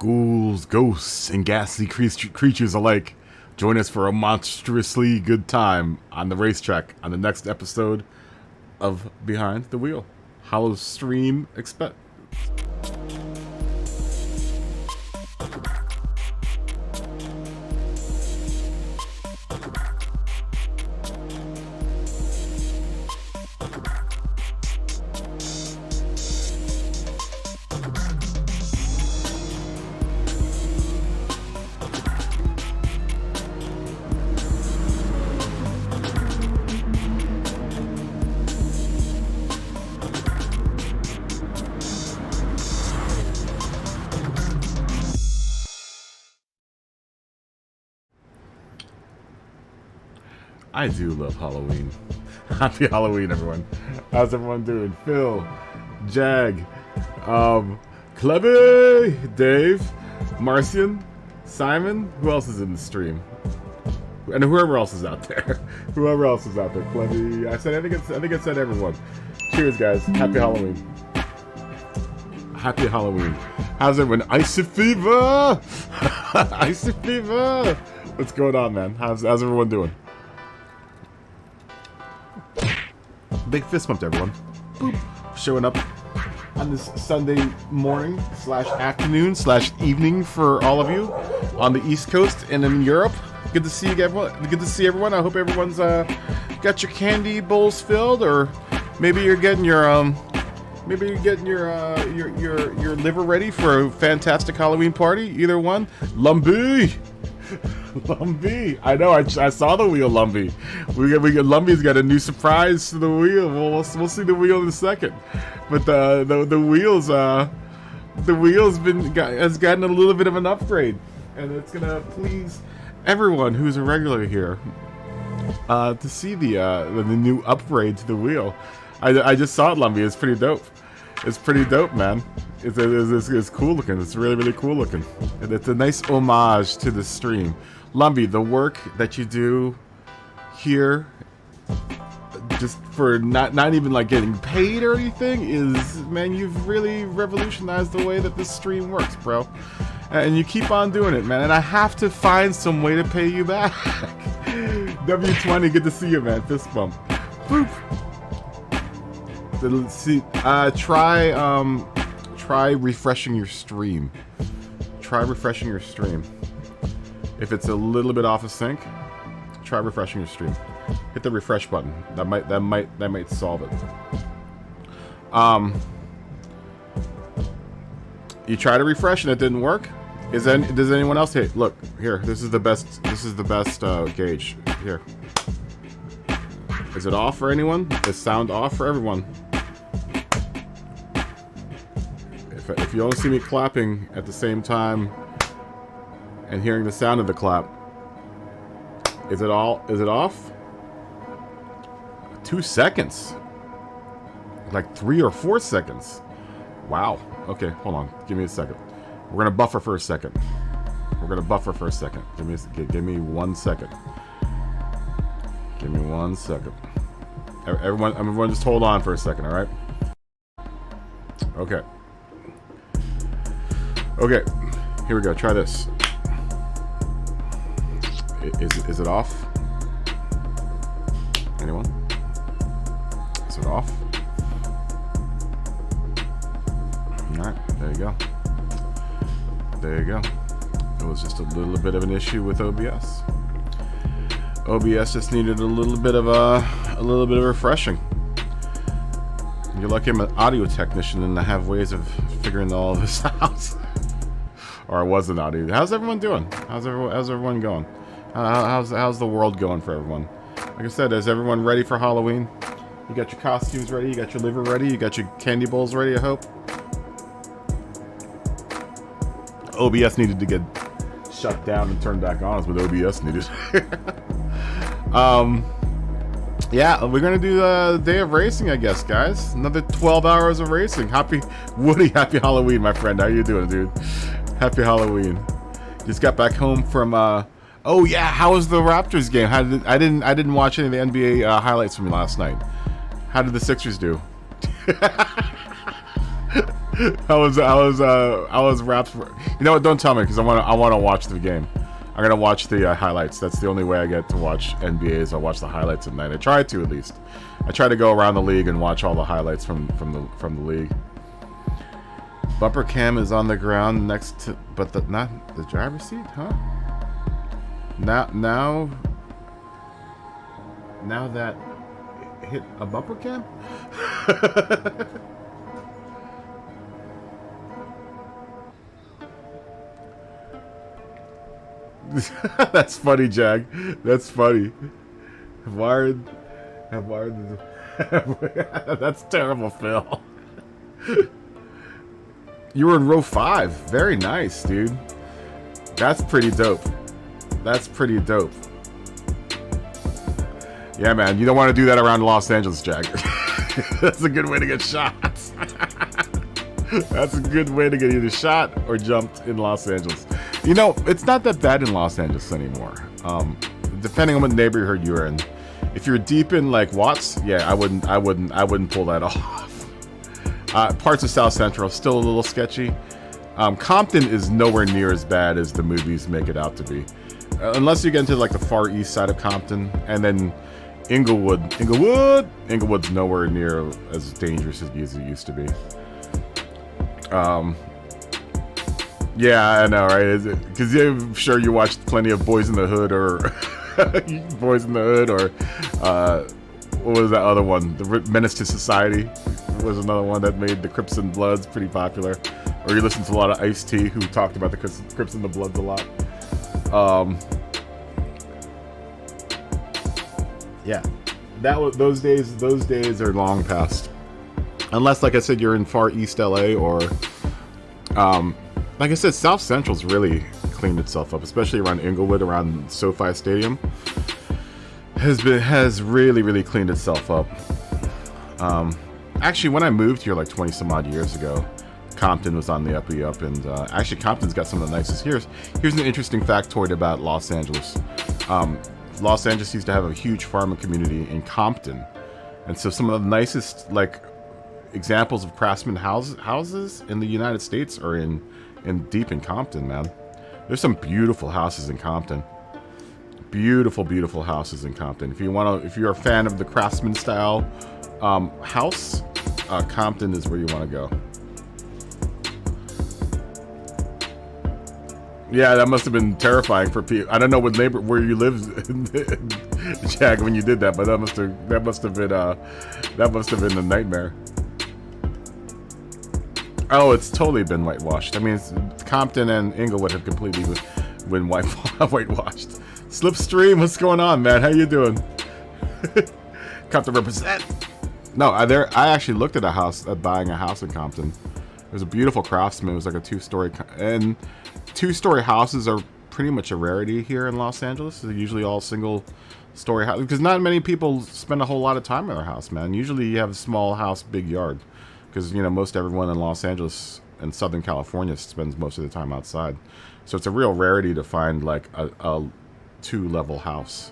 Ghouls, ghosts, and ghastly creatures alike, join us for a monstrously good time on the racetrack on the next episode of Behind the Wheel. Hollow stream expect. I do love Halloween. Happy Halloween, everyone. How's everyone doing? Phil, Jag, Clevy, Dave, Marcian, Simon. Who else is in the stream? And whoever else is out there. Whoever else is out there. Clevy. I think I said everyone. Cheers, guys. Happy Halloween. Happy Halloween. How's everyone? Icy fever. Icy fever. What's going on, man? How's everyone doing? Big fist bump to everyone. Boop. Showing up on this Sunday morning / afternoon / evening for all of you on the East Coast and in Europe. Good to see you, everyone. Good to see everyone. I hope everyone's got your candy bowls filled, or maybe you're getting your your liver ready for a fantastic Halloween party. Either one. Lumbee. Lumbee, I know. I saw the wheel, Lumbee. We got Lumbee's got a new surprise to the wheel. We'll see the wheel in a second, but the wheels has gotten a little bit of an upgrade, and it's gonna please everyone who's a regular here to see the new upgrade to the wheel. I just saw it, Lumbee. It's pretty dope. It's pretty dope, man. It's cool looking. It's really cool looking. And it's a nice homage to the stream. Lumbee, the work that you do here, just for not even like getting paid or anything, is, man, you've really revolutionized the way that this stream works, bro. And you keep on doing it, man. And I have to find some way to pay you back. W20, good to see you, man. Fist bump. Boop. See, try refreshing your stream. Try refreshing your stream. If it's a little bit off of sync, try refreshing your stream. Hit the refresh button. That might solve it. You try to refresh and it didn't work. Does anyone else hit? Look here. This is the best. This is the best gauge here. Is it off for anyone? Is sound off for everyone? If you only see me clapping at the same time and hearing the sound of the clap, is it off? 2 seconds. Like 3 or 4 seconds. Wow. Okay, hold on. Give me a second. We're gonna buffer for a second. Give me 1 second. Give me 1 second. Everyone just hold on for a second, alright? Okay. Okay, here we go. Try this. Is it off? Anyone? Is it off? Alright, there you go. There you go. It was just a little bit of an issue with OBS. OBS just needed a little bit of refreshing. You're lucky I'm an audio technician and I have ways of figuring all this out. Or I was an audio. How's everyone doing? How's everyone going? How's the world going for everyone? Like I said, is everyone ready for Halloween? You got your costumes ready? You got your liver ready? You got your candy bowls ready, I hope? OBS needed to get shut down and turned back on is what OBS needed. Yeah, we're gonna do a day of racing, I guess, guys. Another 12 hours of racing. Happy Woody, happy Halloween, my friend. How you doing, dude? Happy Halloween. Just got back home from oh yeah, how was the Raptors game? I didn't watch any of the NBA highlights from last night. How did the Sixers do? I was wrapped for, you know what, don't tell me, because I want to watch the game. I'm gonna watch the highlights. That's the only way I get to watch NBA is I watch the highlights at night. I try to, at least. I try to go around the league and watch all the highlights from the league. Bumper cam is on the ground next to, but not the driver's seat, huh? Now that hit a bumper cam. That's funny, Jag. That's funny. Wired. That's terrible, Phil. You were in row 5. Very nice, dude. That's pretty dope. That's pretty dope. Yeah, man. You don't want to do that around Los Angeles, Jag. That's a good way to get shot. That's a good way to get either shot or jumped in Los Angeles. You know, it's not that bad in Los Angeles anymore. Depending on what neighborhood you're in. If you're deep in like Watts, yeah, I wouldn't pull that off. Parts of South Central still a little sketchy. Compton is nowhere near as bad as the movies make it out to be, unless you get into like the far east side of Compton, and then Inglewood's nowhere near as dangerous as it used to be. Yeah, I know, right? Because I'm sure you watched plenty of Boys in the Hood or Boys in the Hood, or what was that other one? The Menace to Society was another one that made the Crips and Bloods pretty popular. Or you listen to a lot of Ice-T, who talked about the Crips and the Bloods a lot. Yeah, those days are long past. Unless, like I said, you're in far East LA, or like I said, South Central's really cleaned itself up, especially around Inglewood, around SoFi Stadium. Has really cleaned itself up. Actually, when I moved here like 20 some odd years ago, Compton was on the uppy up, and actually Compton's got some of the nicest. Here's an interesting factoid about Los Angeles. Los Angeles used to have a huge farming community in Compton, and so some of the nicest like examples of craftsman houses in the United States are in deep in Compton, man. There's some beautiful houses in Compton. Beautiful houses in Compton. If you're a fan of the craftsman style house, Compton is where you want to go. Yeah, that must have been terrifying for people. I don't know where you live, Jag, when you did that, but that must have been a nightmare. Oh, it's totally been whitewashed. I mean, Compton and Inglewood have completely been whitewashed. Slipstream, what's going on, man? How you doing? Compton represent. No, I actually looked at buying a house in Compton. It was a beautiful craftsman. It was like a two-story, and two-story houses are pretty much a rarity here in Los Angeles. They're usually all single-story houses, because not many people spend a whole lot of time in their house, man. Usually you have a small house, big yard, because most everyone in Los Angeles and Southern California spends most of the time outside. So it's a real rarity to find like a two-level house.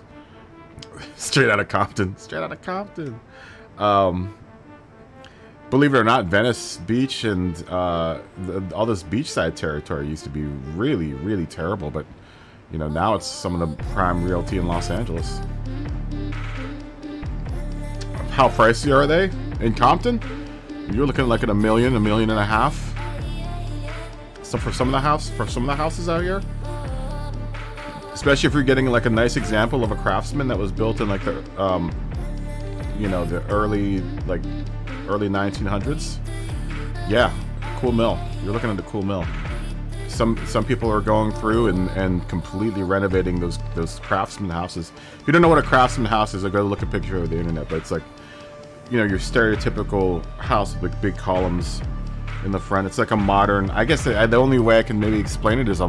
Straight out of Compton. Believe it or not, Venice Beach and all this beachside territory used to be really terrible, but now it's some of the prime realty in Los Angeles. How pricey are they in Compton? You're looking like at $1 million, $1.5 million. So for some of the houses out here, especially if you're getting like a nice example of a craftsman that was built in like the the early 1900s. Yeah, cool mill. You're looking at a cool mill. Some people are going through and completely renovating those craftsman houses. If you don't know what a craftsman house is, I go look at a picture of the internet, but it's like your stereotypical house with big columns in the front. It's like a modern, I guess the only way I can maybe explain it is a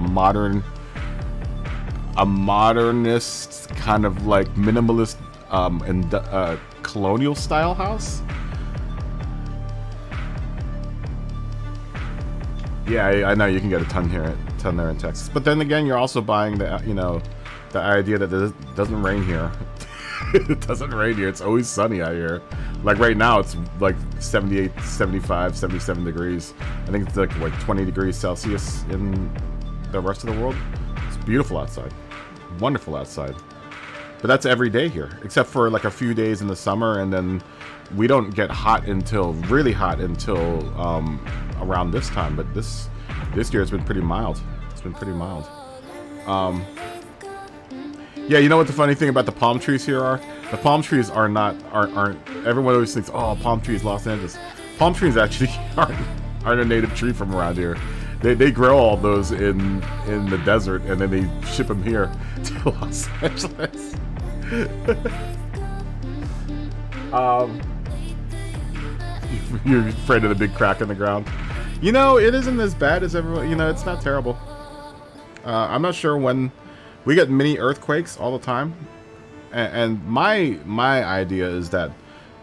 modernist kind of like minimalist and colonial style house. Yeah, I know you can get a ton there in Texas, but then again, you're also buying the idea that it doesn't rain here. It doesn't rain here. It's always sunny out here. Like right now, it's like 78, 75, 77 degrees. I think it's like 20 degrees Celsius in the rest of the world. It's beautiful outside. Wonderful outside. But that's every day here, except for like a few days in the summer, and then we don't get hot until, really hot until around this time. But this year it's been pretty mild. It's been pretty mild. Yeah, you know what the funny thing about the palm trees here are? The palm trees aren't everyone always thinks, oh, palm trees, Los Angeles. Palm trees actually aren't a native tree from around here. They grow all those in the desert, and then they ship them here to Los Angeles. You're afraid of the big crack in the ground. You know, it isn't as bad as everyone. You know, it's not terrible. I'm not sure when. We get mini earthquakes all the time, and my idea is that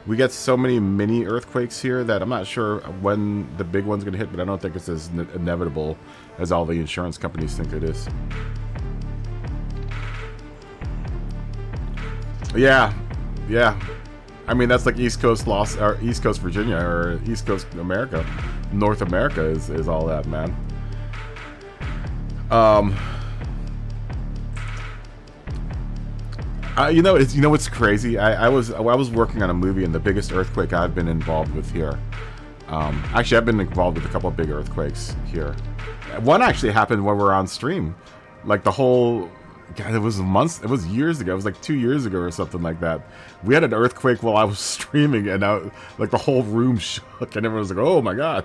we get so many mini earthquakes here that I'm not sure when the big one's gonna hit, but I don't think it's as inevitable as all the insurance companies think it is. Yeah. I mean, that's like East Coast East Coast Virginia, or East Coast America. North America is all that, man. You know what's crazy? I was working on a movie, and the biggest earthquake I've been involved with here. Actually, I've been involved with a couple of big earthquakes here. One actually happened when we were on stream, like the whole. God, it was months. It was years ago. It was like 2 years ago or something like that. We had an earthquake while I was streaming, and like the whole room shook, and everyone was like, "Oh my god."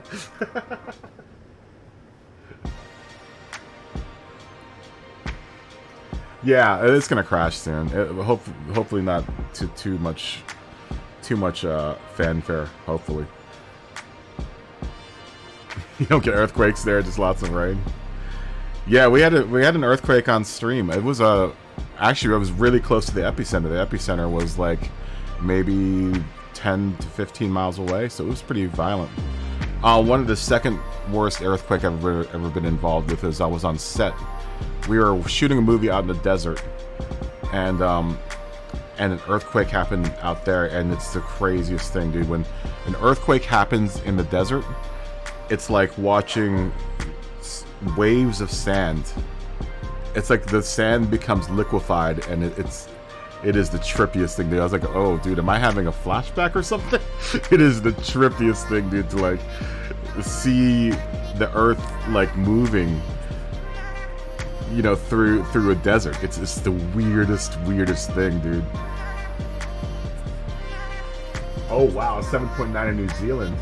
Yeah, it's gonna crash soon. Hopefully not too much fanfare. Hopefully, you don't get earthquakes there. Just lots of rain. Yeah, we had an earthquake on stream. It was actually it was really close to the epicenter. The epicenter was like maybe 10 to 15 miles away, so it was pretty violent. One of the second worst earthquake I've ever been involved with is I was on set. We were shooting a movie out in the desert, and an earthquake happened out there, and it's the craziest thing, dude. When an earthquake happens in the desert, it's like watching waves of sand. It's like the sand becomes liquefied, and it is the trippiest thing, dude. I was like, oh, dude, am I having a flashback or something? It is the trippiest thing, dude, to like see the earth like moving, you know, through a desert. It's the weirdest thing, dude. Oh wow, 7.9 in New Zealand.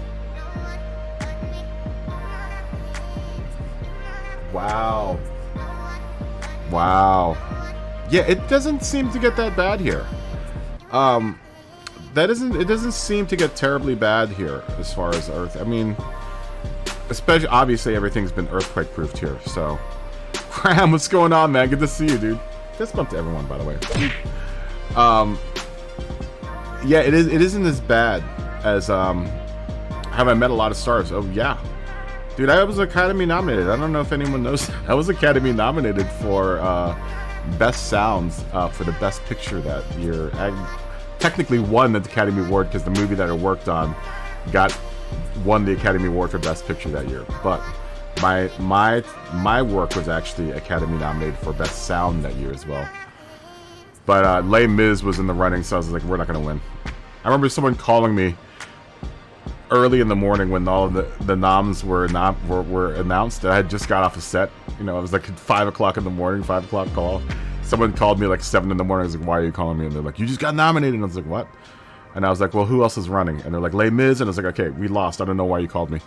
Wow. Yeah, it doesn't seem to get that bad here. It doesn't seem to get terribly bad here as far as Earth. I mean, especially obviously everything's been earthquake proofed here, so. Gran, what's going on, man? Good to see you, dude. Fist bump to everyone, by the way. Yeah, it isn't as bad as have I met a lot of stars? Oh yeah, dude, I was Academy nominated. I don't know if anyone knows that. I was Academy nominated for best sounds for the best picture that year. I technically won the Academy Award because the movie that I worked on won the Academy Award for best picture that year, but. My work was actually Academy nominated for Best Sound that year as well. But Les Mis was in the running, so I was like, we're not going to win. I remember someone calling me early in the morning when all of the noms were announced. I had just got off a set. You know, it was like 5 o'clock in the morning, 5 o'clock call. Someone called me like 7 in the morning. I was like, why are you calling me? And they're like, you just got nominated. And I was like, what? And I was like, well, who else is running? And they're like, Les Mis. And I was like, okay, we lost. I don't know why you called me.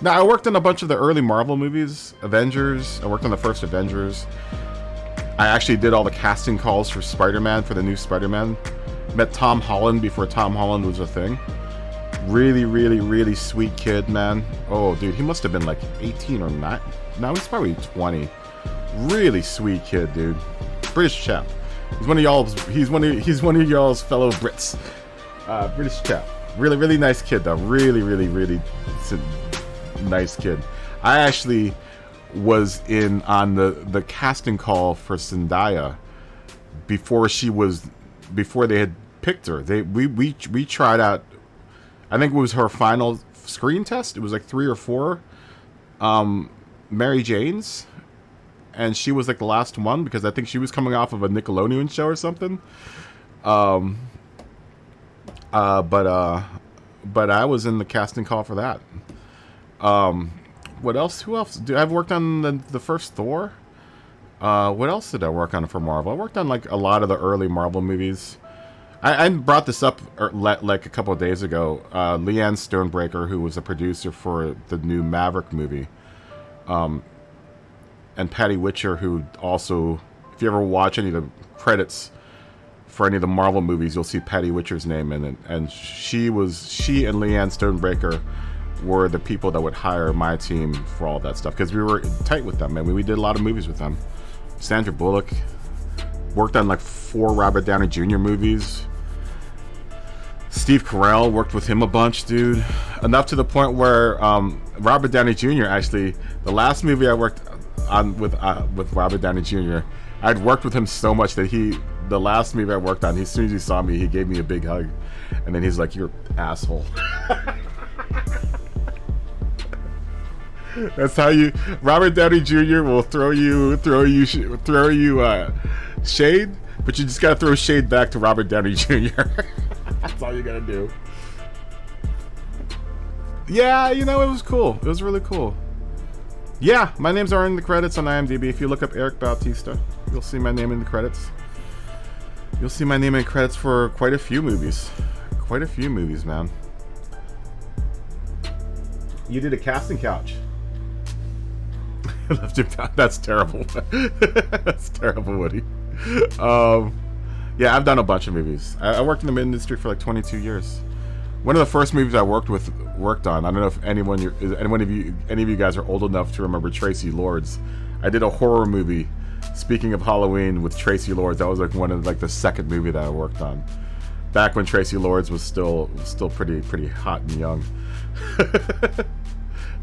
Now, I worked on a bunch of the early Marvel movies, Avengers. I worked on the first Avengers. I actually did all the casting calls for Spider-Man, for the new Spider-Man. Met Tom Holland before Tom Holland was a thing. Really sweet kid, man. Oh, dude, he must have been like 18 or 9. No, he's probably 20. Really sweet kid, dude. British chap. He's one of y'all's. He's one of y'all's fellow Brits. British chap. Really nice kid, though. Really nice kid. I actually was in on the casting call for Zendaya before they had picked her. We tried out. I think it was her final screen test. It was like 3 or 4 Mary Janes, and she was like the last one because I think she was coming off of a Nickelodeon show or something. But I was in the casting call for that. What else? Who else? I've worked on the first Thor. What else did I work on for Marvel? I worked on like a lot of the early Marvel movies. I brought this up like a couple of days ago. Leanne Stonebreaker, who was a producer for the new Maverick movie, and Patty Witcher, who also, if you ever watch any of the credits for any of the Marvel movies, you'll see Patty Witcher's name in it. And she and Leanne Stonebreaker were the people that would hire my team for all that stuff because we were tight with them, and we did a lot of movies with them. Sandra Bullock worked on like 4 Robert Downey Jr. movies. Steve Carell, worked with him a bunch, dude. Enough to the point where Robert Downey Jr. actually, the last movie I worked on with Robert Downey Jr., I'd worked with him so much that the last movie I worked on, as soon as he saw me, he gave me a big hug, and then he's like, "You're an asshole." That's how Robert Downey Jr. will throw you shade, but you just gotta throw shade back to Robert Downey Jr. That's all you gotta do. Yeah, it was cool. It was really cool. Yeah, my names are in the credits on IMDb. If you look up Eric Bautista, you'll see my name in the credits. You'll see my name in credits for quite a few movies. Quite a few movies, man. You did a casting couch. That's terrible. That's terrible, Woody. Yeah, I've done a bunch of movies. I worked in the industry for like 22 years. One of the first movies I worked on. I don't know if any of you guys are old enough to remember Tracy Lords. I did a horror movie. Speaking of Halloween with Tracy Lords, that was like one of like the second movie that I worked on. Back when Tracy Lords was still pretty hot and young.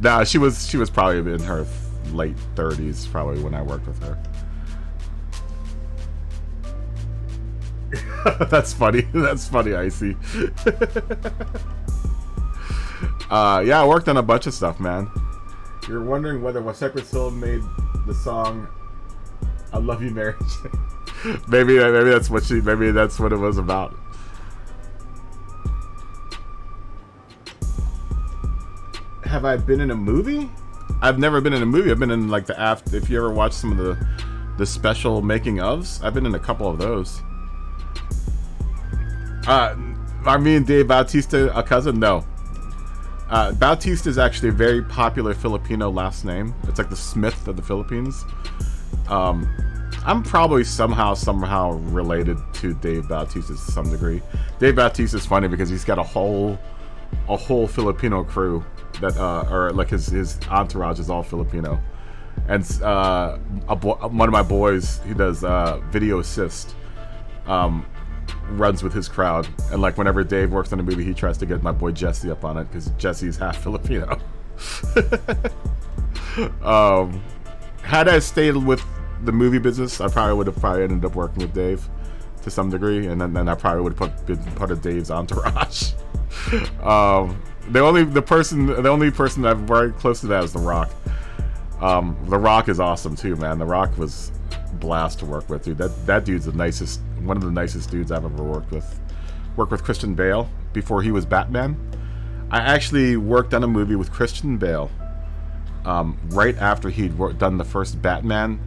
Nah, she was probably in her late 30s probably when I worked with her. That's funny. That's funny, Icy. Yeah, I worked on a bunch of stuff, man. You're wondering whether Cypress Hill made the song "I Love You, Mary Jane." maybe that's what it was about. Have I been in a movie? I've never been in a movie. I've been in like if you ever watch some of the special making ofs, I've been in a couple of those. Are me and Dave Bautista a cousin? No. Bautista is actually a very popular Filipino last name. It's like the Smith of the Philippines. I'm probably somehow related to Dave Bautista to some degree. Dave Bautista is funny because he's got a whole Filipino crew that or like his entourage is all Filipino. And one of my boys, he does video assist, runs with his crowd, and like whenever Dave works on a movie, he tries to get my boy Jesse up on it because Jesse's half Filipino. Had I stayed with the movie business, I probably would have ended up working with Dave to some degree, and then I probably would have been part of Dave's entourage. The only person I'm very close to that is The Rock. The Rock is awesome too, man. The Rock was a blast to work with, dude. That dude's one of the nicest dudes I've ever worked with. Worked with Christian Bale before he was Batman. I actually worked on a movie with Christian Bale right after he'd done the first Batman.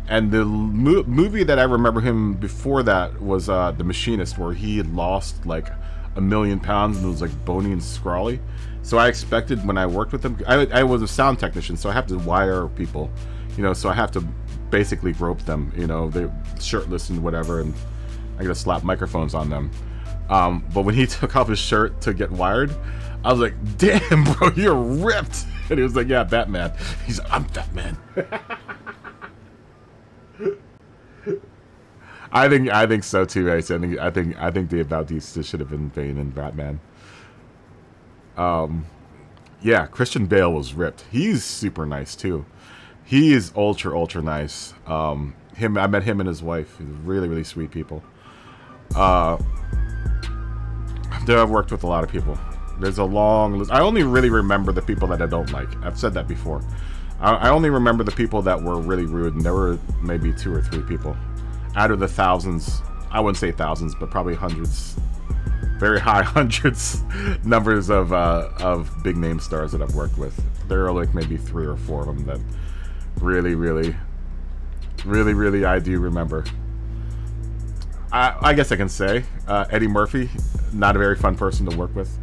And the movie that I remember him before that was The Machinist, where he had lost like 1 million pounds and was like bony and scrawly. So I expected when I worked with him, I was a sound technician, so I have to wire people, so I have to basically rope them, they're shirtless and whatever, and I gotta slap microphones on them. But when he took off his shirt to get wired, I was like, "Damn, bro, you're ripped." And he was like, "Yeah, Batman." He's like, "I'm Batman." I think so too, Ace. I think Dave Bautista should have been in Batman. Yeah, Christian Bale was ripped. He's super nice too. He is ultra nice. I met him and his wife. Really, really sweet people. I've worked with a lot of people. There's a long list. I only really remember the people that I don't like. I've said that before. I only remember the people that were really rude, and there were maybe 2 or 3 people. Out of the thousands, I wouldn't say thousands, but probably hundreds, very high hundreds numbers of big name stars that I've worked with. There are like maybe 3 or 4 of them that really, really, really, really I do remember. I guess I can say Eddie Murphy, not a very fun person to work with.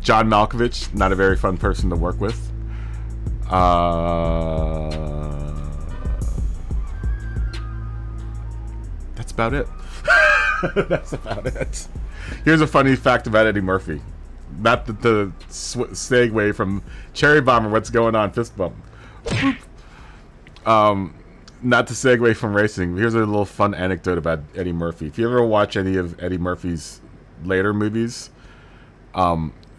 John Malkovich, not a very fun person to work with. That's about it. That's about it. Here's a funny fact about Eddie Murphy. Not the segue from Cherry Bomber, what's going on, fist bump. Not to segue from racing. Here's a little fun anecdote about Eddie Murphy. If you ever watch any of Eddie Murphy's later movies,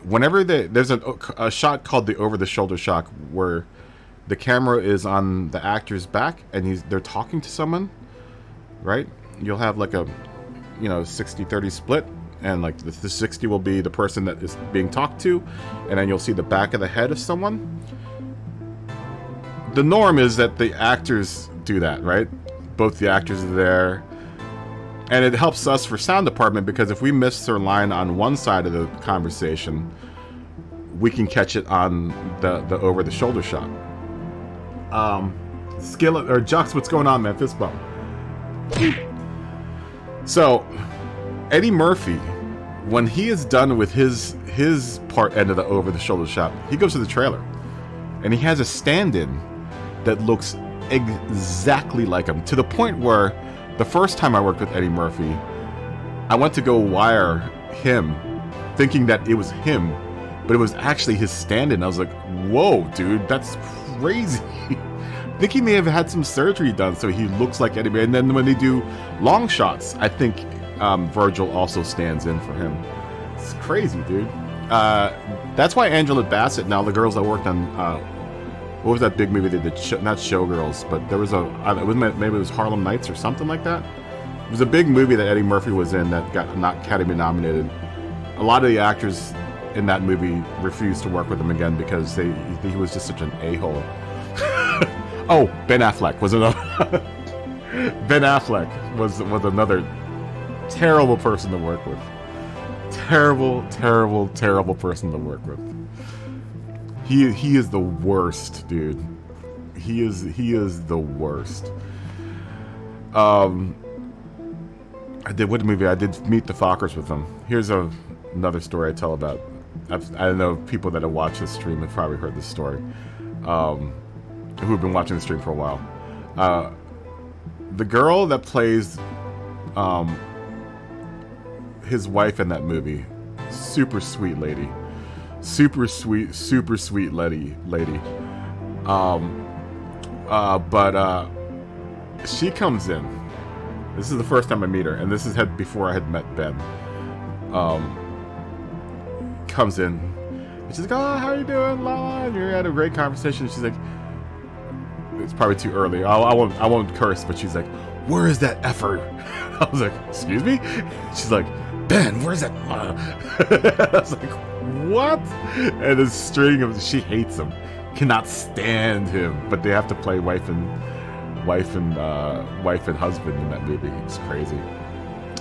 whenever there's a shot called the over-the-shoulder shot where the camera is on the actor's back and they're talking to someone, right? You'll have like a 60-30 split, and like the 60 will be the person that is being talked to, and then you'll see the back of the head of someone. The norm is that the actors do that, right? Both the actors are there. And it helps us for sound department because if we miss their line on one side of the conversation, we can catch it on the over-the-shoulder shot. Skillet or Jux, what's going on, man? Fist bump. So, Eddie Murphy, when he is done with his part end of the over-the-shoulder shot, he goes to the trailer, and he has a stand-in that looks exactly like him, to the point where the first time I worked with Eddie Murphy, I went to go wire him, thinking that it was him, but it was actually his stand-in. I was like, whoa, dude, that's crazy. I think he may have had some surgery done so he looks like Eddie Murphy. And then when they do long shots, I think Virgil also stands in for him. It's crazy, dude. That's why Angela Bassett, now the girls that worked on... what was that big movie they did? Not Showgirls, but there was maybe it was Harlem Nights or something like that. It was a big movie that Eddie Murphy was in that got not Academy nominated. A lot of the actors in that movie refused to work with him again because he was just such an a-hole. Oh, Ben Affleck was another. Ben Affleck was another terrible person to work with. Terrible, terrible, terrible person to work with. He is the worst, dude. He is the worst. I did Meet the Fockers with him. Here's another story I tell about. I know people that have watched this stream have probably heard this story. Who have been watching the stream for a while. The girl that plays his wife in that movie, super sweet lady. Super sweet lady. But she comes in. This is the first time I meet her, and this is before I had met Ben. Comes in, and she's like, "Oh, how are you doing, la?" And we had a great conversation. She's like, "It's probably too early. I won't curse," but she's like, "Where is that effer?" I was like, "Excuse me?" She's like, "Ben, where's that?" I was like, what? And a string of, she hates him, cannot stand him, but they have to play wife and husband in that movie. It's crazy.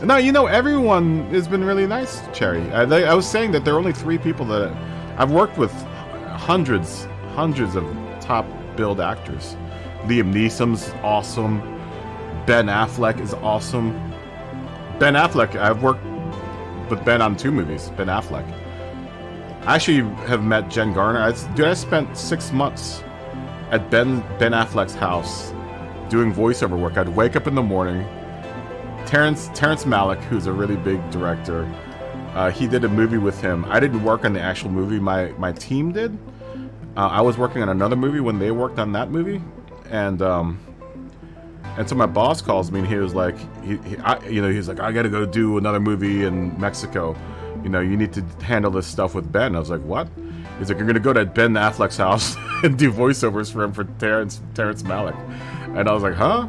No, everyone has been really nice, Cherry. I was saying that there are only 3 people that I've worked with, hundreds of top billed actors. Liam Neeson's awesome. Ben Affleck is awesome. Ben Affleck, I've worked with Ben on 2 movies. Ben Affleck. I actually have met Jen Garner. I spent 6 months at Ben Affleck's house doing voiceover work. I'd wake up in the morning. Terrence Malick, who's a really big director, he did a movie with him. I didn't work on the actual movie. My team did. I was working on another movie when they worked on that movie, and so my boss calls me and he was like, he's like, "I got to go do another movie in Mexico. You need to handle this stuff with Ben." I was like, "What?" He's like, "You're gonna go to Ben Affleck's house and do voiceovers for him for Terrence Malick." And I was like, huh?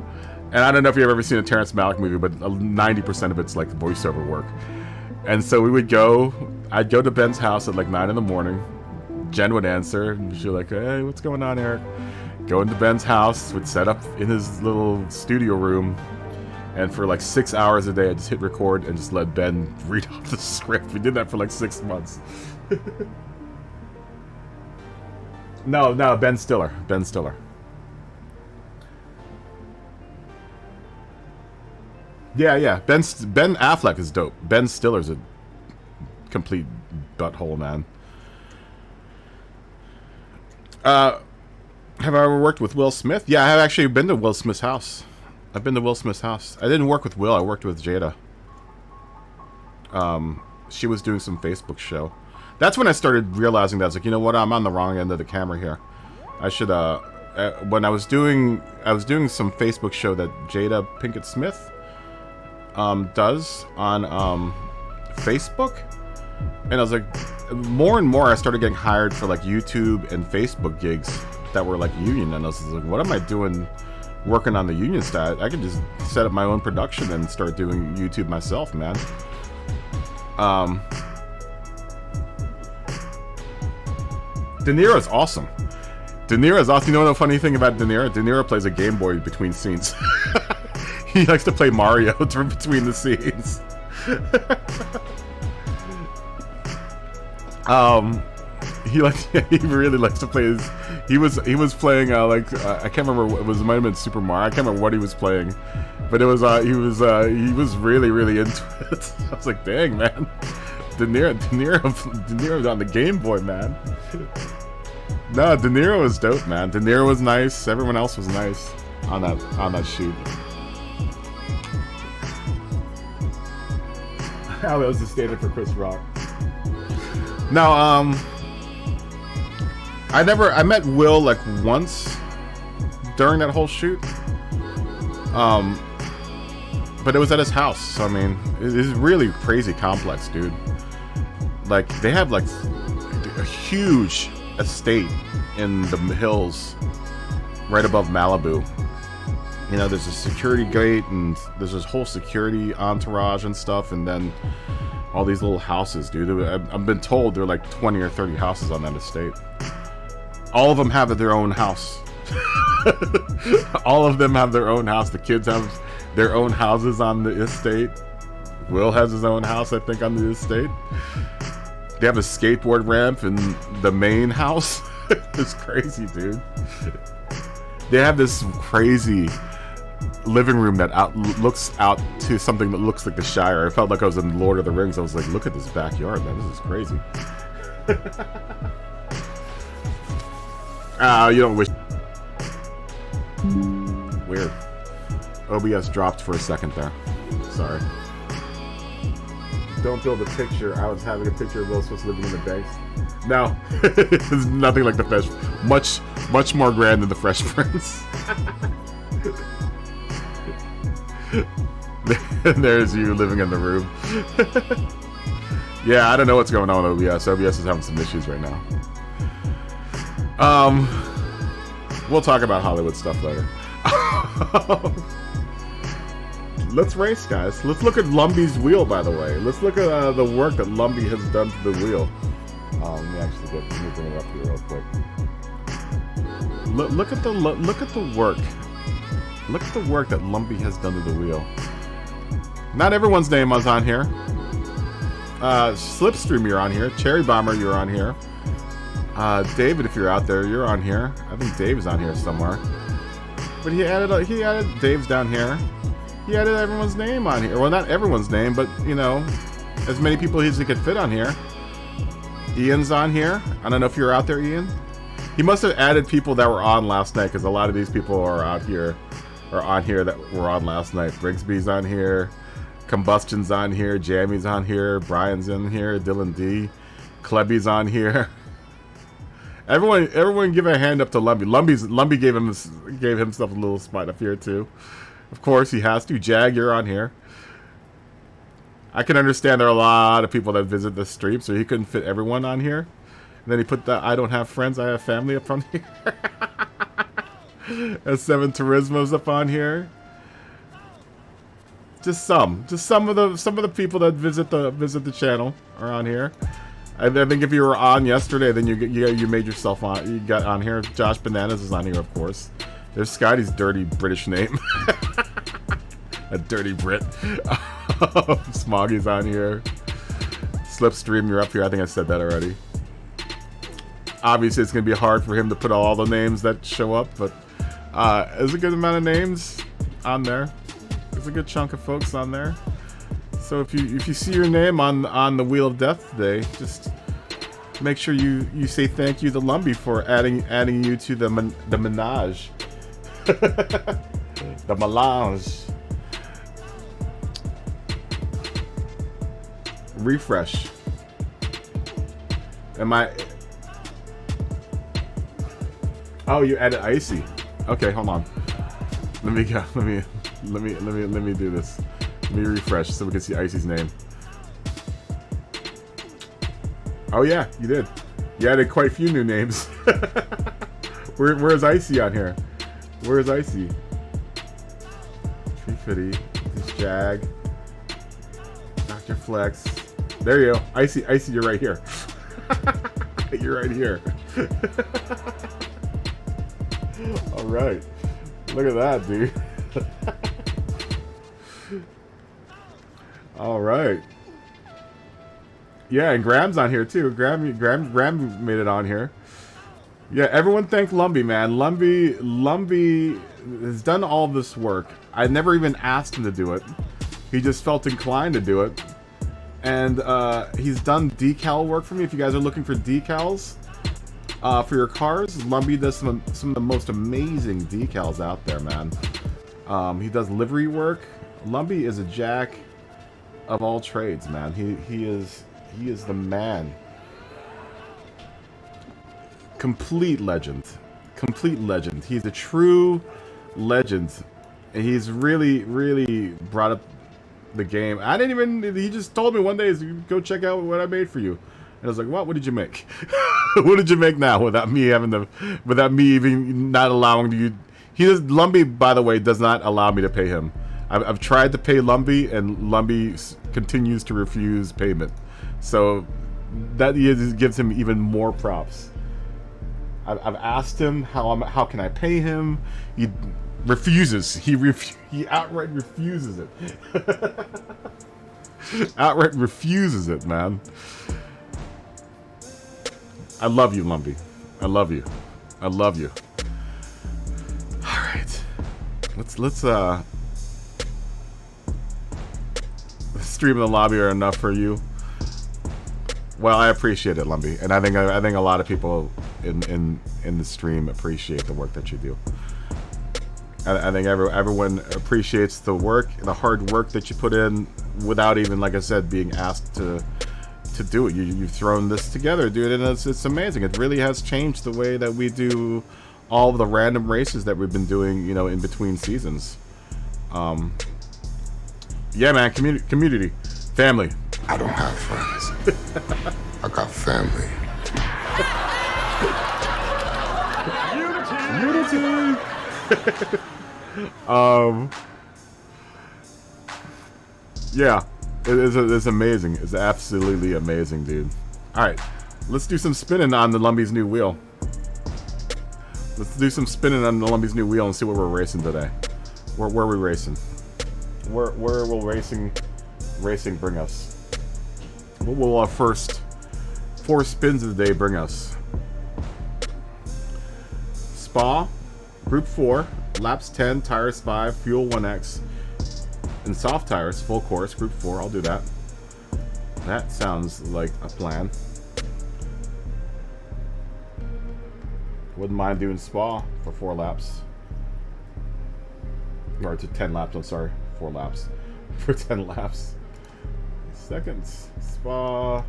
And I don't know if you've ever seen a Terrence Malick movie, but 90% of it's like voiceover work. And so we would go, I'd go to Ben's house at like 9 in the morning. Jen would answer, and she'd be like, hey, what's going on, Eric? Go into Ben's house, would set up in his little studio room, and for like 6 hours a day, I just hit record and just let Ben read off the script. We did that for like 6 months. No, Ben Stiller. Ben Stiller. Yeah. Ben Affleck is dope. Ben Stiller's a complete butthole, man. Have I ever worked with Will Smith? Yeah, I have actually been to Will Smith's house. I've been to Will Smith's house. I didn't work with Will. I worked with Jada. She was doing some Facebook show. That's when I started realizing that I was like, you know what? I'm on the wrong end of the camera here. I should. When I was doing some Facebook show that Jada Pinkett Smith does on Facebook, and I was like, more and more I started getting hired for like YouTube and Facebook gigs that were like union, and I was like, what am I doing working on the union side? I can just set up my own production and start doing YouTube myself, man. De Niro's awesome. De Niro's awesome. You know the funny thing about De Niro? De Niro plays a Game Boy between scenes. He likes to play Mario between the scenes. He really likes to play his. He was playing I can't remember. It might have been Super Mario. I can't remember what he was playing, but it was he was really into it. I was like, dang, man, De Niro's on the Game Boy, man. No, De Niro was dope, man. De Niro was nice. Everyone else was nice on that shoot. That was the standard for Chris Rock. Now, I met Will like once during that whole shoot. But it was at his house. So I mean, it's really crazy complex, dude. Like they have like a huge estate in the hills right above Malibu. You know, there's a security gate and there's this whole security entourage and stuff, and then all these little houses, dude. I've been told there are like 20 or 30 houses on that estate. All of them have their own house. All of them have their own house. The kids have their own houses on the estate. Will has his own house, I think, on the estate. They have a skateboard ramp in the main house. It's crazy, dude. They have this crazy living room that looks out to something that looks like the Shire. I felt like I was in Lord of the Rings. I was like, look at this backyard, man. This is crazy. You don't wish. Weird. OBS dropped for a second there. Sorry. Don't build a picture. I was having a picture of Will Smith living in the base. No. It's nothing like the Fresh. Much more grand than the Fresh Prince. There's you living in the room. Yeah, I don't know what's going on with OBS. OBS is having some issues right now. We'll talk about Hollywood stuff later. Let's race, guys. Let's look at Lumbie's wheel, by the way. Let's look at the work that Lumbie has done to the wheel. Let me actually bring it up here real quick. Look at the work. Look at the work that Lumbie has done to the wheel. Not everyone's name was on here. Slipstream, you're on here. Cherry Bomber, you're on here. David, if you're out there, you're on here. I think Dave's on here somewhere. But he added Dave's down here. He added everyone's name on here. Well, not everyone's name, but, you know, as many people as he could fit on here. Ian's on here. I don't know if you're out there, Ian. He must have added people that were on last night, because a lot of these people are out here, or on here that were on last night. Brigsby's on here. Combustion's on here. Jammy's on here. Brian's in here. Dylan D. Klebby's on here. Everyone give a hand up to Lumbie. Lumbie gave himself a little spot up here too. Of course, he has to. Jag, you're on here. I can understand there are a lot of people that visit the stream, so he couldn't fit everyone on here. And then he put the I don't have friends, I have family up front here. S7 Turismo's up on here. Just some of the people that visit the channel are on here. I think if you were on yesterday, then you made yourself on. You got on here. Josh Bananas is on here, of course. There's Scotty's dirty British name. A dirty Brit. Smoggy's on here. Slipstream, you're up here. I think I said that already. Obviously, it's going to be hard for him to put all the names that show up, but there's a good amount of names on there. There's a good chunk of folks on there. So if you see your name on the Wheel of Death today, just make sure you say thank you to Lumbee for adding you to the menage. The melange. Refresh. Am I? Oh, you added Icy. Okay, hold on. Let me do this. Let me refresh so we can see Icy's name. Oh yeah, you did. You added quite a few new names. Where's Icy on here? Where's Icy? Tree Fitty, this Jag, Dr. Flex. There you go. Icy, you're right here. You're right here. All right. Look at that, dude. All right. Yeah, and Gram's on here too. Gram made it on here. Yeah, everyone thank Lumbee, man. Lumbee has done all this work. I never even asked him to do it. He just felt inclined to do it. And he's done decal work for me. If you guys are looking for decals for your cars, Lumbee does some of the most amazing decals out there, man. He does livery work. Lumbee is a jack of all trades, man. He is the man. Complete legend. He's a true legend, and he's really brought up the game. He just told me one day, go check out what I made for you. And I was like, what did you make? What did you make now without me even not allowing you? Lumbee, by the way, does not allow me to pay him. I've tried to pay Lumbee, and Lumbee continues to refuse payment. So that gives him even more props. I've asked him how can I pay him. He refuses. He outright refuses it. Outright refuses it, man. I love you, Lumbee. I love you. All right. Let's stream in the lobby are enough for you. Well, I appreciate it, Lumbee, and I think a lot of people in the stream appreciate the work that you do. I think everyone appreciates the hard work that you put in without even, like I said, being asked to do it. You've thrown this together, dude, and it's amazing. It really has changed the way that we do all of the random races that we've been doing, in between seasons. Yeah, man, community, family. I don't have friends. I got family. Unity. Yeah, it's amazing. It's absolutely amazing, dude. All right, let's do some spinning on the Lumbee's new wheel. Let's do some spinning on the Lumbee's new wheel and see what we're racing today. Where are we racing? Where will racing bring us? What will our first 4 spins of the day bring us? Spa, Group 4, laps 10, tires 5, fuel 1x, and soft tires, full course, Group 4. I'll do that. That sounds like a plan. Wouldn't mind doing Spa for 4 laps. Or to 10 laps, I'm sorry. 4 laps. For 10 laps. Seconds. Spa.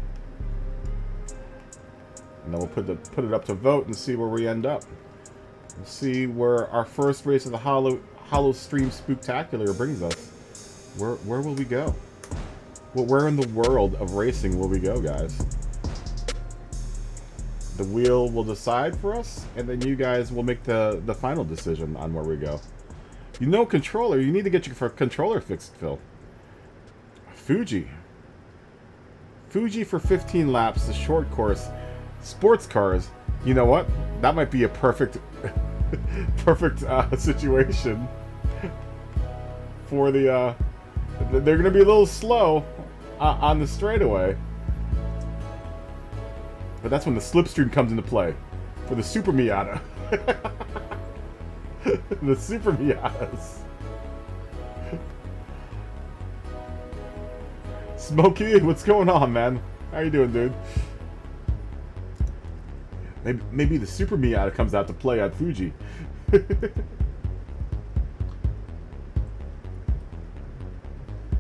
And then we'll put it up to vote and see where we end up. We'll see where our first race of the Hollow Stream Spooktacular brings us. Where will we go? Well, where in the world of racing will we go, guys? The wheel will decide for us, and then you guys will make the final decision on where we go. You know, controller. You need to get your controller fixed, Phil. Fuji. Fuji for 15 laps, the short course. Sports cars. You know what? That might be a perfect, perfect situation for the. They're going to be a little slow on the straightaway, but that's when the slipstream comes into play for the Super Miata. The Super Miatas. Smokey, what's going on, man? How you doing, dude? Maybe the Super Miata comes out to play at Fuji.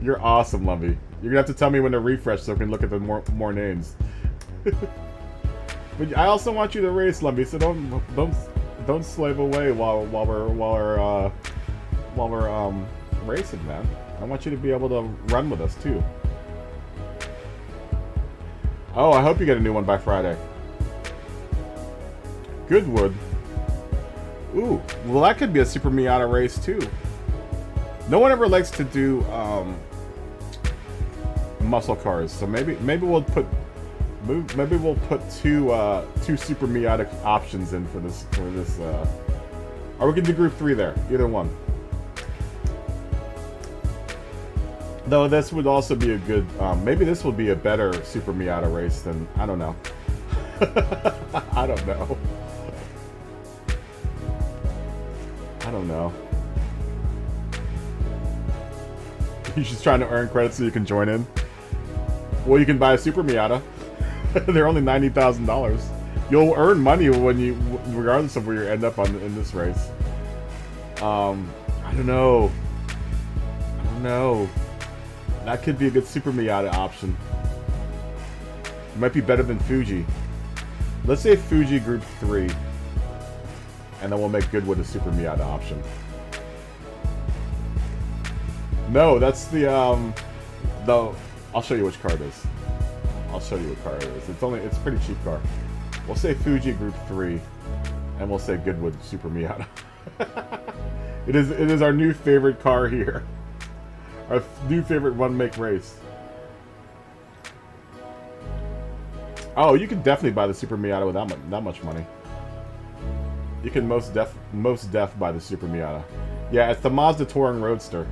You're awesome, Lumpy. You're gonna have to tell me when to refresh so I can look at the more names. But I also want you to race, Lumpy. So don't slave away while we're racing, man. I want you to be able to run with us too. Oh, I hope you get a new one by Friday. Goodwood. Ooh, well that could be a Super Miata race too. No one ever likes to do muscle cars, so maybe we'll put two Super Miata options in for this or we can do Group 3 there. Either one. Though this would also be a good. Maybe this will be a better Super Miata race than I don't know. I don't know. I don't know. You're just trying to earn credits so you can join in. Well, you can buy a Super Miata. They're only $90,000. You'll earn money when you, regardless of where you end up in this race. I don't know. I don't know. That could be a good Super Miata option. It might be better than Fuji. Let's say Fuji Group 3. And then we'll make Goodwood a Super Miata option. No, that's the I'll show you which car it is. I'll show you what car it is. It's a pretty cheap car. We'll say Fuji Group 3. And we'll say Goodwood Super Miata. It is our new favorite car here. Our new favorite one-make race. Oh, you can definitely buy the Super Miata without that much money. You can most def buy the Super Miata. Yeah, it's the Mazda Touring Roadster.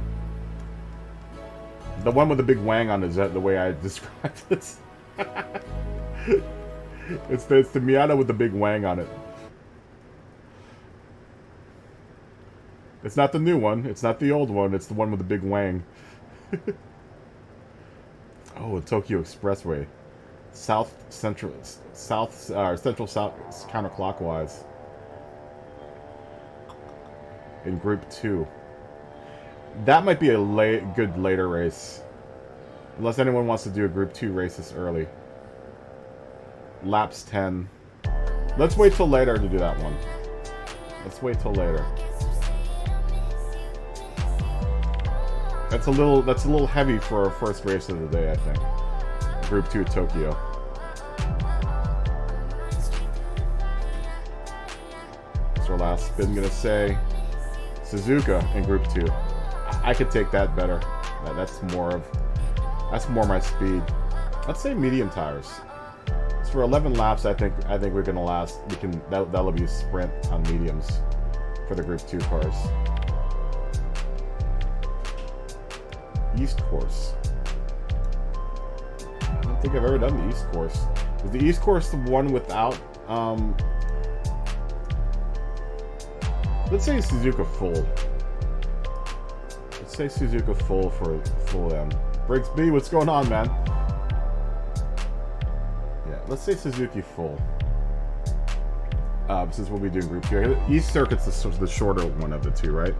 The one with the big wang on the way I described this. It's the Miata with the big wang on it. It's not the new one. It's not the old one. It's the one with the big wang. Oh, Tokyo Expressway. Central south counterclockwise. In Group 2. That might be a good later race. Unless anyone wants to do a Group 2 race this early. Laps 10. Let's wait till later to do that one. Let's wait till later. That's a little heavy for our first race of the day, I think. Group 2 Tokyo. That's our last spin. Gonna say Suzuka in Group 2. I could take that better. That's more my speed. Let's say medium tires. So for 11 laps, I think we're gonna last. That'll be a sprint on mediums for the Group 2 cars. East course. I don't think I've ever done the East course. Is the East course the one without? Let's say Suzuka full. Let's say Suzuka full for full M. Briggs B, what's going on, man? Yeah, let's say Suzuki full. Since we'll be doing Group 2. East Circuit's the shorter one of the two, right?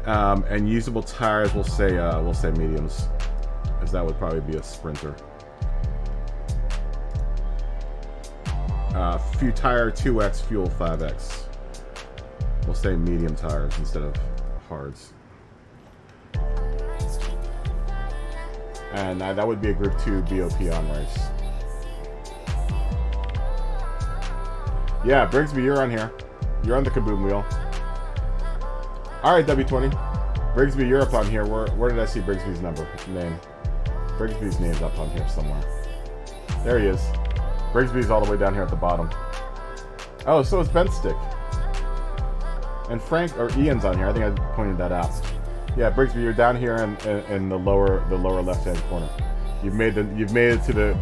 And usable tires, we'll say mediums, because that would probably be a sprinter. Few tire 2X, fuel 5X. We'll say medium tires instead of hards. And that would be a Group 2 BOP on race. Yeah, Brigsby, you're on here. You're on the Kaboom wheel. Alright, W20. Brigsby, you're up on here. Where did I see Brigsby's name? Brigsby's name's up on here somewhere. There he is. Brigsby's all the way down here at the bottom. Oh, so is Ben Stick. And Frank, or Ian's on here. I think I pointed that out. Yeah, Brigsby, you're down here in the lower left-hand corner. You've made it to the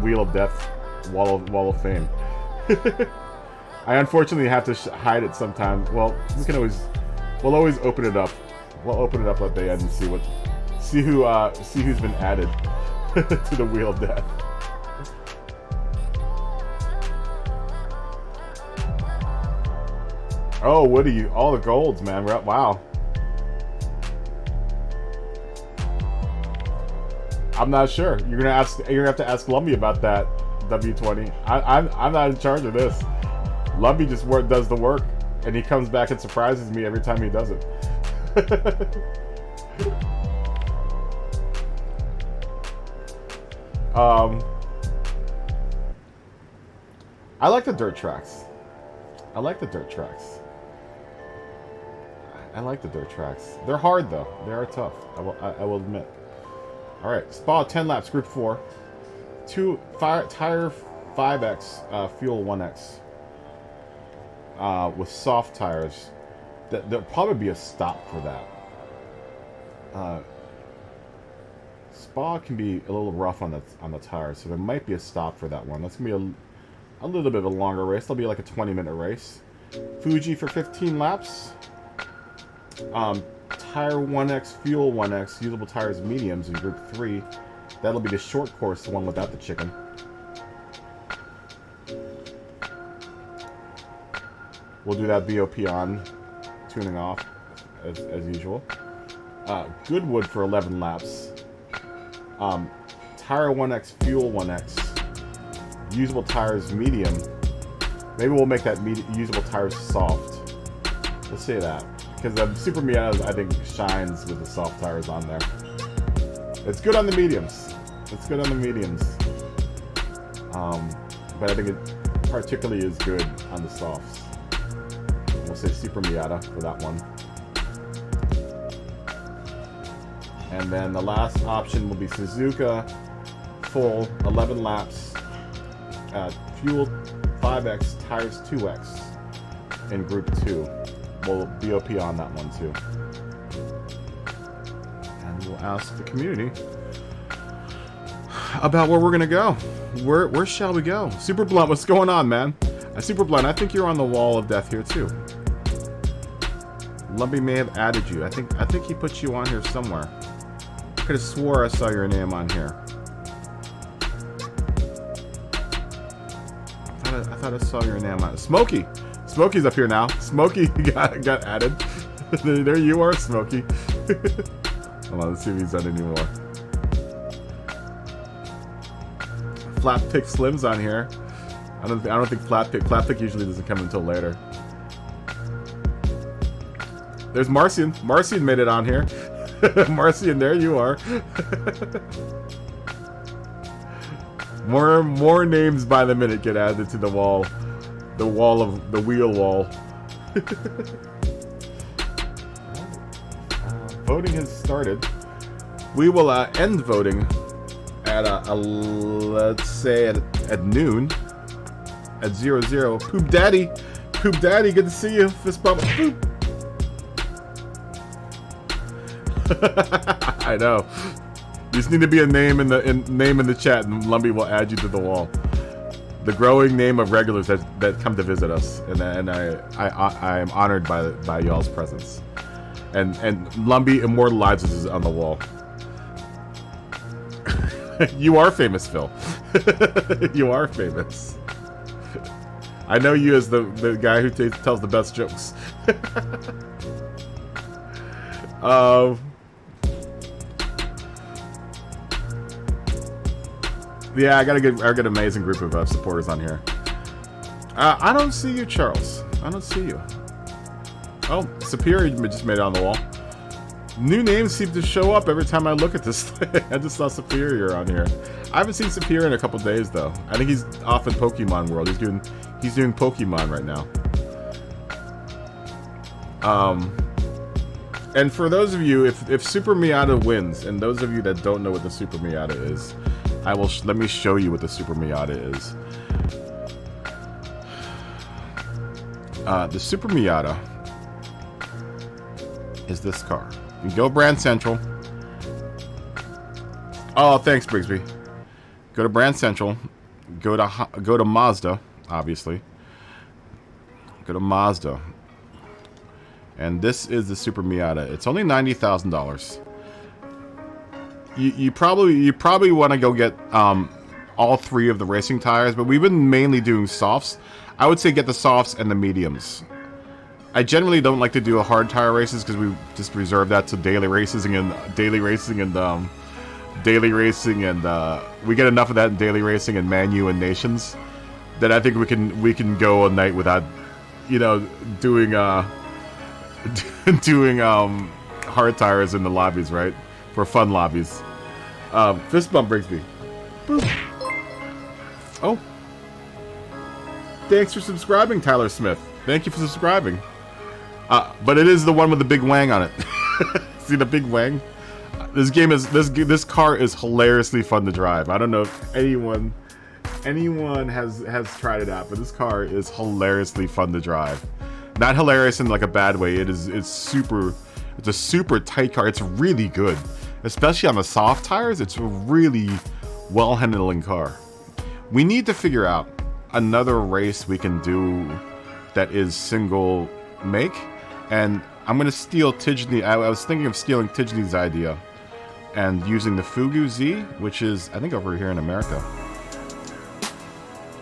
Wheel of Death wall of fame. I unfortunately have to hide it sometimes. Well, we'll always open it up. We'll open it up at the end and see who's been added to the Wheel of Death. Oh, Woody, all the golds, man. Wow. I'm not sure. You're gonna have to ask Lumpy about that, W20. I'm not in charge of this. Lumpy just does the work, and he comes back and surprises me every time he does it. I like the dirt tracks. I like the dirt tracks. They're hard though. They are tough. I will admit. All right, Spa 10 laps, Group 4. Tire 5X, fuel 1X. With soft tires. There'll probably be a stop for that. Spa can be a little rough on the tires, so there might be a stop for that one. That's gonna be a little bit of a longer race. That'll be like a 20-minute race. Fuji for 15 laps. Tire 1X, fuel 1X, usable tires mediums in Group 3. That'll be the short course, the one without the chicken. We'll do that BOP on, tuning off, as usual. Goodwood for 11 laps. Tire 1X, fuel 1X, usable tires medium. Maybe we'll make that usable tires soft. Let's say that. Because Super Miata, I think, shines with the soft tires on there. It's good on the mediums. But I think it particularly is good on the softs. We'll say Super Miata for that one. And then the last option will be Suzuka, full, 11 laps, fuel 5X, tires 2X in Group 2. We'll BOP on that one too. And we'll ask the community about where we're gonna go. Where shall we go? Super Blunt, what's going on, man? Super Blunt, I think you're on the Wall of Death here too. Lumpy may have added you. I think he put you on here somewhere. I could have swore I saw your name on here. I thought I saw your name on Smokey. Smokey's up here now. Smokey got added. There you are, Smokey. Hold on, let's see if he's done any more. Flat Pick Slim's on here. I don't think Flat Pick usually doesn't come until later. There's Marcian. Marcian made it on here. Marcian, there you are. More names by the minute get added to the wall. The wheel wall. Voting has started. We will end voting at let's say at noon. At 00. Poop Daddy, good to see you. Fist bump. Poop. I know. You just need to be a name in the chat, and Lumpy will add you to the wall. The growing name of regulars that come to visit us, and I am honored by y'all's presence. And Lumpy immortalizes us on the wall. You are famous, Phil. You are famous. I know you as the guy who tells the best jokes. Yeah, I got an amazing group of supporters on here. I don't see you, Charles. I don't see you. Oh, Superior just made it on the wall. New names seem to show up every time I look at this thing. I just saw Superior on here. I haven't seen Superior in a couple days though. I think he's off in Pokemon World. He's doing Pokemon right now. And for those of you, if Super Miata wins, and those of you that don't know what the Super Miata is, let me show you what the Super Miata is. The Super Miata is this car. You go Brand Central. Oh, thanks, Brigsby. Go to Brand Central. Go to Mazda, obviously. Go to Mazda. And this is the Super Miata. It's only $90,000. You probably want to go get all three of the racing tires, but we've been mainly doing softs. I would say get the softs and the mediums. I generally don't like to do a hard tire races because we just reserve that to daily racing and we get enough of that in daily racing and Manu and Nations that I think we can go a night without, you know, doing doing hard tires in the lobbies, right? For fun lobbies. Fist bump Brigsby. Boop. Oh. Thanks for subscribing, Tyler Smith. Thank you for subscribing. But it is the one with the big wang on it. See the big wang? This car is hilariously fun to drive. I don't know if anyone has tried it out, but this car is hilariously fun to drive. Not hilarious in like a bad way. It's a super tight car. It's really good. Especially on the soft tires, it's a really well-handling car. We need to figure out another race we can do that is single make. And I'm going to steal Tijni. I was thinking of stealing Tijni's idea and using the Fugu Z, which is, I think, over here in America.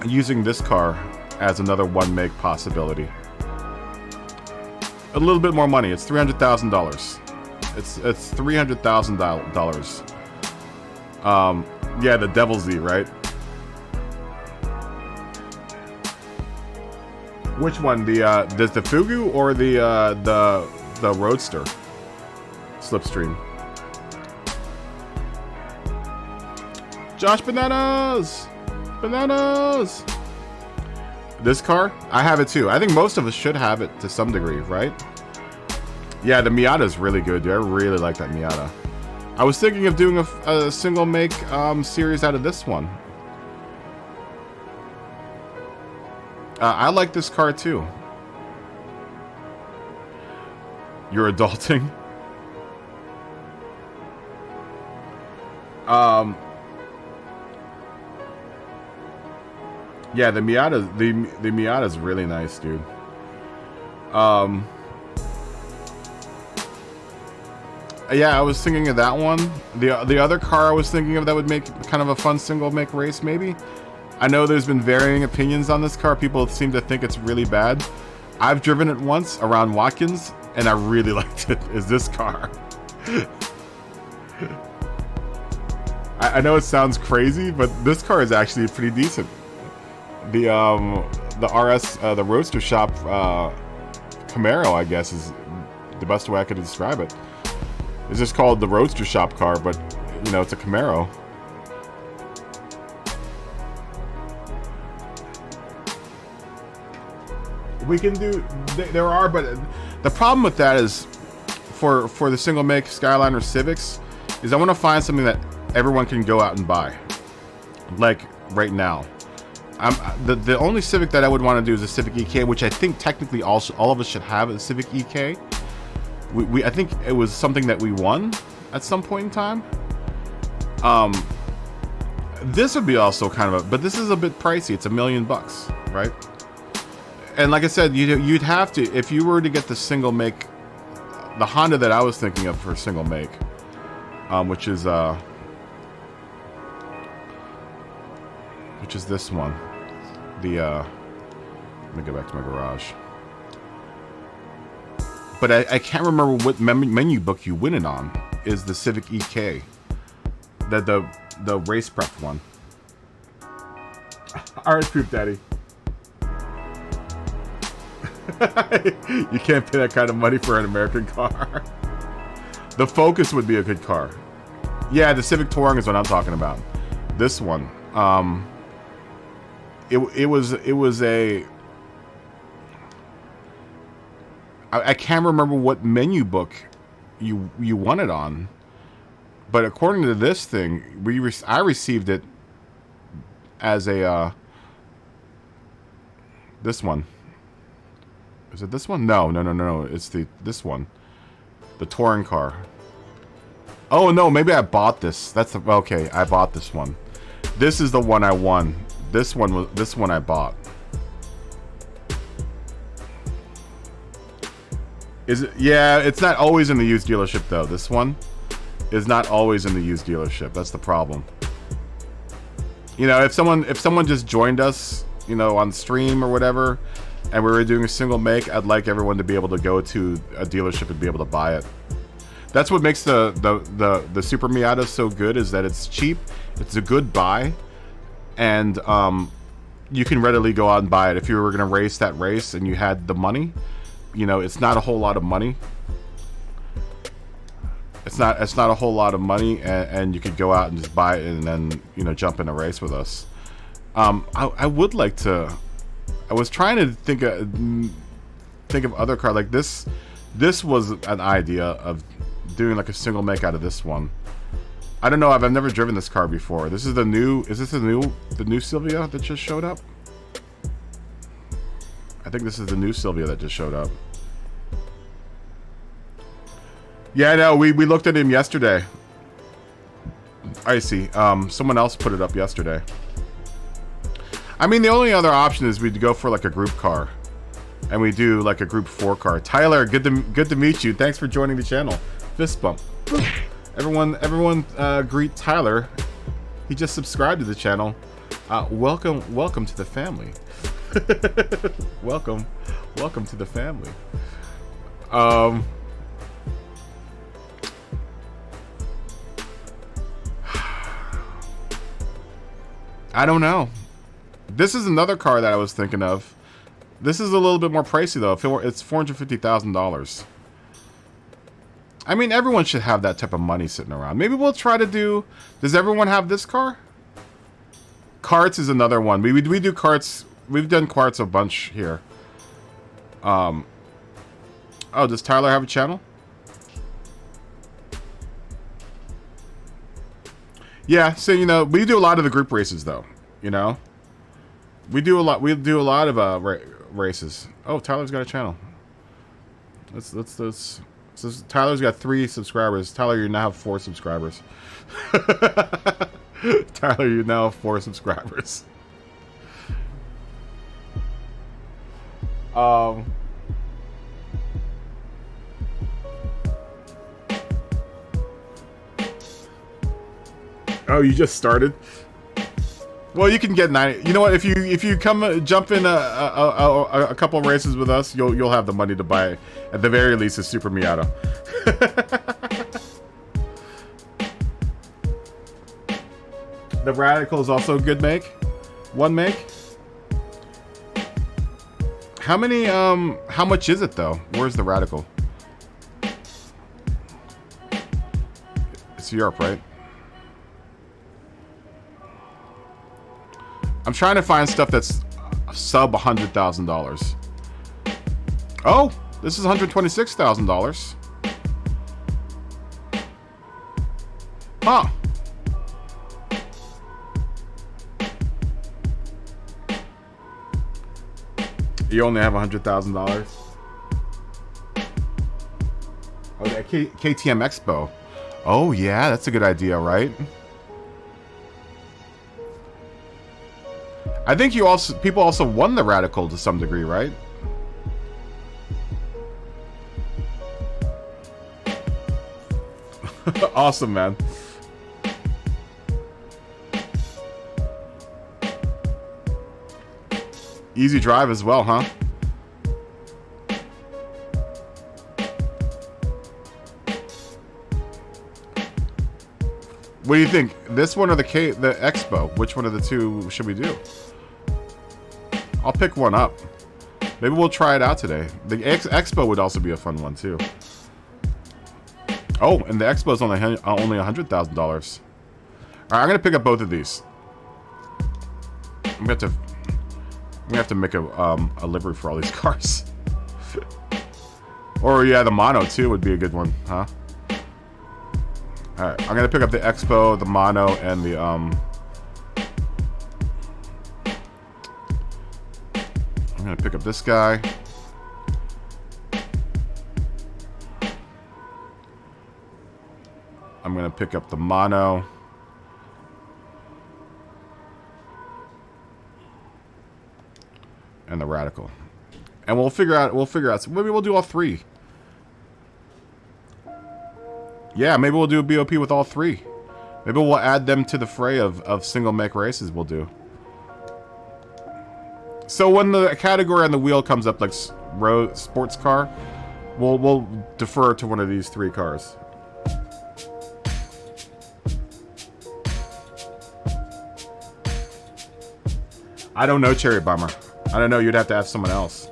Using this car as another one make possibility. A little bit more money. It's $300,000. It's $300,000. Yeah, the Devil Z, right? Which one? The Fugu or the Roadster? Slipstream. Josh Bananas! Bananas! This car? I have it too. I think most of us should have it to some degree, right? Yeah, the Miata is really good, dude. I really like that Miata. I was thinking of doing a single make series out of this one. I like this car too. You're adulting? Yeah, the Miata is really nice, dude. Yeah, I was thinking of that one. The other car I was thinking of that would make kind of a fun single make race, maybe. I know there's been varying opinions on this car. People seem to think it's really bad. I've driven it once around Watkins, and I really liked it. Is this car? I know it sounds crazy, but this car is actually pretty decent. The RS, the Roadster Shop Camaro, I guess, is the best way I could describe it. It's just called the Roadster Shop car, but, you know, it's a Camaro. We can do, there are, but the problem with that is, for the single make Skyliner Civics, is I want to find something that everyone can go out and buy. Like, right now. The only Civic that I would want to do is a Civic EK, which I think technically all of us should have a Civic EK. I think it was something that we won at some point in time. This would be also kind of but this is a bit pricey. It's $1 million, right? And like I said, you'd have to, if you were to get the single make, the Honda that I was thinking of for single make, which is this one. Let me go back to my garage. But I can't remember what menu book you win it on. Is the Civic EK, the race prep one? Alright, Poop Daddy. You can't pay that kind of money for an American car. The Focus would be a good car. Yeah, the Civic Touring is what I'm talking about. This one. It was a... I can't remember what menu book you won it on. But according to this thing, I received it as a... this one. Is it this one? No. It's this one. The touring car. Oh no, maybe I bought this. That's the... Okay, I bought this one. This is the one I won. This one I bought. Is it? Yeah, it's not always in the used dealership though. This one is not always in the used dealership. That's the problem. You know, if someone just joined us, you know, on stream or whatever, and we were doing a single make, I'd like everyone to be able to go to a dealership and be able to buy it. That's what makes the Super Miata so good, is that it's cheap, it's a good buy, and you can readily go out and buy it. If you were going to race that race and you had the money, you know, it's not a whole lot of money. It's not a whole lot of money, and you could go out and just buy it and then, you know, jump in a race with us. I would like to. I was trying to think of other cars like this. This was an idea of doing like a single make out of this one. I don't know. I've never driven this car before. This is the new. Is this the new Silvia that just showed up? I think this is the new Silvia that just showed up. Yeah, no, we looked at him yesterday. I see. Someone else put it up yesterday. I mean, the only other option is we'd go for like a group car, and we do like a group 4 car. Tyler, good to meet you. Thanks for joining the channel. Fist bump. Everyone, greet Tyler. He just subscribed to the channel. Welcome to the family. welcome to the family. I don't know. This is another car that I was thinking of. This is a little bit more pricey though. It's $450,000. I mean, everyone should have that type of money sitting around. Maybe we'll try to do... Does everyone have this car? Karts is another one. We do karts. We've done karts a bunch here. Oh, does Tyler have a channel? Yeah, so, you know, we do a lot of the group races though, you know? We do a lot of races. Oh, Tyler's got a channel. So Tyler's got 3 subscribers. Tyler, you now have 4 subscribers. Tyler, you now have 4 subscribers. Oh, you just started? Well, you can get 90. You know what? If you come jump in a couple of races with us, you'll have the money to buy, at the very least, a Super Miata. The Radical is also a good make. One make. How many? How much is it though? Where's the Radical? It's Europe, right? I'm trying to find stuff that's sub $100,000. Oh, this is $126,000. Huh. You only have $100,000. Oh, that KTM Expo. Oh yeah, that's a good idea, right? I think people also won the Radical to some degree, right? Awesome, man. Easy drive as well, huh? What do you think? This one or the Expo? Which one of the two should we do? I'll pick one up. Maybe we'll try it out today. The Expo would also be a fun one too. Oh, and the Expo's only $100,000. All right, I'm gonna pick up both of these. I'm gonna have to make a livery for all these cars. Or yeah, the mono too would be a good one, huh? All right, I'm gonna pick up the Expo, the mono, and the I'm gonna pick up this guy. I'm gonna pick up the mono. And the radical. And we'll figure out so maybe we'll do all three. Yeah, maybe we'll do a BOP with all three. Maybe we'll add them to the fray of single make races we'll do. So when the category on the wheel comes up like sports car, we'll defer to one of these three cars. I don't know, Cherry Bomber. I don't know. You'd have to ask someone else.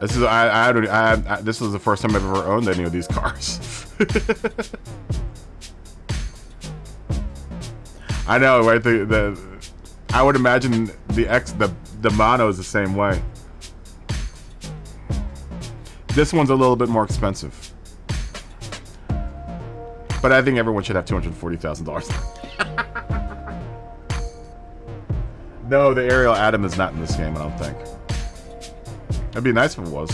This is this was the first time I've ever owned any of these cars. I know, right? I would imagine the mono is the same way. This one's a little bit more expensive, but I think everyone should have $240,000. No, the Ariel Atom is not in this game, I don't think. That'd be nice if it was.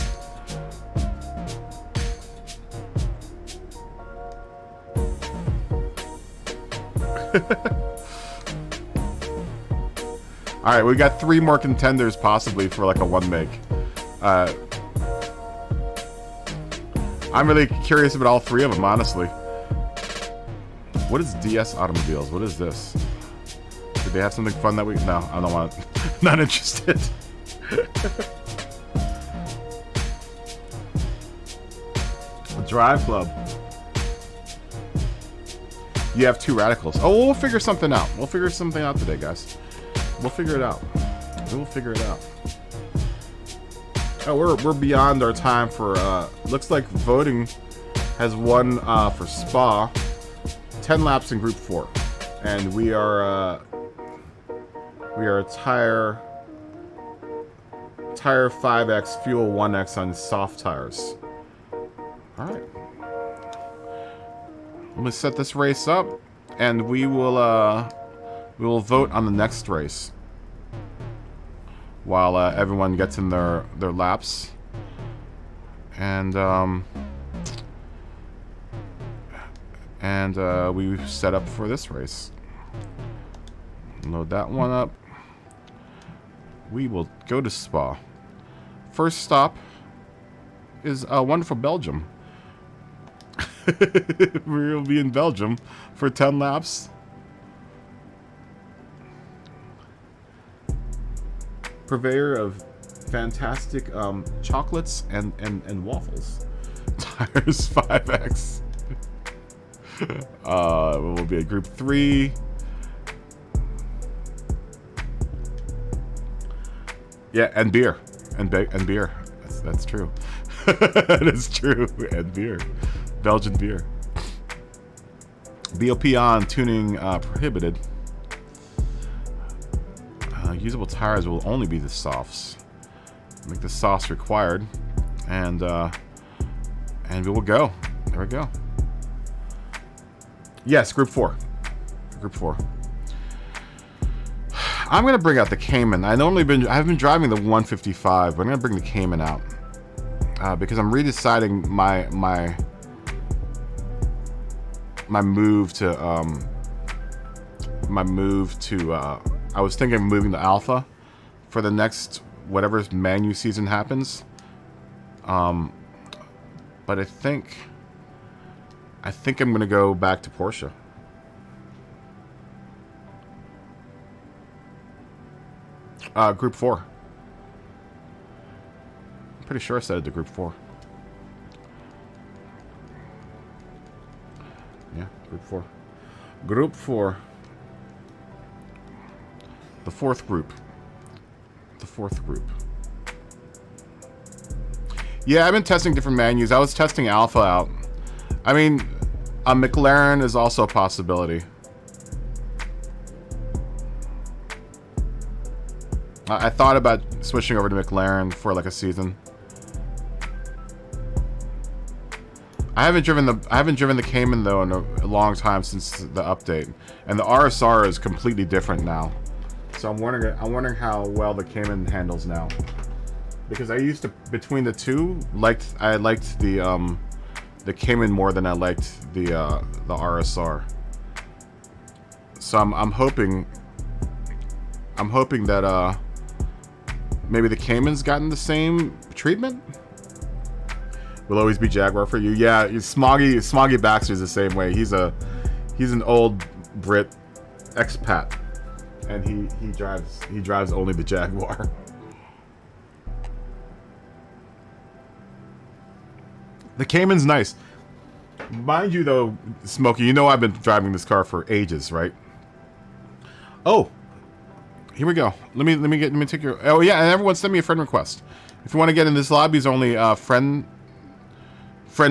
Alright, we got 3 more contenders possibly for like a one make. I'm really curious about all 3 of them, honestly. What is DS Automobiles? What is this? Did they have something fun that week? No, I don't want it. Not interested. A drive club. You have 2 radicals. Oh, we'll figure something out. We'll figure something out today, guys. We'll figure it out. We'll figure it out. Oh, we're beyond our time for. Looks like voting has won for Spa. 10 laps in Group 4, and we are tire 5X, fuel 1X on soft tires. All right. Let me set this race up, and we will vote on the next race while everyone gets in their laps, and we set up for this race. Load that one up. We will go to Spa. First stop is wonderful Belgium. We'll be in Belgium for 10 laps. Purveyor of fantastic chocolates and waffles. Tires 5X. We'll be at Group 3. Yeah, and beer. And beer. That's true. That is true. And beer. Belgian beer. BOP on, tuning prohibited. Usable tires will only be the softs. Make the softs required. And we will go. There we go. Yes, Group 4. Group 4. I'm gonna bring out the Cayman. I've been driving the 155, but I'm gonna bring the Cayman out because I'm redeciding my move to I was thinking of moving to Alpha for the next whatever Manu season happens. But I think I'm gonna go back to Porsche. Group 4. I'm pretty sure I set it to Group 4. Yeah, Group 4. Group 4. The 4th group. The 4th group. Yeah, I've been testing different menus. I was testing Alpha out. I mean, a McLaren is also a possibility. I thought about switching over to McLaren for like a season. I haven't driven the Cayman though in a long time since the update, and the RSR is completely different now. So I'm wondering how well the Cayman handles now, because I used to, between the two, I liked the Cayman more than I liked the RSR. So I'm hoping that maybe the Cayman's gotten the same treatment. Will always be Jaguar for you. Yeah, Smoggy Baxter's the same way. He's an old Brit expat, and he drives only the Jaguar. The Cayman's nice. Mind you though, Smokey, you know I've been driving this car for ages, right? Oh, here we go. Let me take your. Oh yeah, and everyone send me a friend request. If you want to get in this lobby, is only friend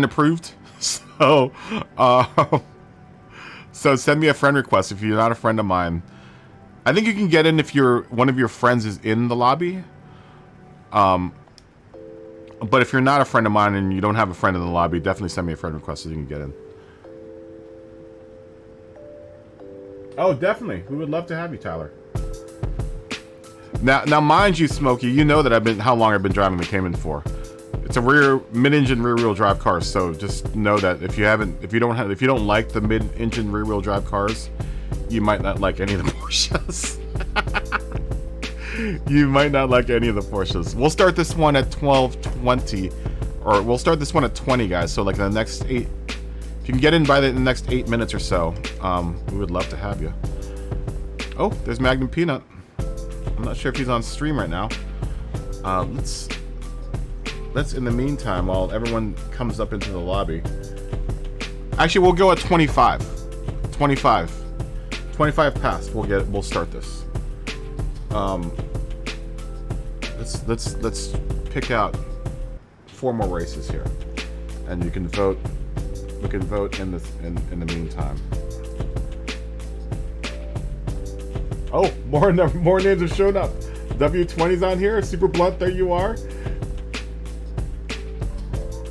approved. So, so send me a friend request if you're not a friend of mine. I think you can get in if one of your friends is in the lobby. But if you're not a friend of mine and you don't have a friend in the lobby, definitely send me a friend request so you can get in. Oh, definitely. We would love to have you, Tyler. Now, mind you, Smokey, you know that how long I've been driving the Cayman for. It's a mid-engine rear-wheel drive car, so just know that if you don't like the mid-engine rear-wheel drive cars, you might not like any of the Porsches. You might not like any of the Porsches. We'll start this one at 12:20, or we'll start this one at 20, guys. So like in the next 8, if you can get in by the next 8 minutes or so, we would love to have you. Oh, there's Magnum Peanut. I'm not sure if he's on stream right now. Let's in the meantime, while everyone comes up into the lobby. Actually, we'll go at 25. 25 past. We'll start this. Let's pick out 4 more races here, and you can vote. We can vote in the meantime. Oh, more names have shown up. W20's on here. Super Blunt, there you are.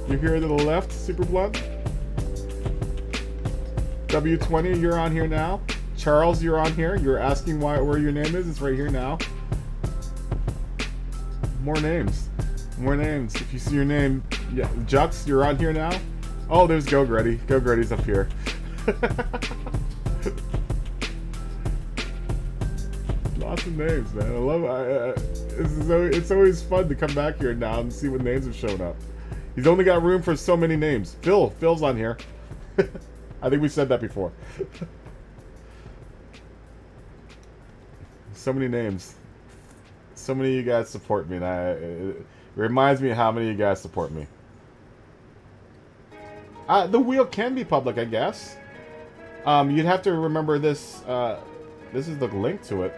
You're here to the left, Super Blunt. W20, you're on here now. Charles, you're on here. You're asking where your name is. It's right here now. More names. If you see your name, yeah, Jux, you're on here now. Oh, there's Go Gretty. Go Gretty's up here. Lots of names, man. I love it. It's always fun to come back here now and see what names have shown up. He's only got room for so many names. Phil's on here. I think we said that before. So many names. So many of you guys support me, and it reminds me of how many of you guys support me. The wheel can be public, I guess. You'd have to remember this. This is the link to it.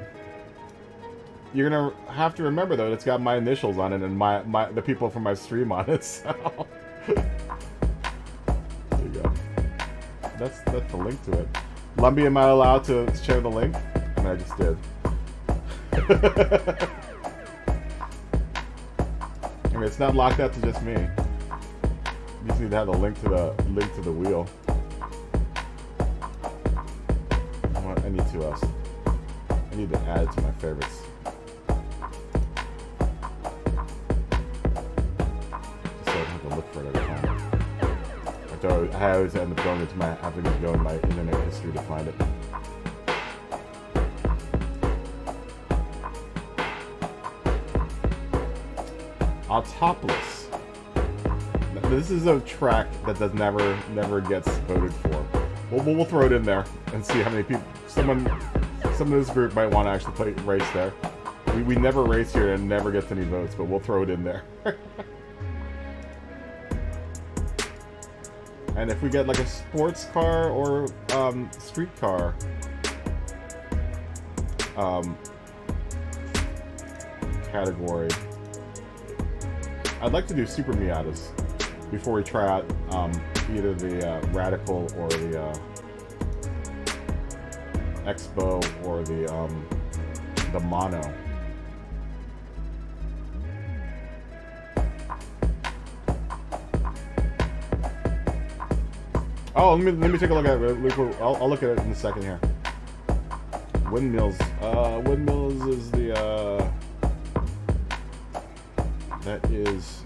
You're gonna have to remember though, it's got my initials on it and the people from my stream on it. So there you go. That's the link to it. Lumbee, am I allowed to share the link? And I just did. I mean, it's not locked out to just me. You just need to have the link to the wheel. I need to add it to my favorites. Just so I don't have to look for it every time. I always end up having to go in my internet history to find it. Autopolis. This is a track that never gets voted for. We'll throw it in there and see how many people. Some of this group might want to actually race there. We never race here and never gets any votes, but we'll throw it in there. And if we get like a sports car or street car category, I'd like to do Super Miatas before we try out either the Radical or the Expo or the Mono. Oh, let me take a look at it. I'll look at it in a second here. Windmills. Windmills is the that is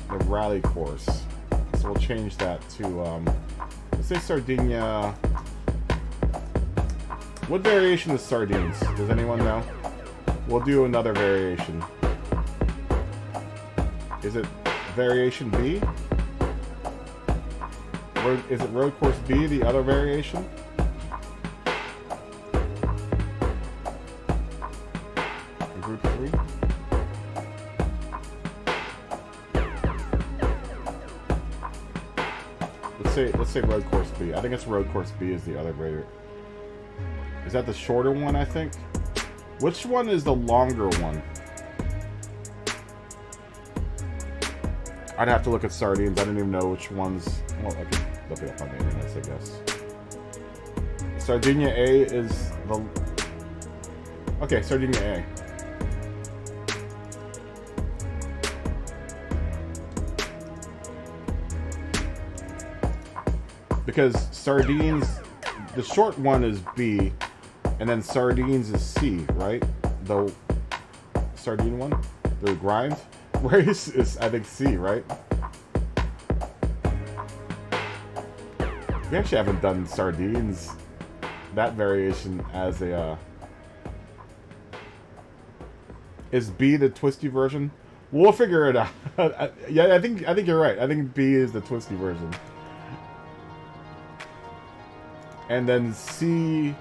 the rally course. So we'll change that to let's say Sardinia. What variation is sardines? Does anyone know? We'll do another variation. Is it variation B? Or is it road course B, the other variation? Group 3? Let's say road course B. I think it's road course B is the other variation. Is that the shorter one, I think? Which one is the longer one? I'd have to look at sardines. I didn't even know which ones. Well, I can look it up on the internet, I guess. Sardinia A is the... Okay, Sardinia A. Because sardines... The short one is B, and then sardines is C, right? The sardine one? The grind race is, I think, C, right? We actually haven't done sardines, that variation, as a, Is B the twisty version? We'll figure it out. Yeah, I think you're right. I think B is the twisty version. And then C,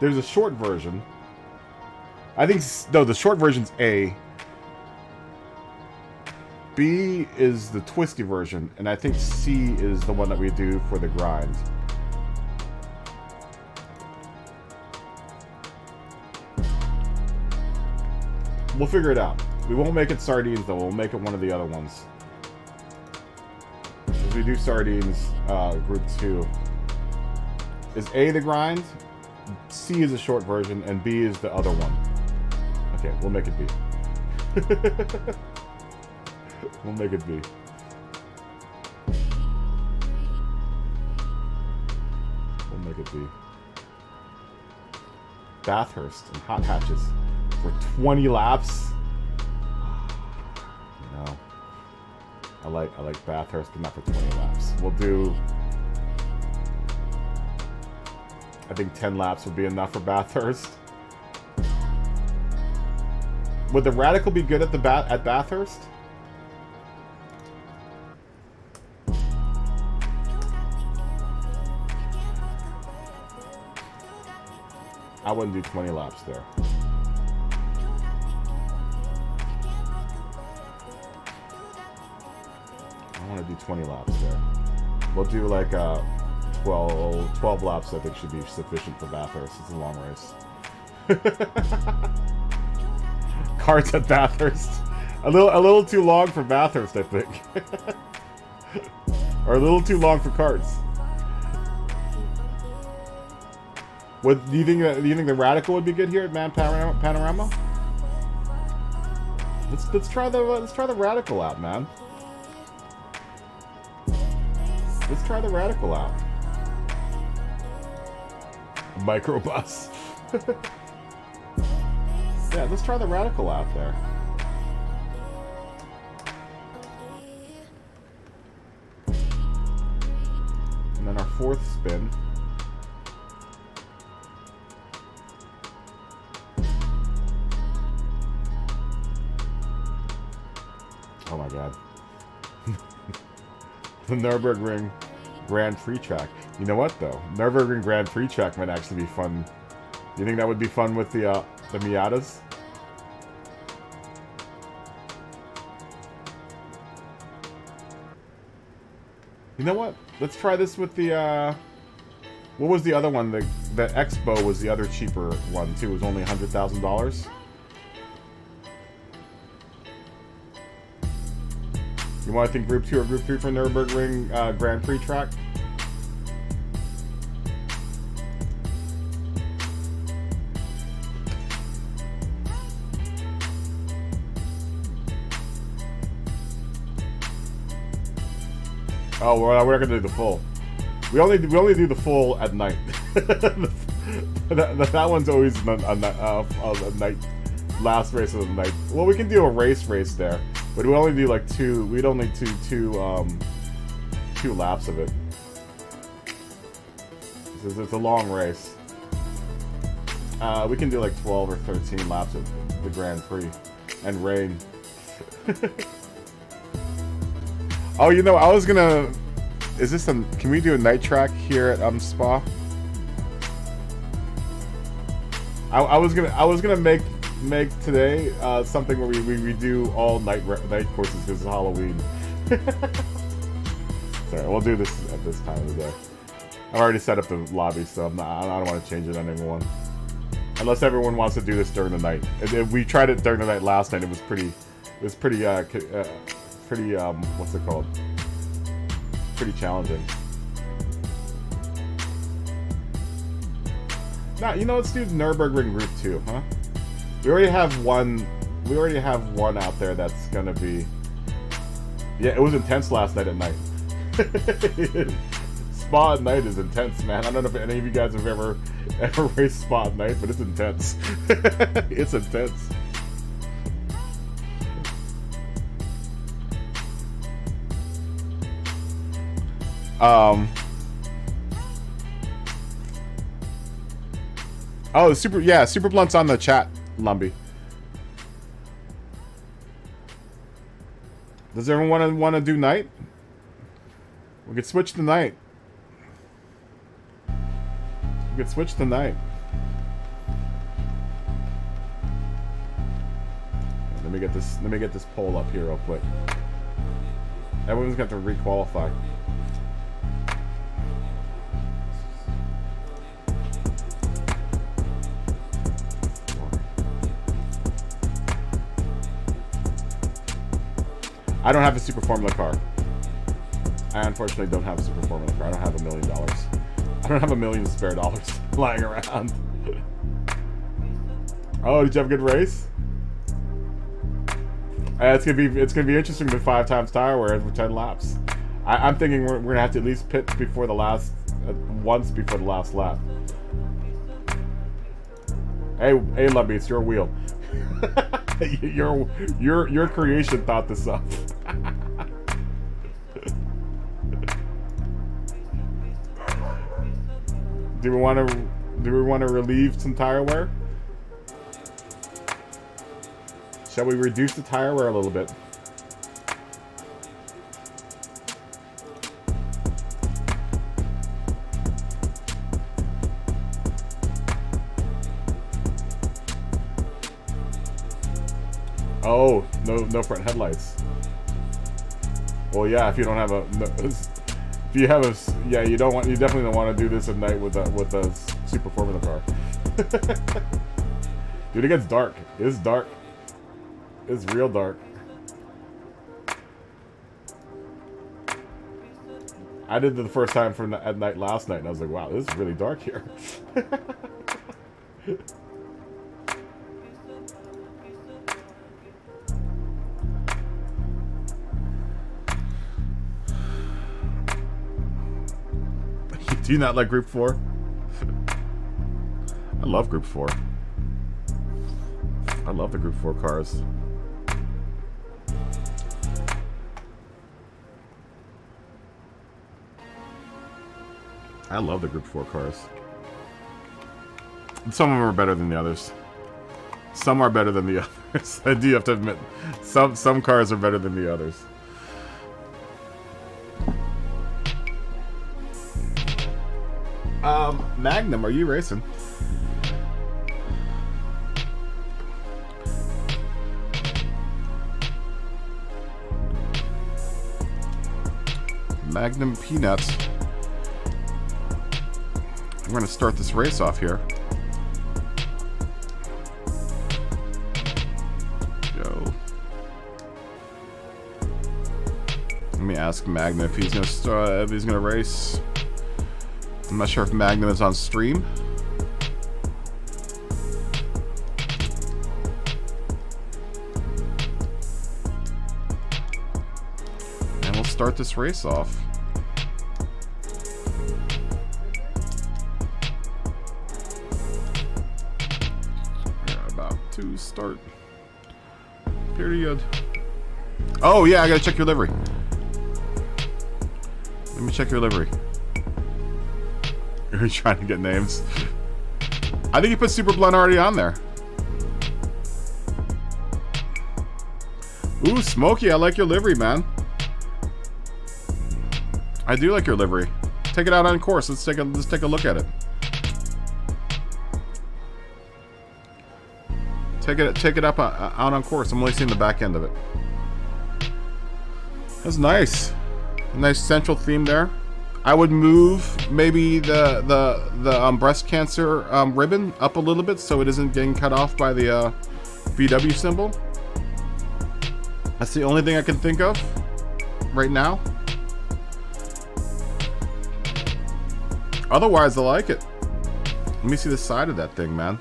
there's a short version. I think, no, the short version's A. B is the twisty version, and I think C is the one that we do for the grind. We'll figure it out. We won't make it sardines, though. We'll make it one of the other ones. If we do sardines, group 2. Is A the grind, C is the short version, and B is the other one. Okay, we'll make it B. We'll make it B. We'll make it B. Bathurst and hot hatches for 20 laps. No, I like Bathurst, but not for 20 laps. We'll do. I think 10 laps would be enough for Bathurst. Would the Radical be good at at Bathurst? I wouldn't do 20 laps there. I want to do 20 laps there. We'll do like 12 laps. I think should be sufficient for Bathurst. It's a long race. Carts at Bathurst. A little too long for Bathurst, I think. Or a little too long for carts. What do you think the Radical would be good here at Man Panorama? Let's try the Radical out, man. Let's try the Radical out. A microbus. Yeah, let's try the Radical out there. And then our fourth spin. Oh my god. The Nürburgring Grand Prix track. You know what though? Nürburgring Grand Prix track might actually be fun. You think that would be fun with the Miatas? You know what? Let's try this with the what was the other one? The Expo was the other cheaper one too. It was only $100,000. You want to think Group 2 or Group 3 for Nürburgring Grand Prix track? Oh, we're not gonna do the full. We only do the full at night. that one's always a night, last race of the night. Well, we can do a race there, but we only do like two. We'd only do two laps of it. It's a long race. We can do like 12 or 13 laps of the Grand Prix and rain. Oh, you know, I was gonna. Is this a? Can we do a night track here at Spa? I was gonna make today something where we do all night courses because it's Halloween. Sorry, we'll do this at this time of the day. I've already set up the lobby, so I don't want to change it on everyone. Unless everyone wants to do this during the night. We tried it during the night last night. It was pretty what's it called? Pretty challenging. Nah, you know, let's do Nürburgring Group 2, huh? We already have one out there that's gonna be. Yeah, it was intense last night at night. Spa at night is intense, man. I don't know if any of you guys have ever raced Spa at night, but it's intense. It's intense. Oh, Super Blunt's on the chat, Lumbee. Does everyone want to do night? We could switch to night. We could switch to night. Let me get this poll up here real quick. Everyone's got to requalify. I don't have a Super Formula car. I unfortunately don't have a Super Formula car. I don't have $1 million. I don't have $1 million spare dollars lying around. Oh, did you have a good race? It's gonna be interesting with 5 times tire wear for 10 laps. I'm thinking we're gonna have to at least pit before the last once before the last lap. Hey, Lumbee, it's your wheel. your creation thought this up. Do we want to relieve some tire wear? Shall we reduce the tire wear a little bit? Oh, no front headlights. Well, yeah, if you don't have you definitely don't want to do this at night with a Super Formula car. Dude, it gets dark. It's dark. It's real dark. I did it the first time at night last night, and I was like, wow, this is really dark here. Do you not like Group 4? I love Group 4. I love the Group 4 cars. I love the Group 4 cars. Some of them are better than the others. Some are better than the others. I do have to admit, some cars are better than the others. Magnum, are you racing? Magnum Peanuts. I'm going to start this race off here. Go. Let me ask Magnum if he's gonna race. I'm not sure if Magnum is on stream. And we'll start this race off. We're about to start. Period. Oh yeah, I gotta check your livery. Let me check your livery. Are you trying to get names? I think you put Super Blunt already on there. Ooh, Smokey, I like your livery, man. I do like your livery. Take it out on course. Let's take a look at it. Take it up out on course. I'm only seeing the back end of it. That's nice. Nice central theme there. I would move maybe the breast cancer ribbon up a little bit so it isn't getting cut off by the VW symbol. That's the only thing I can think of right now. Otherwise, I like it. Let me see the side of that thing, man.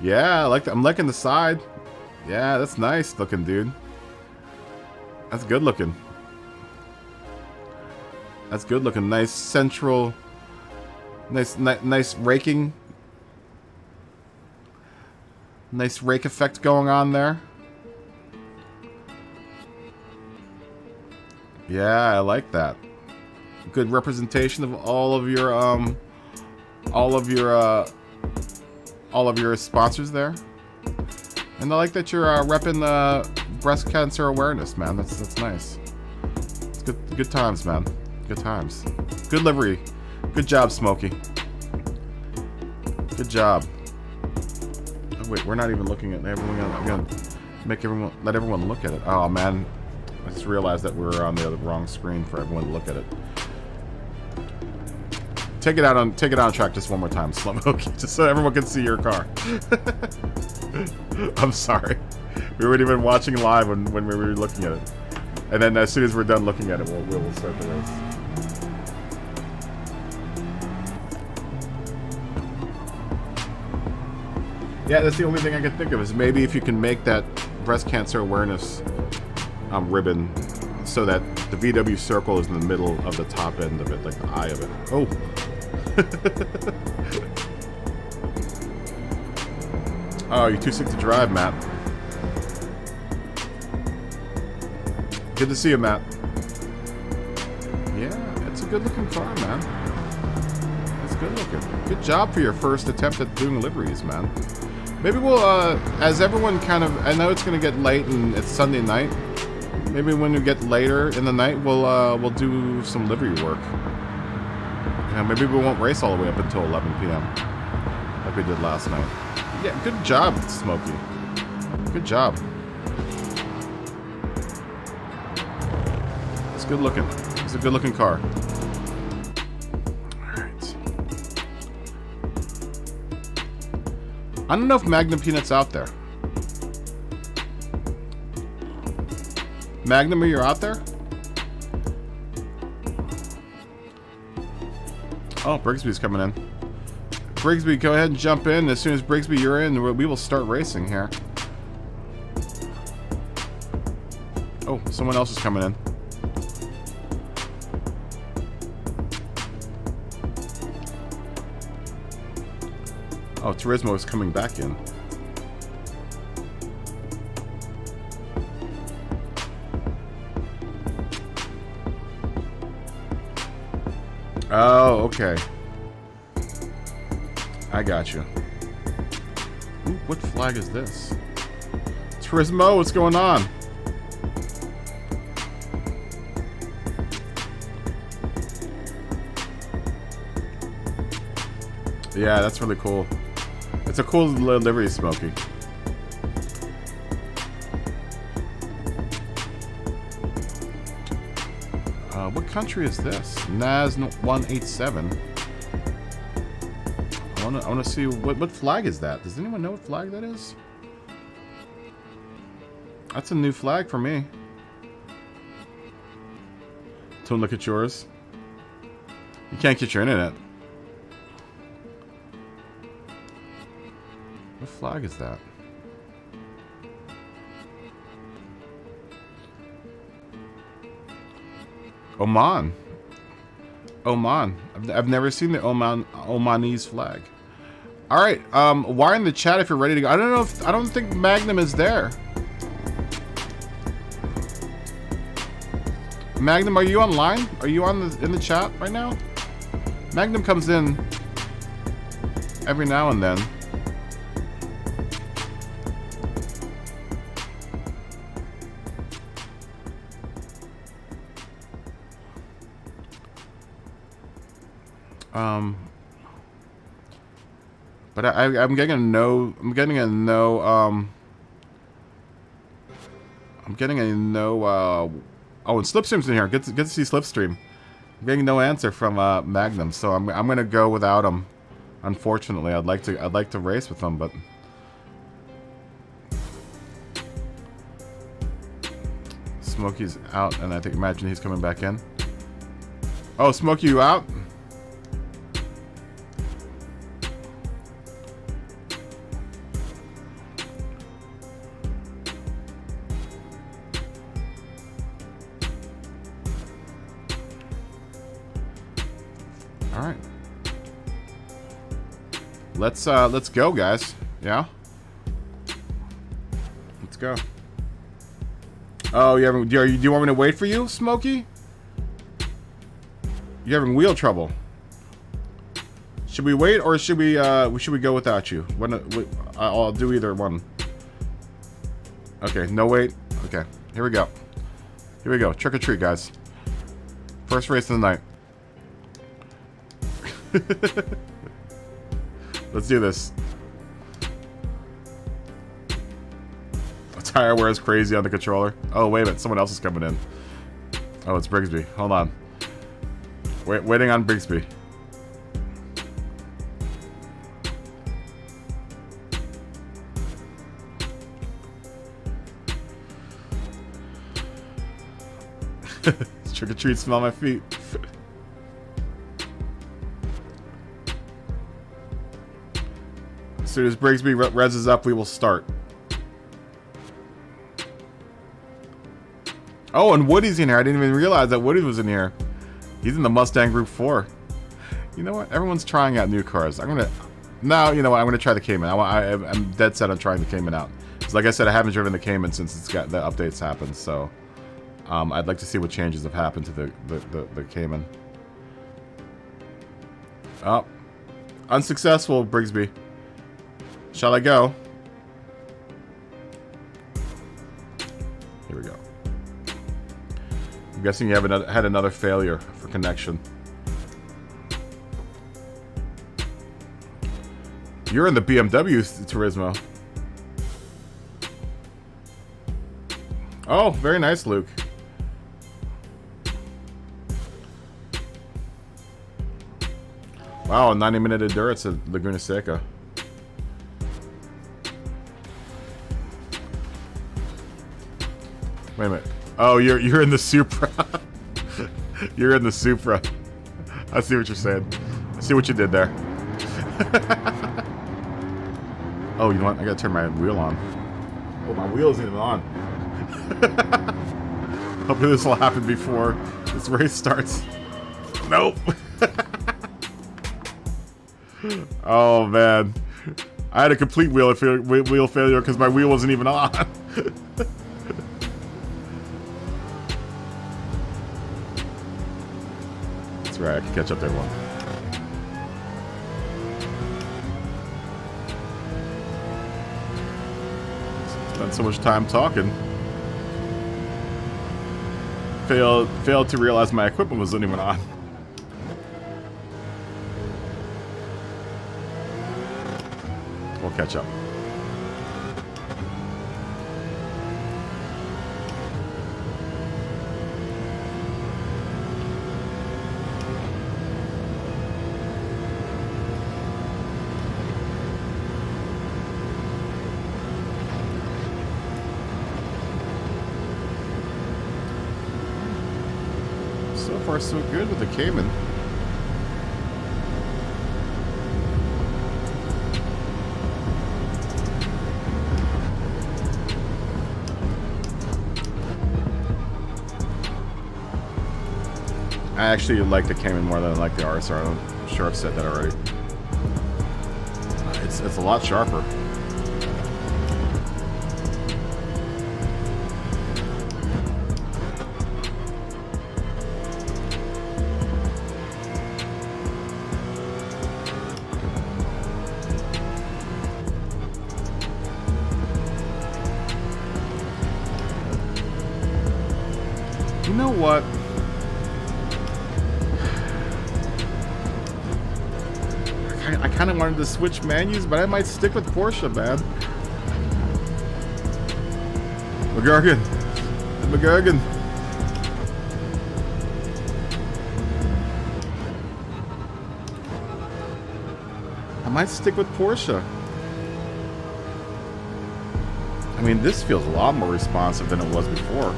Yeah, I like that. I'm liking the side. Yeah, that's nice looking, dude. That's good looking. That's good looking. Nice central. Nice raking. Nice rake effect going on there. Yeah, I like that. Good representation of all of your sponsors there. And I like that you're repping the breast cancer awareness, man. That's nice. It's good times, man. Good times. Good livery. Good job, Smokey. Good job. Oh, wait, we're not even looking at everyone. I'm gonna let everyone look at it. Oh man, I just realized that we were on the wrong screen for everyone to look at it. Take it out on track just one more time, Smokey, just so everyone can see your car. I'm sorry. We weren't even watching live when we were looking at it. And then as soon as we're done looking at it, we'll start the race. Yeah, that's the only thing I can think of is maybe if you can make that breast cancer awareness ribbon so that the VW circle is in the middle of the top end of it, like the eye of it. Oh. Oh, you're too sick to drive, Matt. Good to see you, Matt. Yeah, it's a good-looking car, man. It's good-looking. Good job for your first attempt at doing liveries, man. Maybe we'll, as everyone kind of... I know it's going to get late and it's Sunday night. Maybe when we get later in the night, we'll do some livery work. Yeah, maybe we won't race all the way up until 11 p.m. like we did last night. Yeah, good job, Smokey. Good job. It's good looking. It's a good looking car. Alright. I don't know if Magnum Peanut's out there. Magnum, are you out there? Oh, Brigsby's coming in. Brigsby, go ahead and jump in. As soon as Brigsby, you're in, we will start racing here. Oh, someone else is coming in. Oh, Turismo is coming back in. Oh, okay. I got you. Ooh, what flag is this? Turismo, what's going on? Yeah, that's really cool. It's a cool livery, Smokey. What country is this? NAS 187. I wanna see what flag is that? Does anyone know what flag that is? That's a new flag for me. Don't look at yours. You can't get your internet. What flag is that? Oman. Oman. I've never seen the Omanese flag. All right. Wire in the chat if you're ready to go. I don't know if I don't think Magnum is there. Magnum, are you online? Are you in the chat right now? Magnum comes in every now and then. But I'm getting a no. I'm getting a no. I'm getting a no. Oh, and Slipstream's in here. Good to see Slipstream. I'm getting no answer from Magnum, so I'm gonna go without him. Unfortunately, I'd like to race with him, but Smokey's out, and I think imagine he's coming back in. Oh, Smokey, you out? Let's go, guys. Yeah? Let's go. Oh, do you want me to wait for you, Smokey? You're having wheel trouble. Should we wait or should we go without you? I'll do either one. Okay, no wait. Okay, here we go. Here we go. Trick or treat, guys. First race of the night. Let's do this. Tire wears crazy on the controller. Oh, wait a minute. Someone else is coming in. Oh, it's Brigsby. Hold on. Waiting on Brigsby. Trick or treat, smell my feet. As soon as Brigsby reses up, we will start. Oh, and Woody's in here. I didn't even realize that Woody was in here. He's in the Mustang Group 4. You know what? Everyone's trying out new cars. No, you know what? I'm gonna try the Cayman. I'm dead set on trying the Cayman out. Because like I said, I haven't driven the Cayman since it's got the updates happened. So, I'd like to see what changes have happened to the Cayman. Oh, unsuccessful, Brigsby. Shall I go? Here we go. I'm guessing you had another failure for connection. You're in the BMW Turismo. Oh, very nice, Luke. Wow, a 90-minute endurance at Laguna Seca. Wait a minute. Oh, you're in the Supra. You're in the Supra. I see what you're saying. I see what you did there. Oh, you know what? I gotta turn my wheel on. Oh, my wheel isn't even on. Hopefully this will happen before this race starts. Nope. Oh man, I had a complete wheel failure because my wheel wasn't even on. That's right, I can catch up to everyone. Spent so much time talking. Failed to realize my equipment wasn't even on. We'll catch up. So far so good with the Cayman. I actually like the Cayman more than I like the RSR. I'm sure I've said that already. It's a lot sharper. You know what? I kind of wanted to switch menus, but I might stick with Porsche, man. McGurgan. The McGurgan. I might stick with Porsche. I mean, this feels a lot more responsive than it was before.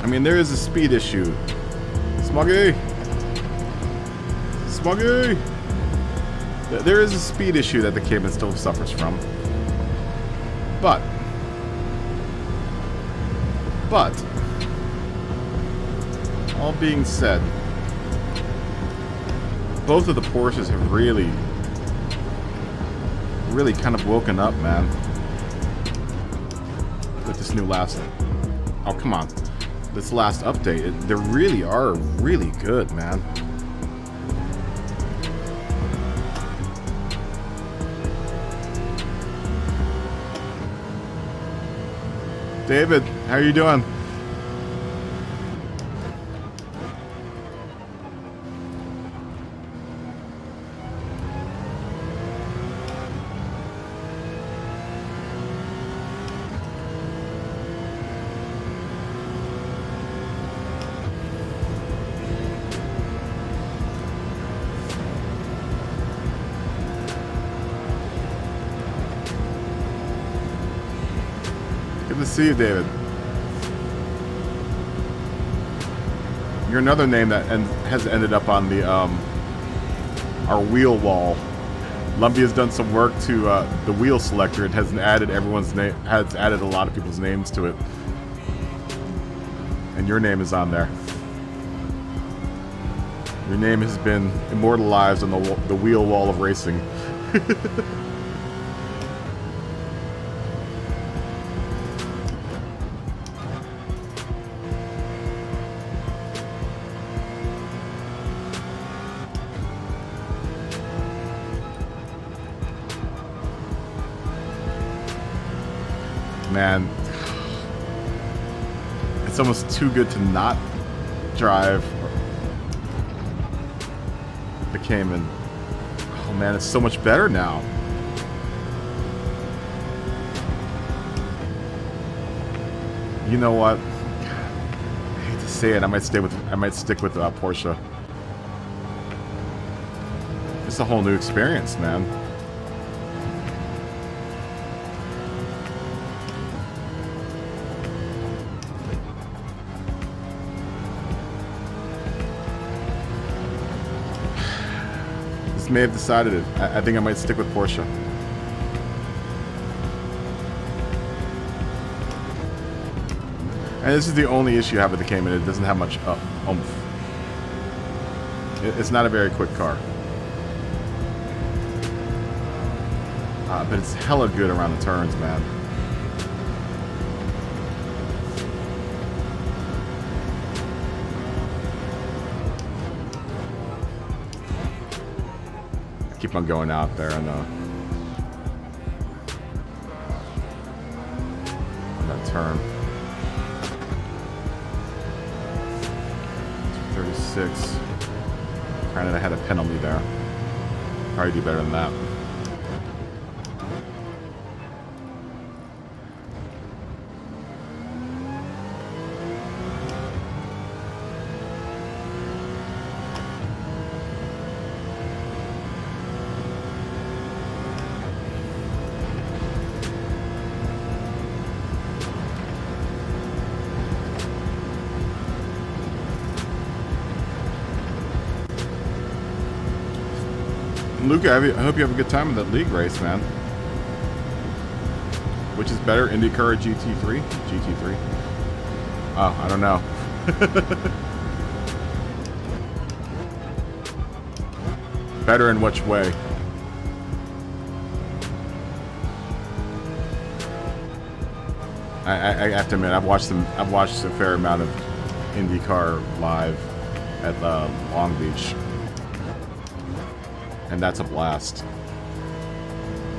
I mean, there is a speed issue. Smuggy! Smuggy! There is a speed issue that the Cayman still suffers from. But, all being said, both of the Porsches have really kind of woken up, man. With this new last... Oh, come on. This last update, they really are really good, man. David, how are you doing? Good to see you, David. You're another name that has ended up on the our wheel wall. Lumpy has done some work to the wheel selector. It has added everyone's name. Has added a lot of people's names to it, and your name is on there. Your name has been immortalized on the wheel wall of racing. Man, it's almost too good to not drive the Cayman. Oh man, it's so much better now. You know what? I hate to say it, I might stick with Porsche. It's a whole new experience, man. May have decided it. I think I might stick with Porsche. And this is the only issue I have with the Cayman. It doesn't have much oomph. It's not a very quick car. But it's hella good around the turns, man. Keep on going out there and on that turn. 236. Granted, I had a penalty there. Probably do better than that. Luca, I hope you have a good time in that league race, man. Which is better, IndyCar or GT3? GT3. Oh, I don't know. Better in which way? I have to admit, I've watched a fair amount of IndyCar live at Long Beach, and that's a blast.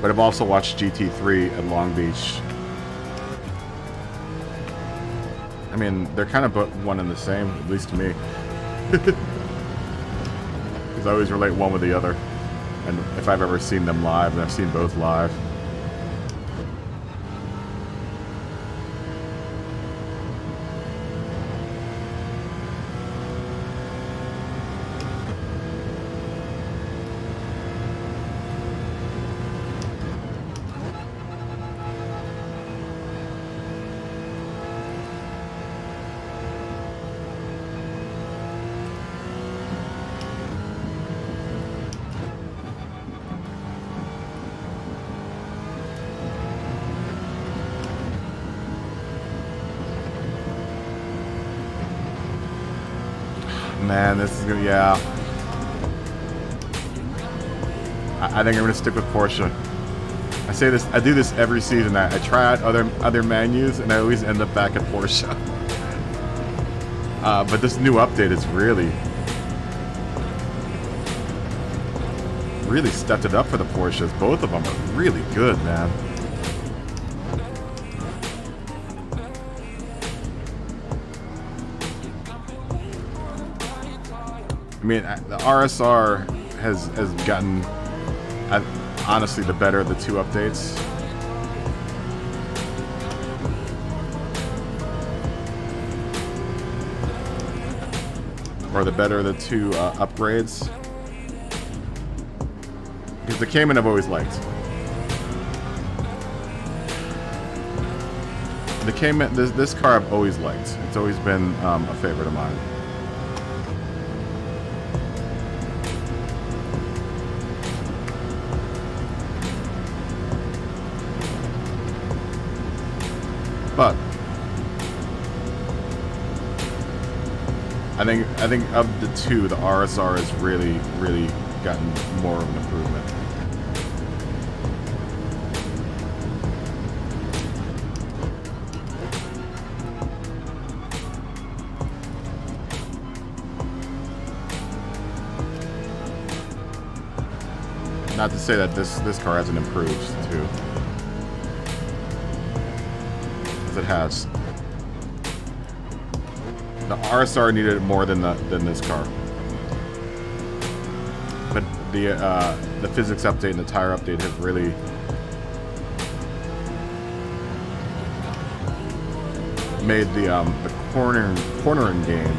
But I've also watched GT3 at Long Beach. I mean, they're kind of one and the same, at least to me. Because I always relate one with the other. And if I've ever seen them live, and I've seen both live. Man, this is gonna, yeah. I think I'm gonna stick with Porsche. I do this every season. I try out other menus, and I always end up back at Porsche. But this new update is really stepped it up for the Porsches. Both of them are really good, man. I mean, the RSR has gotten, honestly, the better of the two updates. Or the better of the two upgrades. Because the Cayman I've always liked. The Cayman, this car I've always liked. It's always been a favorite of mine. But I think of the two, the RSR has really gotten more of an improvement. Not to say that this car hasn't improved too. It has. The RSR needed it more than this car, but the physics update and the tire update have really made the cornering game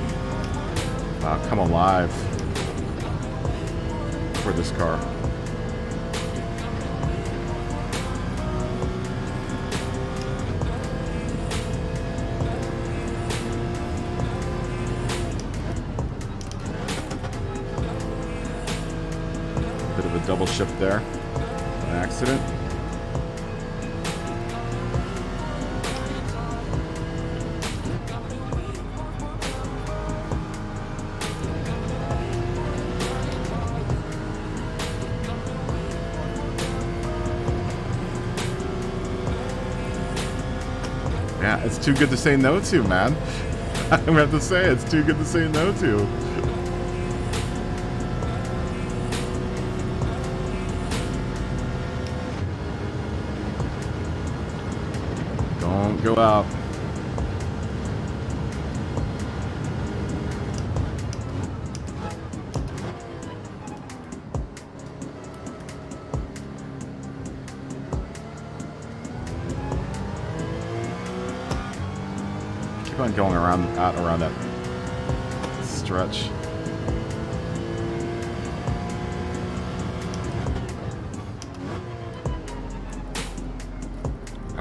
come alive for this car. Double shift there, an accident. Yeah, it's too good to say no to, man. I'm gonna have to say it's too good to say no to. Go out. Keep on going around that stretch.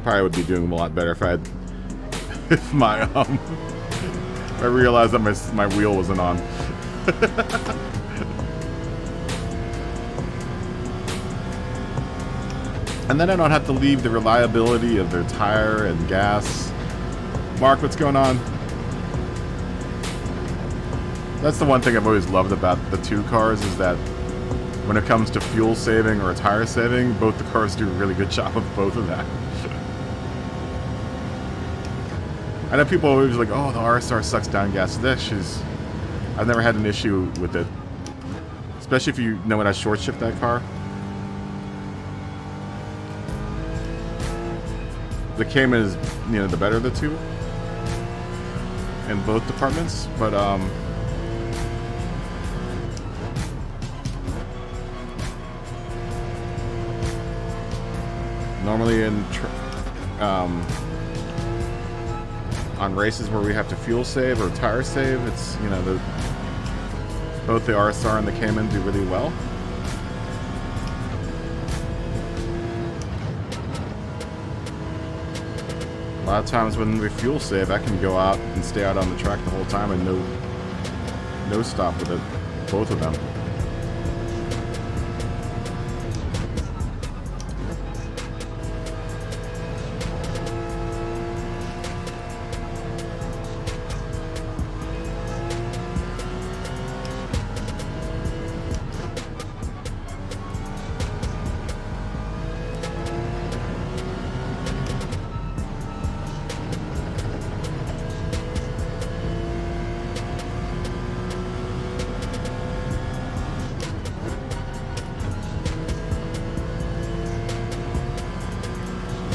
Probably would be doing a lot better if I had, if my I realized that my wheel wasn't on. And then I don't have to leave the reliability of their tire and gas. Mark, what's going on? That's the one thing I've always loved about the two cars, is that when it comes to fuel saving or tire saving, both the cars do a really good job of both of that. I know people are always like, oh, the RSR sucks down gas. I've never had an issue with it. Especially if you know when I short shift that car. The Cayman is, you know, the better of the two in both departments, but normally on races where we have to fuel save or tire save, it's, you know, both the RSR and the Cayman do really well. A lot of times when we fuel save, I can go out and stay out on the track the whole time and no stop with it, both of them.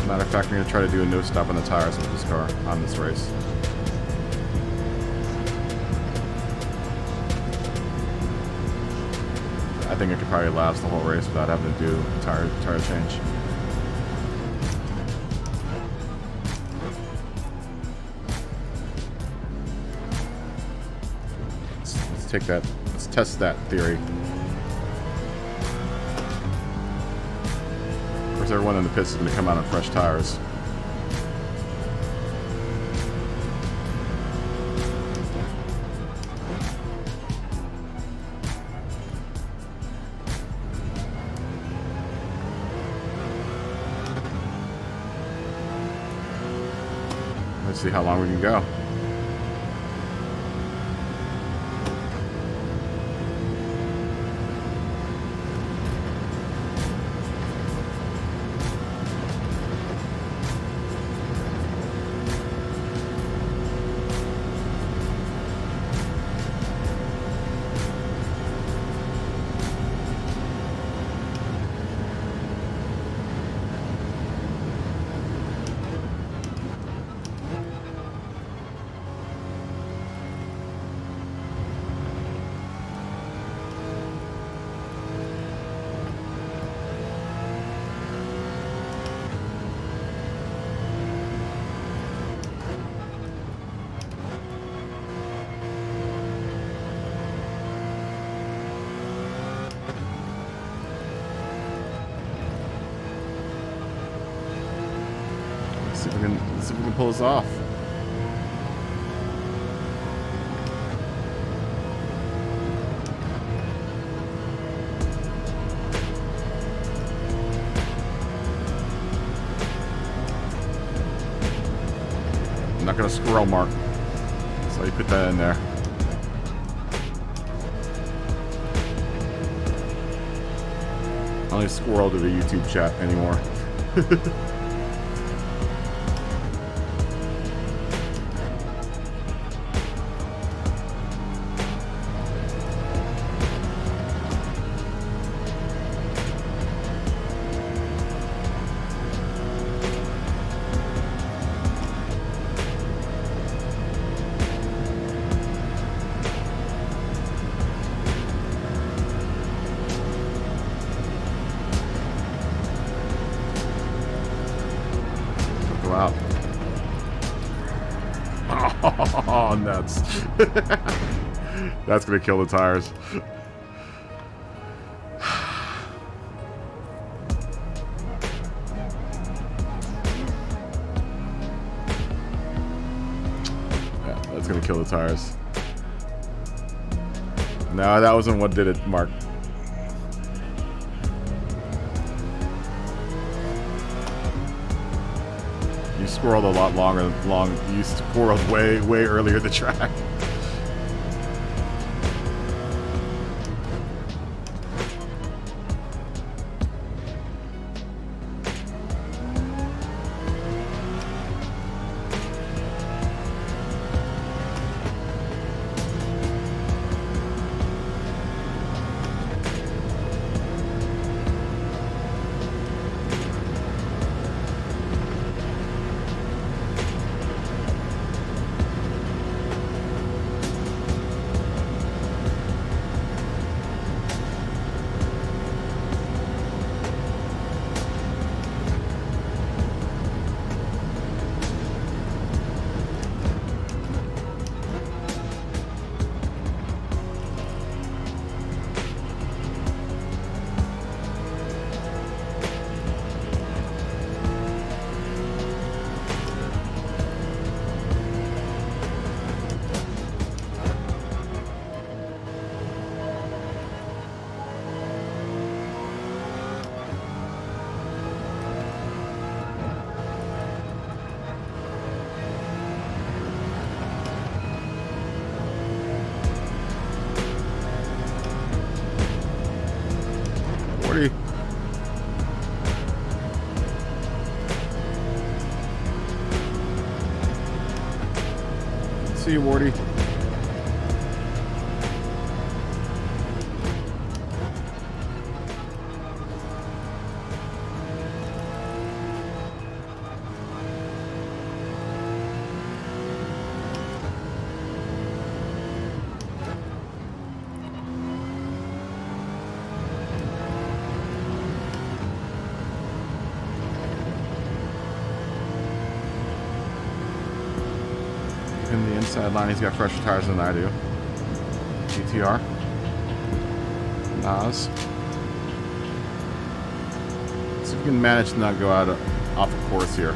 Matter of fact, I'm going to try to do a no stop on the tires with this car on this race. I think I could probably last the whole race without having to do a tire change. Let's take that. Let's test that theory. Everyone in the pits is going to come out on fresh tires. Let's see how long we can go. Let's see if we can pull this off. I'm not gonna squirrel mark, so you put that in there. Only squirrel to the YouTube chat anymore. Wow. Oh, nuts. That's gonna kill the tires. Yeah, that's gonna kill the tires. No, that wasn't what did it, Mark. squirreled a lot longer than long. You squirreled way earlier the track. See you, Wardy. In the inside line, he's got fresher tires than I do. GTR. Nas. See if we can manage to not go out off of course here.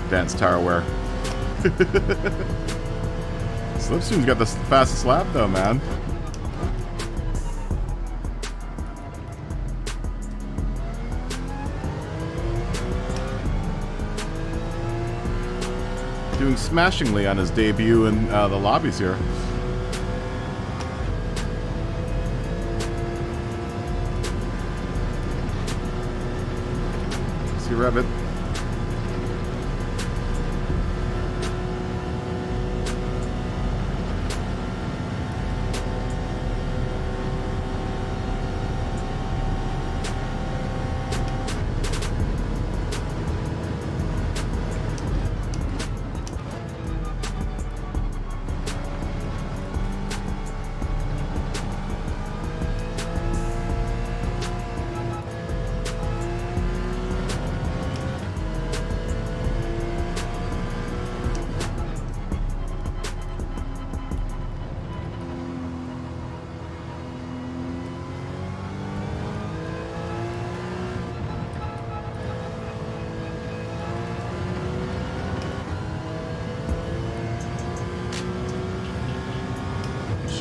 Advanced tire wear. Slipstream's got the fastest lap though, man. Doing smashingly on his debut in the lobbies here. See Revit.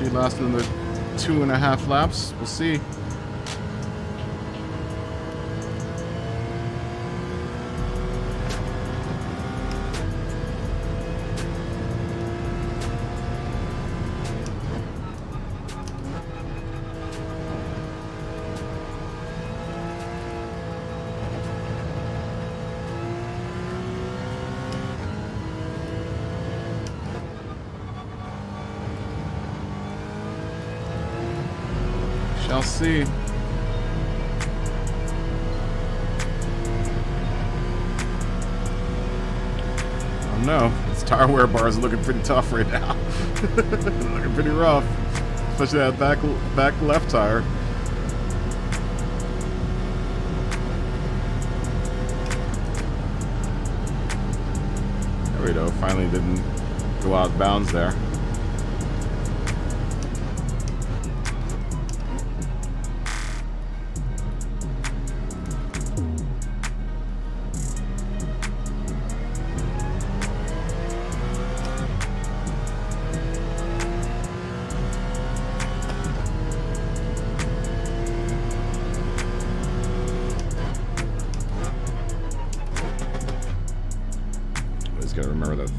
She lasted another 2.5 laps. We'll see. Shall see. Oh no, this tire wear bar is looking pretty tough right now. Looking pretty rough, especially that back left tire. There we go. Finally didn't go out of bounds there.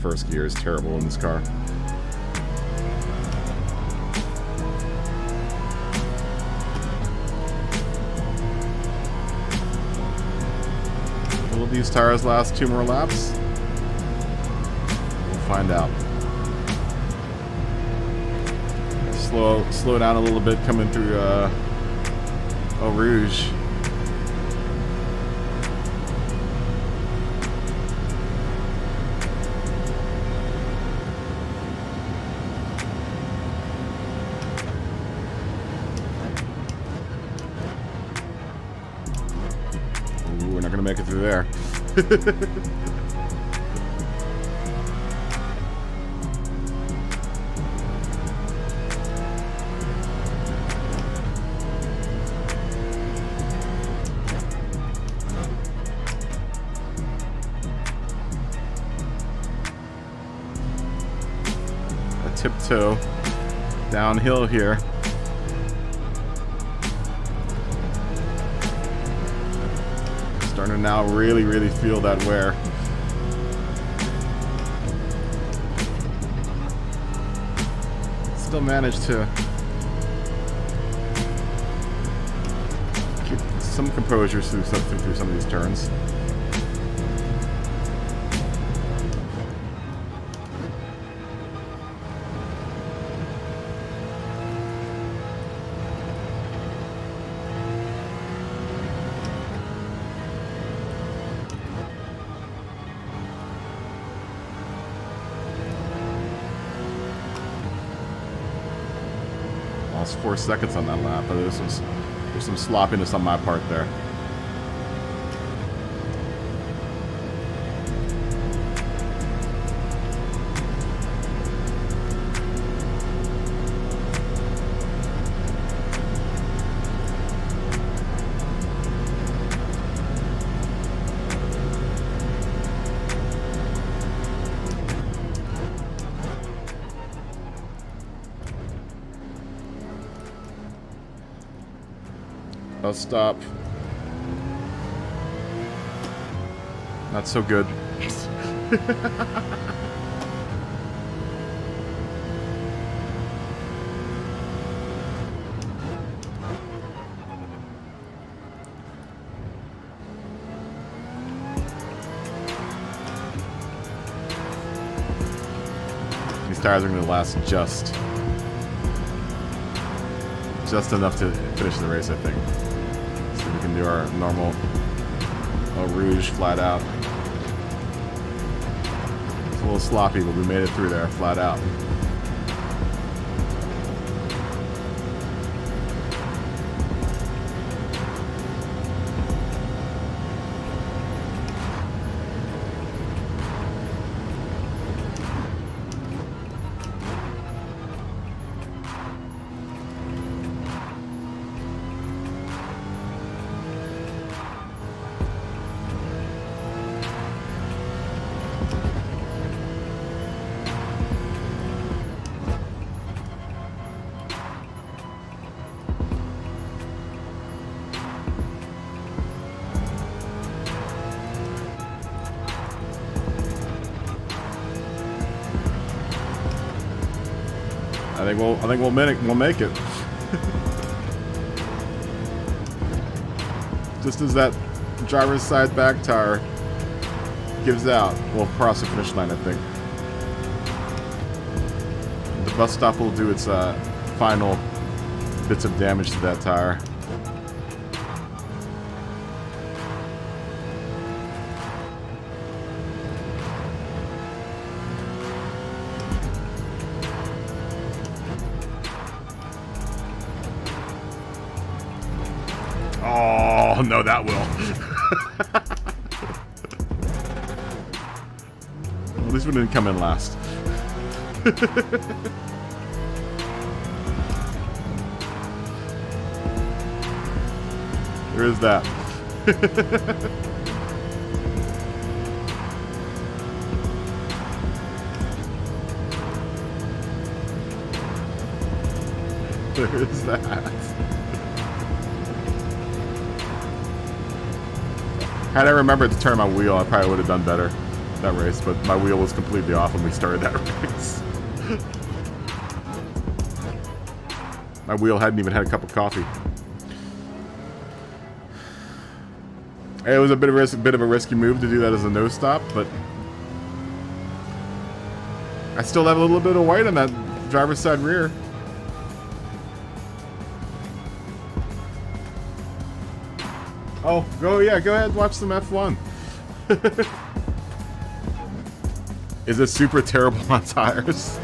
first gear is terrible in this car. Will these tires last 2 more laps? We'll find out. Slow down a little bit coming through Eau Rouge. Ooh, we're not gonna make it through there. Tiptoe downhill here. Starting to now really feel that wear. Still managed to keep some composure through some of these turns. Lost 4 seconds on that lap, but there's some sloppiness on my part there. I'll stop. Not so good. These tires are going to last just enough to finish the race, I think. So we can do our normal Eau Rouge flat out. It's a little sloppy, but we made it through there flat out. I think we'll make it. Just as that driver's side back tire gives out, we'll cross the finish line, I think. The bus stop will do its final bits of damage to that tire. Oh, no, that will. At least we didn't come in last. There is that. There is that. Had I remembered to turn my wheel, I probably would have done better. that race, but my wheel was completely off when we started that race. My wheel hadn't even had a cup of coffee. It was a bit of a risky move to do that as a no stop, but I still have a little bit of white on that driver's side rear. Oh, go ahead and watch some F1. Is it super terrible on tires?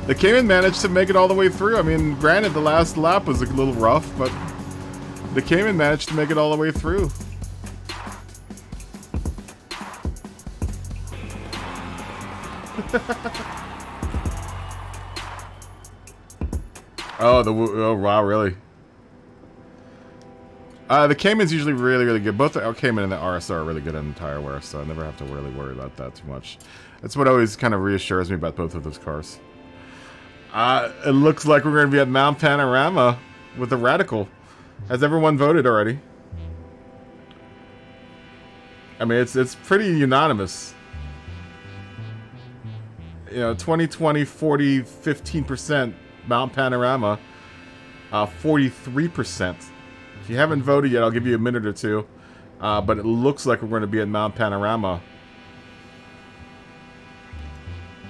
The Cayman managed to make it all the way through. I mean, granted, the last lap was a little rough, but the Cayman managed to make it all the way through. Oh wow, really? The Cayman's usually really good. Both the Cayman and the RSR are really good on tire wear, so I never have to really worry about that too much. That's what always kind of reassures me about both of those cars. It looks like we're going to be at Mount Panorama with the Radical. Has everyone voted already? I mean, it's pretty unanimous. You know, 2020, 40, 15%. Mount Panorama, 43%. If you haven't voted yet, I'll give you a minute or two. But it looks like we're going to be at Mount Panorama.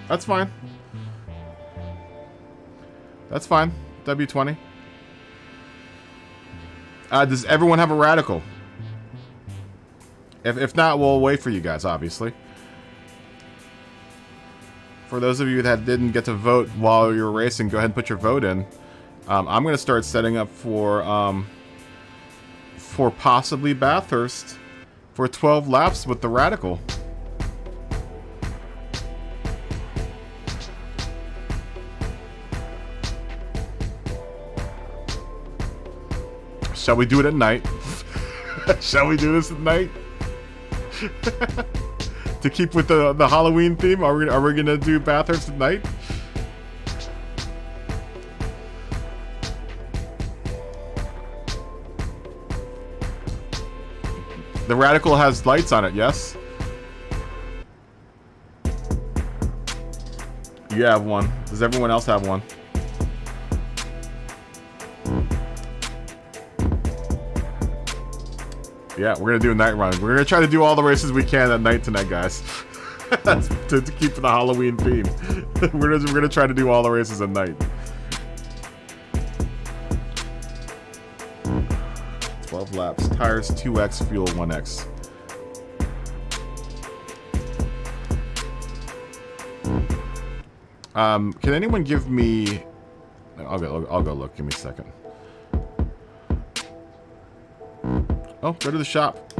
That's fine. That's fine. W20. Does everyone have a Radical? If not, we'll wait for you guys, obviously. For those of you that didn't get to vote while you were racing, go ahead and put your vote in. I'm going to start setting up for possibly Bathurst for 12 laps with the Radical. Shall we do it at night? Shall we do this at night? To keep with the Halloween theme, are we gonna do Bathurst at night? The Radical has lights on it, yes? You have one. Does everyone else have one? Yeah, we're gonna do a night run. We're gonna try to do all the races we can at night tonight, guys. That's to keep the Halloween theme. we're gonna try to do all the races at night. 12 laps. Tires 2x, fuel 1x. Can anyone give me? I'll go look. Give me a second. Oh, go to the shop.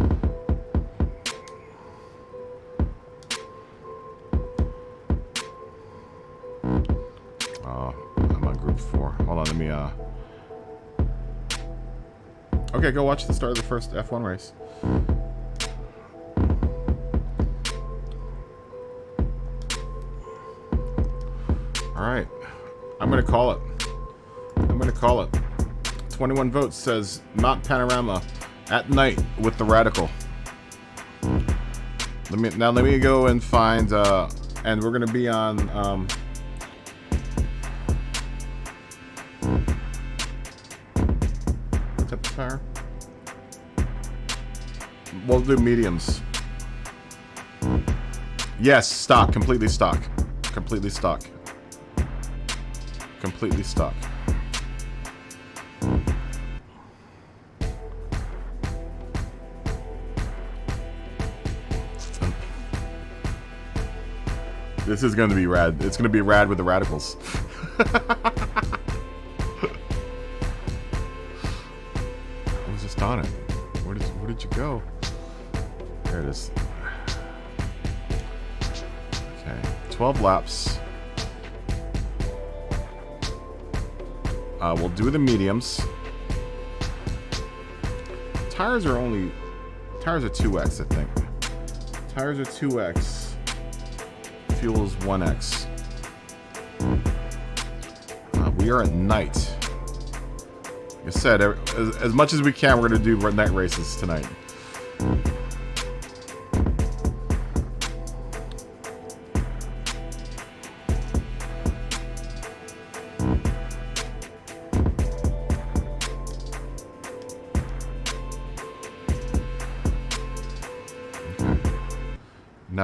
Oh, I'm on group 4. Hold on, let me, Okay, go watch the start of the first F1 race. Alright. I'm gonna call it. 21 votes says Mount Panorama at night with the Radical. Let me go and find and we're gonna be on what type of tire? We'll do mediums. Yes, stock, completely stock. Completely stock. Completely stock. This is going to be rad. It's going to be rad with the Radicals. I was just on it. Where did you go? There it is. Okay, 12 laps. We'll do the mediums. Tires are 2x, I think. Tires are 2x. Fuel is 1x. We are at night. Like I said, as much as we can, we're going to do night races tonight.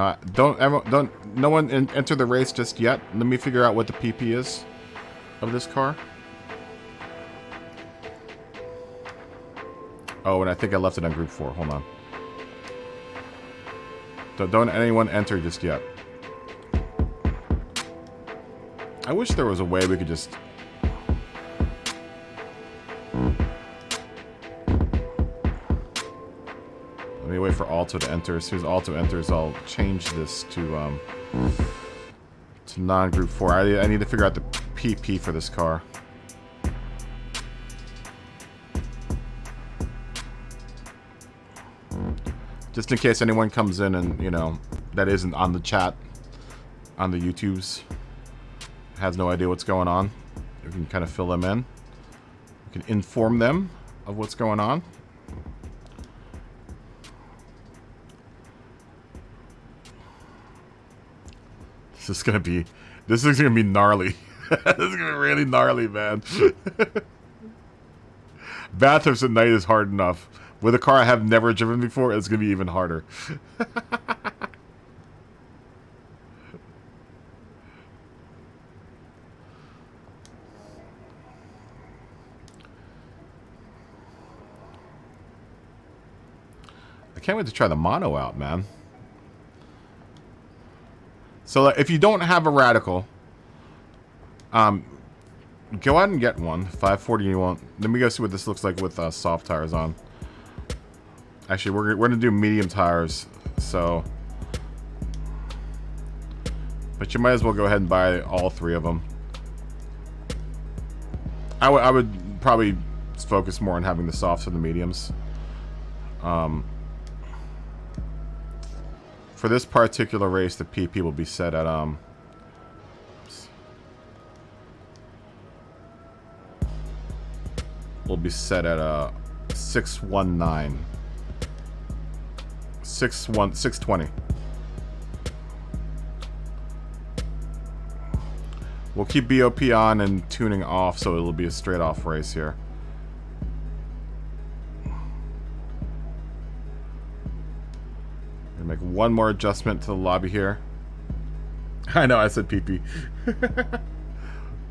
Now, no one enter the race just yet. Let me figure out what the PP is of this car. Oh, and I think I left it on Group 4. Hold on. Don't anyone enter just yet. I wish there was a way we could just... Let me wait for Alto to enter. As soon as Alto enters, I'll change this to non-Group 4. I need to figure out the PP for this car. Just in case anyone comes in and, you know, that isn't on the chat, on the YouTubes, has no idea what's going on. We can kind of fill them in. We can inform them of what's going on. This is gonna be gnarly. This is gonna be really gnarly, man. Bathrooms at night is hard enough. With a car I have never driven before, it's gonna be even harder. I can't wait to try the mono out, man. So if you don't have a Radical, go out and get one. 540 you won't. Let me go see what this looks like with soft tires on. Actually, we're gonna do medium tires, so. But you might as well go ahead and buy all 3 of them. I would probably focus more on having the softs and the mediums. For this particular race, the PP will be set at will be set at 619. 620. We'll keep BOP on and tuning off, so it'll be a straight off race here. Gonna make one more adjustment to the lobby here. I know I said PP.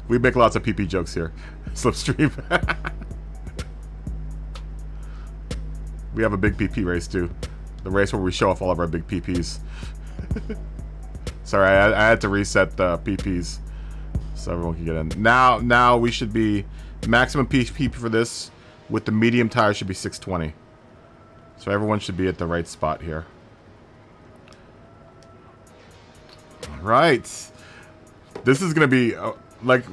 We make lots of PP jokes here. Slipstream. We have a big PP race too. The race where we show off all of our big PPs. Sorry, I had to reset the PPs so everyone can get in. Now we should be maximum PP for this with the medium tire should be 620. So everyone should be at the right spot here. All right. This is gonna be like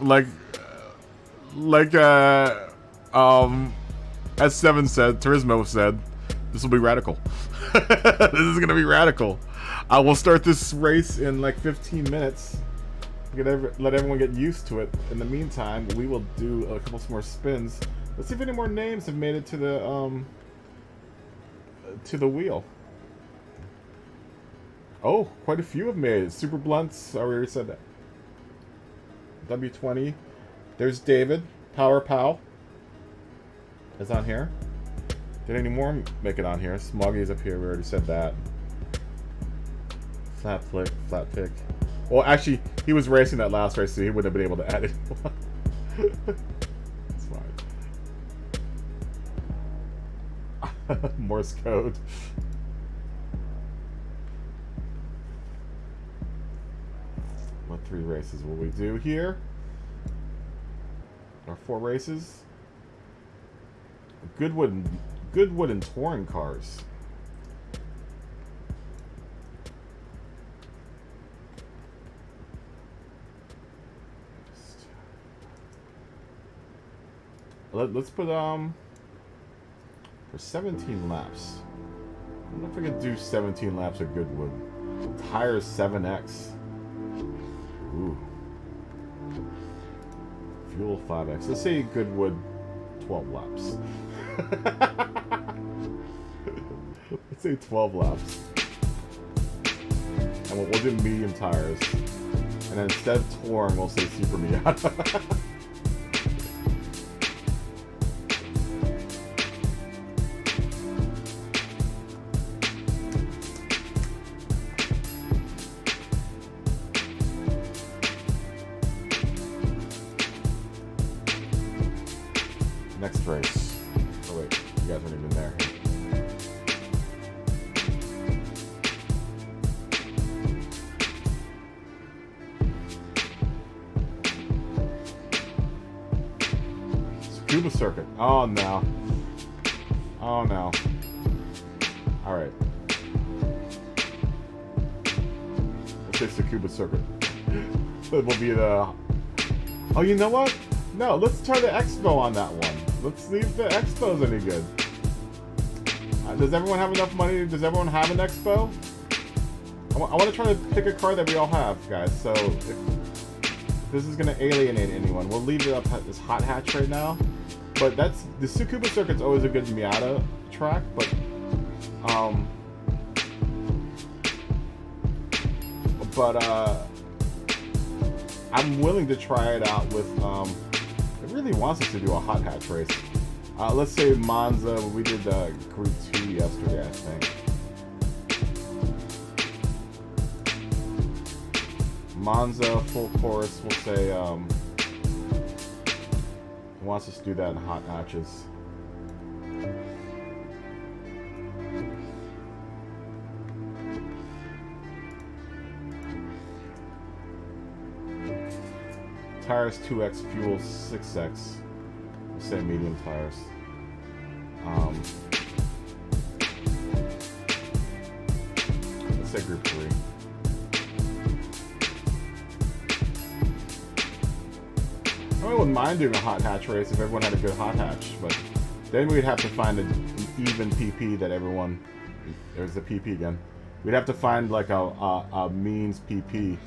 S7 said, Turismo said, this will be radical. This is gonna be radical. I will start this race in like 15 minutes. Let everyone get used to it. In the meantime, we will do a couple more spins. Let's see if any more names have made it to the wheel. Oh, quite a few have made it. Super Blunts, I already said that. W20. There's David. Power Pow is on here. Did any more make it on here? Smoggy's up here. We already said that. Flat pick. Well, actually, he was racing that last race, so he wouldn't have been able to add it. It's fine. Morse code. What 3 races will we do here? Our 4 races. Goodwood and touring cars. Let's put for 17 laps. I don't know if I could do 17 laps of Goodwood. Tires 7X. Ooh. Fuel 5X. Let's say Goodwood 12 laps. Let's say 12 laps. And we'll do medium tires. And then instead of touring, we'll say Super Miata. Next race. Oh wait, you guys aren't even there. Tsukuba circuit. Oh no. Oh no. Alright. Let's say Tsukuba circuit. It will be the... Oh, you know what? No, let's try the Expo on that one. Let's see if the Expo's any good. Does everyone have enough money? Does everyone have an Expo? I want to try to pick a car that we all have, guys. So, if this is going to alienate anyone, we'll leave it up at this hot hatch right now. But that's... The Tsukuba circuit's always a good Miata track, but... I'm willing to try it out with, it really wants us to do a hot hatch race. Let's say Monza, we did Group 2 yesterday, I think. Monza, full course, we'll say, it wants us to do that in hot hatches. Tires 2x, fuel 6x. We'll say medium tires. Let's say group 3. I wouldn't mind doing a hot hatch race if everyone had a good hot hatch, but then we'd have to find an even PP that everyone... There's the PP again. We'd have to find like a means PP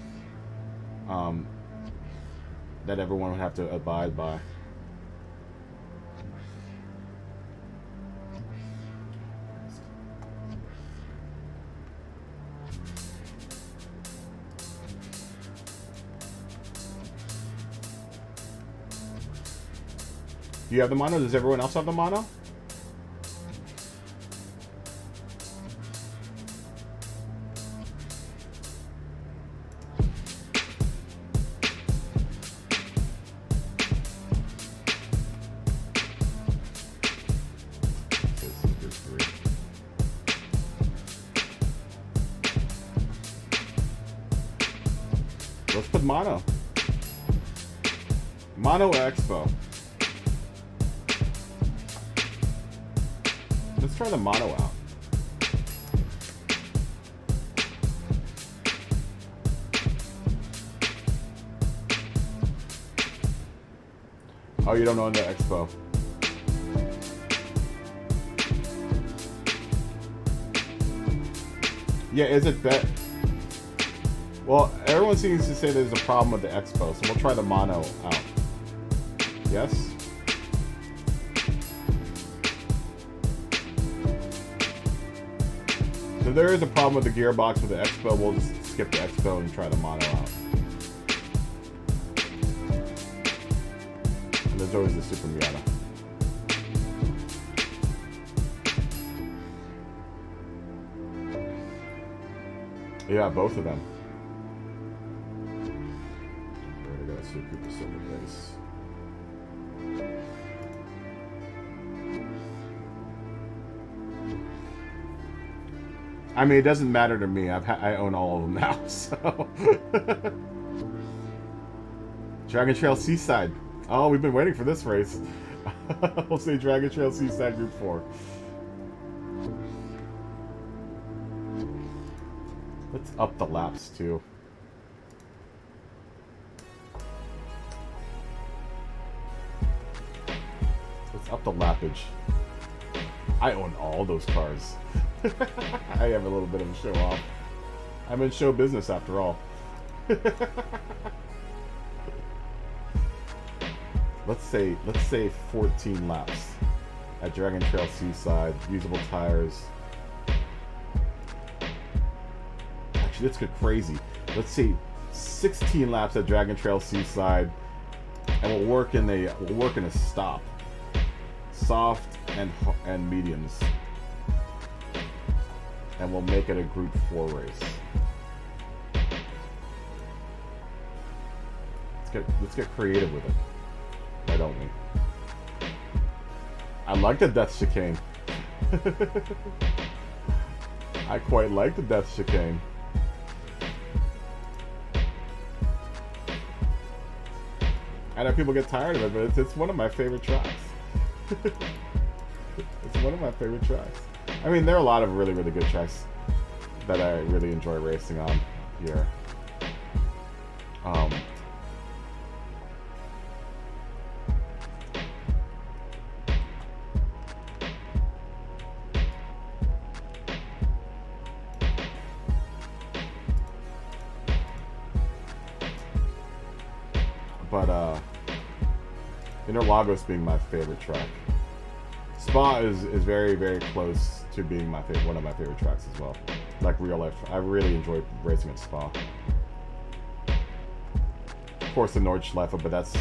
that everyone would have to abide by. Do you have the mono? Does everyone else have the mono? Let's put mono. Mono Expo. Let's try the mono out. Oh, you don't know the Expo. Yeah, is it bet? Well, everyone seems to say there's a problem with the Expo, so we'll try the mono out. Yes? If there is a problem with the gearbox with the Expo, we'll just skip the Expo and try the mono out. And there's always the Super Miata. Yeah, both of them. We're gonna go Super base. I mean, it doesn't matter to me. I own all of them now, so. Dragon Trail Seaside. Oh, we've been waiting for this race. We'll say Dragon Trail Seaside Group 4. Let's up the laps, too. Let's up the lappage. I own all those cars. I have a little bit of a show off. I'm in show business after all. Let's say 14 laps at Dragon Trail Seaside. Usable tires. Actually, let's get crazy. Let's say 16 laps at Dragon Trail Seaside, and we'll work in a stop. Soft and mediums. And we'll make it a Group 4 race. Let's get creative with it. Why don't we? I like the death chicane. I quite like the death chicane. I know people get tired of it, but it's one of my favorite tracks. It's one of my favorite tracks. I mean, there are a lot of really, really good tracks that I really enjoy racing on here. But Interlagos being my favorite track. Spa is very, very close to being my favorite, one of my favorite tracks as well. Like real life, I really enjoy racing at Spa. Of course, the Nordschleife, but that's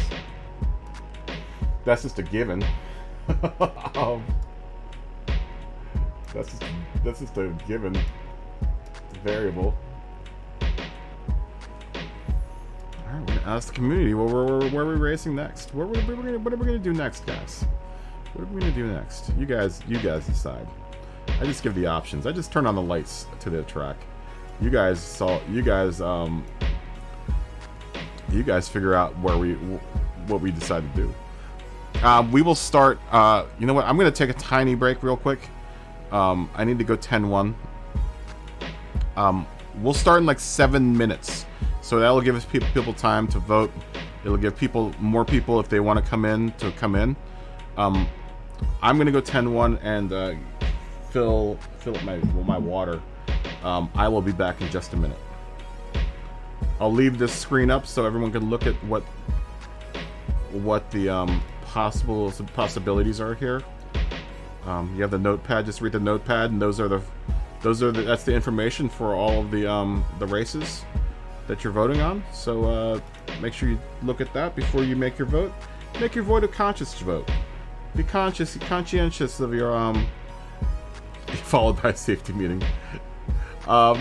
just a given. That's just a given variable. All right, we're gonna ask the community where are we racing next? What are we gonna do next, guys? What are we gonna do next? You guys decide. I just give the options. I just turn on the lights to the track. You guys figure out what we decide to do. We will start. You know what? I'm gonna take a tiny break real quick. I need to go 10-1. We'll start in like 7 minutes, so that'll give us people time to vote. It'll give more people if they want to come in to come in. I'm gonna go 10-1 and fill up my water. I will be back in just a minute. I'll leave this screen up so everyone can look at what the possibilities are here. You have the notepad. Just read the notepad, and that's the information for all of the races that you're voting on. So make sure you look at that before you make your vote. Make your vote a conscious vote. Be conscientious of your followed by a safety meeting.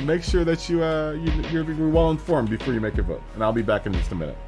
Make sure that you're well informed before you make your vote. And I'll be back in just a minute.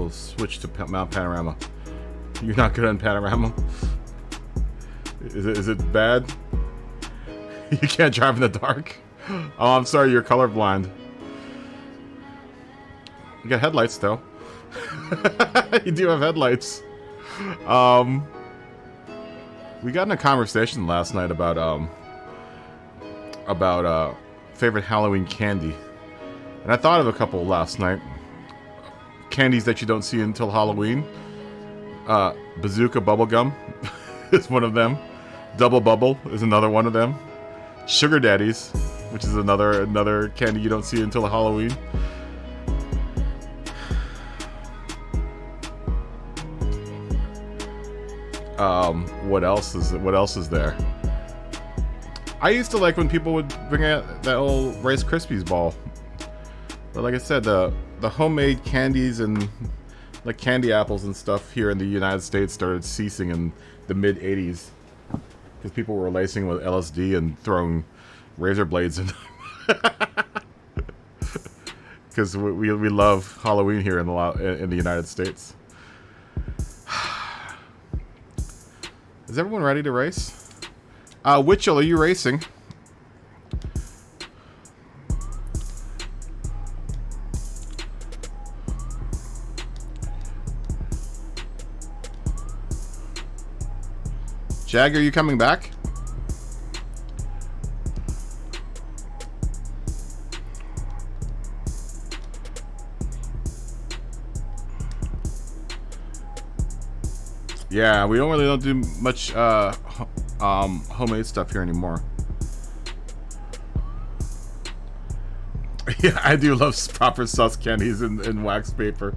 will switch to Mount Panorama. You're not good on Panorama? Is it bad? You can't drive in the dark? Oh, I'm sorry, you're colorblind. You got headlights, though. You do have headlights. We got in a conversation last night about favorite Halloween candy. And I thought of a couple last night. Candies that you don't see until Halloween. Bazooka Bubblegum is one of them. Double Bubble is another one of them. Sugar Daddies, which is another candy you don't see until Halloween. What else is there? I used to like when people would bring out that old Rice Krispies ball. But like I said, the homemade candies and like candy apples and stuff here in the United States started ceasing in the mid-'80s. Because people were lacing with LSD and throwing razor blades in them. Because we love Halloween here in the United States. Is everyone ready to race? Witchell, are you racing? Jag, are you coming back? Yeah, we don't do much homemade stuff here anymore. Yeah, I do love proper sus candies in wax paper.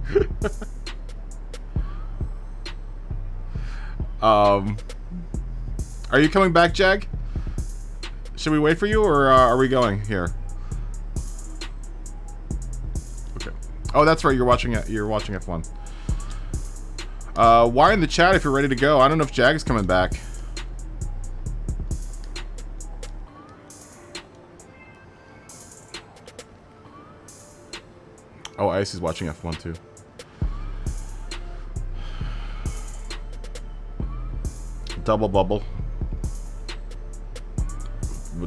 Are you coming back, Jag? Should we wait for you, or are we going here? Okay. Oh, that's right. You're watching F1. Why in the chat if you're ready to go? I don't know if Jag's coming back. Oh, Ice is watching F1 too. Double Bubble.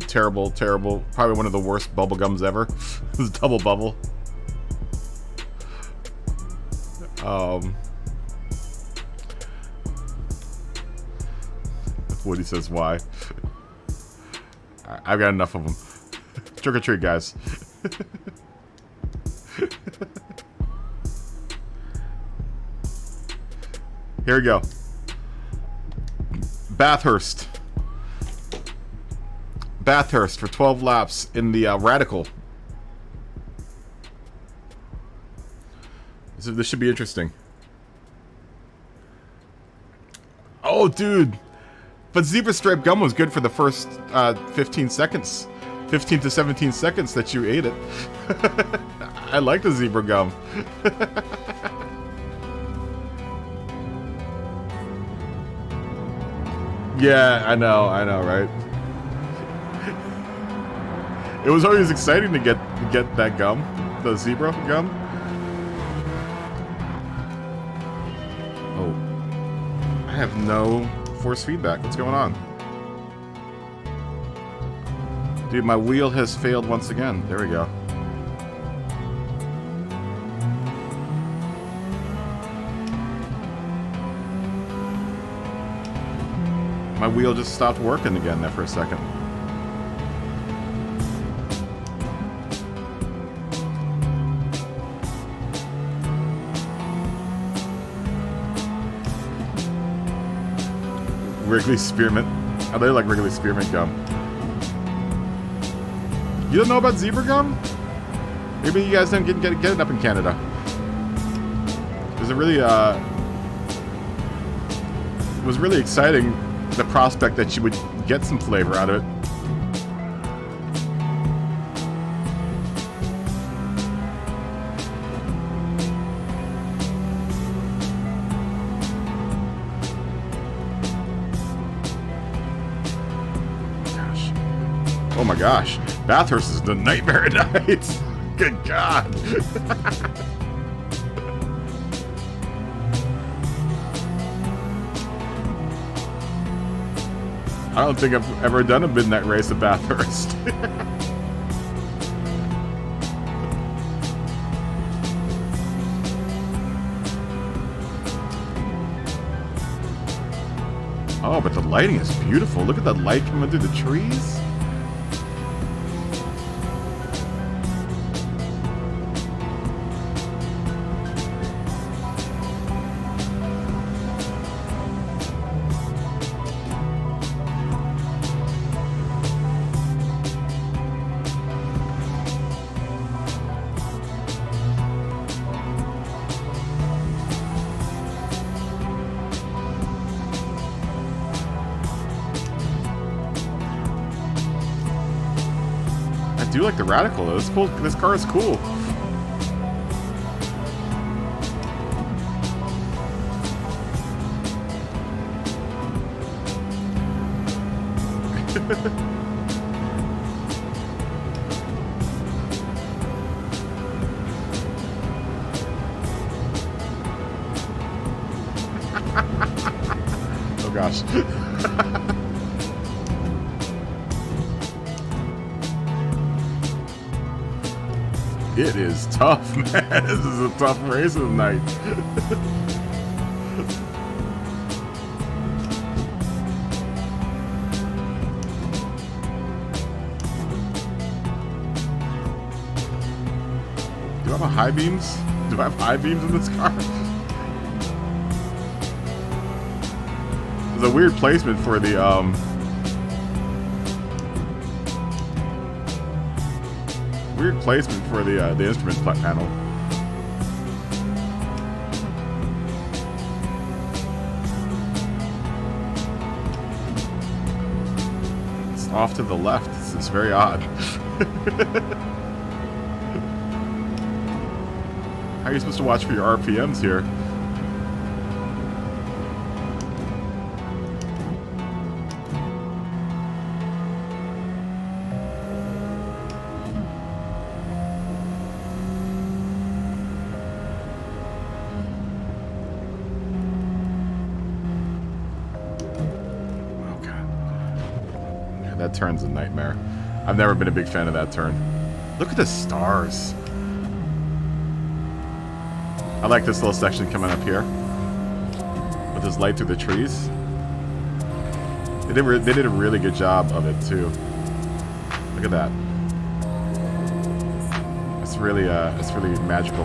Terrible, probably one of the worst bubble gums ever. It was Double Bubble. Woody says why. I've got enough of them. Trick or treat, guys. Here we go. Bathurst for 12 laps in the Radical. So this should be interesting. Oh, dude. But zebra stripe gum was good for the first 15 seconds. 15 to 17 seconds that you ate it. I like the zebra gum. Yeah, I know, right? It was always exciting to get that gum, the zebra gum. Oh, I have no force feedback. What's going on? Dude, my wheel has failed once again. There we go. My wheel just stopped working again there for a second. Wrigley Spearmint. I really like Wrigley Spearmint gum. You don't know about zebra gum? Maybe you guys don't get it up in Canada. It was really exciting, the prospect that you would get some flavor out of it. Oh my gosh, Bathurst is the nightmare at night. Good God. I don't think I've ever done a midnight race of Bathurst. Oh, but the lighting is beautiful. Look at the light coming through the trees. I do like the radical though. This cool. This car is cool. Oh gosh. It is tough, man. This is a tough race of the night. Do I have high beams? Do I have high beams in this car? There's a weird placement for the weird placement for the instrument panel. It's off to the left. It's very odd. How are you supposed to watch for your RPMs here? That turn's a nightmare. I've never been a big fan of that turn. Look at the stars. I like this little section coming up here with this light through the trees. They did a really good job of it too. Look at that. It's really magical.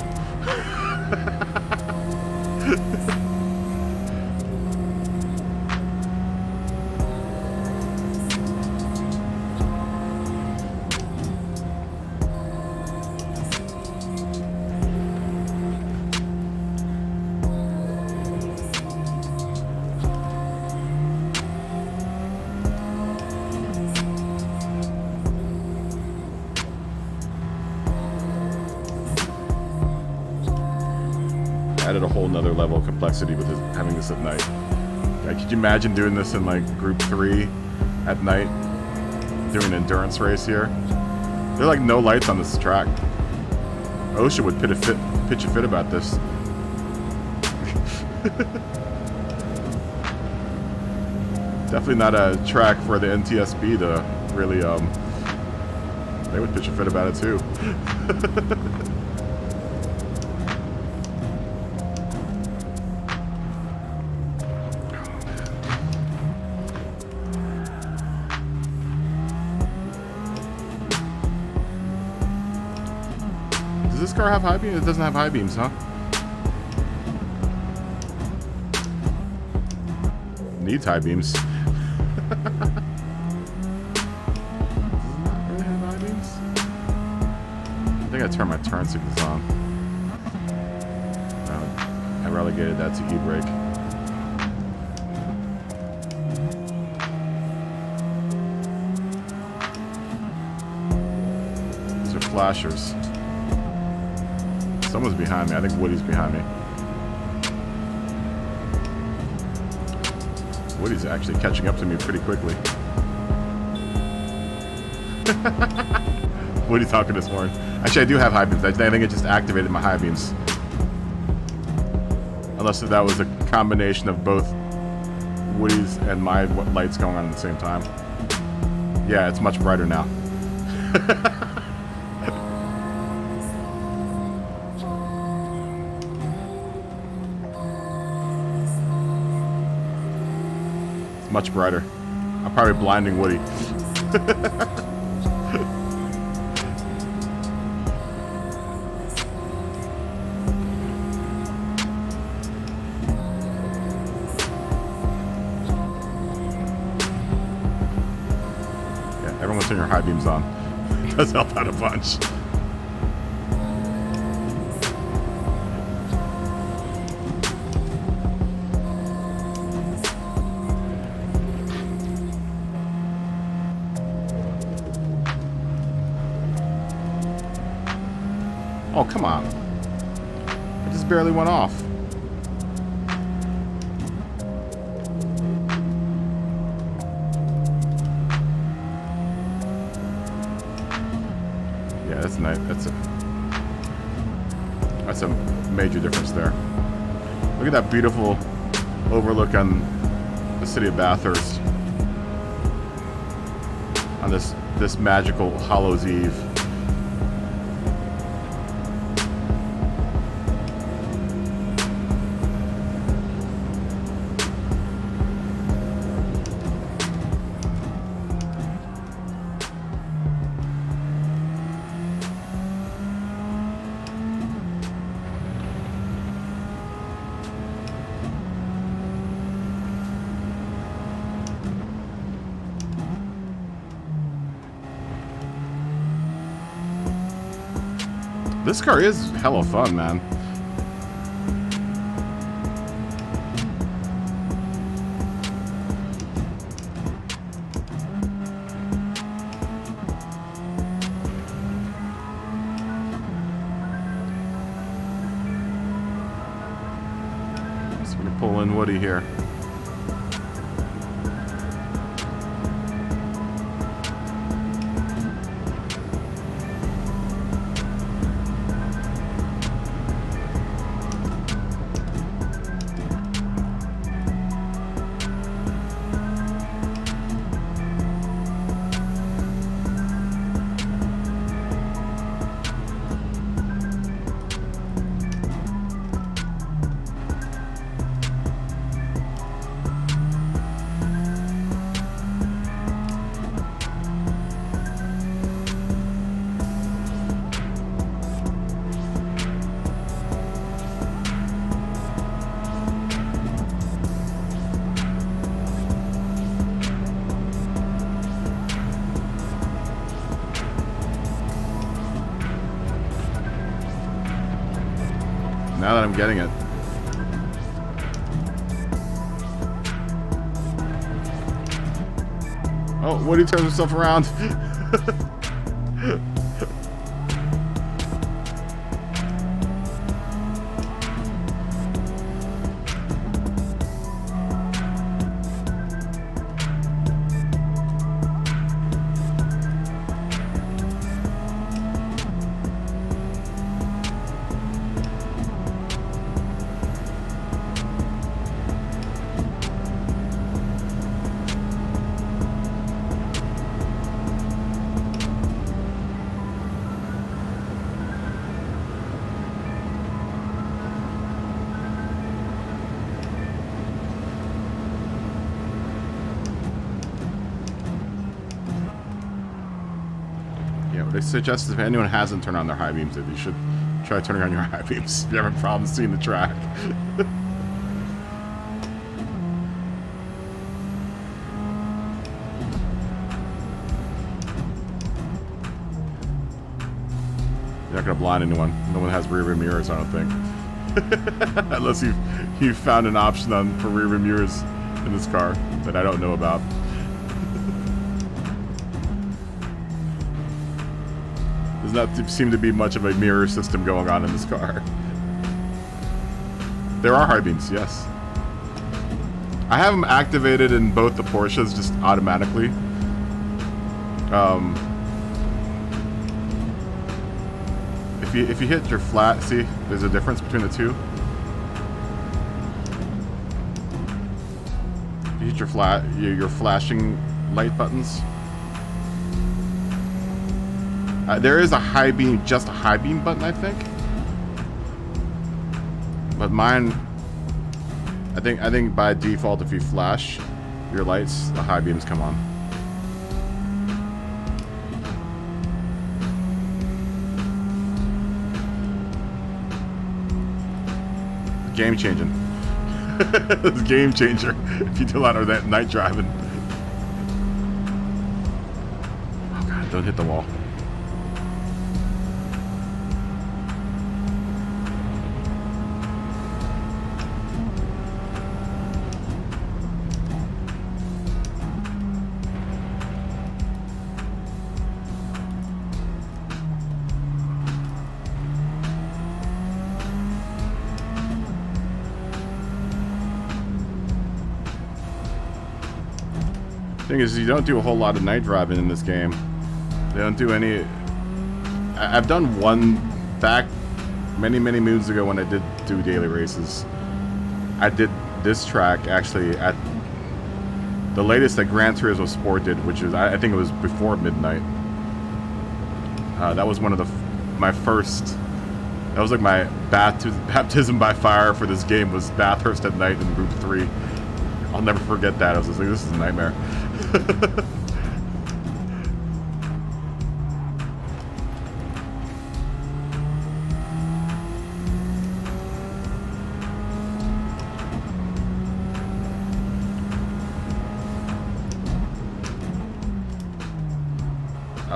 Added a whole nother level of complexity with having this at night. Like, could you imagine doing this in like Group 3 at night? Doing an endurance race here? There are like no lights on this track. OSHA would pitch a fit about this. Definitely not a track for the NTSB to really, they would pitch a fit about it too. Does this car have high beams? It doesn't have high beams, huh? Needs high beams. Does it not really have high beams? I think I turned my turn signals on. I relegated that to e-brake. These are flashers. Someone's behind me. I think Woody's behind me. Woody's actually catching up to me pretty quickly. Woody's talking this morning. Actually, I do have high beams. I think it just activated my high beams. Unless that was a combination of both Woody's and my lights going on at the same time. Yeah, it's much brighter now. It's much brighter. I'm probably blinding Woody. Everyone turn your high beams on. It does help out a bunch. Oh, come on. I just barely went off. Yeah, that's nice. That's a major difference there. Look at that beautiful overlook on the city of Bathurst on this magical Hallows Eve. This car is hella fun, man. So we're gonna pull in Woody here. Now that I'm getting it. Oh, Woody turns himself around. They suggest if anyone hasn't turned on their high beams, that you should try turning on your high beams if you're having problems seeing the track. You're not gonna blind anyone. No one has rear view mirrors, I don't think. Unless you've found an option for rear view mirrors in this car that I don't know about. Does not seem to be much of a mirror system going on in this car. There are high beams, yes. I have them activated in both the Porsches just automatically. If you hit your flat, see, there's a difference between the two. You hit your flashing light buttons. There is a high beam, just a high beam button, I think. But mine, I think by default, if you flash your lights, the high beams come on. Game changing. It's a game changer if you do a lot of that night driving. Oh god, don't hit the wall. Thing is, you don't do a whole lot of night driving in this game. They don't do any. I've done one back many moons ago when I did do daily races. I did this track actually at the latest that Gran Turismo Sport did, which is I think it was before midnight. That was one of my first. That was like my baptism by fire for this game, was Bathurst at night in Group 3. I'll never forget that. I was just like, this is a nightmare.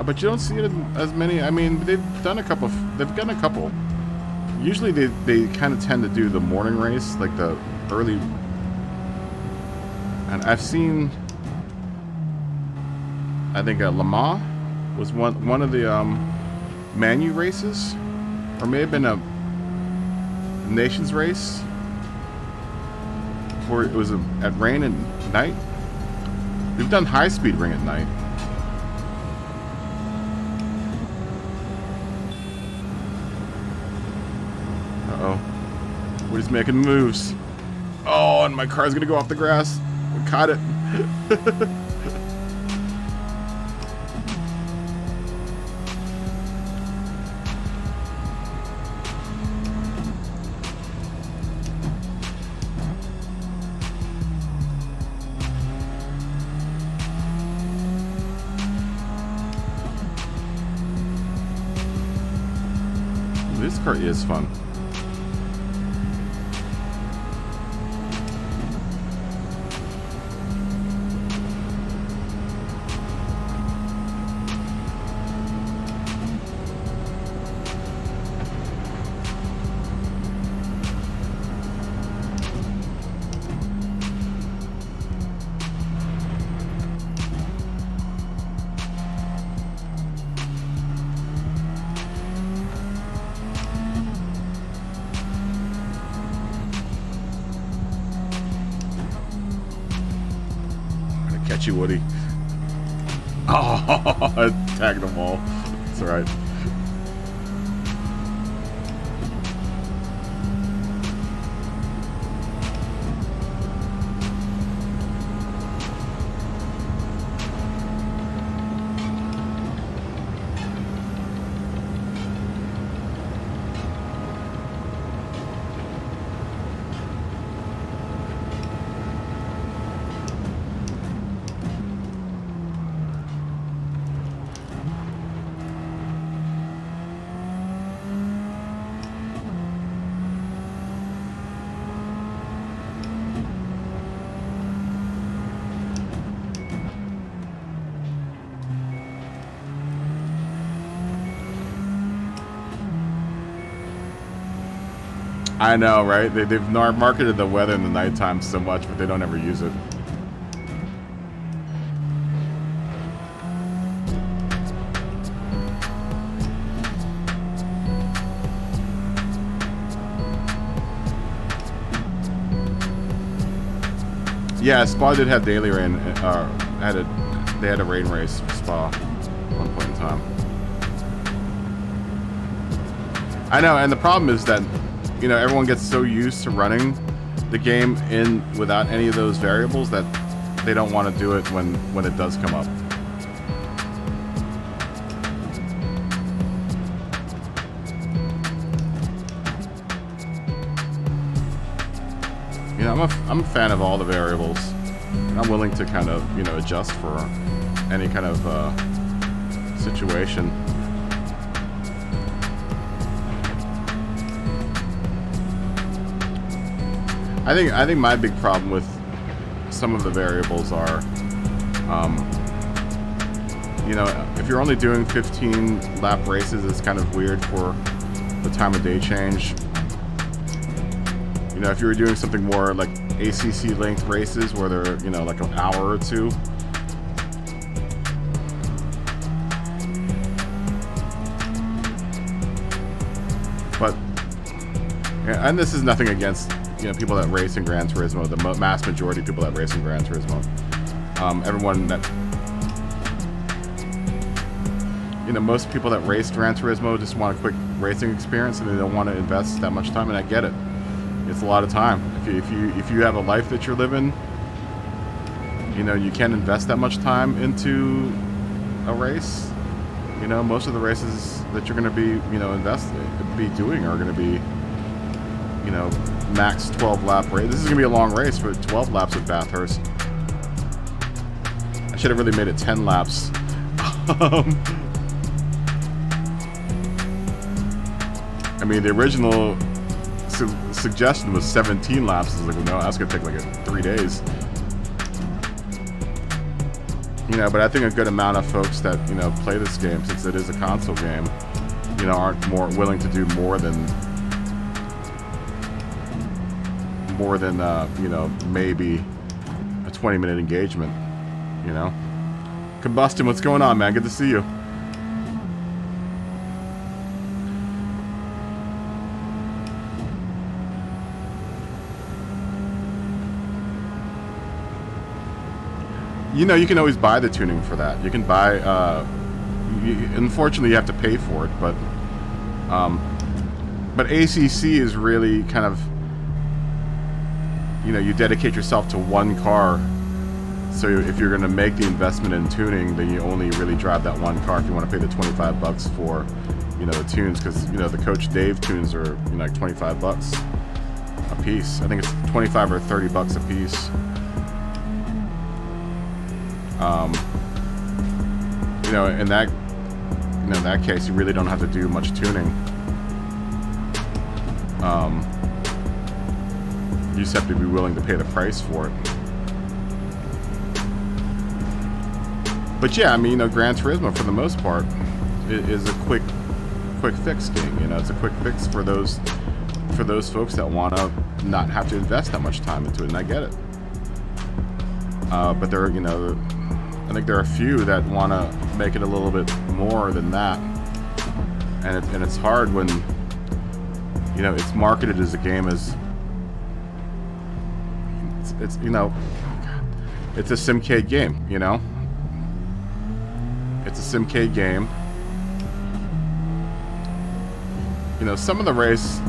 But you don't see it in as many. I mean, they've done a couple. They've done a couple. Usually they kind of tend to do the morning race, like the early. And I've seen. I think Le Mans was one of the Manu races, or may have been a Nations race, where it was at rain at night. We've done high speed ring at night. Uh-oh. We're just making moves. Oh, and my car's gonna go off the grass. We caught it. This car is fun. Catch you, Woody. Oh, I tagged them all. It's alright. I know, right? They've marketed the weather in the nighttime so much, but they don't ever use it. Yeah, Spa did have daily rain. They had a rain race for Spa at one point in time. I know, and the problem is that, everyone gets so used to running the game in without any of those variables that they don't want to do it when it does come up. You know, I'm a fan of all the variables. And I'm willing to kind of, you know, adjust for any kind of situation. I think my big problem with some of the variables are, you know, if you're only doing 15 lap races, it's kind of weird for the time of day change. You know, if you were doing something more like ACC length races where they're, you know, like an hour or two. But, yeah, and this is nothing against, you know, people that race in Gran Turismo, the mass majority of people that race in Gran Turismo. Everyone that, you know, most people that race Gran Turismo just want a quick racing experience and they don't want to invest that much time, and I get it. It's a lot of time. If you have a life that you're living, you know, you can't invest that much time into a race. You know, most of the races that you're going to be, you know, doing are going to be, you know, max 12 lap race. This is going to be a long race for 12 laps at Bathurst. I should have really made it 10 laps. I mean, the original suggestion was 17 laps. I was like, well, no, that's gonna take like 3 days. You know, but I think a good amount of folks that, you know, play this game, since it is a console game, you know, aren't more willing to do more than you know, maybe a 20-minute engagement. You know, Combustion, what's going on, man? Good to see you. You know, you can always buy the tuning for that. You can buy, unfortunately you have to pay for it, but ACC is really kind of, you know, you dedicate yourself to one car. So if you're gonna make the investment in tuning, then you only really drive that one car if you want to pay the $25 for, you know, the tunes, because, you know, the Coach Dave tunes are, you know, like $25 a piece. I think it's 25 or 30 bucks a piece. You know, in that case, you really don't have to do much tuning. You just have to be willing to pay the price for it. But yeah, I mean, you know, Gran Turismo for the most part is a quick fix game. You know, it's a quick fix for those folks that want to not have to invest that much time into it, and I get it. But there, you know, I think there are a few that want to make it a little bit more than that, and it's hard when, you know, it's marketed as a game as it's you know, it's a simcade game. You know, it's a simcade game. You know, some of the race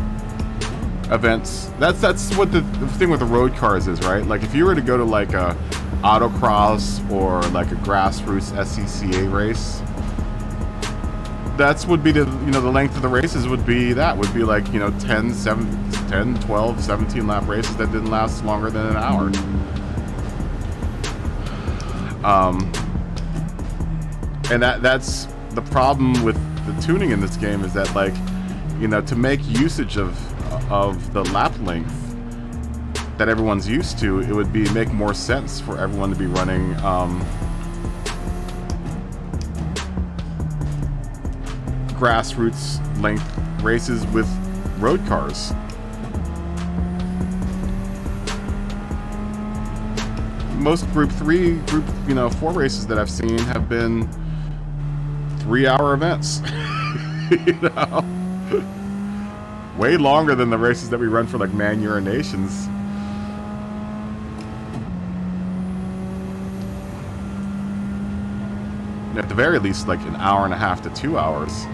events, that's what the thing with the road cars is, right? Like if you were to go to like a autocross or like a grassroots SCCA race, that's would be the, you know, the length of the races would be like, you know, 10, 12, 17 lap races that didn't last longer than an hour. And that's the problem with the tuning in this game, is that, like, you know, to make usage of the lap length that everyone's used to, it would make more sense for everyone to be running grassroots length races with road cars. Most Group 4 races that I've seen have been 3-hour events. You know? Way longer than the races that we run for like Man Urinations. At the very least, like an hour and a half to 2 hours.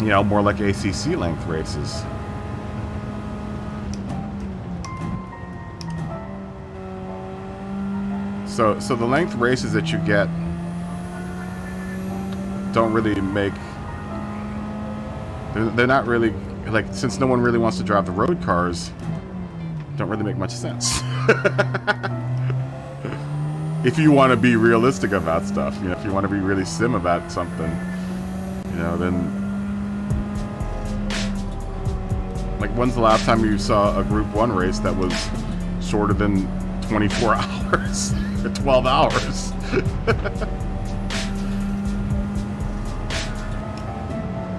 You know, more like ACC length races. So the length races that you get don't really make... They're not really... Like, since no one really wants to drive the road cars, don't really make much sense. If you want to be realistic about stuff, you know, if you want to be really sim about something, you know, then... Like, when's the last time you saw a Group 1 race that was shorter than 24 hours? Or 12 hours?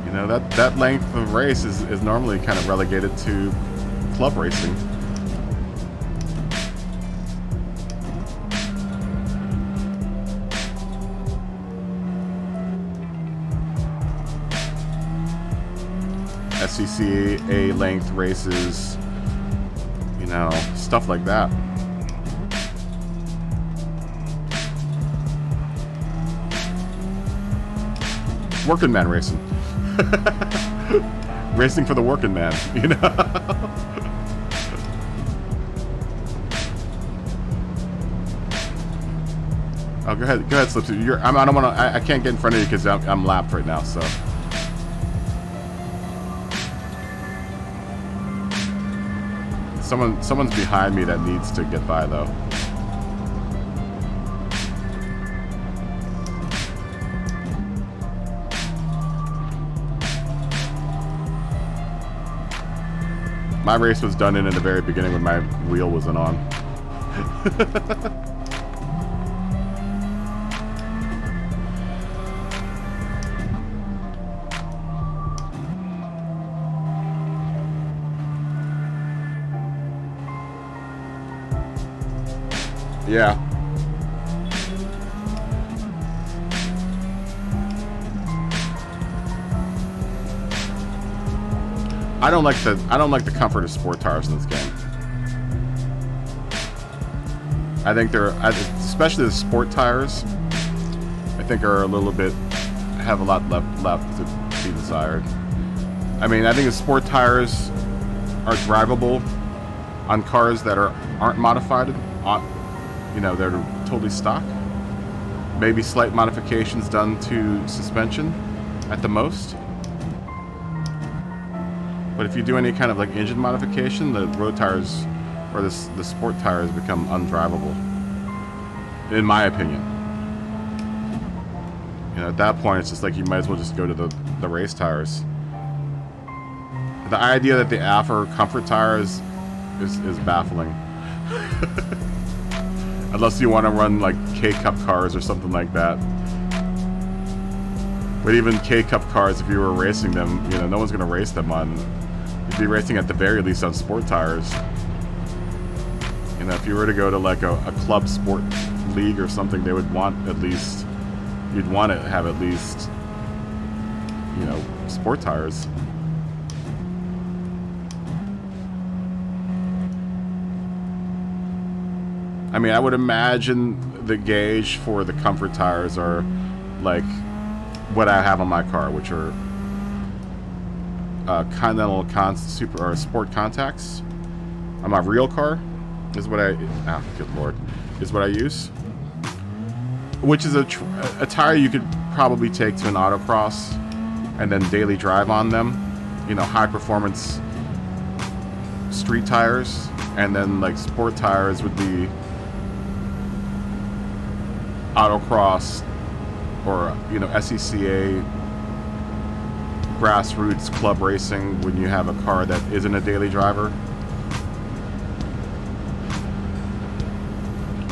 You know, that length of race is normally kind of relegated to club racing. SCCA length races, you know, stuff like that. Working man racing. Racing for the working man, you know? Oh, go ahead, Slipsy. I don't want to. I can't get in front of you because I'm lapped right now. So. Someone's behind me that needs to get by though. My race was done in the very beginning when my wheel wasn't on. Yeah. I don't like the comfort of sport tires in this game. I think especially the sport tires, I think are a little bit, have a lot left to be desired. I mean, I think the sport tires are drivable on cars that aren't modified, you know, they're totally stock. Maybe slight modifications done to suspension at the most. But if you do any kind of like engine modification, the road tires or the sport tires become undrivable, in my opinion. You know, at that point, it's just like you might as well just go to the race tires. The idea that they offer comfort tires is baffling. Unless you want to run like K-Cup cars or something like that. But even K-Cup cars, if you were racing them, you know, no one's going to race them on... You'd be racing at the very least on sport tires. You know, if you were to go to like a club sport league or something, they would want at least... You'd want to have at least, you know, sport tires. I mean, I would imagine the gauge for the comfort tires are like what I have on my car, which are Continental Super or Sport Contacts. On my real car is what I good lord, is what I use. Which is a tire you could probably take to an autocross and then daily drive on them. You know, high performance street tires, and then like sport tires would be autocross or, you know, SCCA grassroots club racing when you have a car that isn't a daily driver.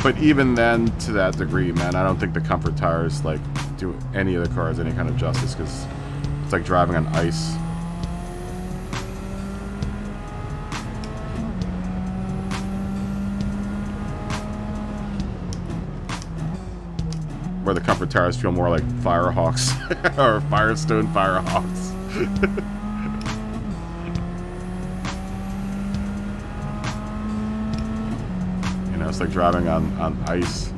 But even then, to that degree, man, I don't think the comfort tires like do any of the cars any kind of justice, because it's like driving on ice. Where the comfort tires feel more like Firehawks or Firestone Firehawks. You know, it's like driving on ice.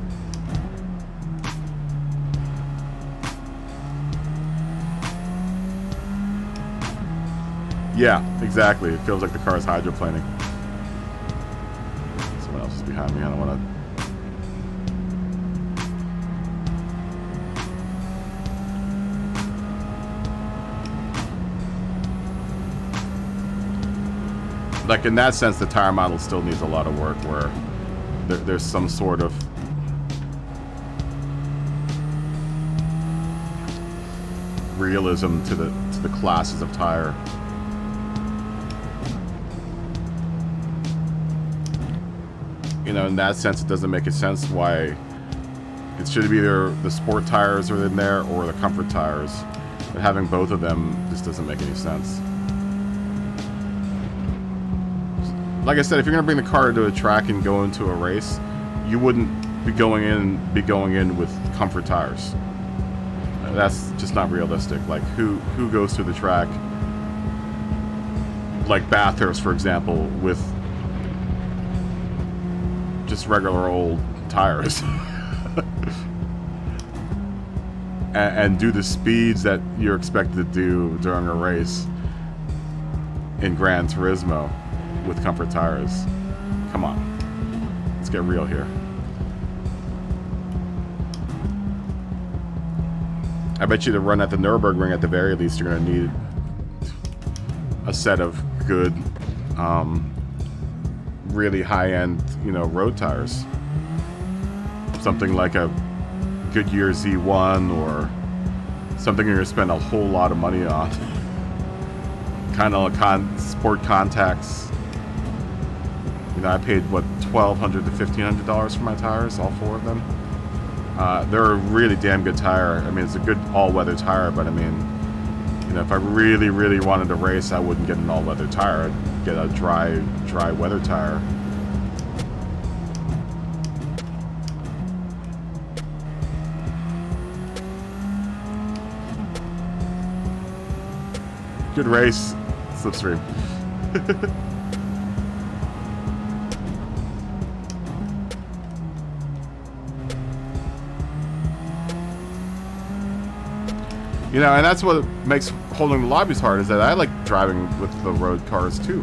Yeah, exactly. It feels like the car is hydroplaning. Someone else is behind me. I don't want to... like in that sense, the tire model still needs a lot of work, where there's some sort of realism to the classes of tire. You know, in that sense, it doesn't make a sense why it should be either the sport tires are in there or the comfort tires. But having both of them just doesn't make any sense. Like I said, if you're gonna bring the car to a track and go into a race, you wouldn't be going in with comfort tires. That's just not realistic. Like who goes to the track, like Bathurst, for example, with just regular old tires and do the speeds that you're expected to do during a race in Gran Turismo with comfort tires? Come on, let's get real here. I bet you to run at the Nürburgring at the very least, you're going to need a set of good, really high-end, you know, road tires. Something like a Goodyear Z1 or something you're going to spend a whole lot of money on. Kind of sport contacts. You know, I paid, what, $1,200 to $1,500 for my tires, all 4 of them. They're a really damn good tire. I mean, it's a good all-weather tire, but I mean, you know, if I really, really wanted to race, I wouldn't get an all-weather tire. I'd get a dry weather tire. Good race, Slipstream. You know, and that's what makes holding the lobbies hard, is that I like driving with the road cars too.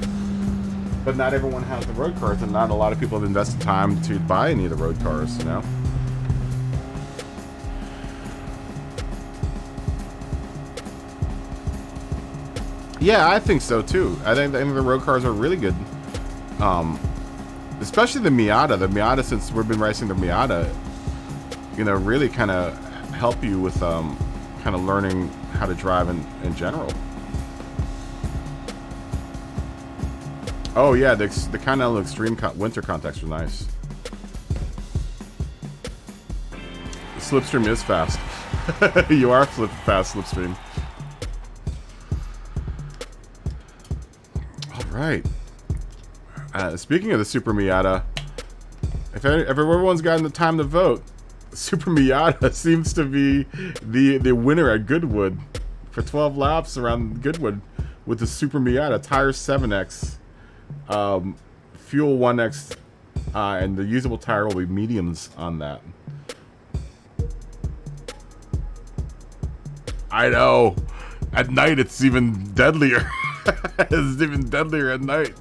But not everyone has the road cars, and not a lot of people have invested time to buy any of the road cars, you know? Yeah, I think so too. I think the road cars are really good. Especially the Miata. The Miata, since we've been racing the Miata, you know, really kind of help you with kind of learning how to drive in general. Oh yeah, the Continental Extreme winter contacts are nice. Slipstream is fast. You are fast, Slipstream. Alright. Speaking of the Super Miata, if everyone's gotten the time to vote, Super Miata seems to be the winner at Goodwood for 12 laps around Goodwood with the Super Miata. Tire 7X, fuel 1X, and the usable tire will be mediums on that. I know. At night, it's even deadlier. It's even deadlier at night.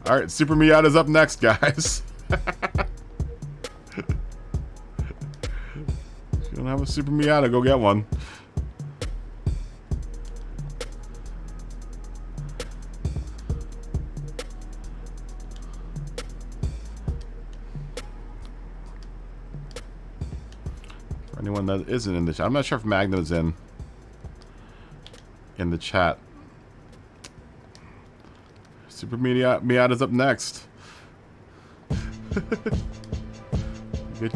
Alright, Super Miata's up next, guys. If you don't have a Super Miata, go get one. For anyone that isn't in the chat, I'm not sure if Magnum's in the chat. Super Miata's up next.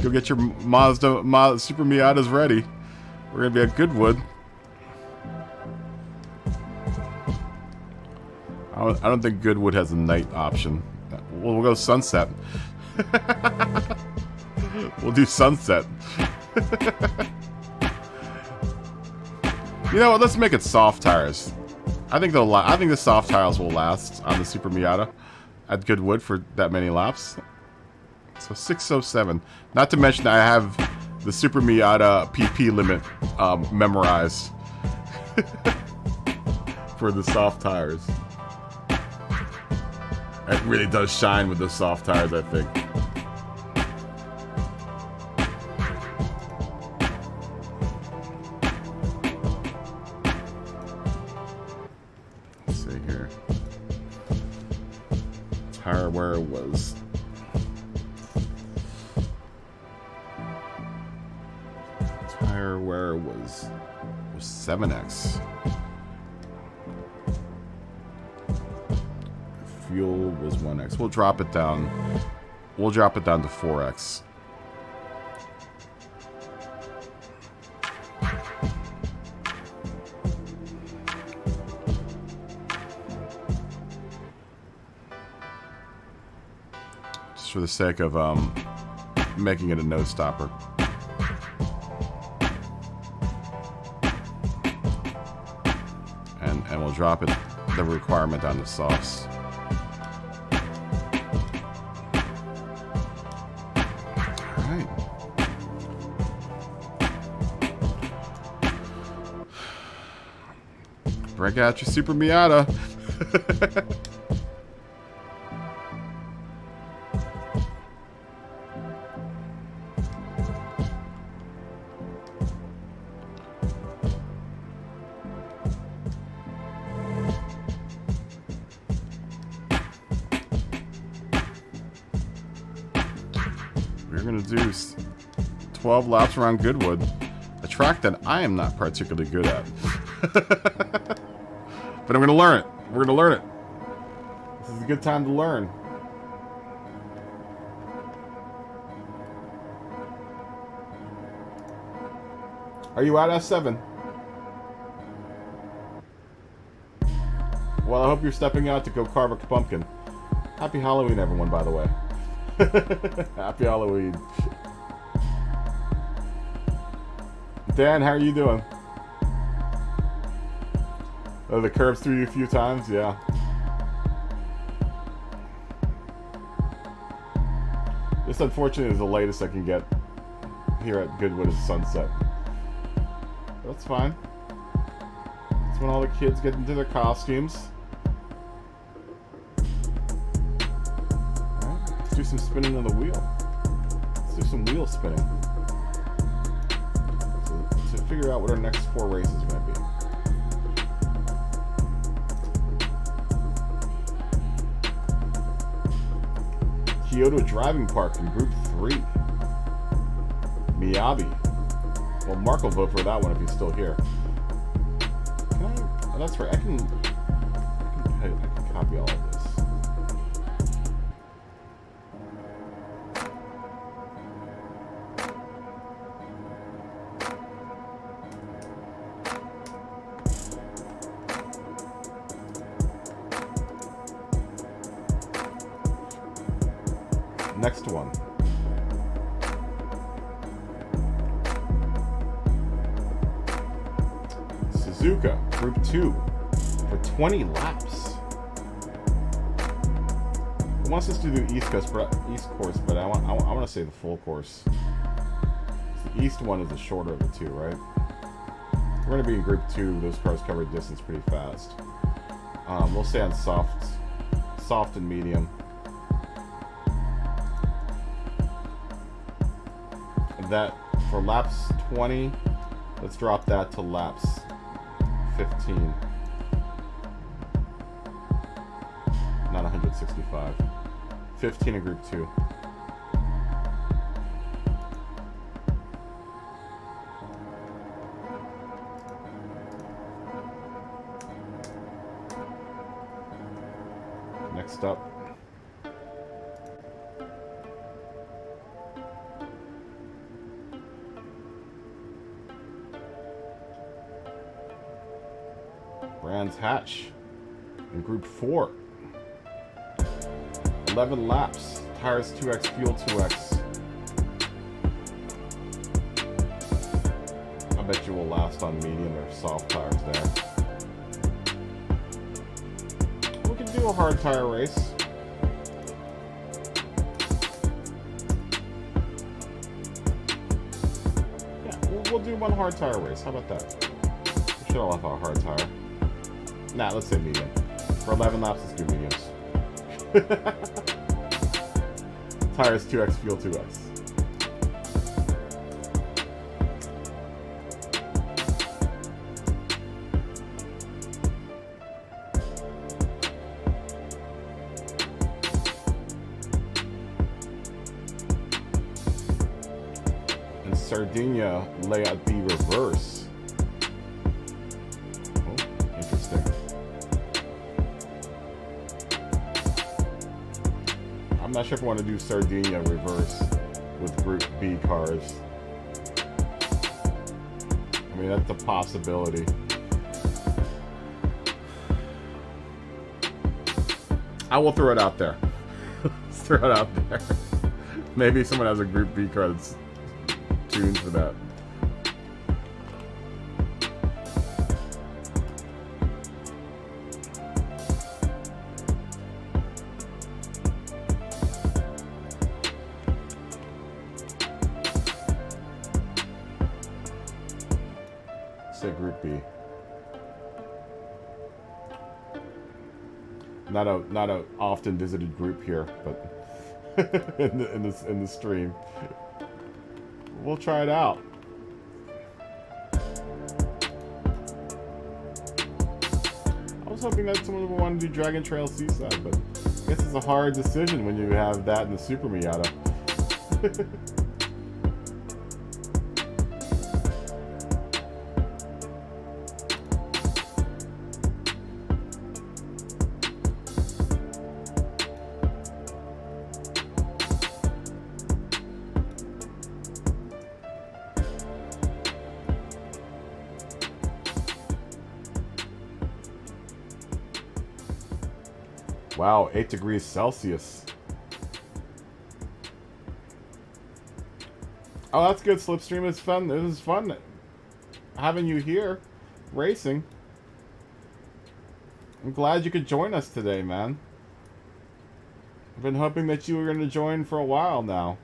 Go get your Mazda Super Miatas ready. We're gonna be at Goodwood. I don't think Goodwood has a night option. We'll go Sunset. We'll do Sunset. You know what? Let's make it soft tires. I think the soft tires will last on the Super Miata at Goodwood for that many laps. So 607. Not to mention I have the Super Miata PP limit memorized for the soft tires. It really does shine with the soft tires, I think. Tire wear was 7x. Fuel was 1x. We'll drop it down. We'll drop it down to 4x. Just for the sake of making it a no stopper. And we'll drop it, the requirement down to softs. Alright. Break out your Super Miata. We're going to do 12 laps around Goodwood, a track that I am not particularly good at. But I'm going to learn it. We're going to learn it. This is a good time to learn. Are you at F7? Well, I hope you're stepping out to go carve a pumpkin. Happy Halloween, everyone, by the way. Happy Halloween. Dan, how are you doing? Oh, the curbs threw you a few times? Yeah. This, unfortunately, is the latest I can get here at Goodwood is sunset. That's fine. That's when all the kids get into their costumes. Let's do some spinning on the wheel. Let's do some wheel spinning. To figure out what our next 4 races are going to be. Kyoto Driving Park in Group 3. Miyabi. Well, Mark will vote for that one if he's still here. Can I? Oh, that's right. I can copy all of this. Next one. Suzuka, Group 2, for 20 laps. It wants us to do East Course, but I want to say the full course. The East one is the shorter of the two, right? We're going to be in Group 2. Those cars cover distance pretty fast. We'll stay on soft and medium. That for laps 20, let's drop that to laps 15. Not 165. 15 in Group 2. Next up. Brands Hatch in Group 4. 11 laps. Tires 2x, fuel 2x. I bet you will last on medium or soft tires there. We can do a hard tire race. Yeah, we'll do one hard tire race. How about that? We should all have a hard tire. Nah, let's say medium. For 11 laps, let's do mediums. Tires 2x, fuel 2x. and Sardinia layout be reverse. Oh, interesting. I'm not sure if I want to do Sardinia reverse with Group B cars. I mean, that's a possibility. I will throw it out there. Let's throw it out there. Maybe someone has a Group B car that's tuned for that. Say Group B. Not a often visited group here, but in the stream. We'll try it out. I was hoping that someone would want to do Dragon Trail Seaside, but I guess it's a hard decision when you have that in the Super Miata. Wow, 8 degrees Celsius. Oh, that's good, Slipstream. It's fun. It was fun having you here racing. I'm glad you could join us today, man. I've been hoping that you were going to join for a while now.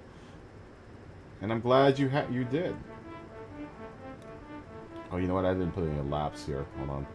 And I'm glad you did. Oh, you know what? I didn't put any laps here. Hold on.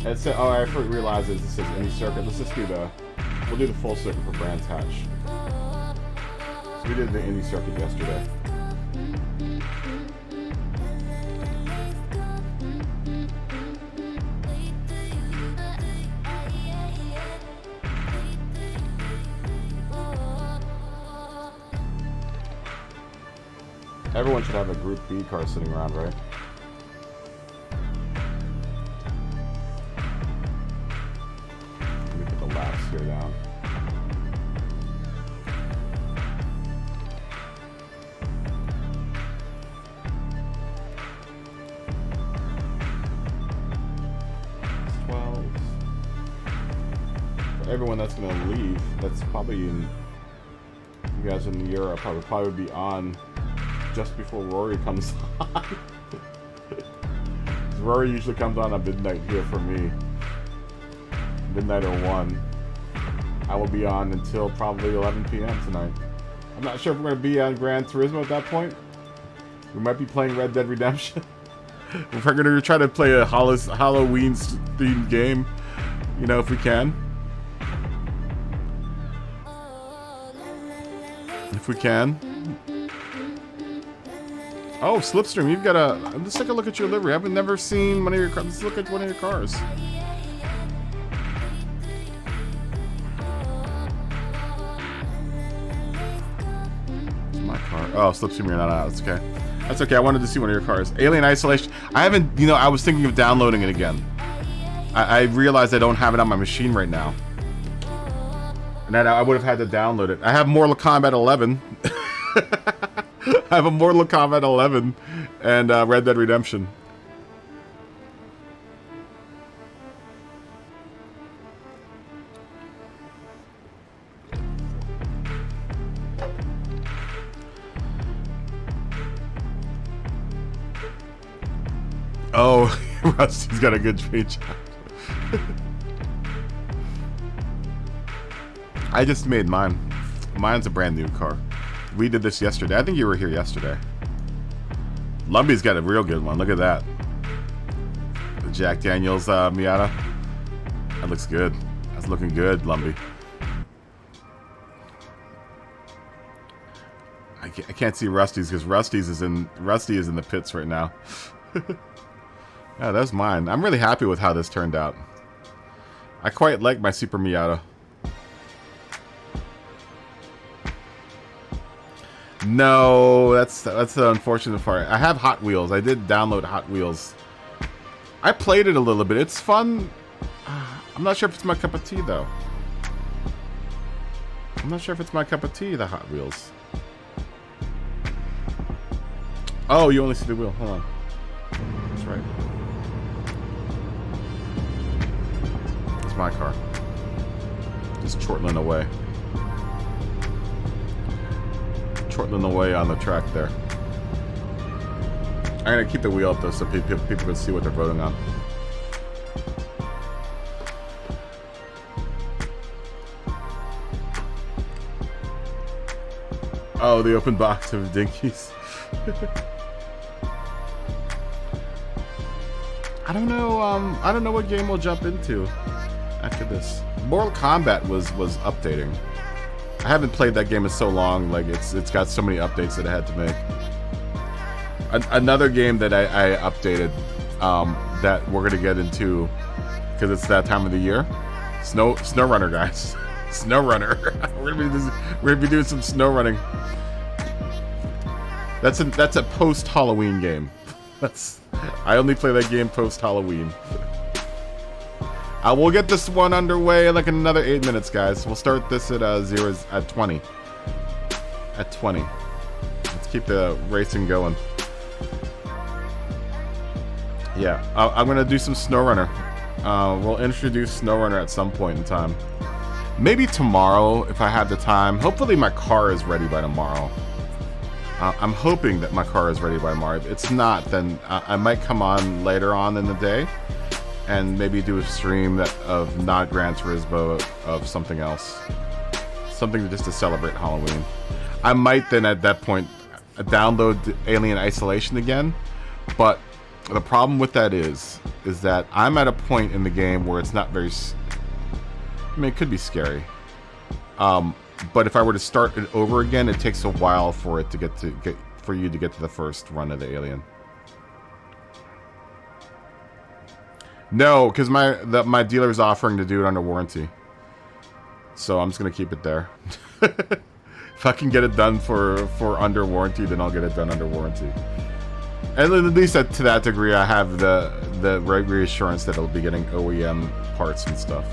It said, oh, I realized this says any circuit. Let's just do we'll do the full circuit for Brands Hatch. So we did the Indy circuit yesterday. Everyone should have a Group B car sitting around, right? Let me put the laps here down. It's 12. For everyone that's going to leave, that's probably in... You guys in Europe probably be on just before Rory comes on. Rory usually comes on at midnight here for me. Midnight or 1. I will be on until probably 11 p.m. tonight. I'm not sure if we're going to be on Gran Turismo at that point. We might be playing Red Dead Redemption. We're going to try to play a Halloween-themed game, you know, if we can. If we can. Oh, Slipstream, you've got a... Let's take a look at your livery. I've never seen one of your cars. Let's look at one of your cars. It's my car. Oh, Slipstream, you're not out. That's okay. That's okay. I wanted to see one of your cars. Alien Isolation. I haven't... You know, I was thinking of downloading it again. I realized I don't have it on my machine right now. And then I would have had to download it. I have Mortal Kombat 11. I have a Mortal Kombat 11 and Red Dead Redemption. Oh, Rusty's got a good screenshot. I just made mine. Mine's a brand new car. We did this yesterday. I think you were here yesterday. Lumbie's got a real good one. Look at that. The Jack Daniels Miata. That looks good. That's looking good, Lumbie. I can't see Rusty's because Rusty is in the pits right now. Yeah, that's mine. I'm really happy with how this turned out. I quite like my Super Miata. No, that's the unfortunate part. I have Hot Wheels. I did download Hot Wheels. I played it a little bit. It's fun. I'm not sure if it's my cup of tea, though. I'm not sure if it's my cup of tea, the Hot Wheels. Oh, you only see the wheel. Hold on. That's right. It's my car. Just chortling away. Chortling away on the track there. I'm gonna keep the wheel up though so people can see what they're voting on. Oh, the open box of dinkies. I don't know. I don't know what game we'll jump into after this. Mortal Kombat was updating. I haven't played that game in so long. Like it's got so many updates that I had to make. Another game that I updated that we're gonna get into because it's that time of the year. Snow Runner, guys. Snow Runner. we're gonna be doing some snow running. That's a post Halloween game. I only play that game post Halloween. We'll get this one underway in like another 8 minutes, guys. We'll start this at 20. At 20. Let's keep the racing going. Yeah, I'm gonna do some SnowRunner. We'll introduce SnowRunner at some point in time. Maybe tomorrow if I have the time. Hopefully my car is ready by tomorrow. I'm hoping that my car is ready by tomorrow. If it's not, then I might come on later on in the day and maybe do a stream of not Gran Turismo, of something else. Something just to celebrate Halloween. I might then at that point download Alien Isolation again, but the problem with that is that I'm at a point in the game where it's not very... I mean, it could be scary. But if I were to start it over again, it takes a while for it to for you to get to the first run of the Alien. No, because my dealer is offering to do it under warranty. So I'm just gonna keep it there. If I can get it done for under warranty, then I'll get it done under warranty. And at least to that degree, I have the reassurance that it'll be getting OEM parts and stuff.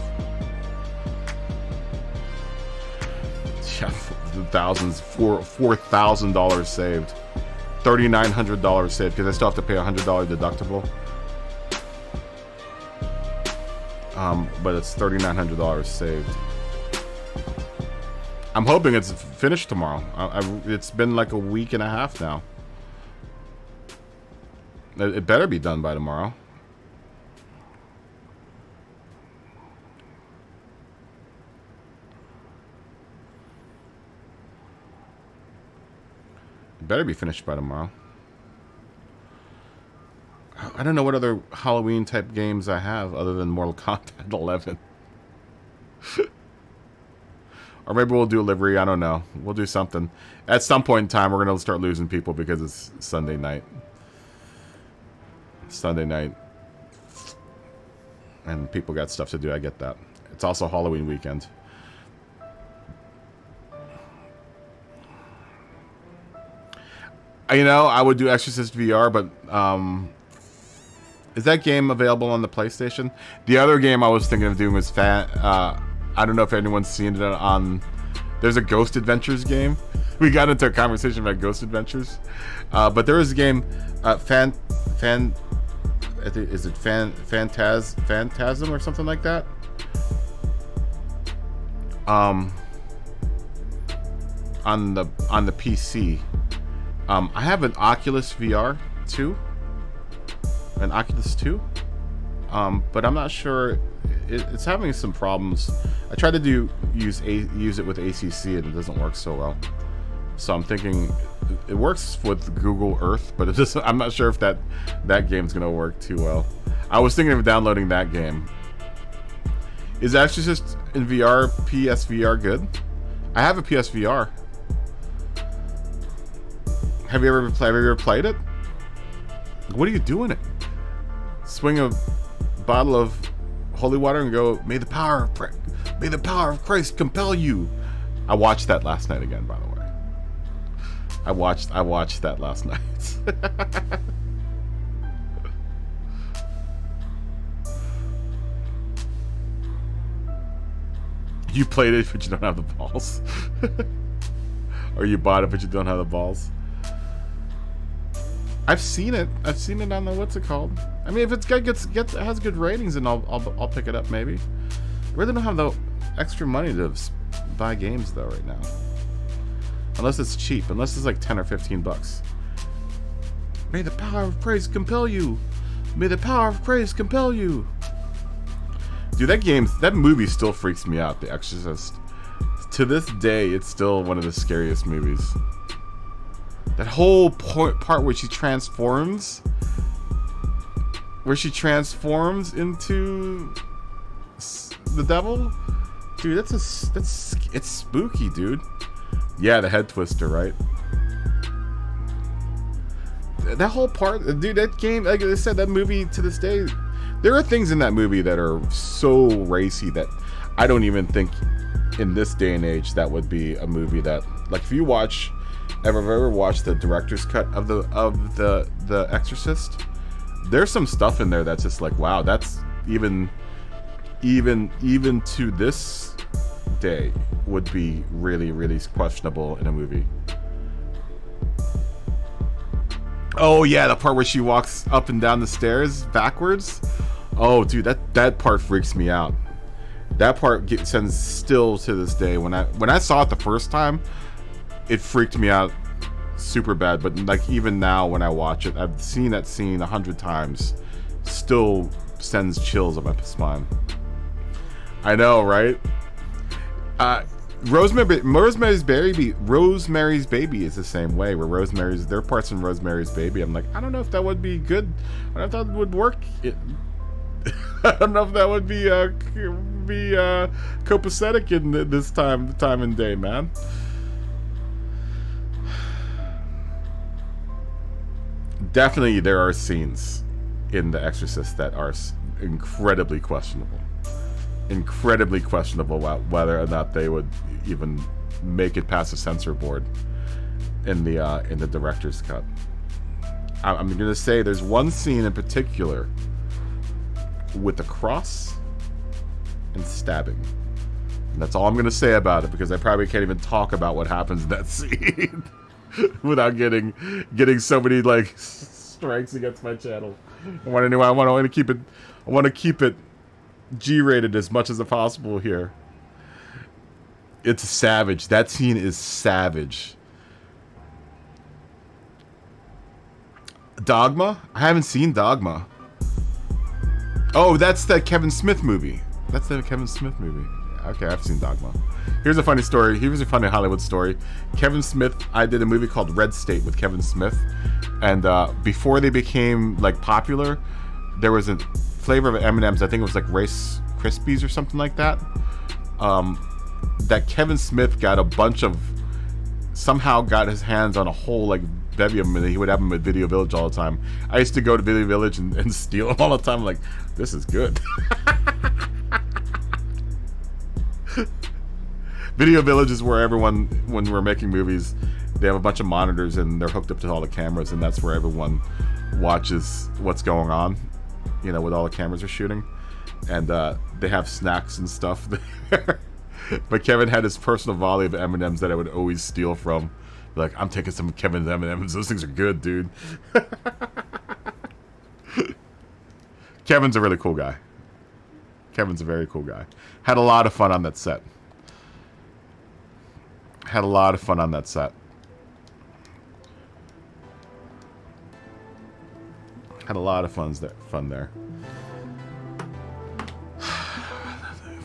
Yeah, $4,000 saved. $3,900 saved because I still have to pay a $100 deductible. But it's $3,900 saved. I'm hoping it's finished tomorrow. It's been like a week and a half now. It better be done by tomorrow. It better be finished by tomorrow. I don't know what other Halloween type games I have other than Mortal Kombat 11. Or maybe we'll do a livery. I don't know. We'll do something. At some point in time, we're going to start losing people because it's Sunday night. Sunday night. And people got stuff to do. I get that. It's also Halloween weekend. You know, I would do Exorcist VR, but is that game available on the PlayStation? The other game I was thinking of doing was I don't know if anyone's seen it on... There's a Ghost Adventures game. We got into a conversation about Ghost Adventures. But there is a game, Phantasm or something like that? On the PC. I have an Oculus VR 2. An Oculus 2. But I'm not sure... It's having some problems. I tried to use it with ACC and it doesn't work so well. So I'm thinking it works with Google Earth, but it doesn't. I'm not sure if that game's gonna work too well. I was thinking of downloading that game. Is Exorcist in VR, PSVR good? I have a PSVR. Have you ever played it? What are you doing it? Swing a bottle of holy water and go, may the power of Christ compel you. I watched that last night again, by the way. I watched that last night. You played it, but you don't have the balls. Or you bought it, but you don't have the balls. I've seen it. I've seen it on the what's it called? I mean, if it's good, has good ratings, then I'll pick it up maybe. I really don't have the extra money to buy games though right now. Unless it's cheap. Unless it's like 10 or 15 bucks. May the power of praise compel you. May the power of praise compel you. Dude, that movie still freaks me out, The Exorcist. To this day, it's still one of the scariest movies. That whole part where she transforms into the devil, dude. It's spooky, dude. Yeah, the head twister, right? That whole part, dude. That game, like I said, that movie to this day, there are things in that movie that are so racy that I don't even think in this day and age that would be a movie that, like, if you ever watched the director's cut of the Exorcist, there's some stuff in there that's just like, wow, that's even to this day would be really, really questionable in a movie. Oh yeah, the part where she walks up and down the stairs backwards. Oh dude, that part freaks me out. That part sends still to this day. When I saw it the first time, it freaked me out super bad. But like even now when I watch it, I've seen that scene 100 times. Still sends chills up my spine. I know, right? Rosemary's Baby is the same way. Where there are parts in Rosemary's Baby, I'm like, I don't know if that would be good. I don't know if that would work. I don't know if that would be copacetic in this time and day, man. Definitely, there are scenes in The Exorcist that are incredibly questionable. Incredibly questionable whether or not they would even make it past the censor board in the director's cut. I'm gonna say there's one scene in particular with the cross and stabbing. And that's all I'm gonna say about it, because I probably can't even talk about what happens in that scene without getting so many like strikes against my channel. I want to keep it G-rated as much as possible here. It's savage. That scene is savage. Dogma? I haven't seen Dogma. Oh, that's the Kevin Smith movie. Okay, I've seen Dogma. Here's a funny story. Here's a funny Hollywood story. Kevin Smith, I did a movie called Red State with Kevin Smith. And before they became like popular, there was a flavor of M&M's, I think it was like Rice Krispies or something like that, that Kevin Smith somehow got his hands on a whole like bevy of them, and he would have them at Video Village all the time. I used to go to Video Village and steal them all the time. I'm like, this is good. Video Village is where everyone, when we're making movies, they have a bunch of monitors and they're hooked up to all the cameras, and that's where everyone watches what's going on, you know, with all the cameras are shooting. And they have snacks and stuff there. But Kevin had his personal volley of M&Ms that I would always steal from. Like, I'm taking some Kevin's M&Ms. Those things are good, dude. Kevin's a really cool guy. Kevin's a very cool guy. Had a lot of fun on that set. Had a lot of fun on that set. Had a lot of fun there.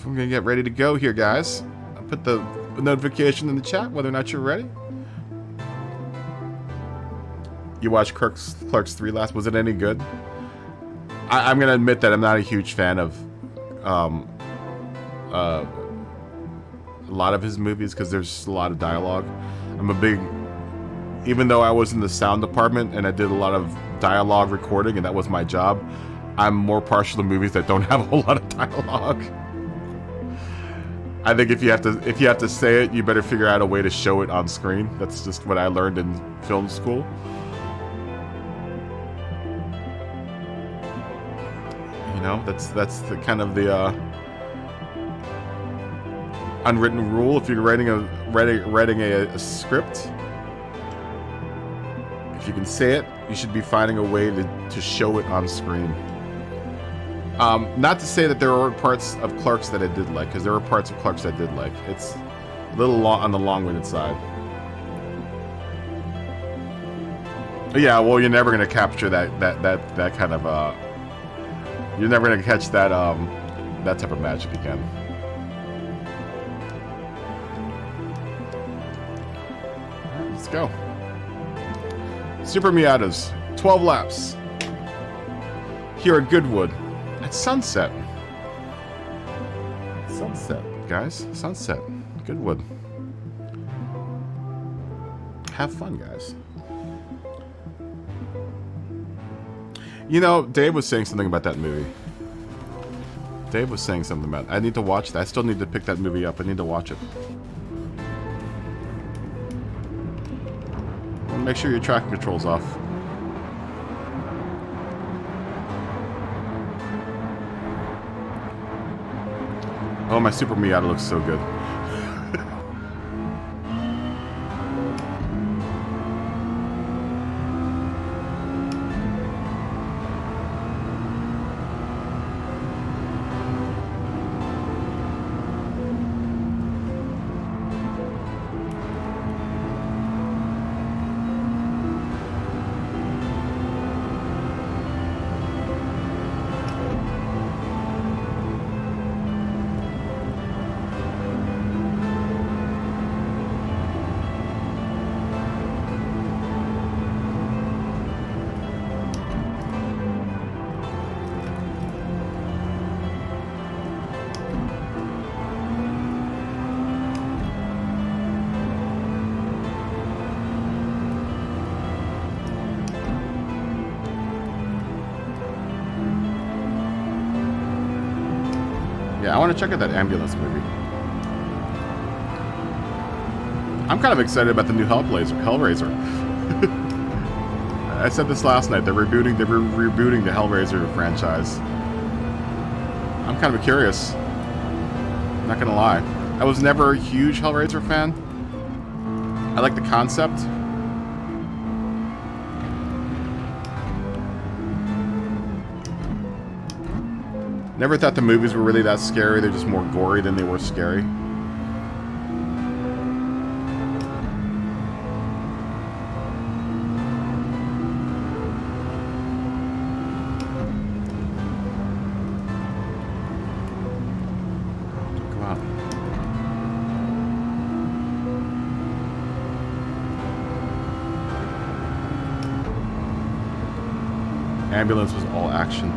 I'm gonna get ready to go here, guys. I'll put the notification in the chat whether or not you're ready. You watched Clerks 3 last. Was it any good? I'm gonna admit that I'm not a huge fan of a lot of his movies because there's a lot of dialogue. I'm a big even though I was in the sound department and I did a lot of dialogue recording and that was my job, I'm more partial to movies that don't have a whole lot of dialogue. I think if you have to say it, you better figure out a way to show it on screen. That's just what I learned in film school. You know, that's the kind of the unwritten rule. If you're writing a script, if you can say it, you should be finding a way to show it on screen. Not to say that there were parts of Clerks that I did like, because there were parts of Clerks I did like. It's a little on the long-winded side. But yeah, well, you're never gonna capture that kind of you're never gonna catch that that type of magic again. All right, let's go. Super Miatas, 12 laps. Here at Goodwood. At sunset. Sunset, guys. Sunset. Goodwood. Have fun, guys. You know, Dave was saying something about that movie. Dave was saying something about it. I need to watch that. I still need to pick that movie up. I need to watch it. Make sure your tracking control's off. Oh, my Super Miata looks so good. Yeah, I want to check out that ambulance movie. I'm kind of excited about the new Hellraiser. I said this last night. They're rebooting the Hellraiser franchise. I'm kind of curious. Not gonna lie. I was never a huge Hellraiser fan. I like the concept. Never thought the movies were really that scary. They're just more gory than they were scary. Go out. Ambulance was all action.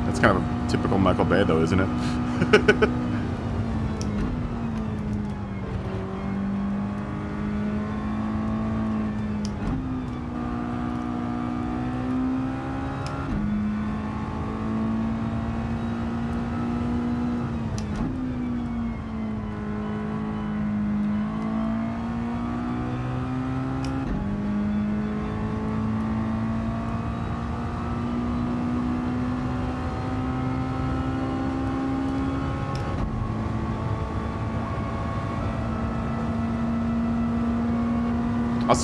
That's kind of a typical Michael Bay, though, isn't it?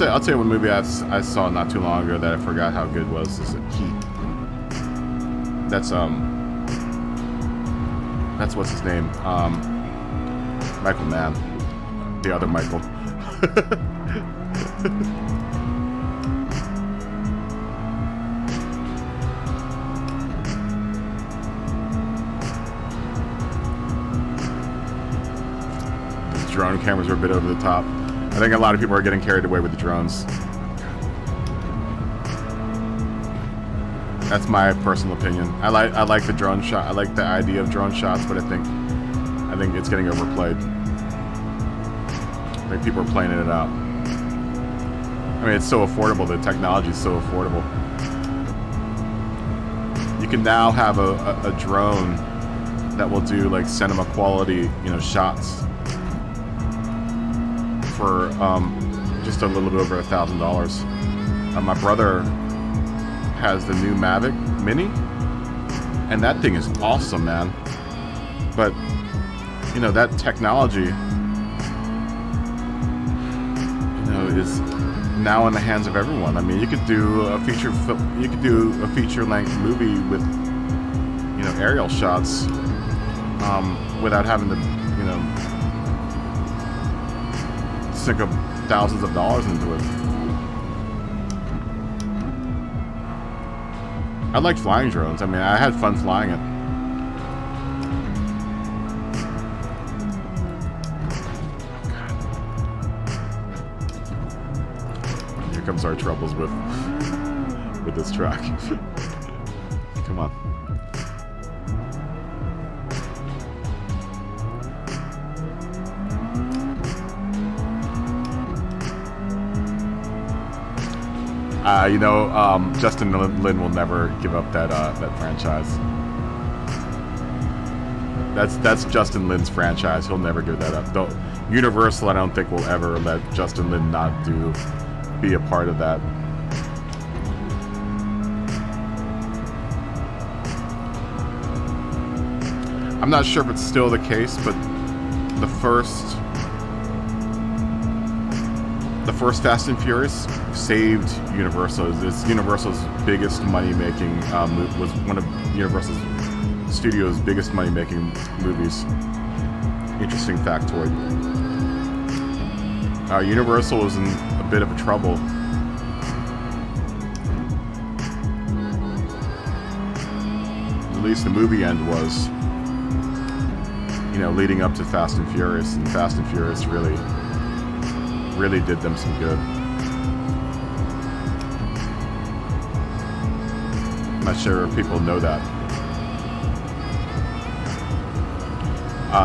I'll tell you one movie I saw not too long ago that I forgot how good was. Is Heat. That's what's his name? Michael Mann. The other Michael. The drone cameras were a bit over the top. I think a lot of people are getting carried away with the drones. That's my personal opinion. I like the drone shot. I like the idea of drone shots, but I think it's getting overplayed. Like, people are playing it out. I mean, it's so affordable. The technology is so affordable. You can now have a drone that will do like cinema quality, you know, shots for just a little bit over $1,000. My brother has the new Mavic Mini, and that thing is awesome, man. But you know, that technology, you know, is now in the hands of everyone. I mean, you could do a feature-length movie with, you know, aerial shots without having to, you know, sink up thousands of dollars into it. I like flying drones. I mean, I had fun flying it. Here comes our troubles with this track. Come on. You know, Justin Lin will never give up that franchise. That's Justin Lin's franchise. He'll never give that up. Universal, I don't think will ever let Justin Lin not be a part of that. I'm not sure if it's still the case, but the first Fast and Furious saved Universal. It's Universal's biggest money-making was one of Universal Studios' biggest money-making movies. Interesting factoid. Universal was in a bit of a trouble. At least the movie end was, you know, leading up to Fast and Furious, and Fast and Furious really did them some good. I'm not sure if people know that.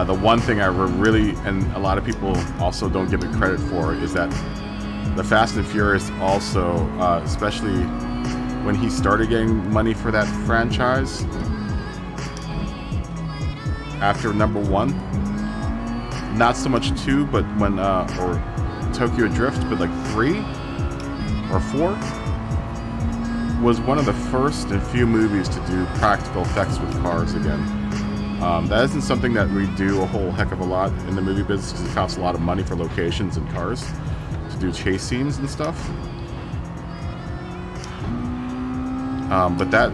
The one thing I really, and a lot of people also don't give it credit for, is that the Fast and Furious also, especially when he started getting money for that franchise, after number 1, not so much 2, but when, or Tokyo Drift, but like 3 or 4 was one of the first and few movies to do practical effects with cars again. That isn't something that we do a whole heck of a lot in the movie business because it costs a lot of money for locations and cars to do chase scenes and stuff. But that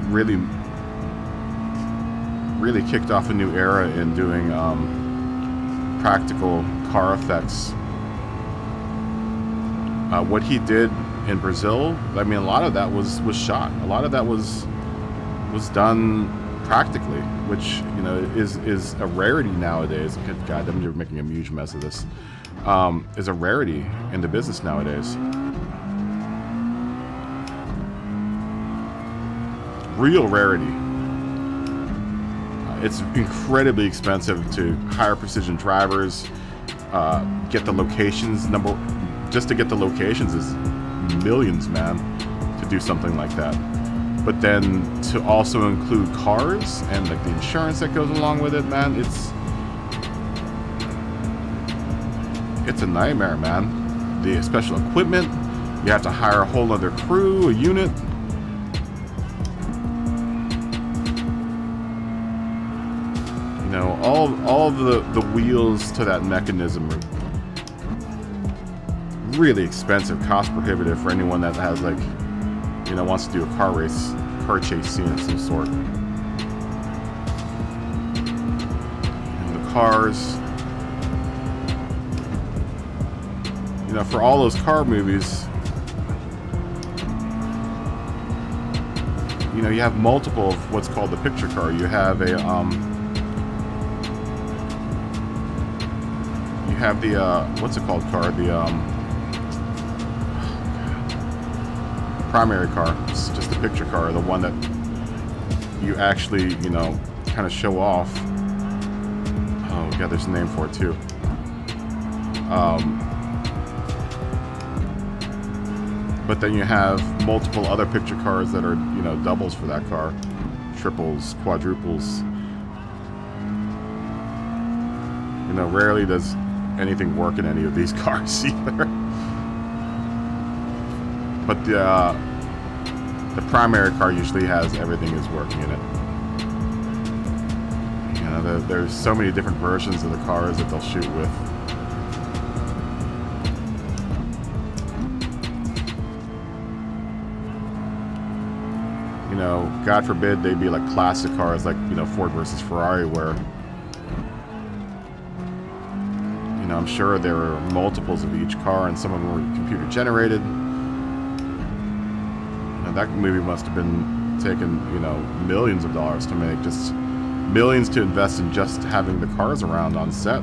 really kicked off a new era in doing practical car effects. What he did in Brazil, I mean, a lot of that was shot. A lot of that was done practically, which, you know, is a rarity nowadays. Good God, I'm making a huge mess of this. Is a rarity in the business nowadays. Real rarity. It's incredibly expensive to hire precision drivers, get the locations. Just to get the locations is millions, man, to do something like that. But then to also include cars and like the insurance that goes along with it, man, it's a nightmare, man. The special equipment, you have to hire a whole other crew, a unit. You know, all of the wheels to that mechanism are really expensive, cost prohibitive for anyone that has, like, you know, wants to do a car chase scene of some sort. And the cars, you know, for all those car movies, you know, you have multiple of what's called the picture car. You have a you have the what's it called car? The primary car. It's just the picture car, the one that you actually, you know, kind of show off. Oh god, there's a name for it too. But then you have multiple other picture cars that are, you know, doubles for that car. Triples, quadruples. You know, rarely does anything work in any of these cars either. But the primary car usually has everything is working in it. You know, there's so many different versions of the cars that they'll shoot with. You know, God forbid they be like classic cars like, you know, Ford versus Ferrari, where, you know, I'm sure there are multiples of each car and some of them were computer generated. And that movie must have been taking, you know, millions of dollars to make, just millions to invest in just having the cars around on set.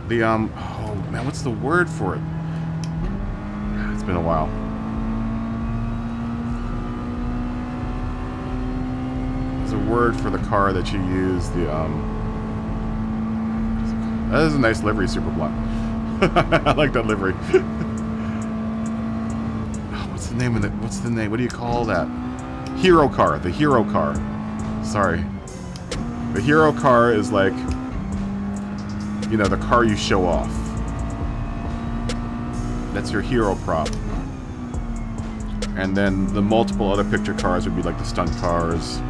The, oh man, what's the word for it? It's been a while. There's a word for the car that you use, the, that is a nice livery, Super Blunt. I like that livery. What's the name of it? What's the name? What do you call that? Hero car. The hero car. Sorry. The hero car is like, you know, the car you show off. That's your hero prop. And then the multiple other picture cars would be like the stunt cars,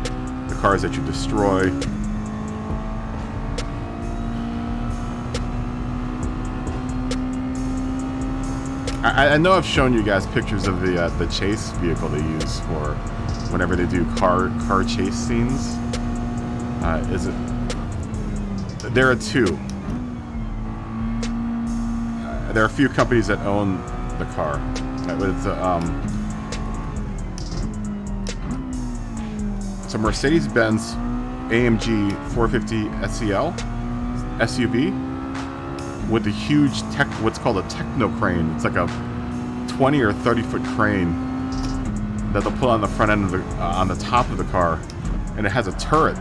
the cars that you destroy. I know I've shown you guys pictures of the chase vehicle they use for whenever they do car chase scenes. There are two. There are a few companies that own the car. It's a Mercedes-Benz AMG 450 SEL SUV with a huge what's called a techno crane. It's like a 20 or 30 foot crane that they'll put on the front end of the on the top of the car, and it has a turret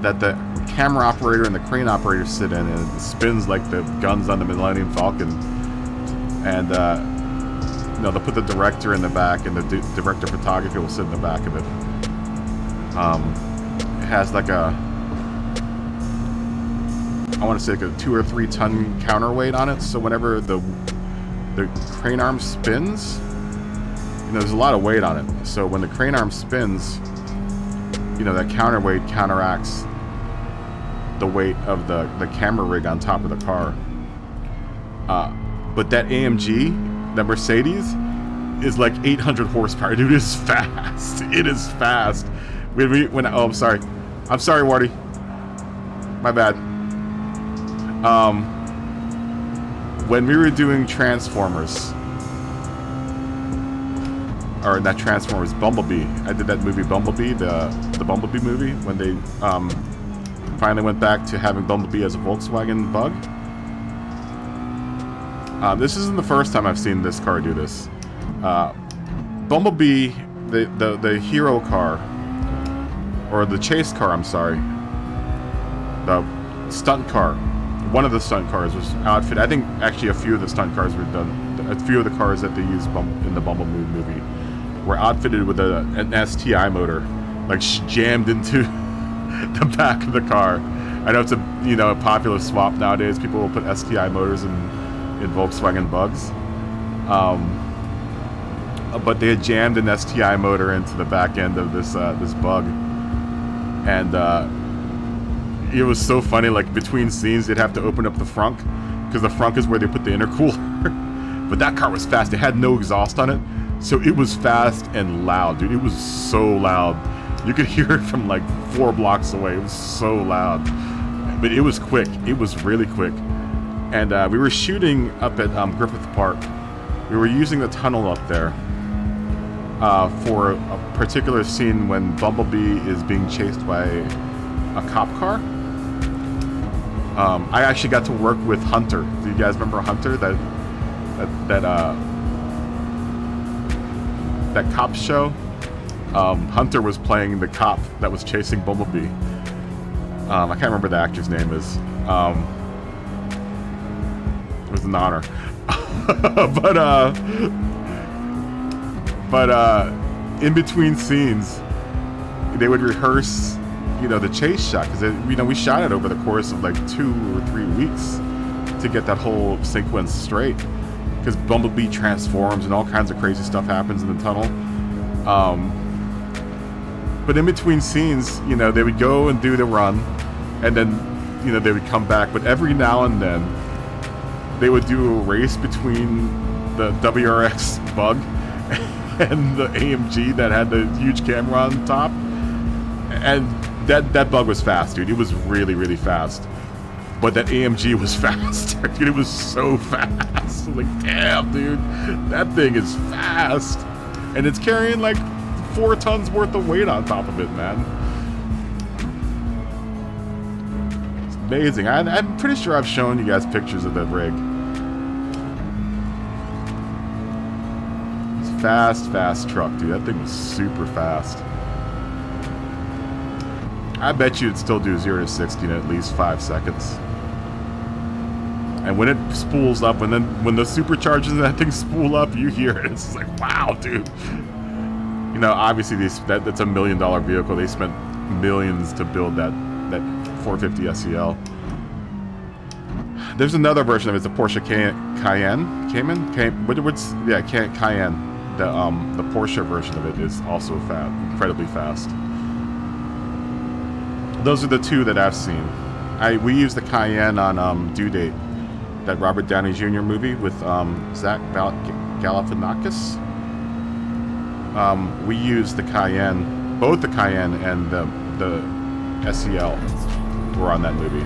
that the camera operator and the crane operator sit in, and it spins like the guns on the Millennium Falcon. And you know, they'll put the director in the back, and the director of photography will sit in the back of it. It has like a, I want to say like a 2 or 3 ton counterweight on it, so whenever the crane arm spins, you know, there's a lot of weight on it. So when the crane arm spins, you know, that counterweight counteracts the weight of the camera rig on top of the car. But that AMG, that Mercedes, is like 800 horsepower. Dude, it is fast. It is fast. Oh, I'm sorry, Wardy. My bad. When we were doing Transformers, or not Transformers, Bumblebee. I did that movie Bumblebee, the Bumblebee movie, when they finally went back to having Bumblebee as a Volkswagen Bug. This isn't the first time I've seen this car do this. Bumblebee, the hero car, or the chase car, I'm sorry, the stunt car, one of the stunt cars was outfitted. I think actually a few of the stunt cars were done. A few of the cars that they used in the Bumblebee movie were outfitted with an STI motor, like jammed into the back of the car. I know it's a popular swap nowadays. People will put STI motors in Volkswagen Bugs, but they had jammed an STI motor into the back end of this Bug, and it was so funny. Like between scenes, they'd have to open up the frunk because the frunk is where they put the intercooler. But that car was fast. It had no exhaust on it, so it was fast and loud, dude. It was so loud. You could hear it from like 4 blocks away. It was so loud. But it was quick. It was really quick. And we were shooting up at Griffith Park. We were using the tunnel up there for a particular scene when Bumblebee is being chased by a cop car. I actually got to work with Hunter. Do you guys remember Hunter? That cop show? Hunter was playing the cop that was chasing Bumblebee. I can't remember the actor's name is. It was was an honor. but in between scenes, they would rehearse, you know, the chase shot, because you know, we shot it over the course of like 2 or 3 weeks to get that whole sequence straight, because Bumblebee transforms and all kinds of crazy stuff happens in the tunnel. But in between scenes, you know, they would go and do the run, and then, you know, they would come back. But every now and then, they would do a race between the WRX bug and the AMG that had the huge camera on top. And that bug was fast, dude. It was really, really fast. But that AMG was fast. Dude, it was so fast. Like, damn, dude. That thing is fast. And it's carrying like 4 tons worth of weight on top of it, man. It's amazing. I'm pretty sure I've shown you guys pictures of that rig. It's fast truck, dude. That thing was super fast. I bet you it'd still do 0 to 60 in at least 5 seconds. And when it spools up, when the superchargers in that thing spool up, you hear it. It's just like, wow, dude. You know, obviously that's $1 million vehicle. They spent millions to build that 450 SEL. There's another version of it. It's a Porsche Cayenne. Cayenne. The Porsche version of it is also incredibly fast. Those are the 2 that I've seen. We used the Cayenne on Due Date, that Robert Downey Jr. movie with Zach Galifianakis. We used the Cayenne, both the Cayenne and the SEL were on that movie.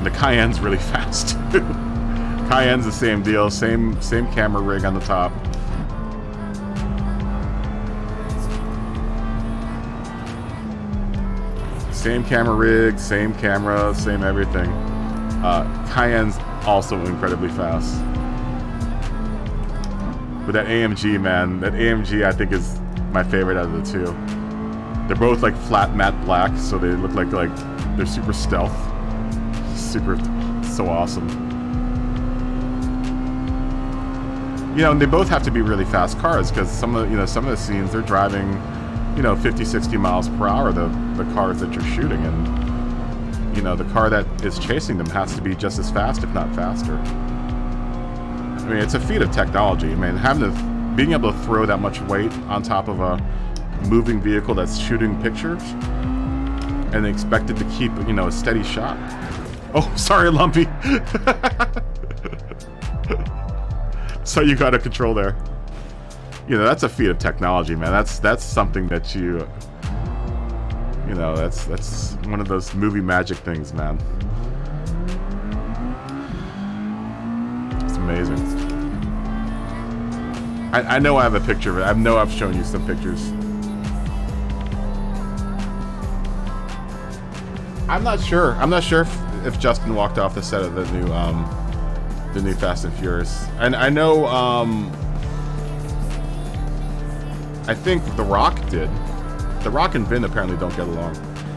The Cayenne's really fast. Cayenne's the same deal, same camera rig on the top. Same camera rig, same camera, same everything. Cayenne's also incredibly fast. But that AMG, man, that AMG I think is my favorite out of the 2. They're both like flat matte black, so they look like they're super stealth. So awesome. You know, and they both have to be really fast cars, because some of the scenes they're driving, you know, 50, 60 miles per hour, the cars that you're shooting, and, you know, the car that is chasing them has to be just as fast, if not faster. I mean, it's a feat of technology. I mean, being able to throw that much weight on top of a moving vehicle that's shooting pictures and expected to keep, you know, a steady shot. Oh, sorry, Lumpy. So you got a control there. You know, that's a feat of technology, man. That's something that you know, that's one of those movie magic things, man. It's amazing. I know I have a picture of it. I know I've shown you some pictures. I'm not sure if Justin walked off the set of the new Fast and Furious. And I know I think The Rock did. The Rock and Vin apparently don't get along.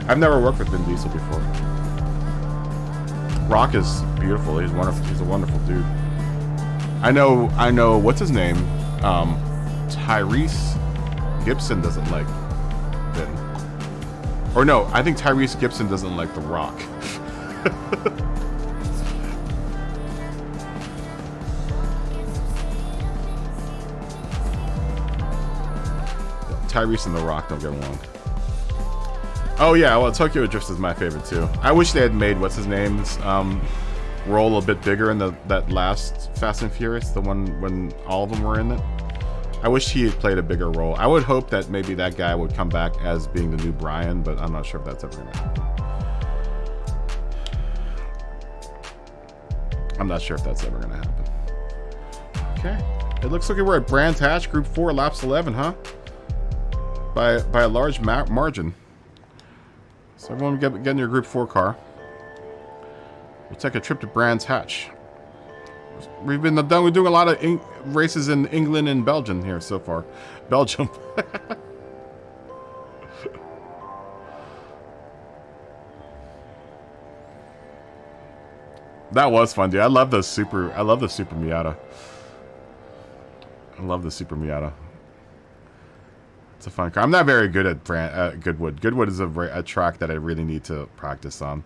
I've never worked with Vin Diesel before. Rock is beautiful. He's wonderful. He's a wonderful dude. I know. What's his name? Tyrese Gibson doesn't like Vin. Or no, I think Tyrese Gibson doesn't like The Rock. Tyrese and The Rock don't get along. Oh yeah, well, Tokyo Drift is my favorite too. I wish they had made what's his name's role a bit bigger in that last Fast and Furious, the one when all of them were in it. I wish he had played a bigger role. I would hope that maybe that guy would come back as being the new Brian, but I'm not sure if that's ever gonna happen. I'm not sure if that's ever gonna happen. Okay, it looks like we're at Brands Hatch, Group 4, laps 11, huh? By a large margin. So everyone get in your Group 4 car. We'll take a trip to Brands Hatch. We're doing a lot of races in England and Belgium here so far. Belgium. That was fun, dude. I love the Super Miata. I love the Super Miata. It's a fun car. I'm not very good at Goodwood. Goodwood is a track that I really need to practice on.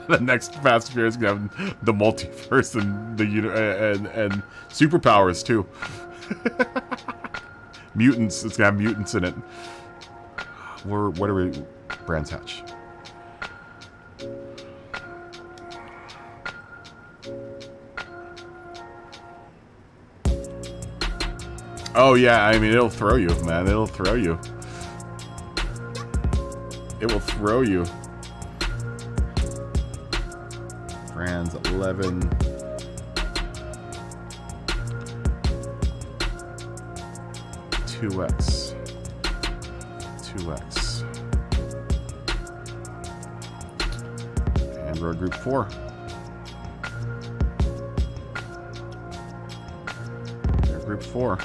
The next Fast and Furious is gonna have the multiverse and the and superpowers too. Mutants. It's gonna have mutants in it. What are we? Brands Hatch. Oh yeah, I mean it'll throw you, man. It'll throw you. It will throw you. Brands 11. (2x). 2x. And road group 4. Group 4.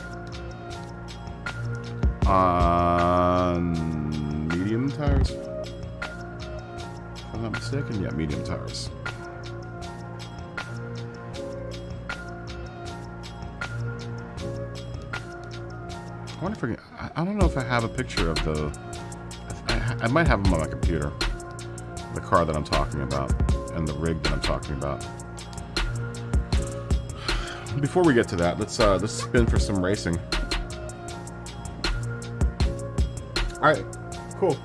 On medium tires. If I'm not mistaken, yeah, medium tires. I wonder if I don't know if I have a picture of the. I might have them on my computer. The car that I'm talking about and the rig that I'm talking about. Before we get to that, let's spin for some racing. All right, cool,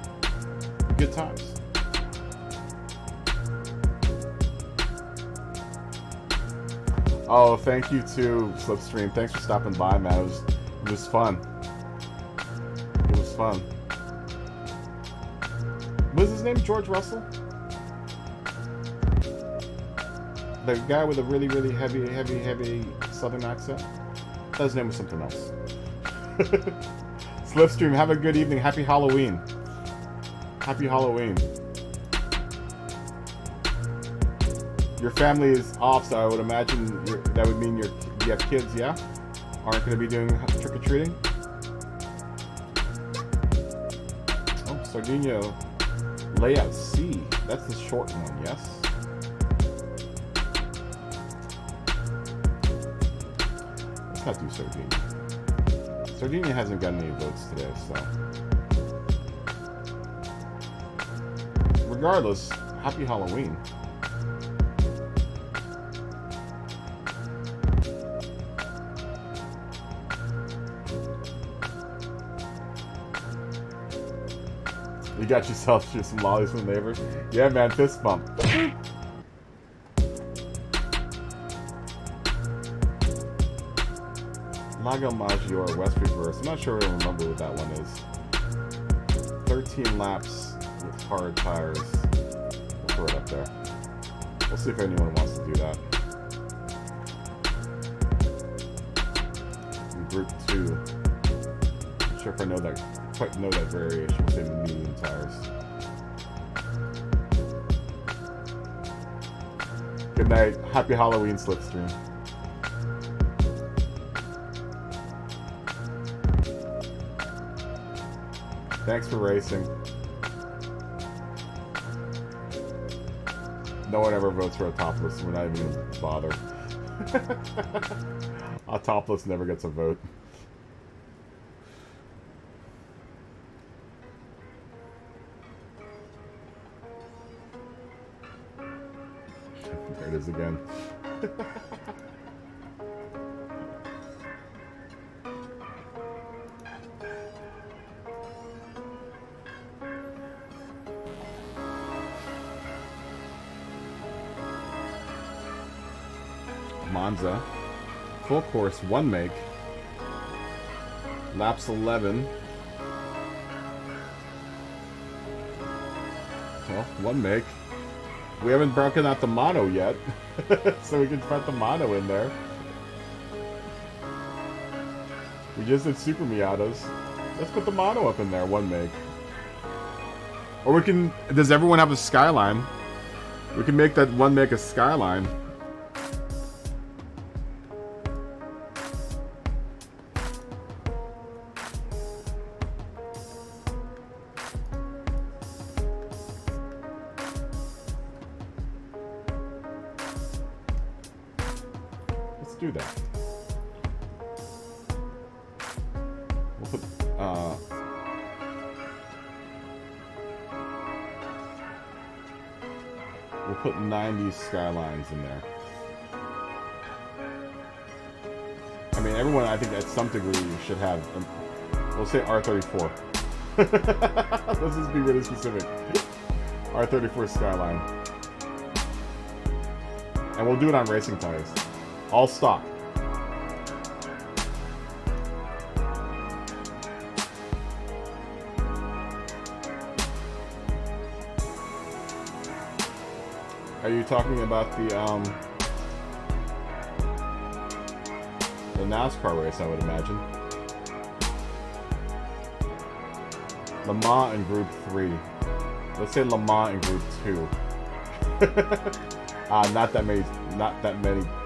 good times. Oh, thank you to Slipstream. Thanks for stopping by, man. It was fun. It was fun. What was his name? George Russell? The guy with a really, really heavy southern accent? I thought his name was something else. Slipstream, have a good evening. Happy Halloween. Happy Halloween. Your family is off, so I would imagine that would mean you have kids, yeah? Aren't going to be doing trick-or-treating? Oh, Sardinia Layout C. That's the short one, yes? Let's not do Sardinia. Sardinia hasn't gotten any votes today, so... Regardless, happy Halloween. You got yourself some lollies from the neighbors? Yeah, man, fist bump. Lago Maggiore, West Reverse. I'm not sure I remember what that one is. 13 laps with hard tires. We'll throw it up there. We'll see if anyone wants to do that. In Group 2. Not sure if I quite know that variation. We'll say medium tires. Good night. Happy Halloween, Slipstream. Thanks for racing. No one ever votes for a topless. We're not even gonna bother. A topless never gets a vote. There it is again. Monza. Full course, one make. Laps 11. Well, one make. We haven't broken out the mono yet, so we can put the mono in there. We just did Super Miatas. Let's put the mono up in there, one make. Or we can... Does everyone have a Skyline? We can make that one make a Skyline. do that. We'll put we'll put 90s skylines in there. I mean, everyone, I think, at some degree should have. We'll say R34. Let's just be really specific. R34 skyline, and we'll do it on racing tires, all stock. Are you talking about the NASCAR race? I would imagine. Le Mans in Group 3. Let's say Le Mans in Group 2. Not that many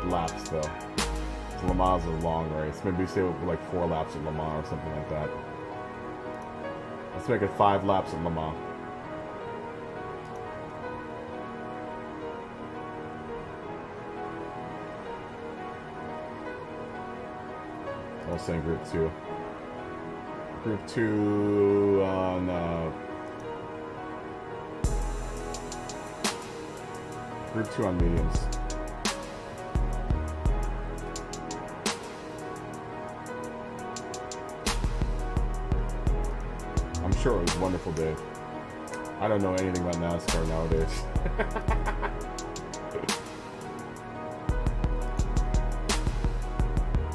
laps though. So Le Mans is a long race. Maybe say like 4 laps at Le Mans or something like that. Let's make it 5 laps at Le Mans. I'll say Group 2. Group 2 on Group 2 on mediums. I'm sure it was wonderful, Dave. I don't know anything about NASCAR nowadays.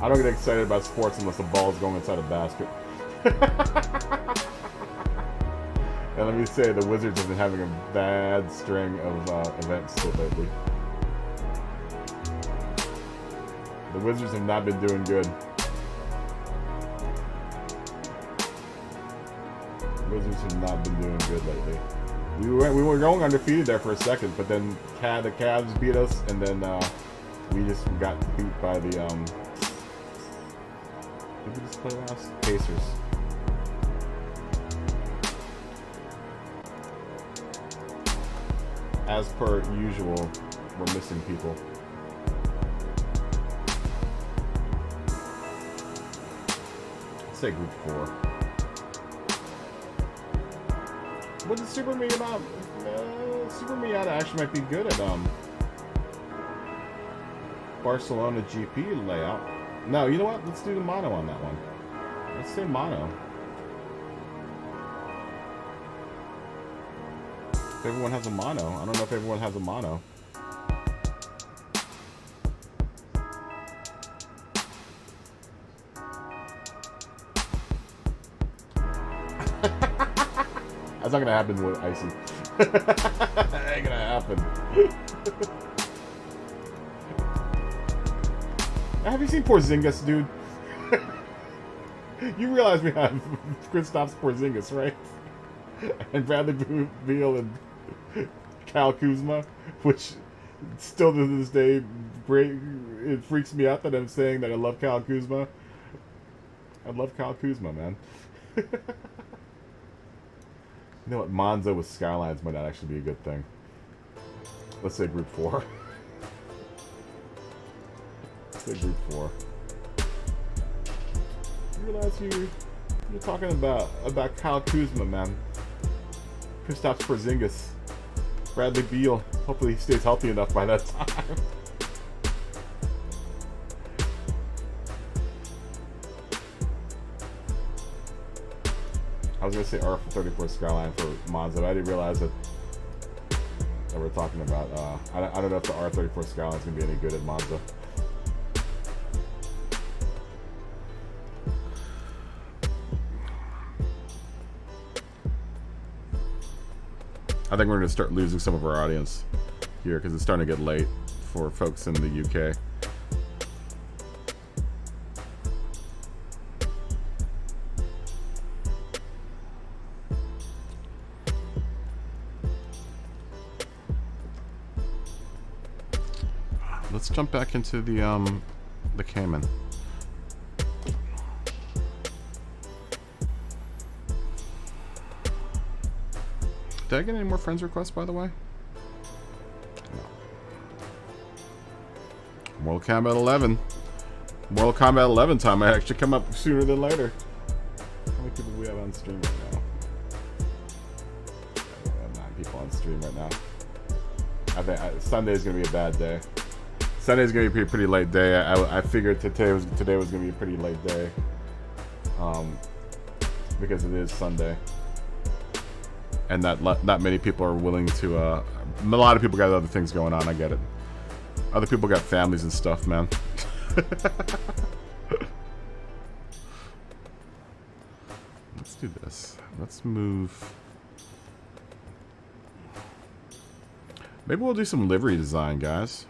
I don't get excited about sports unless the ball's going inside a basket. And let me say, the Wizards have been having a bad string of events lately. The Wizards have not been doing good. The Wizards have not been doing good lately. We were going undefeated there for a second, but then the Cavs beat us, and then we just got beat by the who did we just play last? Pacers. As per usual, we're missing people. Let's say Group 4. What did Super Miata? Super Miata actually might be good at Barcelona GP layout. No, you know what? Let's do the mono on that one. Let's say mono. If everyone has a mono. I don't know if everyone has a mono. That's not gonna happen with Icy. That ain't gonna happen. Have you seen Porzingis, dude? You realize we have Kristaps Porzingis, right? And Bradley Beal and Kyle Kuzma, which still to this day, it freaks me out that I'm saying that I love Kyle Kuzma. I love Kyle Kuzma, man. You know what? Monza with skylines might not actually be a good thing. Let's say Group 4. Let's say Group 4. You realize you're talking about Kyle Kuzma, man. Kristaps Porzingis. Bradley Beal. Hopefully he stays healthy enough by that time. I was gonna say R34 Skyline for Monza, but I didn't realize that we're talking about. I don't know if the R34 Skyline is gonna be any good at Monza. I think we're gonna start losing some of our audience here because it's starting to get late for folks in the UK. Let's jump back into the Cayman. Did I get any more friends requests, by the way? No. World Combat 11. Mortal Kombat 11 time might actually come up sooner than later. How many people do we have on stream right now? We have 9 people on stream right now. I think Sunday's gonna be a bad day. Sunday's gonna be a pretty late day. I figured today was gonna be a pretty late day, because it is Sunday, and not many people are willing to. A lot of people got other things going on. I get it. Other people got families and stuff, man. Let's do this. Let's move. Maybe we'll do some livery design, guys.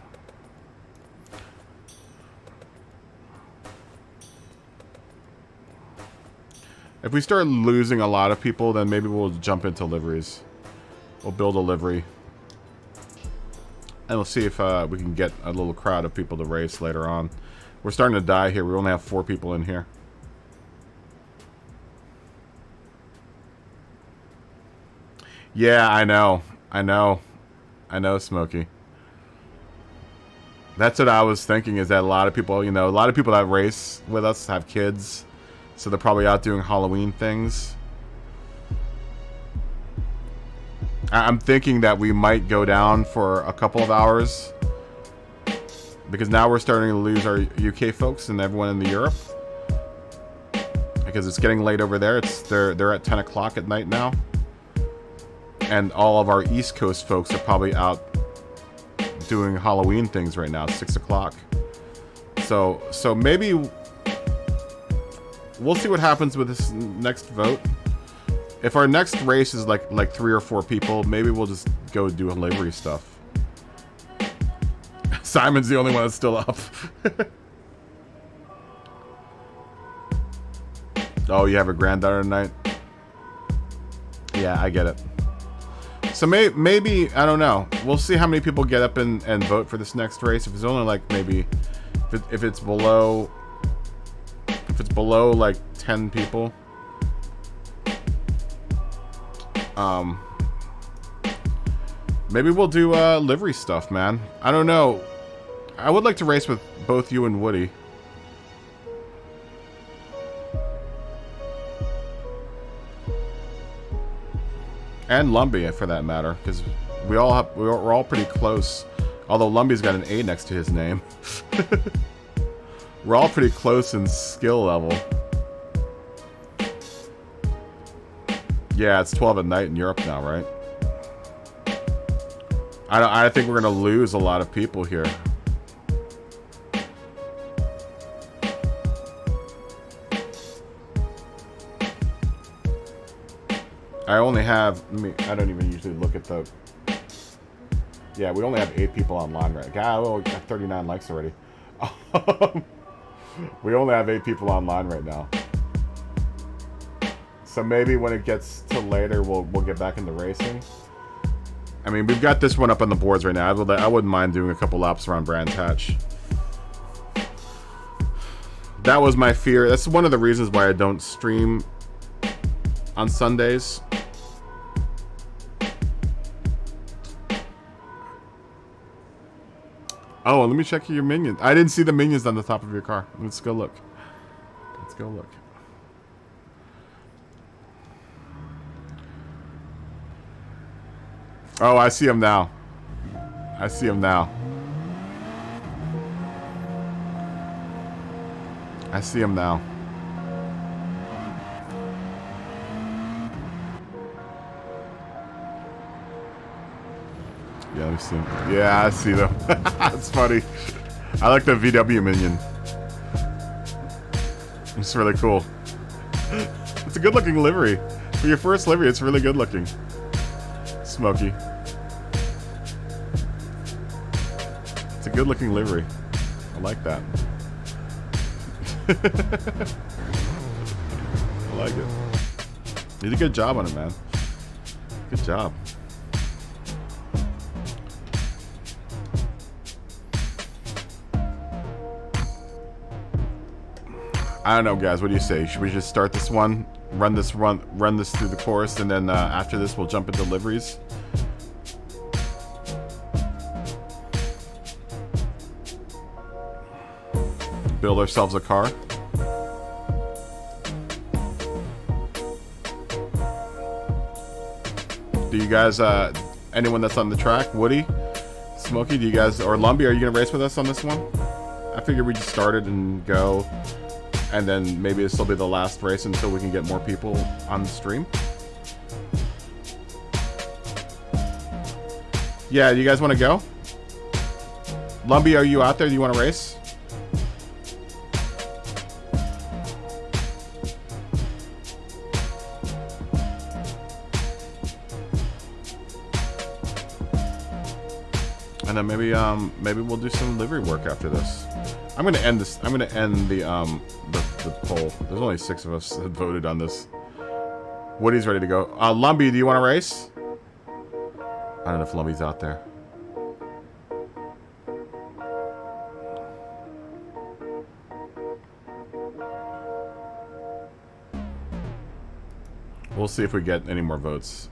If we start losing a lot of people, then maybe we'll jump into liveries. We'll build a livery. And we'll see if we can get a little crowd of people to race later on. We're starting to die here. We only have 4 people in here. Yeah, I know. I know, Smokey. That's what I was thinking, is that a lot of people, you know, a lot of people that race with us have kids. So they're probably out doing Halloween things. I'm thinking that we might go down for a couple of hours, because now we're starting to lose our UK folks and everyone in the Europe, because it's getting late over there. They're at 10 o'clock at night now, and all of our East Coast folks are probably out doing Halloween things right now. It's 6 o'clock. So maybe we'll see what happens with this next vote. If our next race is like 3 or 4 people, maybe we'll just go do livery stuff. Simon's the only one that's still up. Oh, you have a granddaughter tonight? Yeah, I get it. So maybe, I don't know. We'll see how many people get up and vote for this next race. If it's only like maybe, if it's below like 10 people, maybe we'll do livery stuff, man. I don't know. I would like to race with both you and Woody. And Lumbee, for that matter, because we're all pretty close. Although Lumbee's got an A next to his name. We're all pretty close in skill level. Yeah, it's 12 at night in Europe now, right? I think we're gonna lose a lot of people here. I only have, I don't even usually look at the, yeah, we only have 8 people online right now. God, we got 39 likes already. We only have 8 people online right now. So maybe when it gets to later, we'll get back into racing. I mean, we've got this one up on the boards right now. I wouldn't mind doing a couple laps around Brands Hatch. That was my fear. That's one of the reasons why I don't stream on Sundays. Oh, let me check your minions. I didn't see the minions on the top of your car. Let's go look. Let's go look. Oh, I see him now. I see him now. I see him now. Yeah, let me see him. Yeah, I see them. It's funny. I like the VW minion. It's really cool. It's a good looking livery. For your first livery, it's really good looking. Smokey. It's a good looking livery. I like that. I like it. You did a good job on it, man. Good job. I don't know, guys. What do you say? Should we just start this one, run this through the course, and then after this we'll jump into liveries? build ourselves a car. Do you guys, anyone that's on the track, Woody, Smokey, do you guys, or Lumbee, are you gonna race with us on this one? I figured we just started and go, and then maybe this will be the last race until we can get more people on the stream. Yeah, you guys want to go? Lumbee, are you out there? Do you want to race? And then maybe we'll do some livery work after this. I'm gonna end this. I'm gonna end the poll. There's only 6 of us that voted on this. Woody's ready to go. Lumbee, do you want to race? I don't know if Lumbee's out there. We'll see if we get any more votes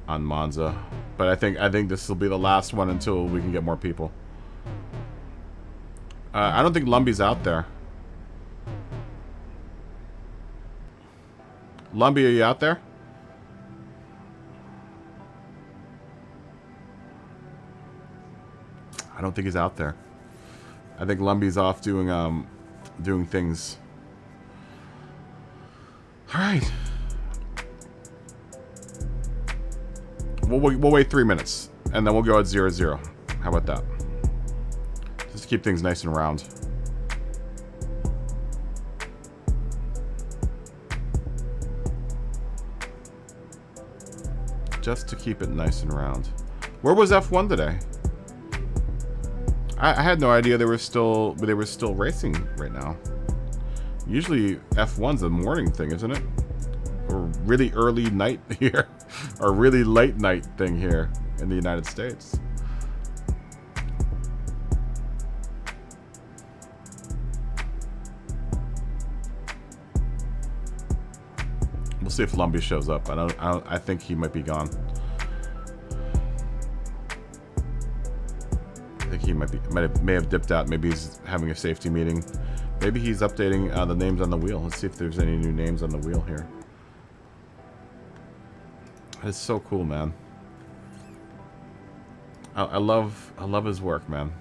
on Monza. But I think this will be the last one until we can get more people. I don't think Lumbee's out there. Lumbee, are you out there? I don't think he's out there. I think Lumbee's off doing things. All right. We'll wait 3 minutes, and then we'll go at 0-0. How about that? Just to keep things nice and round. Just to keep it nice and round. Where was F1 today? I had no idea they were still racing right now. Usually F1's a morning thing, isn't it? Or really early night here. Or really late night thing here in the United States. We'll see if Lumbee shows up. I think he might be gone. I think he may have dipped out. Maybe he's having a safety meeting. Maybe he's updating the names on the wheel. Let's see if there's any new names on the wheel here. It's so cool, man. I love his work, man.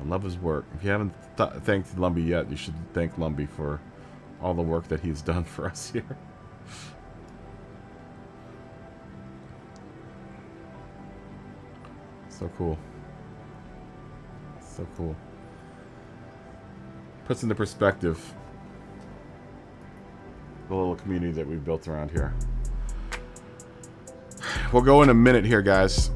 I love his work. If you haven't thanked Lumbee yet, you should thank Lumbee for all the work that he's done for us here. So cool. So cool. Puts into perspective the little community that we've built around here. We'll go in a minute here, guys.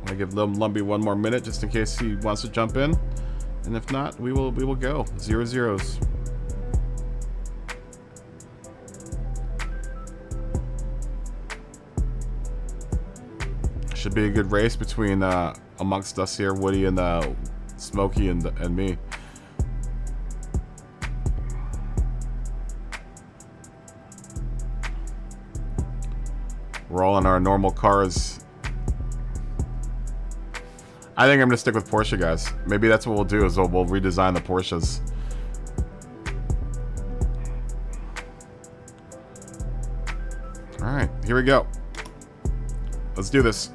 I give Lumbee 1 more minute just in case he wants to jump in, and if not, we will go 0-0s. Should be a good race between amongst us here, Woody and Smokey and me. We're all in our normal cars. I think I'm gonna stick with Porsche, guys. Maybe that's what we'll do, is we'll redesign the Porsches. All right, here we go. Let's do this.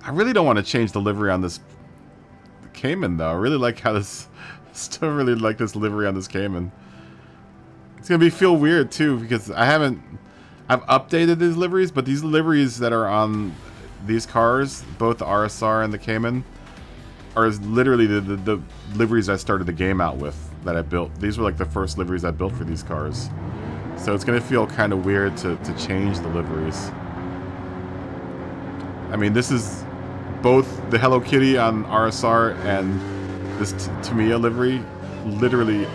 I really don't want to change the livery on this Cayman, though. I really like how this... Still really like this livery on this Cayman. It's going to feel weird, too, because I've updated these liveries, but these liveries that are on these cars, both the RSR and the Cayman, are literally the liveries I started the game out with, that I built. These were like the first liveries I built for these cars. So it's going to feel kind of weird to change the liveries. I mean, this is both the Hello Kitty on RSR and this Tamiya livery literally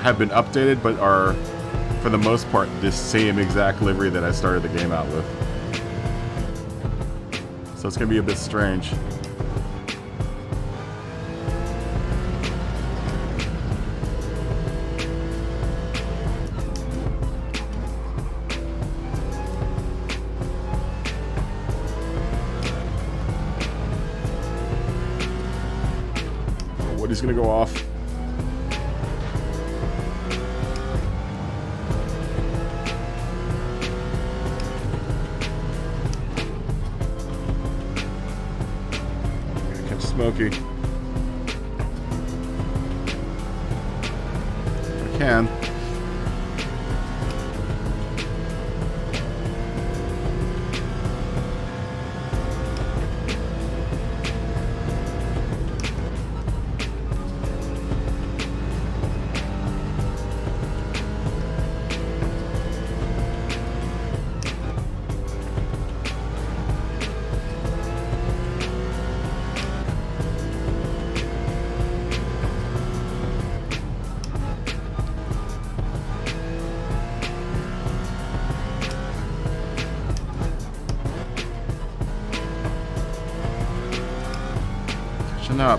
have been updated, but are, for the most part, the same exact livery that I started the game out with. So it's going to be a bit strange. Woody's gonna go off. Catch Smokey. I can. Up.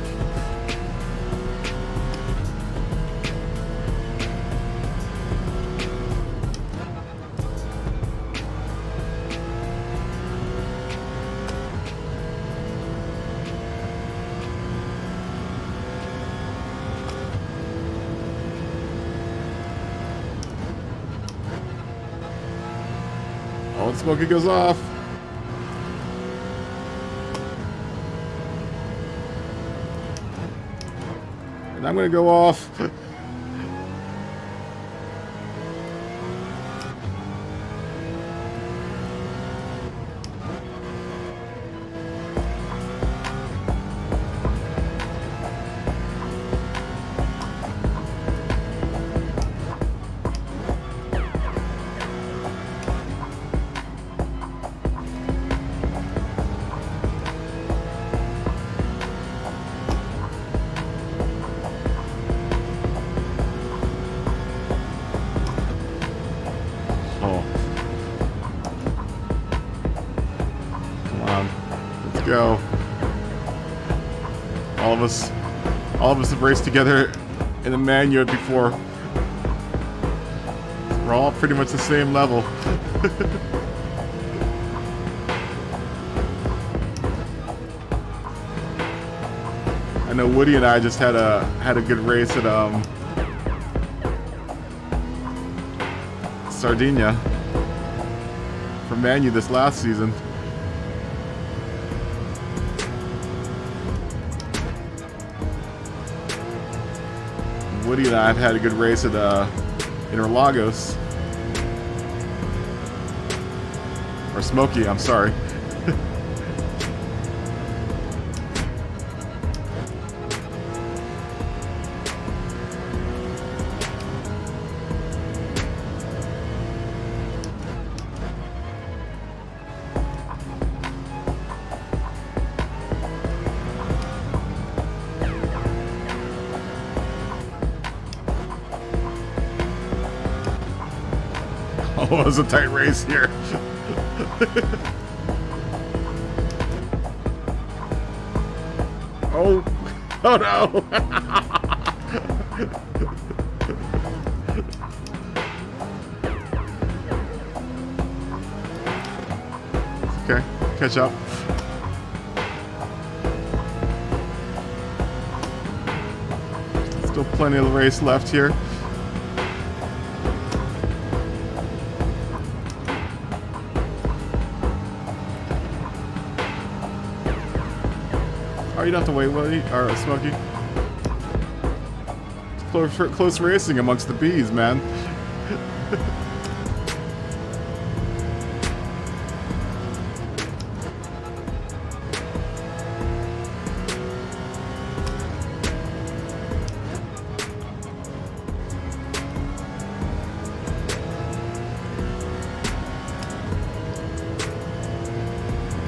Oh, Smokey goes off. And I'm gonna go off. Go. All of us have raced together in the man yard before. We're all pretty much the same level. I know Woody and I just had a good race at Sardinia for Manu this last season. Woody and I have had a good race at Interlagos. Or Smokey, I'm sorry. Oh, it was a tight race here. Oh no. Okay, catch up. Still plenty of the race left here. Oh, you don't have to wait, Woody, or Smokey. It's close racing amongst the bees, man.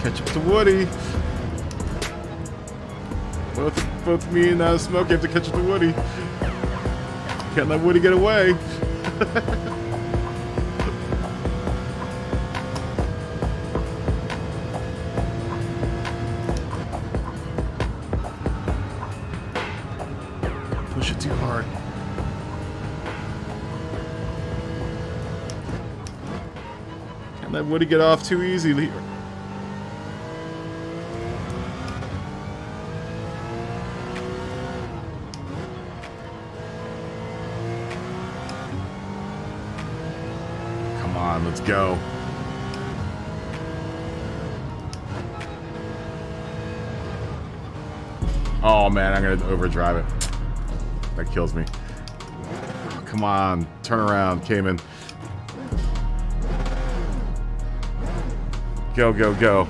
Catch up to Woody. Both me and Smokey have to catch up to Woody. Can't let Woody get away. Push it too hard. Can't let Woody get off too easily. go. Oh man, I'm gonna overdrive it. That kills me. Oh, come on, turn around, Cayman. Go, go, go.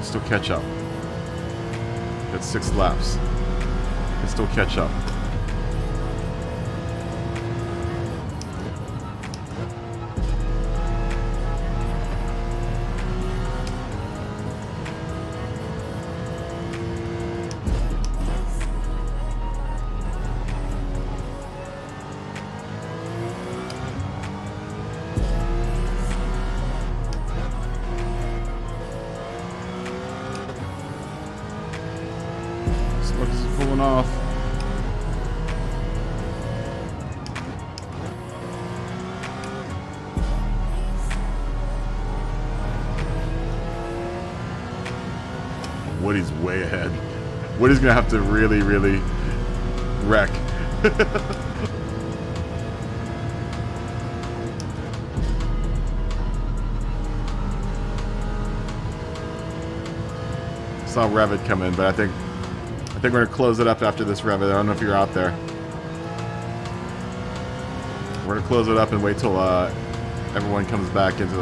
Still catch up. Got 6 laps. Can still catch up. Smoke is pulling off. Woody's way ahead. Woody's gonna have to really, really wreck. Saw Revit come in, but I think we're gonna close it up after this Revit. I don't know if you're out there. We're gonna close it up and wait till everyone comes back into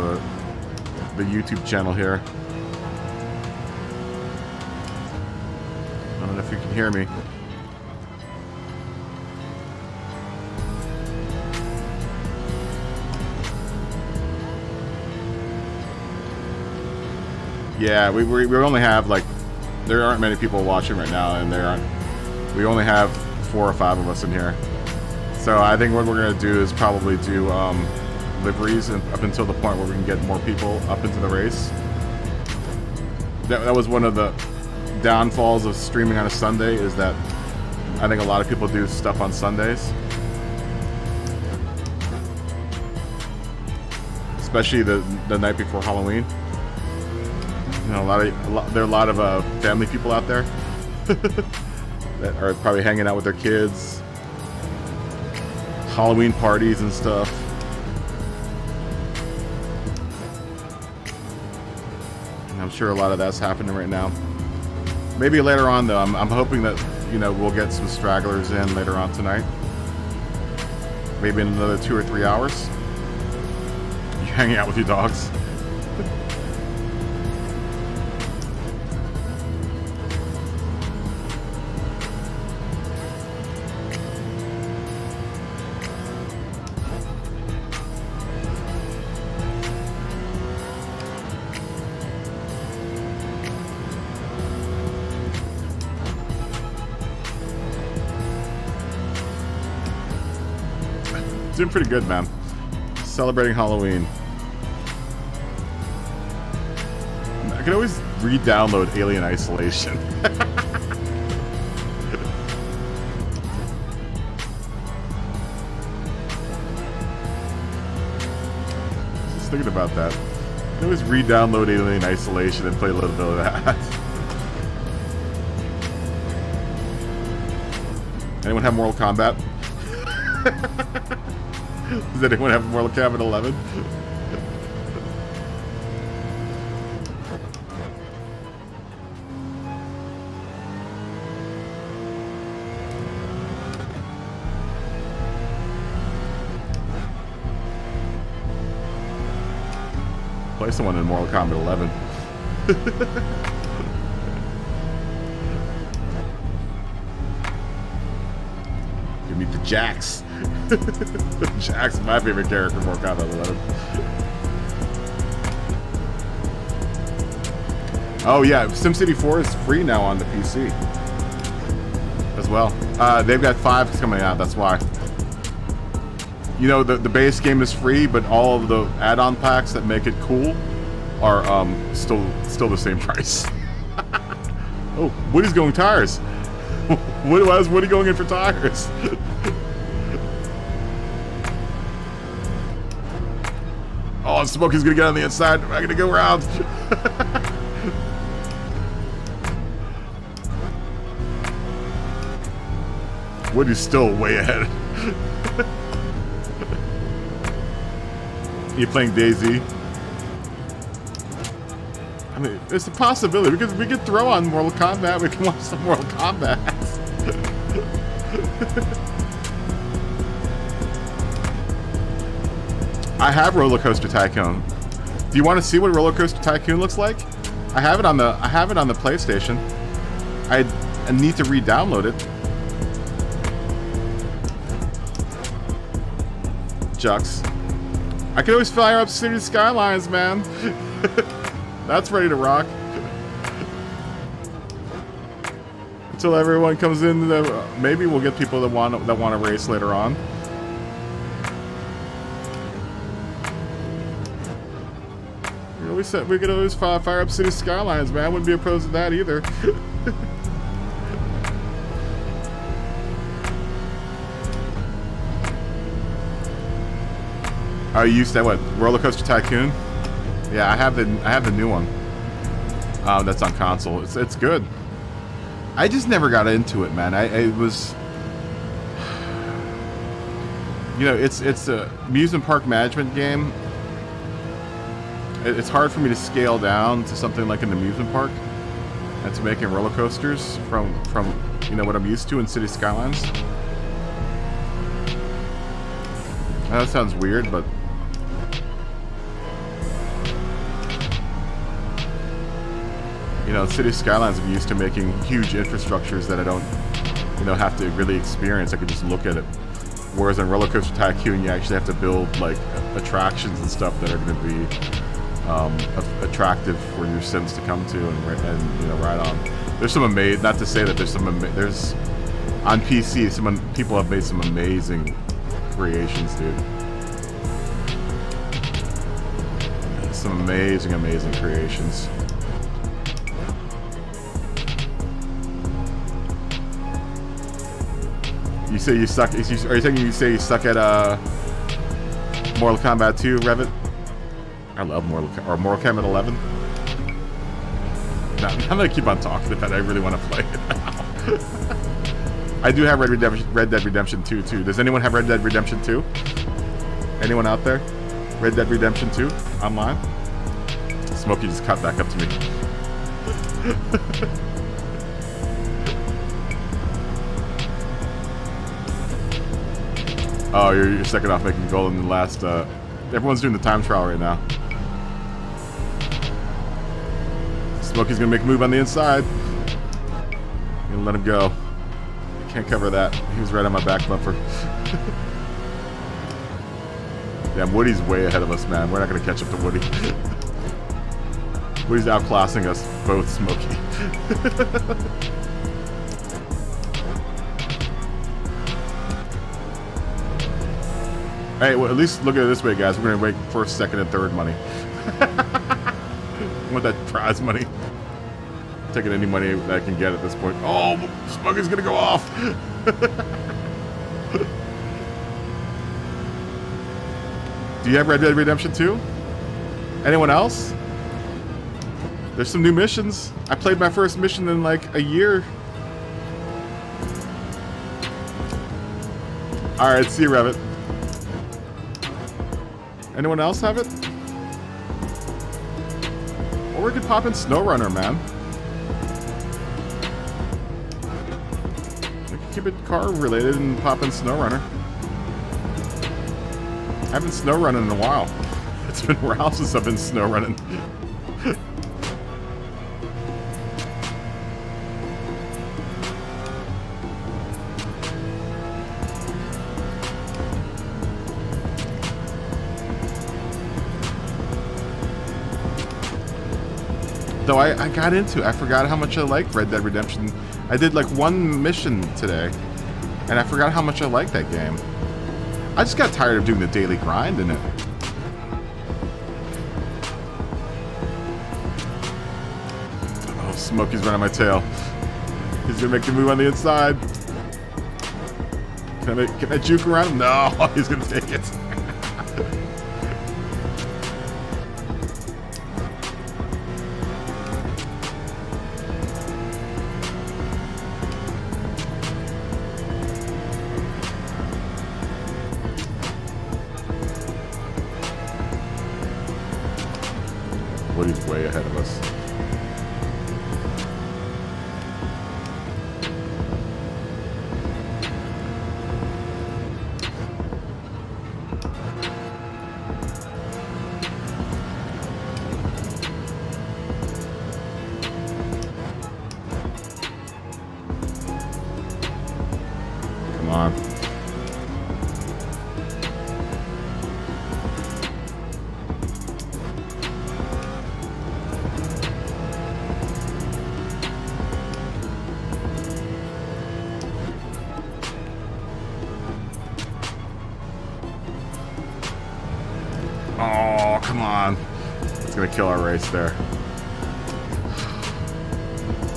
the YouTube channel here. I don't know if you can hear me. Yeah, we only have like, there aren't many people watching right now, and we only have 4 or 5 of us in here. So I think what we're gonna do is probably do liveries up until the point where we can get more people up into the race. That was one of the downfalls of streaming on a Sunday, is that I think a lot of people do stuff on Sundays, especially the night before Halloween. You know, there are a lot of family people out there that are probably hanging out with their kids, Halloween parties and stuff. And I'm sure a lot of that's happening right now. Maybe later on, though, I'm hoping that, you know, we'll get some stragglers in later on tonight. Maybe in another 2 or 3 hours. You hanging out with your dogs. Doing pretty good, man. Celebrating Halloween. I can always re-download Alien Isolation. Just thinking about that. I can always re-download Alien Isolation and play a little bit of that. Anyone have Mortal Kombat? Does anyone have Mortal Kombat 11? play someone in Mortal Kombat 11. You meet the Jax. Jax is my favorite character in Mortal Kombat 11. Oh yeah, SimCity 4 is free now on the PC as well. They've got 5 coming out, that's why. You know, the base game is free, but all of the add-on packs that make it cool are still the same price. Oh, Woody's going tires. Why is Woody going in for tires? Oh, Smokey's gonna get on the inside. I'm gonna go around. Woody's still way ahead. You playing DayZ? I mean, it's a possibility because we could throw on Mortal Kombat. We can watch some Mortal Kombat. I have Roller Coaster Tycoon. Do you want to see what Roller Coaster Tycoon looks like? I have it on the PlayStation. I need to re-download it. Jux. I can always fire up City Skylines, man. That's ready to rock. Until everyone comes in, maybe we'll get people that want to race later on. We could always fire up City Skylines, man. I wouldn't be opposed to that either. Oh, you used that what? Roller Coaster Tycoon? Yeah, I have the new one. That's on console. It's good. I just never got into it, man. It was, you know, it's a amusement park management game. It's hard for me to scale down to something like an amusement park and to making roller coasters from you know what I'm used to in City Skylines. That sounds weird, but you know, City Skylines, I'm used to making huge infrastructures that I don't, you know, have to really experience. I can just look at it. Whereas in Roller Coaster Tycoon, you actually have to build like attractions and stuff that are going to be attractive for your Sims to come to and you know, ride on. There's some amazing. Not to say that there's there's on PC, people have made some amazing creations, dude. Some amazing creations. You say you suck. Are you saying you suck at Mortal Kombat 2, Revit? I love Mortal Kombat 11. No, I'm gonna keep on talking about it. I really want to play it now. I do have Red Dead Redemption 2 too. Does anyone have Red Dead Redemption 2? Anyone out there? Red Dead Redemption 2 online? Smokey just caught back up to me. Oh, you're second off making gold in the last. Everyone's doing the time trial right now. Smokey's gonna make a move on the inside. I'm gonna let him go. Can't cover that. He was right on my back bumper. Damn, Woody's way ahead of us, man. We're not gonna catch up to Woody. Woody's outclassing us both, Smokey. Hey, well, at least look at it this way, guys. We're gonna make first, second, and third money. I want that prize money. I'm taking any money that I can get at this point. Oh, Smokey's gonna go off. Do you have Red Dead Redemption 2? Anyone else? There's some new missions. I played my first mission in like a year. Alright, see you, Revit. Anyone else have it? Or we could pop in SnowRunner, man. We could keep it car related and pop in SnowRunner. I haven't SnowRunner in a while. It's been a while since I've been snow running. Though I got into it. I forgot how much I liked Red Dead Redemption. I did like one mission today, and I forgot how much I liked that game. I just got tired of doing the daily grind in it. Oh, Smokey's running my tail. He's gonna make the move on the inside. Can I juke around? No, he's gonna take it. Woody's way ahead of us. Come on. Oh, come on. It's going to kill our race there.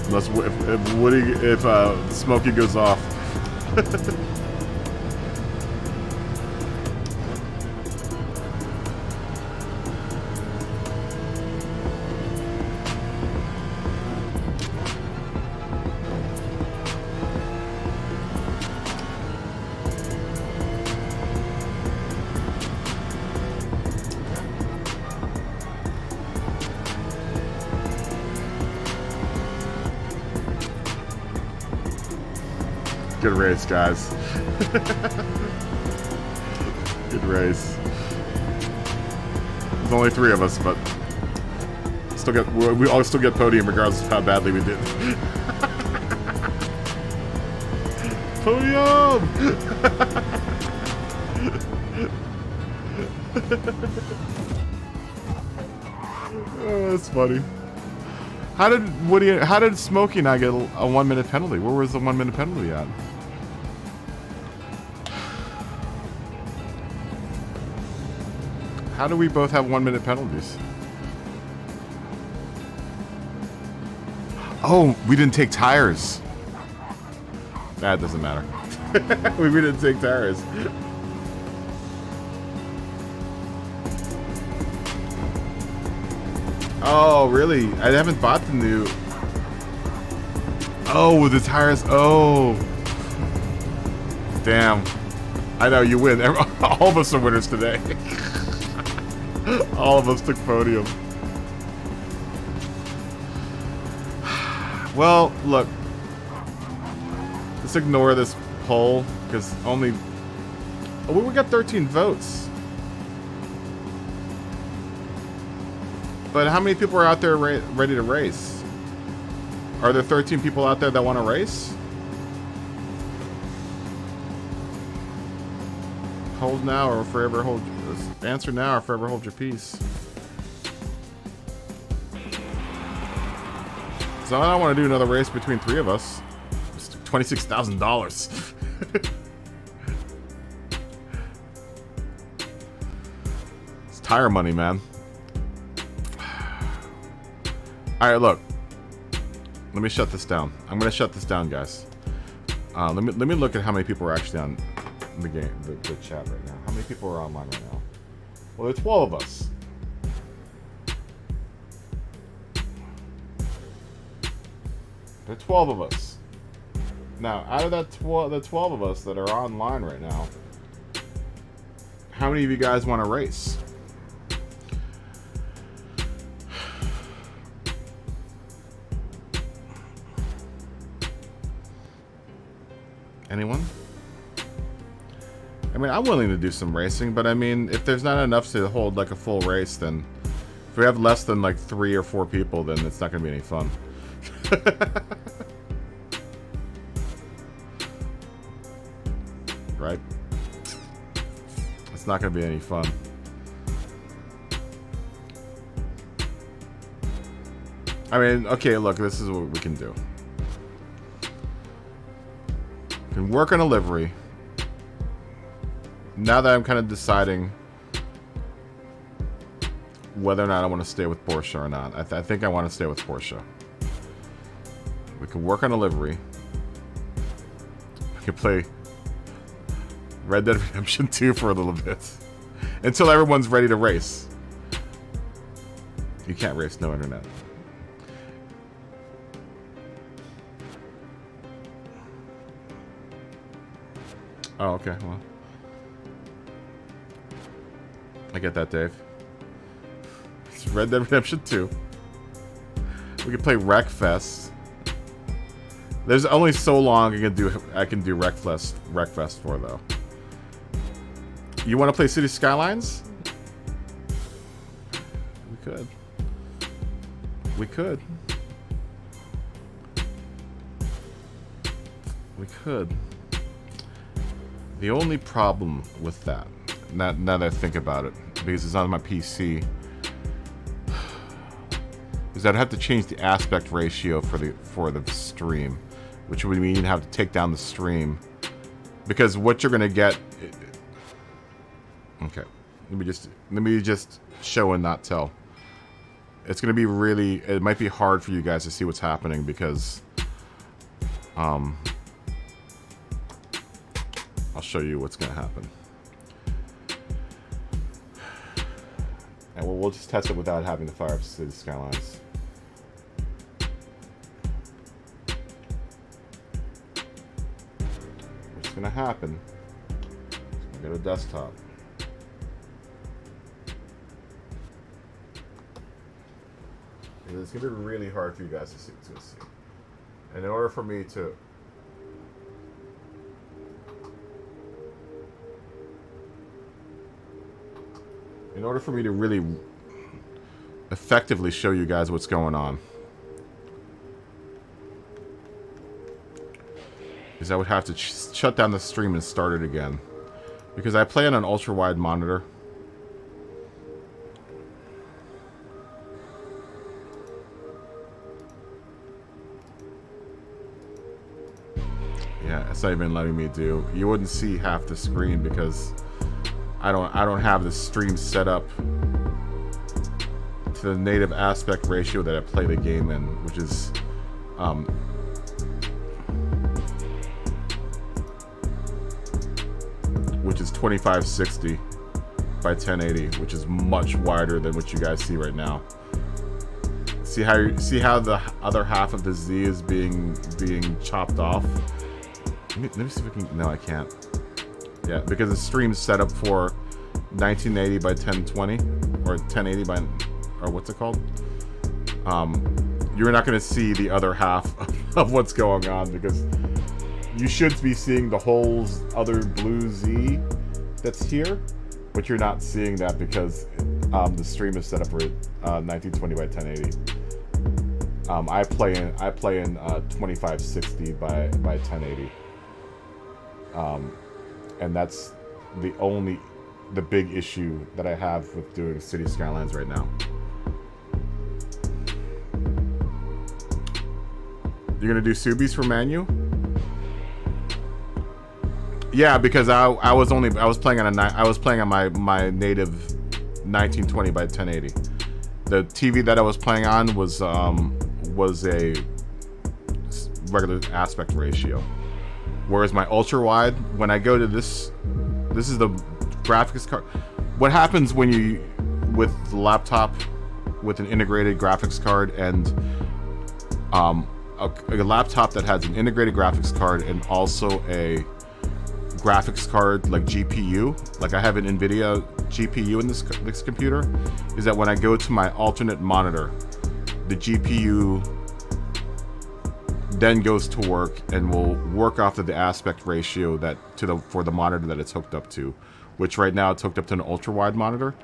Unless if Smokey goes off. Good race, guys. Good race. There's only 3 of us, but we all still get podium regardless of how badly we did. Podium! Oh, that's funny. How did Smokey and I get a 1-minute penalty? Where was the 1-minute penalty at? How do we both have 1-minute penalties? Oh, we didn't take tires. That doesn't matter. we didn't take tires. Oh, really? I haven't bought the new... Oh, with the tires... Oh. Damn. I know, you win. All of us are winners today. All of us took podium. Well, look. Let's ignore this poll, because only... Oh, we got 13 votes. But how many people are out there ready to race? Are there 13 people out there that want to race? Hold now or forever hold... Answer now or forever hold your peace. So I don't want to do another race between 3 of us. It's $26,000. It's tire money, man. Alright, look. Let me shut this down. I'm going to shut this down, guys. Let me look at how many people are actually on the game, the chat right now. How many people are online right now? Well, there's 12 of us. There are 12 of us. Now, out of that the 12 of us that are online right now, how many of you guys want to race? Anyone? I mean, I'm willing to do some racing, but I mean, if there's not enough to hold like a full race, then if we have less than like 3 or 4 people, then it's not going to be any fun. Right? It's not going to be any fun. I mean, okay, look, this is what we can do. We can work on a livery. Now that I'm kind of deciding whether or not I want to stay with Porsche or not. I think I want to stay with Porsche. We can work on a livery. We can play Red Dead Redemption 2 for a little bit. Until everyone's ready to race. You can't race, no internet. Oh, okay, well. I get that, Dave. It's Red Dead Redemption 2. We can play Wreckfest. There's only so long I can do Wreckfest for, though. You want to play City Skylines? We could. We could. We could. The only problem with that, now that I think about it, because it's on my PC, is that I have to change the aspect ratio for the stream, which would mean you have to take down the stream, because what you're gonna get. Okay, let me just show and not tell. It's gonna be really. It might be hard for you guys to see what's happening because, I'll show you what's going to happen. And we'll just test it without having to fire up City Skylines. What's going to happen is I'm going to go to desktop. And it's going to be really hard for you guys to see. And in order for me to really effectively show you guys what's going on, is I would have to shut down the stream and start it again, because I play on an ultra wide monitor. Yeah, it's not even letting me do. You wouldn't see half the screen because I don't have the stream set up to the native aspect ratio that I play the game in, which is 2560 by 1080, which is much wider than what you guys see right now. See how the other half of the Z is being chopped off. Let me see if I can. No, I can't. Yeah, because the stream's set up for 1980 by 1020 or 1080 by, or what's it called? You're not going to see the other half of what's going on, because you should be seeing the whole other blue Z that's here, but you're not seeing that because the stream is set up for 1920 by 1080. I play in 2560 by 1080. And that's the big issue that I have with doing City Skylines right now. You're gonna do Subies for Manu? Yeah, because I was playing on my native 1920 by 1080. The TV that I was playing on was a regular aspect ratio. Whereas my ultra wide, when I go to this is the graphics card. What happens when you, with the laptop with an integrated graphics card and a laptop that has an integrated graphics card and also a graphics card like GPU, like I have an NVIDIA GPU in this computer, is that when I go to my alternate monitor, the GPU then goes to work and will work off of the aspect ratio that for the monitor that it's hooked up to, which right now it's hooked up to an ultra wide monitor.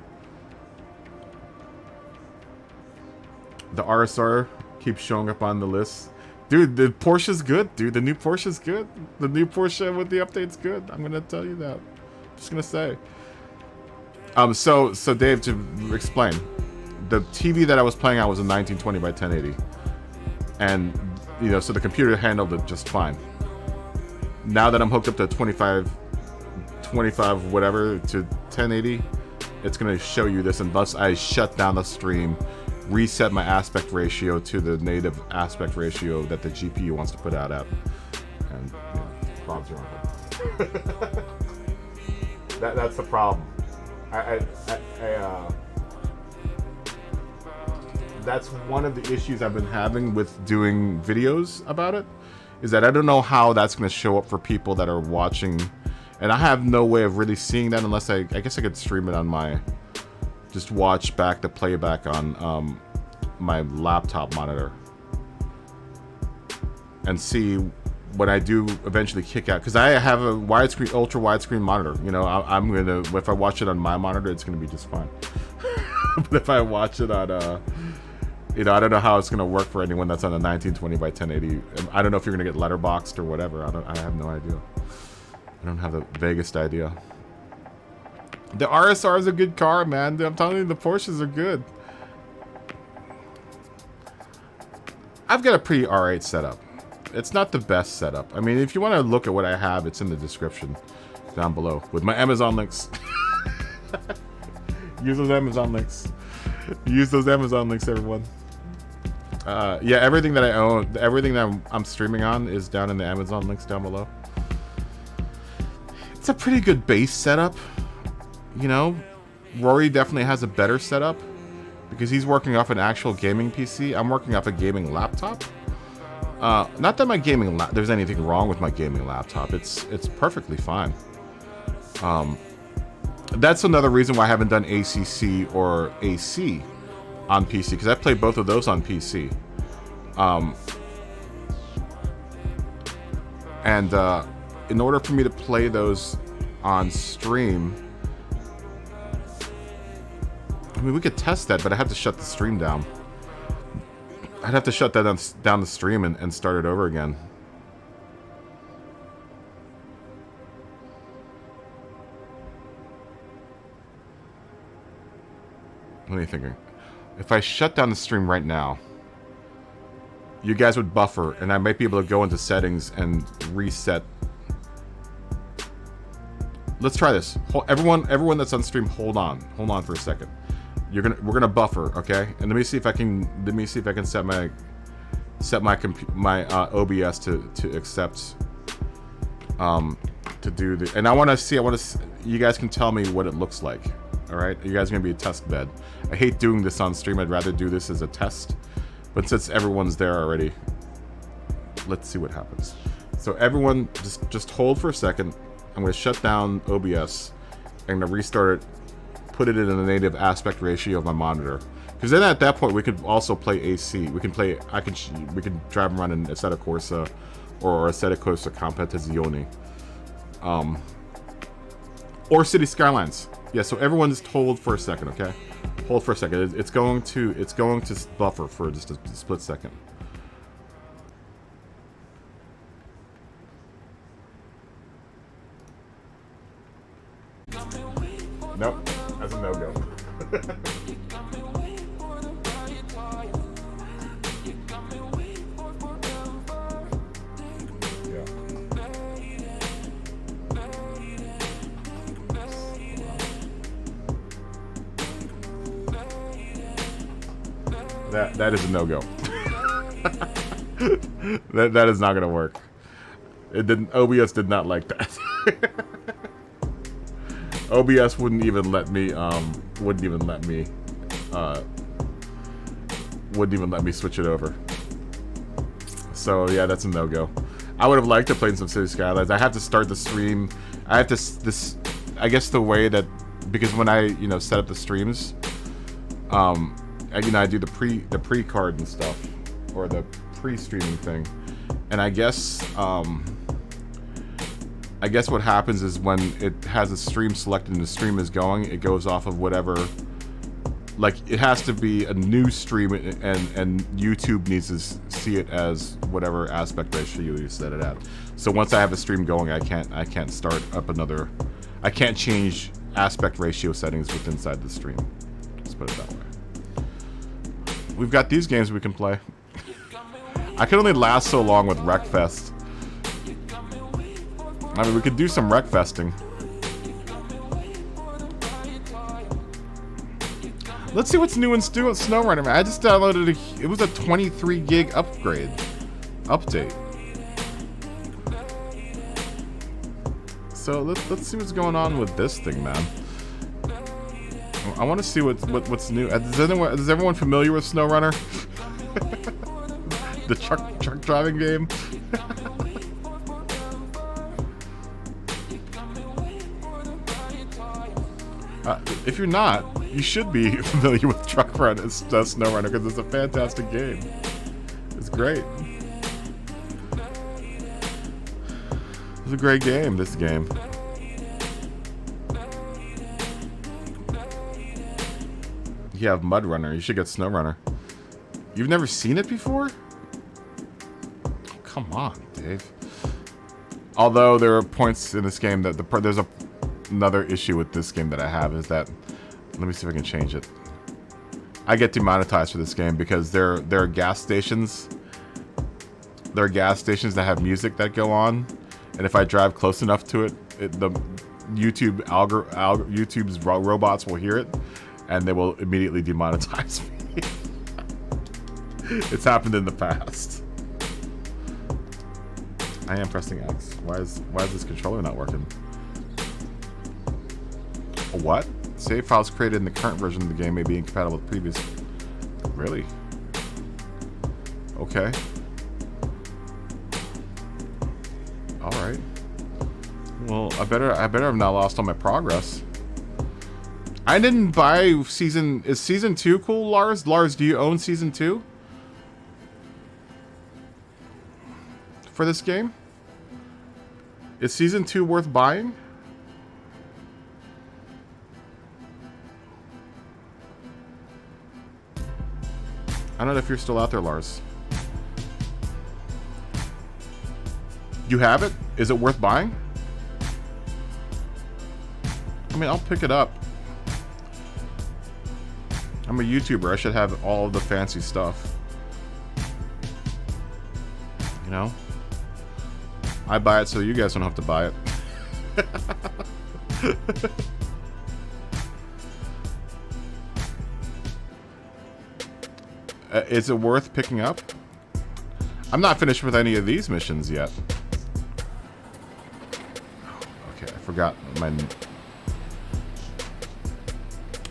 The RSR keeps showing up on the list. Dude, the Porsche's good, dude. The new Porsche's good. The new Porsche with the update's good. I'm gonna tell you that. Just gonna say. So Dave, to explain, the TV that I was playing on was a 1920 by 1080, and you know, so the computer handled it just fine. Now that I'm hooked up to 25 whatever to 1080, it's gonna show you this unless I shut down the stream, reset my aspect ratio to the native aspect ratio that the GPU wants to put out at, and you know, Bob's your uncle. That's the problem. That's one of the issues I've been having with doing videos about it, is that I don't know how that's going to show up for people that are watching, and I have no way of really seeing that unless I guess I could stream it on my, just watch back the playback on my laptop monitor and see when I do eventually kick out, because I have a widescreen, ultra widescreen monitor. You know, I'm gonna, if I watch it on my monitor, it's gonna be just fine. But if I watch it on you know, I don't know how it's gonna work for anyone that's on a 1920 by 1080. I don't know if you're gonna get letterboxed or whatever. I have no idea. I don't have the vaguest idea. The RSR is a good car, man. I'm telling you, the Porsches are good. I've got a pretty R8 setup. It's not the best setup. I mean, if you want to look at what I have, it's in the description down below with my Amazon links. Use those Amazon links. Use those Amazon links, everyone. Yeah, everything that I own, everything that I'm streaming on is down in the Amazon links down below. It's a pretty good base setup. You know, Rory definitely has a better setup because he's working off an actual gaming PC. I'm working off a gaming laptop. Not that my gaming there's anything wrong with my gaming laptop. It's perfectly fine. That's another reason why I haven't done ACC or AC on PC, because I play both of those on PC. In order for me to play those on stream, I mean, we could test that, but I have to shut the stream down. I'd have to shut that down the stream and start it over again. What are you thinking? If I shut down the stream right now, you guys would buffer, and I might be able to go into settings and reset. Let's try this. Everyone that's on stream, hold on for a second. We're gonna buffer, okay? And let me see if I can set my OBS to accept to do the, and I want to you guys can tell me what it looks like. All right, you guys are gonna be a test bed. I hate doing this on stream. I'd rather do this as a test, but since everyone's there already, let's see what happens. So everyone just hold for a second. I'm gonna shut down OBS. I'm gonna restart it, put it in the native aspect ratio of my monitor, because then at that point we could also play AC. We can play, we can drive around in Assetto Corsa or Assetto Corsa Competizione, or City Skylines. Yeah, so everyone just hold for a second, okay? Hold for a second. It's going to buffer for just a split second. Nope, that's a no-go. That is a no-go. that is not gonna work. OBS did not like that. OBS wouldn't even let me switch it over. So yeah, that's a no-go. I would have liked to play some City Skylines. I have to start the stream. I have to I guess the way that, because when I set up the streams, I do the pre-card and stuff, or the pre-streaming thing, And I guess what happens is when it has a stream selected and the stream is going, it goes off of whatever. Like, it has to be a new stream, and YouTube needs to see it as whatever aspect ratio you set it at. So once I have a stream going, I can't start up another. I can't change aspect ratio settings within inside the stream. Let's put it that way. We've got these games we can play. I can only last so long with Wreckfest. I mean, we could do some Wreckfesting. Let's see what's new in SnowRunner. I just downloaded it was a 23 gig update. So let's see what's going on with this thing, man. I want to see what's new. Is everyone familiar with SnowRunner? The truck driving game. If you're not, you should be familiar with SnowRunner, because it's a fantastic game. It's great. It's a great game, this game. You have Mud Runner. You should get SnowRunner. You've never seen it before? Oh, come on, Dave. Although there are points in this game that there's another issue with this game that I have is that, let me see if I can change it. I get demonetized for this game because there are gas stations. There are gas stations that have music that go on, and if I drive close enough to it, the YouTube's robots will hear it, and they will immediately demonetize me. It's happened in the past. I am pressing X. Why is this controller not working? What? Save files created in the current version of the game may be incompatible with previous. Really? Okay. Alright. Well, I better have not lost all my progress. I didn't buy season... Is season 2 cool, Lars? Lars, do you own season 2? For this game? Is season 2 worth buying? I don't know if you're still out there, Lars. You have it? Is it worth buying? I mean, I'll pick it up. I'm a YouTuber. I should have all of the fancy stuff. You know? I buy it so you guys don't have to buy it. Is it worth picking up? I'm not finished with any of these missions yet. Okay, I forgot my...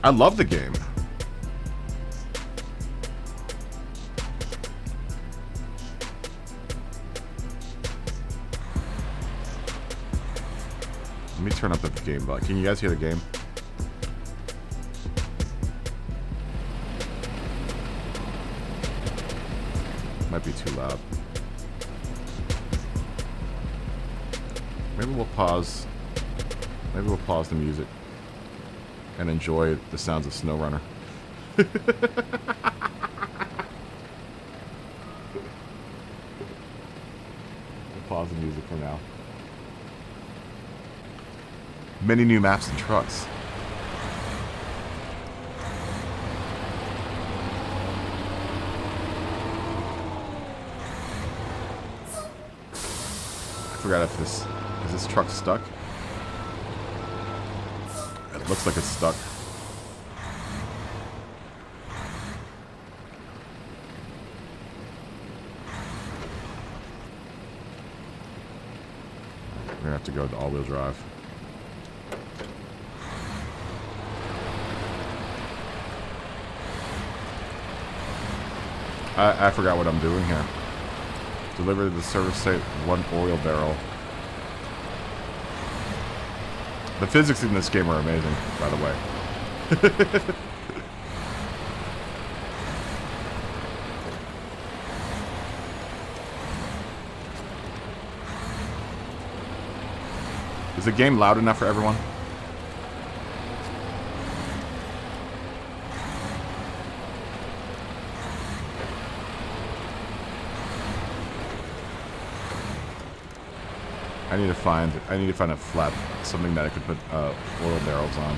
I love the game. Let me turn up the game volume. Can you guys hear the game? Might be too loud. Maybe we'll pause. Maybe we'll pause the music and enjoy the sounds of SnowRunner. We'll pause the music for now. Many new maps and trucks. I forgot if is this truck stuck? It looks like it's stuck. We're gonna have to go to all-wheel drive. I forgot what I'm doing here. Deliver to the service site 1 oil barrel. The physics in this game are amazing, by the way. Is the game loud enough for everyone? I need to find a flat, something that I could put oil barrels on.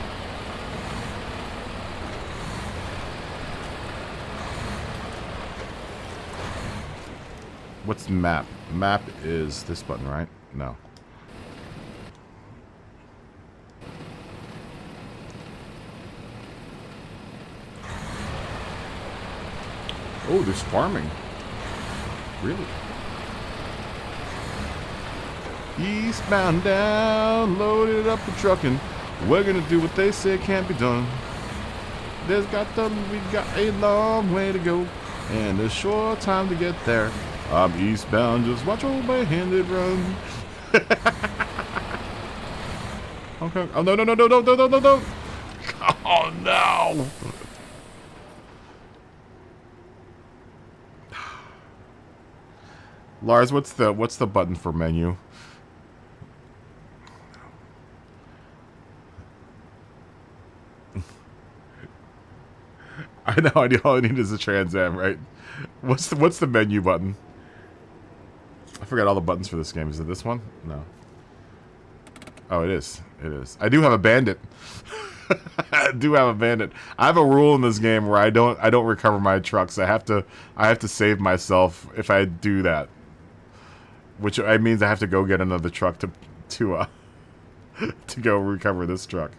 What's map? Map is this button, right? No. Oh, there's farming. Really? Eastbound down, loaded up the trucking. We're gonna do what they say can't be done. We got a long way to go, and a short time to get there. I'm eastbound, just watch old man-handed run. Okay. Oh no! Oh no! Lars, what's the button for menu? I know. All I need is a Trans Am, right? What's the menu button? I forgot all the buttons for this game. Is it this one? No. Oh, it is. It is. I do have a bandit. I do have a bandit. I have a rule in this game where I don't recover my trucks. I have to save myself if I do that. Which means I have to go get another truck to go recover this truck.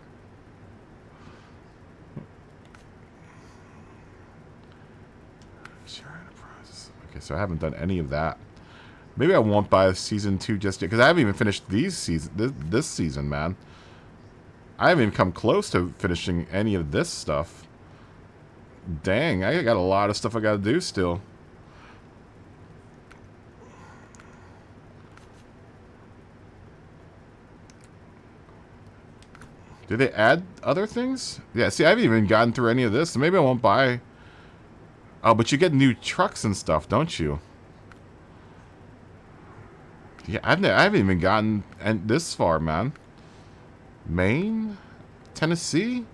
Okay, so I haven't done any of that. Maybe I won't buy Season 2 just yet, because I haven't even finished this season, man. I haven't even come close to finishing any of this stuff. Dang, I got a lot of stuff I gotta do still. Did they add other things? Yeah, see, I haven't even gotten through any of this, so maybe I won't buy... Oh, but you get new trucks and stuff, don't you? Yeah, I haven't even gotten this far, man. Maine? Tennessee?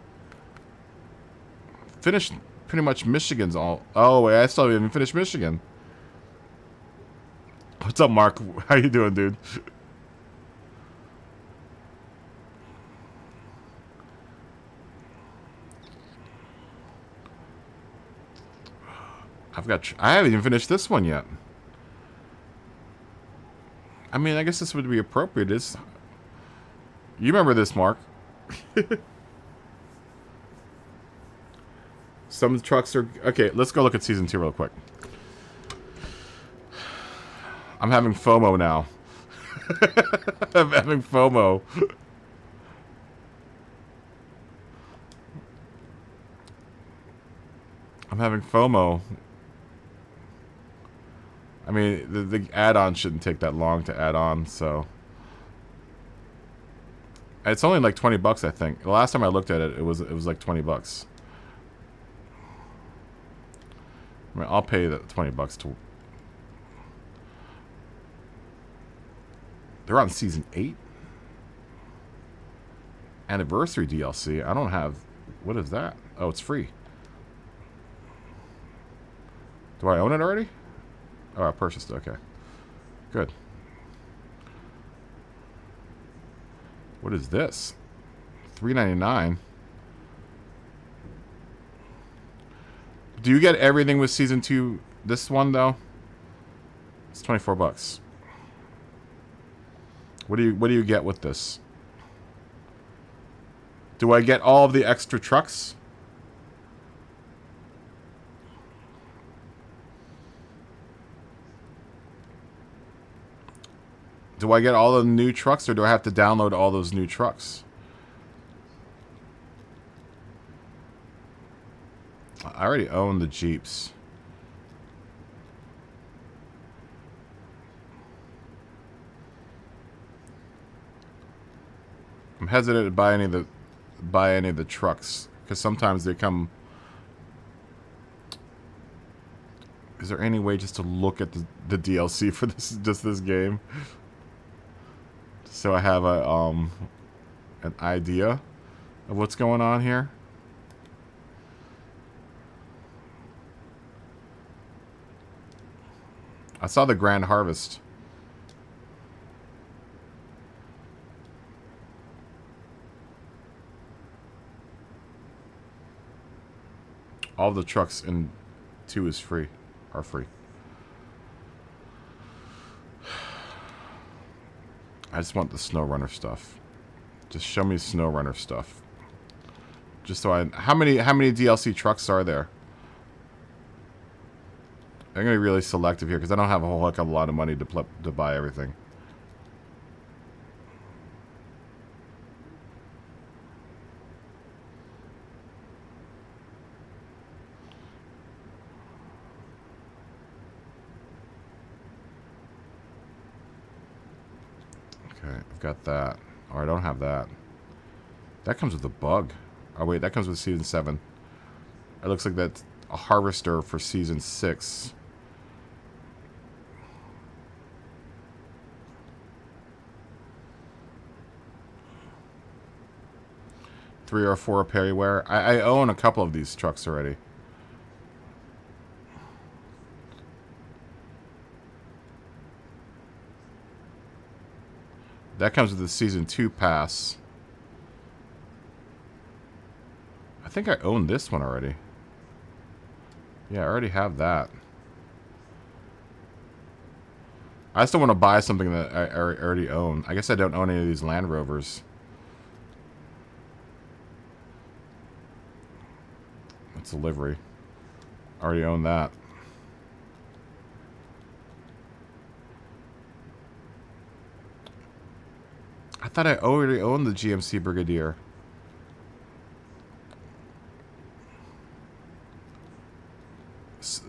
Finished pretty much Michigan's all... Oh, wait, I still haven't even finished Michigan. What's up, Mark? How you doing, dude? I haven't even finished this one yet. I mean, I guess this would be appropriate. You remember this, Mark? Some trucks are... Okay, let's go look at Season 2 real quick. I'm having FOMO now. I'm having FOMO. I'm having FOMO. I mean, the add-on shouldn't take that long to add on, so... It's only like 20 bucks, I think. The last time I looked at it, it was like 20 bucks. I mean, I'll pay the 20 bucks to... They're on Season 8? Anniversary DLC. I don't have... What is that? Oh, it's free. Do I own it already? Oh, I purchased it. Okay. Good. What is this? $3.99. Do you get everything with Season 2? This one, though? It's 24 bucks. What do you get with this? Do I get all of the extra trucks? Do I get all the new trucks, or do I have to download all those new trucks? I already own the Jeeps. I'm hesitant to buy any of the trucks, because sometimes they come... Is there any way just to look at the DLC for this game? so I have a an idea of what's going on here. I saw the Grand Harvest. All the trucks in 2 is free, are free. I just want the SnowRunner stuff. Just show me SnowRunner stuff. Just so I... How many DLC trucks are there? I'm going to be really selective here because I don't have a whole heck of a lot of money to buy everything. Okay, I've got that. Oh, I don't have that. That comes with a bug. Oh, wait, that comes with Season 7. It looks like that's a harvester for Season 6. Three or four Perryware. I own a couple of these trucks already. That comes with the Season 2 pass. I think I own this one already. Yeah, I already have that. I still want to buy something that I already own. I guess I don't own any of these Land Rovers. That's a livery. I already own that. I thought I already owned the GMC Brigadier.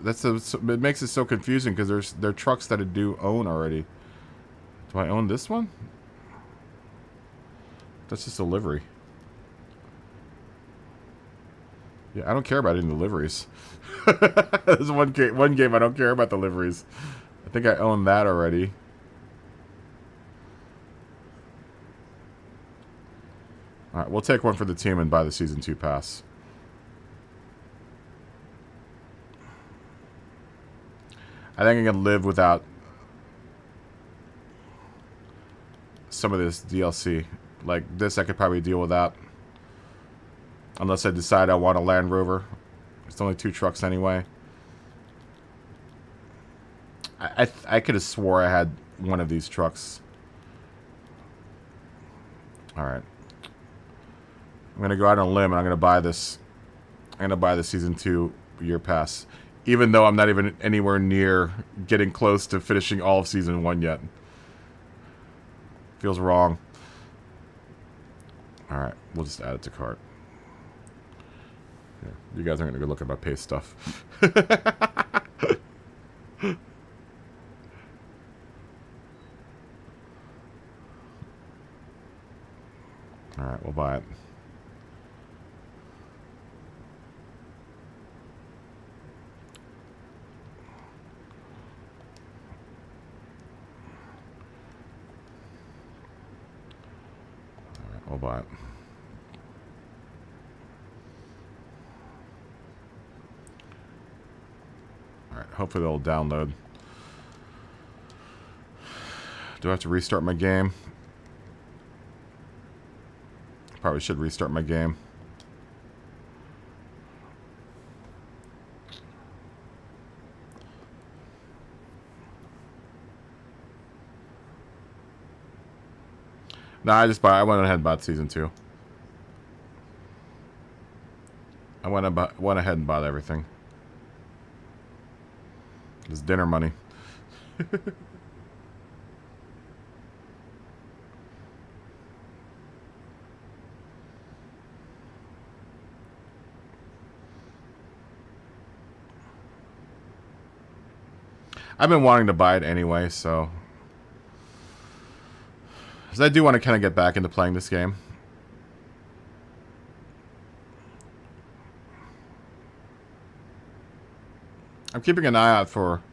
It makes it so confusing because there are trucks that I do own already. Do I own this one? That's just a livery. Yeah, I don't care about any liveries. There's one game I don't care about the liveries. I think I own that already. Alright, we'll take one for the team and buy the Season 2 pass. I think I can live without some of this DLC. Like this I could probably deal without. Unless I decide I want a Land Rover. It's only 2 trucks anyway. I could have swore I had one of these trucks. Alright. I'm going to go out on a limb and I'm going to buy this. I'm going to buy the Season 2 year pass. Even though I'm not even anywhere near getting close to finishing all of Season 1 yet. Feels wrong. Alright, we'll just add it to cart. Yeah, you guys aren't going to go look at my pay stuff. Alright, we'll buy it. Alright, we'll buy it. Alright, hopefully they'll download. Do I have to restart my game? Probably should restart my game. No, I went ahead and bought Season 2. I went ahead and bought everything. It's dinner money. I've been wanting to buy it anyway, so... Because I do want to kind of get back into playing this game. I'm keeping an eye out for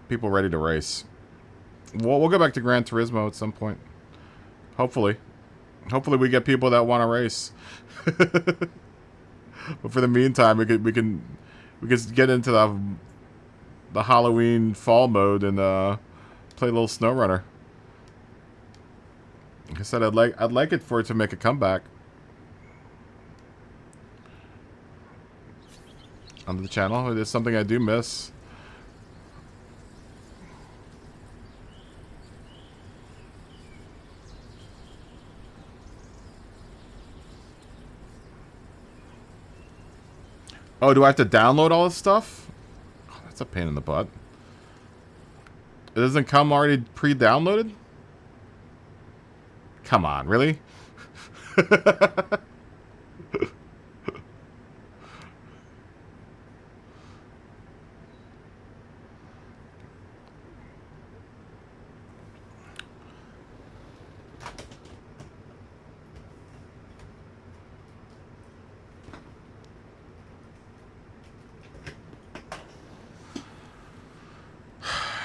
people ready to race. We'll go back to Gran Turismo at some point. Hopefully. Hopefully we get people that want to race. But for the meantime, we can get into the Halloween fall mode and play a little SnowRunner. Like I said, I'd like it for it to make a comeback on the channel. It is something I do miss. Oh, do I have to download all this stuff? Oh, that's a pain in the butt. It doesn't come already pre-downloaded? Come on, really?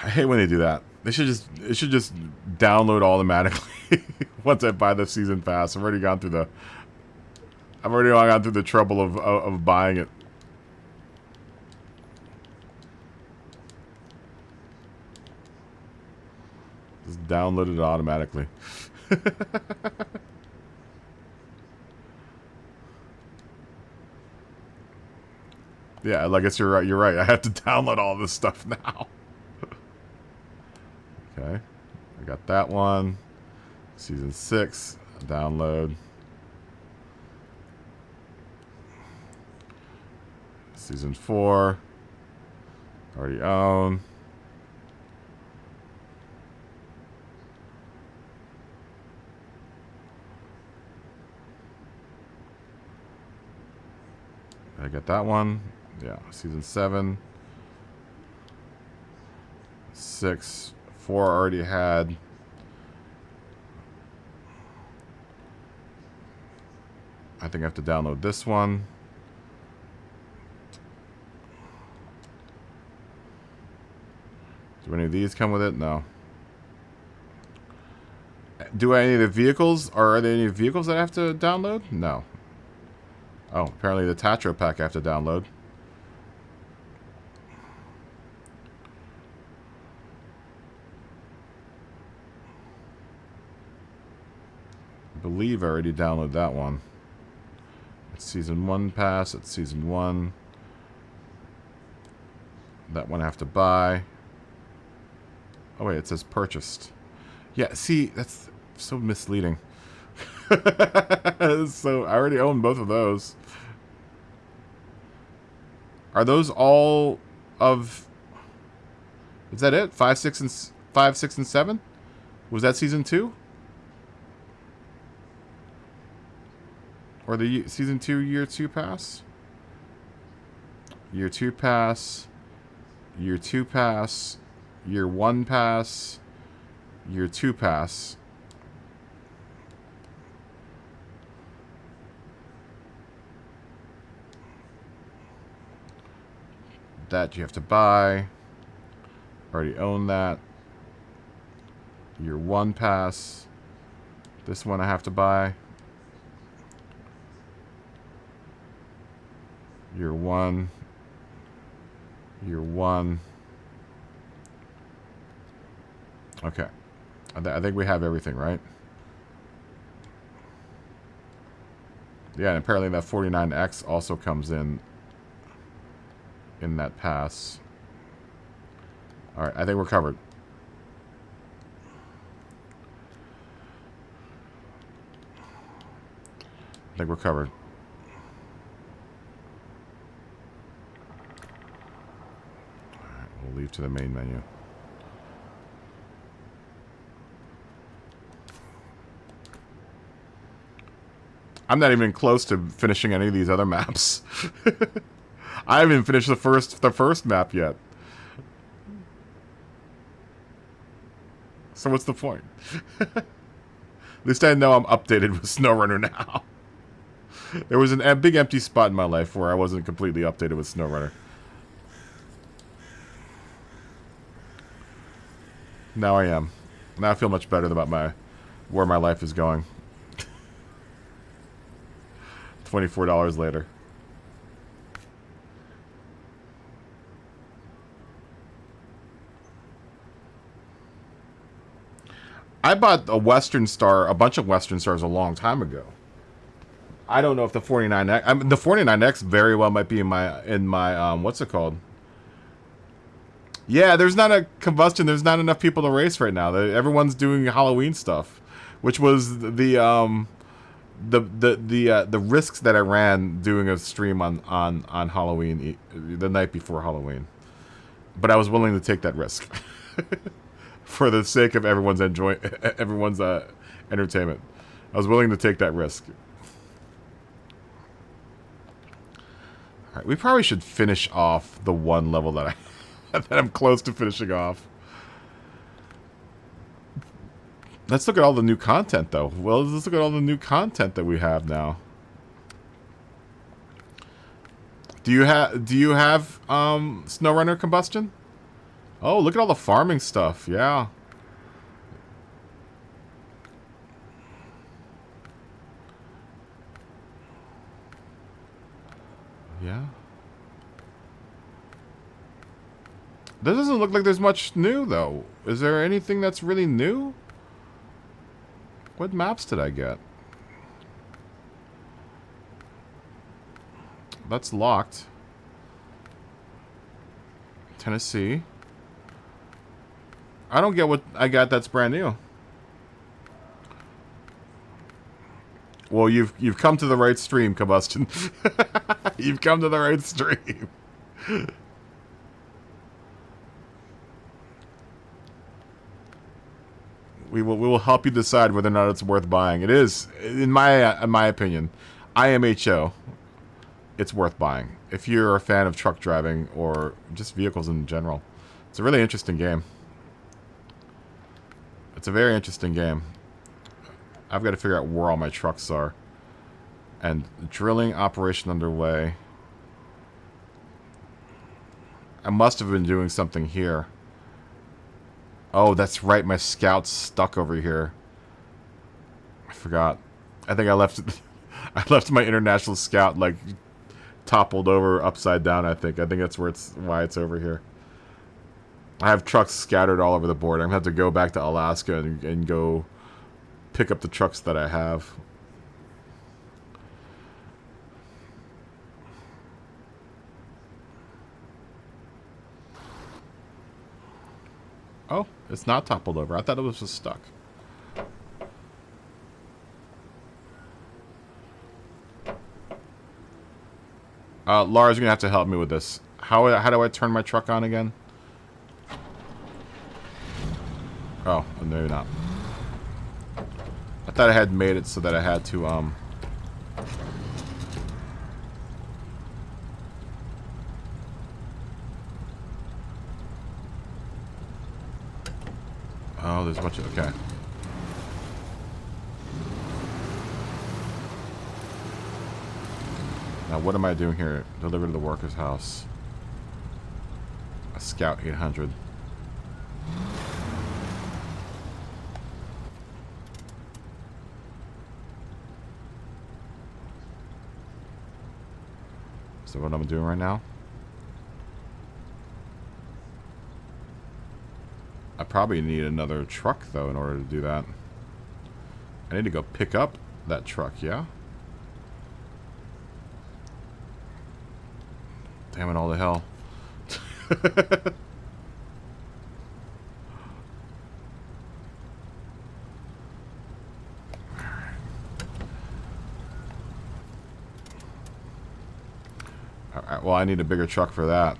I hate when they do that. It should just download automatically once I buy the season pass. I've already gone through the trouble of buying it. Just download it automatically. Yeah, I guess you're right. You're right. I have to download all this stuff now. Okay, I got that one. Season 6, download. Season 4, already own. I got that one. Yeah, season 7. 6. 4 already had. I think I have to download this one. Do any of these come with it? No. Do any of the vehicles, or are there any vehicles that I have to download? No. Oh, apparently the Tatro pack I have to download. I believe I already downloaded that one. It's season 1 pass. It's season 1. That one I have to buy. Oh wait, it says purchased. Yeah, see, that's so misleading. So I already own both of those. Are those all of? Is that it? 5, 6, and 7? Was that season 2? Or the season 2 year 2 pass? Year 2 pass. Year 2 pass. Year 1 pass. Year 2 pass. That you have to buy. Already own that. Year 1 pass. This one I have to buy. Year 1. Year 1. Okay. I think we have everything, right? Yeah, and apparently that 49X also comes in that pass. Alright, I think we're covered. I think we're covered. Alright, we'll leave to the main menu. I'm not even close to finishing any of these other maps. I haven't finished the first map yet. So what's the point? At least I know I'm updated with SnowRunner now. There was a big empty spot in my life where I wasn't completely updated with SnowRunner. Now I am. Now I feel much better about where my life is going. $24 later. I bought a Western Star, a bunch of Western Stars a long time ago. I don't know if the 49X, I mean, the 49X very well might be in my what's it called? Yeah, there's not a combustion. There's not enough people to race right now. Everyone's doing Halloween stuff, which was the risks that I ran doing a stream on Halloween, the night before Halloween. But I was willing to take that risk for the sake of everyone's entertainment. I was willing to take that risk. All right, we probably should finish off the one level that I'm close to finishing off. Let's look at all the new content, though. Well, let's look at all the new content that we have now. Do you have SnowRunner combustion? Oh, look at all the farming stuff. Yeah. Yeah. That doesn't look like there's much new, though. Is there anything that's really new? What maps did I get? That's locked. Tennessee. I don't get what I got that's brand new. Well, you've come to the right stream, Combustion. You've come to the right stream. We will help you decide whether or not it's worth buying. It is, in my opinion, IMHO. It's worth buying if you're a fan of truck driving or just vehicles in general. It's a really interesting game. It's a very interesting game. I've got to figure out where all my trucks are. And drilling operation underway. I must have been doing something here. Oh, that's right. My scout's stuck over here. I forgot. I think I left I left my international scout like toppled over upside down, I think. I think that's why it's over here. I have trucks scattered all over the board. I'm going to have to go back to Alaska and go pick up the trucks that I have. Oh, it's not toppled over. I thought it was just stuck. Laura's going to have to help me with this. How do I turn my truck on again? Oh, maybe not. I thought I had made it so that I had to, Oh, there's a bunch of... Okay. Now, what am I doing here? Deliver to the worker's house. A Scout 800. So what I'm doing right now? I probably need another truck, though, in order to do that. I need to go pick up that truck, yeah? Damn it, all the hell. Alright, well, I need a bigger truck for that.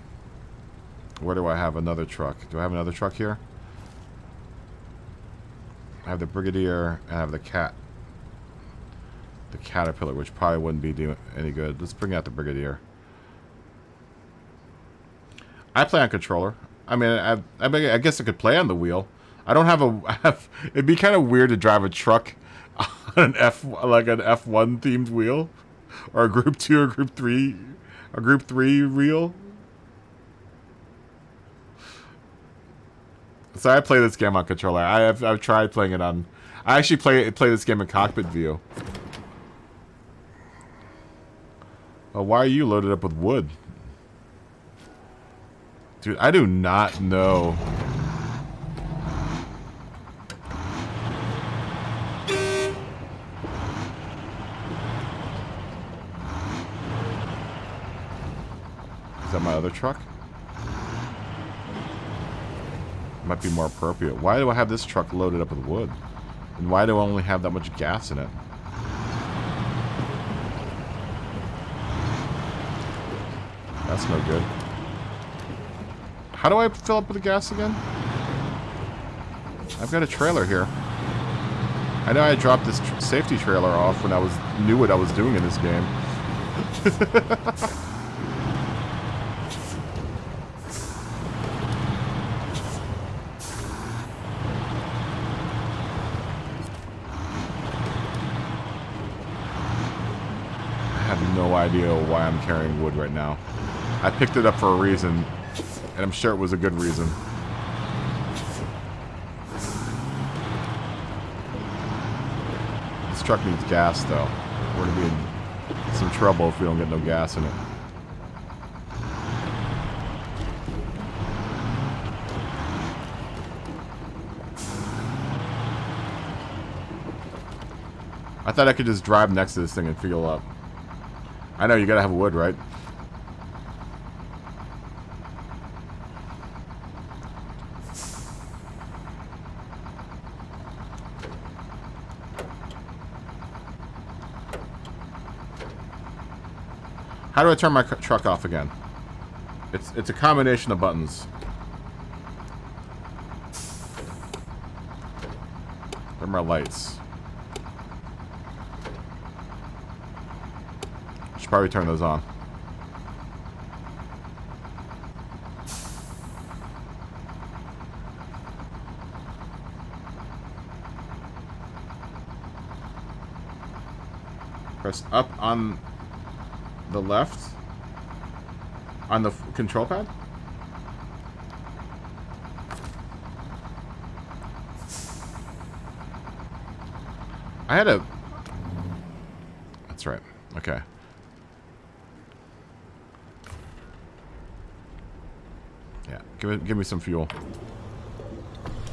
Where do I have another truck? Do I have another truck here? I have the Brigadier, and I have the Caterpillar, which probably wouldn't be doing any good. Let's bring out the Brigadier. I play on controller. I mean, I guess I could play on the wheel. I don't have it'd be kind of weird to drive a truck on an F1 themed wheel, or a Group 2 or Group 3, a Group 3 wheel. So I play this game on controller. I've tried playing it on. I actually play this game in cockpit view. Oh, why are you loaded up with wood? Dude, I do not know. Is that my other truck? Might be more appropriate. Why do I have this truck loaded up with wood? And why do I only have that much gas in it? That's no good. How do I fill up with the gas again? I've got a trailer here. I know I dropped this safety trailer off when I knew what I was doing in this game. I have no idea why I'm carrying wood right now. I picked it up for a reason, and I'm sure it was a good reason. This truck needs gas, though. We're going to be in some trouble if we don't get no gas in it. I thought I could just drive next to this thing and fuel up. I know, you gotta have wood, right? How do I turn my truck off again? It's a combination of buttons. Where are my lights? Should probably turn those on. Press up on the left on the control pad. I had a... That's right. Okay. Yeah, give me some fuel.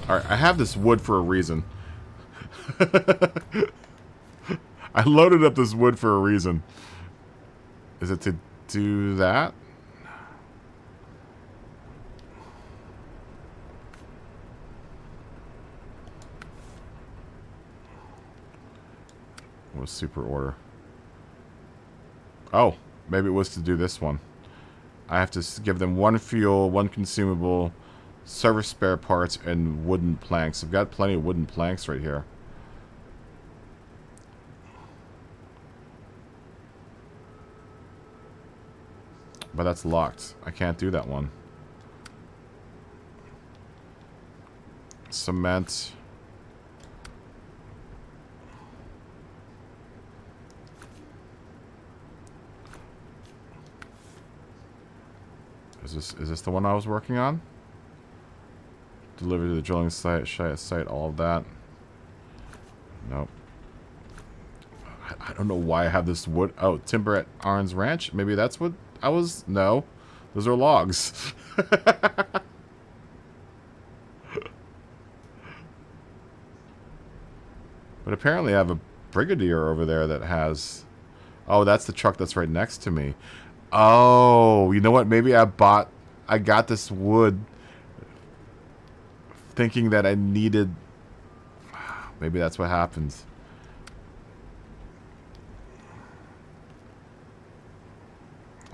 Alright, I have this wood for a reason. I loaded up this wood for a reason. Is it to do that? What was super order? Oh, maybe it was to do this one. I have to give them 1 fuel, 1 consumable, service spare parts, and wooden planks. I've got plenty of wooden planks right here. But that's locked. I can't do that one. Cement. Is this the one I was working on? Deliver to the drilling site, site, all of that. Nope. I don't know why I have this wood. Oh, timber at Arn's Ranch? Maybe that's what I was... No. Those are logs. But apparently I have a Brigadier over there that has... Oh, that's the truck that's right next to me. Oh, you know what? Maybe I got this wood thinking that I needed... Maybe that's what happens.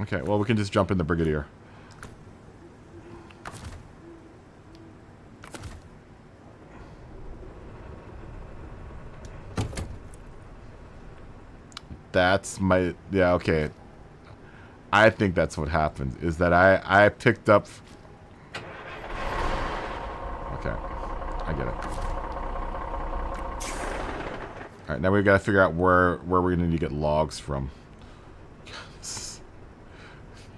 Okay, well, we can just jump in the Brigadier. That's my... Yeah, okay. I think that's what happened, is that I picked up... Okay, I get it. Alright, now we've got to figure out where we're going to need to get logs from.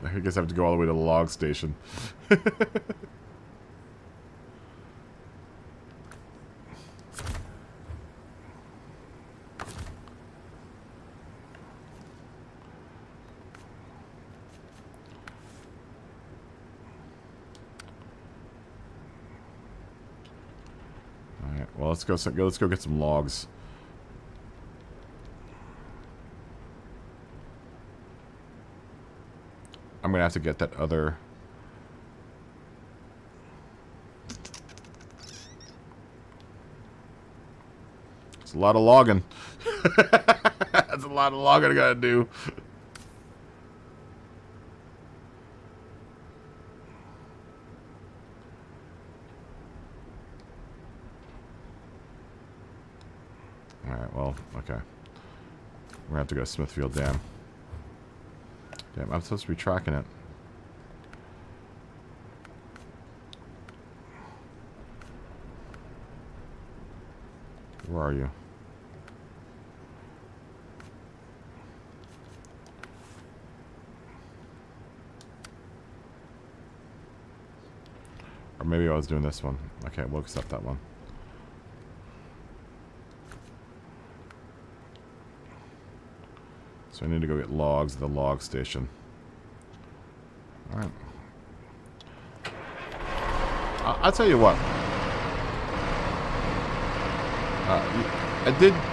I guess I have to go all the way to the log station. Well, let's go get some logs. I'm gonna have to get that other. It's a lot of logging. That's a lot of logging I gotta do. Alright, well, okay. We're gonna have to go to Smithfield Dam. Damn, I'm supposed to be tracking it. Where are you? Or maybe I was doing this one. Okay, we'll accept that one. So I need to go get logs at the log station. Alright. I'll tell you what.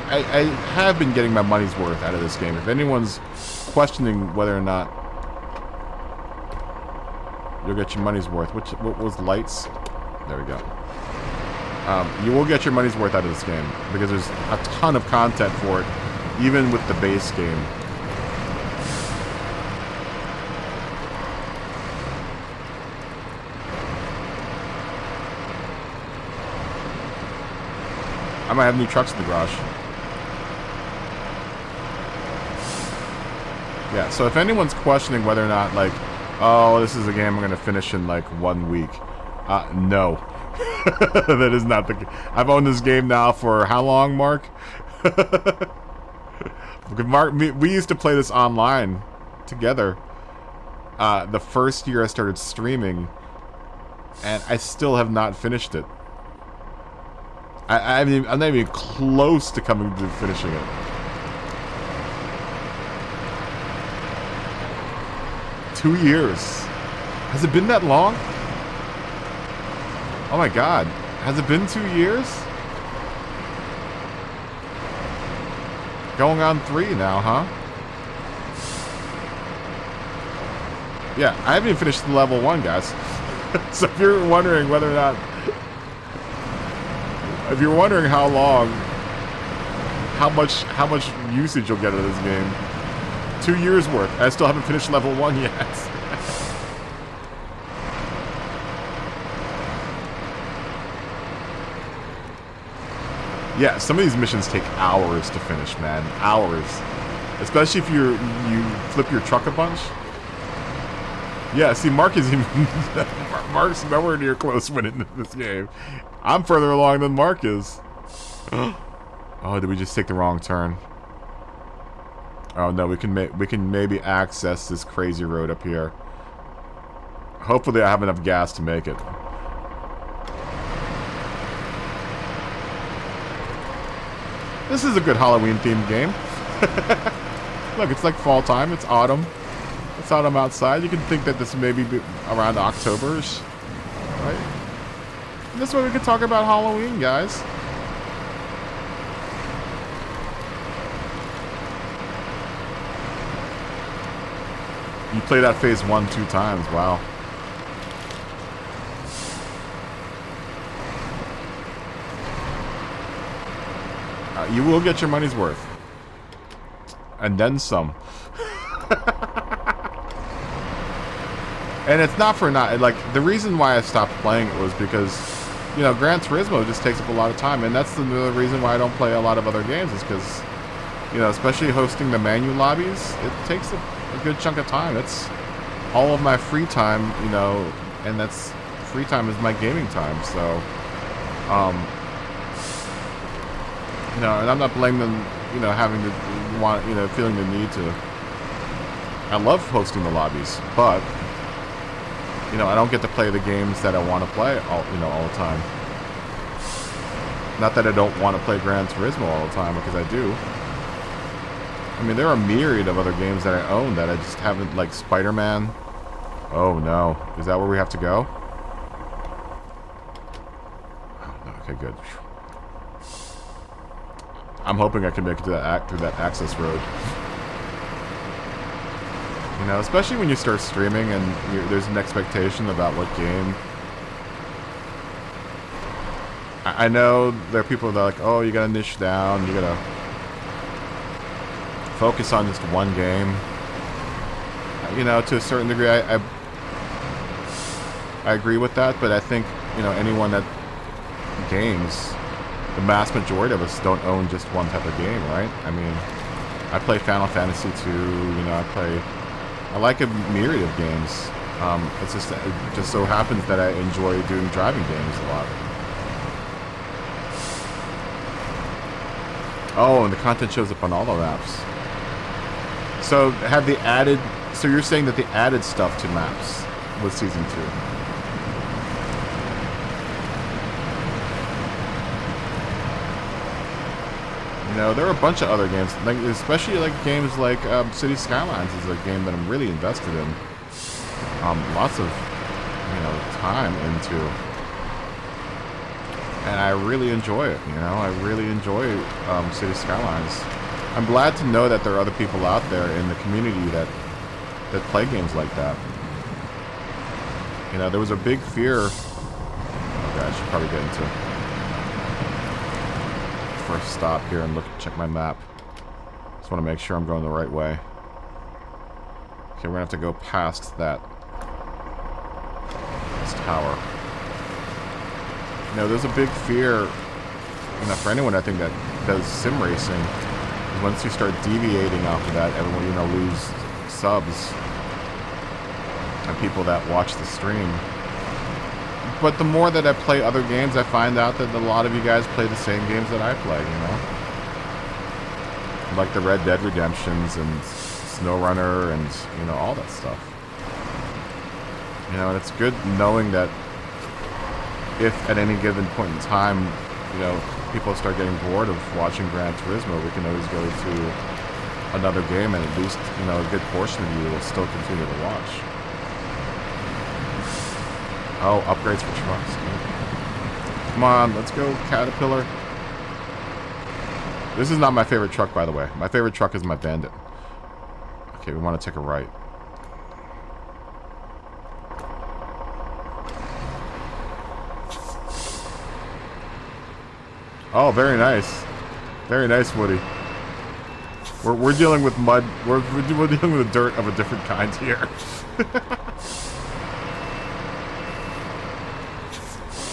I have been getting my money's worth out of this game. If anyone's questioning whether or not you'll get your money's worth, what was lights? There we go. You will get your money's worth out of this game because there's a ton of content for it, even with the base game. I might have new trucks in the garage. Yeah, so if anyone's questioning whether or not, like, oh, this is a game I'm going to finish in, like, 1 week. No. That is not the case. I've owned this game now for how long, Mark? Mark, we used to play this online together. The first year I started streaming, and I still have not finished it. I'm not even close to coming to finishing it. 2 years. Has it been that long? Oh my god. Has it been 2 years? Going on 3 now, huh? Yeah, I haven't even finished level 1, guys. So if you're wondering whether or not... If you're wondering how long, how much usage you'll get out of this game, 2 years worth. I still haven't finished level 1 yet. Yeah, some of these missions take hours to finish, man. Hours. Especially if you flip your truck a bunch. Yeah, see, Mark is even... Mark's nowhere near close winning this game. I'm further along than Mark is. Oh, did we just take the wrong turn? Oh no, we can maybe access this crazy road up here. Hopefully I have enough gas to make it. This is a good Halloween themed game. Look, it's like fall time, it's autumn. It's autumn outside. You can think that this may be around October-ish, right? And this way we can talk about Halloween, guys. You played that phase 1 2 times, wow. You will get your money's worth. And then some. And it's not for not, like, the reason why I stopped playing it was because, you know, Gran Turismo just takes up a lot of time, and that's the reason why I don't play a lot of other games, is because, you know, especially hosting the menu lobbies, it takes a good chunk of time. It's all of my free time, you know, and that's, free time is my gaming time, so, you know, and I'm not blaming them, you know, having to want, you know, feeling the need to, I love hosting the lobbies, but, you know, I don't get to play the games that I want to play all the time. Not that I don't want to play Gran Turismo all the time, because I do. I mean, there are a myriad of other games that I own that I just haven't, like Spider-Man. Oh no, is that where we have to go? Oh, no. Okay, good. I'm hoping I can make it to that through that access road. You know, especially when you start streaming and there's an expectation about what game. I know there are people that are like, oh, you gotta niche down, you gotta focus on just one game. You know, to a certain degree, I agree with that, but I think, you know, anyone that games, the mass majority of us don't own just one type of game, right? I mean, I play Final Fantasy 2, you know, I like a myriad of games. It just so happens that I enjoy doing driving games a lot. Oh, and the content shows up on all the maps. So have they added? So you're saying that they added stuff to maps with Season 2? You know, there are a bunch of other games, like especially like games like City Skylines is a game that I'm really invested in. Lots of, you know, time into, and I really enjoy it. You know, I really enjoy City Skylines. I'm glad to know that there are other people out there in the community that play games like that. You know, there was a big fear. Okay, I should probably get into first stop here and check my map. Just want to make sure I'm going the right way. Okay, we're gonna have to go past this tower. You know, there's a big fear, you know, for anyone I think that does sim racing, is once you start deviating off of that, everyone, you know, lose subs and people that watch the stream. But the more that I play other games, I find out that a lot of you guys play the same games that I play, you know? Like the Red Dead Redemptions and SnowRunner and, you know, all that stuff. You know, and it's good knowing that if at any given point in time, you know, people start getting bored of watching Gran Turismo, we can always go to another game and at least, you know, a good portion of you will still continue to watch. Oh, upgrades for trucks. Come on, let's go, Caterpillar. This is not my favorite truck, by the way. My favorite truck is my Bandit. Okay, we want to take a right. Oh, very nice. Very nice, Woody. We're dealing with mud. We're dealing with dirt of a different kind here.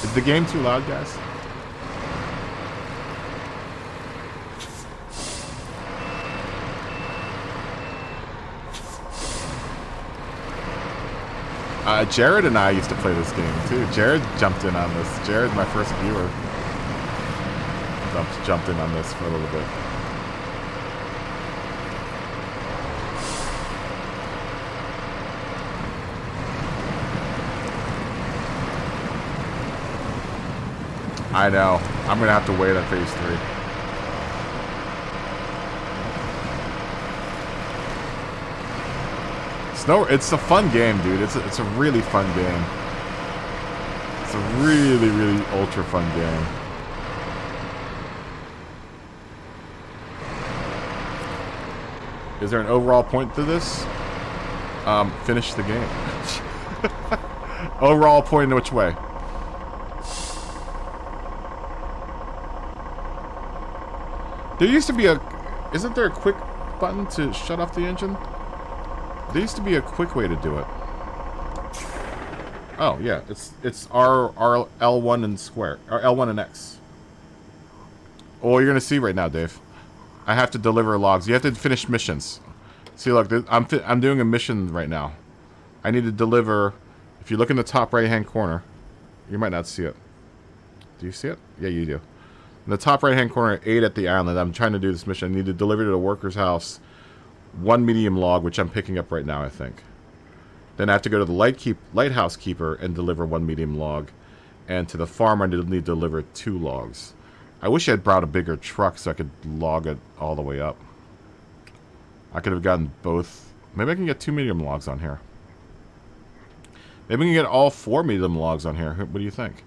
Is the game too loud, guys? Jared and I used to play this game too. Jared jumped in on this. Jared's my first viewer. Jumped in on this for a little bit. I know. I'm gonna have to wait on phase 3. It's a fun game, dude. It's a really fun game. It's a really, really ultra fun game. Is there an overall point to this? Finish the game. Overall point in which way? There used to be a... Isn't there a quick button to shut off the engine? There used to be a quick way to do it. Oh, yeah. It's R L1 and square. Or L1 and X. Oh, you're going to see right now, Dave. I have to deliver logs. You have to finish missions. See, look, I'm doing a mission right now. I need to deliver... If you look in the top right-hand corner, you might not see it. Do you see it? Yeah, you do. In the top right-hand corner, 8 at the island, I'm trying to do this mission. I need to deliver to the worker's house 1 medium log, which I'm picking up right now, I think. Then I have to go to the lighthouse keeper and deliver 1 medium log. And to the farmer, I need to deliver 2 logs. I wish I had brought a bigger truck so I could log it all the way up. I could have gotten both. Maybe I can get 2 medium logs on here. Maybe we can get all 4 medium logs on here. What do you think?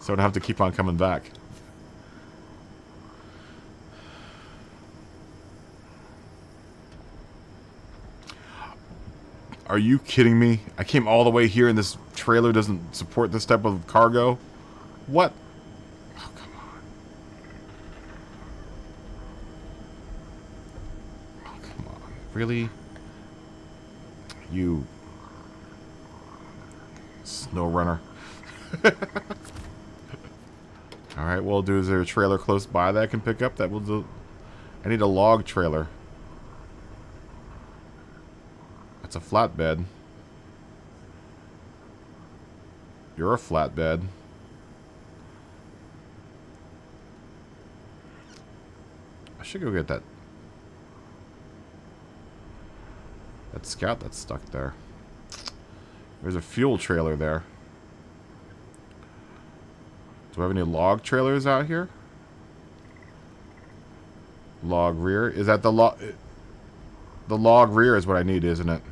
So I don't have to keep on coming back. Are you kidding me? I came all the way here and this trailer doesn't support this type of cargo? What? Oh, come on. Oh, come on. Really? You... snow runner. Alright, well, is there a trailer close by that I can pick up? That will do. I need a log trailer. That's a flatbed. You're a flatbed. I should go get that scout that's stuck there. There's a fuel trailer there. Do I have any log trailers out here? Log rear? Is that the log? The log rear is what I need, isn't it?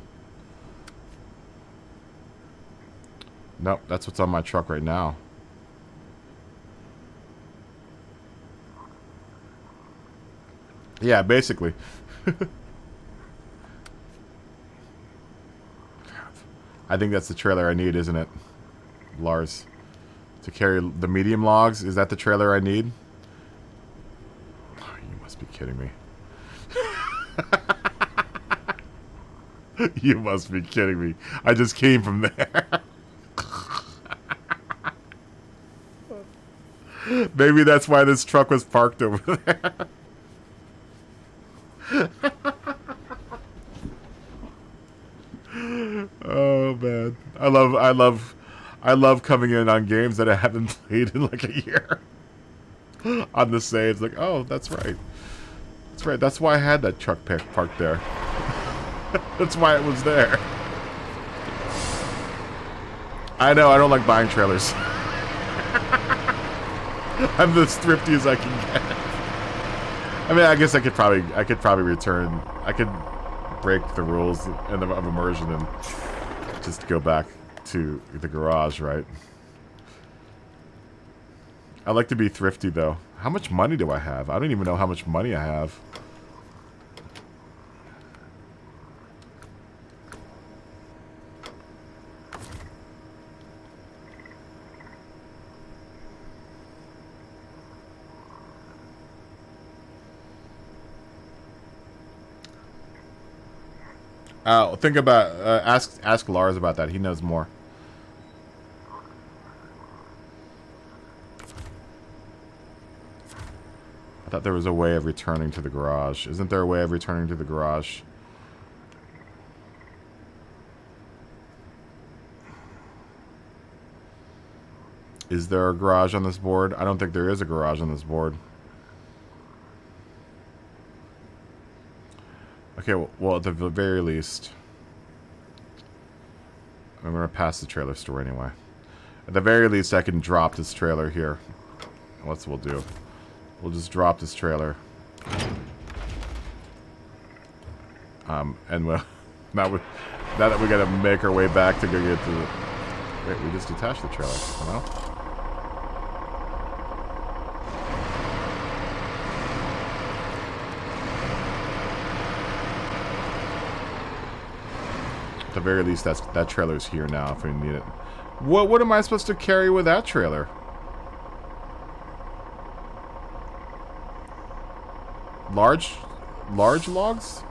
Nope, that's what's on my truck right now. Yeah, basically. I think that's the trailer I need, isn't it, Lars? To carry the medium logs? Is that the trailer I need? Oh, you must be kidding me. You must be kidding me. I just came from there. Maybe that's why this truck was parked over there. Oh man, I love coming in on games that I haven't played in like a year. On the saves, like, oh, that's right. That's right. That's why I had that truck parked there. That's why it was there. I know. I don't like buying trailers. I'm as thrifty as I can get. I mean, I guess I could probably return. I could break the rules of immersion and just go back to the garage, right? I like to be thrifty, though. How much money do I have? I don't even know how much money I have. Think about ask Lars about that. He knows more. I thought there was a way of returning to the garage. Isn't there a way of returning to the garage? Is there a garage on this board? I don't think there is a garage on this board. Okay, well, at the very least, I'm going to pass the trailer store anyway. At the very least, I can drop this trailer here. That's what we'll do. We'll just drop this trailer. And we'll, now that we got to make our way back to go get to the... Wait, we just detached the trailer. Hello? At the very least, that trailer's here now if we need it. What am I supposed to carry with that trailer? Large logs?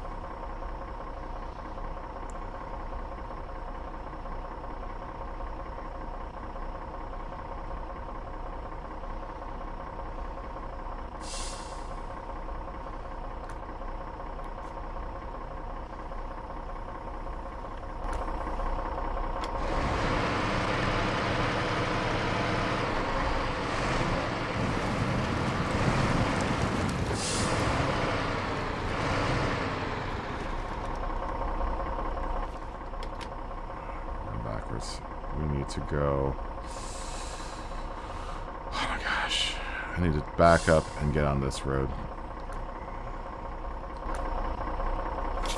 To go. Oh my gosh. I need to back up and get on this road.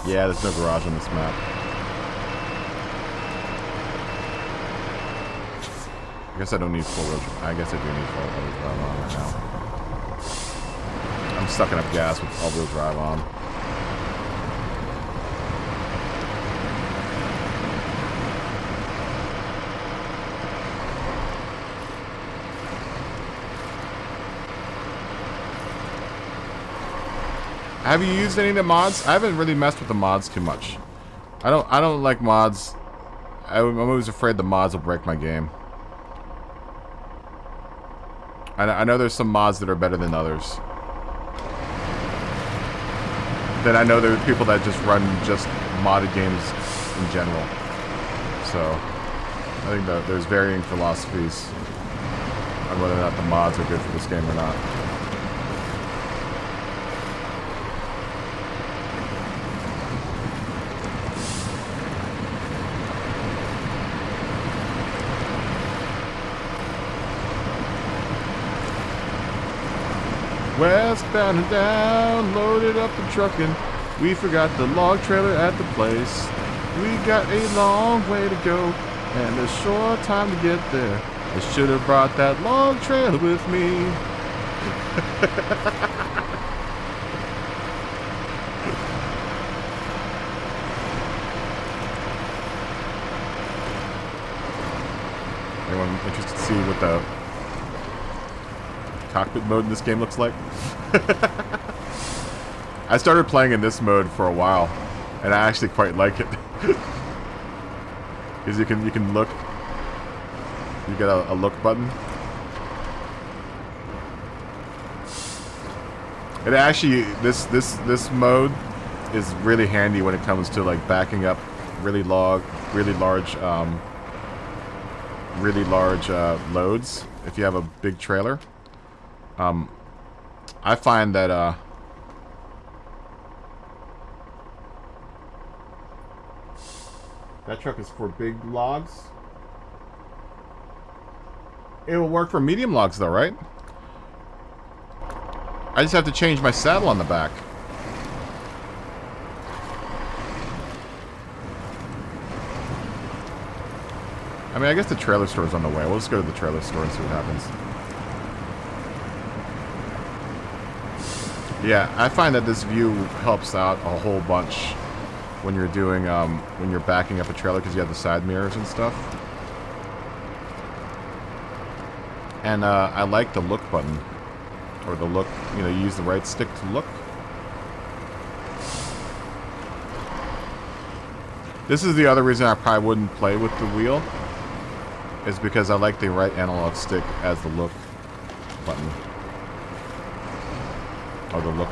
Yeah, there's no garage on this map. I guess I don't need full road. I guess I do need full road drive on right now. I'm sucking up gas with all-wheel drive on. Have you used any of the mods? I haven't really messed with the mods too much. I don't like mods. I'm always afraid the mods will break my game. I know there's some mods that are better than others. Then I know there are people that just run just modded games in general. So I think that there's varying philosophies on whether or not the mods are good for this game or not. Westbound and down, loaded up the truckin'. We forgot the log trailer at the place. We got a long way to go and a short time to get there. I should have brought that log trailer with me. Anyone interested to see what the cockpit mode in this game looks like? I started playing in this mode for a while, and I actually quite like it. Because you can look. You get a look button. It actually this mode is really handy when it comes to like backing up really large loads. If you have a big trailer. I find that, that truck is for big logs. It will work for medium logs though, right? I just have to change my saddle on the back. I mean, I guess the trailer store is on the way. We'll just go to the trailer store and see what happens. Yeah, I find that this view helps out a whole bunch when you're doing, when you're backing up a trailer because you have the side mirrors and stuff. And I like the look button, or the look, you know, you use the right stick to look. This is the other reason I probably wouldn't play with the wheel, is because I like the right analog stick as the look button. Or the look,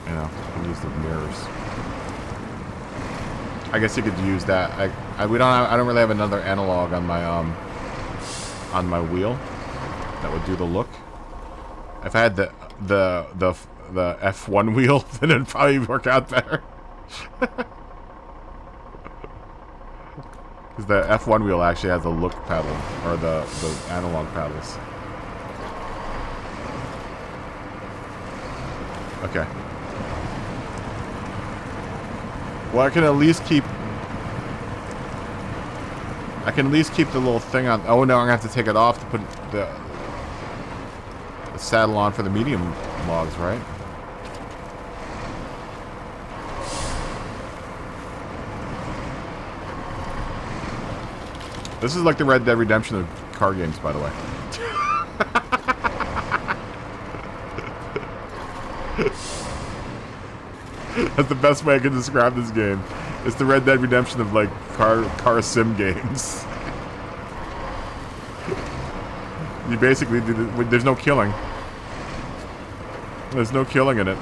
you know, you can use the mirrors. I guess you could use that. I don't really have another analog on my wheel that would do the look. If I had the F1 wheel, then it'd probably work out better. Because the F1 wheel actually has a look paddle, or the analog paddles. Okay. Well, I can at least keep the little thing on. Oh no, I'm gonna have to take it off to put the saddle on for the medium logs, right? This is like the Red Dead Redemption of car games, by the way. That's the best way I can describe this game. It's the Red Dead Redemption of like car sim games. You basically do there's no killing. There's no killing in it.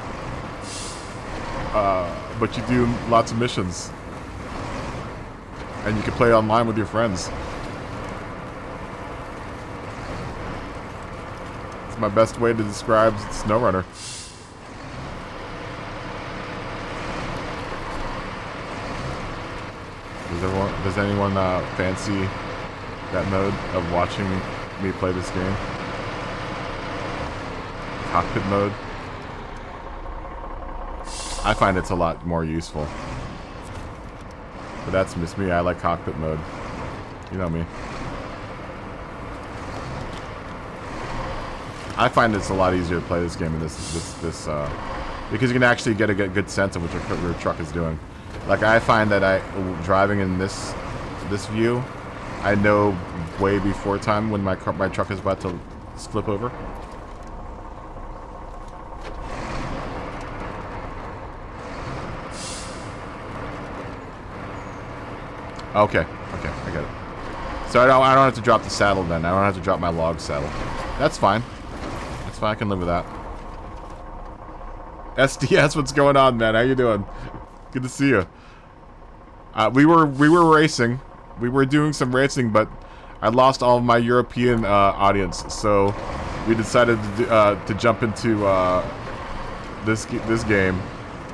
But you do lots of missions. And you can play online with your friends. It's my best way to describe SnowRunner. Does anyone fancy that mode of watching me play this game? Cockpit mode? I find it's a lot more useful. But that's just me. I like cockpit mode. You know me. I find it's a lot easier to play this game in this because you can actually get a good sense of what your truck is doing. Like I find that driving in this view, I know way before time when my truck is about to flip over. Okay, okay, I got it. So I don't have to drop the saddle then. I don't have to drop my log saddle. That's fine. That's fine. I can live with that. SDS, what's going on, man? How you doing? Good to see you. We were racing. We were doing some racing, but I lost all of my European audience, so we decided to jump into this game,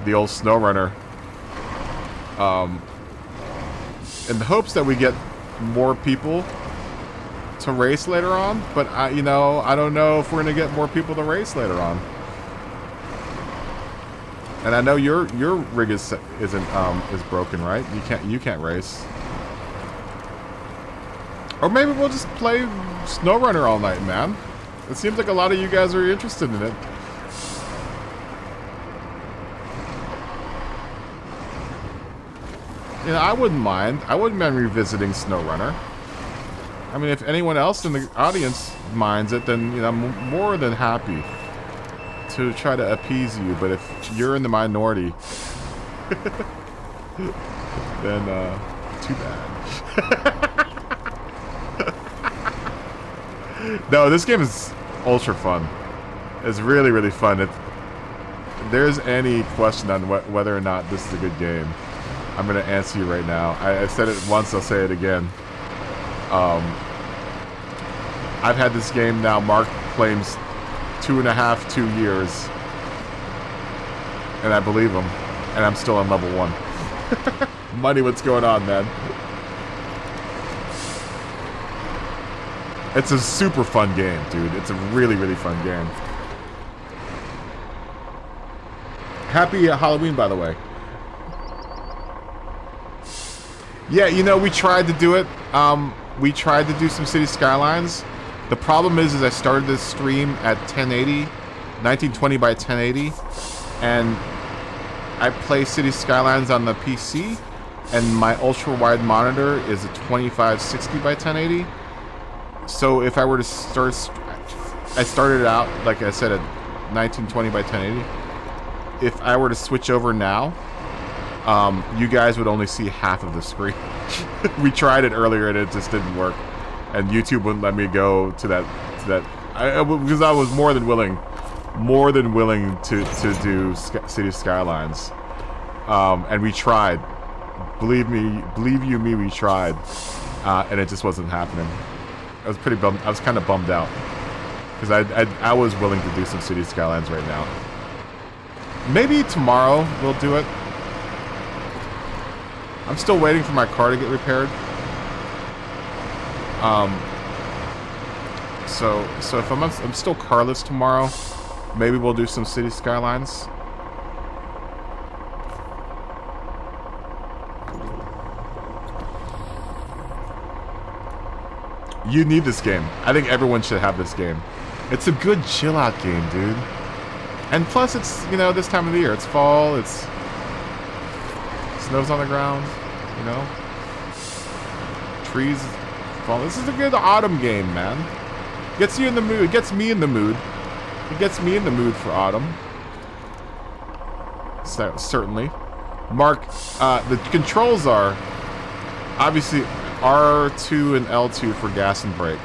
the old SnowRunner, in the hopes that we get more people to race later on. But I don't know if we're gonna get more people to race later on. And I know your rig is broken, right? You can't race. Or maybe we'll just play SnowRunner all night, man. It seems like a lot of you guys are interested in it. I wouldn't mind. I wouldn't mind revisiting SnowRunner. I mean, if anyone else in the audience minds it, then I'm more than happy to try to appease you. But if you're in the minority, then too bad. No, this game is ultra fun. It's really, really fun. If there's any question on whether or not this is a good game, I'm going to answer you right now. I said it once, I'll say it again. I've had this game now, Mark claims 2 years. And I believe him. And I'm still on level 1. Money, what's going on, man? It's a super fun game, dude. It's a really, really fun game. Happy Halloween, by the way. Yeah, we tried to do it. We tried to do some City Skylines. The problem is I started this stream at 1080, 1920 by 1080, and I play City Skylines on the PC, and my ultra-wide monitor is a 2560 by 1080. So if I were to start, I started out, like I said, at 1920 by 1080. If I were to switch over now, you guys would only see half of the screen. We tried it earlier and it just didn't work, and YouTube wouldn't let me go to that. Because I was more than willing to do City Skylines, and we tried. Believe you me, we tried, and it just wasn't happening. I was pretty bummed. I was kind of bummed out because I was willing to do some City Skylines right now. Maybe tomorrow we'll do it. I'm still waiting for my car to get repaired. So if I'm still carless tomorrow, maybe we'll do some City Skylines. You need this game. I think everyone should have this game. It's a good chill out game, dude. And plus it's, this time of the year. It's fall, it's snow's on the ground, trees fall. This is a good autumn game, man. Gets you in the mood. Gets me in the mood. It gets me in the mood for autumn. So, certainly. Mark, the controls are obviously R2 and L2 for gas and brake.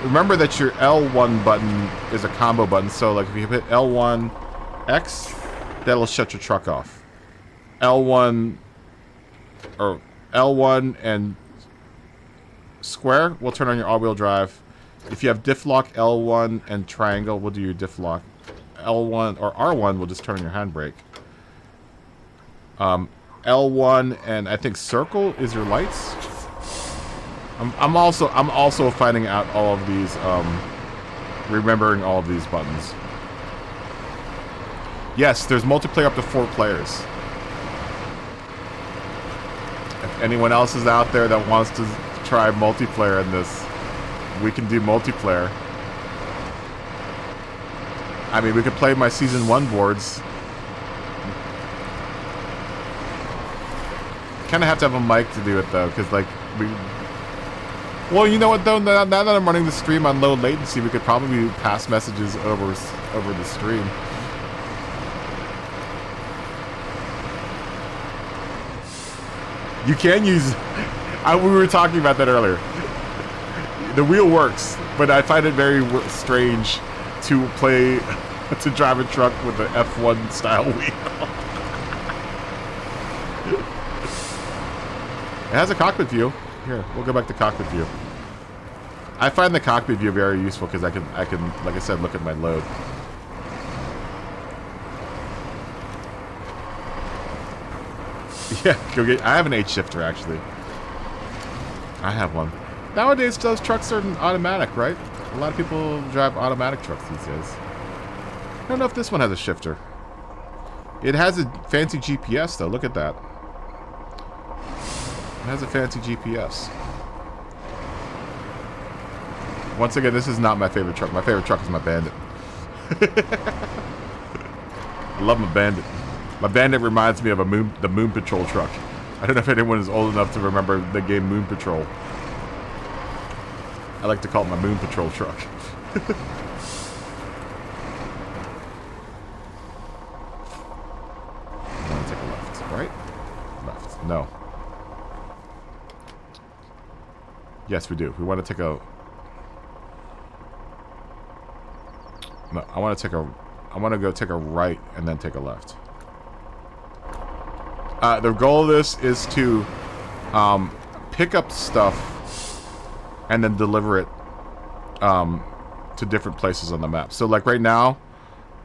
Remember that your L1 button is a combo button, so like if you hit L1 X, that'll shut your truck off. L1 and square will turn on your all-wheel drive. If you have diff lock, L1 and triangle will do your diff lock. L1 or R1 will just turn on your handbrake. L1 and I think circle is your lights. I'm also finding out all of these, remembering all of these buttons. Yes, there's multiplayer up to 4 players. If anyone else is out there that wants to try multiplayer in this, we can do multiplayer. I mean, we could play my Season 1 boards. Kind of have to have a mic to do it, though, because, like, Well, you know what, though? Now that I'm running the stream on low latency, we could probably pass messages over the stream. You can use... we were talking about that earlier. The wheel works, but I find it very strange to play... to drive a truck with the F1 style wheel. It has a cockpit view. Here, we'll go back to cockpit view. I find the cockpit view very useful because I can, like I said, look at my load. Yeah, go get. I have an 8-shifter actually. I have one. Nowadays, those trucks are automatic, right? A lot of people drive automatic trucks these days. I don't know if this one has a shifter. It has a fancy GPS though. Look at that. It has a fancy GPS. Once again, this is not my favorite truck. My favorite truck is my Bandit. I love my Bandit. My Bandit reminds me of the Moon Patrol truck. I don't know if anyone is old enough to remember the game Moon Patrol. I like to call it my Moon Patrol truck. I'm gonna take a left, right? Left. No. Yes, we do. We want to take a... No, I want to take a... I want to go take a right and then take a left. The goal of this is to pick up stuff and then deliver it to different places on the map. So like right now,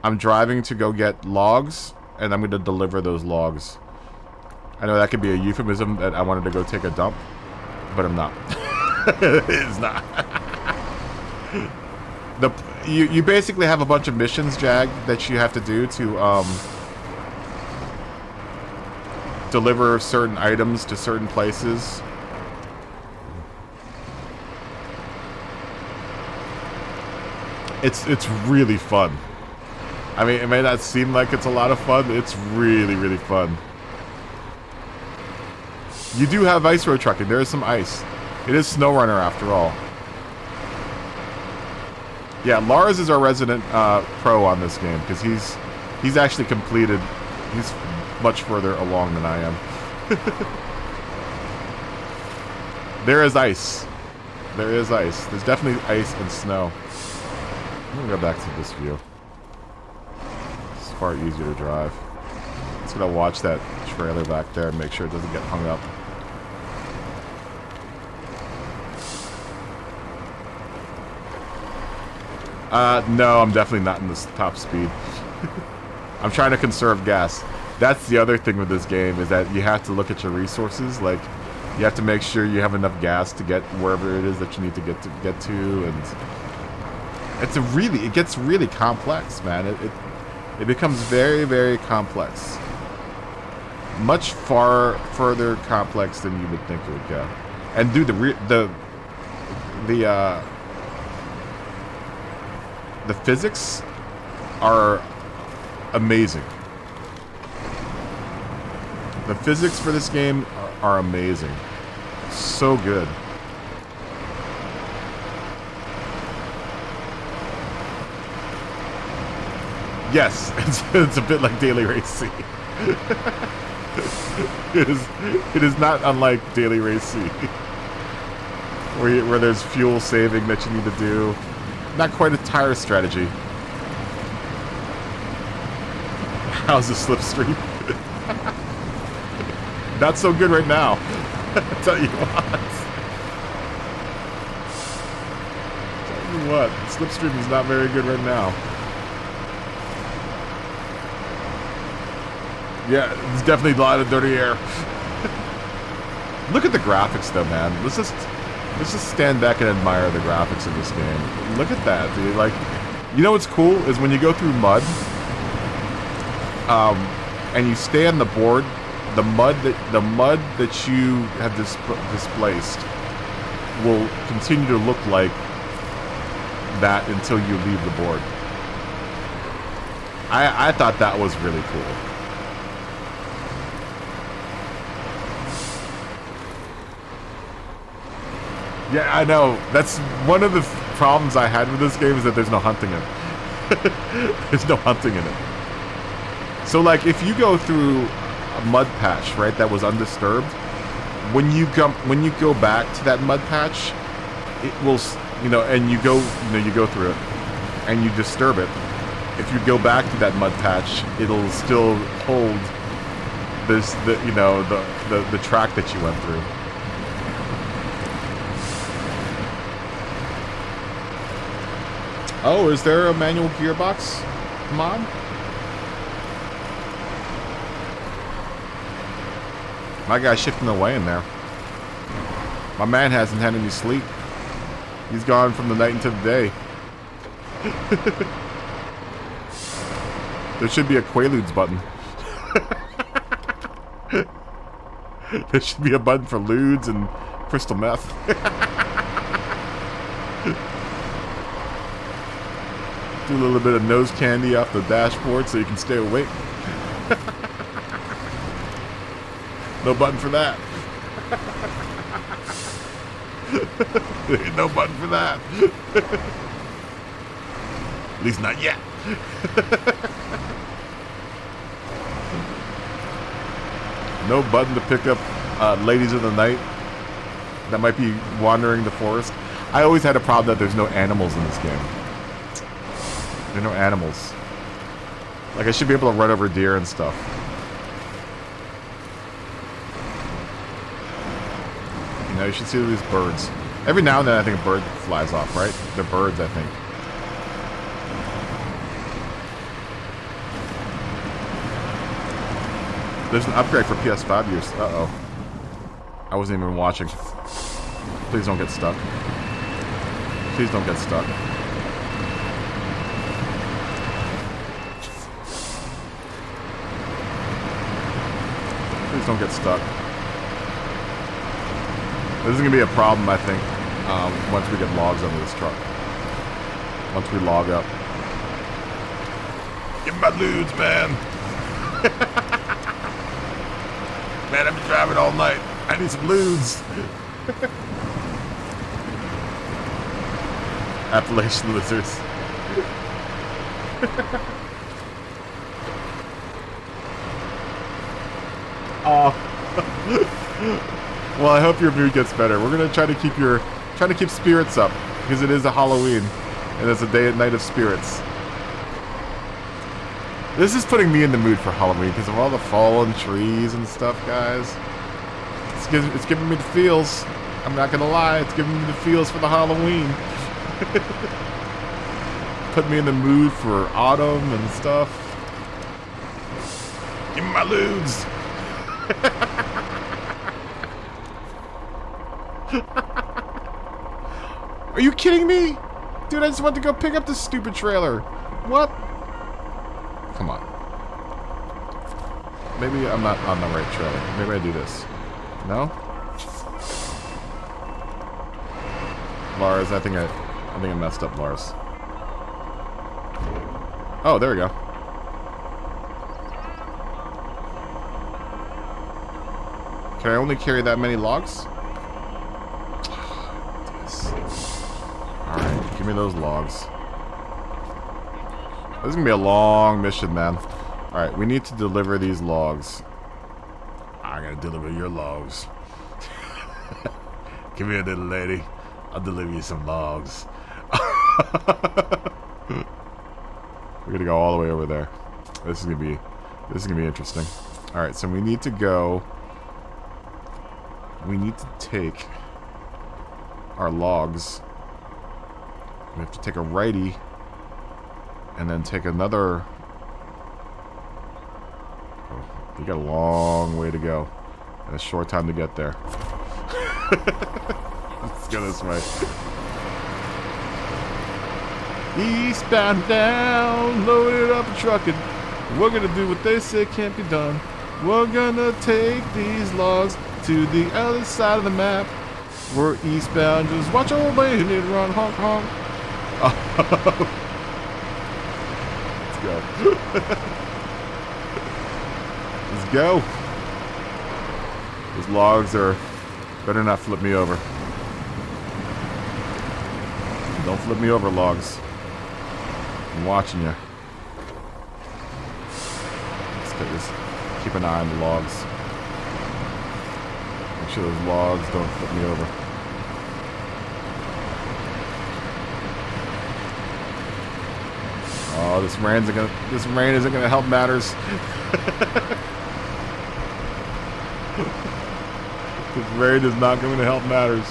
I'm driving to go get logs and I'm going to deliver those logs. I know that could be a euphemism that I wanted to go take a dump, but I'm not. It's not. You basically have a bunch of missions, Jag, that you have to do to deliver certain items to certain places. It's really fun. I mean, it may not seem like it's a lot of fun. It's really, really fun. You do have ice road trucking. There is some ice. It is SnowRunner after all. Yeah, Lars is our resident pro on this game because he's actually completed. He's much further along than I am. There is ice. There is ice. There's definitely ice and snow. I'm gonna go back to this view. It's far easier to drive. Just gonna watch that trailer back there and make sure it doesn't get hung up. No, I'm definitely not in this top speed. I'm trying to conserve gas. That's the other thing with this game, is that you have to look at your resources. Like, you have to make sure you have enough gas to get wherever it is that you need to get to, and it gets really complex, man. It becomes very, very complex. Much further complex than you would think it would go. And dude, the physics are amazing. The physics for this game are amazing. So good. Yes, it's a bit like Daily Race C. It is not unlike Daily Race C. Where there's fuel saving that you need to do. Not quite a tire strategy. How's the slipstream? Not so good right now. I'll tell you what. Tell you what, slipstream is not very good right now. Yeah, there's definitely a lot of dirty air. Look at the graphics though, man. Let's just stand back and admire the graphics of this game. Look at that, dude. Like, you know what's cool is when you go through mud, and you stay on the board, the mud that you have displaced will continue to look like that until you leave the board. I thought that was really cool. Yeah, I know. That's one of the problems I had with this game, is that there's no hunting in it. There's no hunting in it. So, like, if you go through a mud patch, right, that was undisturbed, when you go back to that mud patch, it will, and you go through it, and you disturb it. If you go back to that mud patch, it'll still hold the track that you went through. Oh, is there a manual gearbox mod? My guy's shifting away in there. My man hasn't had any sleep. He's gone from the night into the day. There should be a Quaaludes button. There should be a button for Ludes and crystal meth. Do a little bit of nose candy off the dashboard so you can stay awake. No button for that. There ain't no button for that. At least not yet. No button to pick up ladies of the night that might be wandering the forest. I always had a problem that there's no animals in this game. There are no animals. Like, I should be able to run over deer and stuff. You should see these birds. Every now and then I think a bird flies off, right? They're birds, I think. There's an upgrade for PS5 use. Uh-oh. I wasn't even watching. Please don't get stuck. Please don't get stuck. Please don't get stuck. This is going to be a problem, I think, once we get logs under this truck. Once we log up. Give me my Ludes, man. Man, I've been driving all night. I need some Ludes. Appalachian lizards. Oh. Well, I hope your mood gets better. We're gonna try to keep spirits up because it is a Halloween and it's a day and night of spirits. This is putting me in the mood for Halloween because of all the fallen trees and stuff, guys. It's giving me the feels. I'm not gonna lie, it's giving me the feels for the Halloween. Put me in the mood for autumn and stuff. Give me my Ludes. Are you kidding me? Dude, I just went to go pick up this stupid trailer. What? Come on. Maybe I'm not on the right trailer. Maybe I do this. No? Lars, I think I messed up, Lars. Oh, there we go. Can I only carry that many logs? Alright, give me those logs. This is gonna be a long mission, man. Alright, we need to deliver these logs. I gotta deliver your logs. Come here, little lady. I'll deliver you some logs. We're gonna go all the way over there. This is gonna be interesting. Alright, so we need to go. We need to take our logs. We have to take a righty and then take another. Oh, we got a long way to go and a short time to get there. Let's go this way. Eastbound down, loaded up and trucking. We're gonna do what they say can't be done. We're gonna take these logs to the other side of the map. We're eastbound, just watch old bayonet run, honk honk. Let's go. Let's go. Those logs better not flip me over. Don't flip me over, logs. I'm watching you. Let's keep an eye on the logs. Make sure those logs don't flip me over. Oh, this rain isn't gonna help matters. This rain is not going to help matters.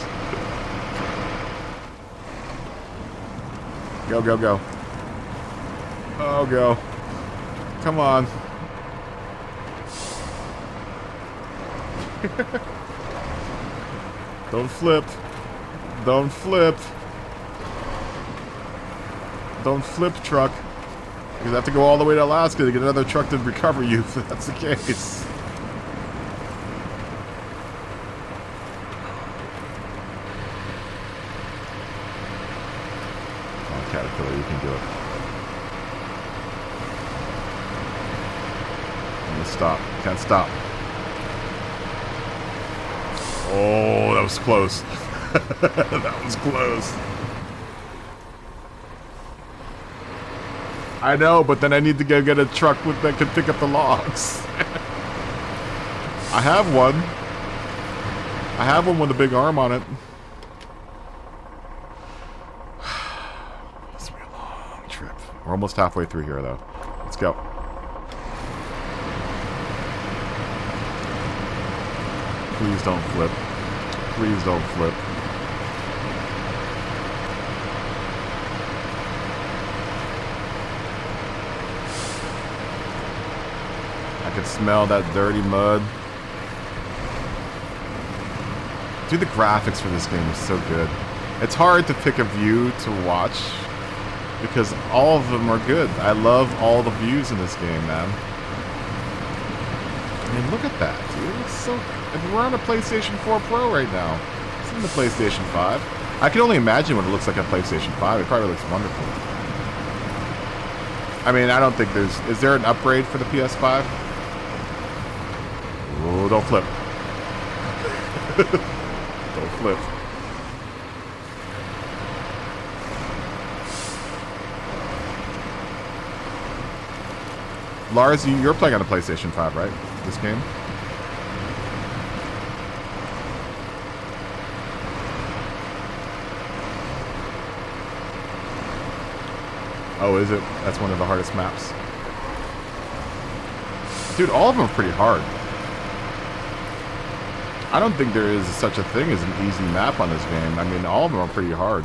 Go, go, go. Oh, go. Come on. Don't flip. Don't flip. Don't flip, truck. You have to go all the way to Alaska to get another truck to recover you if that's the case. Caterpillar, you can do it. I'm gonna stop. Can't stop. Oh, that was close. That was close. I know, but then I need to go get a truck that can pick up the logs. I have one. I have one with a big arm on it. This will be a long trip. We're almost halfway through here, though. Let's go. Please don't flip. Please don't flip. I can smell that dirty mud. Dude, the graphics for this game is so good. It's hard to pick a view to watch because all of them are good. I love all the views in this game, man. I mean, look at that, dude. It's so... We're on a PlayStation 4 Pro right now. It's in the PlayStation 5. I can only imagine what it looks like on PlayStation 5. It probably looks wonderful. I mean, I don't think there's... Is there an upgrade for the PS5? Oh, don't flip. Don't flip. Lars, you're playing on the PlayStation 5, right? This game? Oh, is it? That's one of the hardest maps. Dude, all of them are pretty hard. I don't think there is such a thing as an easy map on this game. I mean, all of them are pretty hard.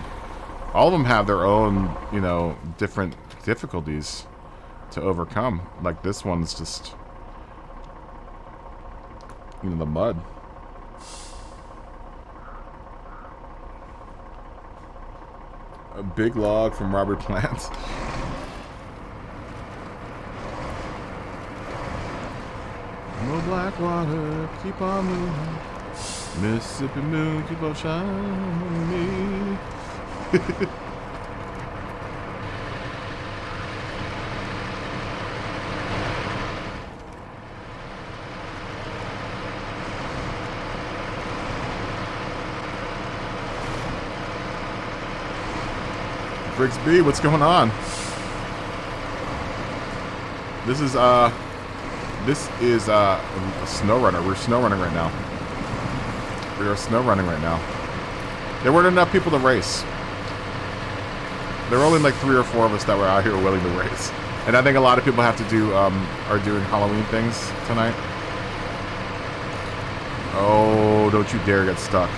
All of them have their own, you know, different difficulties to overcome. Like this one's just, you know, the mud. A big log from Robert Plant. No black water, keep on moving. Mississippi moon, keep on shining on me. Briggs B, what's going on? This is a snow runner. We're snow running right now. We are snow running right now. There weren't enough people to race. There were only like 3 or 4 of us that were out here willing to race. And I think a lot of people have to do are doing Halloween things tonight. Oh, don't you dare get stuck.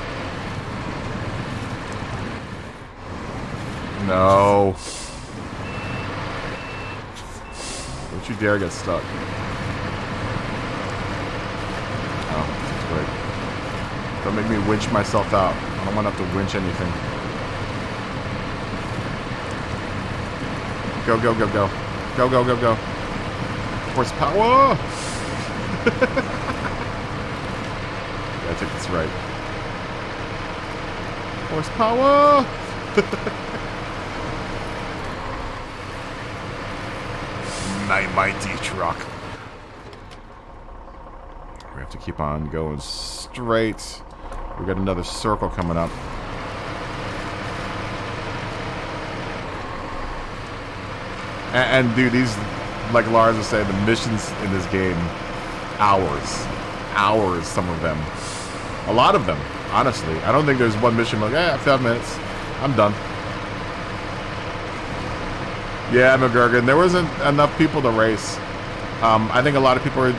No. Don't you dare get stuck. Oh, that's great. Don't make me winch myself out. I don't want to have to winch anything. Go, go, go, go. Go, go, go, go. Horsepower! Yeah, I think that's right. Horsepower! My mighty truck. We have to keep on going straight. We got another circle coming up. And dude, these, like Lars was saying, the missions in this game, hours, some of them. A lot of them, honestly. I don't think there's one mission like, yeah, 5 minutes, I'm done. Yeah, McGurgan, there wasn't enough people to race. I think a lot of people were...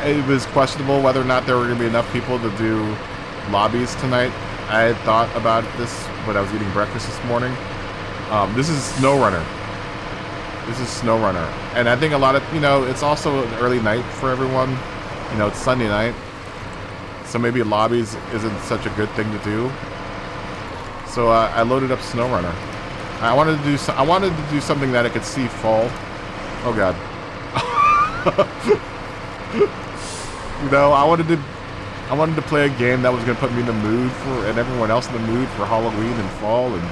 It was questionable whether or not there were going to be enough people to do lobbies tonight. I had thought about this when I was eating breakfast this morning. This is SnowRunner. This is SnowRunner. And I think a lot of, you know, it's also an early night for everyone. You know, it's Sunday night. So maybe lobbies isn't such a good thing to do. So I loaded up SnowRunner. I wanted to do something that I could see fall. Oh god. You know, I wanted to play a game that was going to put me in the mood for, and everyone else in the mood for Halloween and fall and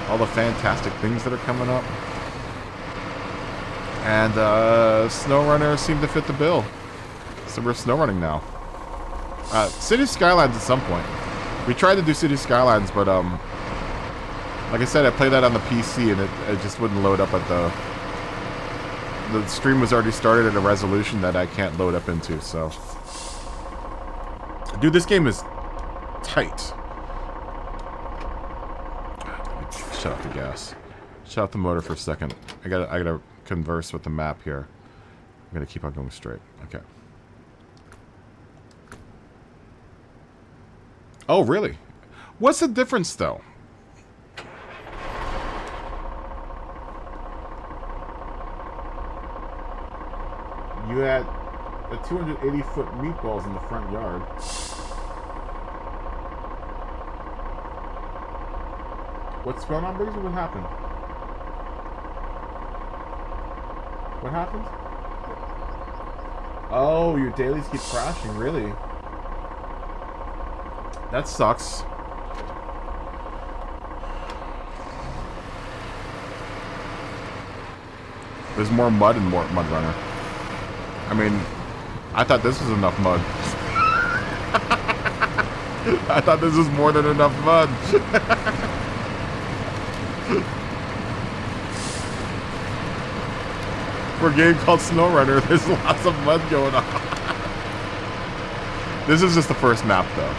all the fantastic things that are coming up. And SnowRunner seemed to fit the bill. So we're SnowRunning now. City Skylines at some point. We tried to do City Skylines, but like I said, I played that on the PC and it just wouldn't load up at the stream was already started at a resolution that I can't load up into, so. Dude, this game is tight. Let me shut off the gas. Shut off the motor for a second. I gotta converse with the map here. I'm gonna keep on going straight. Okay. Oh, really? What's the difference, though? You had a 280-foot meatballs in the front yard. What's going on, Breezy? What happened? What happened? Oh, your dailies keep crashing, really? That sucks. There's more mud in more Mud Runner. I mean, I thought this was enough mud. I thought this was more than enough mud. For a game called SnowRunner, there's lots of mud going on. This is just the first map, though.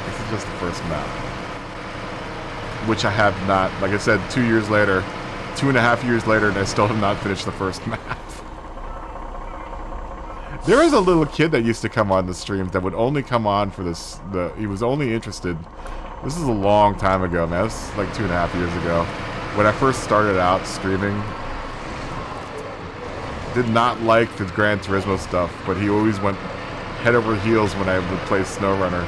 This is just the first map. Which I have not, like I said, 2 years later, 2.5 years later, and I still have not finished the first map. There was a little kid that used to come on the streams that would only come on for this. He was only interested. This is a long time ago, man. This is like 2.5 years ago. When I first started out streaming, did not like the Gran Turismo stuff, but he always went head over heels when I would play SnowRunner.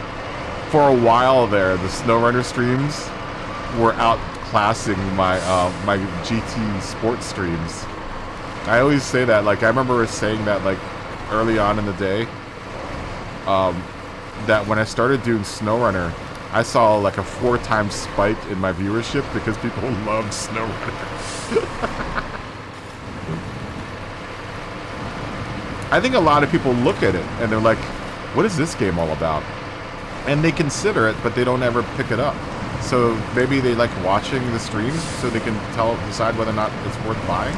For a while there, the SnowRunner streams were outclassing my my GT sports streams. I always say that. Like I remember saying that like early on in the day. That when I started doing SnowRunner, I saw like a 4 times spike in my viewership because people loved SnowRunner. I think a lot of people look at it and they're like, what is this game all about? And they consider it, but they don't ever pick it up. So maybe they like watching the streams so they can decide whether or not it's worth buying.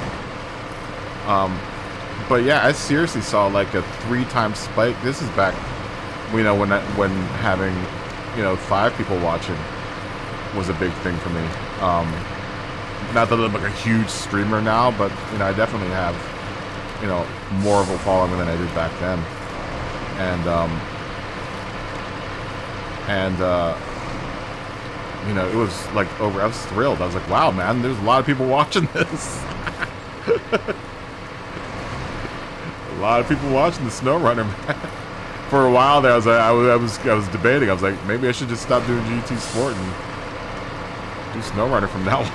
But yeah, I seriously saw like a 3 times spike. This is back, you know, when having, you know, 5 people watching was a big thing for me. Not that I'm like a huge streamer now, but you know, I definitely have, you know, more of a following than I did back then. And you know, it was like over. I was thrilled. I was like, wow, man, there's a lot of people watching this. A lot of people watching the SnowRunner, man. For a while there, I was debating. I was like, maybe I should just stop doing GT Sport and do SnowRunner from now on.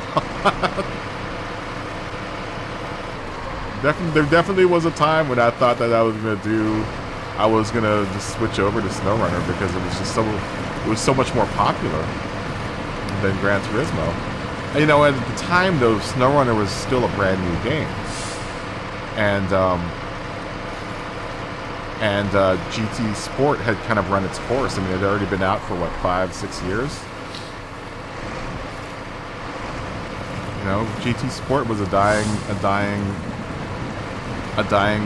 There definitely was a time when I thought that I was gonna just switch over to SnowRunner because it was so much more popular than Gran Turismo. And, you know, at the time though, SnowRunner was still a brand new game, and GT Sport had kind of run its course. I mean, it had already been out for what, 5-6 years. You know, GT Sport was a dying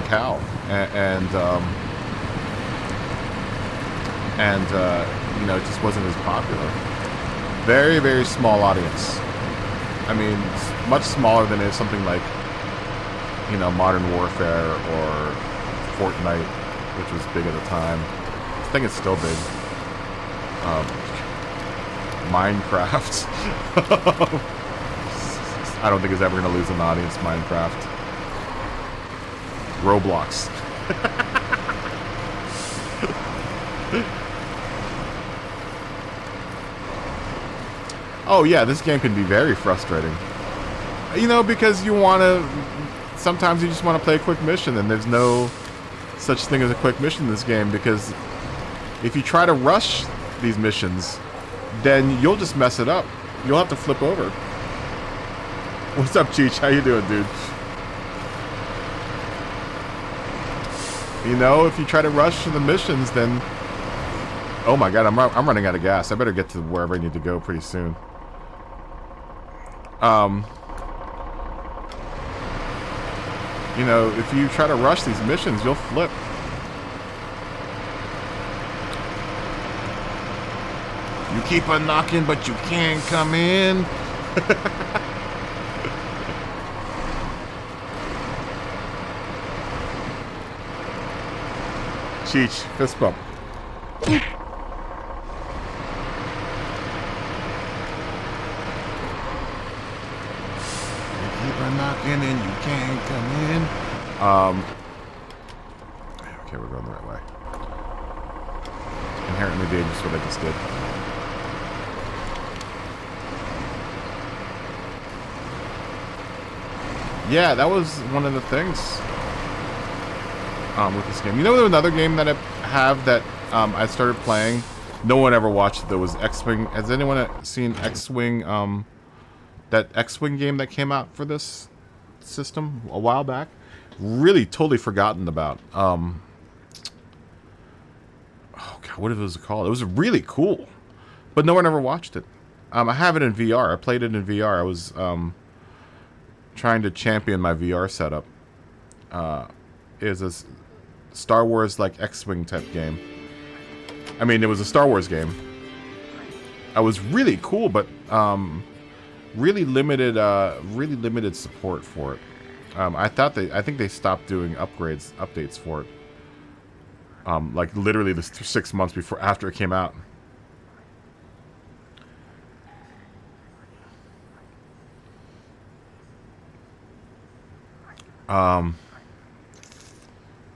cow, and and you know, it just wasn't as popular. Very, very small audience. I mean, much smaller than something like, you know, Modern Warfare or Fortnite, which was big at the time. I think it's still big. Minecraft. I don't think it's ever going to lose an audience. Minecraft. Roblox. Oh yeah, this game can be very frustrating. You know, because you want to... Sometimes you just want to play a quick mission, and there's no such thing as a quick mission in this game, because if you try to rush these missions, then you'll just mess it up. You'll have to flip over. What's up, Cheech? How you doing, dude? You know, if you try to rush the missions, then... Oh my god, I'm running out of gas. I better get to wherever I need to go pretty soon. You know, if you try to rush these missions, you'll flip. You keep on knocking, but you can't come in. Cheech, fist bump. Boop. You keep on knocking and you can't come in. Okay, we're going the right way. Inherently dangerous what I just did. Yeah, that was one of the things with this game. You know, there was another game that I have that I started playing. No one ever watched it. There was X-Wing. Has anyone seen X-Wing? That X-Wing game that came out for this system a while back. Really, totally forgotten about. Oh god, what was it called? It was really cool, but no one ever watched it. I have it in VR. I played it in VR. I was trying to champion my VR setup. It was a Star Wars like X-Wing type game. I mean, it was a Star Wars game. It was really cool, but really limited support for it. I think they stopped doing updates for it. Like literally the 6 months after it came out.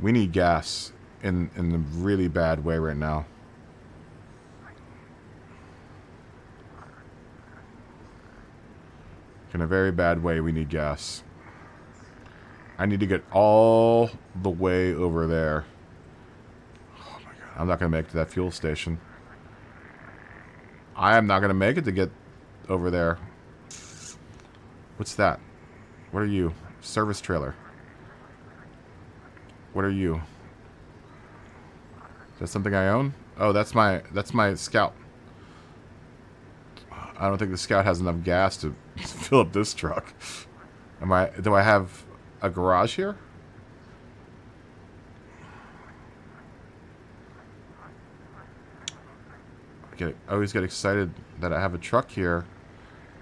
We need gas in a really bad way right now. In a very bad way, we need gas. I need to get all the way over there. Oh my god, I'm not going to make it to that fuel station. I am not going to make it to get over there. What's that? What are you? Service trailer. What are you? Is that something I own? Oh, that's my Scout. I don't think the Scout has enough gas to fill up this truck. Do I have a garage here? I always get excited that I have a truck here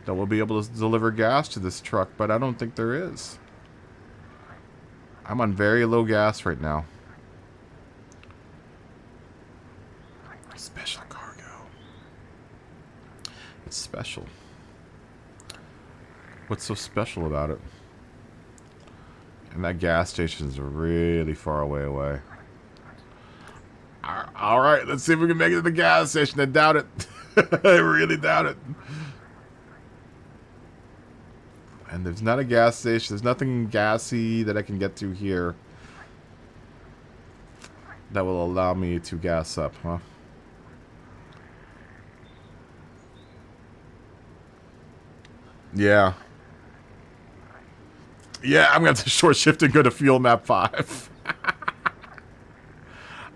that will be able to deliver gas to this truck, but I don't think there is. I'm on very low gas right now. Special cargo. It's special. What's so special about it? And that gas station is really far away. Alright, let's see if we can make it to the gas station. I doubt it. I really doubt it. And there's not a gas station. There's nothing gassy that I can get to here that will allow me to gas up, huh? Yeah. Yeah, I'm going to have to short shift and go to fuel map 5.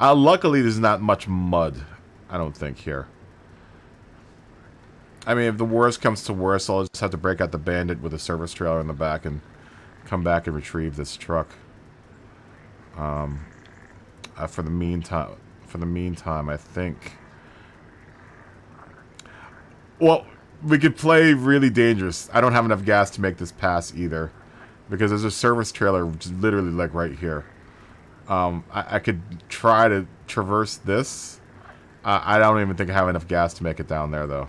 Luckily, there's not much mud, I don't think, here. I mean, if the worst comes to worst, I'll just have to break out the Bandit with a service trailer in the back and come back and retrieve this truck. For the meantime, for the meantime, I think. Well, we could play really dangerous. I don't have enough gas to make this pass either. Because there's a service trailer, which is literally like right here. I could try to traverse this. I don't even think I have enough gas to make it down there, though.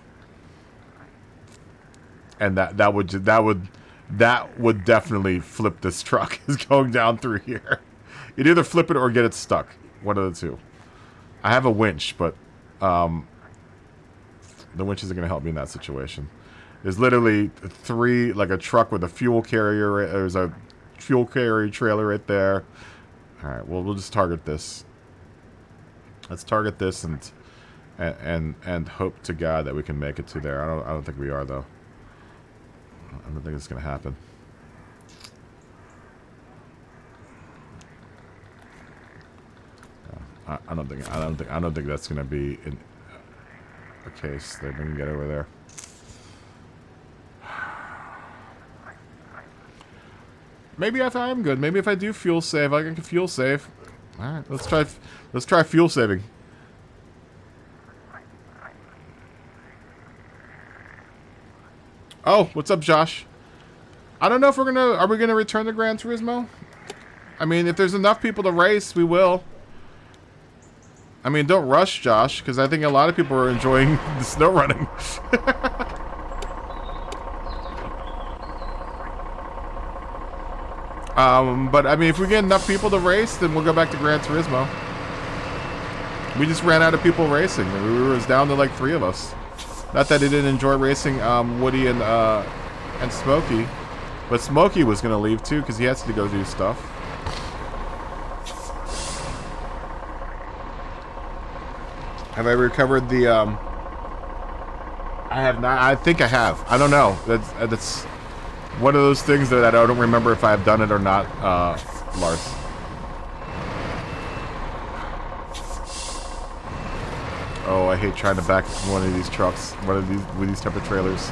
And that would definitely flip this truck. Is going down through here. You'd either flip it or get it stuck. One of the two. I have a winch, but the winch isn't going to help me in that situation. There's literally like a truck with a fuel carrier. There's a fuel carrier trailer right there. All right, well, we'll just target this. Let's target this and hope to God that we can make it to there. I don't think we are, though. I don't think it's gonna happen. I don't think that's gonna be a case that we can get over there. Maybe if I'm good. Maybe if I do fuel save, I can fuel save. All right, let's try fuel saving. Oh, what's up, Josh? I don't know if are we gonna return to Gran Turismo? I mean, if there's enough people to race, we will. I mean, don't rush, Josh, because I think a lot of people are enjoying the snow running. But I mean, if we get enough people to race, then we'll go back to Gran Turismo. We just ran out of people racing. It was down to like 3 of us. Not that I didn't enjoy racing Woody and Smokey, but Smokey was gonna leave too because he has to go do stuff. Have I recovered the? I have not. I think I have. I don't know. That's one of those things that I don't remember if I've done it or not, Lars. Oh, I hate trying to back one of these trucks, with these type of trailers.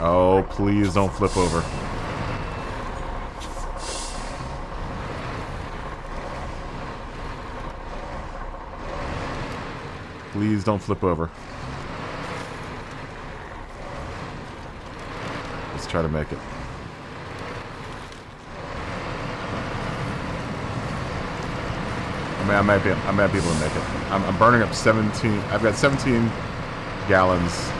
Oh, please don't flip over. Please don't flip over. Let's try to make it. I mean, I might be able to make it. I'm burning up 17. I've got 17 gallons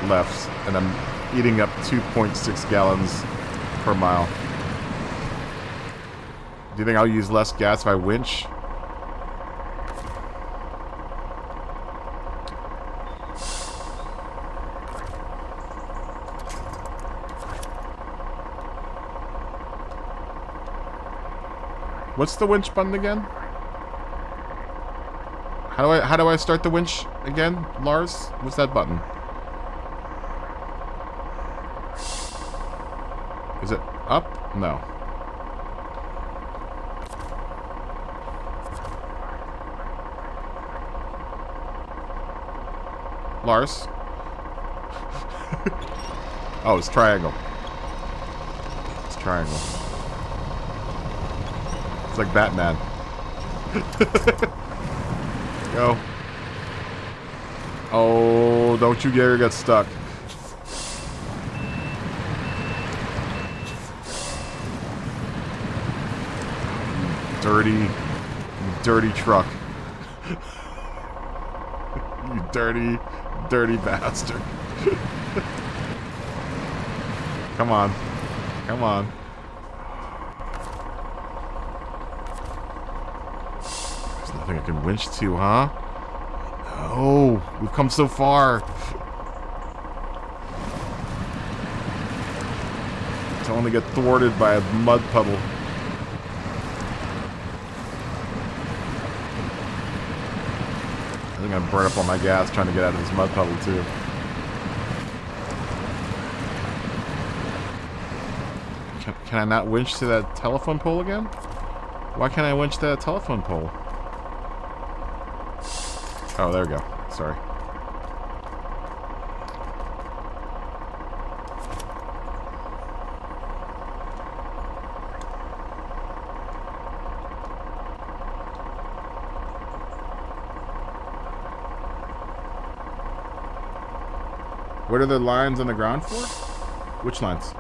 left, and I'm eating up 2.6 gallons per mile. Do you think I'll use less gas if I winch? What's the winch button again? How do I start the winch again, Lars? What's that button? Is it up? No. Lars? Oh, it's triangle. It's triangle. It's like Batman. Go. Oh, don't you dare get stuck. Dirty, dirty truck. You dirty, dirty bastard. Come on. Come on. There's nothing I can winch to, huh? No, we've come so far. To only get thwarted by a mud puddle. I think I'm burn up all my gas trying to get out of this mud puddle too. Can I not winch to that telephone pole again? Why can't I winch to that telephone pole? Oh, there we go. Sorry. What are the lines on the ground for? Which lines?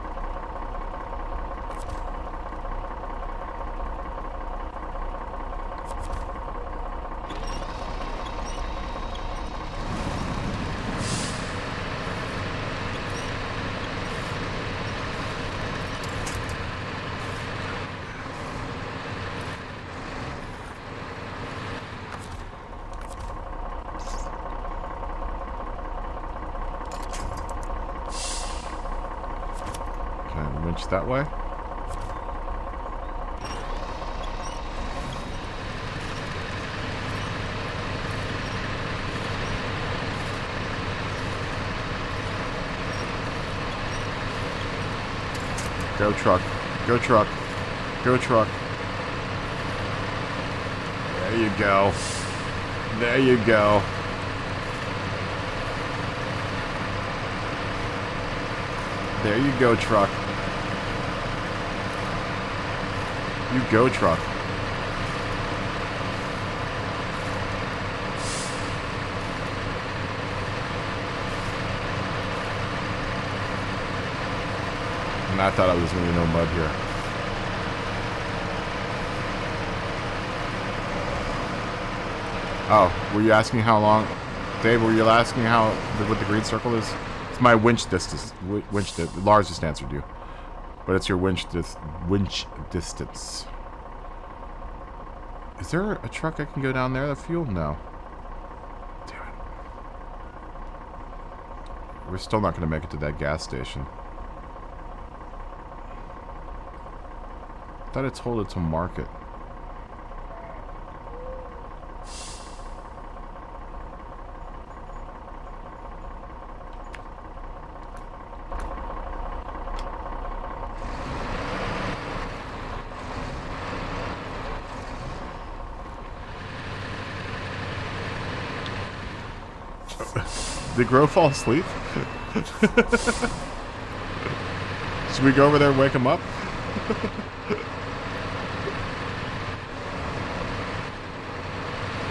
That way. Go truck. Go truck. Go truck. There you go. There you go. There you go, truck. You go, truck. And I thought I was going to be no mud here. Oh, were you asking how long? Dave, were you asking how what the green circle is? It's my winch distance. Lars just answered you. But it's your winch distance. Is there a truck I can go down there? The fuel? No. Damn it. We're still not going to make it to that gas station. I thought I told it to mark it. Did Grove fall asleep? Should we go over there and wake him up?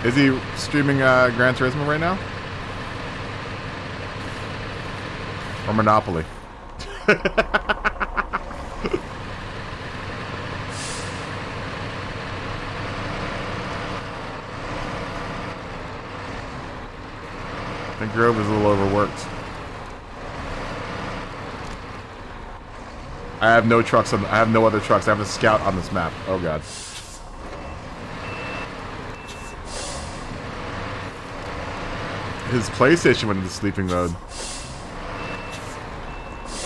Is he streaming Gran Turismo right now? Or Monopoly? I think Grove is a little overworked. I have no trucks on. I have no other trucks. I have a scout on this map. Oh god. His PlayStation went into sleeping mode.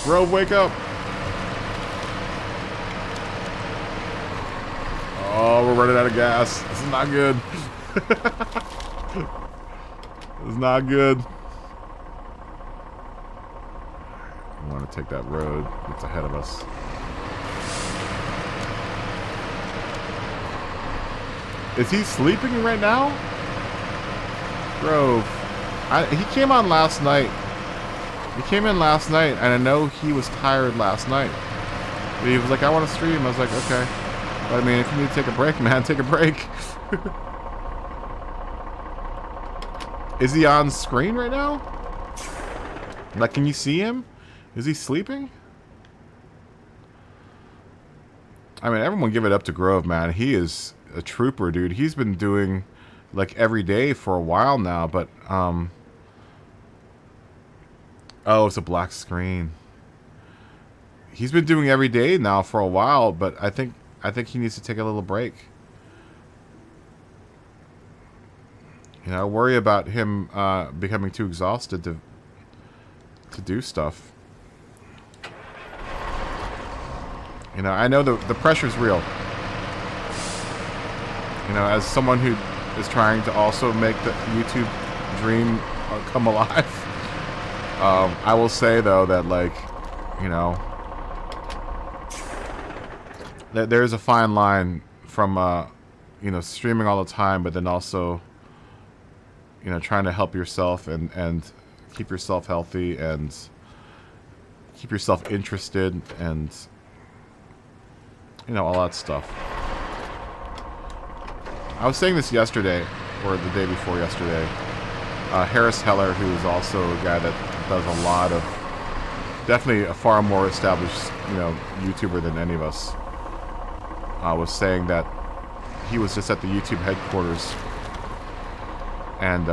Grove, wake up! Oh, we're running out of gas. This is not good. This is not good. I want to take that road that's ahead of us. Is he sleeping right now? Grove. He came on last night. He came in last night, and I know he was tired last night. But he was like, I want to stream. I was like, okay. But I mean, if you need to take a break, man, take a break. Is he on screen right now? Like, can you see him? Is he sleeping? I mean, everyone give it up to Grove, man. He is a trooper, dude. He's been doing, like, every day for a while now, but, oh, it's a black screen. He's been doing every day now for a while, but I think he needs to take a little break. You know, I worry about him becoming too exhausted to do stuff. You know, I know the pressure's real. You know, as someone who is trying to also make the YouTube dream come alive, I will say though that, like, you know, that there's a fine line from you know, streaming all the time, but then also, you know, trying to help yourself and keep yourself healthy and keep yourself interested and, you know, all that stuff. I was saying this yesterday, or the day before yesterday. Harris Heller, who is also a guy that does a lot of, definitely a far more established, you know, YouTuber than any of us, was saying that he was just at the YouTube headquarters, and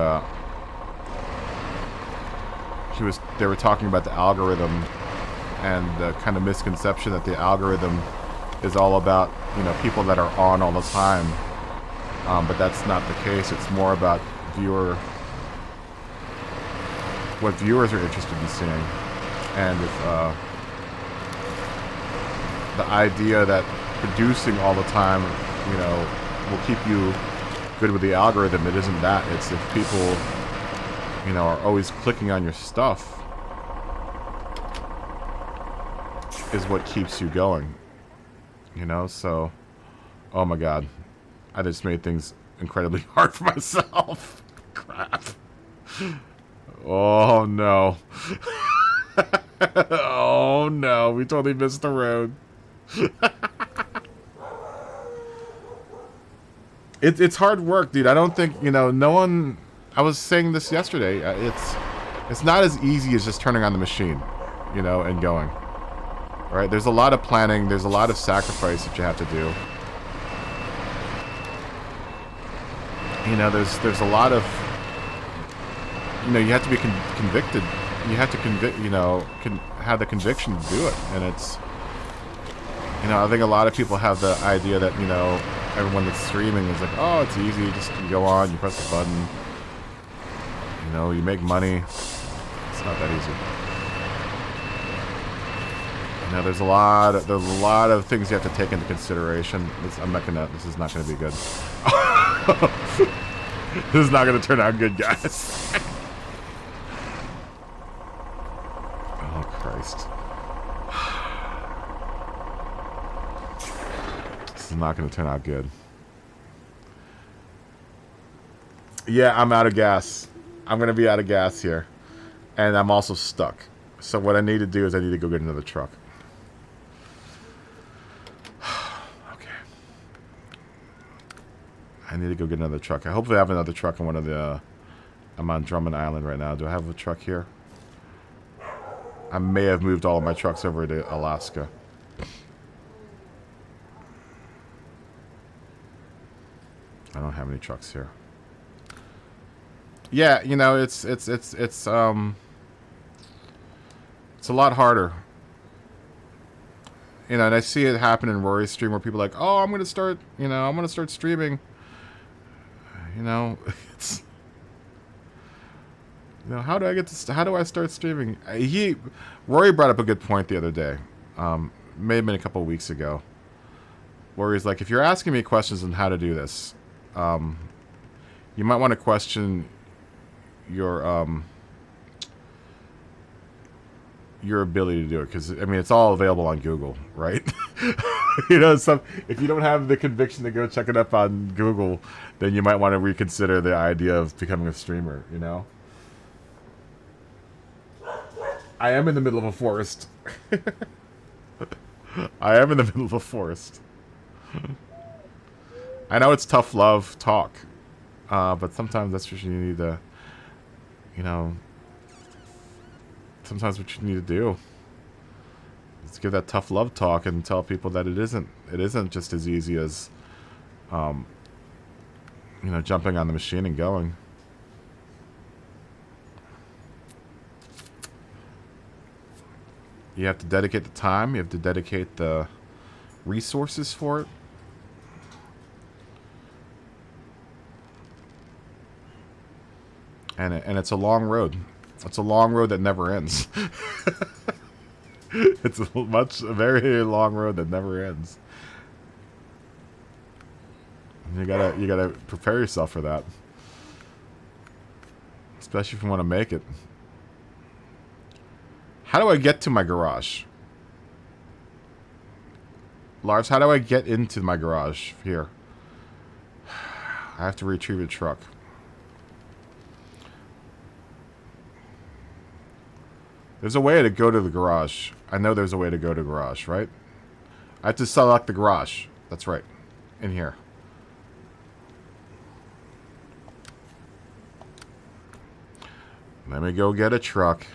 they were talking about the algorithm and the kind of misconception that the algorithm is all about, you know, people that are on all the time, but that's not the case. It's more about what viewers are interested in seeing, and if the idea that producing all the time, you know, will keep you good with the algorithm, it isn't that. It's if people, you know, are always clicking on your stuff is what keeps you going, you know. So, oh my god, I just made things incredibly hard for myself. Crap. Oh no. Oh no, we totally missed the road. It's hard work, dude. I don't think, you know, no one, I was saying this yesterday, it's not as easy as just turning on the machine, you know, and going. Right? There's a lot of planning, there's a lot of sacrifice that you have to do. You know, there's a lot of, you know, you have to be convicted. You have to have the conviction to do it. And it's, you know, I think a lot of people have the idea that, you know, everyone that's streaming is like, oh, it's easy, just you go on, you press the button, you know, you make money. It's not that easy. You know, there's a lot of things you have to take into consideration. This is not gonna be good. This is not gonna turn out good, guys. Oh Christ. This is not gonna turn out good. Yeah, I'm out of gas. I'm gonna be out of gas here. And I'm also stuck. So what I need to do is I need to go get another truck. I need to go get another truck. I hopefully have another truck on one of the... I'm on Drummond Island right now. Do I have a truck here? I may have moved all of my trucks over to Alaska. I don't have any trucks here. Yeah, you know, it's a lot harder. You know, and I see it happen in Rory's stream where people are like, oh, I'm going to start streaming. You know, it's, you know, how do I start streaming? Rory brought up a good point the other day. May have been a couple of weeks ago. Where he's like, if you're asking me questions on how to do this, you might want to question your ability to do it, because I mean it's all available on Google, right? You know, if you don't have the conviction to go check it up on Google, then you might want to reconsider the idea of becoming a streamer, you know? I am in the middle of a forest. I am in the middle of a forest. I know it's tough love talk, but sometimes that's what you need to, you know, sometimes what you need to do is give that tough love talk and tell people that it isn't just as easy as, you know, jumping on the machine and going. You have to dedicate the time, you have to dedicate the resources for it. And it's a long road. It's a long road that never ends. It's a very long road that never ends. And you gotta prepare yourself for that, especially if you want to make it. How do I get to my garage? Lars, how do I get into my garage here? I have to retrieve a truck. There's a way to go to the garage. I know there's a way to go to the garage, right? I have to select the garage. That's right. In here. Let me go get a truck.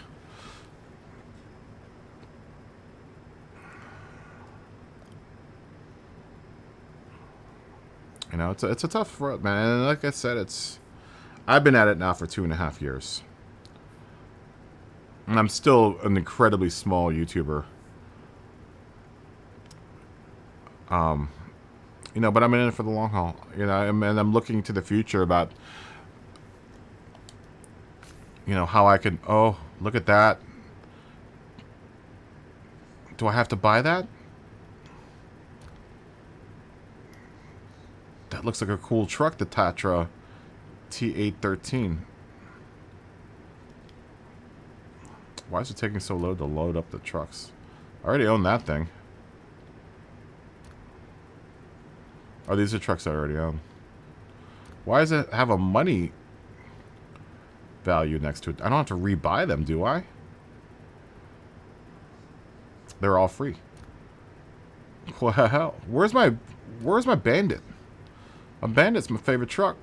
know, it's a tough road, man. And like I said, I've been at it now for 2.5 years. And I'm still an incredibly small YouTuber. You know, but I'm in it for the long haul. You know, and I'm looking to the future about, you know, how I can... Oh, look at that. Do I have to buy that? That looks like a cool truck, the Tatra T813. Why is it taking so long to load up the trucks? I already own that thing. Oh, these are trucks I already own. Why does it have a money value next to it? I don't have to rebuy them, do I? They're all free. Well, where's my Bandit? A Bandit's my favorite truck.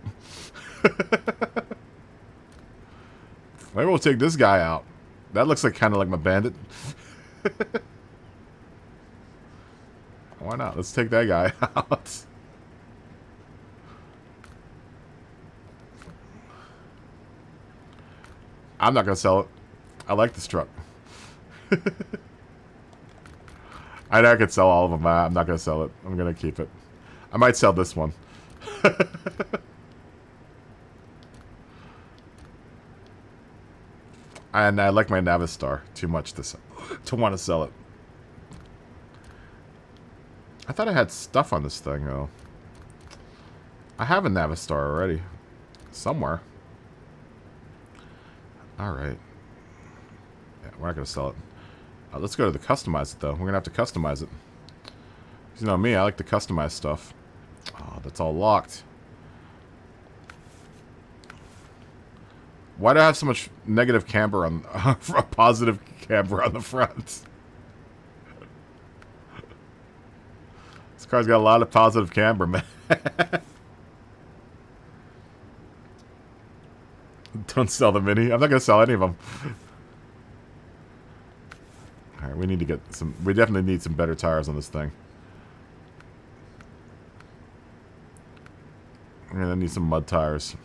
Maybe we'll take this guy out. That looks like kind of like my Bandit. Why not? Let's take that guy out. I'm not going to sell it. I like this truck. I know I could sell all of them, but I'm not going to sell it. I'm going to keep it. I might sell this one. And I like my Navistar too much to want to sell it. I thought I had stuff on this thing, though. I have a Navistar already. Somewhere. Alright. Yeah, we're not going to sell it. Let's go to the customize it, though. We're going to have to customize it. You know me, I like to customize stuff. Oh, that's all locked. Why do I have so much negative camber on... positive camber on the front? This car's got a lot of positive camber, man. Don't sell the Mini. I'm not going to sell any of them. Alright, we need to get some... We definitely need some better tires on this thing. We're going to need some mud tires.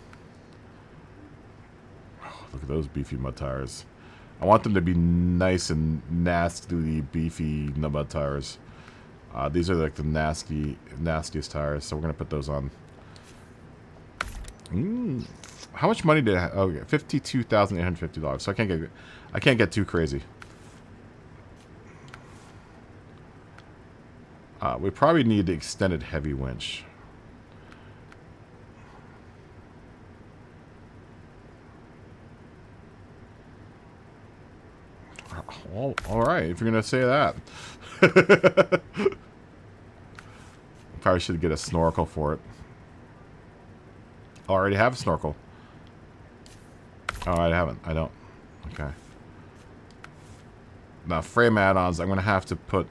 Oh, look at those beefy mud tires. I want them to be nice and nasty, beefy mud tires. These are like the nastiest tires, so we're going to put those on. How much money did I have? Oh, yeah, $52,850. So I can't get too crazy. We probably need the extended heavy winch. Well, all right, if you're gonna say that. Probably should get a snorkel for it. Oh, I already have a snorkel. Oh, I haven't. I don't. Okay. Now, frame add-ons, I'm gonna have to put...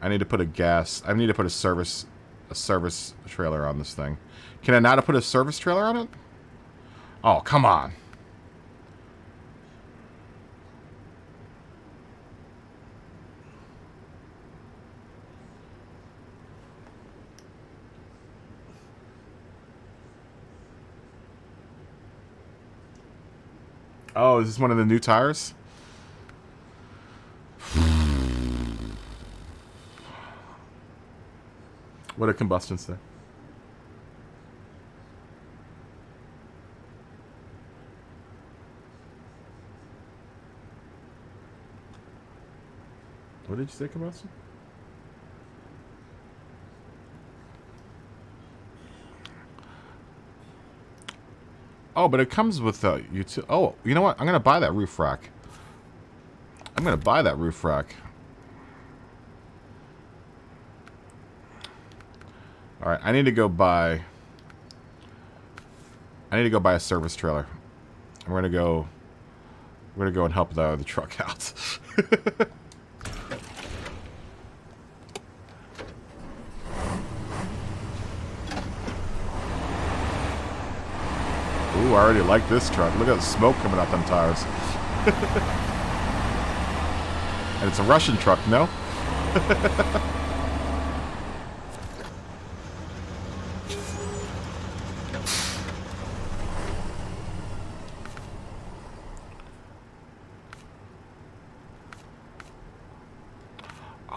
I need to put a gas... I need to put a service trailer on this thing. Can I not put a service trailer on it? Oh, come on. Oh, is this one of the new tires? What a combustion say. What did you say, combustion? Oh, but it comes with oh, you know what? I'm gonna buy that roof rack. I'm gonna buy that roof rack. All right, I need to go buy a service trailer. And we're gonna go and help the truck out. Ooh, I already like this truck. Look at the smoke coming out them tires. And it's a Russian truck, no?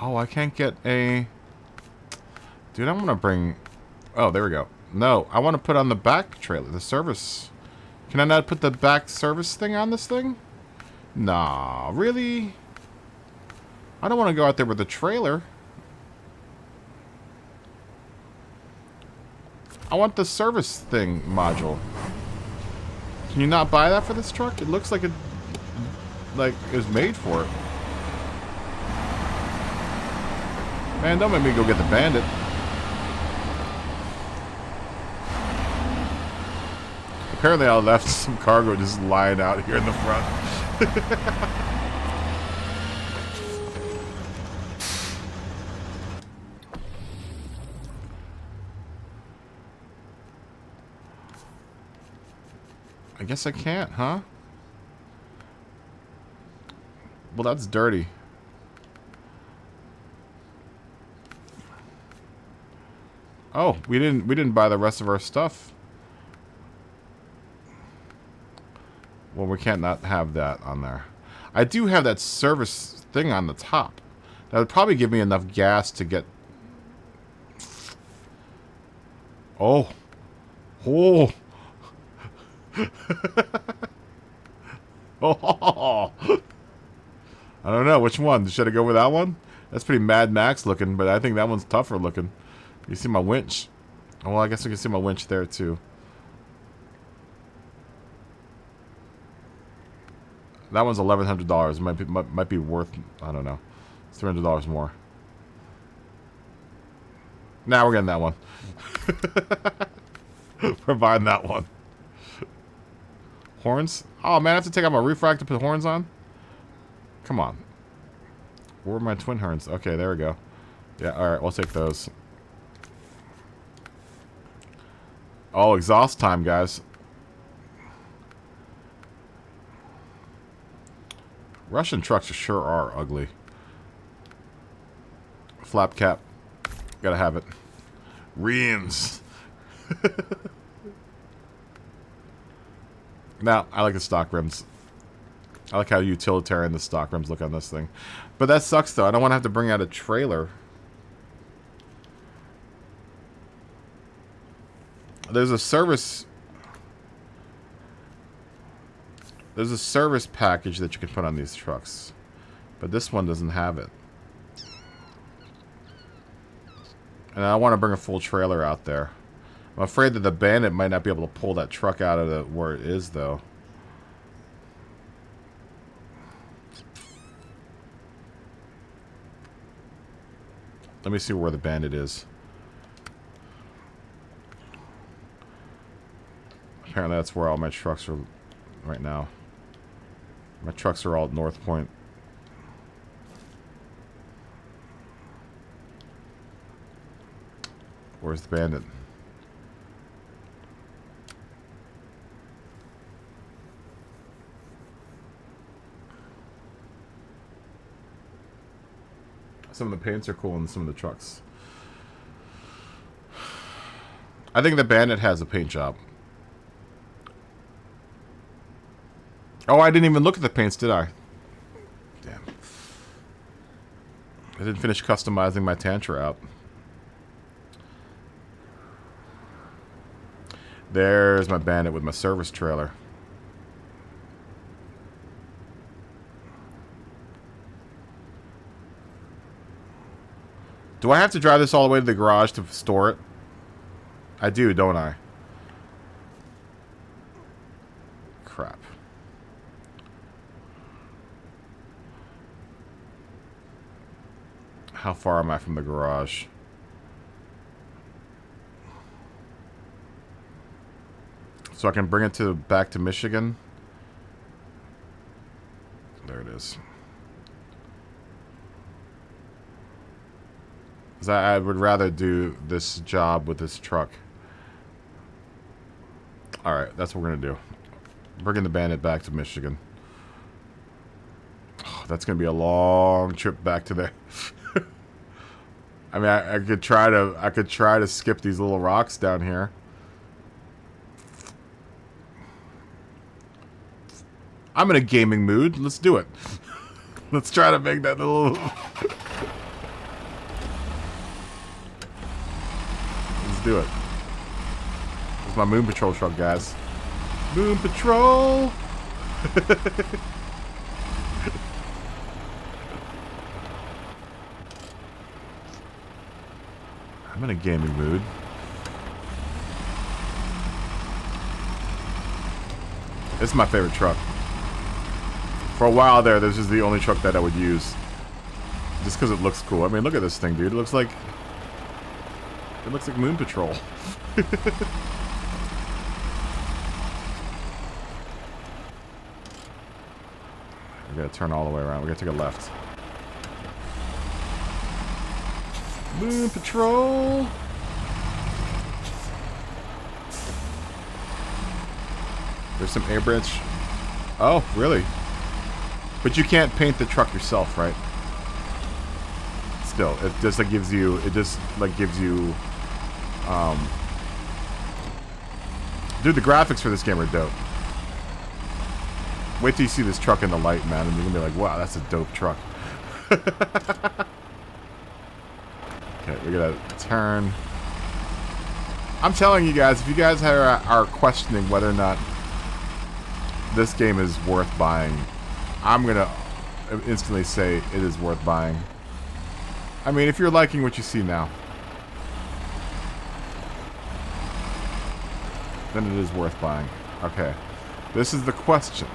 Oh, I can't get a... Dude, I want to bring... Oh, there we go. No, I want to put on the back trailer, the service. Can I not put the back service thing on this thing? Nah, really? I don't want to go out there with the trailer. I want the service thing module. Can you not buy that for this truck? It looks like it was made for it. Man, don't make me go get the Bandit. Apparently I left some cargo just lying out here in the front. I guess I can't, huh? Well, that's dirty. Oh, we didn't buy the rest of our stuff. Well, we can't not have that on there. I do have that service thing on the top. That would probably give me enough gas to get... Oh. Oh. Oh. I don't know. Which one? Should I go with that one? That's pretty Mad Max looking, but I think that one's tougher looking. You see my winch? Oh, well, I guess we can see my winch there, too. That one's $1,100. Might be worth, I don't know, $300 more. Now we're getting that one. We're buying that one. Horns? Oh man, I have to take out my roof rack to put horns on? Come on. Where are my twin horns? Okay, there we go. Yeah, alright, we'll take those. Oh, exhaust time, guys. Russian trucks sure are ugly. Flap cap. Gotta have it. Rims. Now, I like the stock rims. I like how utilitarian the stock rims look on this thing. But that sucks, though. I don't want to have to bring out a trailer. There's a service... There's a service package that you can put on these trucks. But this one doesn't have it. And I want to bring a full trailer out there. I'm afraid that the Bandit might not be able to pull that truck out of where it is, though. Let me see where the Bandit is. Apparently that's where all my trucks are right now. My trucks are all at North Point. Where's the Bandit? Some of the paints are cool in some of the trucks. I think the Bandit has a paint job. Oh, I didn't even look at the paints, did I? Damn. I didn't finish customizing my Tantra out. There's my Bandit with my service trailer. Do I have to drive this all the way to the garage to store it? I do, don't I? Crap. How far am I from the garage? So I can bring it back to Michigan? There it is. Because I would rather do this job with this truck. Alright, that's what we're going to do. Bringing the Bandit back to Michigan. Oh, that's going to be a long trip back to there. I mean, I could try to skip these little rocks down here. I'm in a gaming mood. Let's do it. Let's try to make that little... do it. It's my Moon Patrol truck, guys. Moon Patrol! I'm in a gaming mood. This is my favorite truck. For a while there, this is the only truck that I would use. Just because it looks cool. I mean, look at this thing, dude. It looks like Moon Patrol. We gotta turn all the way around. We gotta take a left. Moon Patrol! There's some air branch. Oh, really? But you can't paint the truck yourself, right? Still, it just like gives you, dude, the graphics for this game are dope. Wait till you see this truck in the light, man, and you're gonna be like, wow, that's a dope truck. Okay, we gotta turn. I'm telling you guys, if you guys are questioning whether or not this game is worth buying, I'm gonna instantly say it is worth buying. I mean, if you're liking what you see now, then it is worth buying. Okay, this is the question.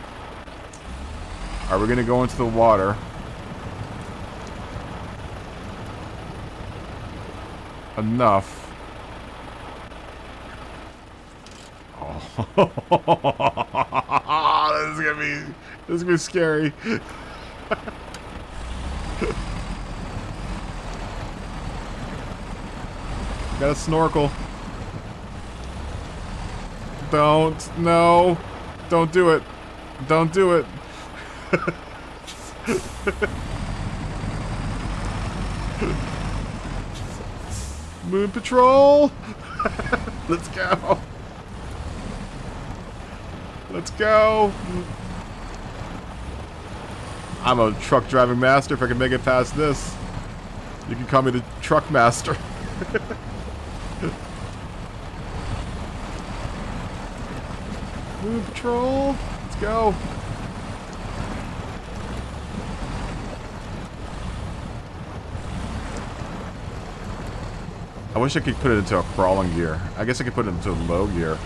Are we gonna go into the water enough? Oh, this is gonna be scary. Got a snorkel. No, don't do it. Don't do it. Moon Patrol. Let's go. Let's go. I'm a truck driving master. If I can make it past this, you can call me the truck master. Moon Patrol. Let's go. I wish I could put it into a crawling gear. I guess I could put it into a low gear.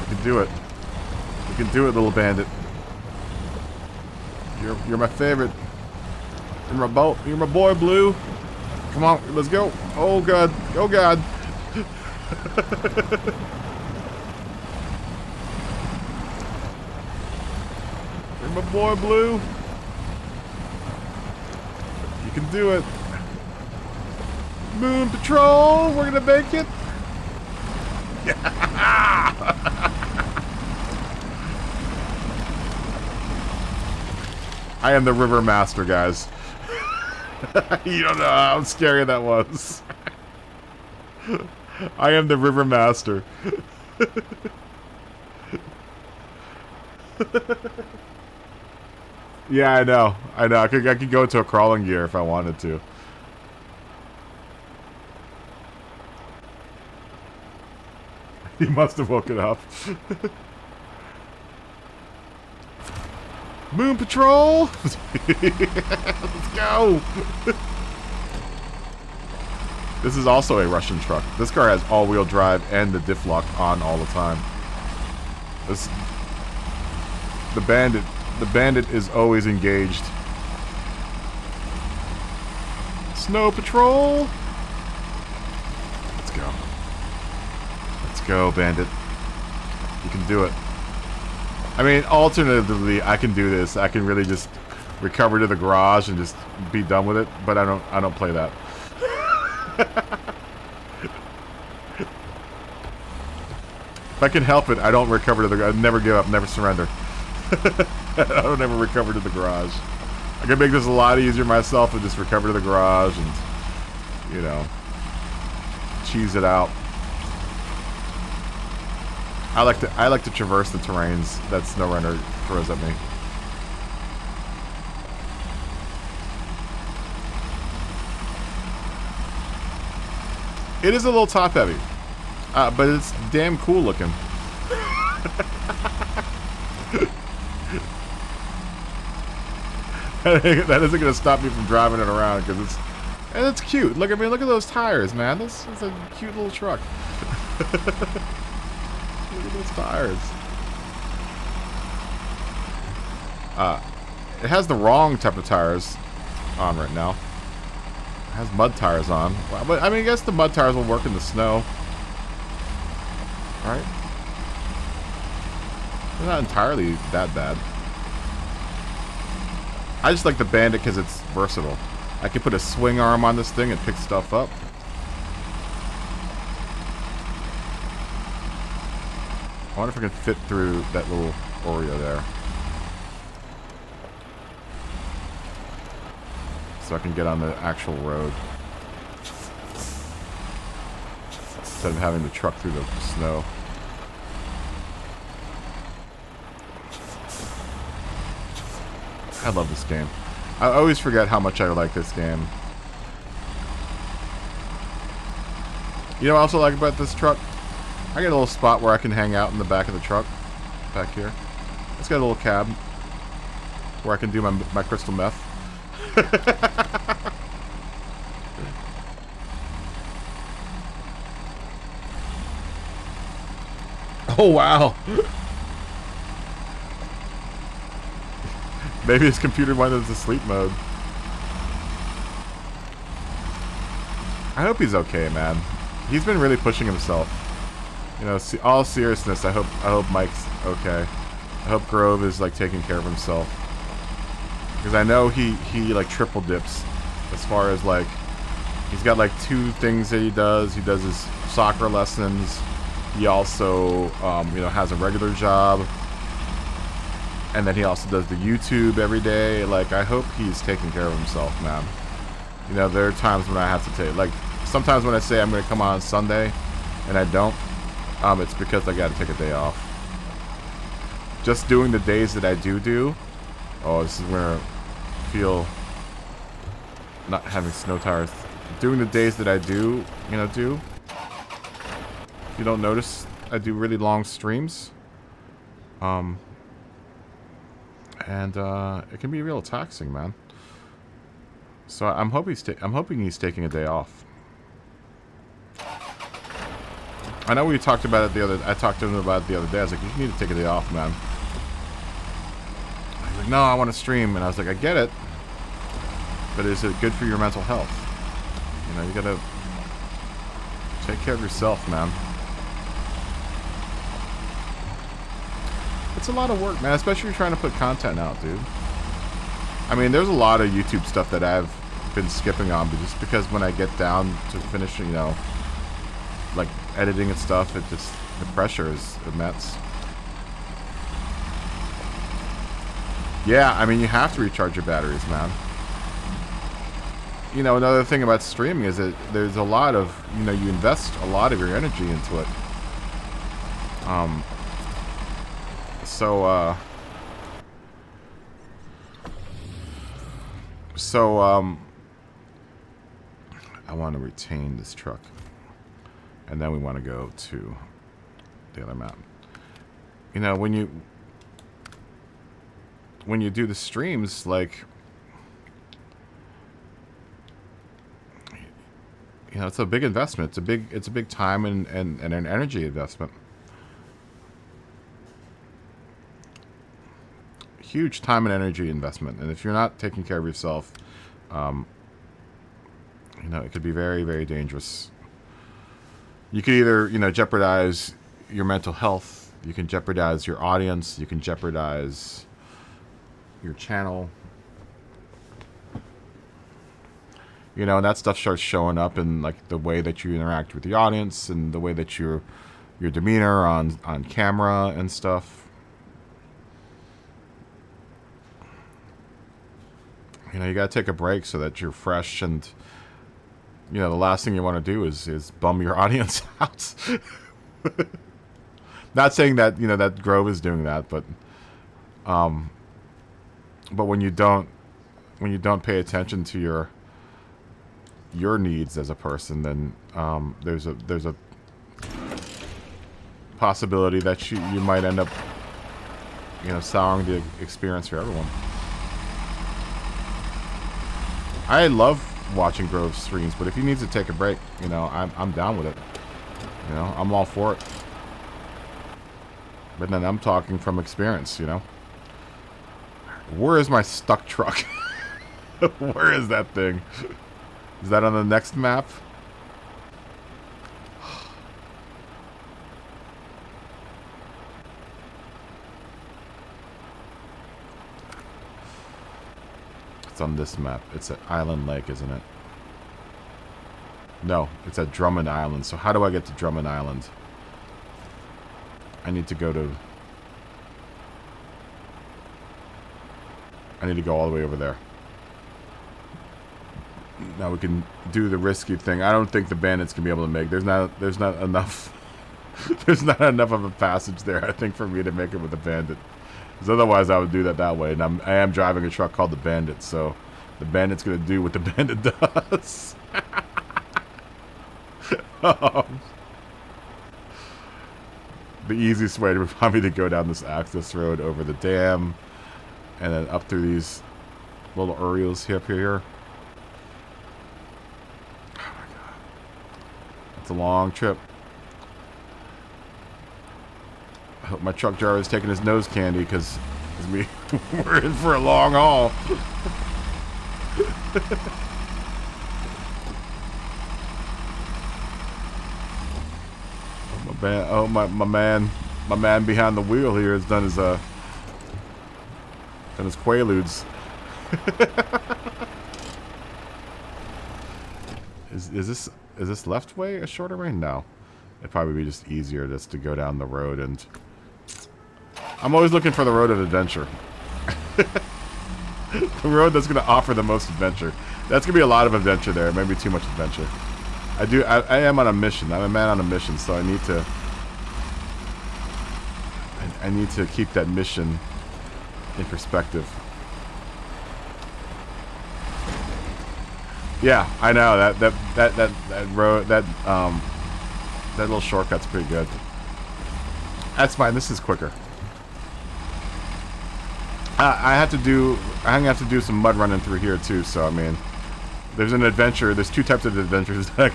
You can do it. You can do it, little bandit. You're my favorite. You're my boy, Blue. Come on, let's go. Oh god. Oh god. You're my boy, Blue. You can do it. Moon Patrol, we're gonna make it. I am the river master, guys. You don't know how scary that was. I am the river master. Yeah, I know. I could go into a crawling gear if I wanted to. He must have woken up. Moon Patrol! Let's go! This is also a Russian truck. This car has all-wheel drive and the diff lock on all the time. The bandit is always engaged. Snow Patrol! Let's go. Let's go, bandit. You can do it. I mean, alternatively, I can do this. I can really just recover to the garage and just be done with it, but I don't play that. If I can help it, I don't recover to the garage. Never give up, never surrender. I don't ever recover to the garage. I can make this a lot easier myself and just recover to the garage and, you know, cheese it out. I like to traverse the terrains that SnowRunner throws at me. It is a little top heavy, but it's damn cool looking. That isn't going to stop me from driving it around because it's cute. Look at me, look at those tires, man. This is a cute little truck. Look at those tires. It has the wrong type of tires on right now. It has mud tires on. Well, but I mean, I guess the mud tires will work in the snow. Right? They're not entirely that bad. I just like the Bandit because it's versatile. I can put a swing arm on this thing and pick stuff up. I wonder if I can fit through that little Oreo there. So I can get on the actual road. Instead of having to truck through the snow. I love this game. I always forget how much I like this game. You know what I also like about this truck? I got a little spot where I can hang out in the back of the truck. Back here. It's got a little cab. Where I can do my crystal meth. Oh, wow. Maybe his computer went into sleep mode. I hope he's okay, man. He's been really pushing himself. You know, all seriousness, I hope Mike's okay. I hope Grove is like taking care of himself. Because I know he like triple dips as far as like he's got like 2 things that he does. He does his soccer lessons. He also you know, has a regular job. And then he also does the YouTube every day. Like, I hope he's taking care of himself, man. You know, there are times when I have to take, like, sometimes when I say I'm going to come on Sunday and I don't, it's because I got to take a day off. Just doing the days that I do, oh, this is where I feel not having snow tires. Doing the days that I do, you know, if you don't notice, I do really long streams. And it can be real taxing, man. So I'm hoping he's taking a day off. I know we talked about it I talked to him about it the other day. I was like, you need to take a day off, man. He's like, no, I want to stream. And I was like, I get it. But is it good for your mental health? You know, you gotta take care of yourself, man. It's a lot of work, man, especially if you're trying to put content out, dude. I mean, there's a lot of YouTube stuff that I've been skipping on, but just because when I get down to finishing, you know, like editing and stuff, the pressure is immense. Yeah, I mean, you have to recharge your batteries, man. You know, another thing about streaming is that there's a lot of, you know, you invest a lot of your energy into it. I want to retain this truck. And then we want to go to the other map. You know, when you do the streams, like, you know, it's a big investment. It's a big time and an energy investment. Huge time and energy investment, and if you're not taking care of yourself, you know, it could be very, very dangerous. You could either, you know, jeopardize your mental health, you can jeopardize your audience, you can jeopardize your channel. You know, and that stuff starts showing up in like the way that you interact with the audience and the way that your demeanor on camera and stuff. You know, you gotta take a break so that you're fresh, and you know, the last thing you want to do is bum your audience out. Not saying that, you know, that Grove is doing that, but when you don't pay attention to your your needs as a person, then there's a possibility that you might end up, you know, souring the experience for everyone. I love watching Grove's streams, but if he needs to take a break, you know, I'm down with it. You know, I'm all for it. But then I'm talking from experience, you know. Where is my stuck truck? Where is that thing? Is that on the next map? It's on this map. It's at Island Lake, isn't it? No, it's at Drummond Island. So how do I get to Drummond Island? I need to go to... I need to go all the way over there. Now we can do the risky thing. I don't think the bandits can be able to make. There's not enough. There's not enough of a passage there, I think, for me to make it with the bandit. Because otherwise, I would do that way. And I am driving a truck called the Bandit, so the Bandit's gonna do what the Bandit does. The easiest way to probably to go down this access road over the dam, and then up through these little areas here. Oh my god, it's a long trip. I hope my truck driver is taking his nose candy, because we're in for a long haul. My man behind the wheel here has done his quaaludes. Is this left way a shorter way? No, it'd probably be just easier just to go down the road, and I'm always looking for the road of adventure. The road that's going to offer the most adventure. That's going to be a lot of adventure there. Maybe too much adventure. I am on a mission. I'm a man on a mission, so I need to keep that mission in perspective. Yeah, I know that road, that little shortcut's pretty good. That's fine. This is quicker. I'm gonna have to do some mud running through here too. So I mean, there's an adventure. There's two types of adventures that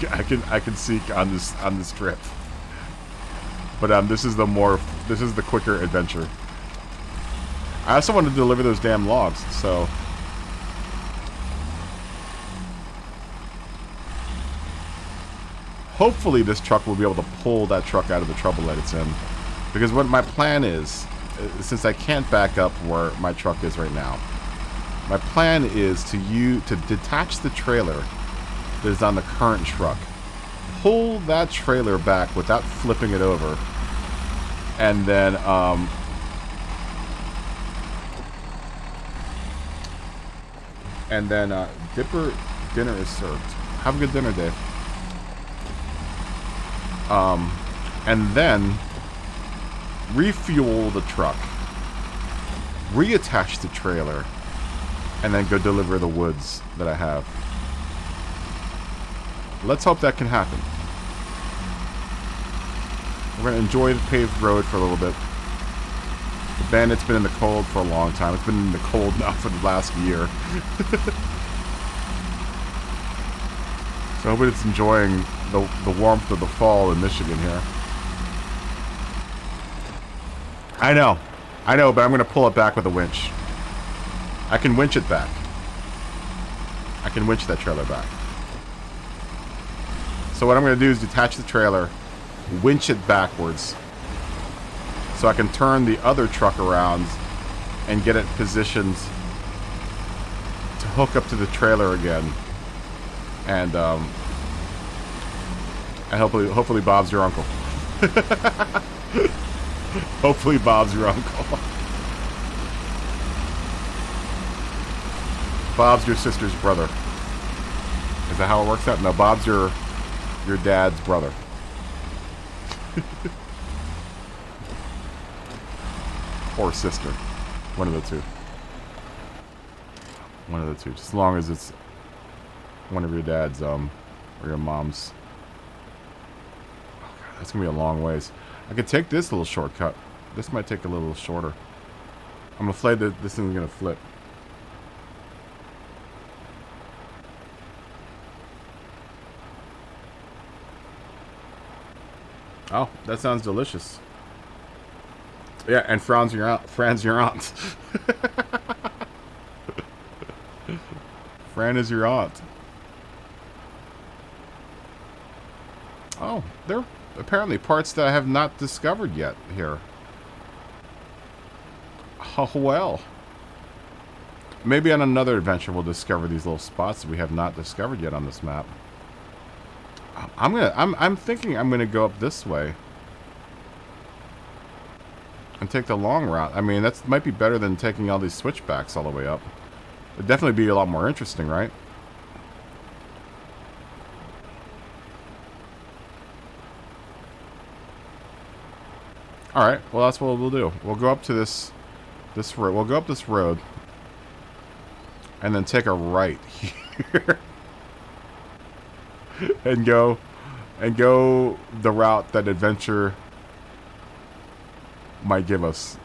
I can seek on this trip. But this is the quicker adventure. I also want to deliver those damn logs. So hopefully this truck will be able to pull that truck out of the trouble that it's in. Because what my plan is, since I can't back up where my truck is right now, my plan is to detach the trailer that is on the current truck, pull that trailer back without flipping it over, and then Dipper dinner is served. Have a good dinner, Dave. And then refuel the truck, reattach the trailer, and then go deliver the woods that I have. Let's hope that can happen. We're going to enjoy the paved road for a little bit. The Bandit's been in the cold for a long time. It's been in the cold now for the last year. So I hope it's enjoying the warmth of the fall in Michigan here. I know, but I'm going to pull it back with a winch. I can winch it back. I can winch that trailer back. So what I'm going to do is detach the trailer, winch it backwards, so I can turn the other truck around and get it positioned to hook up to the trailer again. And hopefully Bob's your uncle. Hopefully Bob's your uncle. Bob's your sister's brother. Is that how it works out? No, Bob's your dad's brother. Or sister. One of the two. One of the two. Just as long as it's one of your dad's, or your mom's. Oh, God, that's gonna be a long ways. I could take this little shortcut. This might take a little shorter. I'm afraid that this thing's gonna flip. Oh, that sounds delicious. Yeah, and Fran's your aunt. Fran's your aunt. Fran is your aunt. Oh, there are apparently parts that I have not discovered yet here. Oh, well. Maybe on another adventure we'll discover these little spots that we have not discovered yet on this map. I'm thinking I'm gonna go up this way and take the long route. I mean, that might be better than taking all these switchbacks all the way up. It'd definitely be a lot more interesting, right? All right. Well, that's what we'll do. We'll go up to this road. We'll go up this road and then take a right here and go the route that adventure might give us.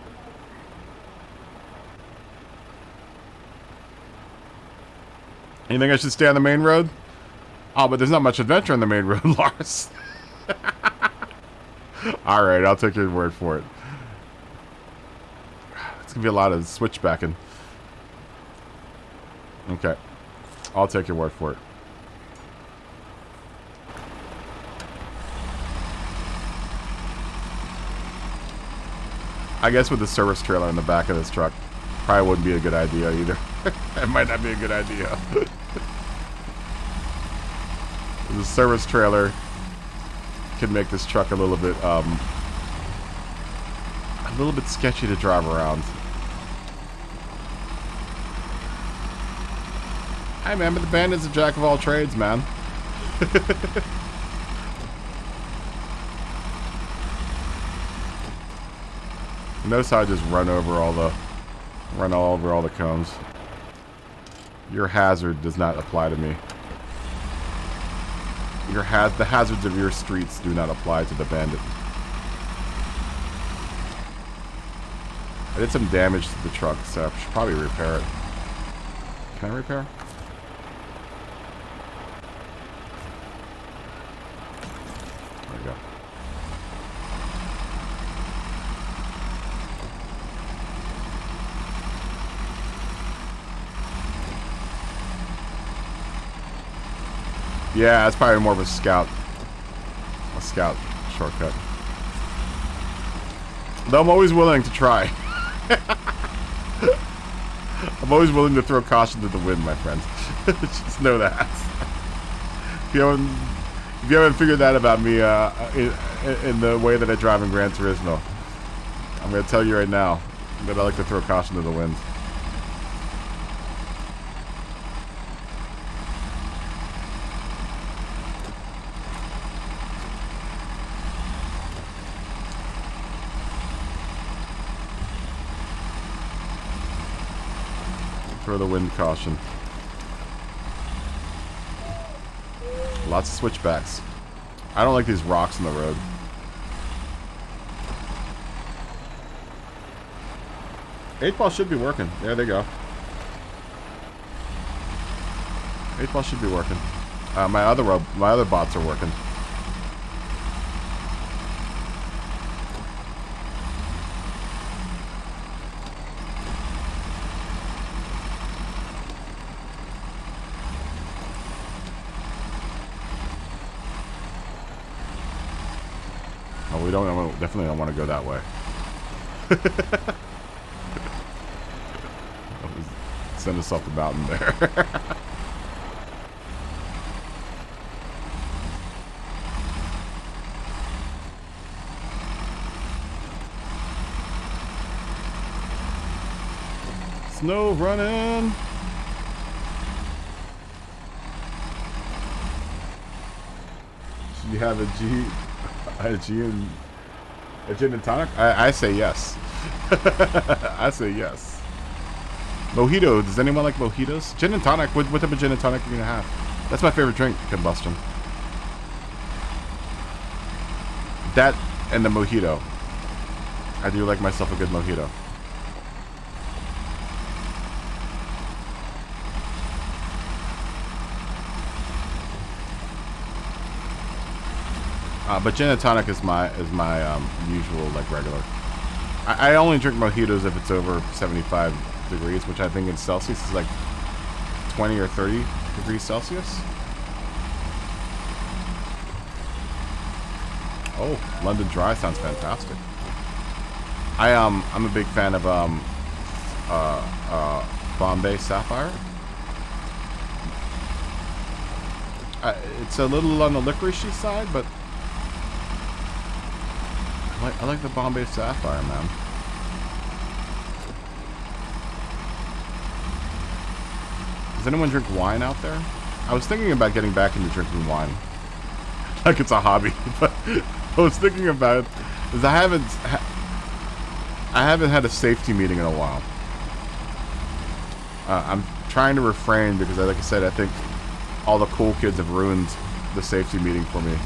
You think I should stay on the main road? Oh, but there's not much adventure on the main road, Lars. Alright, I'll take your word for it. It's going to be a lot of switchbacking. Okay. I'll take your word for it. I guess with the service trailer in the back of this truck, probably wouldn't be a good idea either. It might not be a good idea. The service trailer can make this truck a little bit sketchy to drive around. Hi, man, but the bandit's a jack of all trades, man. Notice how I just run over all the cones. Your hazard does not apply to me. The hazards of your streets do not apply to the bandit. I did some damage to the truck, so I should probably repair it. Can I repair? There we go. Yeah, that's probably more of a scout shortcut. Though I'm always willing to try. I'm always willing to throw caution to the wind, my friends. Just know that. If you haven't figured that about me in the way that I drive in Gran Turismo, I'm going to tell you right now that I like to throw caution to the wind. Throw the wind caution. Lots of switchbacks. I don't like these rocks in the road. Eight-ball should be working. There they go. Eight-ball should be working. My other bots are working. We definitely don't want to go that way. Send us off the mountain there. Snow running. Should you have a gin and tonic? I say yes. I say yes. Mojito. Does anyone like mojitos? Gin and tonic. What type of gin and tonic are you gonna have? That's my favorite drink, combustion. That and the mojito. I do like myself a good mojito. But gin and tonic is my usual, like, regular. I only drink mojitos if it's over 75 degrees, which I think in Celsius is like 20 or 30 degrees Celsius. Oh, London Dry sounds fantastic. I'm a big fan of Bombay Sapphire. It's a little on the licoricey side, but I like the Bombay Sapphire, man. Does anyone drink wine out there? I was thinking about getting back into drinking wine. Like it's a hobby, but I was thinking about it because I haven't had a safety meeting in a while. I'm trying to refrain because, like I said, I think all the cool kids have ruined the safety meeting for me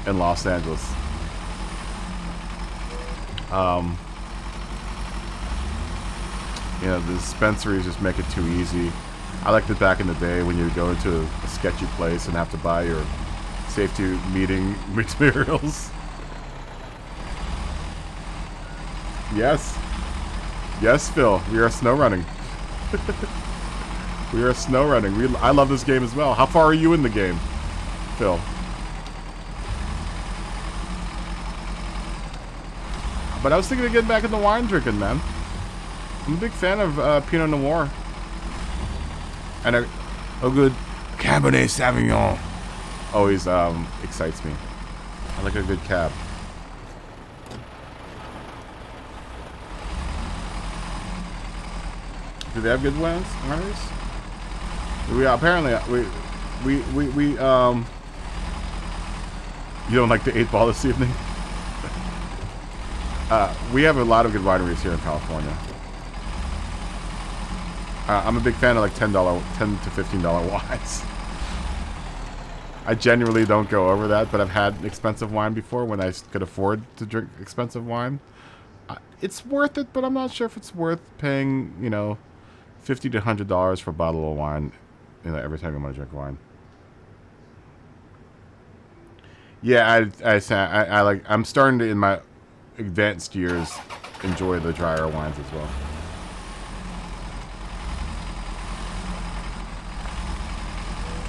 in Los Angeles. You know, the dispensaries just make it too easy. I liked it back in the day when you would go into a sketchy place and have to buy your safety meeting materials. Yes. Yes, Phil. We are snow running. We are snow running. I love this game as well. How far are you in the game, Phil? But I was thinking of getting back into wine drinking, man. I'm a big fan of Pinot Noir. And a good Cabernet Sauvignon always excites me. I like a good cab. Do they have good wineries? We apparently we you don't like the 8-ball this evening? We have a lot of good wineries here in California. I'm a big fan of like $10 to $15 wines. I genuinely don't go over that, but I've had expensive wine before when I could afford to drink expensive wine. It's worth it, but I'm not sure if it's worth paying, you know, $50 to $100 for a bottle of wine, you know, every time I'm gonna drink wine. Yeah, I like. I'm starting to, in my advanced years, enjoy the drier wines as well.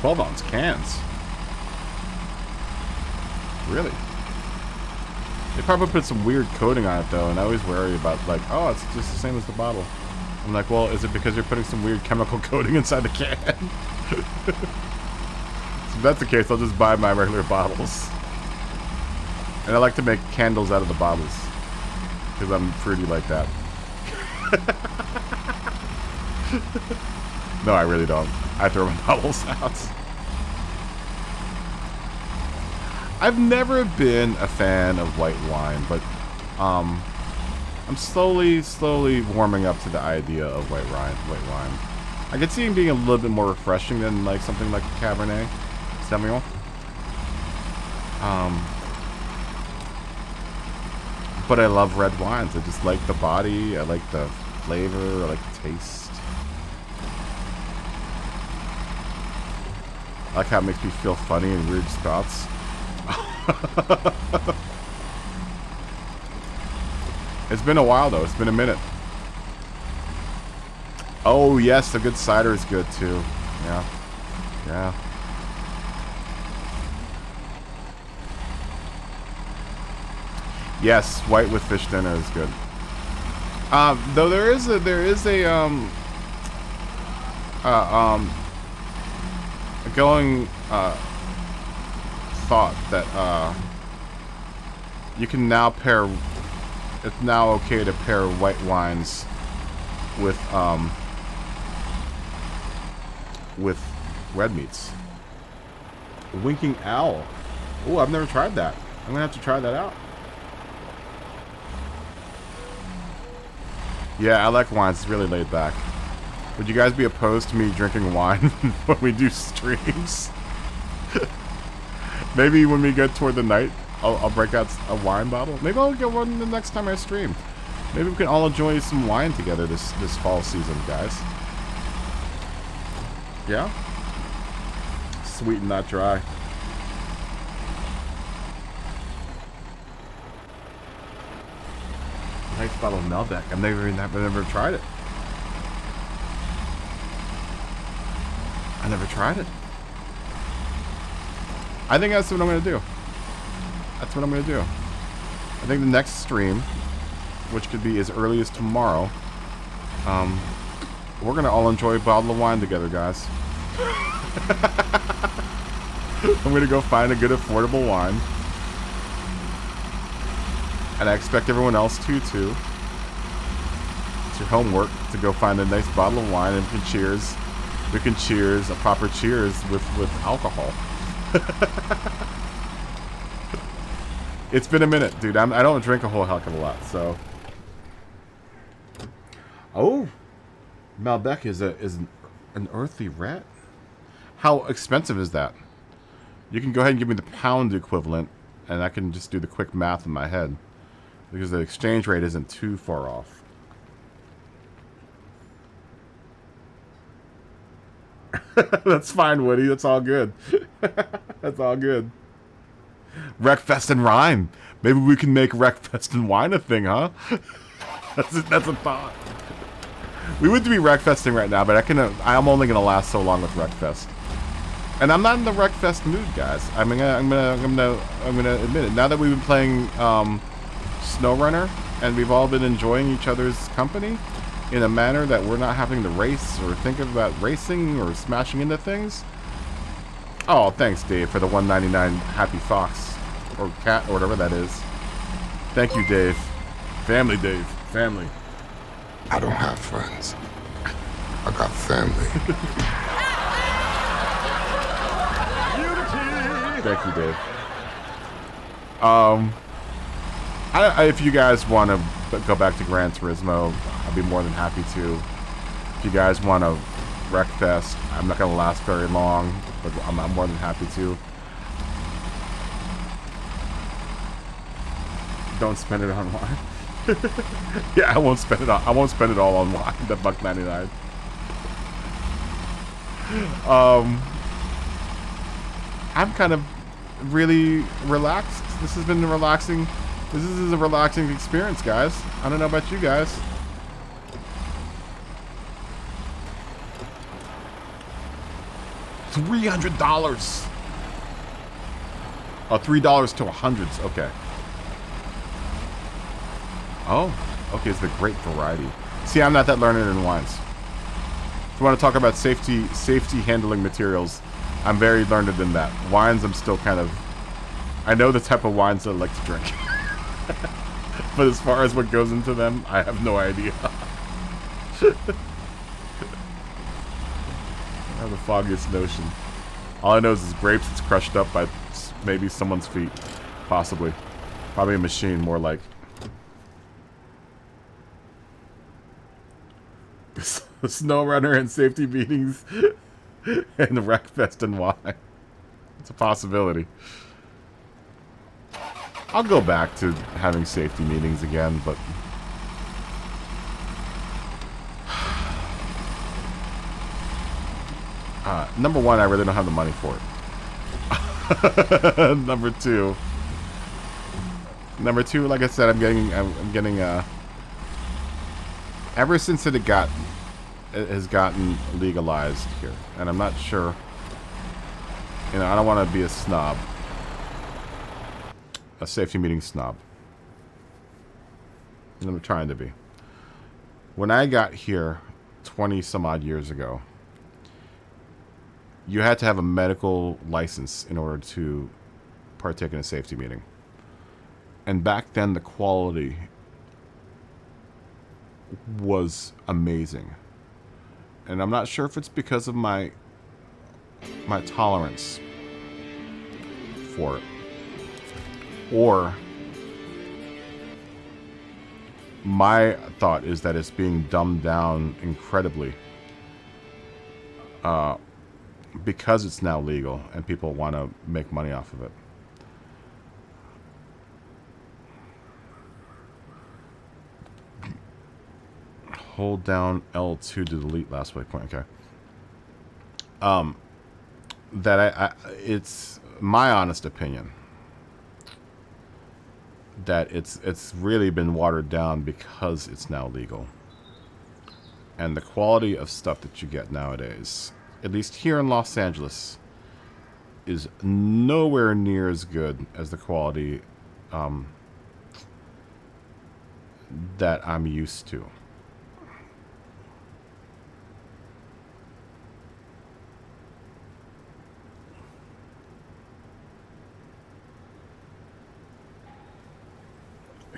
$12-ounce cans. Really? They probably put some weird coating on it though, and I always worry about like, oh, it's just the same as the bottle. I'm like, well, is it because you're putting some weird chemical coating inside the can? So if that's the case, I'll just buy my regular bottles. And I like to make candles out of the bottles because I'm fruity like that. No, I really don't. I throw my bottles out. I've never been a fan of white wine, but I'm slowly warming up to the idea of white wine. I could see it being a little bit more refreshing than like something like a Cabernet Sauvignon. But I love red wines. I just like the body. I like the flavor. I like the taste. I like how it makes me feel funny in weird spots. It's been a while though. It's been a minute. Oh yes, a good cider is good too. Yeah. Yeah. Yes, white with fish dinner is good. Though there is a going thought that you can now pair. It's now okay to pair white wines with red meats. Winking owl. Oh, I've never tried that. I'm gonna have to try that out. Yeah, I like wines. It's really laid back. Would you guys be opposed to me drinking wine when we do streams? Maybe when we get toward the night, I'll break out a wine bottle. Maybe I'll get one the next time I stream. Maybe we can all enjoy some wine together this fall season, guys. Yeah? Sweet and not dry. Nice bottle of Malbec. I've never tried it. I never tried it. I think that's what I'm going to do. That's what I'm going to do. I think the next stream, which could be as early as tomorrow, we're going to all enjoy a bottle of wine together, guys. I'm going to go find a good, affordable wine. And I expect everyone else to, too. It's your homework to go find a nice bottle of wine and we can cheers. We can cheers, a proper cheers with alcohol. It's been a minute, dude. I don't drink a whole heck of a lot, so. Oh, Malbec is an earthy rat. How expensive is that? You can go ahead and give me the pound equivalent, and I can just do the quick math in my head, because the exchange rate isn't too far off. That's fine, Woody. That's all good. That's all good. Wreckfest and Rhyme. Maybe we can make Wreckfest and Wine a thing, huh? That's a thought. We would be Wreckfesting right now, but I'm only gonna last so long with Wreckfest. And I'm not in the Wreckfest mood, guys. I'm gonna admit it. Now that we've been playing SnowRunner and we've all been enjoying each other's company in a manner that we're not having to race or think about racing or smashing into things. Oh, thanks, Dave, for the $1.99 Happy Fox or cat or whatever that is. Thank you, Dave. Family, Dave. Family. I don't have friends. I got family. Thank you, Dave. If you guys want to go back to Gran Turismo, I'll be more than happy to. If you guys want to Wreckfest, I'm not going to last very long, but I'm more than happy to. Don't spend it on wine. Yeah, I won't spend it all. I won't spend it all on wine. That $1.99. I'm kind of really relaxed. This has been relaxing. This is a relaxing experience, guys. I don't know about you guys. $300. Oh, $3 to hundreds. Okay. Oh, okay. It's the great variety. See, I'm not that learned in wines. If you want to talk about safety handling materials, I'm very learned in that. Wines, I'm still kind of. I know the type of wines that I like to drink. But as far as what goes into them, I have no idea. I have the foggiest notion. All I know is grapes that's crushed up by maybe someone's feet. Possibly. Probably a machine, more like. SnowRunner and safety meetings and the Wreckfest and wine. It's a possibility. I'll go back to having safety meetings again, but number one, I really don't have the money for it. Number two, like I said, I'm getting ever since it has gotten legalized here, and I'm not sure. You know, I don't want to be a snob. A safety meeting snob. And I'm trying to be. When I got here 20 some odd years ago, you had to have a medical license in order to partake in a safety meeting. And back then the quality was amazing. And I'm not sure if it's because of my tolerance for it. Or my thought is that it's being dumbed down incredibly because it's now legal and people want to make money off of it. Hold down L2 to delete last waypoint. Okay. That it's my honest opinion that it's really been watered down because it's now legal. And the quality of stuff that you get nowadays, at least here in Los Angeles, is nowhere near as good as the quality that I'm used to.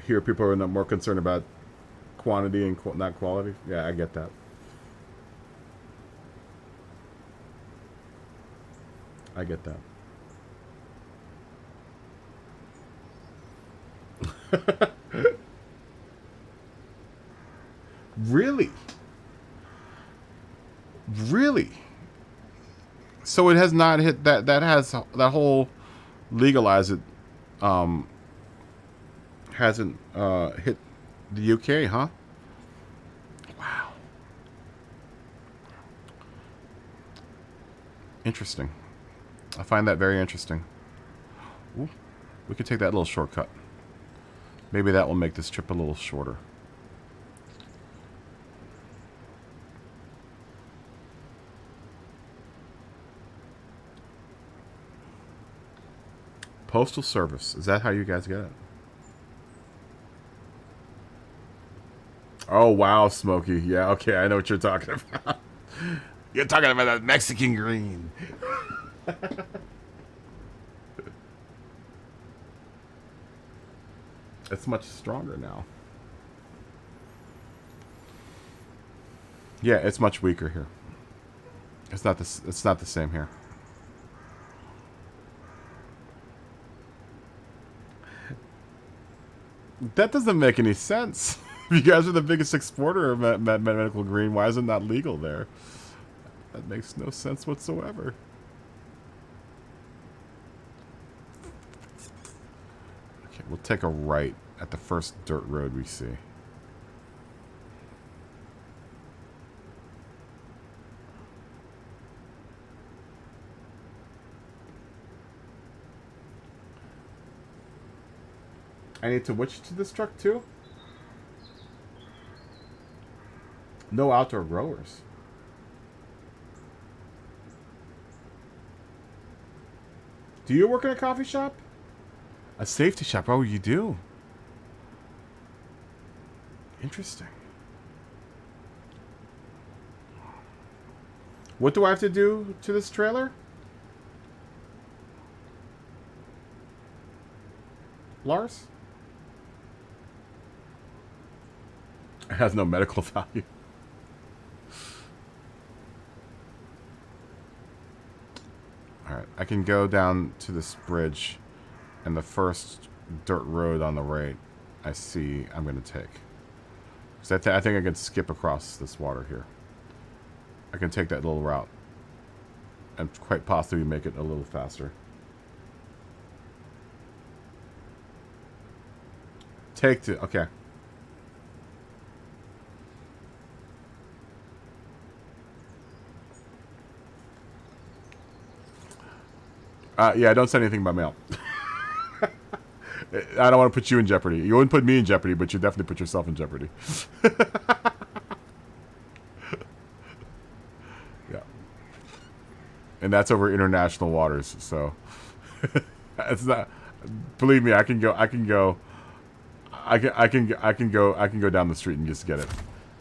Here, people are not more concerned about quantity and not quality. Yeah, I get that. I get that. Really? Really? So it has not hit that. That has that whole legalize it. Hasn't hit the UK, huh? Wow. Interesting. I find that very interesting. Ooh, we could take that little shortcut. Maybe that will make this trip a little shorter. Postal Service. Is that how you guys get it? Oh, wow, Smokey. Yeah, okay, I know what you're talking about. You're talking about that Mexican green. It's much stronger now. Yeah, it's much weaker here. It's not the same here. That doesn't make any sense. If you guys are the biggest exporter of medical green, why is it not legal there? That makes no sense whatsoever. Okay, we'll take a right at the first dirt road we see. I need to switch to this truck too? No outdoor growers. Do you work in a coffee shop? A safety shop? Oh, you do? Interesting. What do I have to do to this trailer? Lars? It has no medical value. Alright, I can go down to this bridge, and the first dirt road on the right I see I'm going to take. So I think I can skip across this water here. I can take that little route and quite possibly make it a little faster. Take two, okay. Yeah, don't send anything by mail. I don't want to put you in jeopardy. You wouldn't put me in jeopardy, but you definitely put yourself in jeopardy. Yeah. And that's over international waters, so it's not. Believe me, I can go down the street and just get it.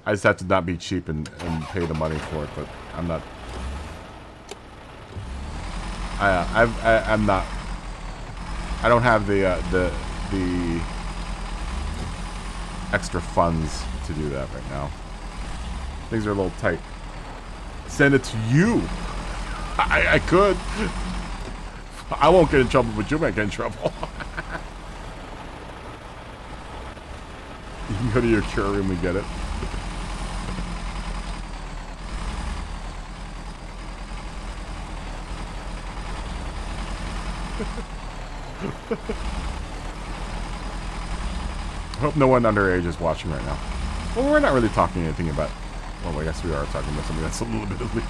I just have to not be cheap and pay the money for it, but I'm not. I'm not. I don't have the extra funds to do that right now. Things are a little tight. Send it to you. I could. I won't get in trouble, but you might get in trouble. You can go to your cure room and get it. I hope no one underage is watching right now. Well, we're not really talking anything about... Well, I guess we are talking about something that's a little bit illegal.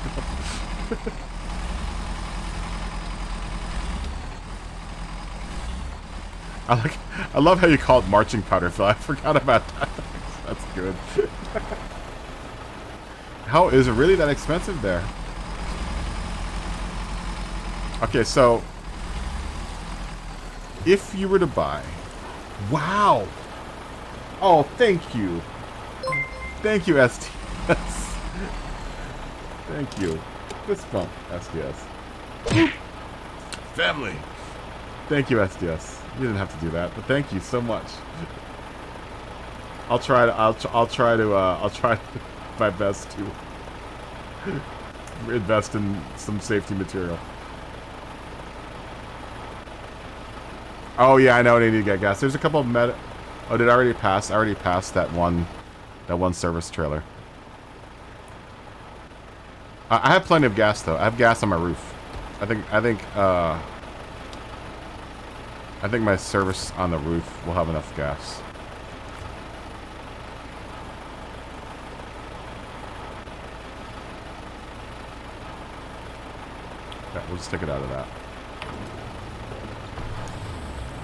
I love how you call it marching powder, Phil. I forgot about that. That's good. How is it really that expensive there? Okay, so if you were to buy... Wow! Oh, thank you. Thank you, STS. Thank you. Fist bump, STS. Family. Thank you, SDS. You didn't have to do that, but thank you so much. I'll try my best to invest in some safety material. Oh yeah, I know I need to get gas. There's a couple of Oh, did I already pass? I already passed that one service trailer. I have plenty of gas though. I have gas on my roof. I think my service on the roof will have enough gas. Yeah, we'll just take it out of that.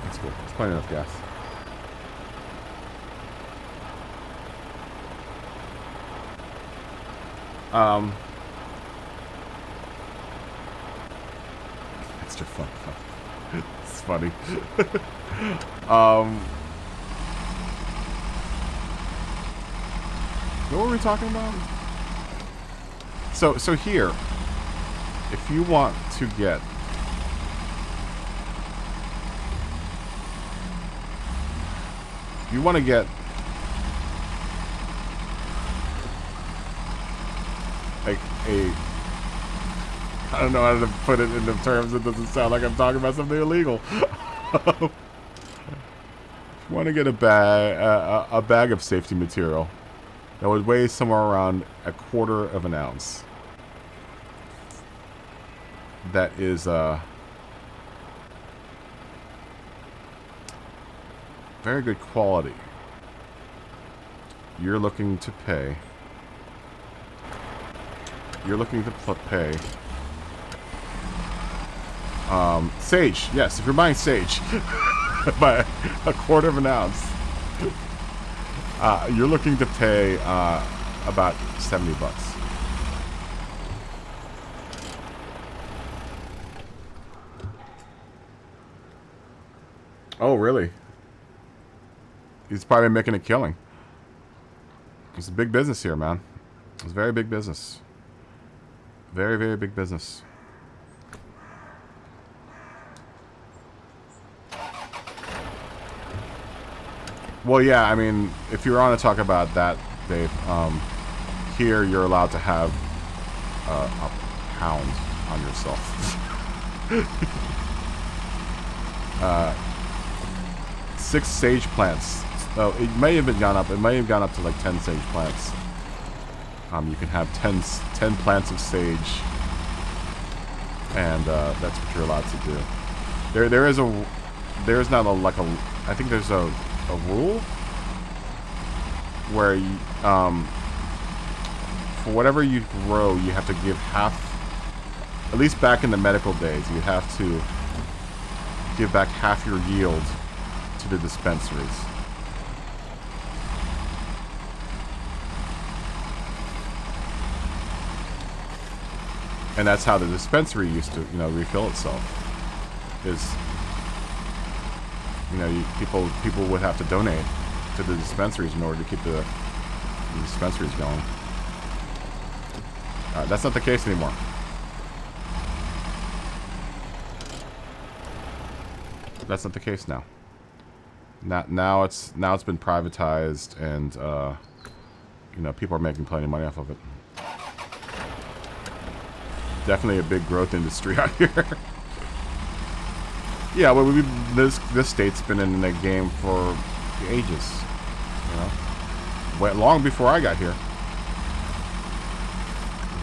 That's cool. There's plenty enough gas. Extra fun. It's funny. What were we talking about? So here, if you want to get like I don't know how to put it into terms that doesn't sound like I'm talking about something illegal. If you want to get a bag of safety material that would weigh somewhere around 1/4 of an ounce. That is very good quality. You're looking to pay. Sage, yes, if you're buying sage by 1/4 of an ounce, you're looking to pay about $70. Oh, really? He's probably making a killing. It's a big business here, man. It's a very big business. Very, very big business. Well, yeah, I mean, if you're on to talk about that, Dave, here you're allowed to have a pound on yourself. 6 sage plants. Oh, it may have gone up. It may have gone up to like 10 sage plants. You can have 10 plants of sage, and that's what you're allowed to do. There's not like a. I think there's a rule where you, for whatever you grow, you have to give half. At least back in the medical days, you have to give back half your yield to the dispensaries. And that's how the dispensary used to, refill itself. People would have to donate to the dispensaries in order to keep the dispensaries going. That's not the case anymore. That's not the case now. Now it's been privatized, and people are making plenty of money off of it. Definitely a big growth industry out here. Yeah, well, this state's been in the game for ages. Long before I got here.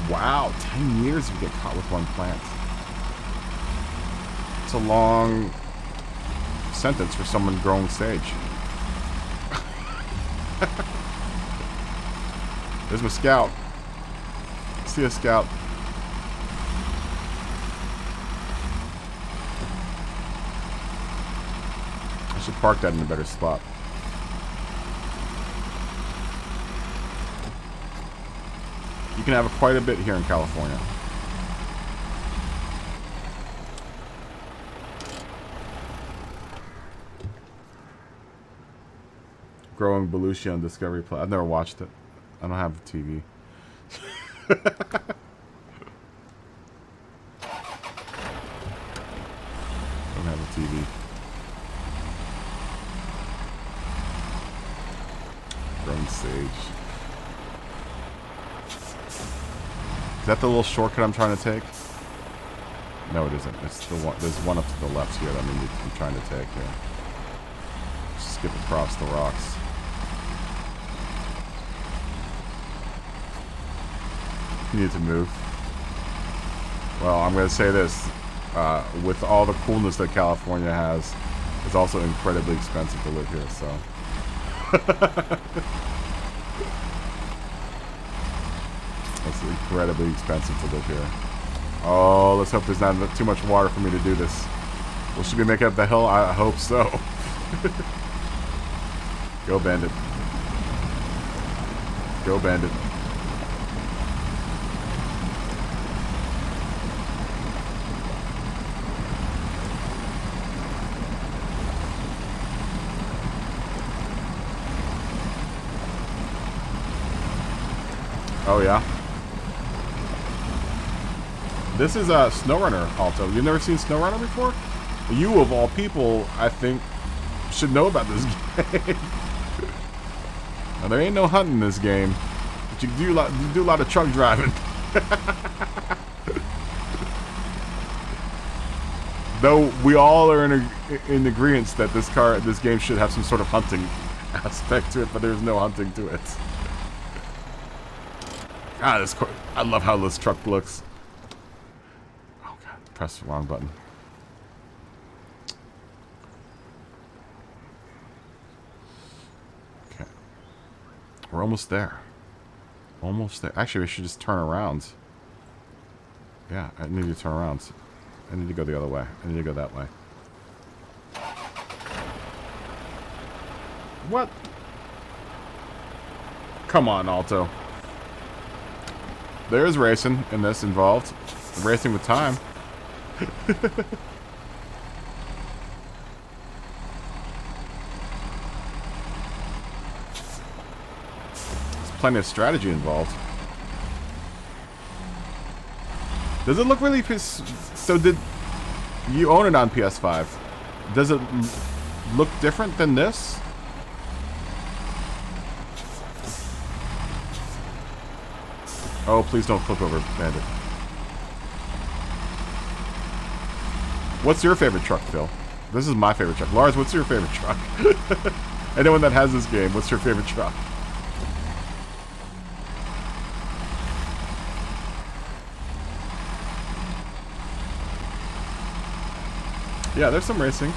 Wow, 10 years you get caught with one plant. That's a long sentence for someone growing sage. There's my scout. See a scout. I should park that in a better spot. You can have quite a bit here in California. Growing Belushi on Discovery Plus. I've never watched it. I don't have a TV. Don't have a TV. Growing sage. Is that the little shortcut I'm trying to take? No, it isn't. It's the one. There's one up to the left here that I'm trying to take here. Skip across the rocks. You need to move. Well, I'm going to say this. With all the coolness that California has, it's also incredibly expensive to live here, so. It's incredibly expensive to live here. Oh, let's hope there's not too much water for me to do this. Will she be making up the hill? I hope so. Go, bandit. Go, bandit. Oh, yeah? This is a SnowRunner, Alto. You've never seen SnowRunner before? You, of all people, I think, should know about this game. Now, there ain't no hunting in this game, but you do a lot of truck driving. Though we all are in agreement that this game should have some sort of hunting aspect to it, but there's no hunting to it. God, I love how this truck looks. Oh god, press the wrong button. Okay. We're almost there. Almost there. Actually, we should just turn around. Yeah, I need to turn around. I need to go the other way. I need to go that way. What? Come on, Alto. There is racing in this involved. Racing with time. There's plenty of strategy involved. Does it look really... So did you own it on PS5? Does it look different than this? Oh, please don't flip over, bandit. What's your favorite truck, Phil? This is my favorite truck. Lars, what's your favorite truck? Anyone that has this game, what's your favorite truck? Yeah, there's some racing.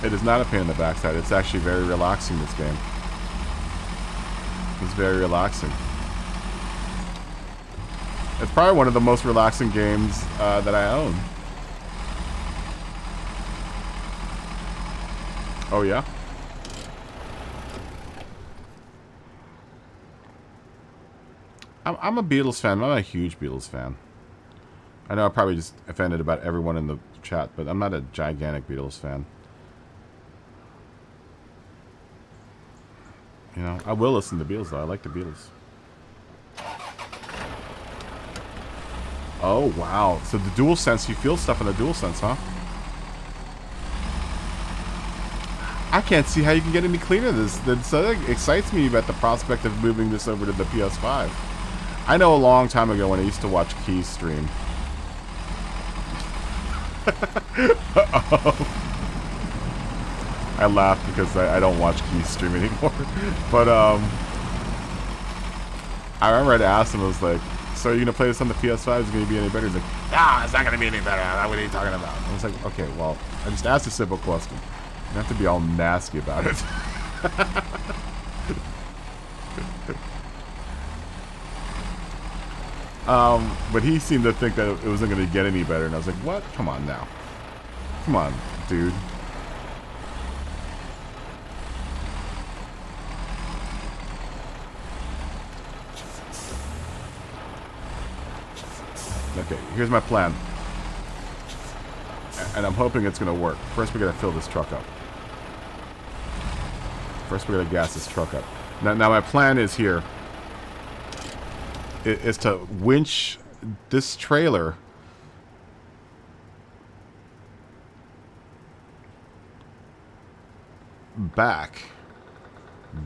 It is not a pain in the backside. It's actually very relaxing, this game. It's very relaxing. It's probably one of the most relaxing games that I own. Oh, yeah? I'm a Beatles fan. I'm a huge Beatles fan. I know I probably just offended about everyone in the chat, but I'm not a gigantic Beatles fan. You know, I will listen to the Beatles, though. I like the Beatles. Oh, wow. So the DualSense, you feel stuff in the DualSense, huh? I can't see how you can get any cleaner. That excites me about the prospect of moving this over to the PS5. I know a long time ago when I used to watch Keys stream. Uh-oh. I laughed because I don't watch Keys stream anymore. But, I remember I'd asked him, I was like, so you're gonna play this on the PS5? Is it gonna be any better? He's like, nah, it's not gonna be any better. What are you talking about? I was like, okay, well, I just asked a simple question. You don't have to be all nasty about it. But he seemed to think that it wasn't gonna get any better, and I was like, what? Come on now. Come on, dude. Okay, here's my plan. And I'm hoping it's gonna work. First, we gotta fill this truck up. First, we gotta gas this truck up. Now my plan is here. Is to winch this trailer back.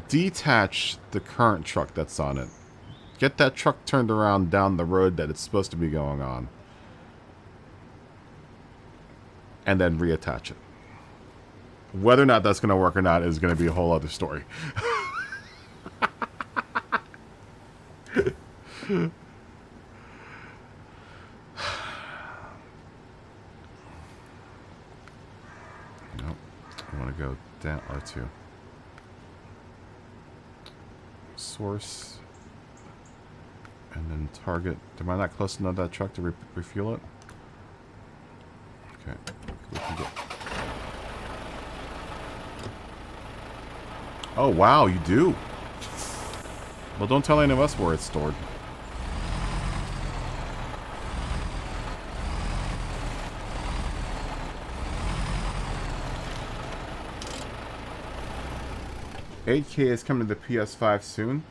Detach the current truck that's on it. Get that truck turned around down the road that it's supposed to be going on. And then reattach it. Whether or not that's going to work or not is going to be a whole other story. Nope. I want to go down R2. Source. And then target. Am I not close enough to that truck to refuel it? Okay. We can get... Oh, wow, you do. Well, don't tell any of us where it's stored. $8K is coming to the PS5 soon.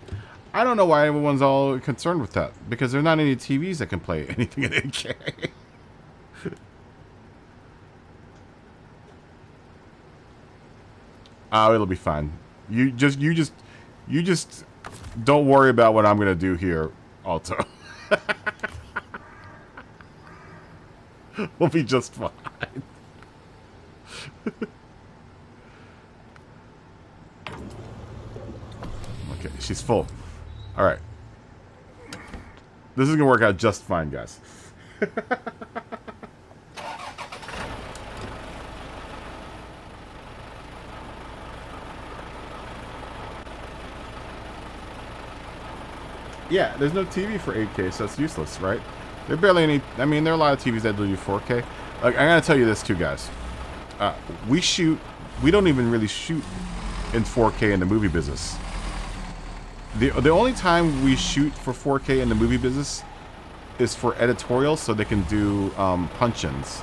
I don't know why everyone's all concerned with that. Because there are not any TVs that can play anything in 8K. Oh, it'll be fine. You just don't worry about what I'm gonna do here, Alto. We'll be just fine. Okay, she's full. Alright. This is gonna work out just fine, guys. Yeah, there's no TV for 8K, so it's useless, right? There are barely any... I mean, there are a lot of TVs that do 4K. Like, I gotta tell you this, too, guys. We shoot... We don't even really shoot in 4K in the movie business. The only time we shoot for 4K in the movie business is for editorials, so they can do punch-ins.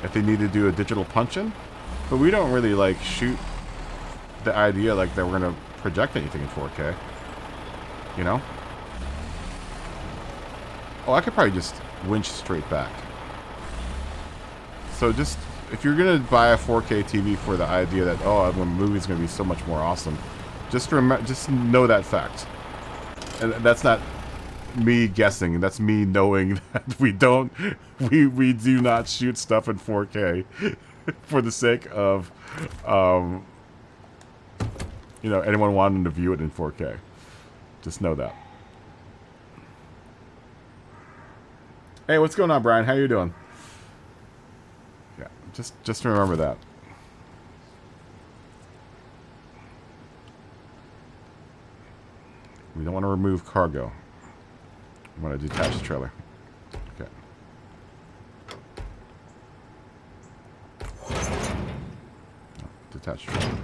If they need to do a digital punch-in. But we don't really, like, shoot the idea, like, that we're gonna project anything in 4K. You know? Oh, I could probably just winch straight back. So just, if you're going to buy a 4K TV for the idea that, oh, the movie's going to be so much more awesome, just know that fact. And that's not me guessing. That's me knowing that we do not shoot stuff in 4K for the sake of, you know, anyone wanting to view it in 4K. Just know that. Hey, what's going on, Brian? How you doing? Yeah, just remember that. We don't want to remove cargo. We want to detach the trailer. Okay. Oh, detach trailer.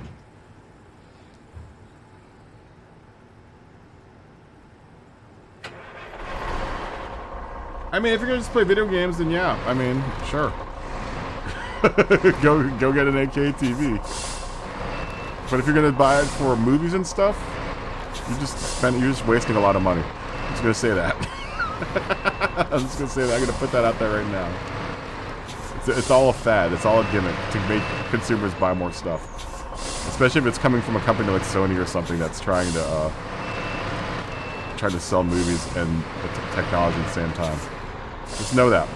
I mean, if you're gonna just play video games, then yeah. I mean, sure. go get an 8K TV. But if you're gonna buy it for movies and stuff, you're just wasting a lot of money. I'm just gonna say that. I'm just gonna say that. I'm gonna put that out there right now. It's all a fad. It's all a gimmick to make consumers buy more stuff. Especially if it's coming from a company like Sony or something that's trying to sell movies and technology at the same time. Just know that.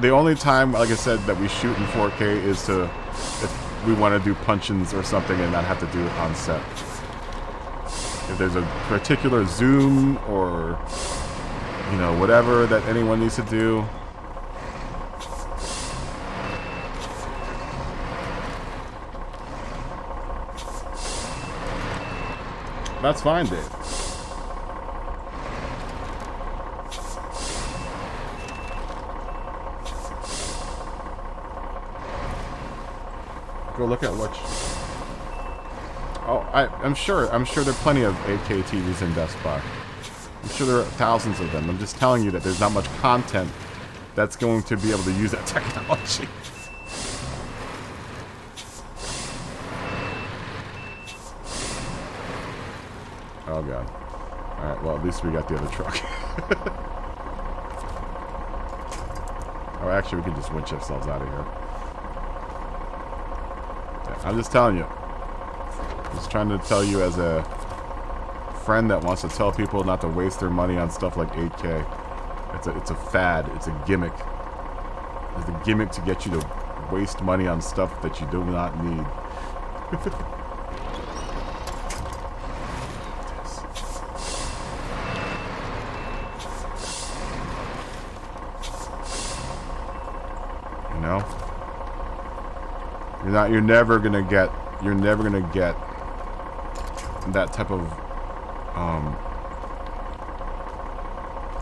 The only time, like I said, that we shoot in 4K is if we want to do punch-ins or something and not have to do it on set. If there's a particular zoom or, you know, whatever that anyone needs to do. That's fine, Dave. Go look at what. Oh, I'm sure there are plenty of 8K TVs in Best Buy. I'm sure there are thousands of them. I'm just telling you that there's not much content that's going to be able to use that technology. Oh god. Alright, well at least we got the other truck. Oh, actually we can just winch ourselves out of here. Yeah, I'm just telling you. I'm just trying to tell you as a friend that wants to tell people not to waste their money on stuff like 8K. It's a fad. It's a gimmick. It's a gimmick to get you to waste money on stuff that you do not need. You know? You're never gonna get that type of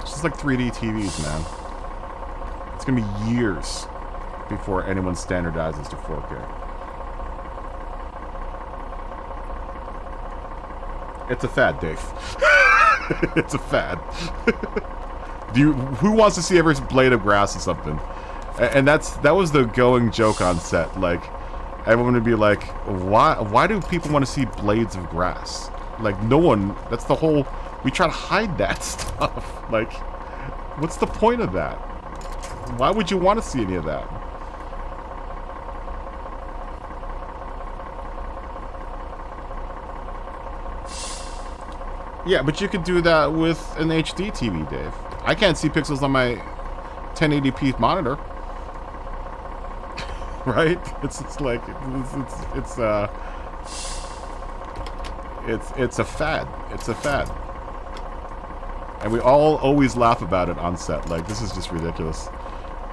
it's just like 3D TVs, man. It's gonna be years before anyone standardizes to 4K. It's a fad, Dave. It's a fad. Who wants to see every blade of grass or something? And that was the going joke on set. Like, everyone would be like, why do people want to see blades of grass? Like, no one, that's the whole, we try to hide that stuff. Like, what's the point of that? Why would you want to see any of that? Yeah, but you could do that with an HD TV, Dave. I can't see pixels on my 1080p monitor. Right? It's like it's a fad. It's a fad. And we all always laugh about it on set. Like, this is just ridiculous.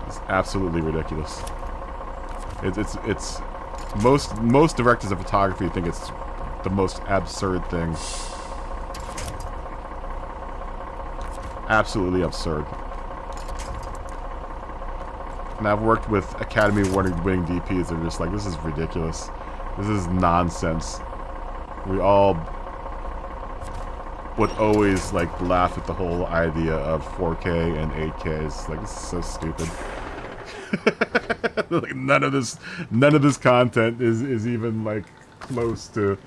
It's absolutely ridiculous. It's most directors of photography think it's the most absurd thing. Absolutely absurd. And I've worked with Academy Award-winning DPs that are just like, this is ridiculous. This is nonsense. We all would always like laugh at the whole idea of 4K and 8K. It's like, this is so stupid. Like, none of this content is even like close to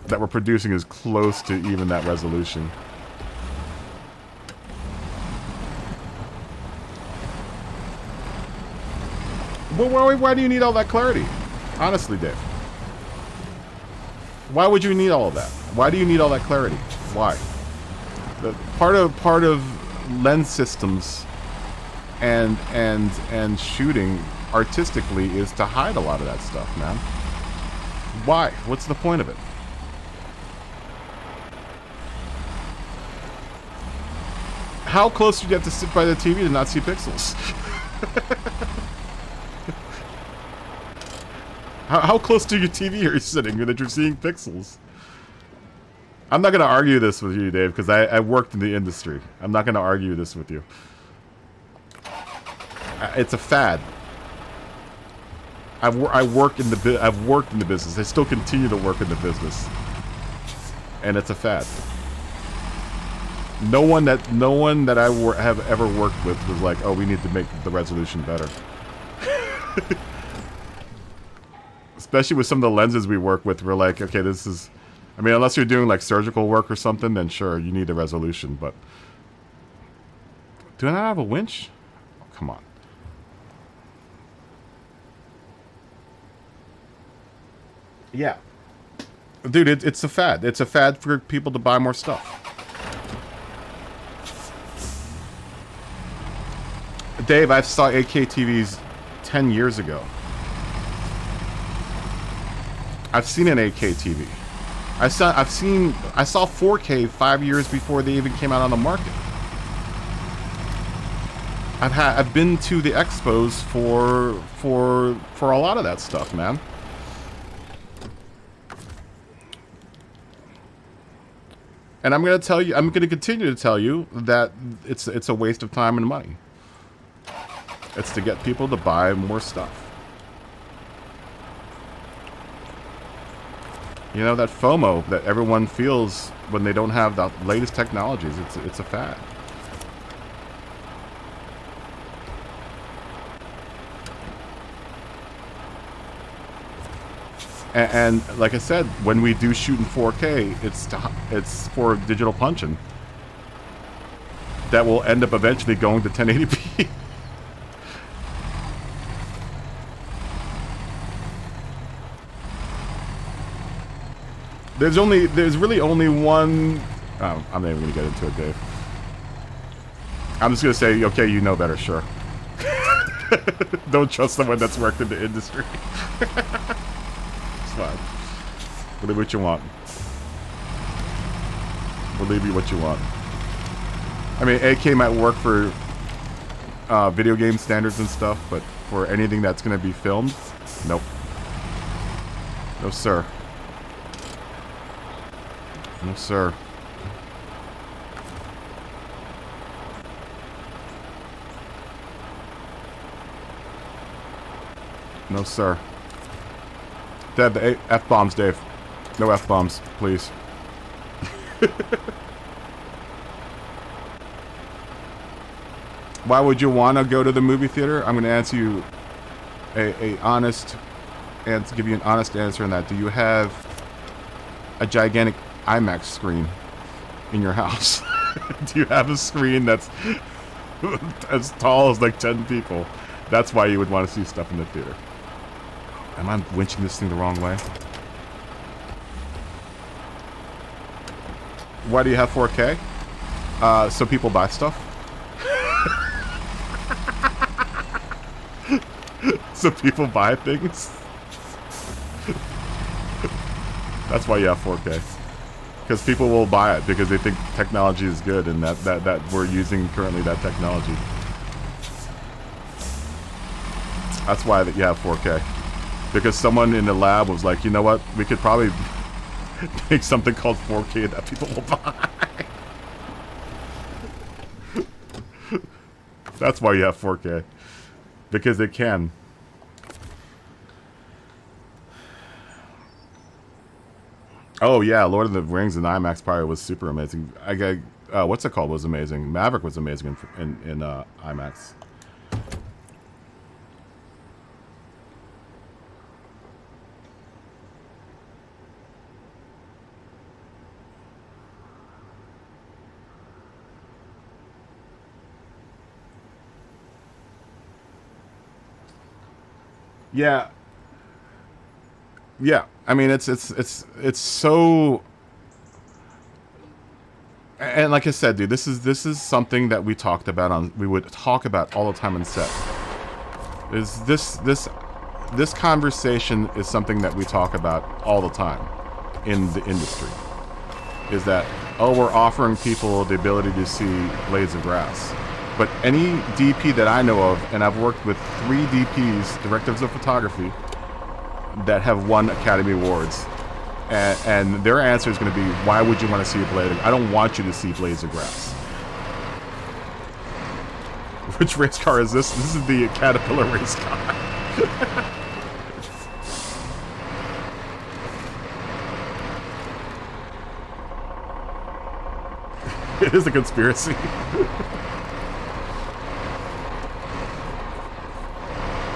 that we're producing is close to even that resolution. Well, why do you need all that clarity? Honestly, Dave. Why would you need all of that? Why do you need all that clarity? Why? The part of lens systems and shooting artistically is to hide a lot of that stuff, man. Why? What's the point of it? How close do you have to sit by the TV to not see pixels? How close to your TV are you sitting that you're seeing pixels? I'm not going to argue this with you, Dave, because I worked in the industry. I'm not going to argue this with you. It's a fad. I've worked in the business. I still continue to work in the business, and it's a fad. No one that I have ever worked with was like, oh, we need to make the resolution better. Especially with some of the lenses we work with, we're like, okay, this is... I mean, unless you're doing like surgical work or something, then sure, you need the resolution, but... Do I not have a winch? Oh, come on. Yeah. Dude, it's a fad. It's a fad for people to buy more stuff. Dave, I saw 8K TVs 10 years ago. I've seen an 8K TV. I saw 4K 5 years before they even came out on the market. I've been to the expos for a lot of that stuff, man. And I'm gonna tell you, I'm gonna continue to tell you that it's a waste of time and money. It's to get people to buy more stuff. You know, that FOMO that everyone feels when they don't have the latest technologies, it's a fad. And like I said, when we do shoot in 4K, it's for digital punching. That will end up eventually going to 1080p. There's really only one. Oh, I'm not even gonna get into it, Dave. I'm just gonna say, okay, you know better, sure. Don't trust someone that's worked in the industry. It's fine. Believe what you want. Believe you what you want. I mean, AK might work for video game standards and stuff, but for anything that's gonna be filmed, nope. No, sir. No, sir. No, sir. Dad, the F-bombs, Dave. No F-bombs, please. Why would you want to go to the movie theater? I'm going to answer you give you an honest answer on that. Do you have a gigantic IMAX screen in your house? Do you have a screen that's as tall as like 10 people? That's why you would want to see stuff in the theater. Am I winching this thing the wrong way? Why do you have 4K? So people buy stuff. So people buy things. That's why you have 4K. Because people will buy it because they think technology is good and that we're using currently that technology. That's why you have 4K. Because someone in the lab was like, you know what, we could probably make something called 4K that people will buy. That's why you have 4K. Because they can. Oh yeah, Lord of the Rings and IMAX probably was super amazing. What's it called was amazing. Maverick was amazing in IMAX. Yeah. Yeah. I mean, it's so, and like I said, dude, this is something that we would talk about all the time on set. This conversation is something that we talk about all the time in the industry. Is that, oh, we're offering people the ability to see blades of grass. But any DP that I know of, and I've worked with 3 DPs, directors of photography, that have won Academy Awards. And their answer is going to be, why would you want to see a blade? I don't want you to see blades of grass. Which race car is this? This is the Caterpillar race car. It is a conspiracy.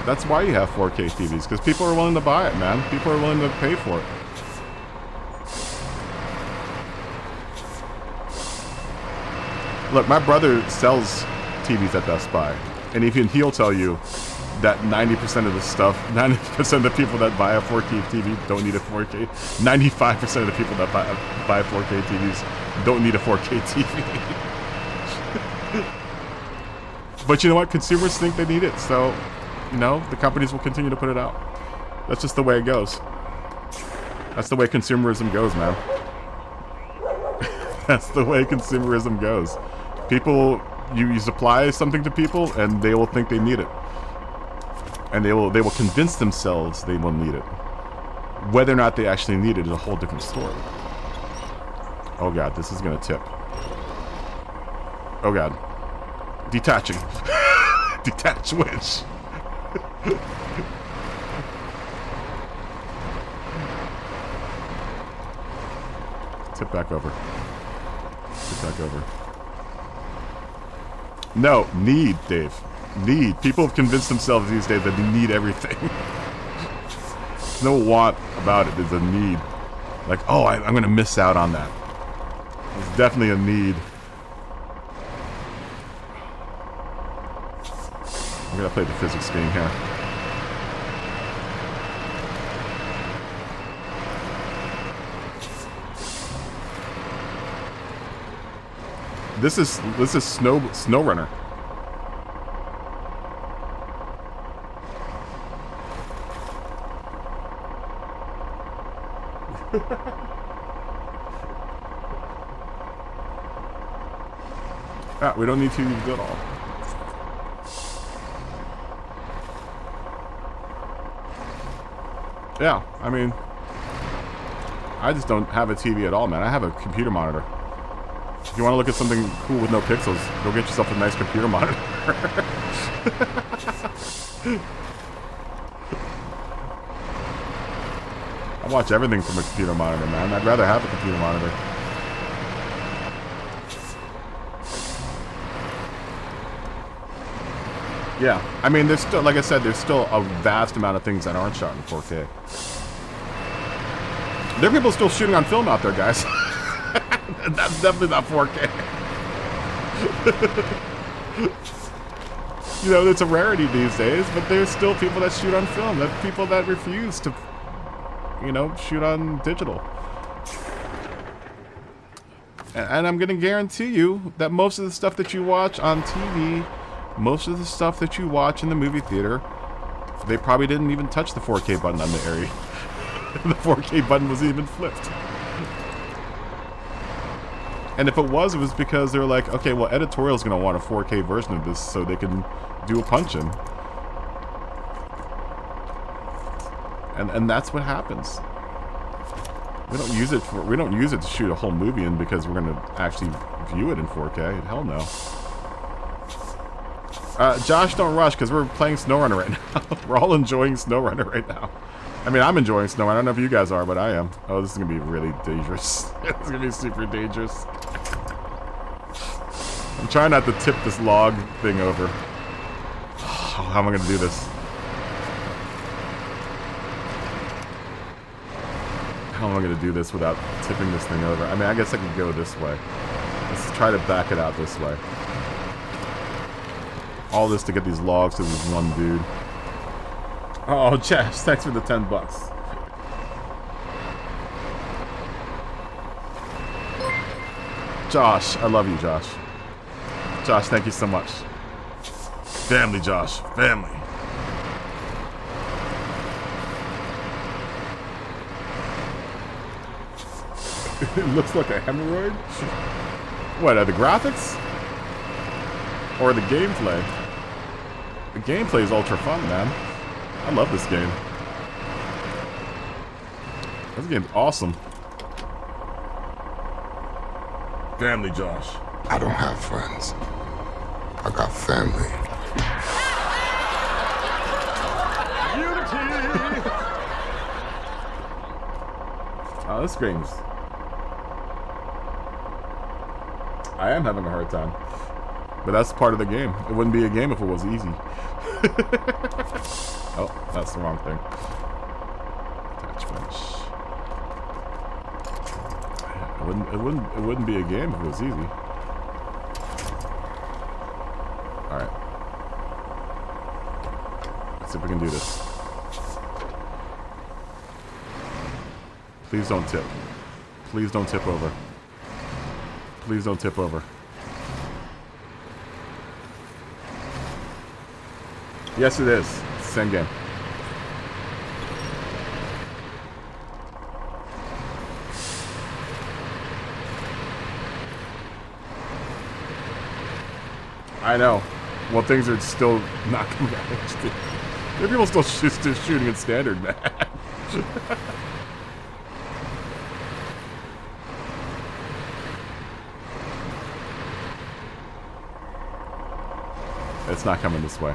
That's why you have 4K TVs, because people are willing to buy it, man. People are willing to pay for it. Look, my brother sells TVs at Best Buy, and even he'll tell you that 90% of the stuff, 90% of the people that buy a 4K TV don't need a 4K. 95% of the people that buy 4K TVs don't need a 4K TV. But you know what? Consumers think they need it, so, you know, the companies will continue to put it out. That's just the way it goes. That's the way consumerism goes, man. That's the way consumerism goes. People, you supply something to people, and they will think they need it, and they will convince themselves they will need it. Whether or not they actually need it is a whole different story. Oh god, this is gonna tip. Oh god, detaching. Detach winch. Tip back over. Tip back over. No, need, Dave. Need. People have convinced themselves these days that they need everything. There's no want about it. There's a need. Like, oh, I'm going to miss out on that. There's definitely a need. I'm going to play the physics game here. This is SnowRunner. We don't need to use it at all. Yeah, I mean, I just don't have a TV at all, man. I have a computer monitor. If you want to look at something cool with no pixels, go get yourself a nice computer monitor. I watch everything from a computer monitor, man. I'd rather have a computer monitor. Yeah, I mean, there's still, like I said, there's still a vast amount of things that aren't shot in 4K. There are people still shooting on film out there, guys. That's definitely not 4K. You know, it's a rarity these days, but there's still people that shoot on film. There's people that refuse to, you know, shoot on digital. And I'm going to guarantee you that most of the stuff that you watch on TV, most of the stuff that you watch in the movie theater, they probably didn't even touch the 4K button on the area. The 4K button wasn't even flipped. And if it was because they were like, okay, well, editorial's going to want a 4K version of this so they can do a punch-in. And that's what happens. We don't use it to shoot a whole movie in because we're going to actually view it in 4K. Hell no. Josh, don't rush because we're playing SnowRunner right now. We're all enjoying SnowRunner right now. I mean, I'm enjoying SnowRunner. I don't know if you guys are, but I am. Oh, this is going to be really dangerous. It's going to be super dangerous. I'm trying not to tip this log thing over. Oh, how am I going to do this? How am I going to do this without tipping this thing over? I mean, I guess I could go this way. Let's try to back it out this way. All this to get these logs to this one dude. Oh, Josh, thanks for the $10. Josh, I love you, Josh. Josh, thank you so much. Family, Josh, family. It looks like a hemorrhoid. What, are the graphics? Or the gameplay? The gameplay is ultra fun, man. I love this game. This game's awesome. Family, Josh. I don't have friends. I got family. Unity! Oh, this game's... I am having a hard time. But that's part of the game. It wouldn't be a game if it was easy. Oh, that's the wrong thing. Attachments. It wouldn't be a game if it was easy. Alright. Let's see if we can do this. Please don't tip. Please don't tip over. Please don't tip over. Yes, it is. It's the same game. I know. Well, things are still not coming out. There are people still shooting in standard, man. It's not coming this way.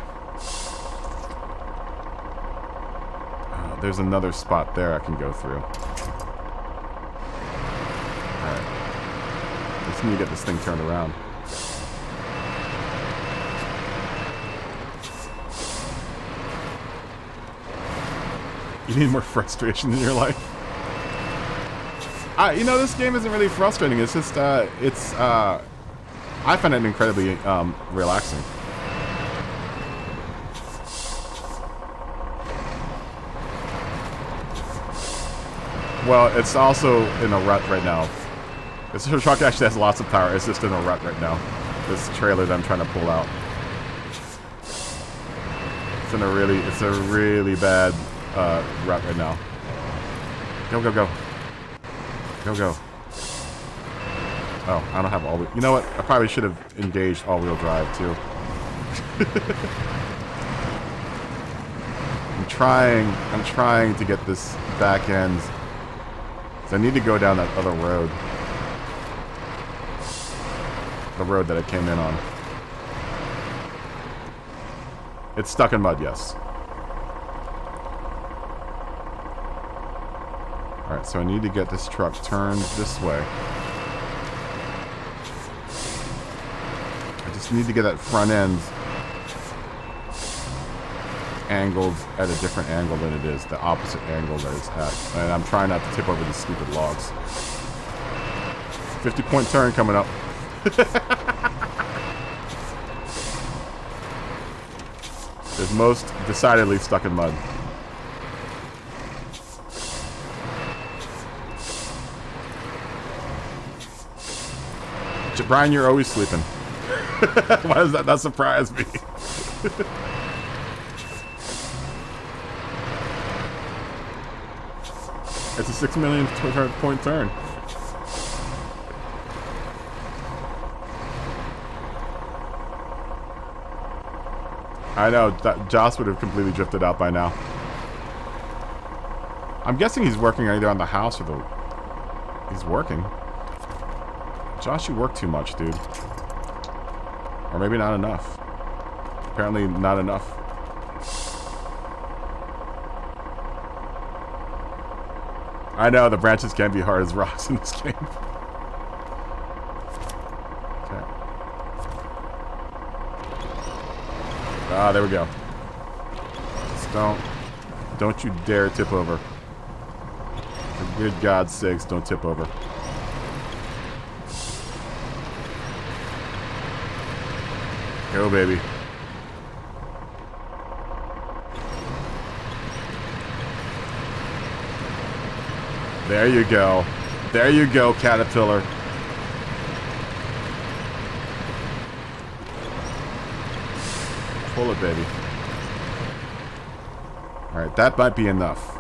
There's another spot there I can go through. Alright. Just need to get this thing turned around. You need more frustration in your life? You know, this game isn't really frustrating. It's just, I find it incredibly, relaxing. Well, it's also in a rut right now. This truck actually has lots of power. It's just in a rut right now. This trailer that I'm trying to pull out. It's a really bad rut right now. Go, go, go. Go, go. Oh, I don't have all-wheel. You know what? I probably should have engaged all-wheel drive, too. I'm trying to get this back end. So I need to go down that other road. The road that I came in on. It's stuck in mud, yes. Alright, so I need to get this truck turned this way. I just need to get that front end angled at a different angle than it is, the opposite angle that it's at. And I'm trying not to tip over these stupid logs. 50-point turn coming up. It's most decidedly stuck in mud. Brian, you're always sleeping. Why does that not surprise me? It's a 6 million point turn. I know, Joss would have completely drifted out by now. I'm guessing he's working either on the house or the... He's working. Josh, you work too much, dude. Or maybe not enough. Apparently not enough. I know, the branches can be hard as rocks in this game. Okay. Ah, there we go. Just don't you dare tip over. For good God's sakes, don't tip over. Go, baby. There you go. There you go, Caterpillar. Pull it, baby. Alright, that might be enough.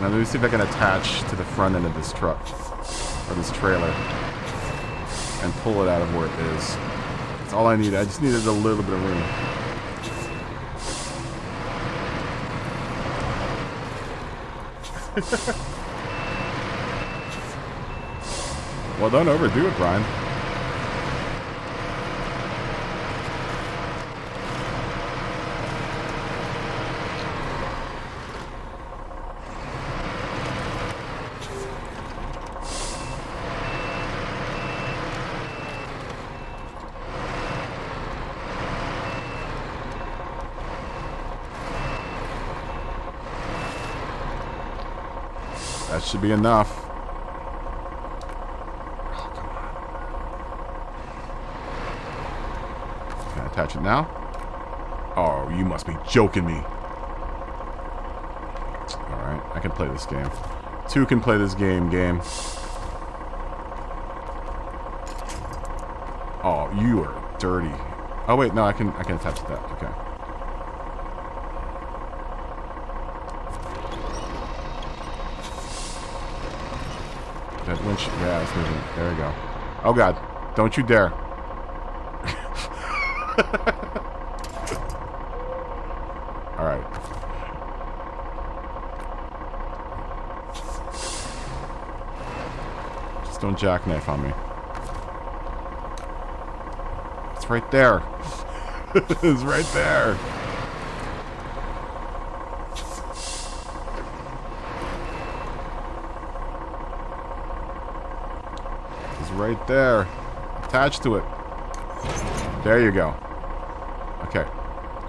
Now let me see if I can attach to the front end of this truck. Or this trailer. And pull it out of where it is. That's all I need. I just needed a little bit of room. Well, don't overdo it, Brian. That should be enough. Oh, come on. Can I attach it now? Oh, you must be joking me. Alright, I can play this game. Two can play this game. Oh, you are dirty. Oh wait, no, I can attach to that. Okay. That winch, yeah, it's moving. There we go. Oh god. Don't you dare. Alright. Just don't jackknife on me. It's right there. It's right there. It's right there. Attached to it. There you go. Okay.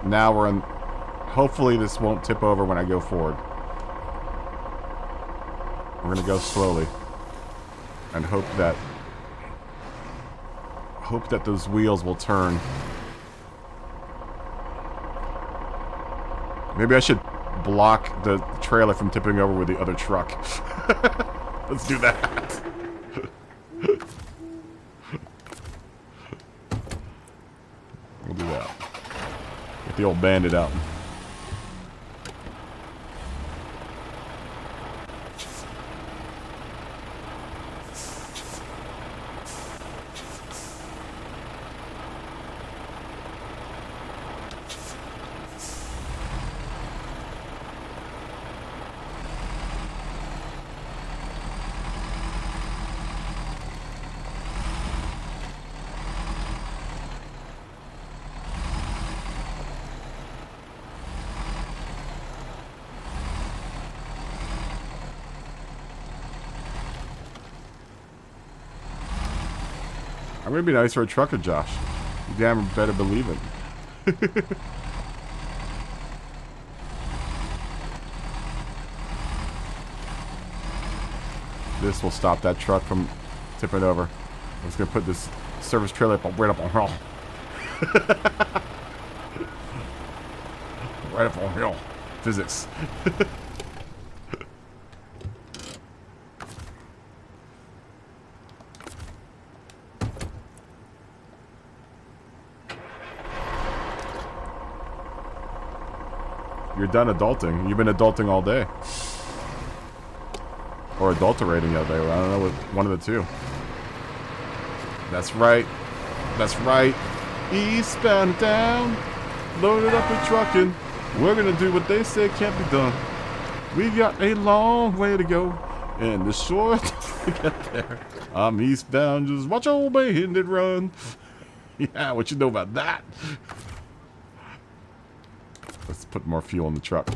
Now we're in... Hopefully this won't tip over when I go forward. We're gonna go slowly. And hope that those wheels will turn. Maybe I should block the trailer from tipping over with the other truck. Let's do that. We'll do that. Get the old bandit out. I'm gonna be nice for a trucker, Josh. You damn better believe it. This will stop that truck from tipping over. I'm just gonna put this service trailer right up on hill. Right up on hill. Physics. You're done adulting. You've been adulting all day. Or adulterating all day. I don't know, one of the two. That's right. That's right. Eastbound down. Loaded up with trucking. We're gonna do what they say can't be done. We got a long way to go. And the short to get there. I'm eastbound. Just watch old bandit run. Yeah, what you know about that? Let's put more fuel in the truck.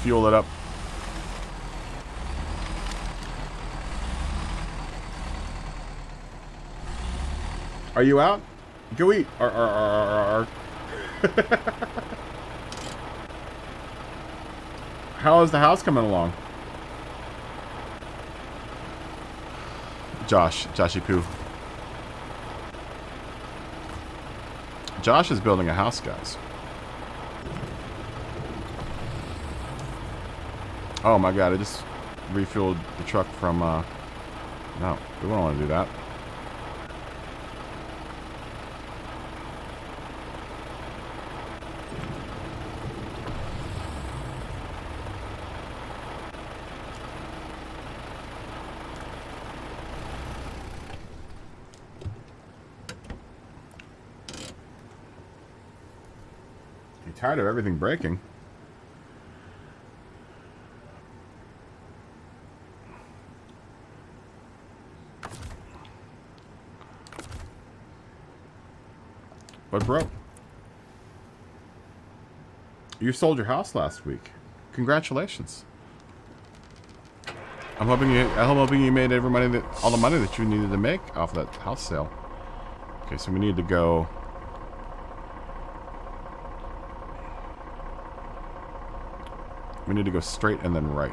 Fuel it up. Are you out? Go eat. How is the house coming along? Joshy Poo. Josh is building a house, guys. Oh my god, I just refueled the truck from, no, we don't want to do that. I'm tired of everything breaking. What broke? You sold your house last week. Congratulations. I'm hoping you made all the money that you needed to make off that house sale. Okay, so we need to go. We need to go straight and then right.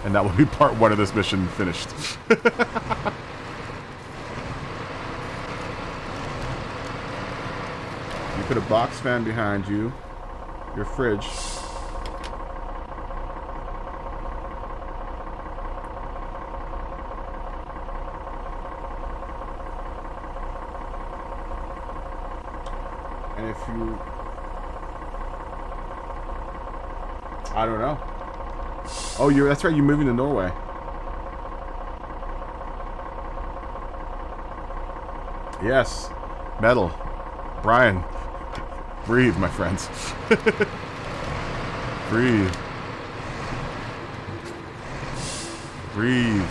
And that will be part one of this mission finished. You put a box fan behind you, your fridge. And if you I don't know. Oh, that's right. You're moving to Norway. Yes. Metal. Brian. Breathe, my friends. Breathe. Breathe.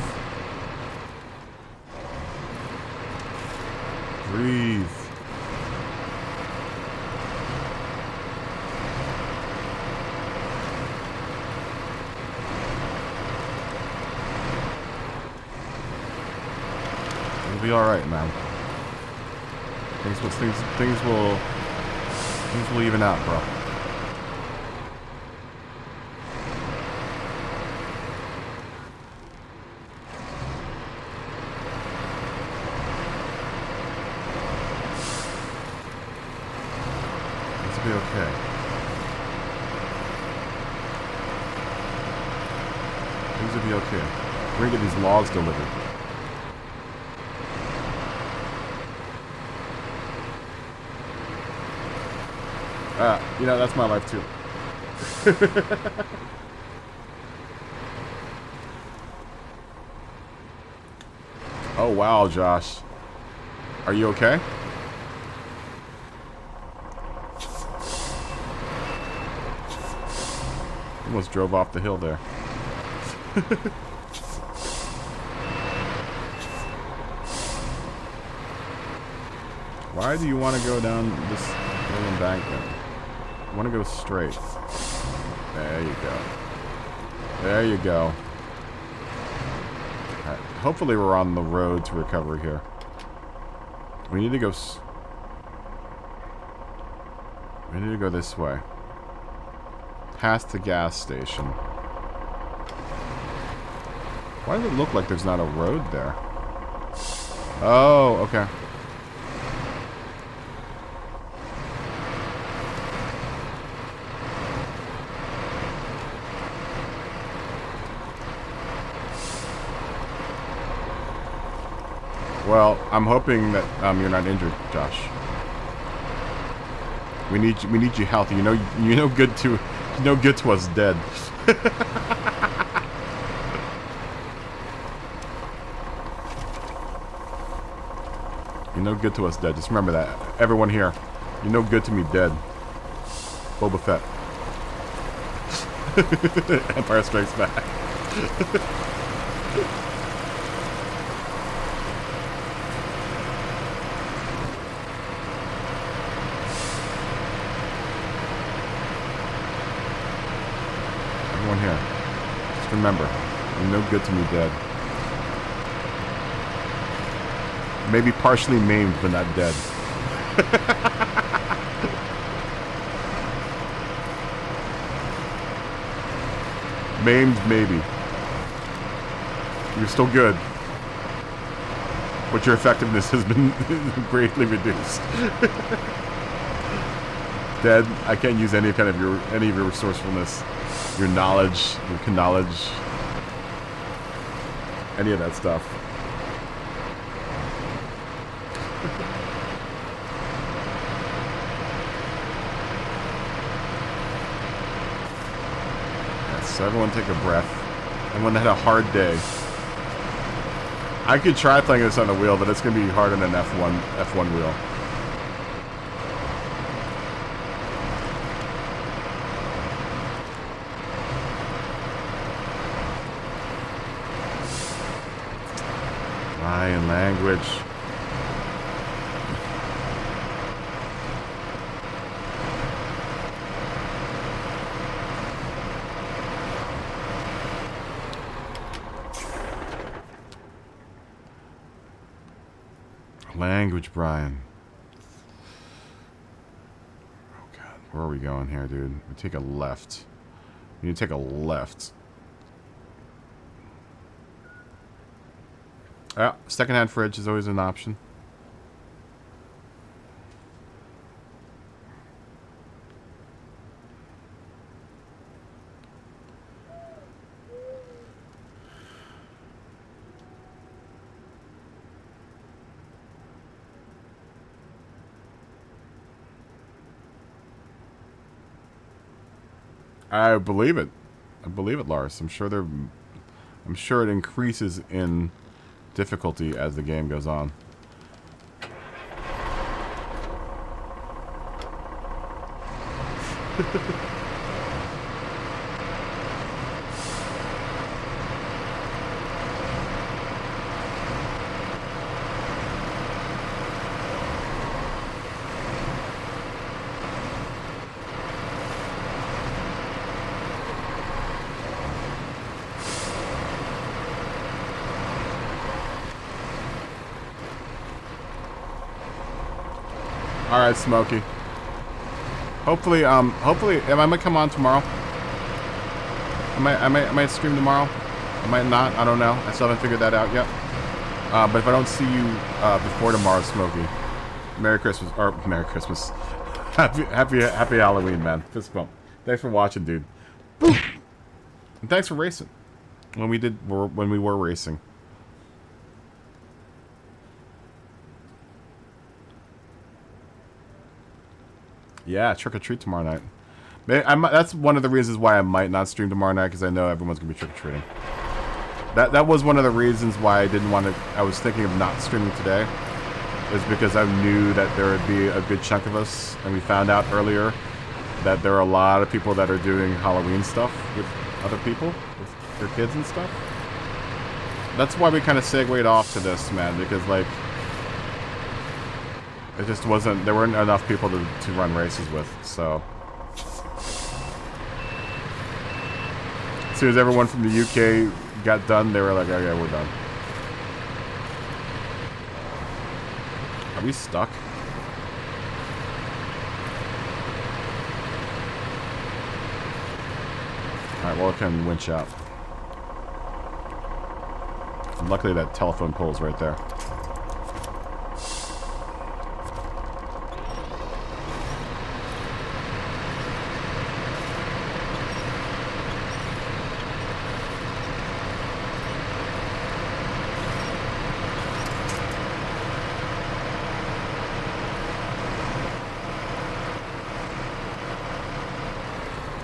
Breathe. It'll be all right, man. Things will even out, bro. Be okay. Things will be okay. We're gonna get these logs delivered. You know, that's my life too. Oh wow, Josh. Are you okay? Almost drove off the hill there. Why do you want to go down this little embankment? You want to go straight. There you go. There you go. Right. Hopefully we're on the road to recovery here. We need to go... We need to go this way. Past the gas station. Why does it look like there's not a road there? Oh, okay. Well, I'm hoping that you're not injured, Josh. We need you healthy. You know good to us dead. You're no good to us dead. Just remember that. Everyone here, you're no good to me dead. Boba Fett. Empire Strikes Back. Everyone here, just remember, you're no good to me dead. Maybe partially maimed, but not dead. Maimed, maybe. You're still good. But your effectiveness has been greatly reduced. Dead, I can't use any of your resourcefulness, your knowledge, any of that stuff. So everyone take a breath. Everyone had a hard day. I could try playing this on a wheel, but it's going to be harder than an F1 wheel. Ryan language. Language, Brian. Oh god, where are we going here, dude? We take a left. We need to take a left. Ah, secondhand fridge is always an option. I believe it. I believe it, Lars. I'm sure it increases in difficulty as the game goes on. All right, Smokey. Hopefully, I might come on tomorrow. I might stream tomorrow. I might not. I don't know. I still haven't figured that out yet. But if I don't see you before tomorrow, Smokey, Merry Christmas Merry Christmas. Happy Halloween, man. Fist bump. Thanks for watching, dude. Boop. And thanks for racing. When we were racing. Yeah, trick or treat tomorrow night. That's one of the reasons why I might not stream tomorrow night, because I know everyone's gonna be trick or treating. That was one of the reasons why I didn't want to. I was thinking of not streaming today, is because I knew that there would be a good chunk of us, and we found out earlier that there are a lot of people that are doing Halloween stuff with other people, with their kids and stuff. That's why we kind of segued off to this, man, because like. It just wasn't, there weren't enough people to run races with, so. As soon as everyone from the UK got done, they were like, okay, we're done. Are we stuck? Alright, well, I can winch out. Luckily that telephone pole's right there.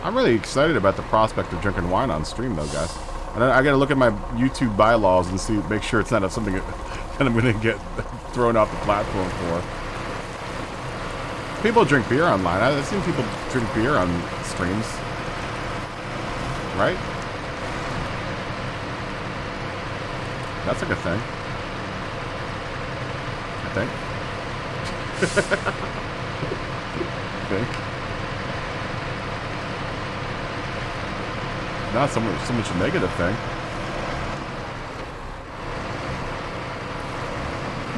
I'm really excited about the prospect of drinking wine on stream, though, guys. And I gotta look at my YouTube bylaws and see, make sure it's not something that I'm gonna get thrown off the platform for. People drink beer online. I've seen people drink beer on streams. Right? That's like a thing. I think. Not so much a negative thing.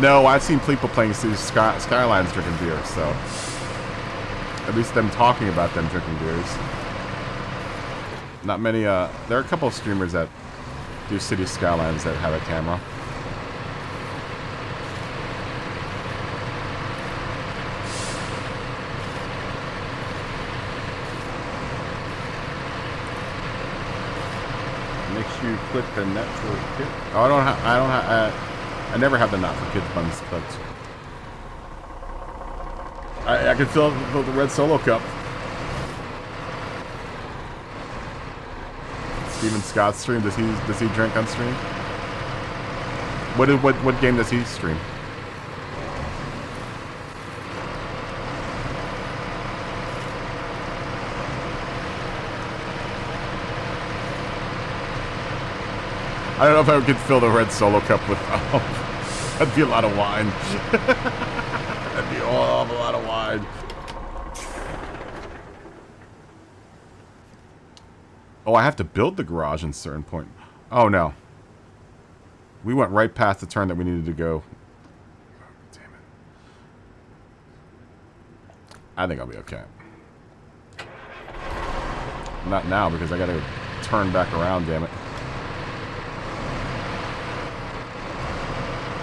No, I've seen people playing Skylines drinking beer, so at least them talking about them drinking beers. Not many. There are a couple of streamers that do City Skylines that have a camera. You click the net for kids. Oh, I never have the not for kids buttons clicked. I can fill the red Solo cup. Steven Scott's stream. Does he drink on stream? What game does he stream? I don't know if I could fill the red Solo cup with. That'd be a lot of wine. That'd be a lot of wine. Oh, I have to build the garage in a certain point. Oh no. We went right past the turn that we needed to go. Damn it. I think I'll be okay. Not now, because I gotta turn back around, damn it.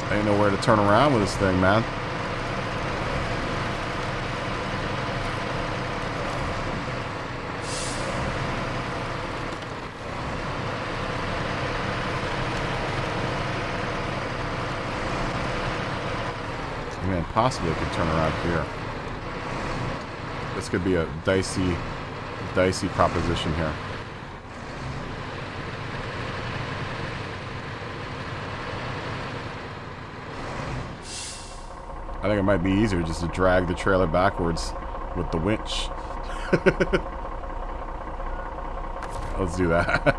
I ain't know where to turn around with this thing, man. Man, possibly I could turn around here. This could be a dicey dicey proposition here. I think it might be easier just to drag the trailer backwards with the winch. Let's do that.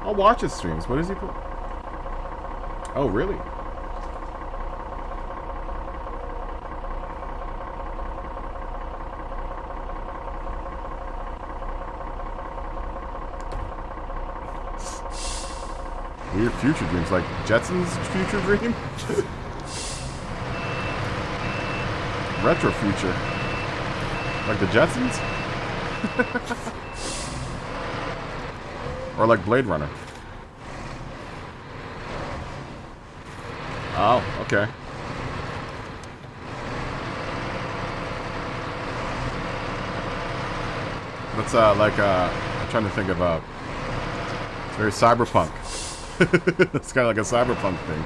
I'll watch his streams. What is he put? Oh, really? Weird future dreams, like Jetson's future dream? Retro future. Like the Jetsons? Or like Blade Runner? Oh, okay. That's I'm trying to think of it's very cyberpunk. It's kind of like a cyberpunk thing.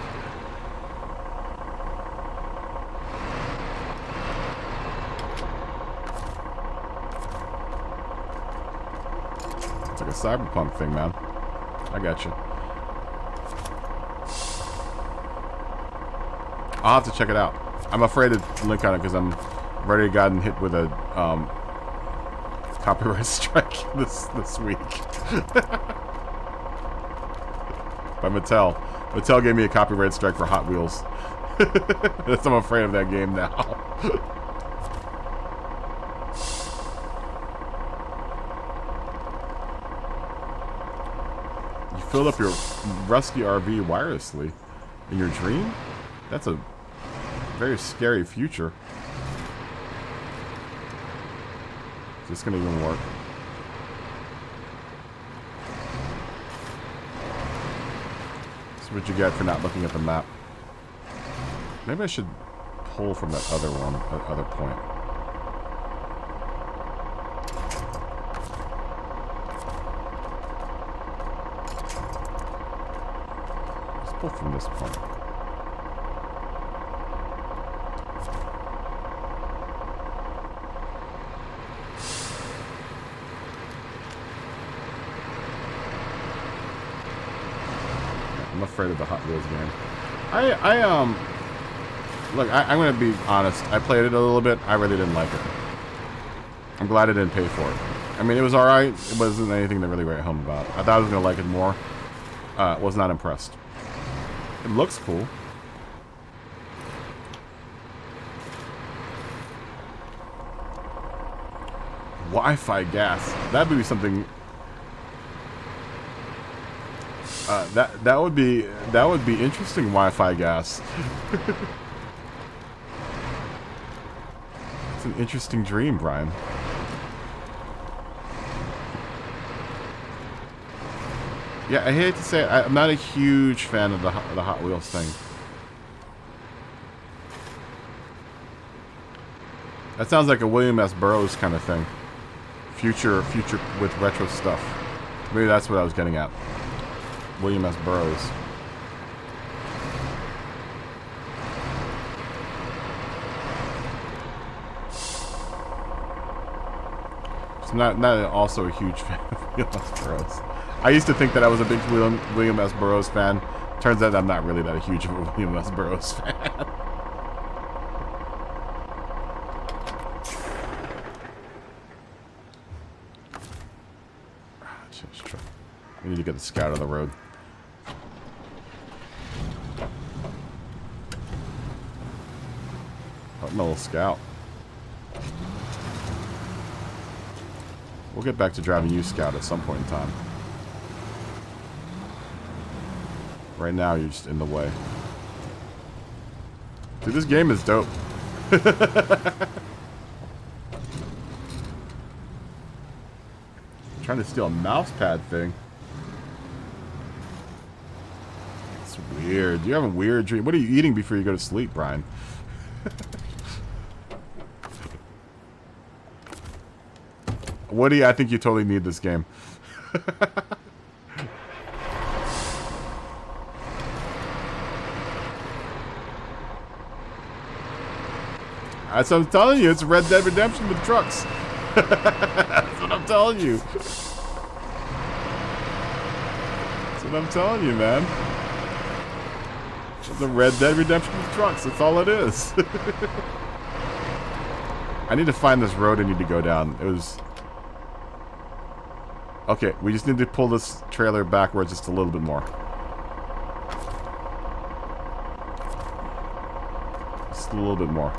It's like a cyberpunk thing, man. I got you. I'll have to check it out. I'm afraid to link on it because I'm already gotten hit with a copyright strike this week. By Mattel. Mattel gave me a copyright strike for Hot Wheels. I'm afraid of that game now. You filled up your rusty RV wirelessly in your dream? That's a very scary future. Is this gonna even work? What you get for not looking at the map. Maybe I should pull from that other one, that other point. Let's pull from this point. I'm afraid of the Hot Wheels game. Look, I'm gonna be honest. I played it a little bit. I really didn't like it. I'm glad I didn't pay for it. I mean, it was alright. It wasn't anything to really write home about. I thought I was gonna like it more. Was not impressed. It looks cool. Wi-Fi gas. That would be something. That would be interesting. Wi-Fi gas. It's an interesting dream, Brian. Yeah, I hate to say it, I'm not a huge fan of the Hot Wheels thing. That sounds like a William S. Burroughs kind of thing. Future with retro stuff. Maybe that's what I was getting at. William S. Burroughs. I'm not also a huge fan of William S. Burroughs. I used to think that I was a big William S. Burroughs fan. Turns out I'm not really that huge of a William S. Burroughs fan. We need to get the scout on the road. Oh, my little scout. We'll get back to driving you, Scout, at some point in time. Right now, you're just in the way. Dude, this game is dope. Trying to steal a mouse pad thing. It's weird. You have a weird dream. What are you eating before you go to sleep, Brian? Woody, I think you totally need this game. That's what I'm telling you. It's Red Dead Redemption with trucks. That's what I'm telling you. That's what I'm telling you, man. It's a Red Dead Redemption with trucks. That's all it is. I need to find this road I need to go down. It was... Okay, we just need to pull this trailer backwards just a little bit more. Just a little bit more.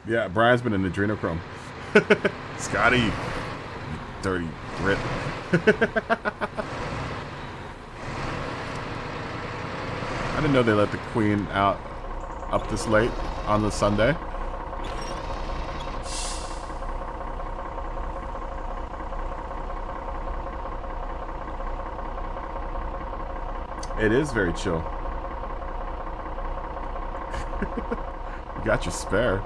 Yeah, Brian's been in adrenochrome. Scotty, you dirty Brit. I didn't know they let the Queen out up this late on the Sunday. It is very chill. You got your spare.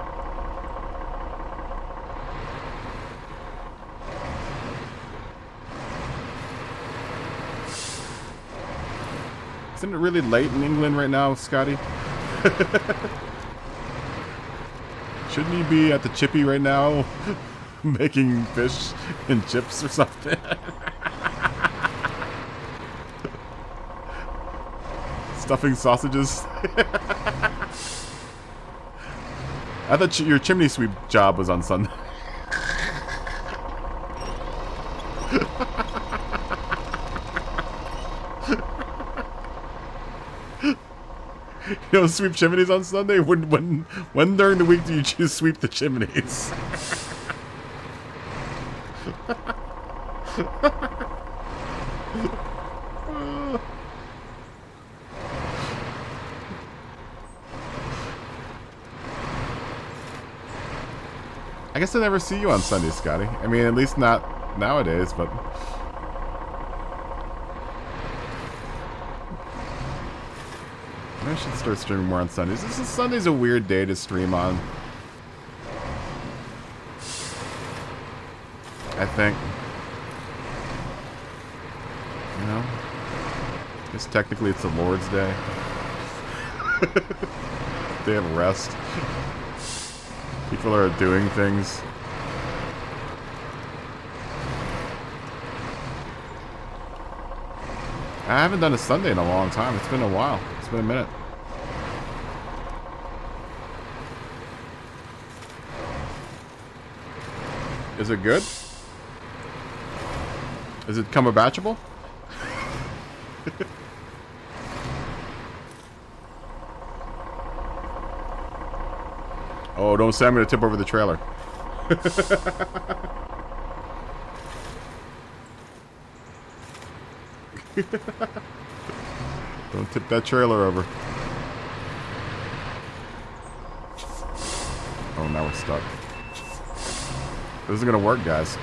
Isn't it really late in England right now, Scotty? Shouldn't you be at the chippy right now making fish and chips or something? Stuffing sausages? I thought your chimney sweep job was on Sunday. You don't sweep chimneys on Sunday? When during the week do you choose sweep the chimneys? I guess I never see you on Sunday, Scotty. I mean, at least not nowadays, but... I should start streaming more on Sundays. Sunday's a weird day to stream on. I think. You know? I guess technically it's the Lord's Day. Day of rest. People are doing things. I haven't done a Sunday in a long time. It's been a while. It's been a minute. Is it good? Is it Cumberbatchable? Oh, don't say I'm going to tip over the trailer. Don't tip that trailer over. Oh, now we're stuck. This isn't gonna work, guys.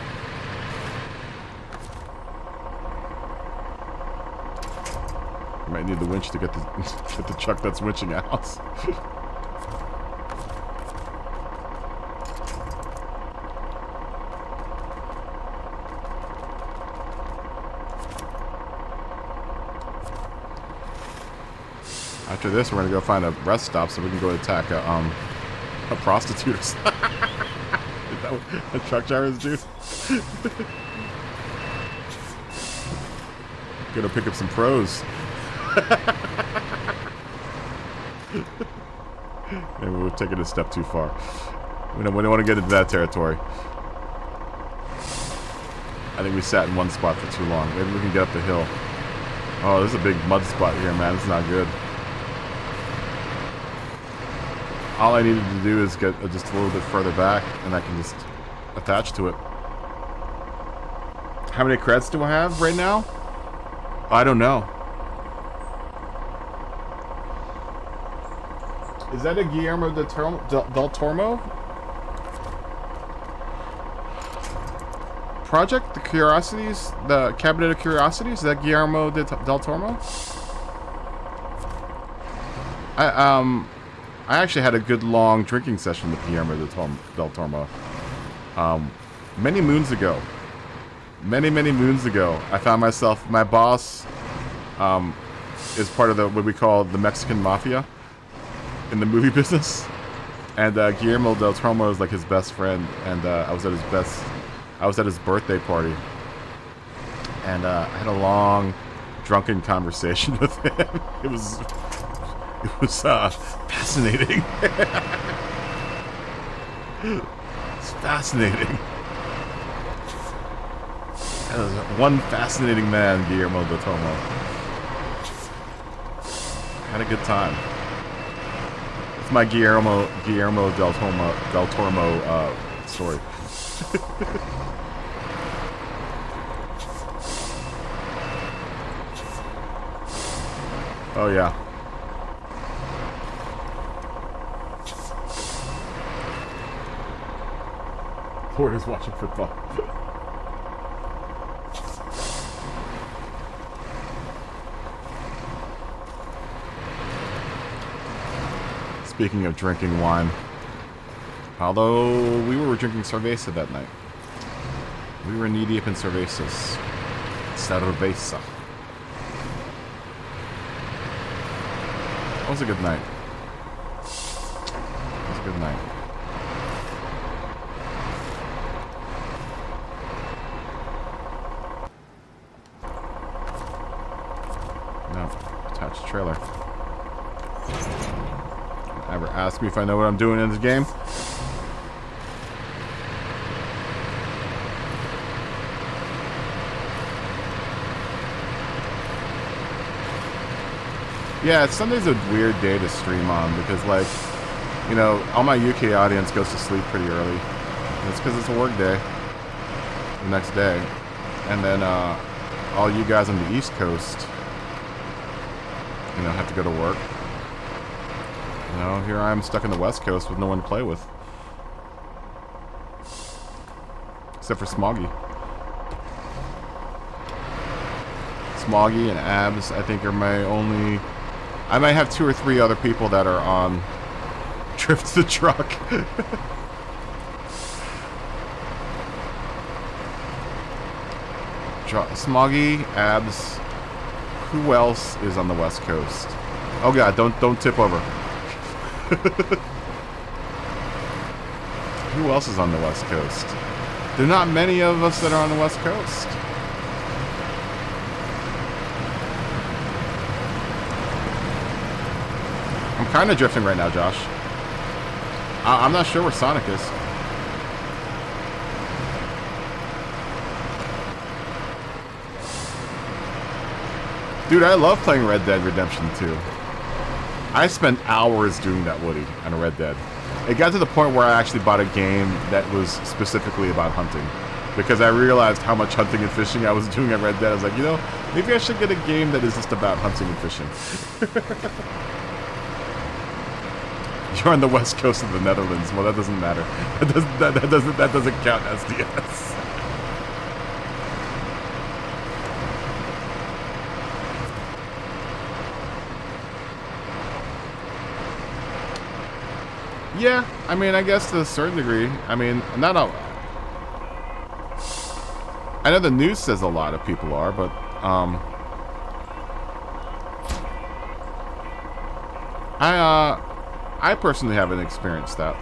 I might need the winch to get the truck that's winching out. After this, we're gonna go find a rest stop so we can go attack a prostitute or something. Is that what the truck drivers do? Gonna pick up some pros. Maybe we're taking a step too far. We don't want to get into that territory. I think we sat in one spot for too long. Maybe we can get up the hill. Oh, there's a big mud spot here, man. It's not good. All I needed to do is get just a little bit further back, and I can just attach to it. How many credits do I have right now? I don't know. Is that a Guillermo del Toro project? The Curiosities? The Cabinet of Curiosities? Is that Guillermo del Toro? I actually had a good long drinking session with Guillermo del Toro many moons ago. Many, many moons ago, I found myself, my boss is part of the what we call the Mexican mafia in the movie business, and Guillermo del Toro is like his best friend, and I was at his birthday party, and I had a long, drunken conversation with him. It was fascinating. It's fascinating. That was one fascinating man, Guillermo del Toro. Had a good time. It's my Guillermo del Toro story. Oh yeah. Ford is watching football. Speaking of drinking wine, although we were drinking cerveza that night, we were knee deep in cervezas. Cerveza. That was a good night. That was a good night. No, attached trailer. Ever ask me if I know what I'm doing in this game? Yeah, Sunday's a weird day to stream on because, like, you know, all my UK audience goes to sleep pretty early. And it's because it's a work day the next day. And then all you guys on the East Coast, you know, have to go to work. You know, here I am stuck in the West Coast with no one to play with. Except for Smoggy. Smoggy and Abs, I think, are my only... I might have 2 or 3 other people that are on Drift the Truck. Smoggy, Abs, who else is on the West Coast? Oh god, don't tip over. Who else is on the West Coast? There are not many of us that are on the West Coast. I'm kind of drifting right now, Josh. I'm not sure where Sonic is. Dude, I love playing Red Dead Redemption 2. I spent hours doing that, Woody, on Red Dead. It got to the point where I actually bought a game that was specifically about hunting. Because I realized how much hunting and fishing I was doing at Red Dead. I was like, you know, maybe I should get a game that is just about hunting and fishing. You're on the west coast of the Netherlands. Well, that doesn't matter. That doesn't count as DS. Yeah, I mean, I guess to a certain degree. I mean, not all. I know the news says a lot of people are, but I personally haven't experienced that.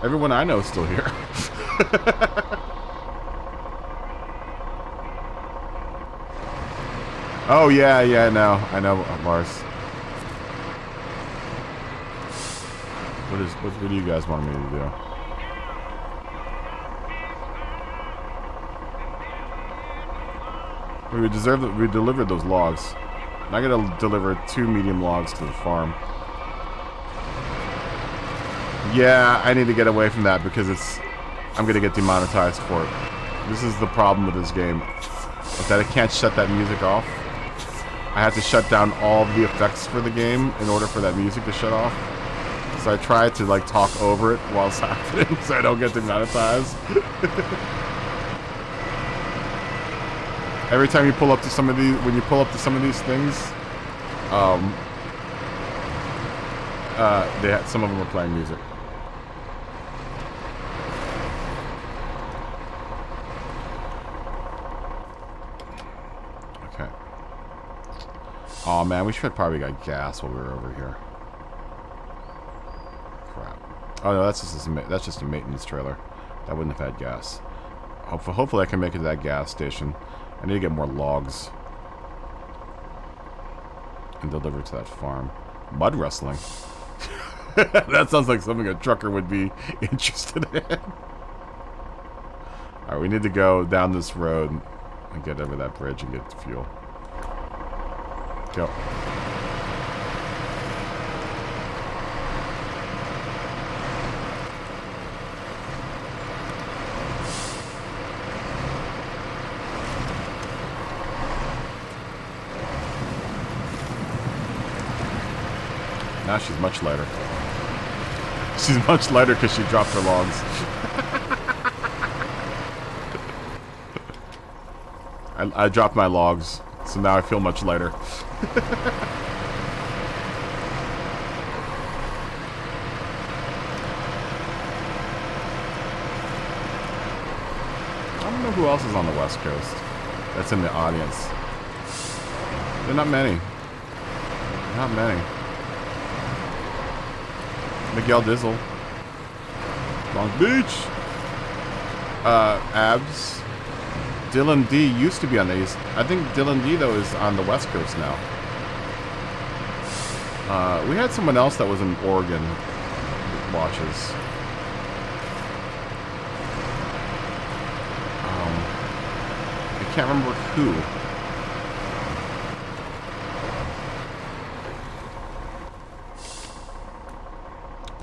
Everyone I know is still here. Oh yeah, I know, Lars. What do you guys want me to do? We delivered those logs. I gotta deliver 2 medium logs to the farm. Yeah, I need to get away from that because I'm gonna get demonetized for it. This is the problem with this game, is that I can't shut that music off. I have to shut down all of the effects for the game in order for that music to shut off. So I try to like talk over it while it's happening so I don't get demonetized. Every time you pull up to some of these, when you pull up to some of these things, some of them are playing music. Oh man, we should have probably got gas while we were over here. Crap. Oh no, that's just a maintenance trailer. That wouldn't have had gas. Hopefully I can make it to that gas station. I need to get more logs. And deliver to that farm. Mud wrestling. That sounds like something a trucker would be interested in. Alright, we need to go down this road and get over that bridge and get fuel. Go. Now she's much lighter. She's much lighter because she dropped her logs. I dropped my logs, so now I feel much lighter. I don't know who else is on the West Coast that's in the audience. There are not many. Not many. Miguel Dizzle. Long Beach. Abs. Dylan D used to be on the East. I think Dylan D, though, is on the West Coast now. We had someone else that was in Oregon that watches. I can't remember who.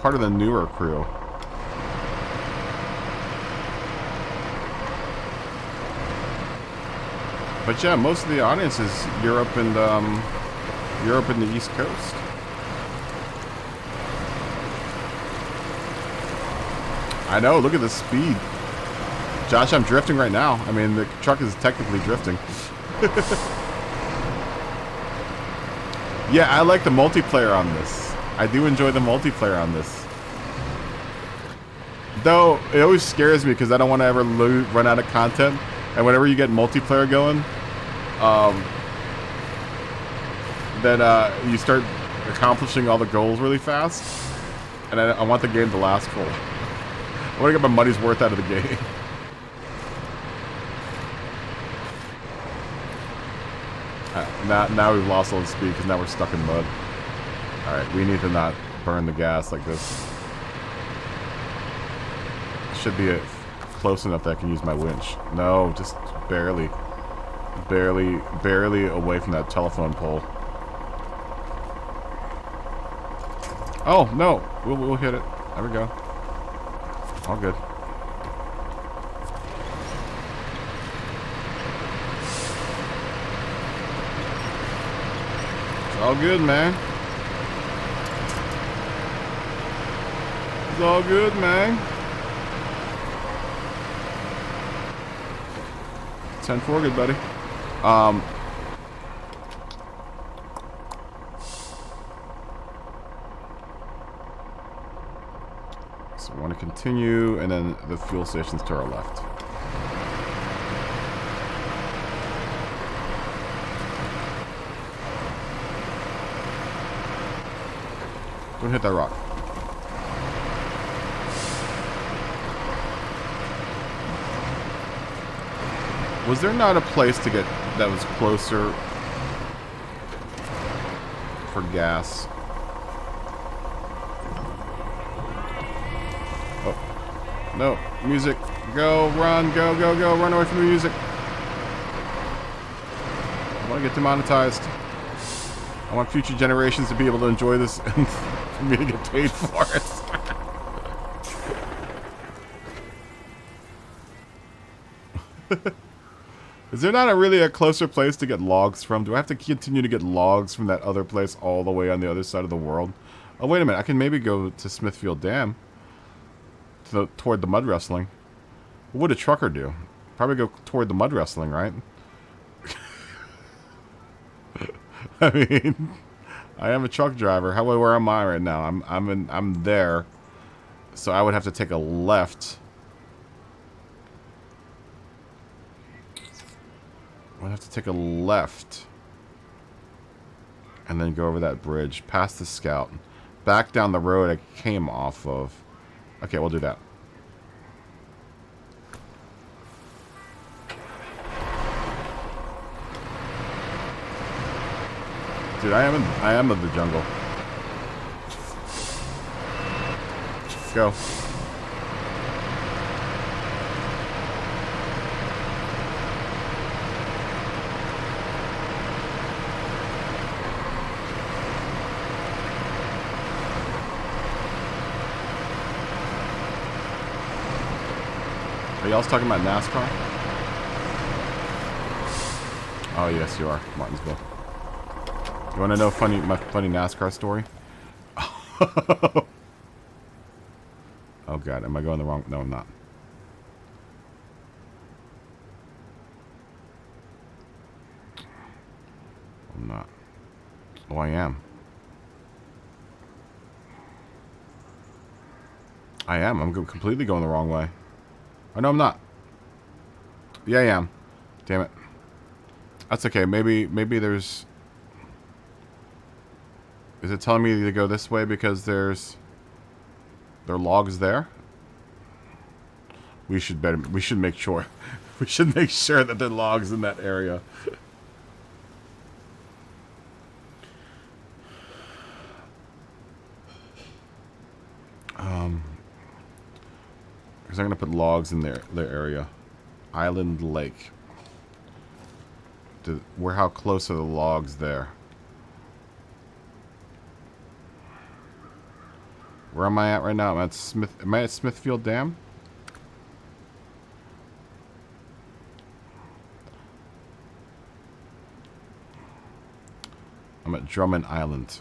Part of the newer crew. But yeah, most of the audience is Europe and the East Coast. I know, look at the speed. Josh, I'm drifting right now. I mean, the truck is technically drifting. Yeah, I like the multiplayer on this. I do enjoy the multiplayer on this. Though, it always scares me because I don't want to ever run out of content. And whenever you get multiplayer going, then you start accomplishing all the goals really fast. And I want the game to last full. I want to get my money's worth out of the game. Now we've lost all the speed because now we're stuck in mud. Alright, we need to not burn the gas like this. Should be close enough that I can use my winch. No, just barely. Barely away from that telephone pole. Oh, no. We'll hit it. There we go. All good. It's all good, man. It's all good, man. 10-4, good buddy. So we want to continue, and then the fuel station's to our left. Don't hit that rock. Was there not a place to get that was closer for gas? Oh. No. Music. Go, run, go, go, go. Run away from the music. I want to get demonetized. I want future generations to be able to enjoy this and for me to get paid for it. Is there not really a closer place to get logs from? Do I have to continue to get logs from that other place all the way on the other side of the world? Oh, wait a minute. I can maybe go to Smithfield Dam. Toward the mud wrestling. What would a trucker do? Probably go toward the mud wrestling, right? I mean, I am a truck driver. Where am I right now? I'm there. So I would have to take a left. I would have to take a left. And then go over that bridge, past the scout, back down the road I came off of. Okay, we'll do that. Dude, I am of the jungle. Let's go. Are y'all talking about NASCAR? Oh yes, you are, Martinsville. You want to know my funny NASCAR story? Oh god, am I going the wrong? No, I'm not. I'm not. Oh, I am. I am. I'm completely going the wrong way. Oh, no, I'm not. Yeah, I am. Damn it. That's okay. Maybe there's... Is it telling me to go this way because there are logs there? We should make sure. We should make sure that there are logs in that area. Because I'm gonna put logs in their area. Island Lake. How close are the logs there? Where am I at right now? Am I at Smithfield Dam? I'm at Drummond Island.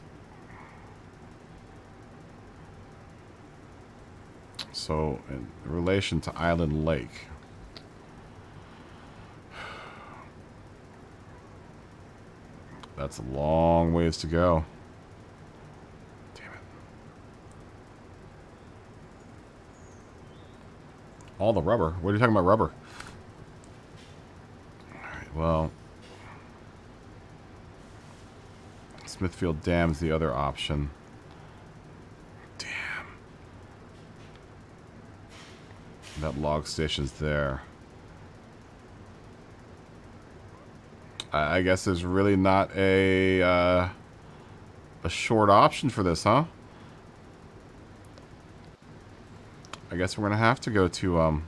So, in relation to Island Lake. That's a long ways to go. Damn it. All the rubber? What are you talking about rubber? Alright, well... Smithfield Dam's the other option. Damn. That log station's there. I guess there's really not a short option for this, huh? I guess we're gonna have to go to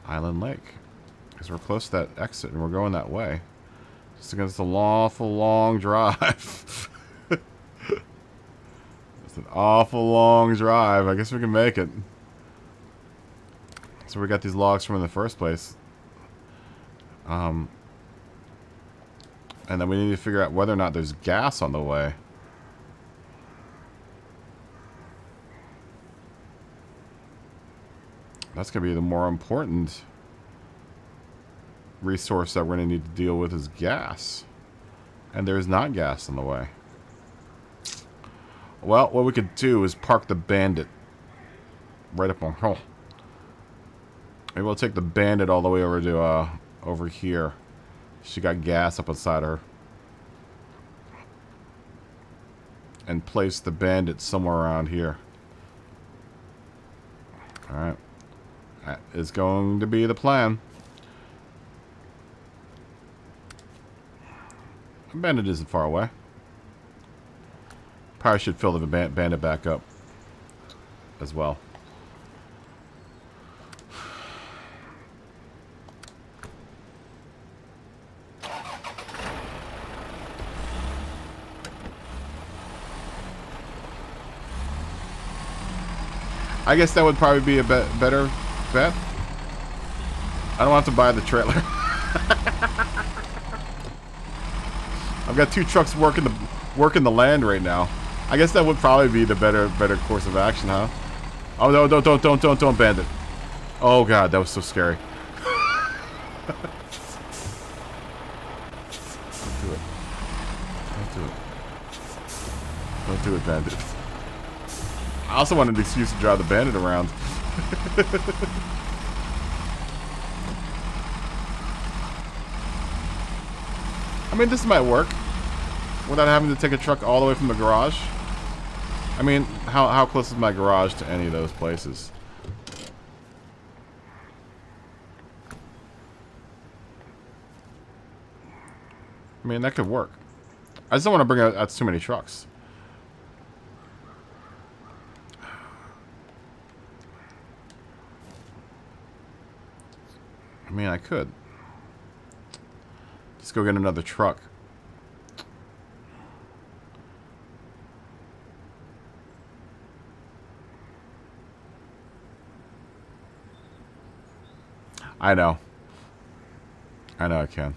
Island Lake. Because we're close to that exit and we're going that way. Just against an awful long drive. It's an awful long drive. I guess we can make it. So we got these logs from in the first place. And then we need to figure out whether or not there's gas on the way. That's going to be the more important resource that we're going to need to deal with is gas. And there's not gas on the way. Well, what we could do is park the Bandit right up on... Oh. Maybe we'll take the Bandit all the way over to, over here. She got gas up inside her. And place the Bandit somewhere around here. Alright. That is going to be the plan. The Bandit isn't far away. Probably should fill the Bandit back up as well. I guess that would probably be a better bet. I don't have to buy the trailer. I've got 2 trucks working the land right now. I guess that would probably be the better course of action, huh? Oh no! Don't Bandit. Oh god, that was so scary. Don't do it. Don't do it. Don't do it, Bandit. I also wanted an excuse to drive the Bandit around. I mean, this might work without having to take a truck all the way from the garage. I mean, how close is my garage to any of those places? I mean, that could work. I just don't want to bring out too many trucks. I mean, I could. Let's go get another truck. I know. I know I can.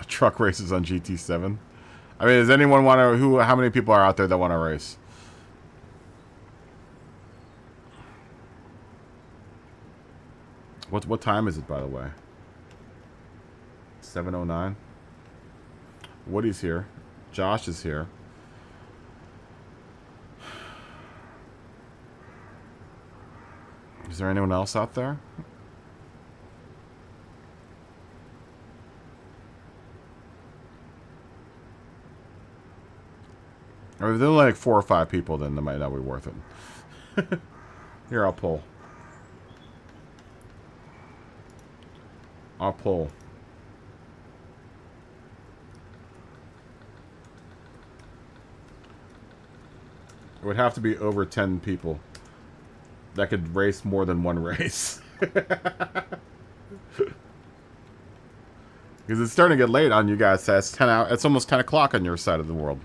Truck races on GT7. I mean, does anyone want to? How many people are out there that want to race? What time is it, by the way? 7:09. Woody's here. Josh is here. Is there anyone else out there? Or if there are like 4 or 5 people, then that might not be worth it. Here, I'll pull. I'll pull. It would have to be over 10 people that could race more than one race. Because it's starting to get late on you guys. So it's 10 out. It's almost 10 o'clock on your side of the world.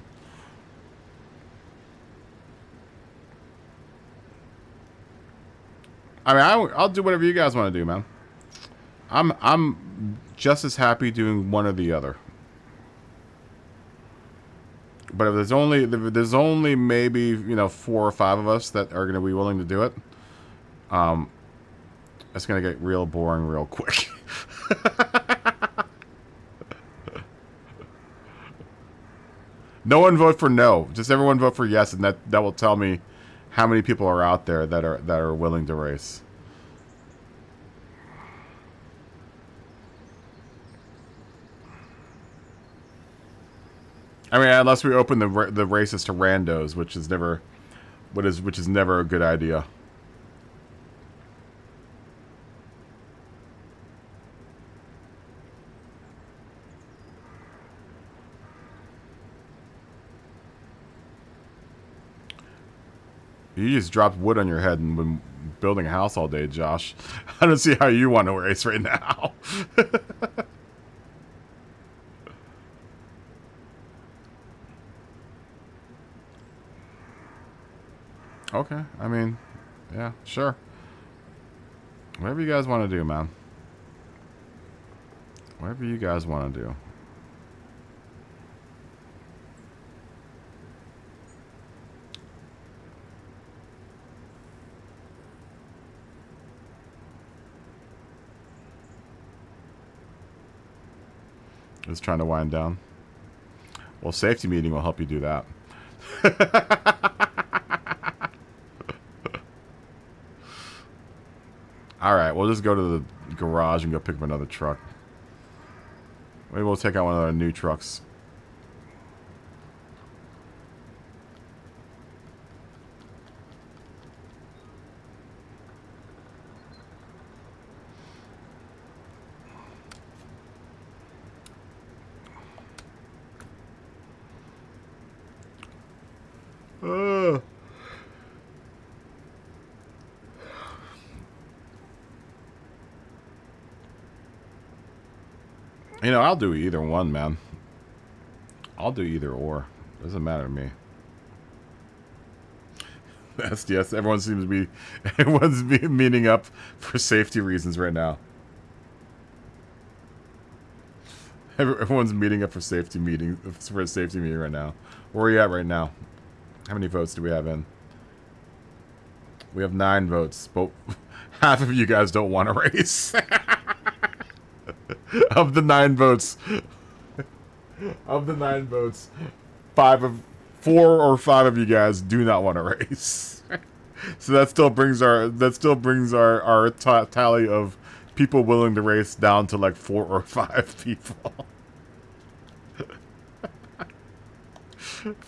I mean, I'll do whatever you guys want to do, man. I'm just as happy doing one or the other. But if there's only maybe, you know, 4 or 5 of us that are going to be willing to do it, it's going to get real boring real quick. No one vote for no. Just everyone vote for yes, and that will tell me how many people are out there that are willing to race. I mean, unless we open the races to randos, which is never a good idea. You just dropped wood on your head and been building a house all day, Josh. I don't see how you want to race right now. Okay, I mean, yeah, sure. Whatever you guys want to do, man. Whatever you guys want to do. Just trying to wind down. Well, safety meeting will help you do that. Alright, we'll just go to the garage and go pick up another truck. Maybe we'll take out one of our new trucks. You know, I'll do either one, man. I'll do either or. Doesn't matter to me. Yes, everyone's meeting up for safety reasons right now. Everyone's meeting up for a safety meeting right now. Where are you at right now? How many votes do we have in? We have 9 votes, but half of you guys don't want to race. Of the 9 votes, 4 or 5 of you guys do not want to race. So that still brings our tally of people willing to race down to like 4 or 5 people.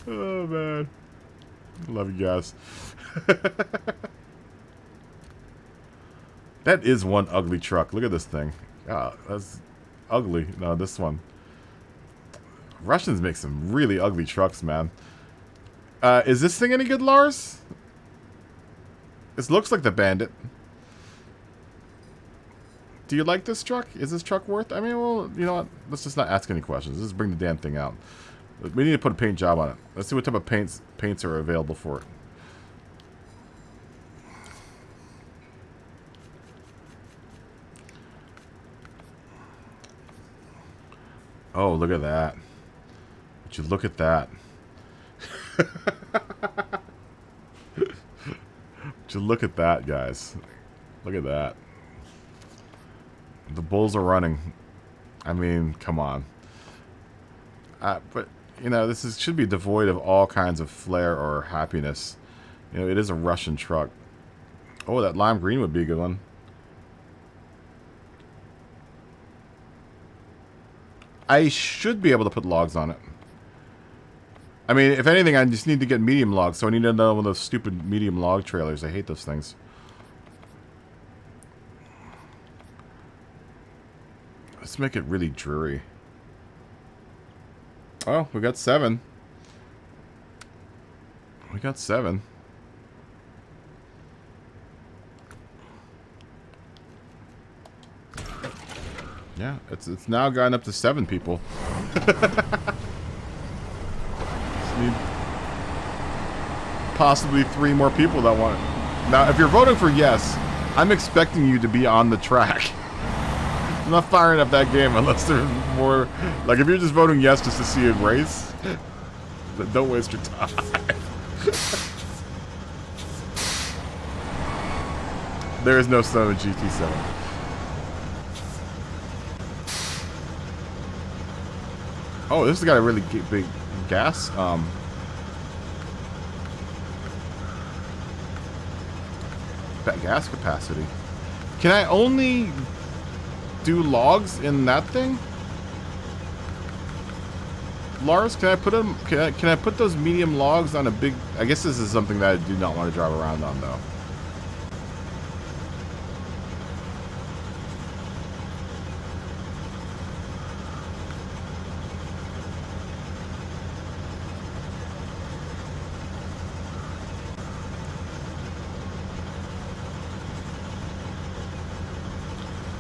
Oh man, love you guys. That is one ugly truck. Look at this thing. Yeah, that's ugly. No, this one. Russians make some really ugly trucks, man. Is this thing any good, Lars? This looks like the Bandit. Do you like this truck? Is this truck worth? I mean, well, you know what? Let's just not ask any questions. Let's just bring the damn thing out. We need to put a paint job on it. Let's see what type of paints are available for it. Oh, look at that. Would you look at that? Would you look at that, guys? Look at that. The bulls are running. I mean, come on. But, you know, this should be devoid of all kinds of flair or happiness. You know, it is a Russian truck. Oh, that lime green would be a good one. I should be able to put logs on it. I mean, if anything, I just need to get medium logs, so I need to know one of those stupid medium log trailers. I hate those things. Let's make it really dreary. Oh, we got 7. We got 7. Yeah, it's now gotten up to 7 people. Need possibly 3 more people that want it. Now, if you're voting for yes, I'm expecting you to be on the track. I'm not firing up that game unless there's more. Like, if you're just voting yes just to see a race, then don't waste your time. There is no son of GT7. Oh, this has got a really big gas. Gas capacity. Can I only do logs in that thing? Lars, can I put them? Can I put those medium logs on a big? I guess this is something that I do not want to drive around on, though.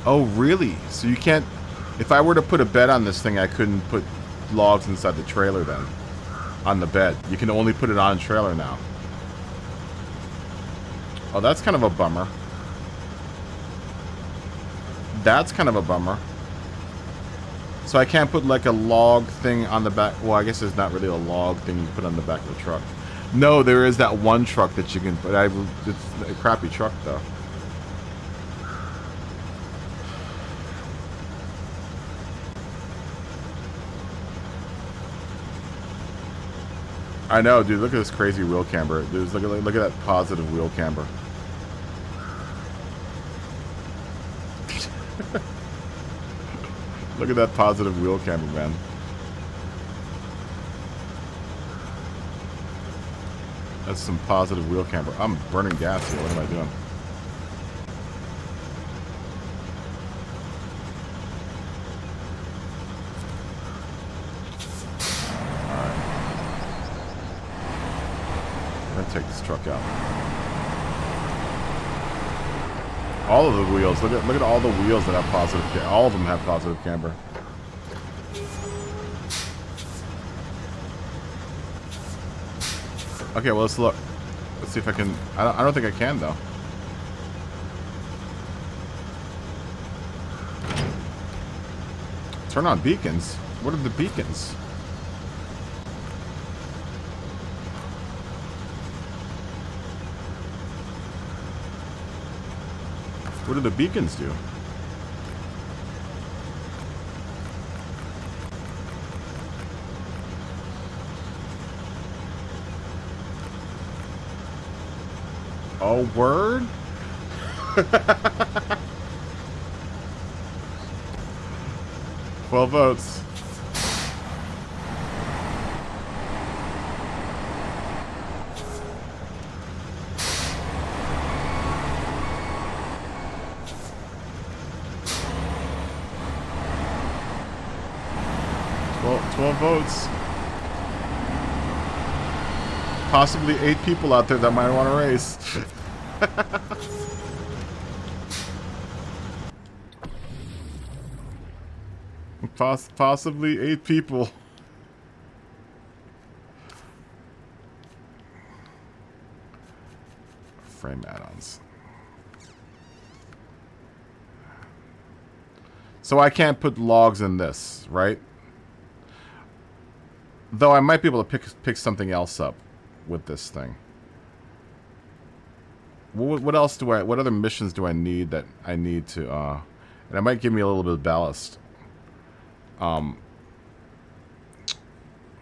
Oh, really? So you can't... If I were to put a bed on this thing, I couldn't put logs inside the trailer then? On the bed. You can only put it on trailer now. Oh, that's kind of a bummer. That's kind of a bummer. So I can't put like a log thing on the back... Well, I guess there's not really a log thing you put on the back of the truck. No, there is that one truck that you can put... It's a crappy truck, though. I know, dude. Look at this crazy wheel camber. Dude, look at that positive wheel camber. Look at that positive wheel camber, man. That's some positive wheel camber. I'm burning gas here. What am I doing? Take this truck out. All of the wheels. Look at all the wheels that have positive. All of them have positive camber. Okay, well, let's look. Let's see if I can. I don't think I can though. Turn on beacons. What are the beacons? What do the beacons do? Oh, word? 12 votes. Well, 12 votes. Possibly 8 people out there that might want to race. Possibly 8 people. Frame add-ons. So I can't put logs in this, right? Though I might be able to pick something else up with this thing. What else do what other missions do I need that I need to, and it might give me a little bit of ballast.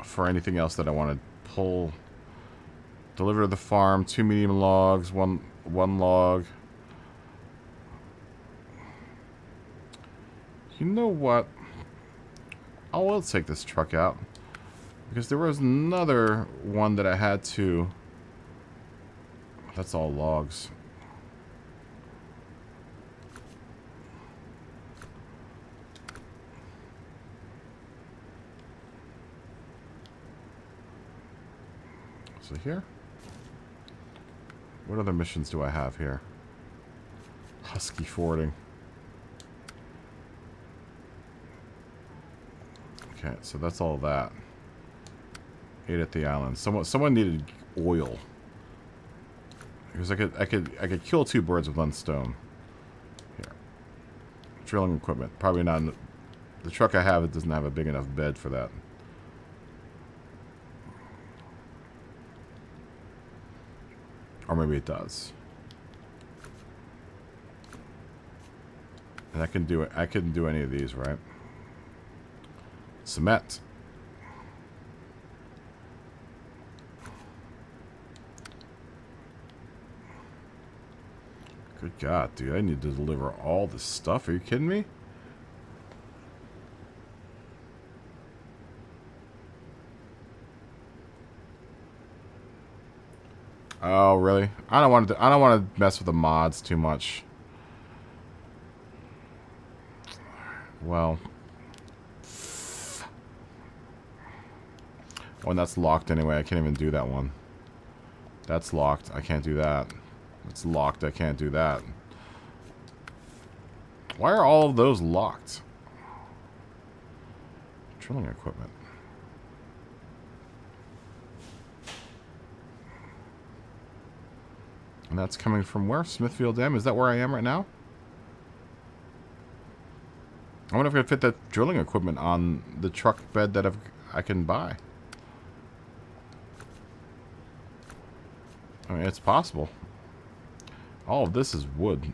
For anything else that I want to pull. Deliver to the farm, 2 medium logs, one log. You know what? I will take this truck out. Because there was another one that I had to... That's all logs. So here? What other missions do I have here? Husky forwarding. Okay, so that's all that. 8 at the island. Someone needed oil. Because I could kill 2 birds with 1 stone. Here. Drilling equipment. Probably not. The truck I have, it doesn't have a big enough bed for that. Or maybe it does. And I couldn't do any of these, right? Cement. Good God, dude. I need to deliver all this stuff. Are you kidding me? Oh, really? I don't want to mess with the mods too much. Well. Oh, and that's locked anyway. I can't even do that one. That's locked. I can't do that. It's locked. I can't do that. Why are all of those locked? Drilling equipment. And that's coming from where? Smithfield Dam? Is that where I am right now? I wonder if I can fit that drilling equipment on the truck bed that I can buy. I mean, it's possible. All of this is wood.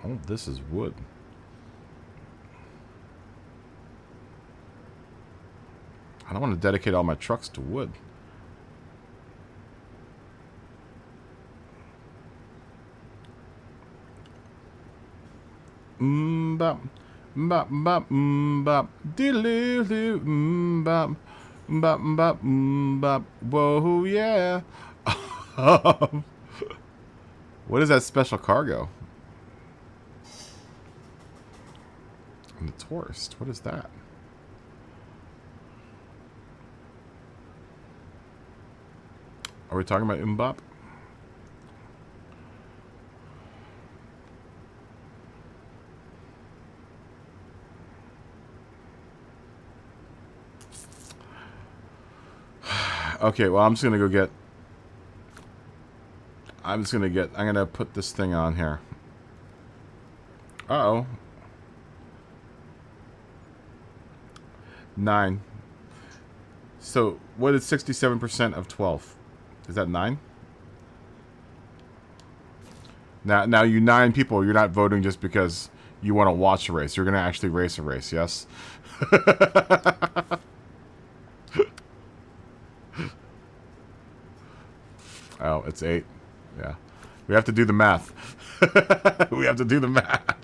All of this is wood. I don't want to dedicate all my trucks to wood. Bop, bop, bop, bop, diddle-doo, bop, bop, bop, bop. Whoa, yeah. What is that special cargo? And the tourist. What is that? Are we talking about Mbop? Okay, well, I'm just gonna go get... I'm gonna put this thing on here. Uh-oh. 9. So, what is 67% of 12? Is that 9? Now, you 9 people, you're not voting just because you want to watch a race. You're going to actually race a race, yes? Oh, it's 8. Yeah. We have to do the math. We have to do the math.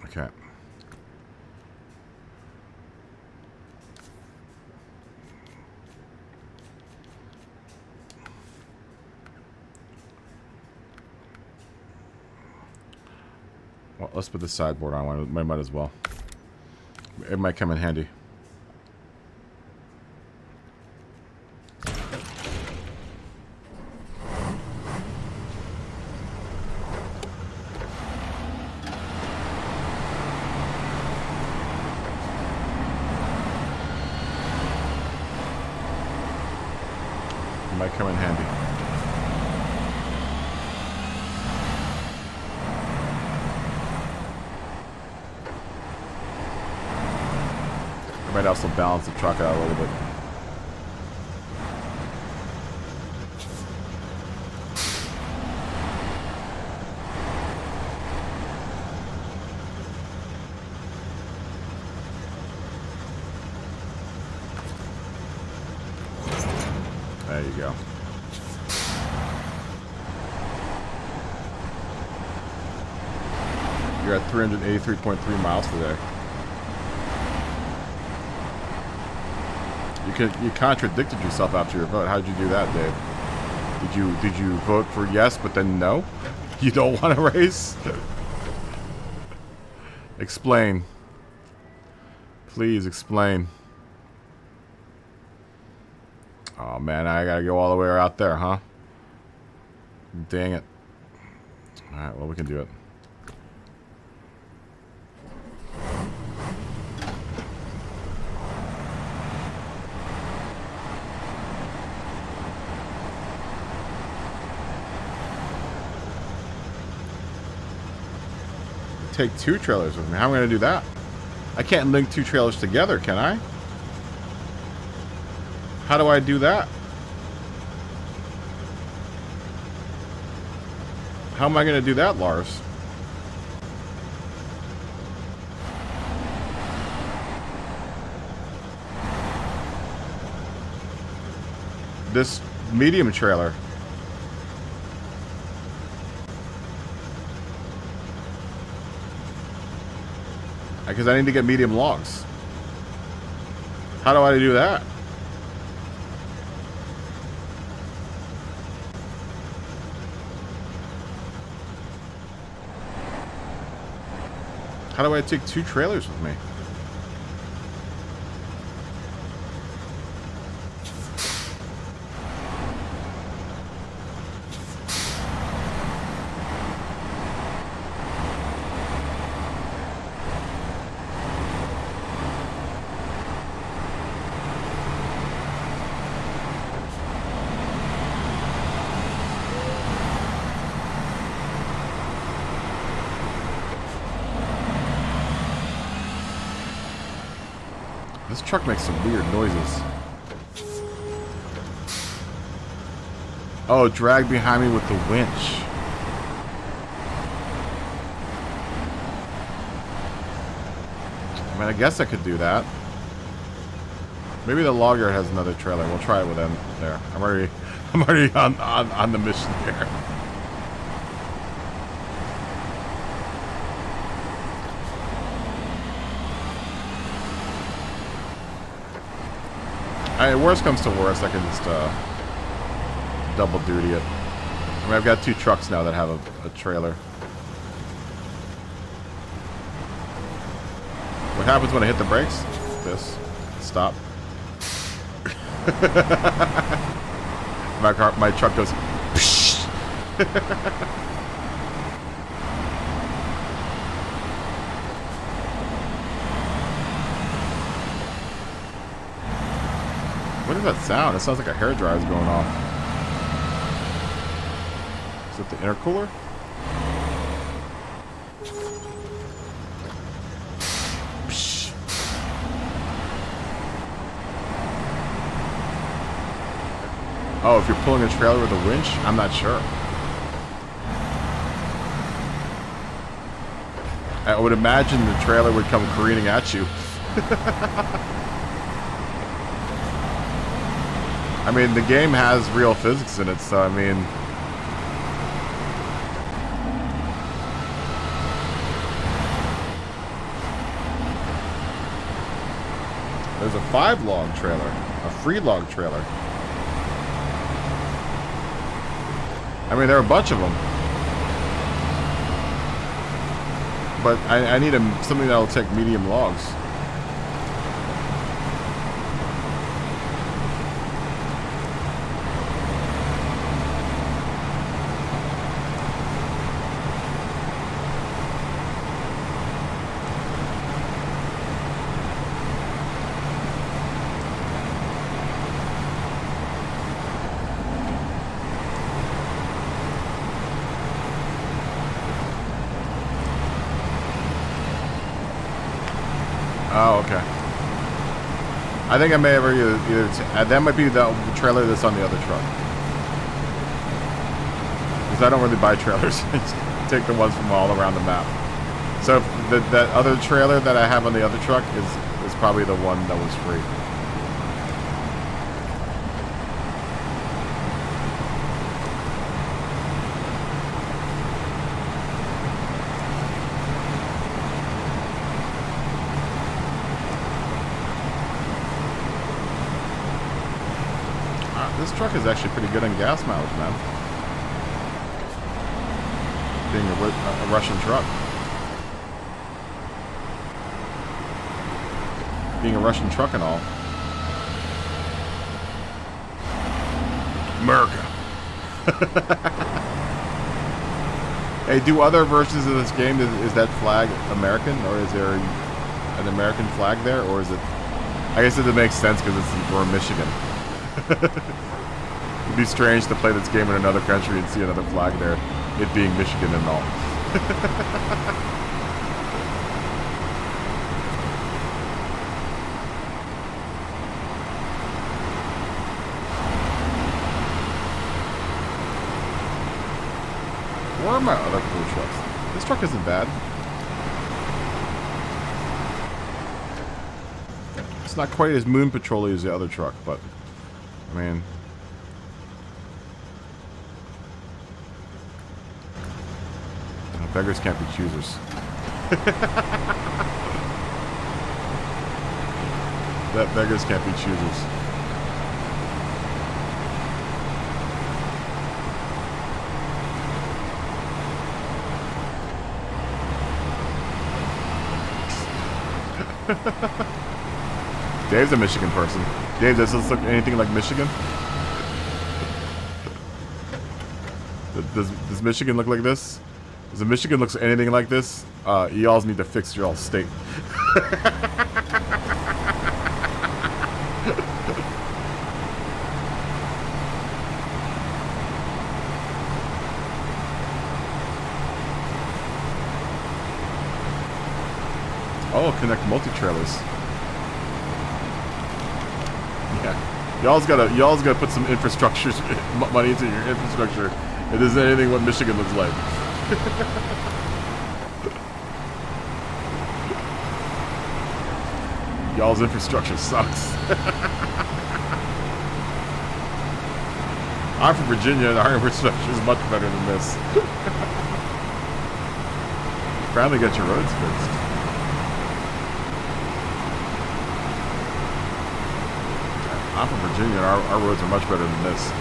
Okay. Well, let's put the sideboard on. Might as well. It might come in handy. It might come in handy. I might also balance the truck out a little bit. There you go. You're at 383.3 miles today. You contradicted yourself after your vote. How did you do that, Dave? Did you vote for yes, but then no? You don't want to race? Explain. Please explain. Oh man, I gotta go all the way out there, huh? Dang it. Alright, well we can do it. Take two trailers with me. How am I going to do that? I can't link two trailers together, can I? How do I do that? How am I going to do that, Lars? This medium trailer. Because I need to get medium logs. How do I do that? How do I take two trailers with me? This truck makes some weird noises. Oh, drag behind me with the winch. I mean, I guess I could do that. Maybe the log yard has another trailer. We'll try it with them there. I'm already on the mission here. Worst comes to worst, I can just double duty it. I mean, I've got two trucks now that have a trailer. What happens when I hit the brakes? This. Stop. My truck goes. What is that sound? It sounds like a hairdryer is going off. Is it the intercooler? Psh. Oh, if you're pulling a trailer with a winch? I'm not sure. I would imagine the trailer would come careening at you. I mean, the game has real physics in it, so I mean... There's a 5-log trailer. A 3-log trailer. I mean, there are a bunch of them. But I need something that'll take medium logs. Oh, okay. I think I may have either that might be the trailer that's on the other truck. Because I don't really buy trailers. I just take the ones from all around the map. So that other trailer that I have on the other truck is probably the one that was free. This truck is actually pretty good on gas mileage, man. Being a Russian truck. Being a Russian truck and all. America. Hey, do other versions of this game, is that flag American? Or is there an American flag there? Or is it... I guess it makes sense because we're in Michigan. It'd be strange to play this game in another country and see another flag there, it being Michigan and all. Where are my other cool trucks? This truck isn't bad. It's not quite as moon patrol-y as the other truck, but I mean, beggars can't be choosers. That beggars can't be choosers. Dave's a Michigan person. Dave, does this look anything like Michigan? Does Michigan look like this? Does Michigan looks anything like this? Y'all need to fix your all state. Oh, connect multi-trailers. Yeah, y'all's gotta put some infrastructure money into your infrastructure. If there's anything what Michigan looks like. Y'all's infrastructure sucks. I'm from Virginia and our infrastructure is much better than this. Finally got your roads fixed. I'm from Virginia and our roads are much better than this.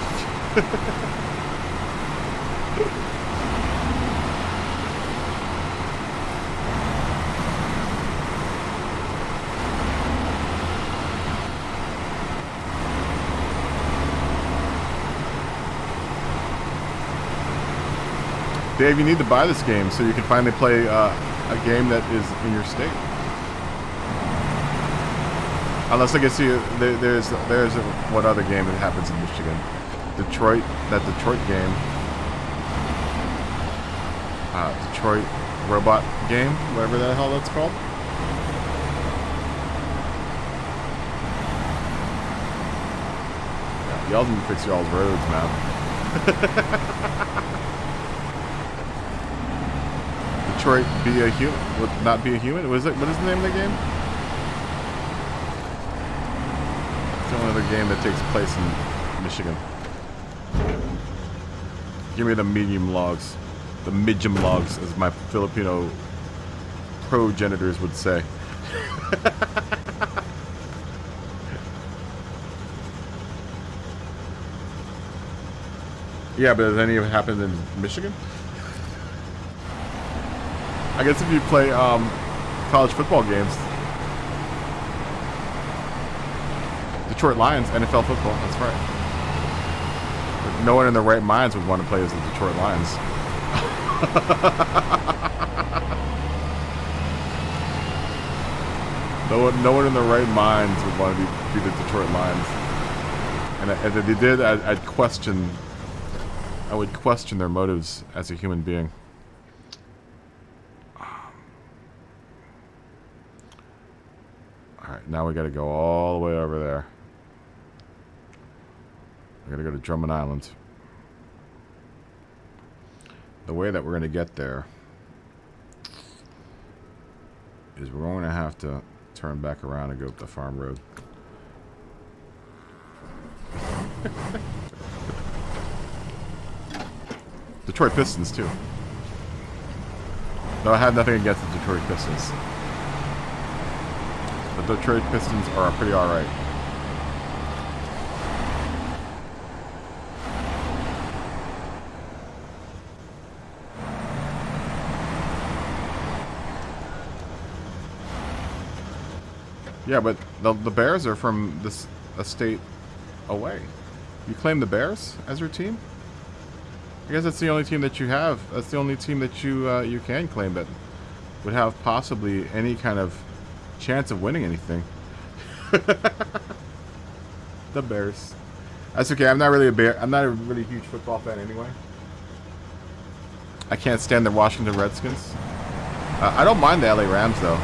Dave, you need to buy this game so you can finally play a game that is in your state. Unless I guess there's what other game that happens in Michigan? Detroit, that Detroit game. Detroit robot game, whatever the hell that's called. Yeah, y'all need to fix y'all's roads, man. Detroit be a human? Would not be a human? What is the name of the game? It's the only other game that takes place in Michigan. Give me the medium logs. The medium logs, as my Filipino progenitors would say. Yeah, but has any of it happened in Michigan? I guess if you play college football games, Detroit Lions, NFL football, that's right. But no one in their right minds would want to play as the Detroit Lions. No one in their right minds would want to be the Detroit Lions. And if they did, I would question their motives as a human being. Alright, now we gotta go all the way over there. We gotta go to Drummond Island. The way that we're gonna get there is we're going to have to turn back around and go up the farm road. Detroit Pistons, too. Though I have nothing against the Detroit Pistons. The Detroit Pistons are pretty alright. Yeah, but the Bears are from a state away. You claim the Bears as your team? I guess that's the only team that you have. That's the only team that you can claim that would have possibly any kind of chance of winning anything. The Bears. That's okay. I'm not really a really huge football fan anyway. I can't stand the Washington Redskins. I don't mind the LA Rams though.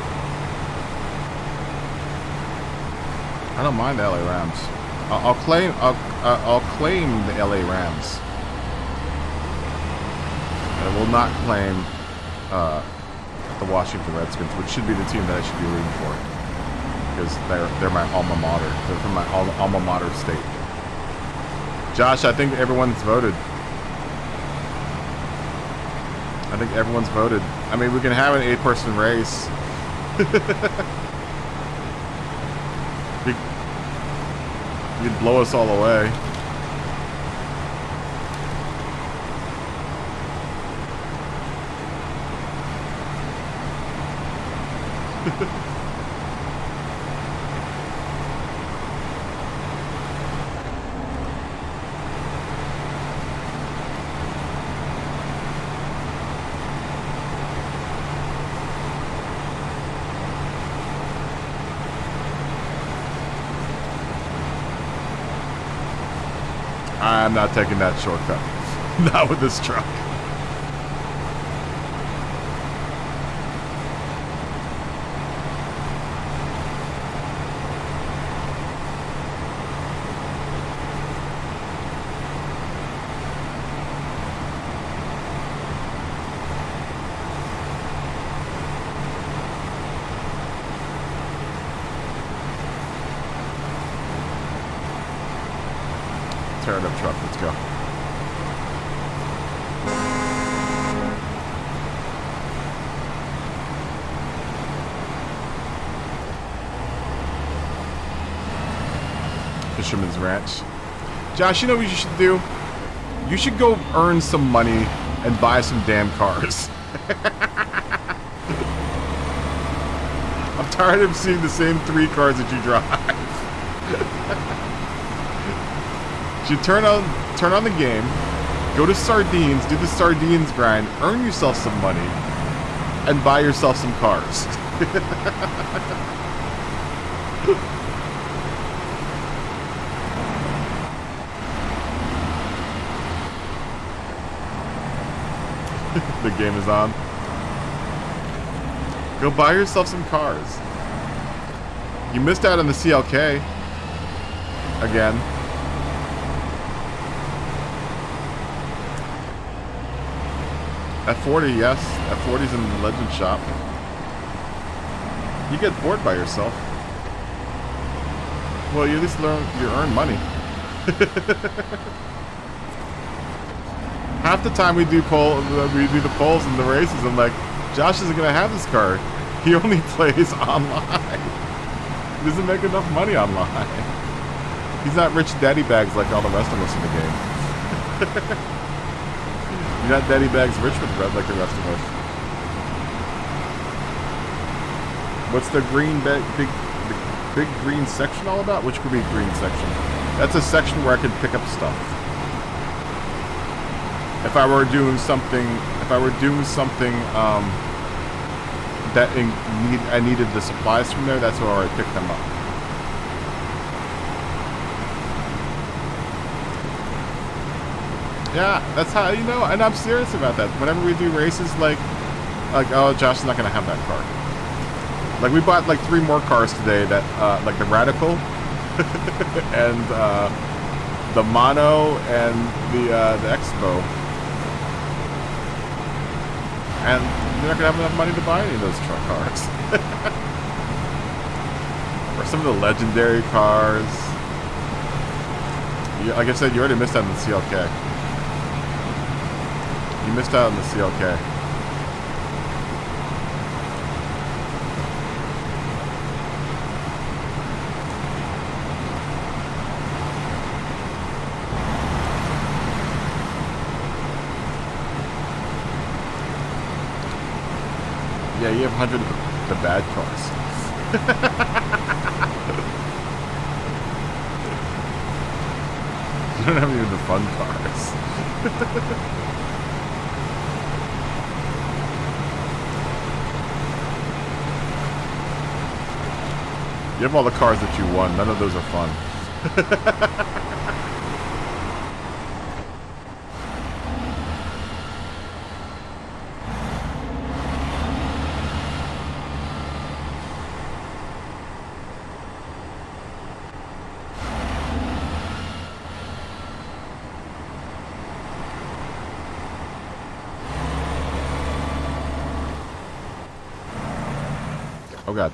I don't mind the LA Rams. I'll claim the LA Rams. I will not claim the Washington Redskins, which should be the team that I should be rooting for, because they're my alma mater. They're from my alma mater state. Josh, I think everyone's voted. I think everyone's voted. I mean, we can have an 8-person race. You'd blow us all away. I'm not taking that shortcut. Not with this truck. Tear it up truck, let's go. Fisherman's Ranch. Josh, you know what you should do? You should go earn some money and buy some damn cars. I'm tired of seeing the same 3 cars that you drive. You turn on the game, go to Sardines, do the Sardines grind, earn yourself some money, and buy yourself some cars. The game is on. Go buy yourself some cars. You missed out on the CLK. Again. At 40, yes. At 40's in the Legend Shop. You get bored by yourself. Well, you at least you earn money. Half the time we do the polls and the races, I'm like, Josh isn't gonna have this car. He only plays online. He doesn't make enough money online. He's not rich daddy bags like all the rest of us in the game. You're not daddy bags rich with red like the rest of us. What's the green big green section all about? Which could be green section? That's a section where I can pick up stuff. If I were doing something that I needed the supplies from there, that's where I picked them up. Yeah, that's how, you know, and I'm serious about that. Whenever we do races, like oh, Josh is not gonna have that car. Like, we bought like 3 more cars today that, like the Radical, and the Mono, and the Expo. And you're not gonna have enough money to buy any of those truck cars. Or some of the legendary cars. Like I said, you already missed out on the CLK. You missed out on the CLK. Yeah, you have 100 of the bad cars. You don't have any of the fun cars. You have all the cars that you won. None of those are fun. Oh god.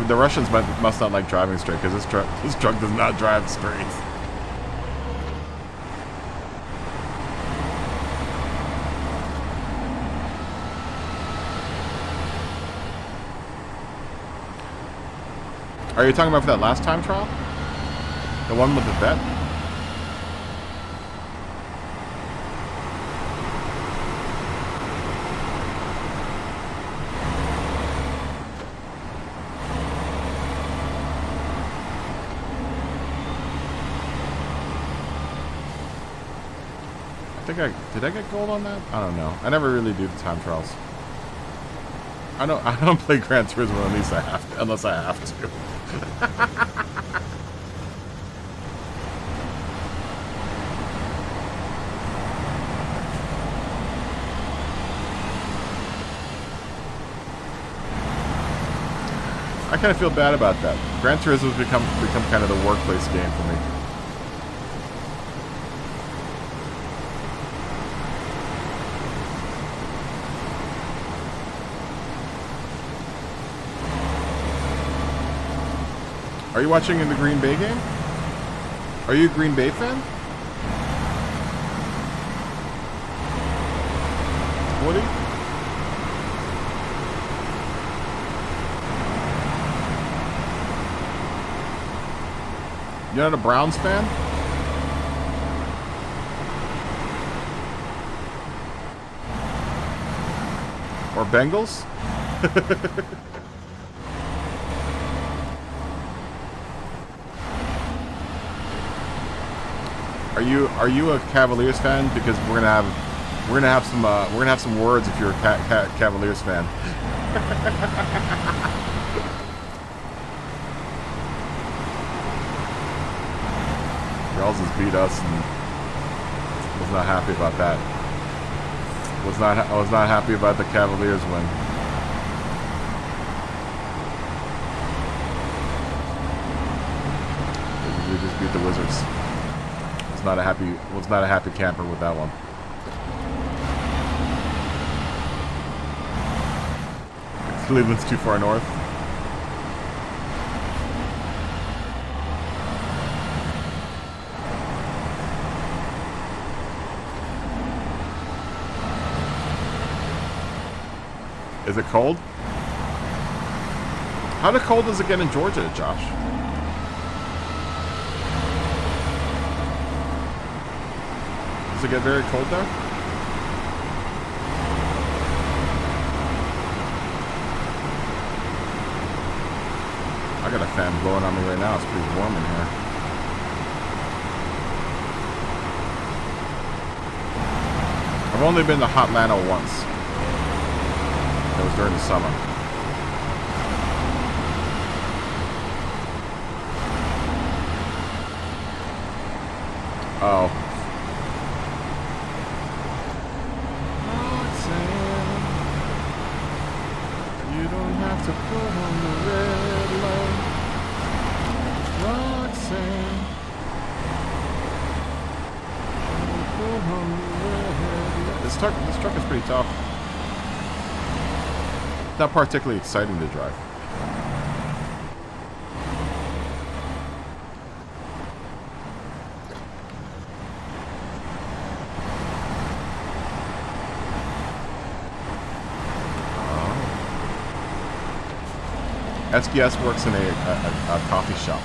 The Russians must not like driving straight, because this truck does not drive straight. Are you talking about for that last time trial? The one with the vet? Did I get gold on that? I don't know. I never really do the time trials. I don't play Gran Turismo unless I have to. I kind of feel bad about that. Gran Turismo's become kind of the workplace game for me. Are you watching in the Green Bay game? Are you a Green Bay fan? Woody? You're not a Browns fan? Or Bengals? Are you a Cavaliers fan? Because we're gonna have some words if you're a Cavaliers fan. Girls has beat us and was not happy about that. I was not happy about the Cavaliers win. We just beat the Wizards. not a happy camper with that one. Cleveland's too far north. Is it cold? How cold does it get in Georgia, Josh? Does it get very cold there? I got a fan blowing on me right now. It's pretty warm in here. I've only been to Hotlanta once. It was during the summer. Oh. You don't have to put on the red light. Roxanne. Put on the red light. This truck is pretty tough. Not particularly exciting to drive. SGS works in a coffee shop.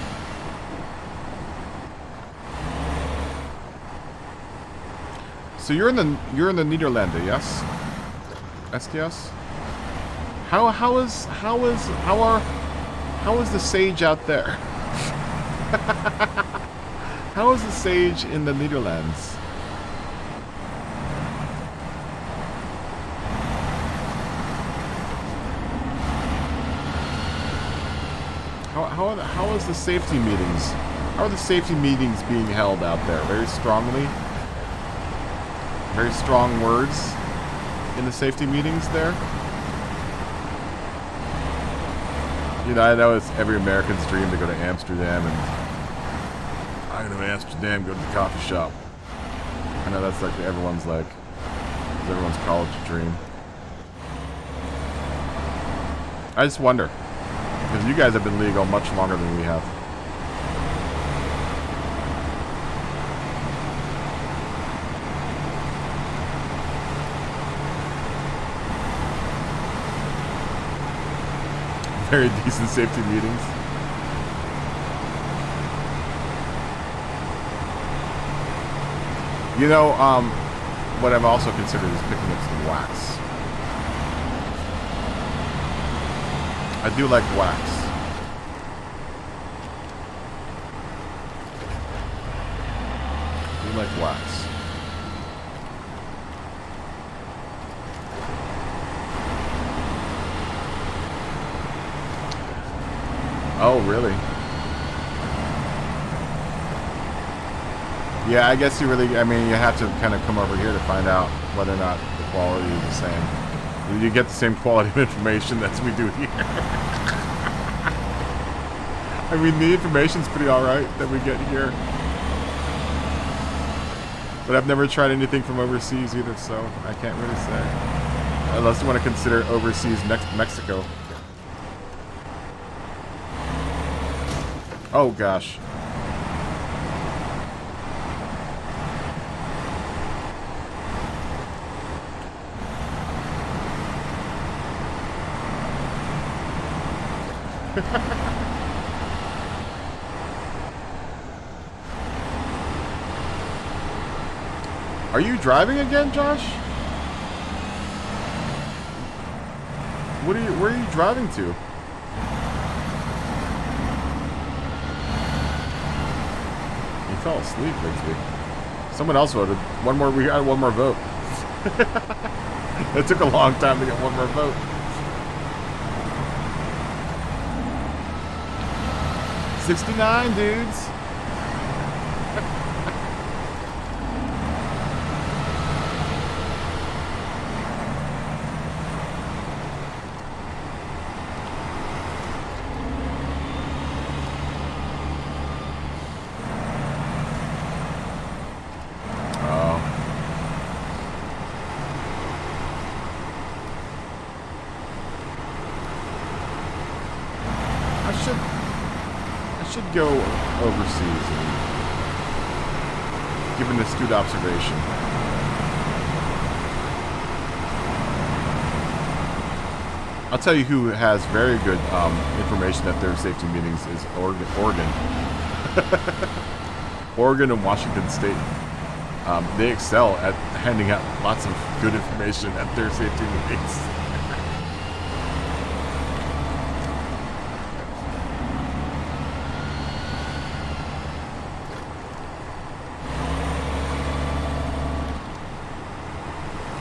So you're in the Nederlanden, yes? SGS? How is the sage out there? How is the sage in the Netherlands? How is the safety meetings? How are the safety meetings being held out there? Very strongly? Very strong words in the safety meetings there? You know, I know it's every American's dream to go to Amsterdam, and I'm going to Amsterdam, go to the coffee shop. I know that's like everyone's college dream. I just wonder, because you guys have been legal much longer than we have. Very decent safety meetings. You know, what I've also considered is picking up some wax. I do like wax. I do like wax. Oh, really? Yeah, I guess you have to kind of come over here to find out whether or not the quality is the same. You get the same quality of information as we do here. I mean, the information's pretty alright that we get here. But I've never tried anything from overseas either, so I can't really say. Unless you want to consider overseas Mexico. Oh gosh. Are you driving again, Josh? Where are you driving to? Fell asleep, Bixby. Someone else voted. We got one more vote. It took a long time to get one more vote. 69 dudes. I should go overseas and give an astute observation. I'll tell you who has very good information at their safety meetings is Oregon. Oregon and Washington State. They excel at handing out lots of good information at their safety meetings.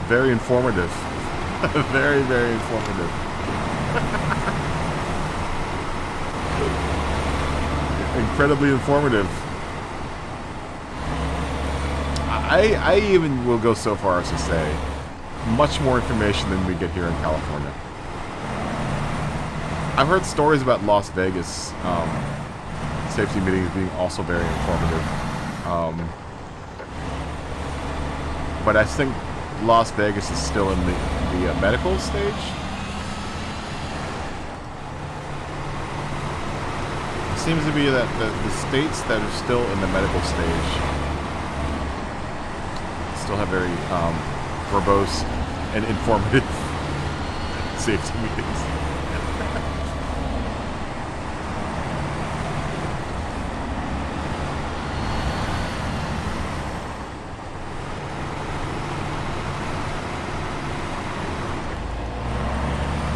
Very informative. Very, very informative. Incredibly informative. I even will go so far as to say much more information than we get here in California. I've heard stories about Las Vegas safety meetings being also very informative. But I think Las Vegas is still in the medical stage. It seems to be that the states that are still in the medical stage still have very verbose and informative safety meetings.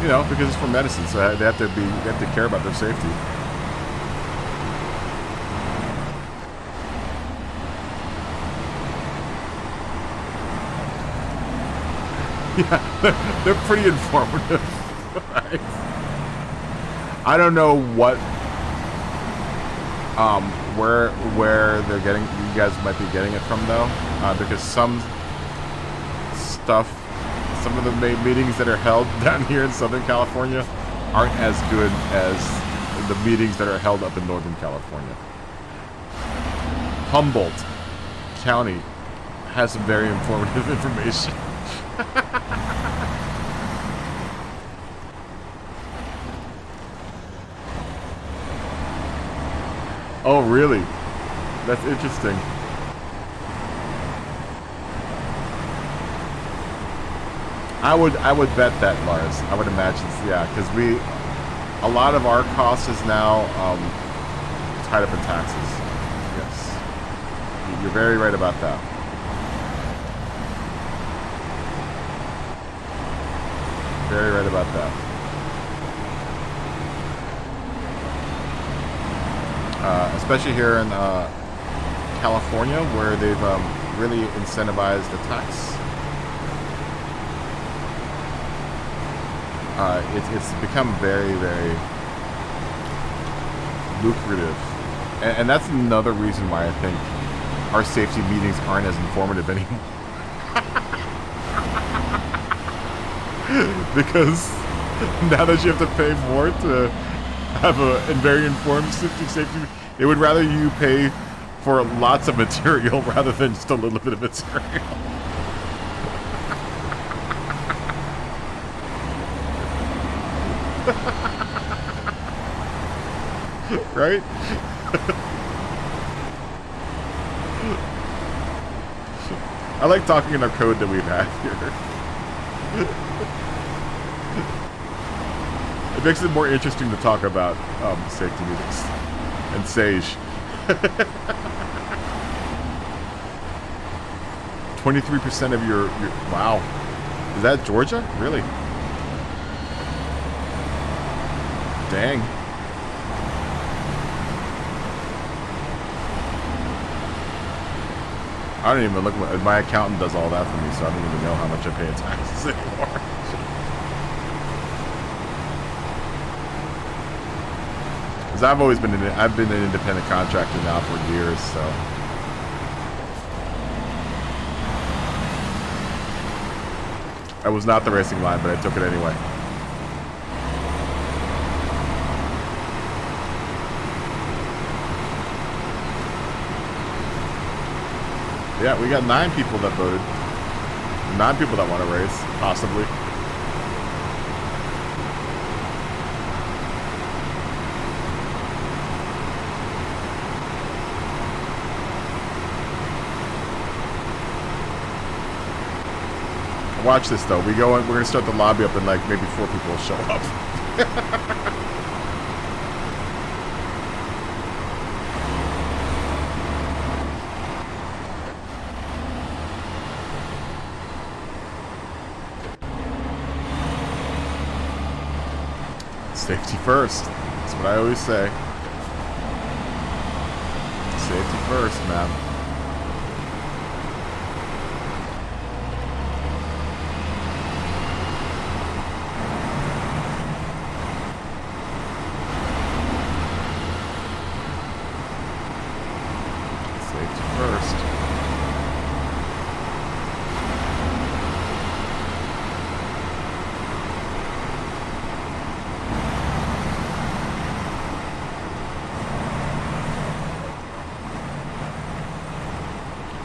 You know, because it's for medicine, so they have to care about their safety. Yeah, they're pretty informative. Right? I don't know what, where they're getting. You guys might be getting it from though, because some of the meetings that are held down here in Southern California aren't as good as the meetings that are held up in Northern California. Humboldt County has some very informative information. Oh, really? That's interesting. I would bet that, Lars. I would imagine, yeah, because a lot of our cost is now tied up in taxes. Yes, you're very right about that. Very right about that. Especially here in California, where they've really incentivized the tax. It's become very, very lucrative. And that's another reason why I think our safety meetings aren't as informative anymore. Because now that you have to pay more to have a very informed safety, they would rather you pay for lots of material rather than just a little bit of material. Right? I like talking in our code that we've had here. It makes it more interesting to talk about safety meetings and Sage. 23% of your wow. Is that Georgia? Really? Dang. I don't even look. My accountant does all that for me, so I don't even know how much I pay in taxes anymore. Because I've been an independent contractor now for years, so. I was not the racing line, but I took it anyway. Yeah, we got 9 people that voted. 9 people that want to race, possibly. Watch this though. We go in. We're gonna start the lobby up, and like maybe 4 people will show up. Safety first. That's what I always say. Safety first, man. Safety first.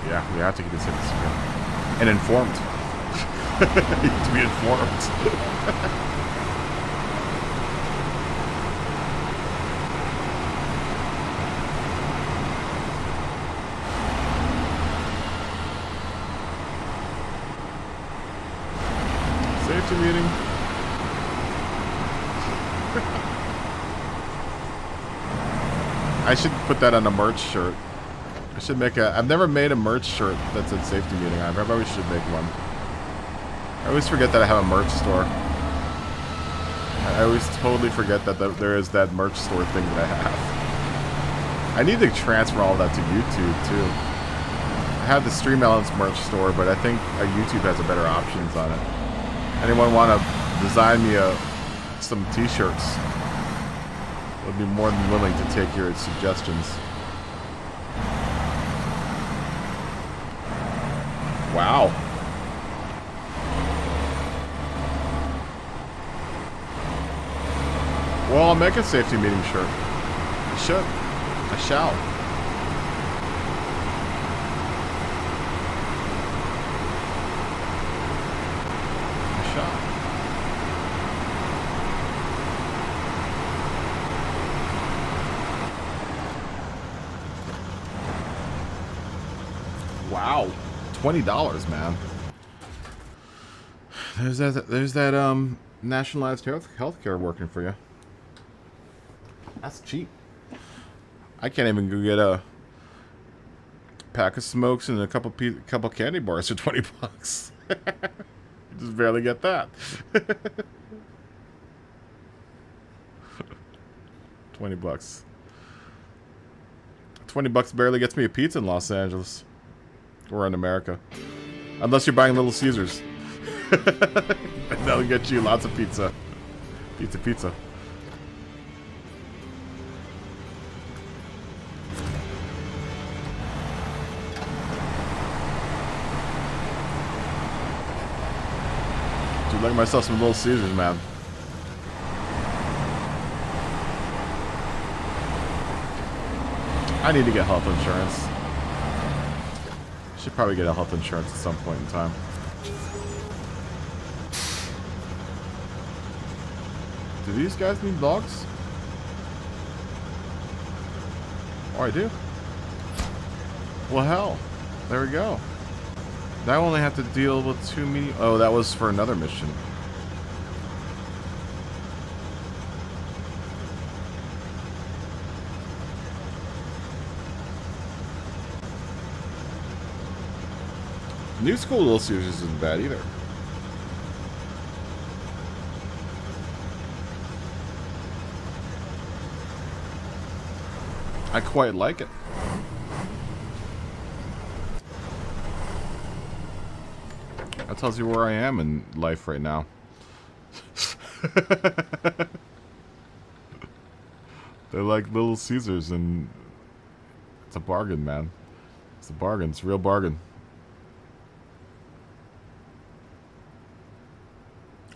Yeah, we have to get this hit and informed. You have to be informed. Safety meeting. I should put that on a merch shirt. I should make a... I've never made a merch shirt that said safety meeting. I probably should make one. I always forget that I have a merch store. I always totally forget that there is that merch store thing that I have. I need to transfer all of that to YouTube, too. I have the Stream Elements merch store, but I think YouTube has a better options on it. Anyone want to design me some t-shirts? I'd be more than willing to take your suggestions. Wow. Well, I'll make a safety meeting shirt. I should. I shall. I shall. Wow. $20, man. There's that nationalized healthcare working for you. That's cheap. I can't even go get a pack of smokes and a couple candy bars for $20. You just barely get that. $20. $20 barely gets me a pizza in Los Angeles. Or in America. Unless you're buying Little Caesars. That'll get you lots of pizza. Pizza. Dude, like myself some Little Caesars, man. I need to get health insurance. Should probably get a health insurance at some point in time. Do these guys need logs? Oh, I do. Well, hell. There we go. Now I only have to deal with 2 medium... Oh, that was for another mission. New school Little Caesars isn't bad either. I quite like it. That tells you where I am in life right now. They're like Little Caesars, and it's a bargain, man. It's a bargain. It's a real bargain.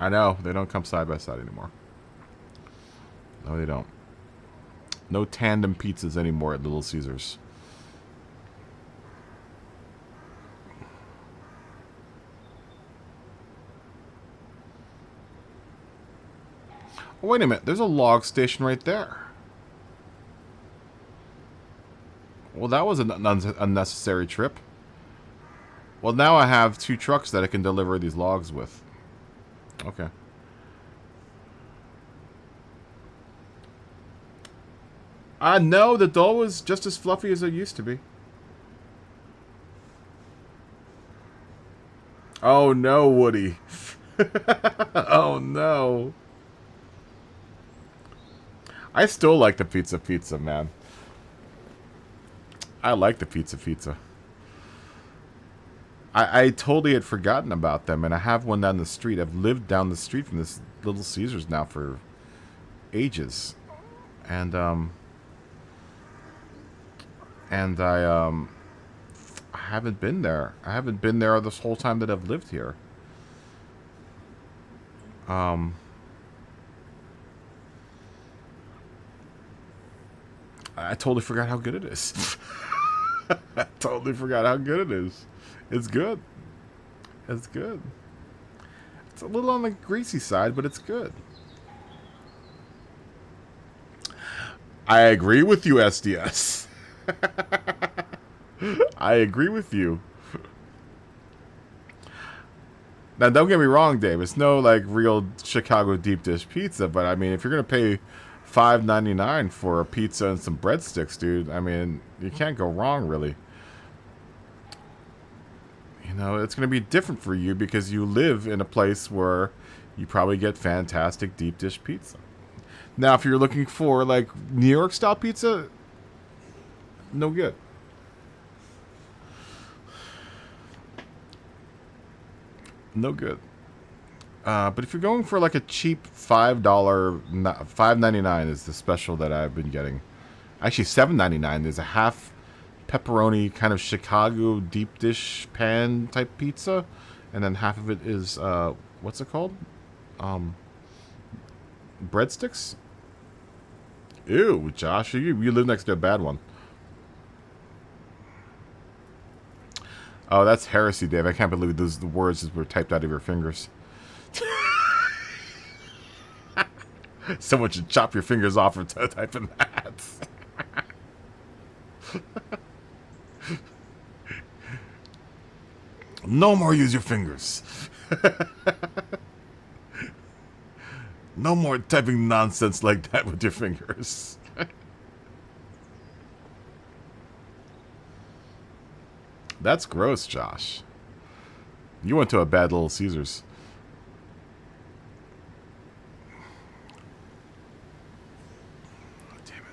I know, they don't come side by side anymore. No, they don't. No tandem pizzas anymore at Little Caesars. Oh, wait a minute, there's a log station right there. Well, that was an unnecessary trip. Well, now I have 2 trucks that I can deliver these logs with. Okay. No, the doll was just as fluffy as it used to be. Oh no, Woody. Oh no. I still like the pizza, man. I like the pizza. I totally had forgotten about them, and I have one down the street. I've lived down the street from this Little Caesars now for ages. And I haven't been there. I haven't been there this whole time that I've lived here. I totally forgot how good it is. I totally forgot how good it is. It's good. It's good. It's a little on the greasy side, but it's good. I agree with you, SDS. I agree with you. Now, don't get me wrong, Dave. It's no, like, real Chicago deep dish pizza, but, I mean, if you're going to pay $5.99 for a pizza and some breadsticks, dude, I mean, you can't go wrong, really. You know, it's going to be different for you because you live in a place where you probably get fantastic deep dish pizza. Now, if you're looking for, like, New York style pizza, no good. No good. But if you're going for like a cheap $5.99 is the special that I've been getting. Actually, $7.99. There's a half pepperoni kind of Chicago deep dish pan type pizza, and then half of it is what's it called? Breadsticks. Ew, Josh, you live next to a bad one. Oh, that's heresy, Dave. I can't believe the words were typed out of your fingers. Someone should chop your fingers off for typing that. No more use your fingers. No more typing nonsense like that with your fingers. That's gross, Josh. You went to a bad Little Caesars. Oh, damn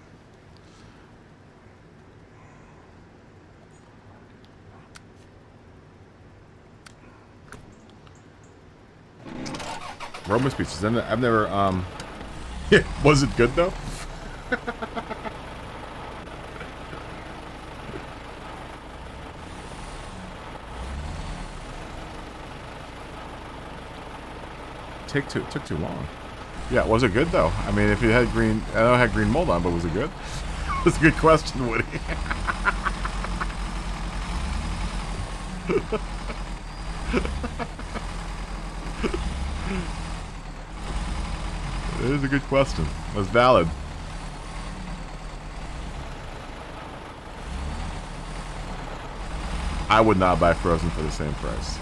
it. Roma's pizzas. I've never, was it good, though? It took too long. Yeah, was it good though? I mean, if it had green, I know it had green mold on, but was it good? That's a good question, Woody. It is a good question. It was valid. I would not buy frozen for the same price.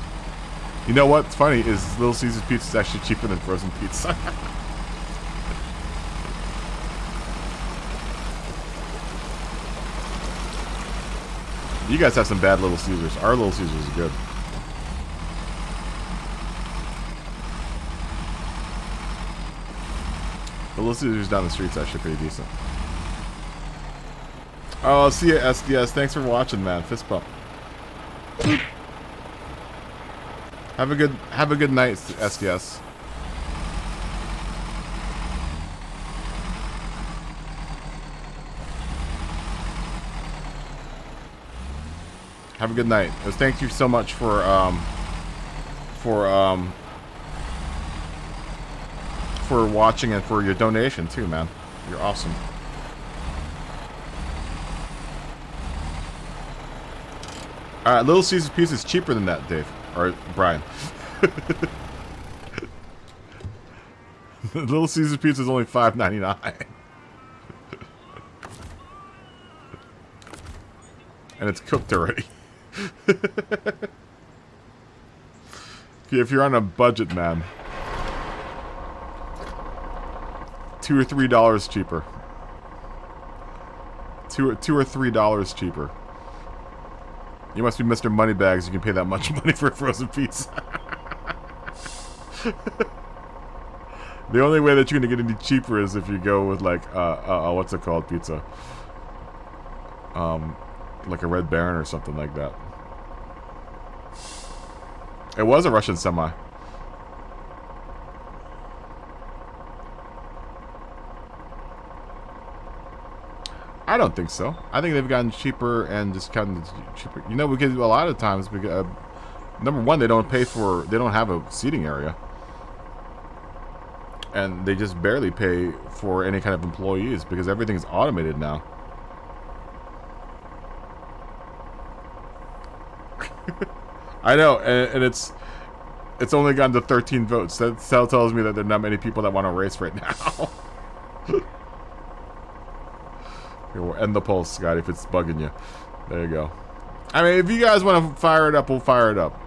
You know what's funny is Little Caesars pizza is actually cheaper than frozen pizza. You guys have some bad Little Caesars. Our Little Caesars is good. The Little Caesars down the street's actually pretty decent. Oh, I'll see you, SDS. Thanks for watching, man. Fist bump. Have a good night, SDS. Have a good night. Thank you so much for watching and for your donation too, man. You're awesome. Alright, Little Caesars pizza is cheaper than that, Dave. Or Brian. Little Caesars pizza is only $5.99. And it's cooked already. If you're on a budget, man, $2 or $3 cheaper. $2 or $3 cheaper. You must be Mr. Moneybags. You can pay that much money for a frozen pizza. The only way that you're gonna get any cheaper is if you go with like what's it called, pizza? Like a Red Baron or something like that. It was a Russian semi. I don't think so. I think they've gotten cheaper and just gotten cheaper. You know, because a lot of times, because, number one, they don't have a seating area. And they just barely pay for any kind of employees because everything's automated now. I know, and it's only gotten to 13 votes. That tells me that there are not many people that want to race right now. Here, we'll end the poll, Scott, if it's bugging you. There you go. I mean, if you guys want to fire it up, we'll fire it up.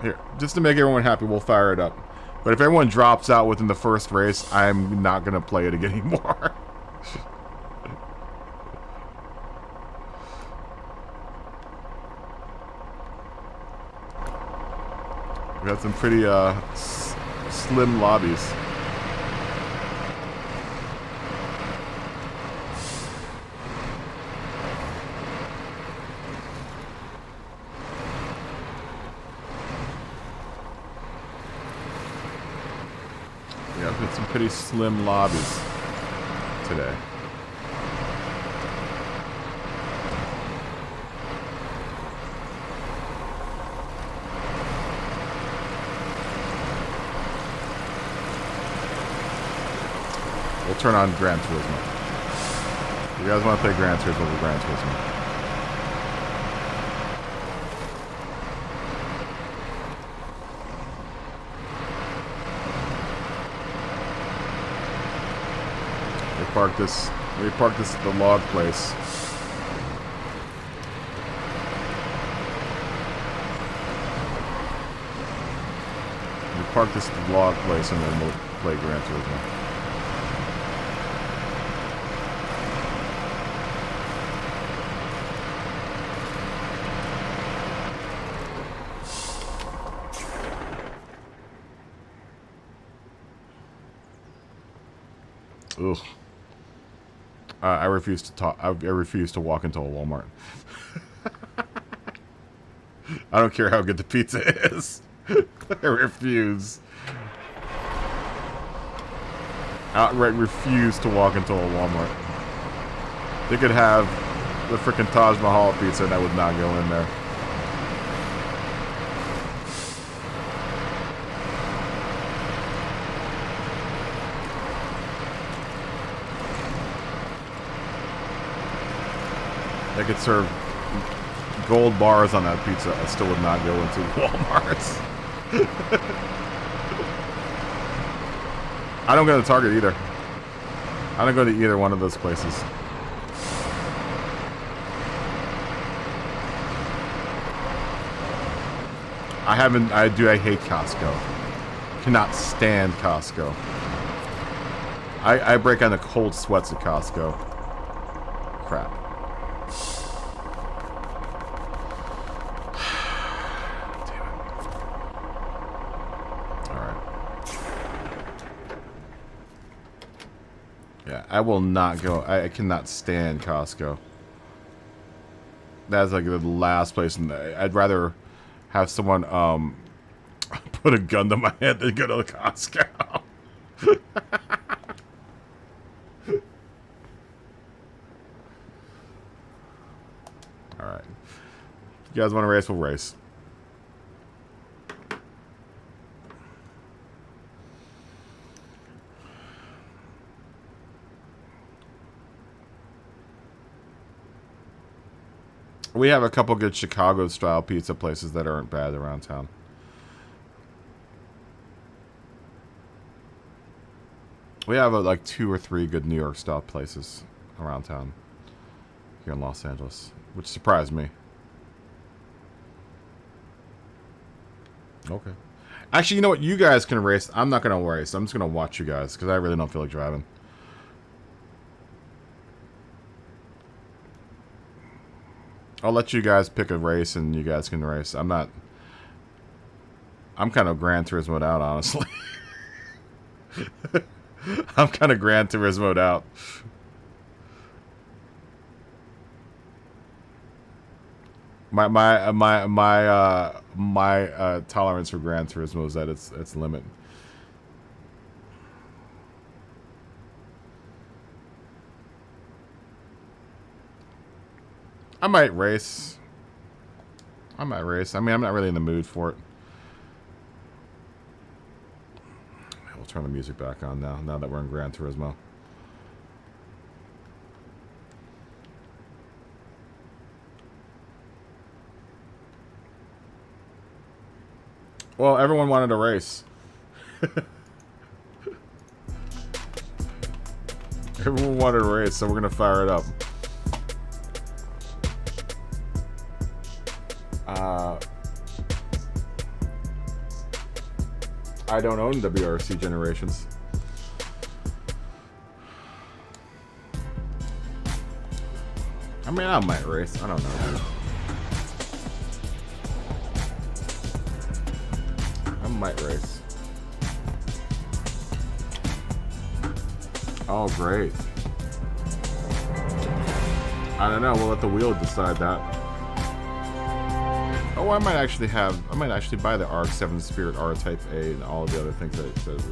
Here, just to make everyone happy, we'll fire it up. But if everyone drops out within the first race, I'm not going to play it again anymore. We got some pretty slim lobbies. Yeah, we've got some pretty slim lobbies today. We'll turn on Gran Turismo. You guys want to play Gran Turismo with Gran Turismo? We parked this at the log place. We parked this at the log place and then we'll play Gran Turismo. Ugh. I refuse to talk. I refuse to walk into a Walmart. I don't care how good the pizza is. I refuse. Outright refuse to walk into a Walmart. They could have the frickin' Taj Mahal pizza and I would not go in there. They could serve gold bars on that pizza. I still would not go into Walmart's. I don't go to Target either. I don't go to either one of those places. I hate Costco. Cannot stand Costco. I break out in cold sweats at Costco. Crap. I will not go. I cannot stand Costco. That's like the last place in the... I'd rather have someone put a gun to my head than go to the Costco. Alright. If you guys want to race, we'll race. We have a couple good Chicago-style pizza places that aren't bad around town. We have like 2 or 3 good New York-style places around town here in Los Angeles, which surprised me. Okay. Actually, you know what? You guys can race. I'm not going to race. I'm just going to watch you guys because I really don't feel like driving. I'll let you guys pick a race and you guys can race. I'm not... I'm kind of Gran Turismo'd out, honestly. I'm kind of Gran Turismo'd out. My tolerance for Gran Turismo is at its limit. I might race. I might race. I mean, I'm not really in the mood for it. We'll turn the music back on now that we're in Gran Turismo. Well, everyone wanted to race. Everyone wanted to race, so we're going to fire it up. I don't own WRC Generations. I mean, I might race. I don't know. I might race. Oh, great. I don't know. We'll let the wheel decide that. Oh, I might actually buy the RX-7 Spirit R-Type A and all of the other things that it says.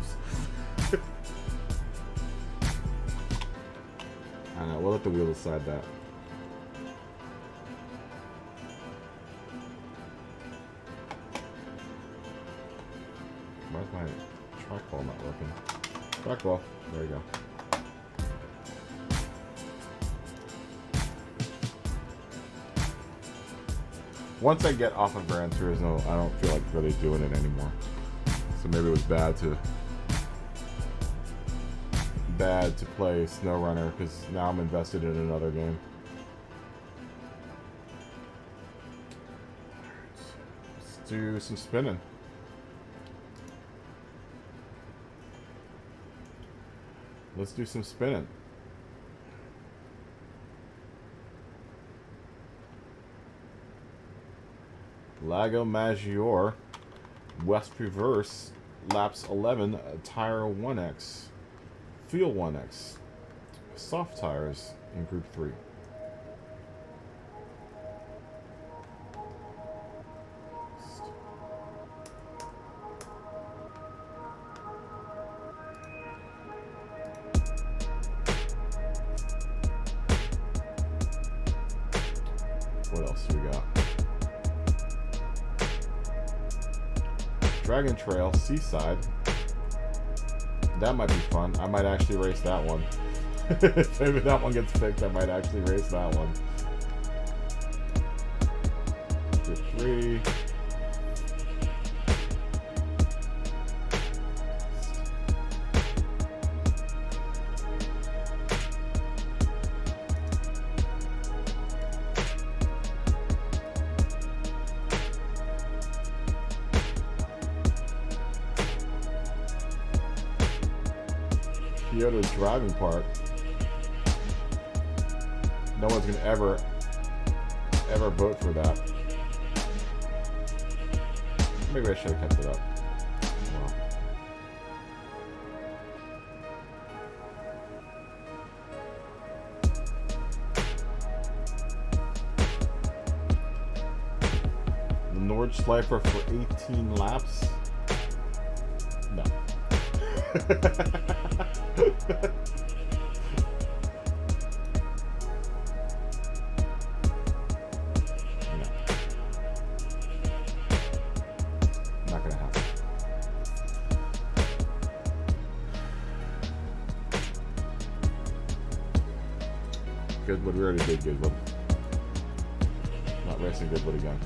I don't know. We'll let the wheel decide that. Why is my trackball not working? Trackball. There you go. Once I get off of Gran Turismo, I don't feel like really doing it anymore. So maybe it was bad to play SnowRunner because now I'm invested in another game. Let's do some spinning. Let's do some spinning. Lago Maggiore, West Reverse, Laps 11, Tire 1X, Fuel 1X, Soft Tires in Group 3. What else do we got? Dragon Trail, Seaside. That might be fun. I might actually race that one. If maybe that one gets picked, I might actually race that one. Group 3. Kyoto driving park. No one's gonna ever vote for that. Maybe I should have kept it up. Well. The Nordschleifer for 18 laps. No. Not gonna happen. Goodwood, we already did Goodwood. Not racing Goodwood again.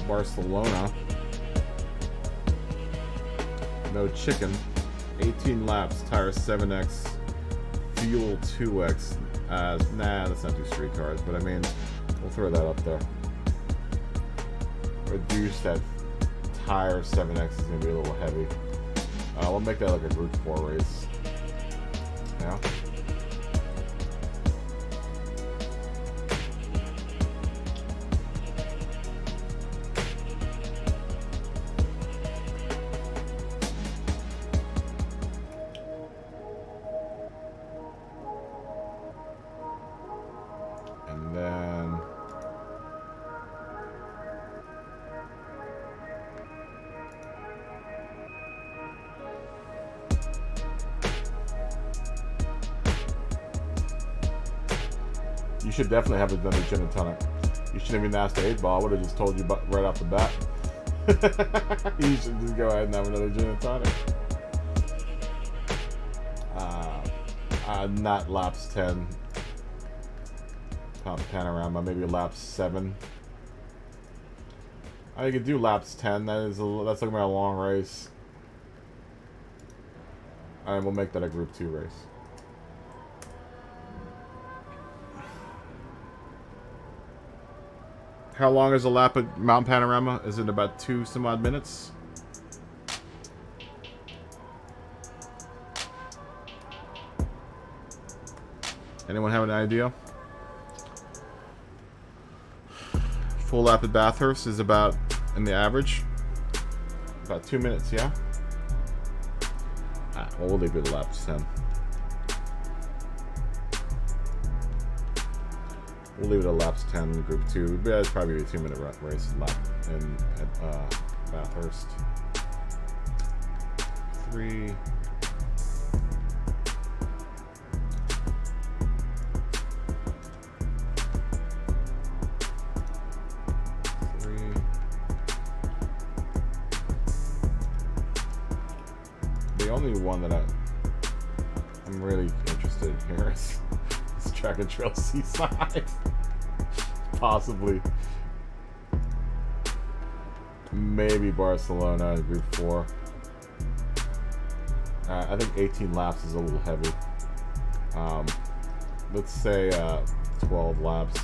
Barcelona. No chicken. 18 laps. Tire 7x. Fuel 2x. Nah, that's not 2 streetcars, but I mean, we'll throw that up there. Reduce that tire 7x is going to be a little heavy. We'll make that like a Group 4 race. Yeah. And then you should definitely have it done a gin and tonic. You shouldn't have even asked the 8 ball. I would have just told you right off the bat. You should just go ahead and have another gin and tonic. Not laps 10. Panorama, maybe laps 7. I could do laps 10. That's looking like a long race. And we'll make that a Group 2 race. How long is a lap at Mount Panorama? Is it about 2 some odd minutes? Anyone have an idea? Full lap at Bathurst is about, in the average, about 2 minutes, yeah? Well, we'll leave it at laps 10. We'll leave it at laps 10 in Group 2. It's probably a 2-minute race lap at Bathurst. 3. The only one that I'm really interested in here is Track and Trail Seaside. Possibly. Maybe Barcelona in Group 4. I think 18 laps is a little heavy. Let's say 12 laps.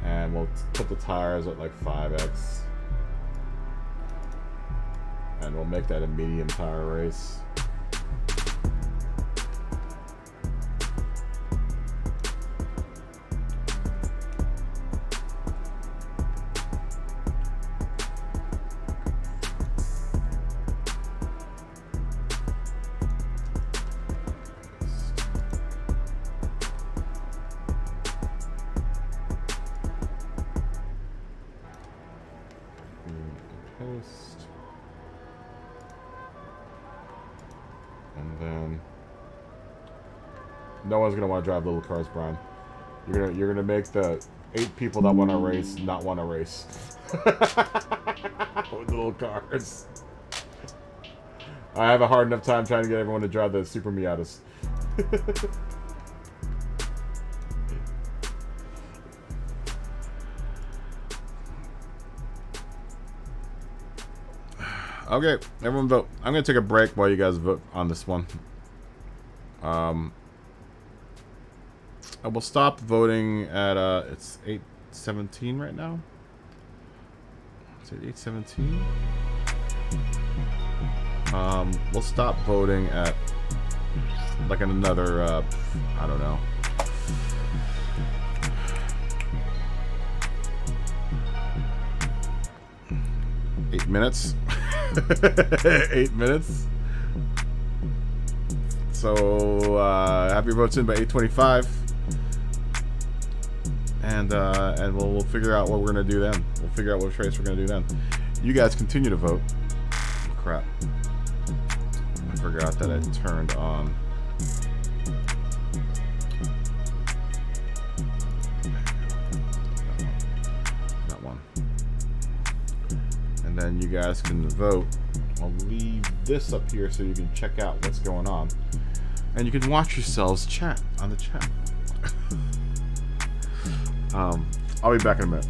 And we'll put the tires at like 5x. And we'll make that a medium tire race. Paste. And then no one's gonna want to drive little cars, Brian. You're gonna make the 8 people that want to race not want to race with little cars. I have a hard enough time trying to get everyone to drive the Super Miatas. Okay, everyone vote. I'm gonna take a break while you guys vote on this one. I will stop voting at it's 8:17 right now. Is it 8:17? We'll stop voting at like another I don't know. 8 minutes. 8 minutes. So have your votes in by 8:25, and we'll figure out what we're gonna do then. We'll figure out which race we're gonna do then. You guys continue to vote. Oh, crap! I forgot that I turned on. That one. And then you guys can vote. I'll leave this up here so you can check out what's going on. And you can watch yourselves chat on the chat. I'll be back in a minute.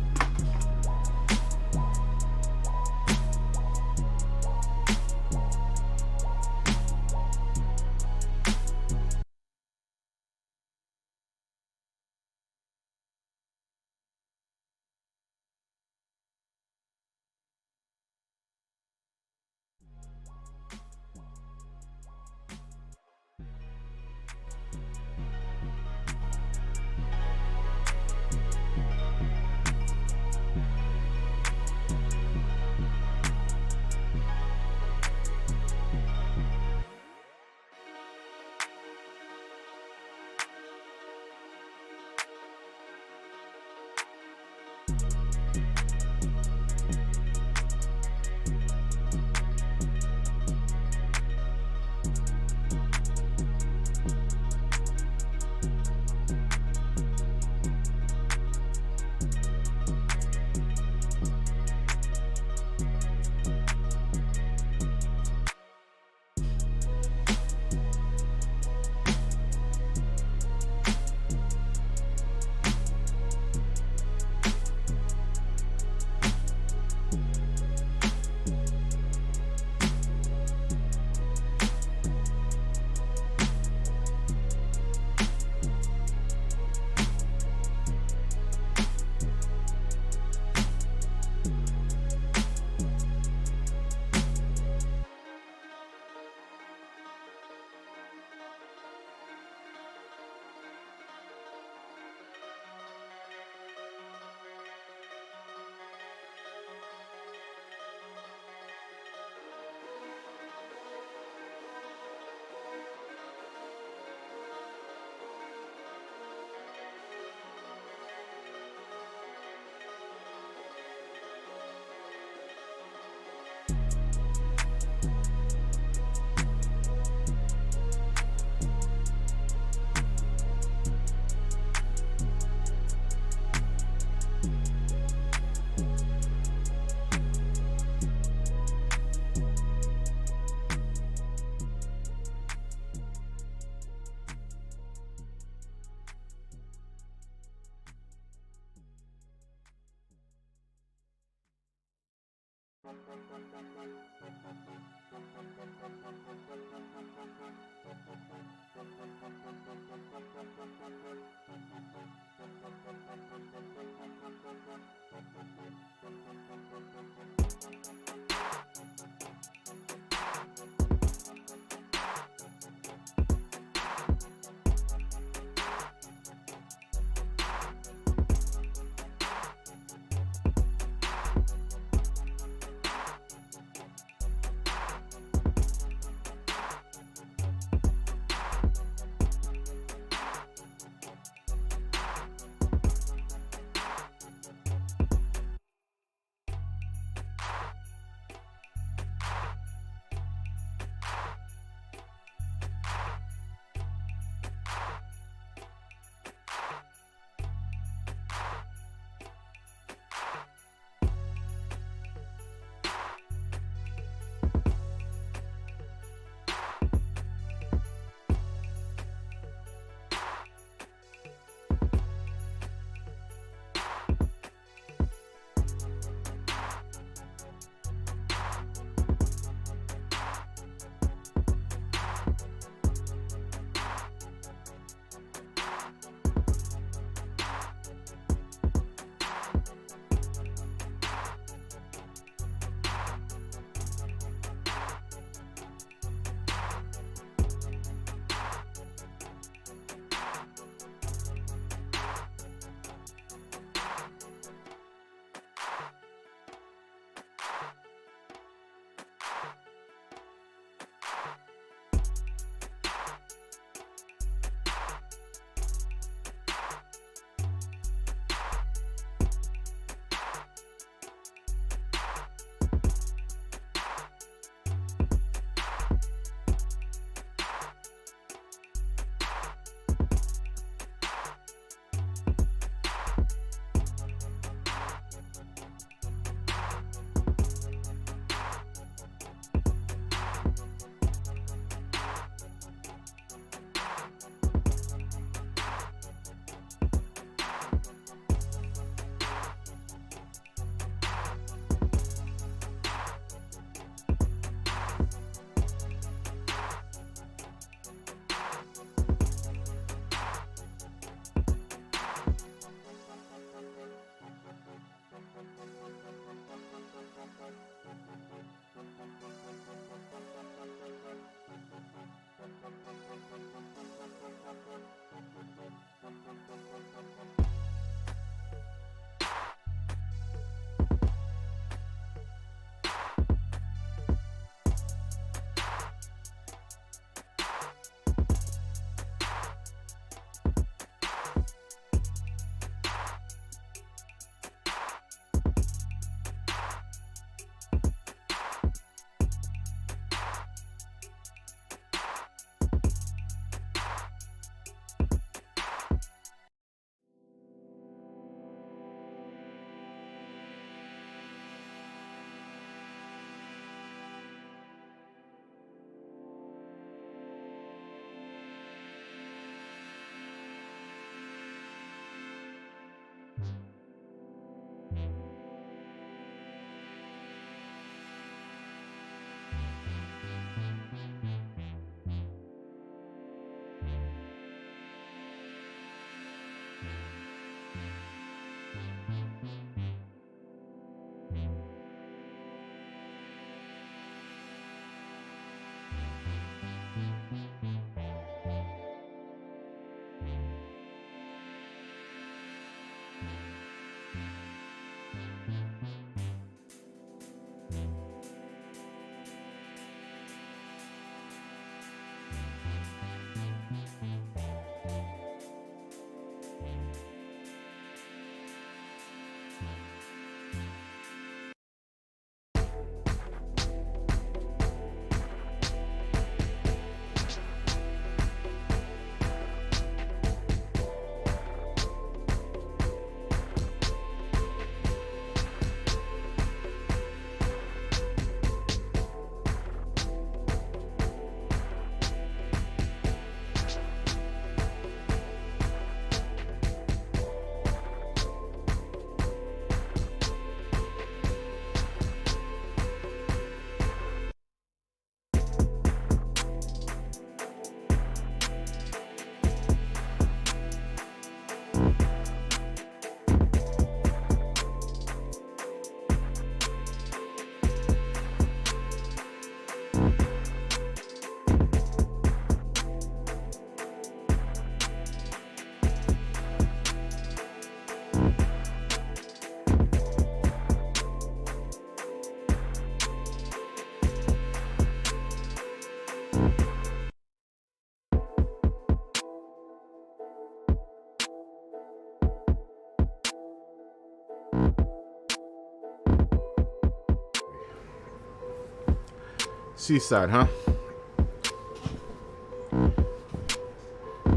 Seaside, huh?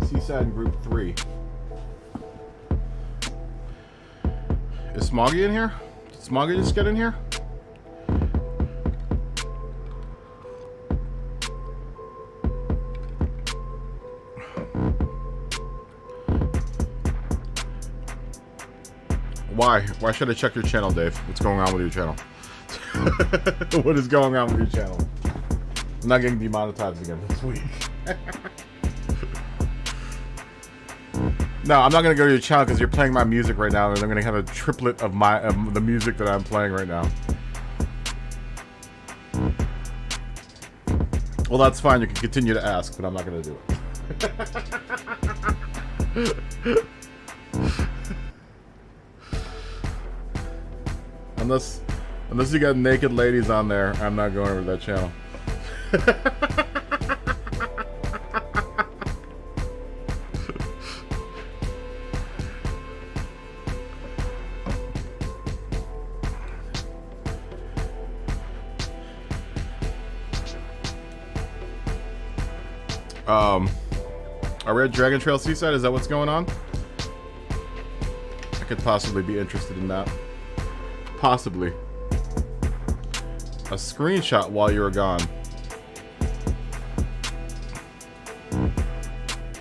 Seaside in group 3. Is Smoggy in here? Did Smoggy just get in here? Why? Why should I check your channel, Dave? What's going on with your channel? What is going on with your channel? I'm not getting demonetized again this week. No, I'm not gonna go to your channel because you're playing my music right now, and I'm gonna have a triplet of my the music that I'm playing right now. Well, that's fine. You can continue to ask, but I'm not gonna do it. Unless you got naked ladies on there, I'm not going over to that channel. Are we at Dragon Trail Seaside? Is that what's going on? I could possibly be interested in that. Possibly. A screenshot while you were gone.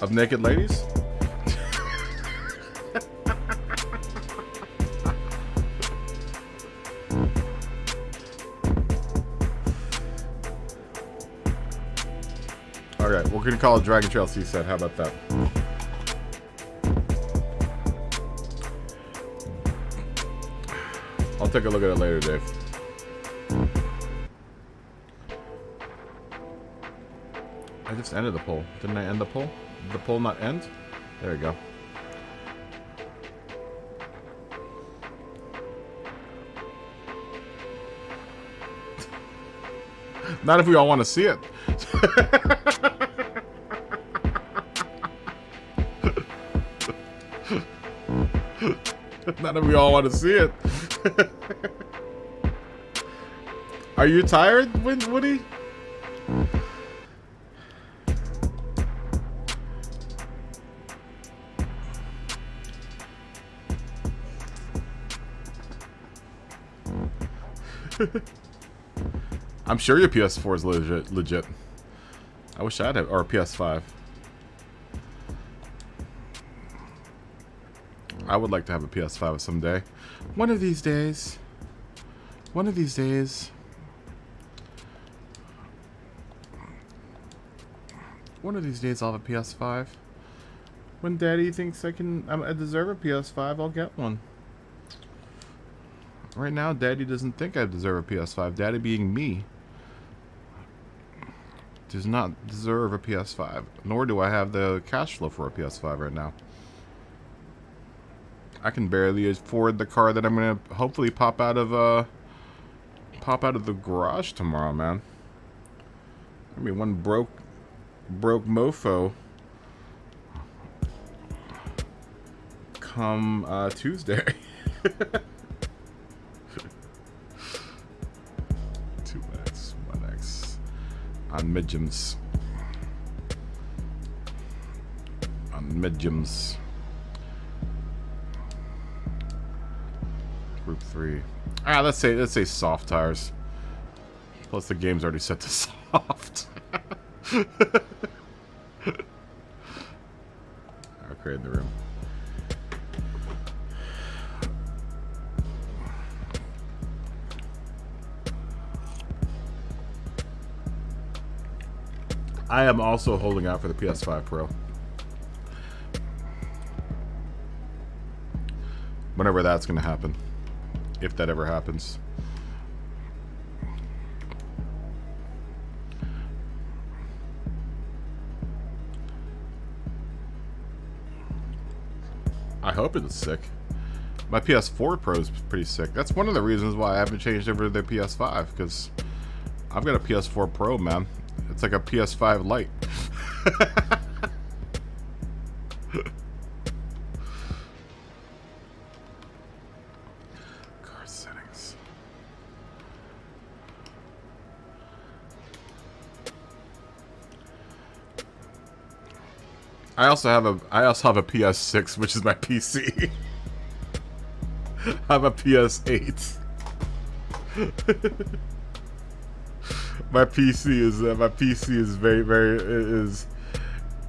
Of naked ladies? Alright, we're gonna call it Dragon Trail Seaside. How about that? I'll take a look at it later, Dave. I just ended the poll. Didn't I end the poll? Did the poll not end? There we go. Not if we all want to see it. Not if we all want to see it. Are you tired, Woody? I'm sure your PS4 is legit. I wish I'd have, or PS5. I would like to have a PS5 someday. One of these days. One of these days. One of these days I'll have a PS5. When Daddy thinks I deserve a PS5, I'll get one. Right now, Daddy doesn't think I deserve a PS5. Daddy being me does not deserve a PS5. Nor do I have the cash flow for a PS5 right now. I can barely afford the car that I'm gonna hopefully pop out of the garage tomorrow, man. I mean, one broke mofo come Tuesday. 2x, 1x on midgems. On midgems. Group 3. Ah, let's say soft tires. Plus the game's already set to soft. I'll create the room. I am also holding out for the PS5 Pro. Whenever that's going to happen. If that ever happens. I hope it's sick. My PS4 Pro is pretty sick. That's one of the reasons why I haven't changed over to the PS5, because I've got a PS4 Pro, man. It's like a PS5 Lite. Car settings. I also have a PS6, which is my PC. I have a PS8. My PC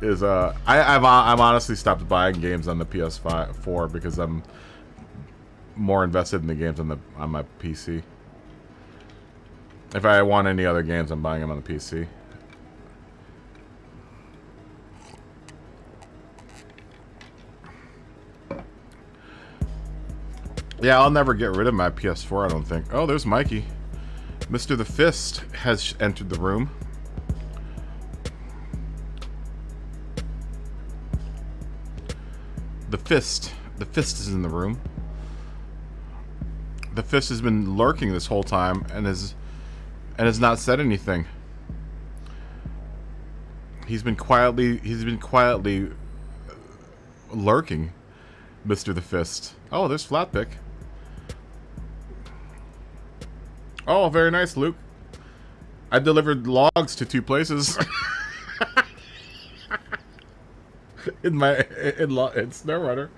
is I've honestly stopped buying games on the PS4 because I'm more invested in the games on my PC. If I want any other games, I'm buying them on the PC. Yeah, I'll never get rid of my PS4, I don't think. Oh, there's Mikey. Mr. the Fist has entered the room. The Fist is in the room. The Fist has been lurking this whole time and has not said anything. He's been quietly lurking, Mr. the Fist. Oh, there's Flatpick. Oh, very nice, Luke. I delivered logs to 2 places. in SnowRunner.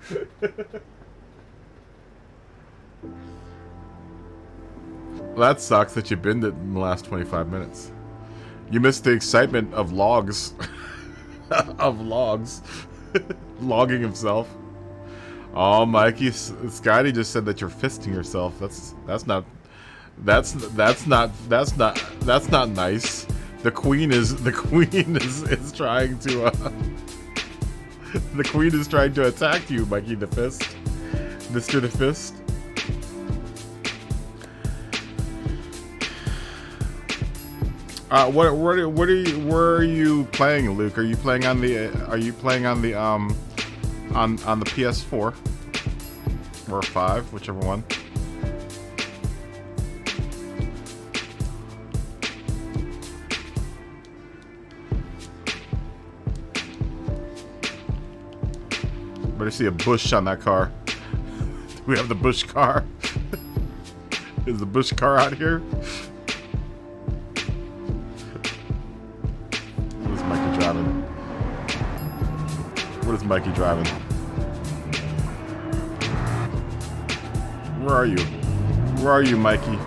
Well, that sucks that you binned it in the last 25 minutes. You missed the excitement of logs. Of logs. Logging himself. Oh, Mikey, Scotty just said that you're fisting yourself. That's not nice. The queen is trying to the queen is trying to attack you, Mikey the Fist. Mr. the Fist. Where are you playing, Luke? Are you playing on the on the PS4 or 5, whichever one? Better see a bush on that car. Do we have the bush car? Is the bush car out here? What is Mikey driving? What is Mikey driving? Where are you? Where are you, Mikey?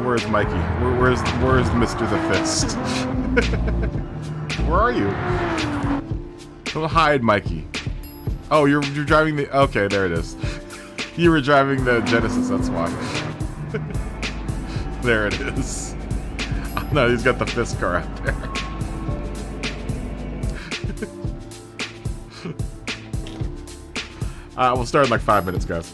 Where's Mikey? Where's Mr. the Fist? Where are you? Don't hide, Mikey. Oh, you're driving the... Okay, there it is. You were driving the Genesis, that's why. There it is. Oh, no, he's got the Fist car out there. We'll start in like 5 minutes, guys.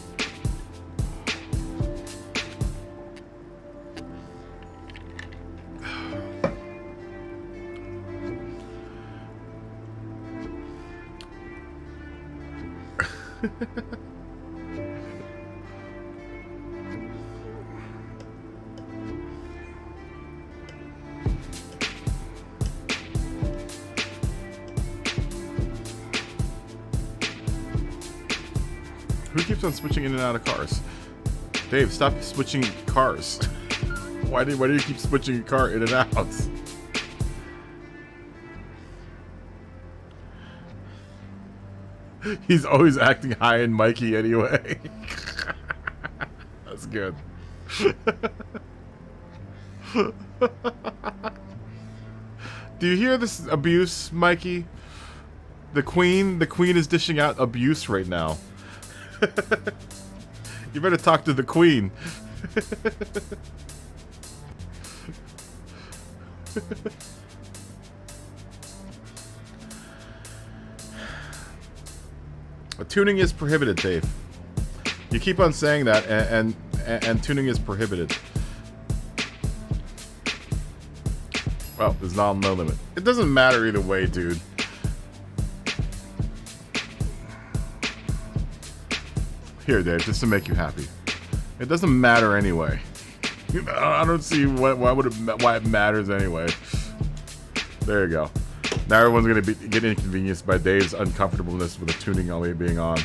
Who keeps on switching in and out of cars? Dave, stop switching cars. Why do you keep switching a car in and out? He's always acting high in Mikey anyway. That's good. Do you hear this abuse, Mikey? The queen is dishing out abuse right now. You better talk to the queen. Tuning is prohibited, Dave. You keep on saying that, and tuning is prohibited. Well, there's no limit. It doesn't matter either way, dude. Here, Dave, just to make you happy. It doesn't matter anyway. I don't see why it matters anyway. There you go. Now everyone's gonna get inconvenienced by Dave's uncomfortableness with the tuning only being on.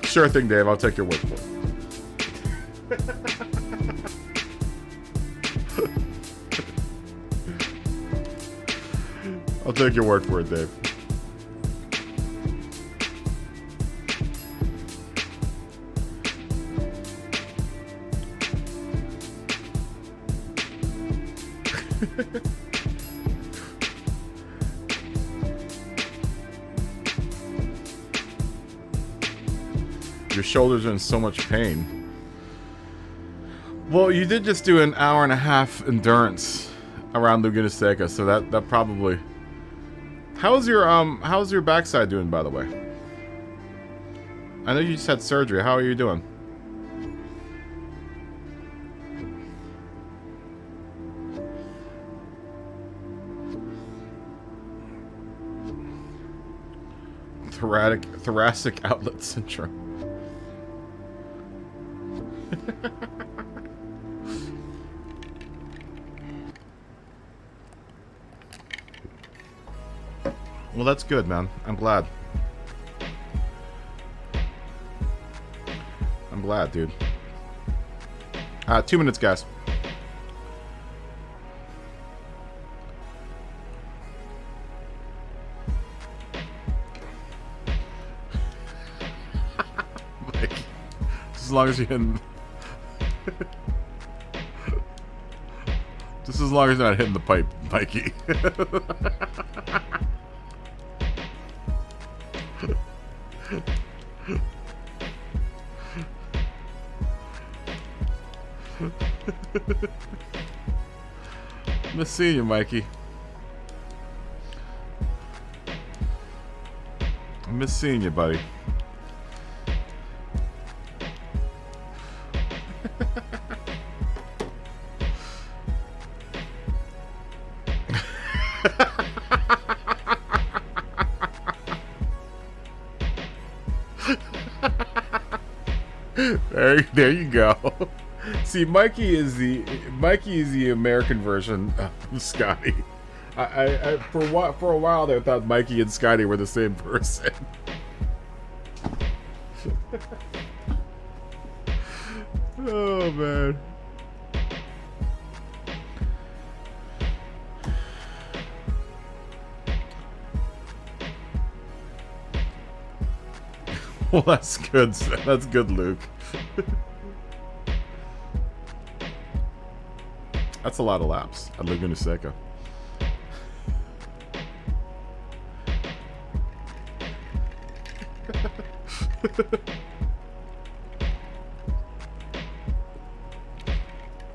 Sure thing, Dave. I'll take your word for it. I'll take your word for it, Dave. Your shoulders are in so much pain. Well, you did just do an hour and a half endurance around Laguna Seca, so that probably. How's your backside doing, by the way? I know you just had surgery. How are you doing? Thoracic outlet syndrome. Well, that's good, man. I'm glad. I'm glad, dude. 2 minutes, guys. Like, as long as you can. Just as long as you're not hitting the pipe, Mikey. Miss seeing you, Mikey. I miss seeing you, buddy. There you go. See, Mikey is the American version of Scotty. For a while there, I thought Mikey and Scotty were the same person. Oh man. Well, that's good. That's good, Luke. That's a lot of laps at Laguna Seca.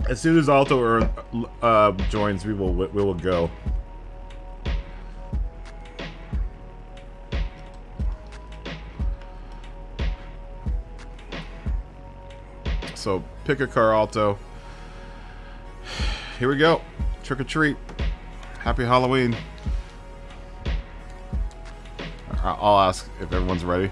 As soon as Alto joins, we will go. So pick a car, Alto. Here we go. Trick or treat. Happy Halloween. I'll ask if everyone's ready.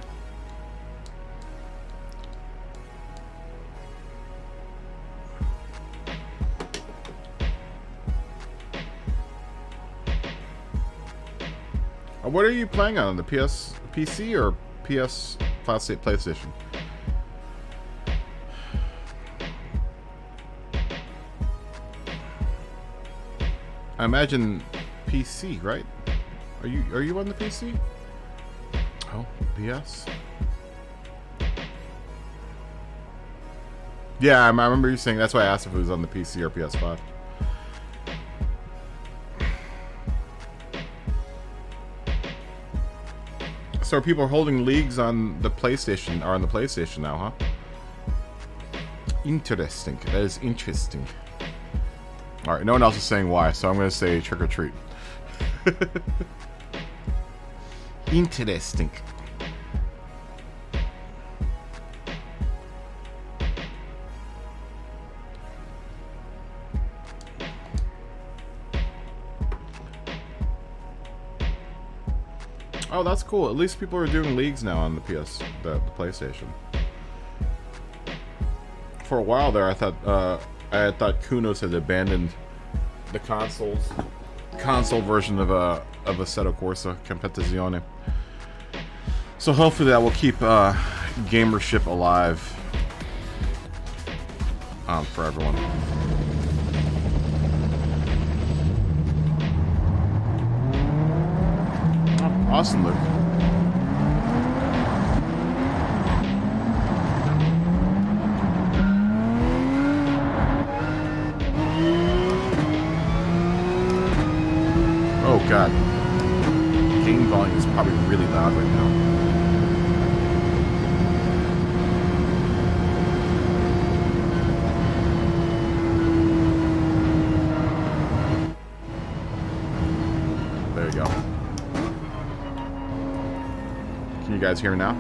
What are you playing on the PC or PS PlayStation? I imagine PC, right? Are you on the PC? Oh, PS. Yeah, I remember you saying. That's why I asked if it was on the PC or PS5. So are people holding leagues on the PlayStation, or on the PlayStation now, huh? Interesting. That is interesting. Alright, no one else is saying why, so I'm going to say trick or treat. Interesting. Oh, that's cool. At least people are doing leagues now on the PlayStation. For a while there, I thought Kunos had abandoned the consoles console version of Assetto Corsa Competizione. So hopefully that will keep gamership alive for everyone. Oh, awesome, Luke. Oh god. Game volume is probably really loud right now. There you go. Can you guys hear me now?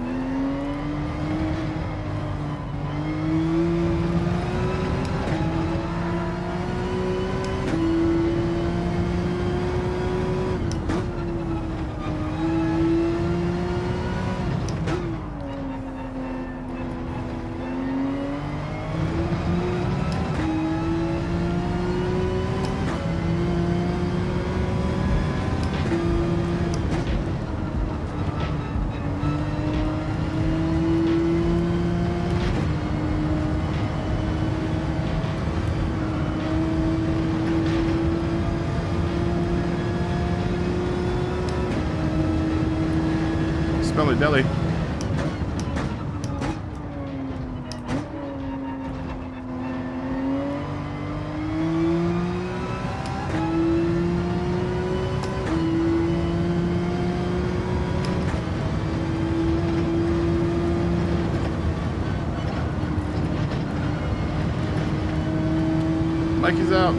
Spelly Deli. Mikey's out.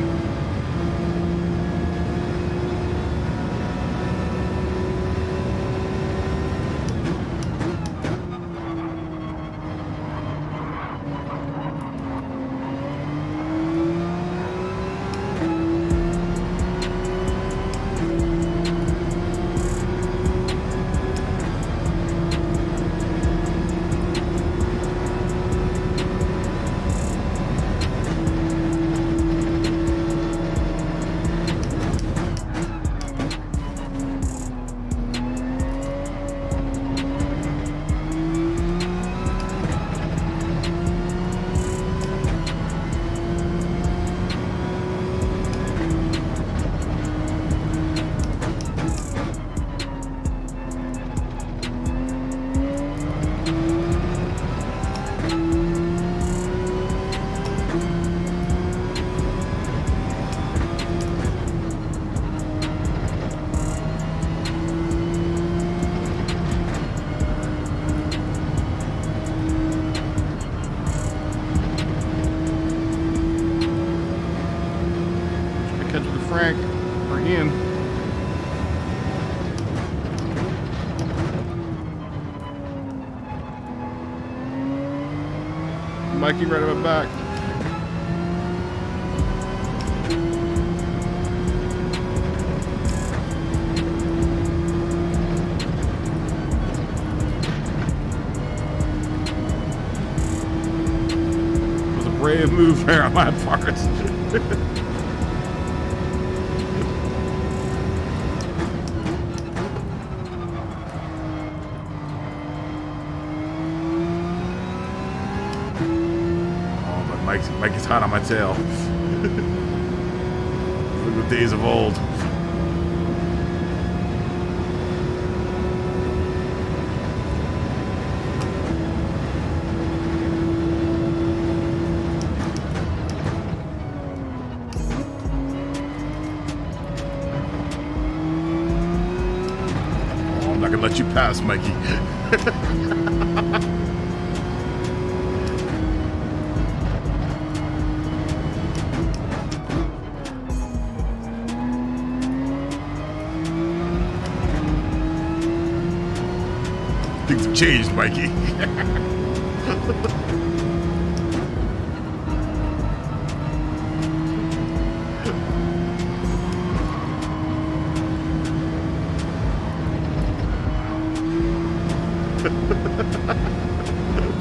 Catch the Frank or Ian. Mikey right on my back. It was a brave move there on my part. Mikey's hot on my tail. Look the days of old. Oh, I'm not gonna let you pass, Mikey. Things have changed, Mikey.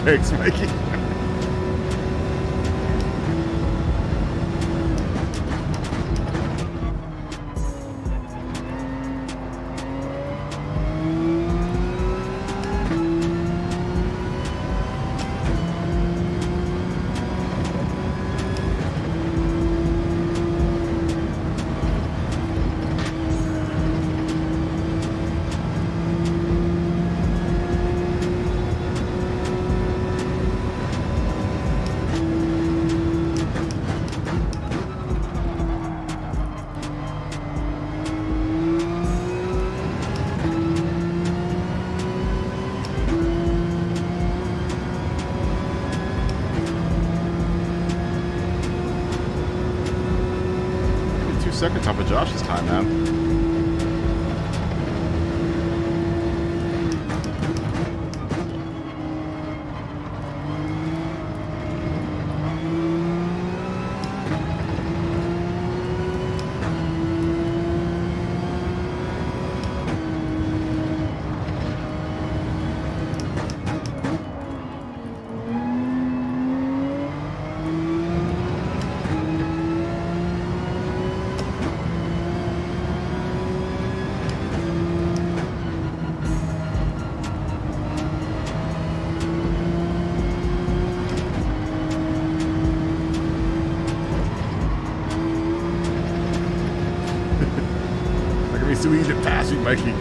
Thanks, Mikey. seconds off of Josh's time, man. It's too easy to pass you, Mikey.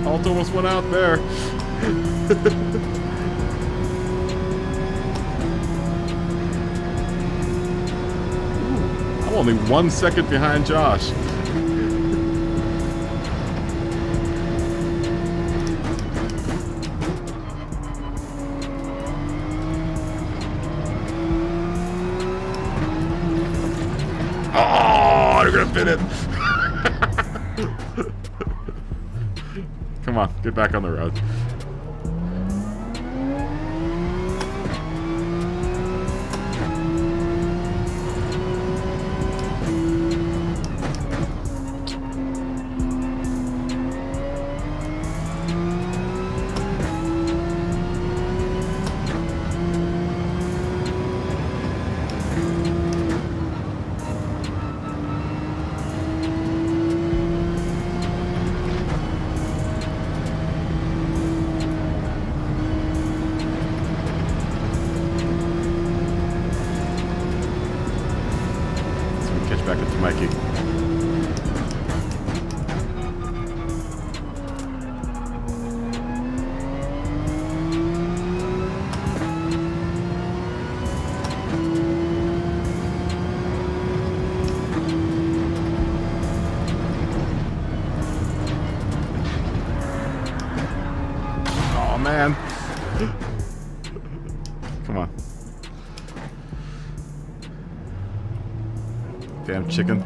Alt almost went out there. I'm only 1 second behind Josh. Oh, you're gonna fit it. Come on, get back on the road. Back up to Mikey. Oh man. Come on. Damn chicken.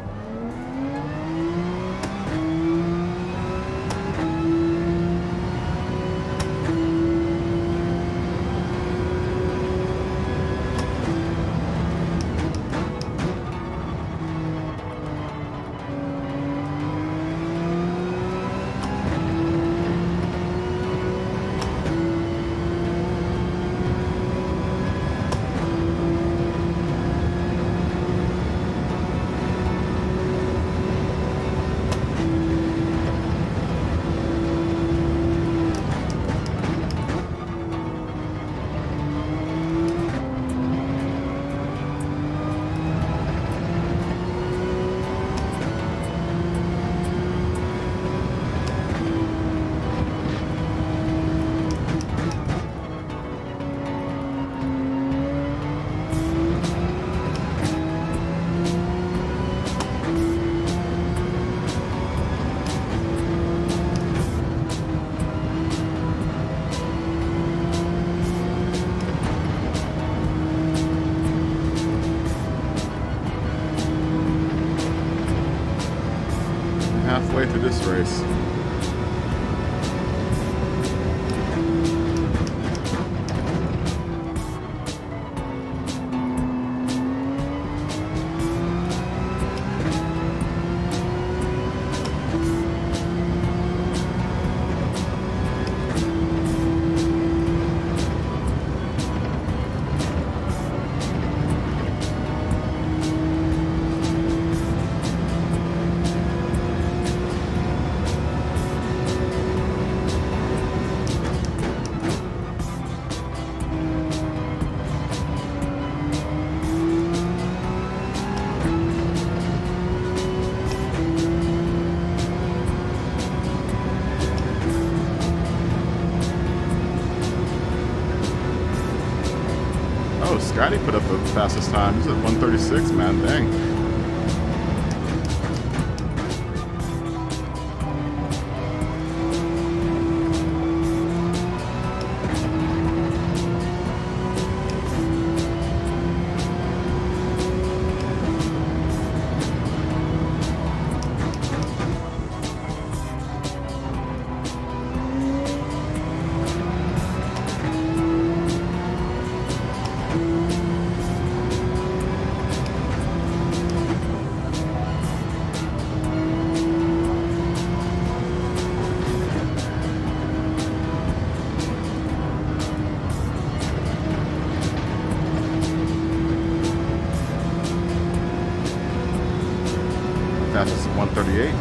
Halfway through this race. Scotty put up the fastest time. He's at 136, man. Dang. Fastest at 138.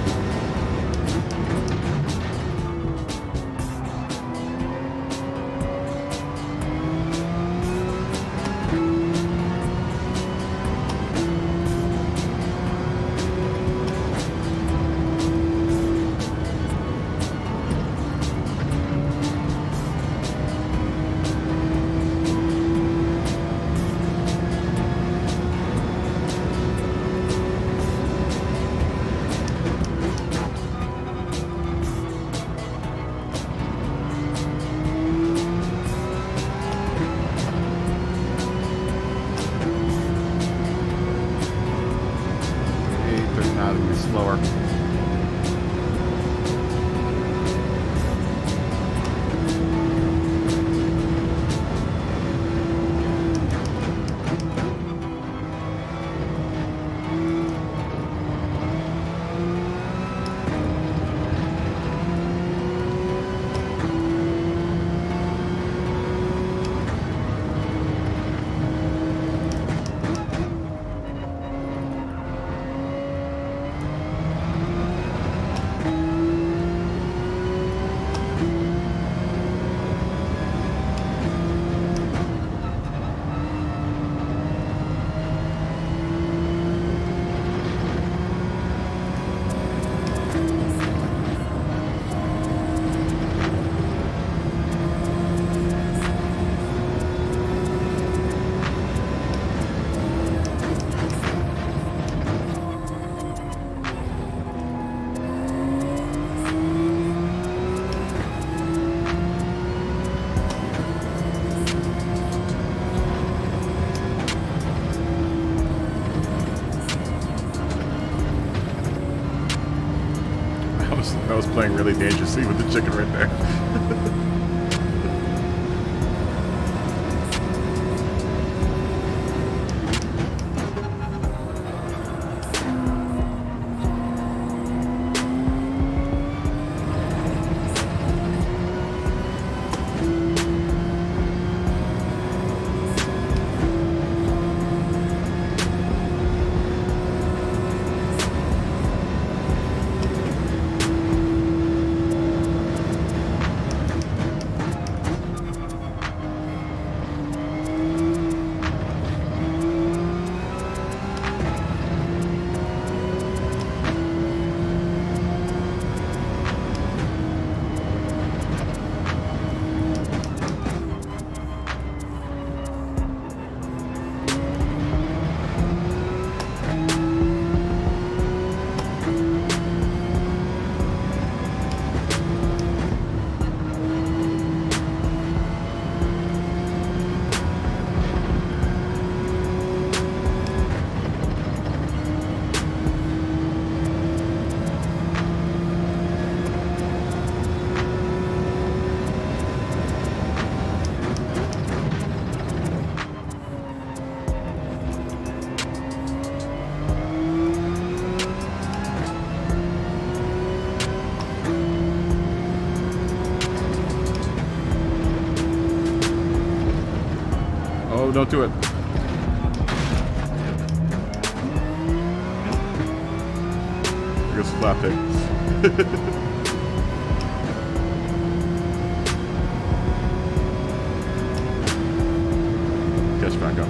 Slower. I was playing really dangerously with the chicken right there. Oh, don't do it. There goes the flat pig. Catch back up.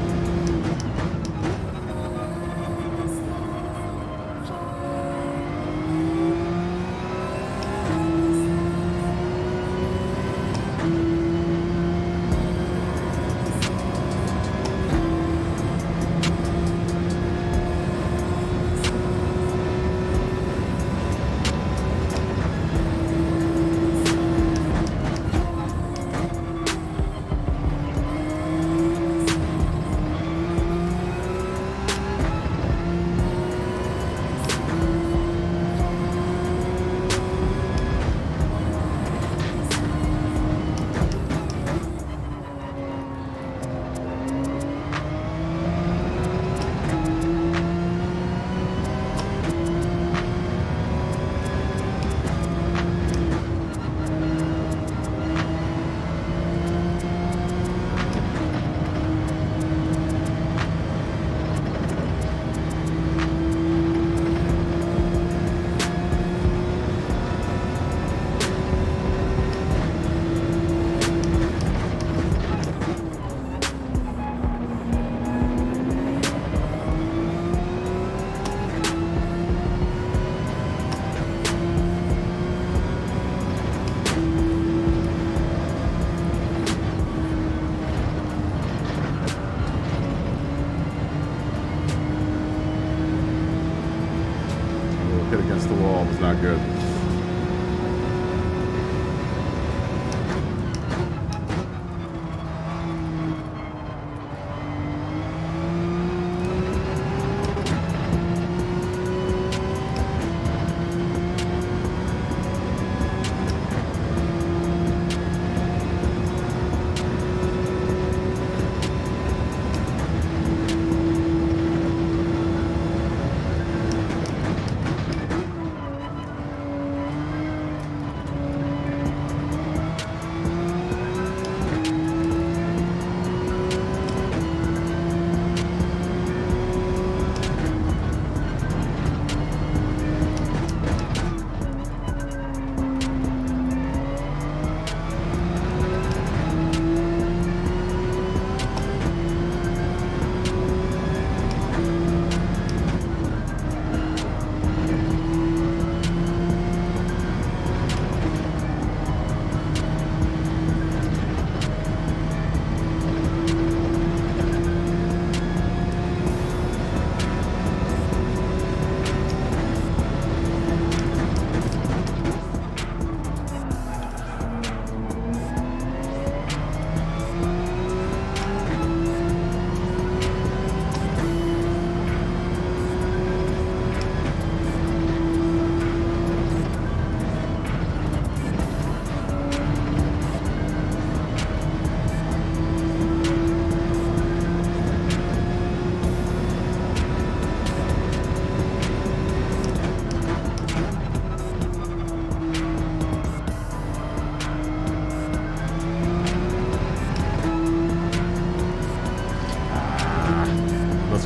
wall was not good.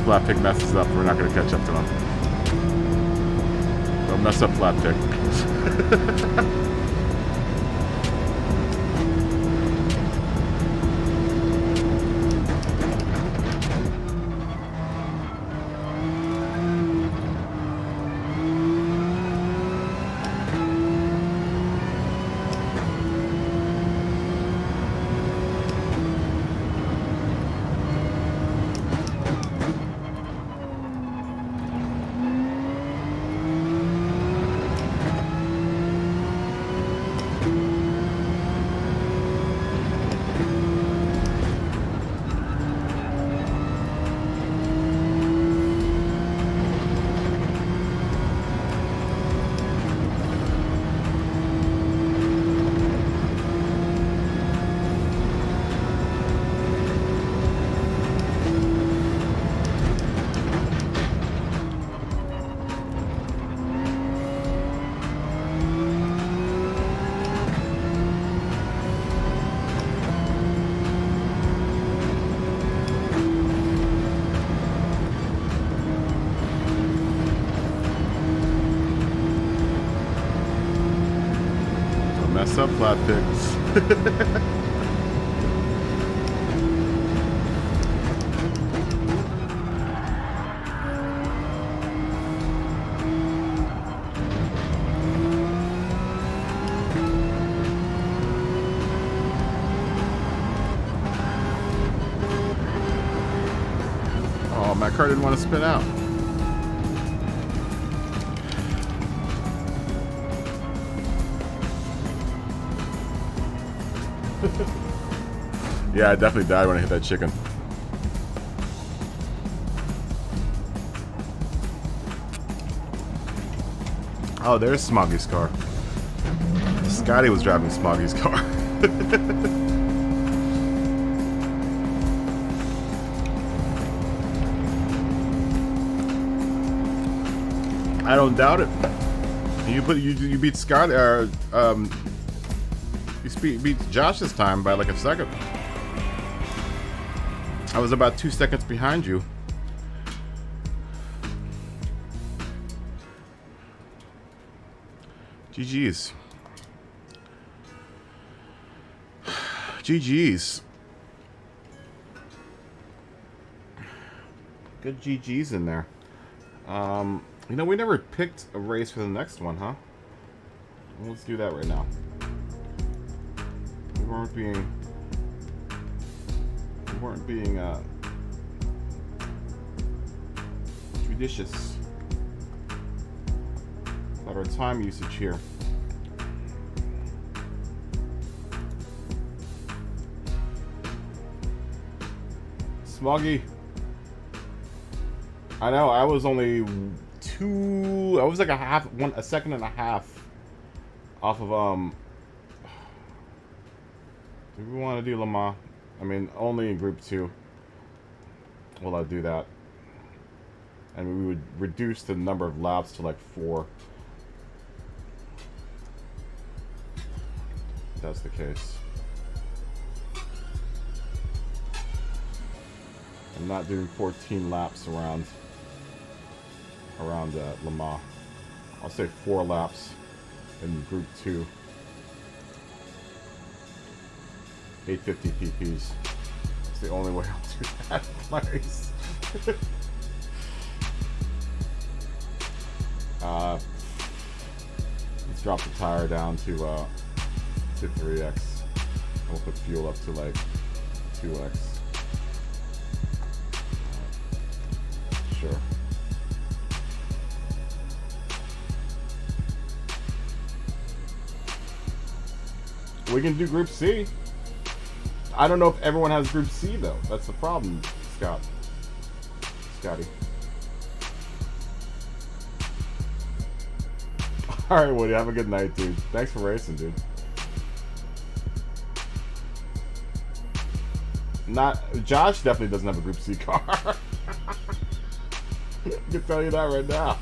Flat Pig messes up, we're not going to catch up to him. Don't mess up Flat Pig. Mess up Flat Pigs. Oh, my car didn't want to spin out. Yeah, I definitely died when I hit that chicken. Oh, there's Smoggy's car. Scotty was driving Smoggy's car. I don't doubt it. You beat Scotty, or you beat Josh this time by like a second. I was about 2 seconds behind you. GG's. GG's. Good GG's in there. You know, we never picked a race for the next one, huh? Let's do that right now. We weren't being judicious. about our time usage here. Smoggy. I know, I was only I was like a second and a half off of, do we want to do Le Mans? I mean, only in Group 2 will I do that. And we would reduce the number of laps to like 4. If that's the case. I'm not doing 14 laps around Le Mans. I'll say 4 laps in Group 2. 850 pp's. It's the only way I'll do that, Clarice. Let's drop the tire down to 3x. We'll put fuel up to like 2x. Sure. We can do Group C. I don't know if everyone has Group C though. That's the problem, Scotty. Alright, Woody, have a good night, dude. Thanks for racing, dude. Josh definitely doesn't have a Group C car. I can tell you that right now.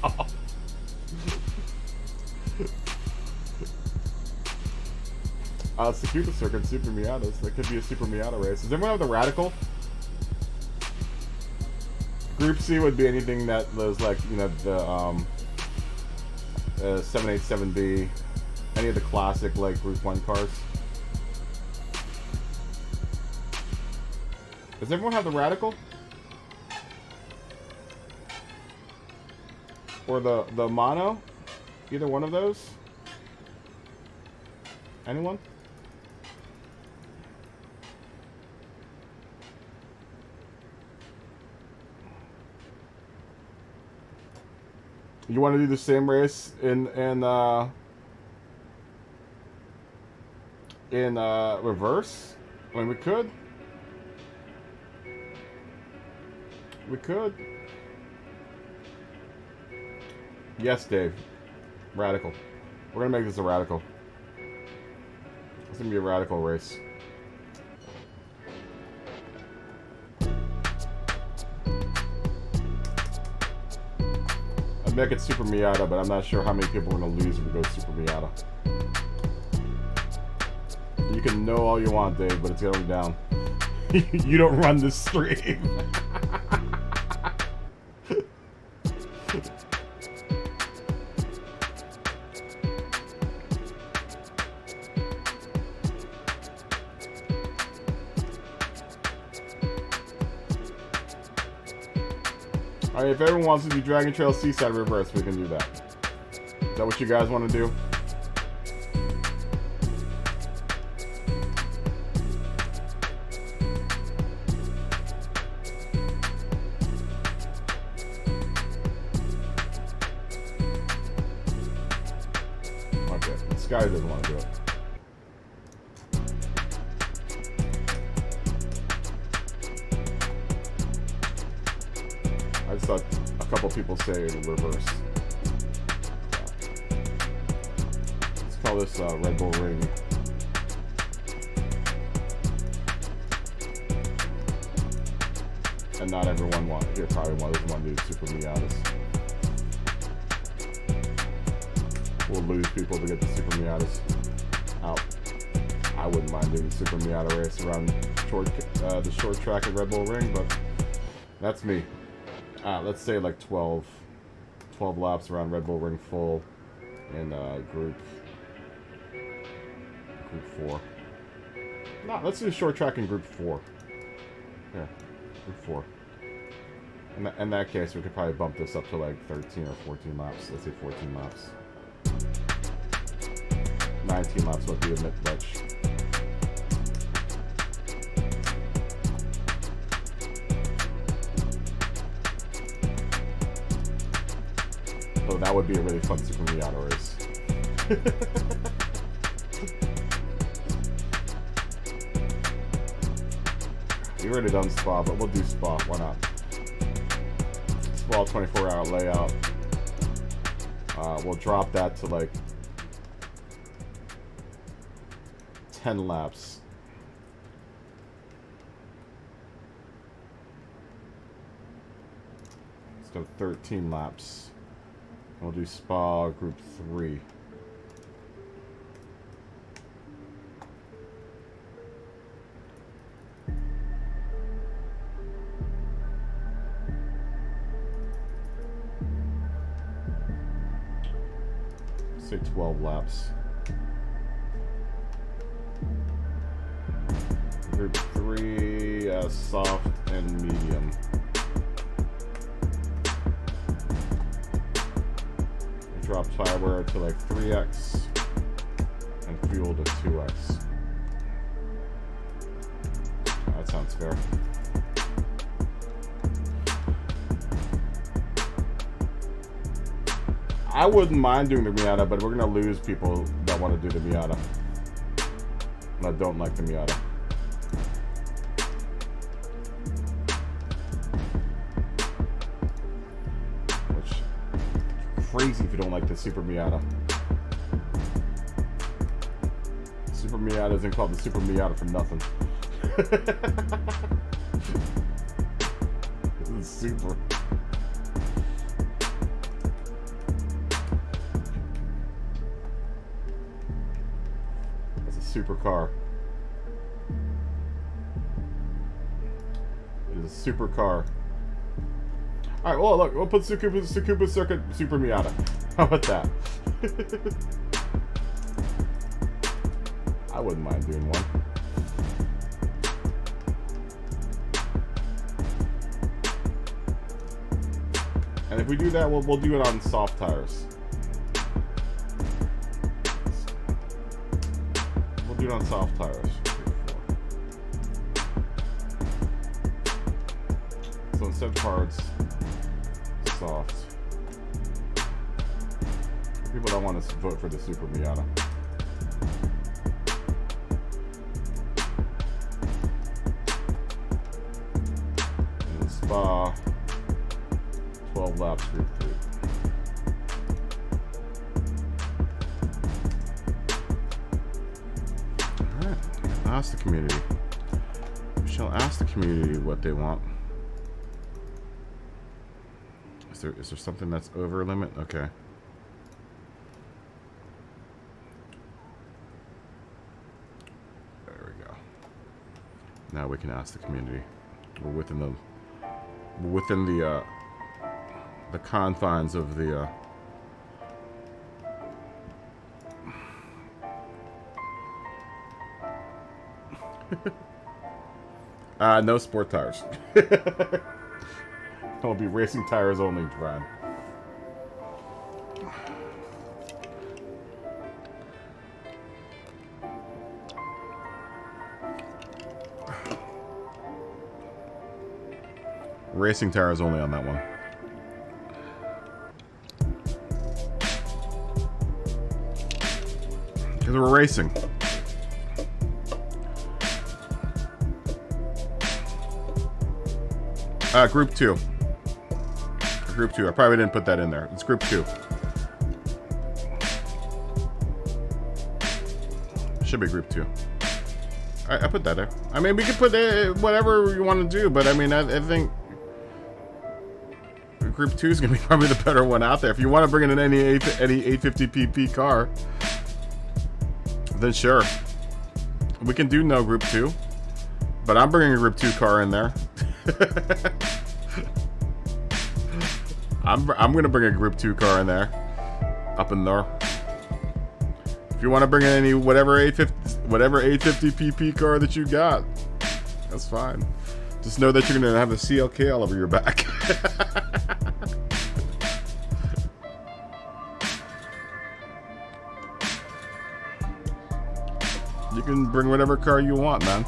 Secure Circuit, Super Miatas. That could be a Super Miata race. Does everyone have the Radical? Group C would be anything that was like, you know, the 787B, any of the classic like Group 1 cars. Does everyone have the Radical? Or the Mono? Either one of those? Anyone? You want to do the same race in reverse? I mean, we could. We could. Yes, Dave. Radical. We're gonna make this a Radical. It's gonna be a Radical race. I'd make it Super Miata, but I'm not sure how many people are gonna lose if we go Super Miata. You can know all you want, Dave, but it's going down. You don't run this stream. Alright, if everyone wants to do Dragon Trail Seaside Reverse, we can do that. Is that what you guys want to do? Okay, this guy doesn't want to do it. I just saw a couple people say it in reverse. Let's call this Red Bull Ring. And not everyone here probably doesn't want to do Super Miatas. We'll lose people to get the Super Miatas out. I wouldn't mind doing the Super Miata race around the short track at Red Bull Ring, but that's me. Let's say like 12 laps around Red Bull Ring full in group 4. No, let's do a short track in group 4. Yeah, group 4. In that case, we could probably bump this up to like 13 or 14 laps. Let's say 14 laps. 19 laps would be a bit much. Although that would be a really fun Super Miata race. We already done Spa, but we'll do Spa. Why not? Spa 24-hour layout. We'll drop that to like 10 laps. Let's go 13 laps. We'll do Spa Group 3. Say 12 laps. Group 3, soft and medium. Drop tire wear to like 3x and fuel to 2x. That sounds fair. I wouldn't mind doing the Miata, but we're gonna lose people that want to do the Miata. That don't like the Miata. Crazy if you don't like the Super Miata. Super Miata isn't called the Super Miata for nothing. This is super. That's a super car. It is a super car. Alright, well, look, we'll put Tsukuba Circuit Super Miata. How about that? I wouldn't mind doing one. And if we do that, we'll do it on soft tires. We'll do it on soft tires. So instead of parts, soft. People don't want to vote for the Super Miata. And Spa, 12 laps, Group 3. Alright, ask the community. We shall ask the community what they want. Is there something that's over limit? Okay. There we go. Now we can ask the community. We're within the confines of the no sport tires. It'll be racing tires only, Gran. Racing tires only on that one. Because we're racing. Group 2. Group 2. I probably didn't put that in there. It's Group 2. Should be Group 2. I put that there. I mean, we could put whatever you want to do, but I mean, I think Group 2 is going to be probably the better one out there. If you want to bring in any 850pp car, then sure. We can do no Group 2, but I'm bringing a Group 2 car in there. I'm gonna bring a Group 2 car in there, up in there. If you want to bring in any whatever 850pp car that you got, that's fine. Just know that you're gonna have a CLK all over your back. You can bring whatever car you want, man.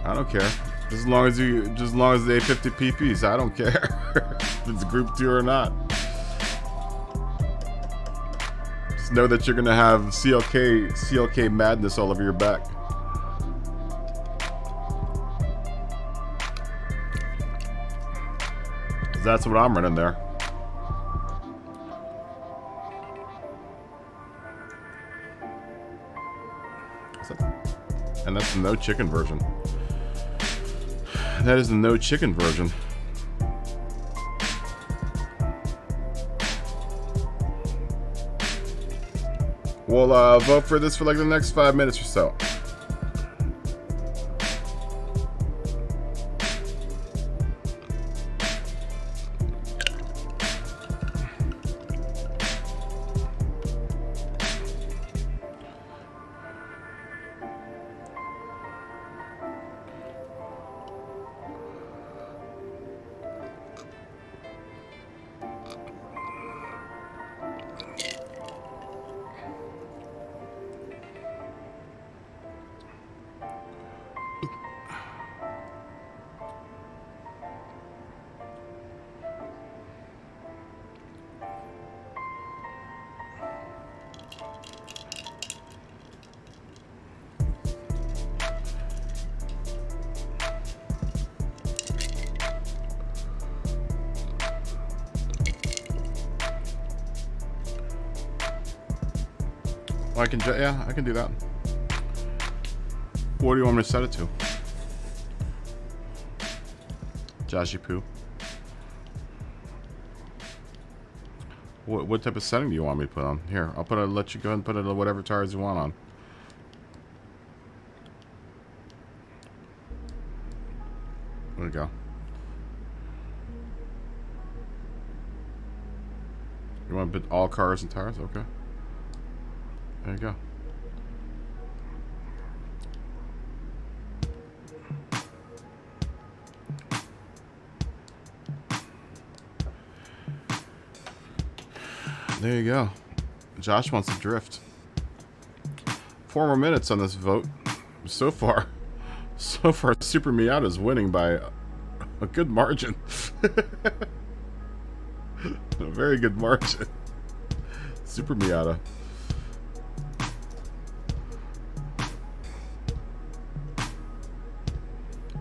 I don't care. Just as long as the 850pp's, I don't care if it's Group 2 or not. just know that you're gonna have CLK madness all over your back. That's what I'm running there. And that's the no chicken version. That is the no chicken version. We'll vote for this for like the next 5 minutes or so. I can do that. What do you want me to set it to? Joshy Poo. What type of setting do you want me to put on? Here, let you go and put it on whatever tires you want on. There we go. You want to put all cars and tires? Okay. There you go. There you go. Josh wants to drift. 4 more minutes on this vote. So far, Super Miata is winning by a good margin. A very good margin. Super Miata.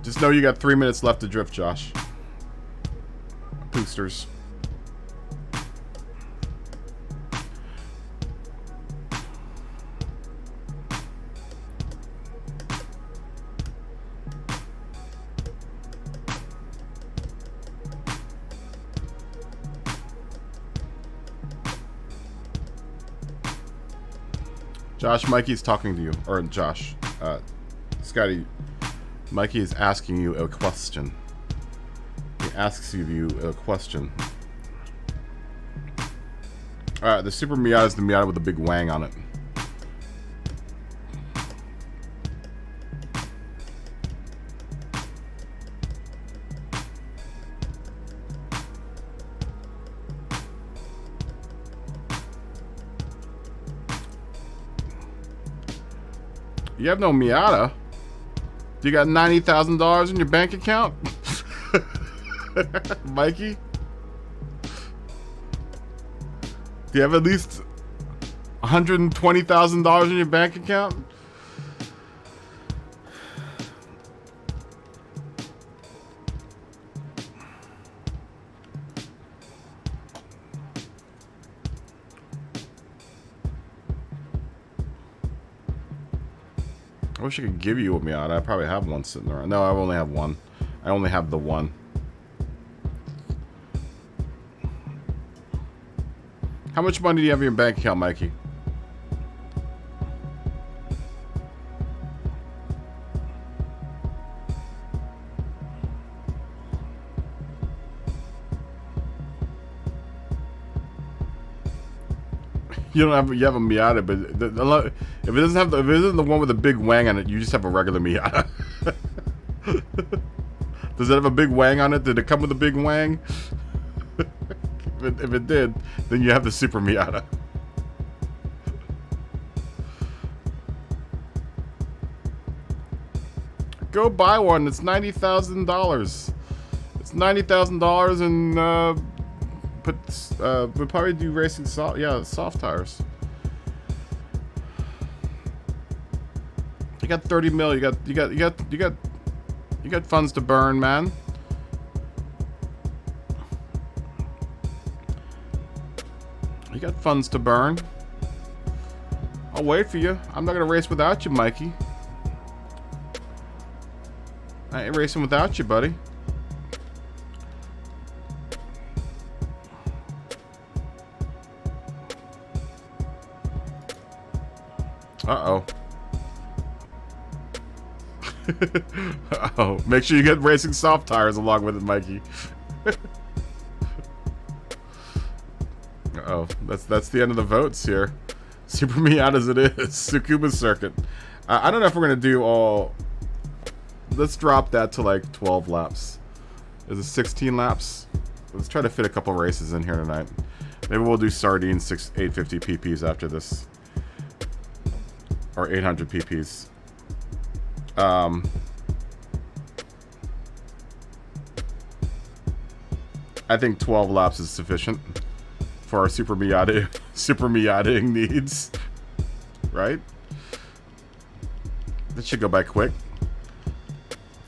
Just know you got 3 minutes left to drift, Josh. Boosters. Josh, Mikey's talking to you. Or Josh. Scotty, Mikey is asking you a question. He asks you a question. Alright, the Super Miata is the Miata with the big wang on it. You have no Miata? You got $90,000 in your bank account? Mikey? Do you have at least $120,000 in your bank account? I wish I could give you a Miata. I probably have one sitting around. No, I only have one. I only have the one. How much money do you have in your bank account, Mikey? You don't have. You have a Miata, but if it doesn't have, if it isn't the one with the big wang on it, you just have a regular Miata. Does it have a big wang on it? Did it come with a big wang? If it did, then you have the Super Miata. Go buy one. It's $90,000. It's $90,000 and. We'll probably do racing soft tires. got 30 mil. You got funds to burn, man. You got funds to burn. I'll wait for you. I'm not gonna race without you, Mikey. I ain't racing without you, buddy. Uh-oh. Uh-oh. Make sure you get racing soft tires along with it, Mikey. Uh-oh. That's the end of the votes here. Super Miata as it is. Tsukuba Circuit. I don't know if we're going to do all... Let's drop that to like 12 laps. Is it 16 laps? Let's try to fit a couple races in here tonight. Maybe we'll do Sardine 850 PPs after this. Or 800 PPs. I think 12 laps is sufficient for our Super Miata needs. Right? That should go by quick.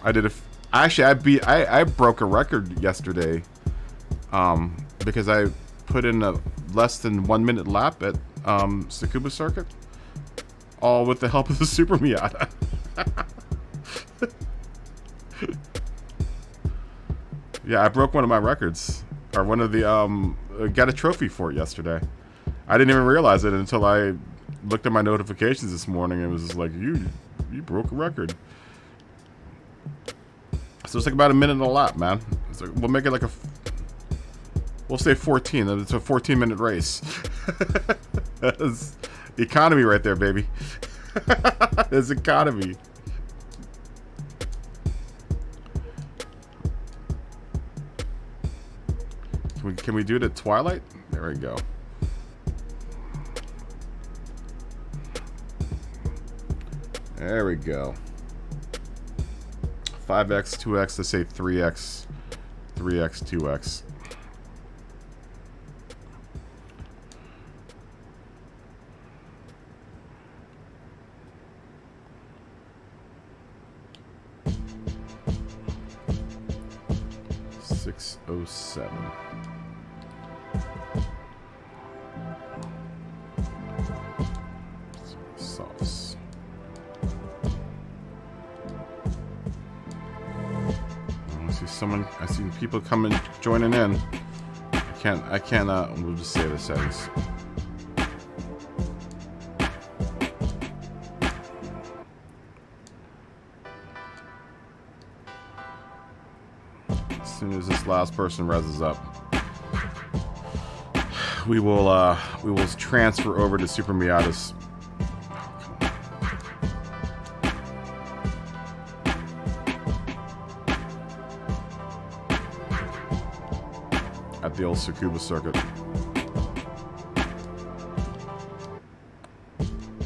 I broke a record yesterday. Because I put in a less than 1 minute lap at Tsukuba Circuit. All with the help of the Super Miata. Yeah, I broke one of my records. Or one of the, got a trophy for it yesterday. I didn't even realize it until I looked at my notifications this morning and it was just like, you broke a record. So it's like about a minute and a lap, man. It's like, we'll make it like we'll say 14. It's a 14-minute race. That's economy right there, baby. There's economy. Can we do it at twilight? There we go. There we go. 5x, 2x, let's say 3x, 3x, 2x. .607. Sauce. I see people coming, joining in. I can't, we'll just say the settings. As soon as this last person reses up, we will transfer over to Super Miatas. At the old Tsukuba Circuit.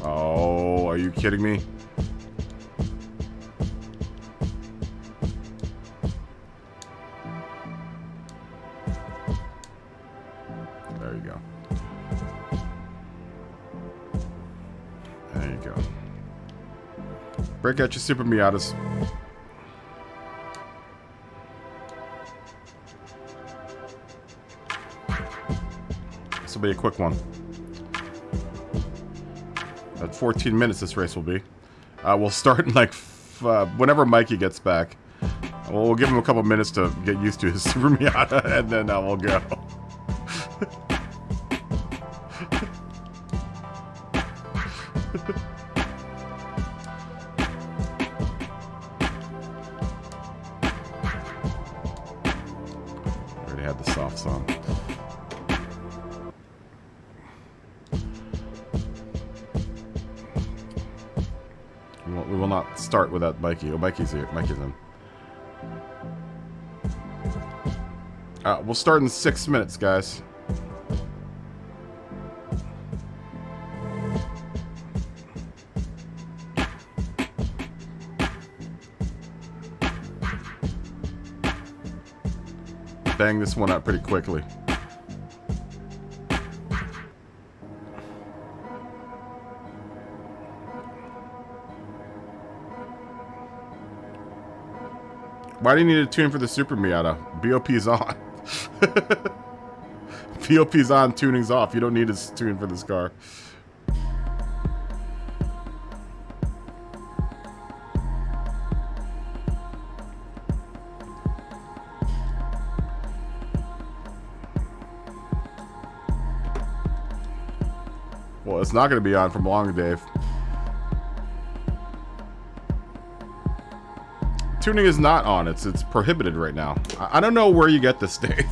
Oh, are you kidding me? There you go. There you go. Break out your Super Miatas. This will be a quick one. At 14 minutes this race will be. We'll start in like whenever Mikey gets back. We'll give him a couple minutes to get used to his Super Miata, and then we'll go. Already had the softs on. We will not start without Mikey. Oh, Mikey's here. Mikey's in. We'll start in 6 minutes, guys. Bang this one out pretty quickly. Why do you need a tune for the Super Miata? BOP's on. BOP's on, tuning's off. You don't need a tune for this car. Well, it's not going to be on for long, Dave. Tuning is not on. It's prohibited right now. I don't know where you get this, Dave.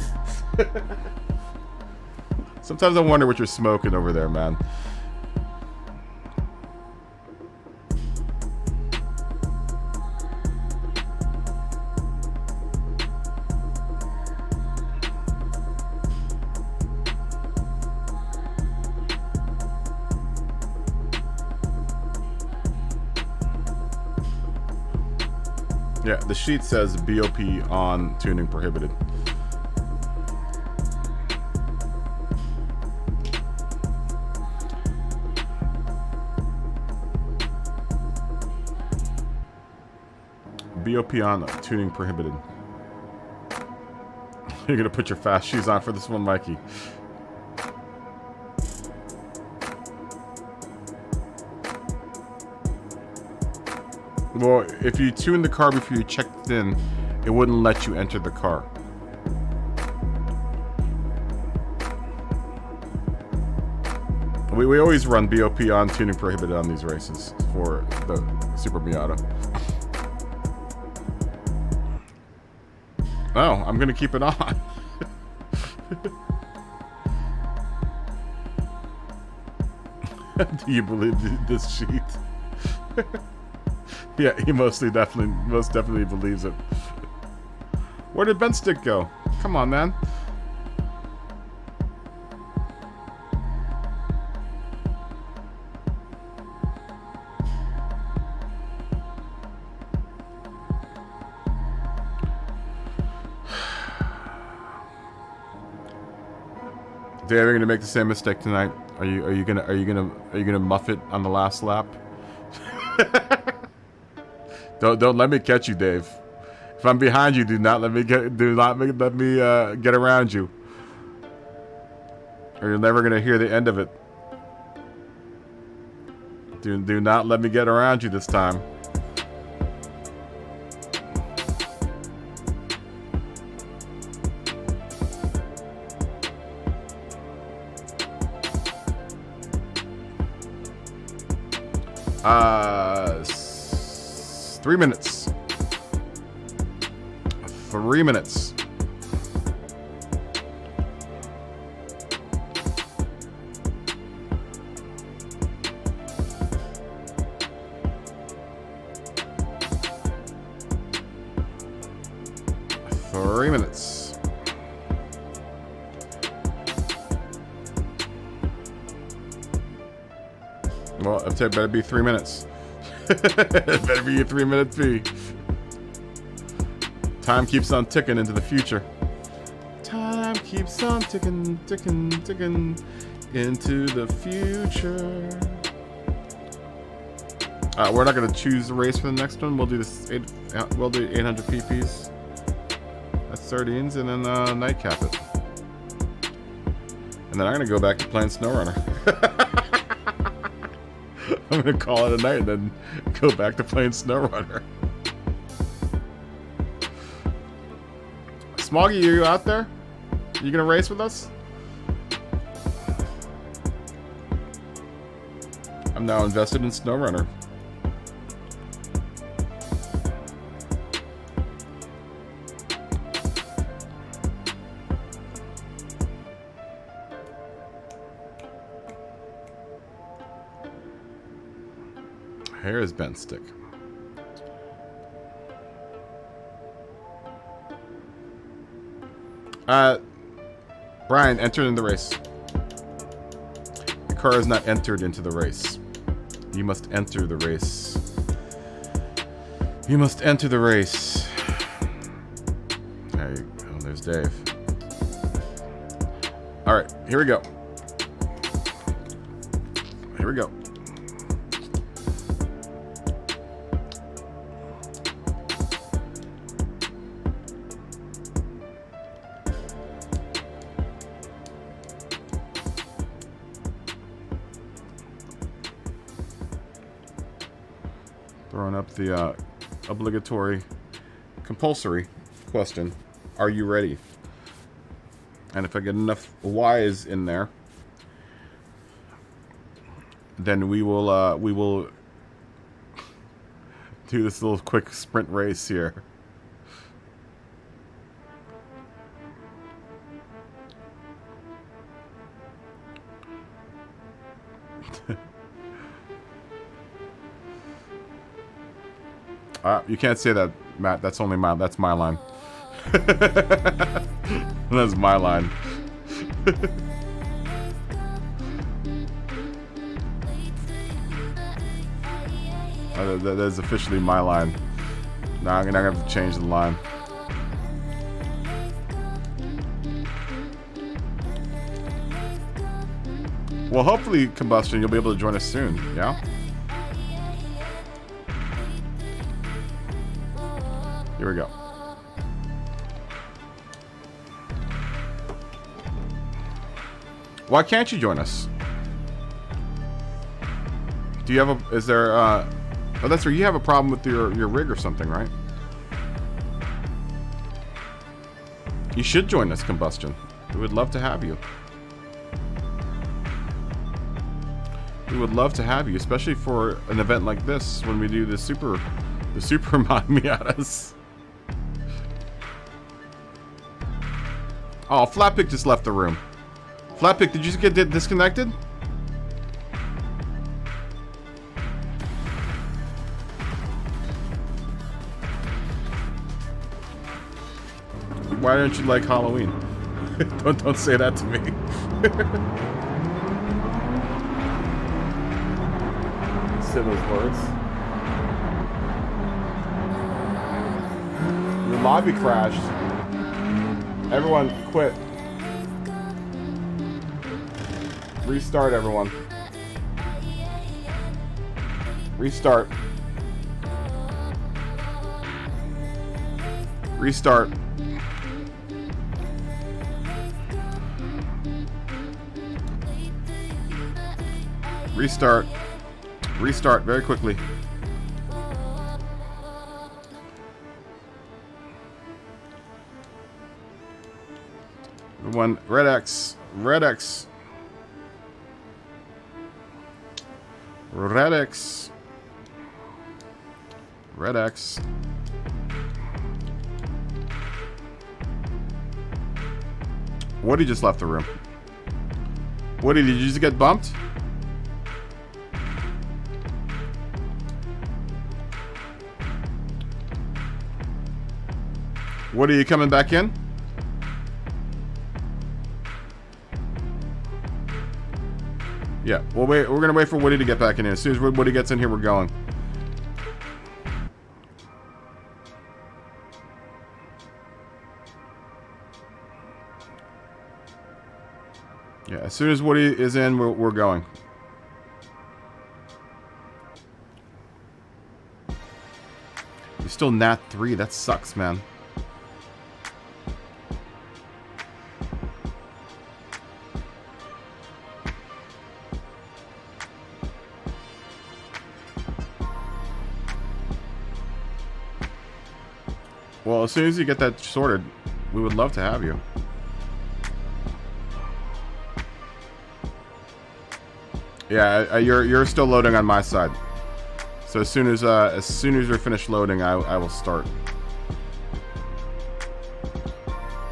Sometimes I wonder what you're smoking over there, man. Yeah, the sheet says BOP on, tuning prohibited. BOP on, tuning prohibited. You're gonna put your fast shoes on for this one, Mikey. Well, if you tune the car before you checked in, it wouldn't let you enter the car. We always run BOP on, tuning prohibited on these races for the Super Miata. Oh, I'm gonna keep it on. Do you believe this sheet? Yeah, he most definitely believes it. Where did Ben Stick go? Come on, man. Dave, are you gonna make the same mistake tonight? Are you gonna muff it on the last lap? Don't let me catch you, Dave. If I'm behind you, do not let me get around you, or you're never gonna hear the end of it. Do not let me get around you this time. Uh, 3 minutes. 3 minutes. Well, it better be 3 minutes. It better be a 3 minute fee. Time keeps on ticking into the future. Time keeps on ticking, ticking, ticking into the future. We're not gonna choose the race for the next one. We'll do this. We'll do 800 PPs. That's sardines, and then nightcap it. And then I'm gonna go back to playing SnowRunner. I'm gonna call it a night and then go back to playing SnowRunner. Smoggy, are you out there? You gonna race with us? I'm now invested in SnowRunner. Here is Ben Stick. Brian, enter in the race. The car is not entered into the race. You must enter the race. You must enter the race. There you go. Oh, there's Dave. Alright, here we go. Here we go. Throwing up the obligatory, compulsory question. Are you ready? And if I get enough Y's in there, then we will do this little quick sprint race here. You can't say that, Matt. That's only that's my line. That's my line. That is officially my line. Now I'm gonna have to change the line. Well, hopefully, Combustion, you'll be able to join us soon. Yeah. Here we go. Why can't you join us? Do you have a... Is there... Oh, that's right. You have a problem with your rig or something, right? You should join us, Combustion. We would love to have you. We would love to have you, especially for an event like this when we do the super Miatas. Oh, Flatpick just left the room. Flatpick, did you just get disconnected? Why don't you like Halloween? don't say that to me. Say those words. The lobby crashed. Everyone, quit. Restart, everyone. Restart. Restart. Restart. Restart very quickly. One red X. Red X. Red X. Red X. Woody just left the room. Woody, did you just get bumped? Woody, are you coming back in? Yeah, we'll wait. We're gonna wait for Woody to get back in here. As soon as Woody gets in here, we're going. Yeah, as soon as Woody is in, we're going. You're still Nat 3. That sucks, man. Well, as soon as you get that sorted, we would love to have you. Yeah, you're still loading on my side. So as soon as you're finished loading, I will start.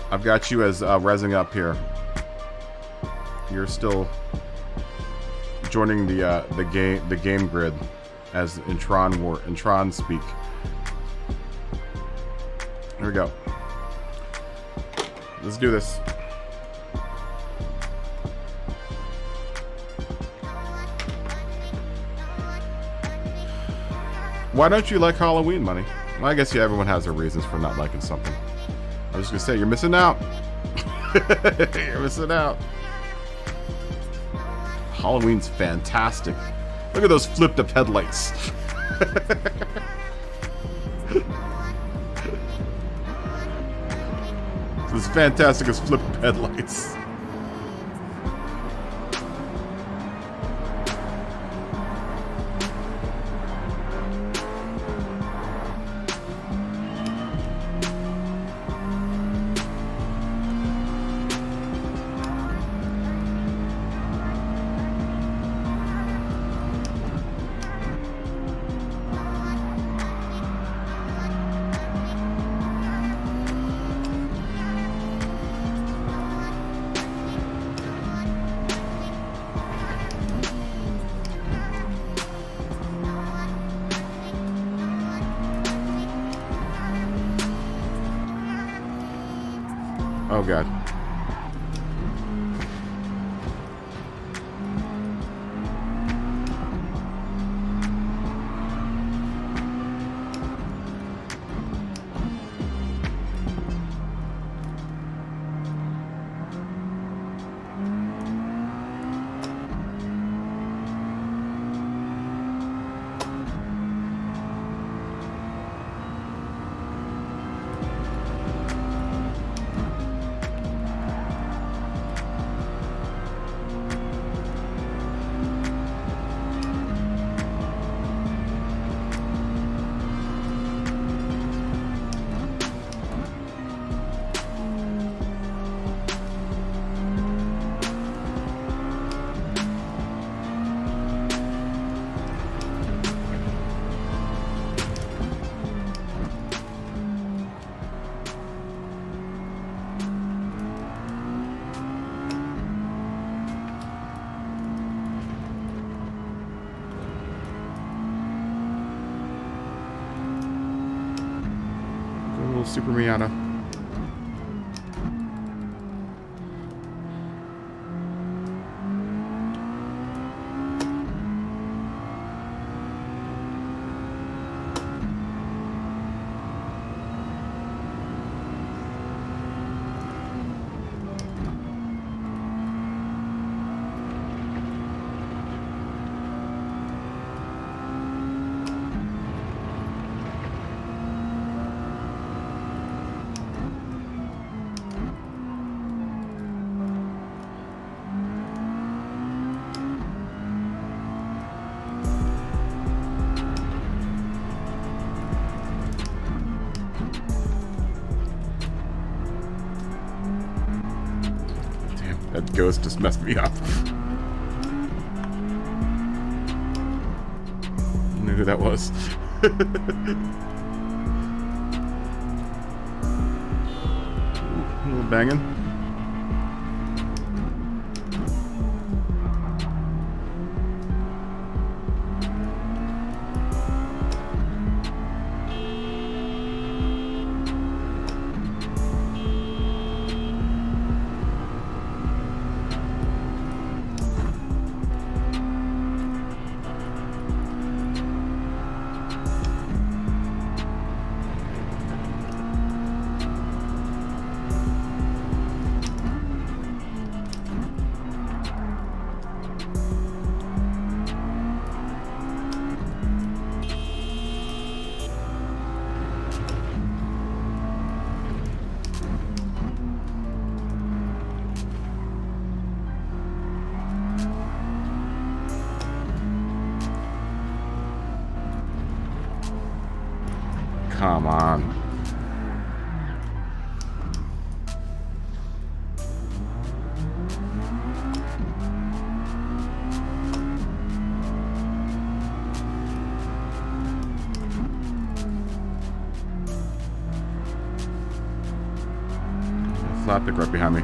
I've got you as resing up here. You're still joining the game grid, as in Tron speak. Here we go. Let's do this. Why don't you like Halloween, Money? Well, I guess everyone has their reasons for not liking something. I was just gonna say, you're missing out. You're missing out. Halloween's fantastic. Look at those flipped up headlights. It's as fantastic as flipped up headlights. Oh god. Super Miata. That ghost just messed me up. I knew who that was. Ooh, a little banging. Come on. Flat pick right behind me.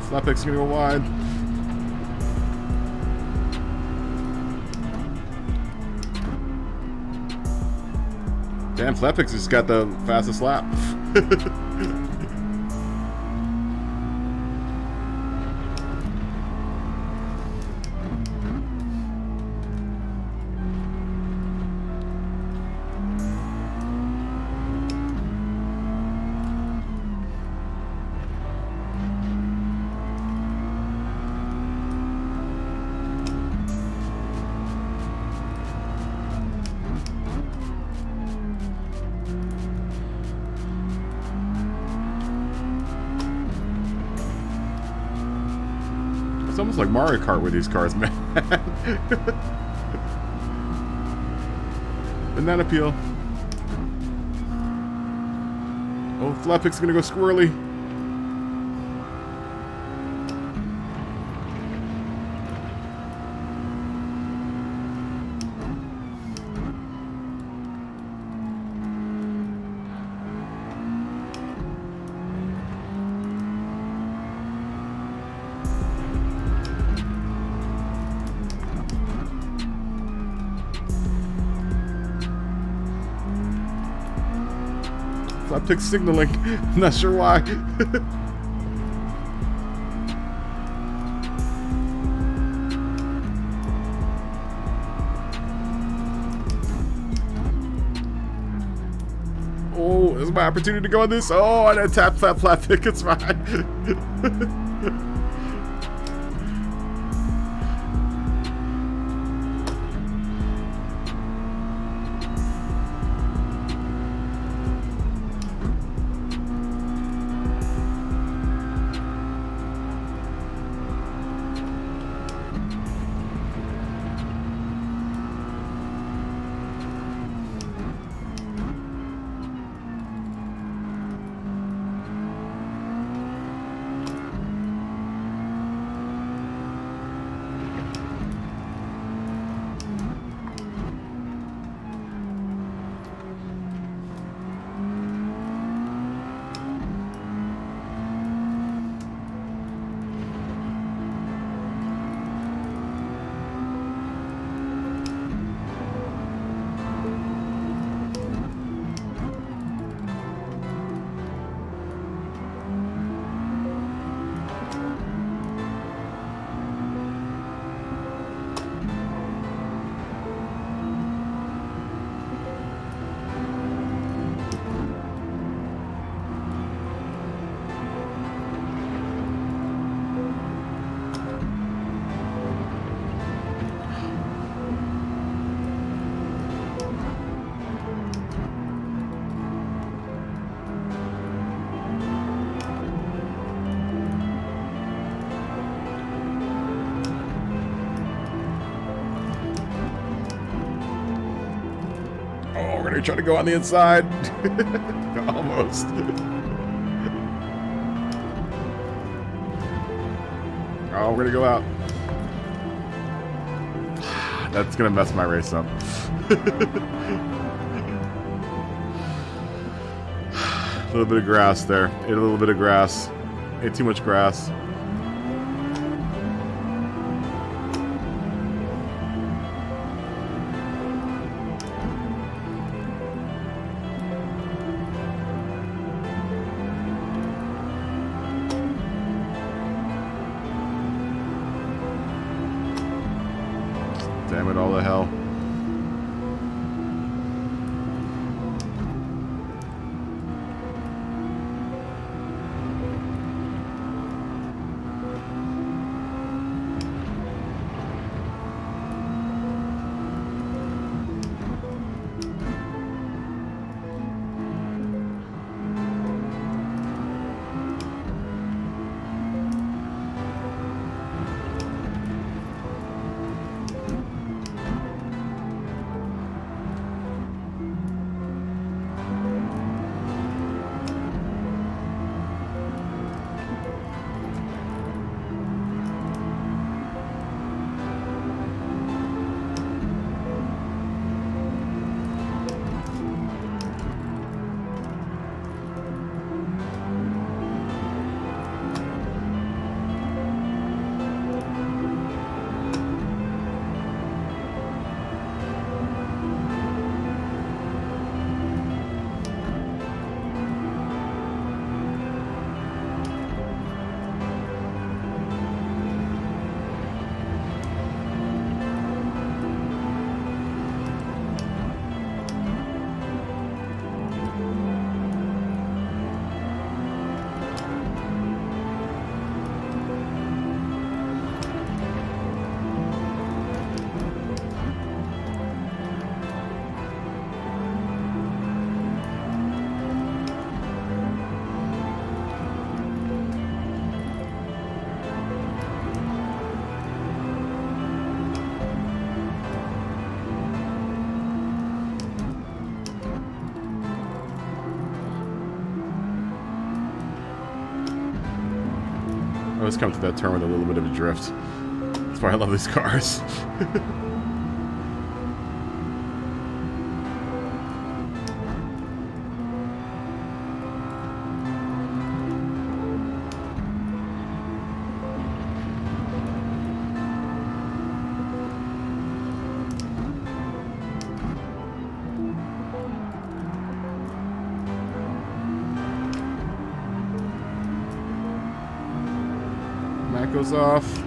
Flat pick's gonna go wide. Damn, Flat pick's just got the fastest lap. almost like Mario Kart with these cars, man. Banana peel. Oh, Flatpick's gonna go squirrely. Flappick signaling. I'm not sure why. Oh, this is my opportunity to go on this. Oh, and I tap Flappick. It's fine. We're gonna try to go on the inside. Almost. Oh, we're gonna go out. That's gonna mess my race up. A little bit of grass there. Ate a little bit of grass. Ate too much grass. Damn it, all the hell. always come to that turn with a little bit of a drift. That's why I love these cars. Goes off.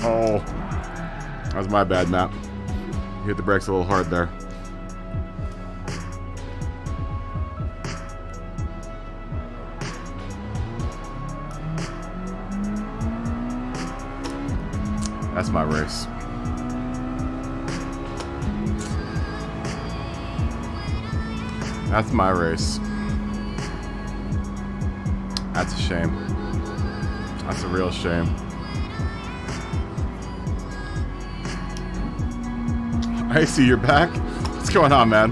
Oh, that was my bad, Matt. Hit the brakes a little hard there. That's my race. That's my race. That's a shame. That's a real shame. I see you're back. What's going on, man?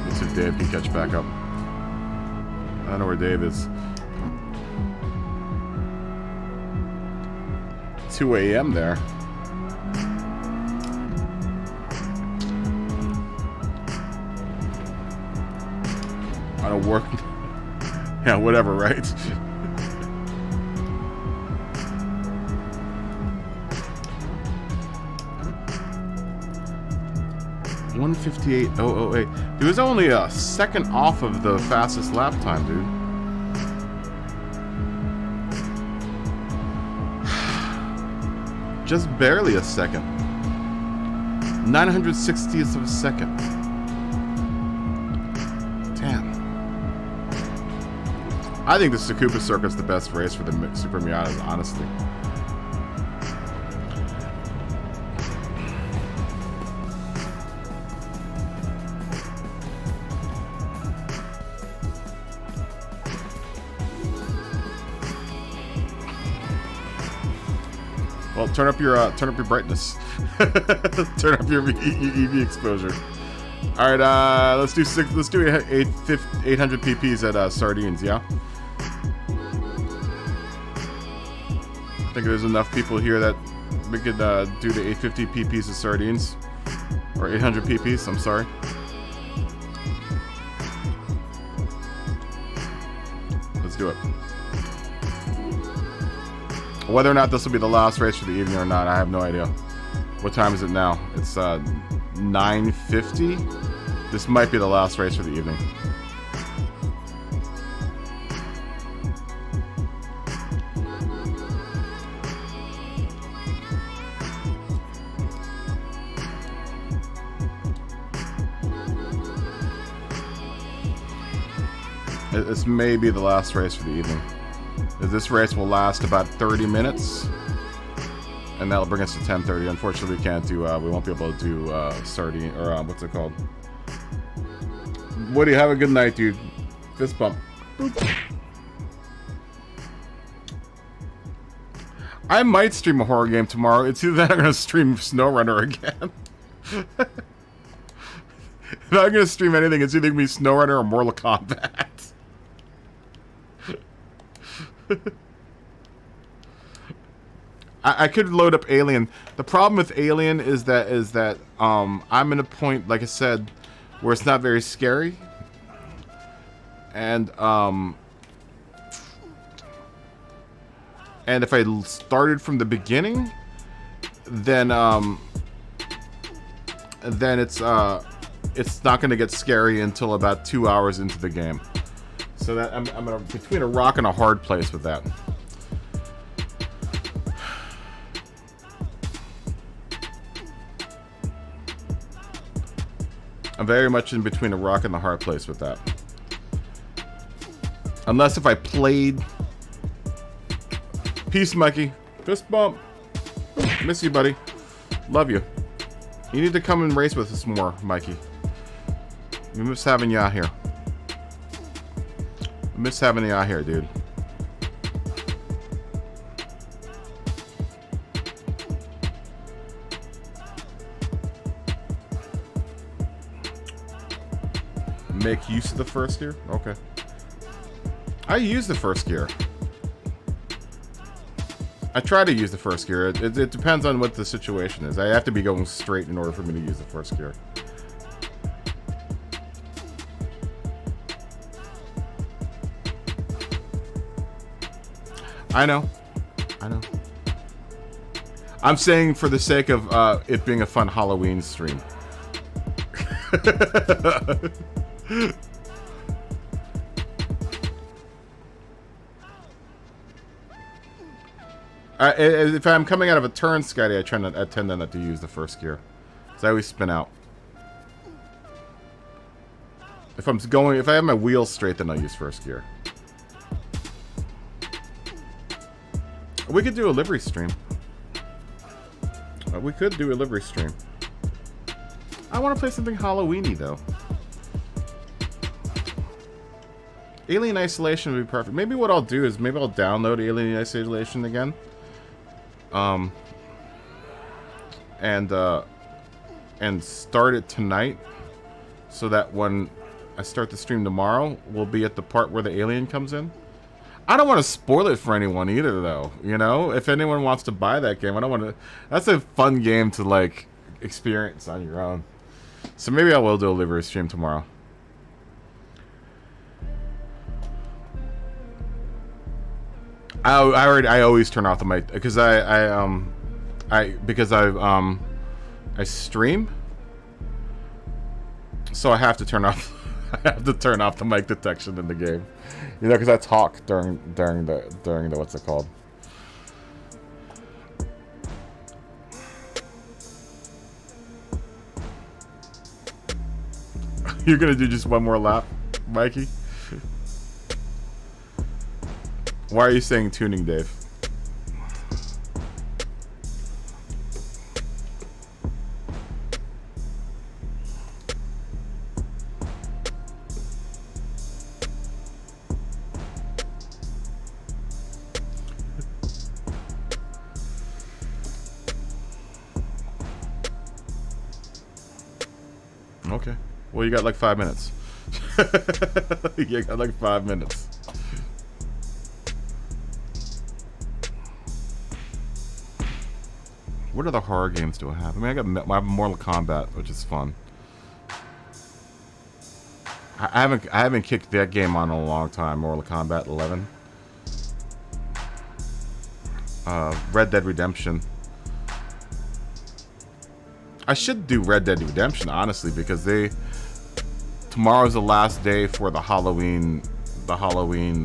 Let's see if Dave can catch back up. I don't know where Dave is. 2 a.m. there. On a work... yeah, whatever, right? $1:58.008. He was only a second off of the fastest lap time, dude. Just barely a second. 960th of a second. Damn. I think the Tsukuba Circuit's the best race for the Super Miatas, honestly. Well, turn up your brightness. Turn up your EV exposure. All right, let's do 800 pp's at Sardines, yeah. I think there's enough people here that we could do the 850 pp's at Sardines, or 800 pp's. I'm sorry. Let's do it. Whether or not this will be the last race for the evening or not, I have no idea. What time is it now? It's 9:50. This might be the last race for the evening. This may be the last race for the evening. This race will last about 30 minutes, and that'll bring us to 10:30. Unfortunately, we can't do. We won't be able to do Sardine or what's it called? Woody, have a good night, dude. Fist bump. I might stream a horror game tomorrow. It's either that or I'm gonna stream SnowRunner again. If I'm gonna stream anything, it's either gonna be SnowRunner or Mortal Kombat. I could load up Alien. The problem with Alien is that I'm in a point, like I said, where it's not very scary, and if I started from the beginning, then it's not going to get scary until about 2 hours into the game. So that I'm between a rock and a hard place with that. I'm very much in between a rock and a hard place with that. Unless if I played... Peace, Mikey. Fist bump. Miss you, buddy. Love you. You need to come and race with us more, Mikey. We miss having you out here. I miss having you out here, dude. Make use of the first gear? Okay. I use the first gear. I try to use the first gear. It depends on what the situation is. I have to be going straight in order for me to use the first gear. I know. I know. I'm saying for the sake of it being a fun Halloween stream. If I'm coming out of a turn, Scotty, I tend not to use the first gear. So I always spin out. If I have my wheels straight, then I'll use first gear. We could do a livery stream. We could do a livery stream. I want to play something Halloween-y, though. Alien Isolation would be perfect. Maybe what I'll do is maybe I'll download Alien Isolation again. And start it tonight, so that when I start the stream tomorrow, we'll be at the part where the alien comes in. I don't want to spoil it for anyone either, though. You know, if anyone wants to buy that game, I don't want to. That's a fun game to like experience on your own. So maybe I will do a livery stream tomorrow. I always turn off the mic because I stream, so I have to turn off the mic detection in the game, you know, because I talk during the what's it called. You're gonna do just one more lap, Mikey? Why are you saying tuning, Dave? Okay. Well, you got like 5 minutes. You got like 5 minutes. What other horror games do I have? I mean, I have Mortal Kombat, which is fun. I haven't kicked that game on in a long time. Mortal Kombat 11. Red Dead Redemption. I should do Red Dead Redemption, honestly, because tomorrow's the last day for the Halloween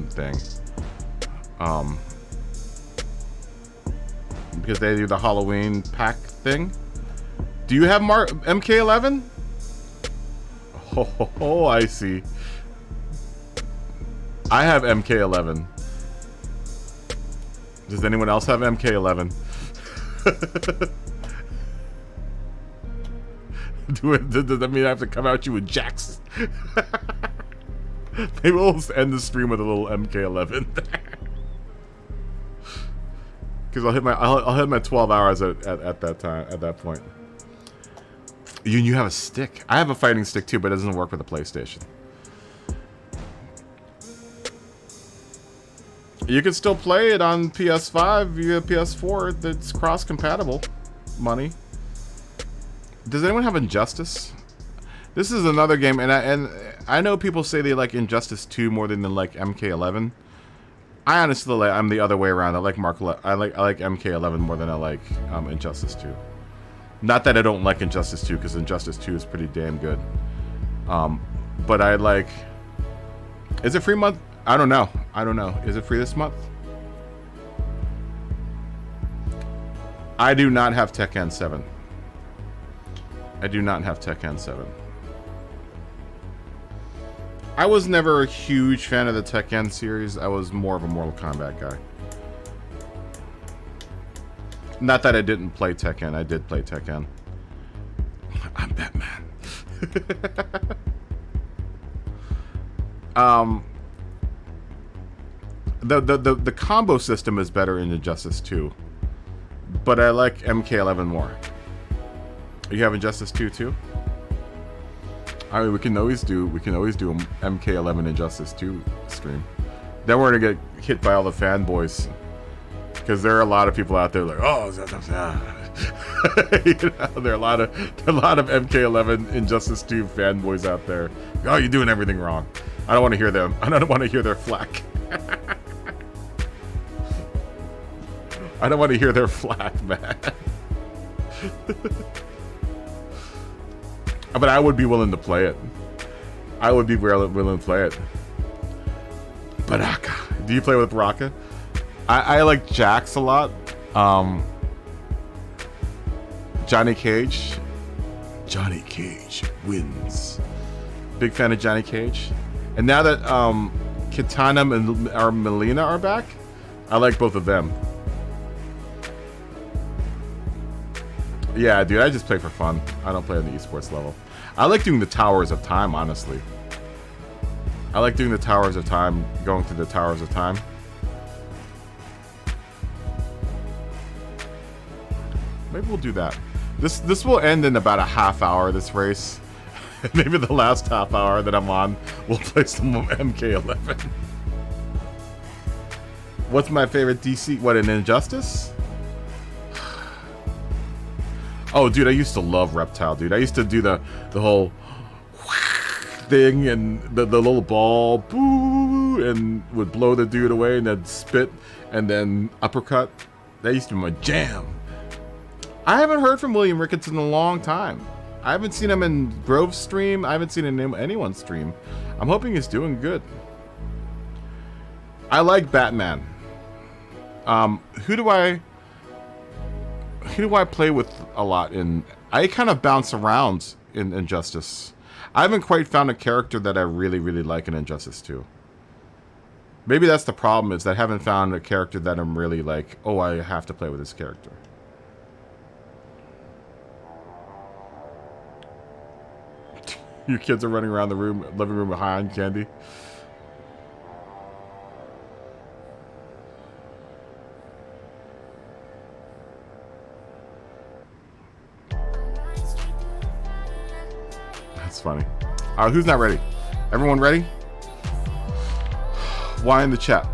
thing. Because they do the Halloween pack thing. Do you have MK11? Oh, I see. I have MK11. Does anyone else have MK11? Does that mean I have to come at you with jacks? Maybe we'll end the stream with a little MK11. Because I'll hit my 12 hours at that time, at that point. You have a stick. I have a fighting stick too, but it doesn't work with the PlayStation. You can still play it on PS5 via PS4. That's cross-compatible. Money. Does anyone have Injustice? This is another game, and I know people say they like Injustice 2 more than they like MK11. I honestly like, I'm the other way around. I like I like MK11 more than I like Injustice 2. Not that I don't like Injustice 2, because Injustice 2 is pretty damn good. But I like... Is it free month? I don't know. I don't know. Is it free this month? I do not have Tekken 7. I do not have Tekken 7. I was never a huge fan of the Tekken series. I was more of a Mortal Kombat guy. Not that I didn't play Tekken. I did play Tekken. I'm Batman. The combo system is better in Injustice 2, but I like MK11 more. Are you having Injustice 2 too? I mean, we can always do an MK11 Injustice 2 stream. Then we're gonna get hit by all the fanboys, because there are a lot of people out there like, oh, you know, there are a lot of MK11 Injustice 2 fanboys out there. Oh, you're doing everything wrong. I don't want to hear them. I don't want to hear their flack. I don't want to hear their flack, man. But I would be willing to play it. I would be willing to play it. Baraka. Do you play with Baraka? I like Jax a lot. Johnny Cage. Johnny Cage wins. Big fan of Johnny Cage. And now that Kitana and Melina are back, I like both of them. Yeah, dude, I just play for fun. I don't play on the esports level. I like doing the Towers of Time, honestly. I like doing the Towers of Time, going through the Towers of Time. Maybe we'll do that. This will end in about a half hour, this race. Maybe the last half hour that I'm on, we'll play some MK11. What's my favorite DC? What, an Injustice? Oh, dude, I used to love Reptile, dude. I used to do the whole thing and the little ball, boo, and would blow the dude away and then spit and then uppercut. That used to be my jam. I haven't heard from William Ricketts in a long time. I haven't seen him in Grove's stream. I haven't seen him in anyone's stream. I'm hoping he's doing good. I like Batman. Who do I play with a lot in? I kind of bounce around in Injustice. I haven't quite found a character that I really, really like in Injustice 2. Maybe that's the problem, is that I haven't found a character that I'm really like, oh, I have to play with this character. Your kids are running around the living room high on candy. That's funny. Who's not ready? Everyone ready? Why in the chat?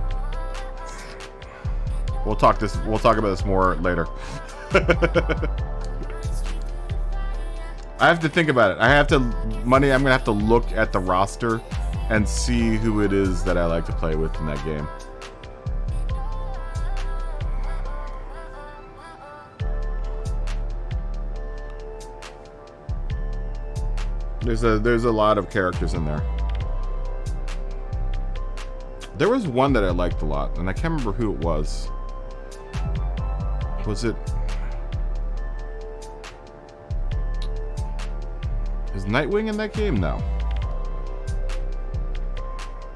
We'll talk about this more later. I have to think about it. I'm gonna have to look at the roster and see who it is that I like to play with in that game. There's a lot of characters in there. There was one that I liked a lot, and I can't remember who it was. Was it? Is Nightwing in that game? No.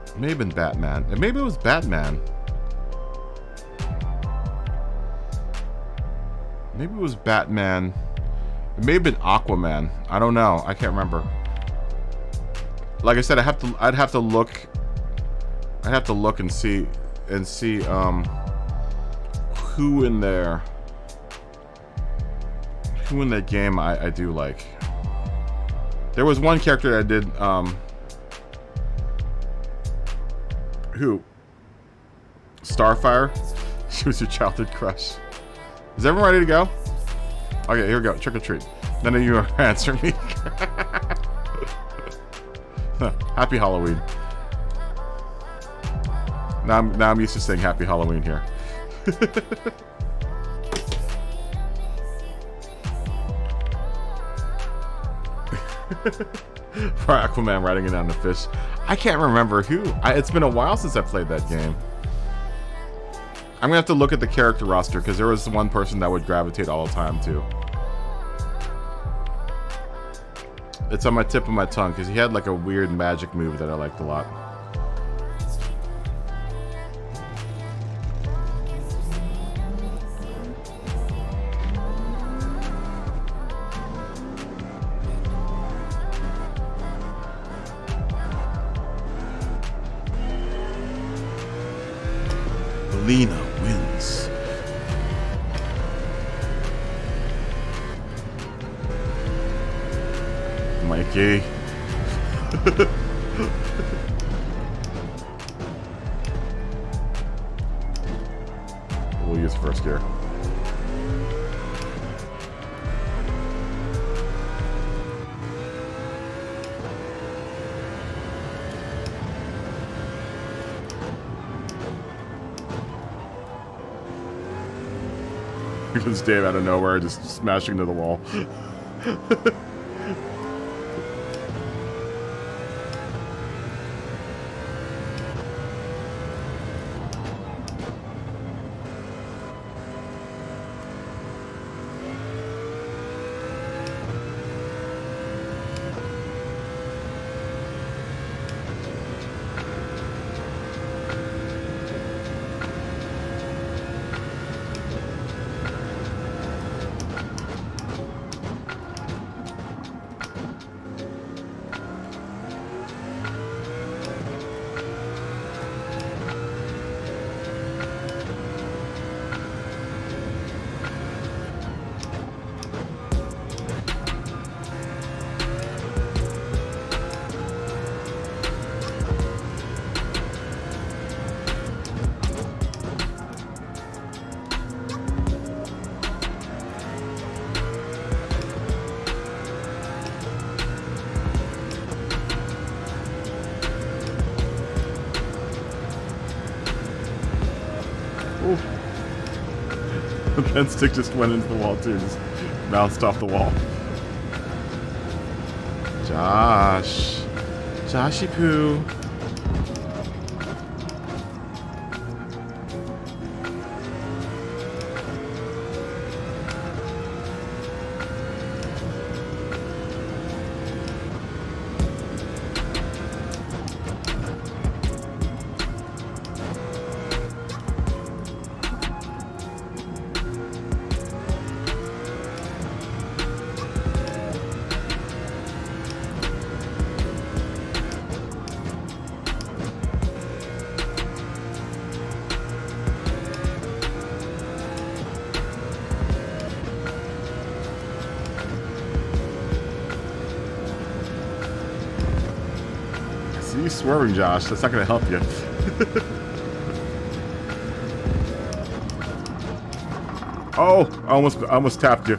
It may have been Batman. Maybe it was Batman. Maybe it was Batman. It may have been Aquaman. I don't know. I can't remember. like I said, I'd have to look and see who in there, who in that game I do like. There was one character that I did, who? Starfire? She was your childhood crush. Is everyone ready to go? Okay, here we go. Trick or treat. None of you are answering me. Happy Halloween. Now I'm used to saying Happy Halloween here. For Aquaman riding it down the fish. I can't remember who. It's been a while since I played that game. I'm gonna have to look at the character roster because there was one person that would gravitate all the time too. It's on my tip of my tongue because he had like a weird magic move that I liked a lot. Lena wins. Mikey. We'll use first gear. Here comes Dave out of nowhere, just smashing into the wall. The pen stick just went into the wall too, just bounced off the wall. Josh. Joshy Poo. You swerving, Josh. That's not going to help you. Oh, I almost tapped you.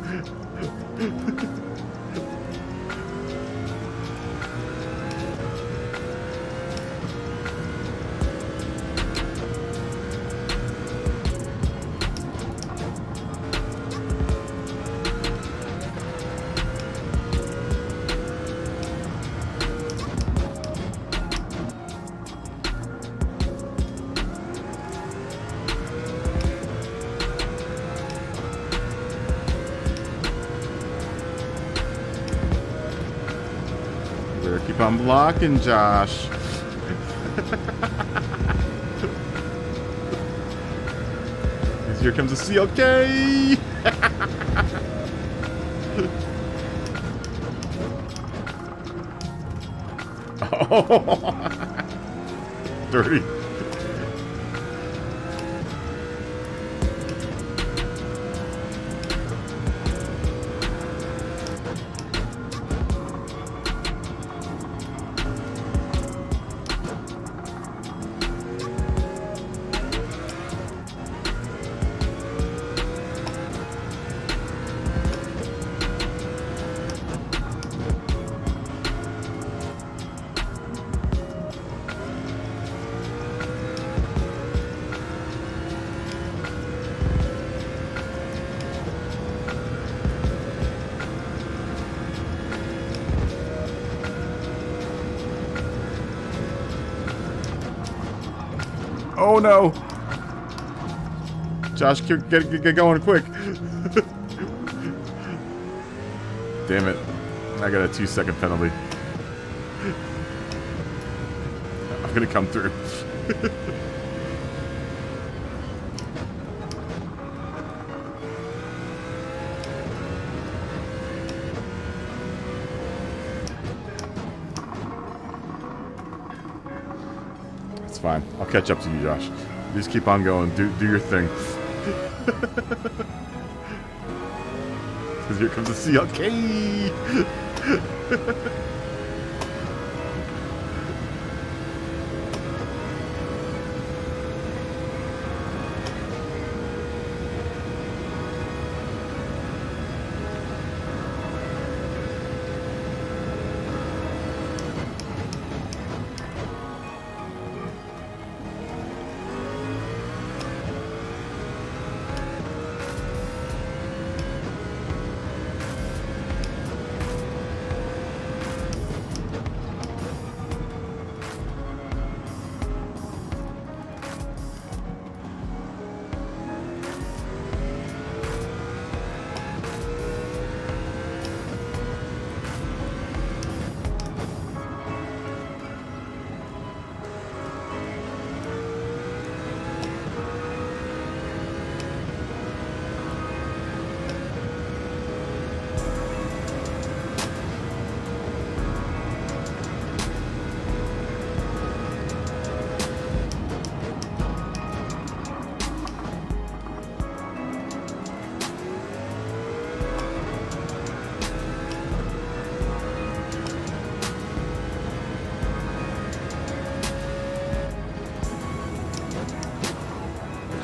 Keep on blocking, Josh. Here comes a CLK. Oh, dirty. Oh no! Josh, get going quick! Damn it. I got a 2-second penalty. I'm gonna come through. It's fine. I'll catch up to you, Josh. You just keep on going. Do your thing. Because here comes the CLK!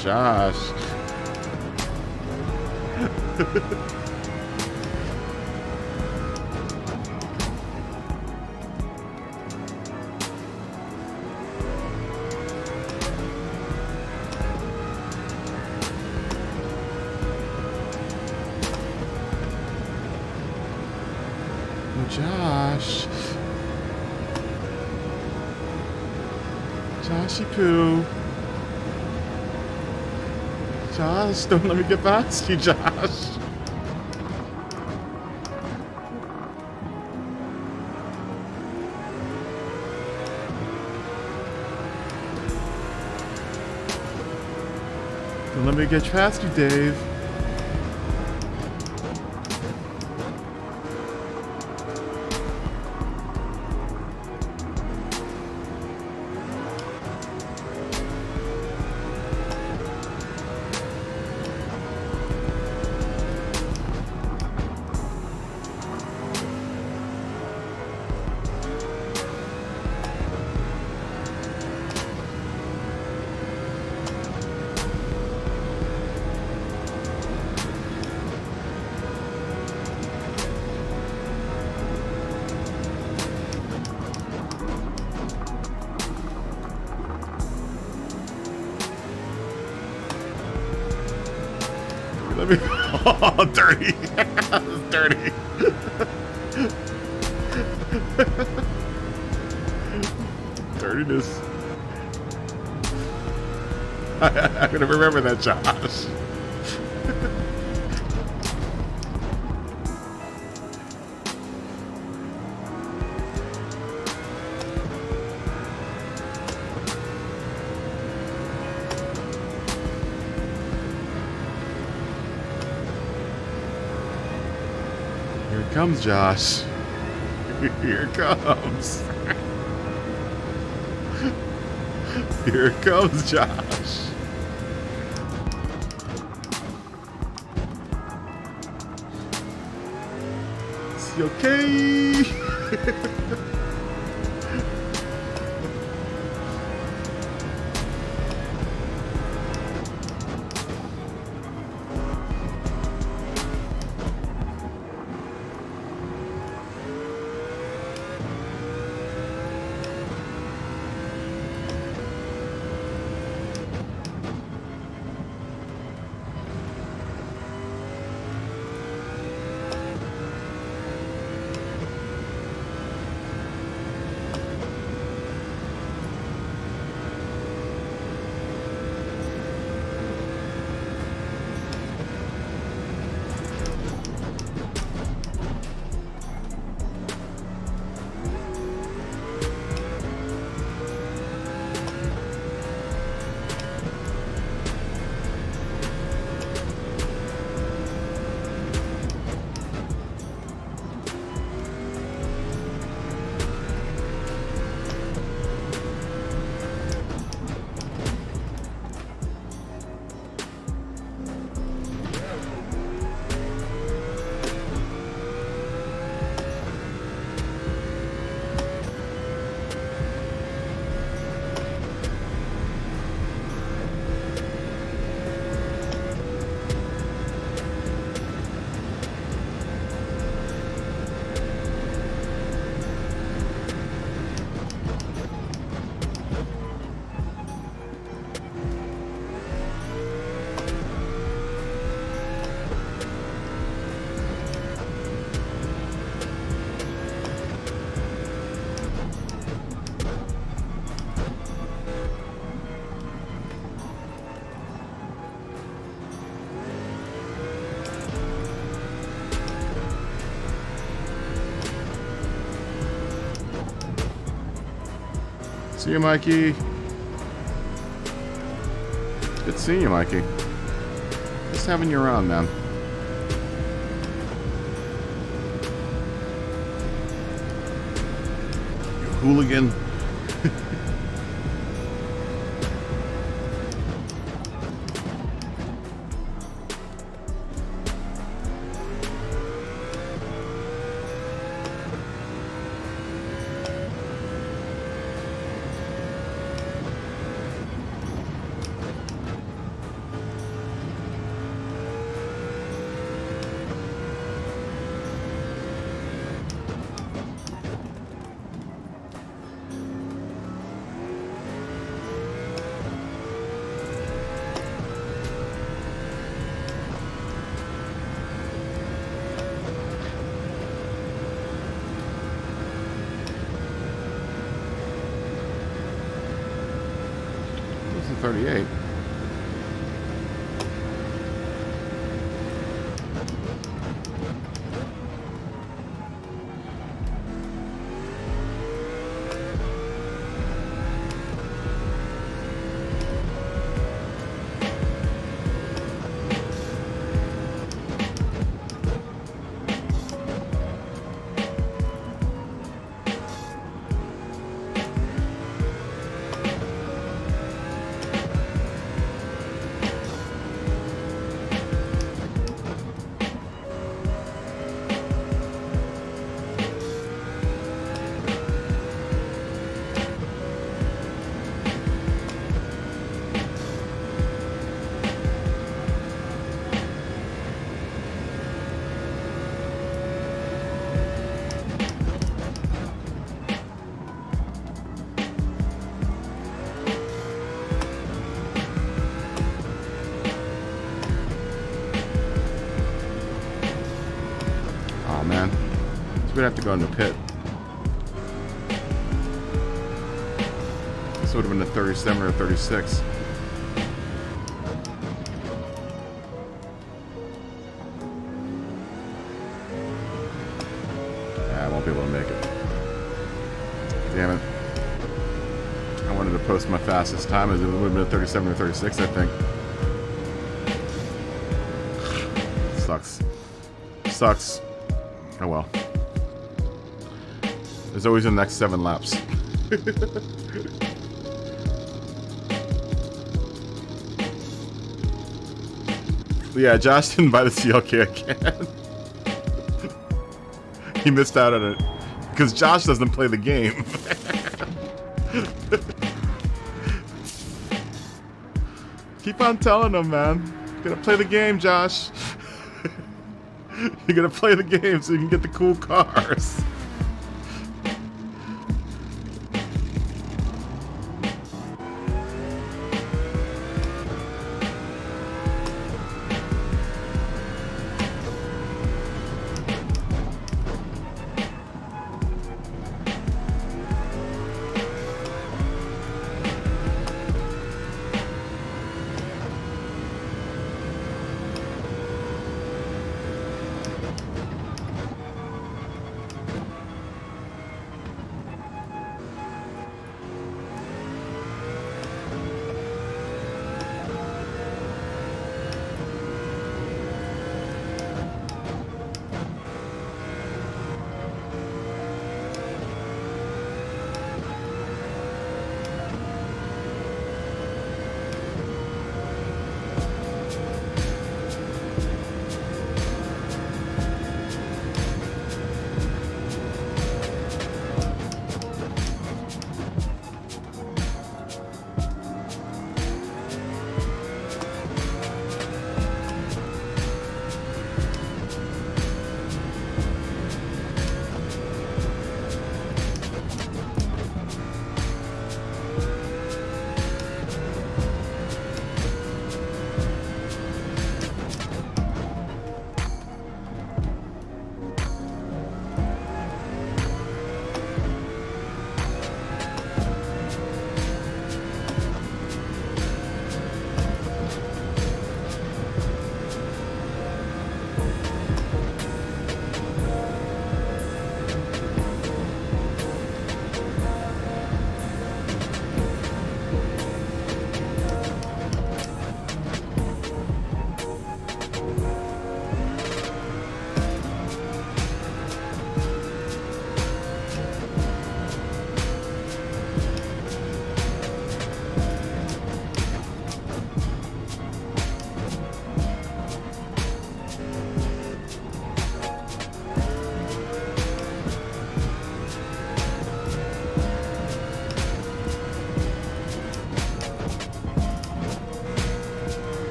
Josh. Josh. Joshy poo. Josh, don't let me get past you, Josh. Don't let me get past you, Dave. Let me. Oh, dirty. Dirty. Dirtiness. I'm gonna remember that, Josh. Here it comes, Josh. Here it comes. Here it comes, Josh. Is he okay? See you, Mikey. Good seeing you, Mikey. Just having you around, man. You hooligan. This is 38. Man, so we'd have to go in the pit. This would have been a 37 or a 36. I won't be able to make it. Damn it. I wanted to post my fastest time. It would have been a 37 or 36, I think. Sucks. Sucks. Oh well. There's always the next 7 laps. Yeah, Josh didn't buy the CLK again. He missed out on it because Josh doesn't play the game. Keep on telling him, man. You gotta play the game, Josh. You gotta play the game so you can get the cool cars.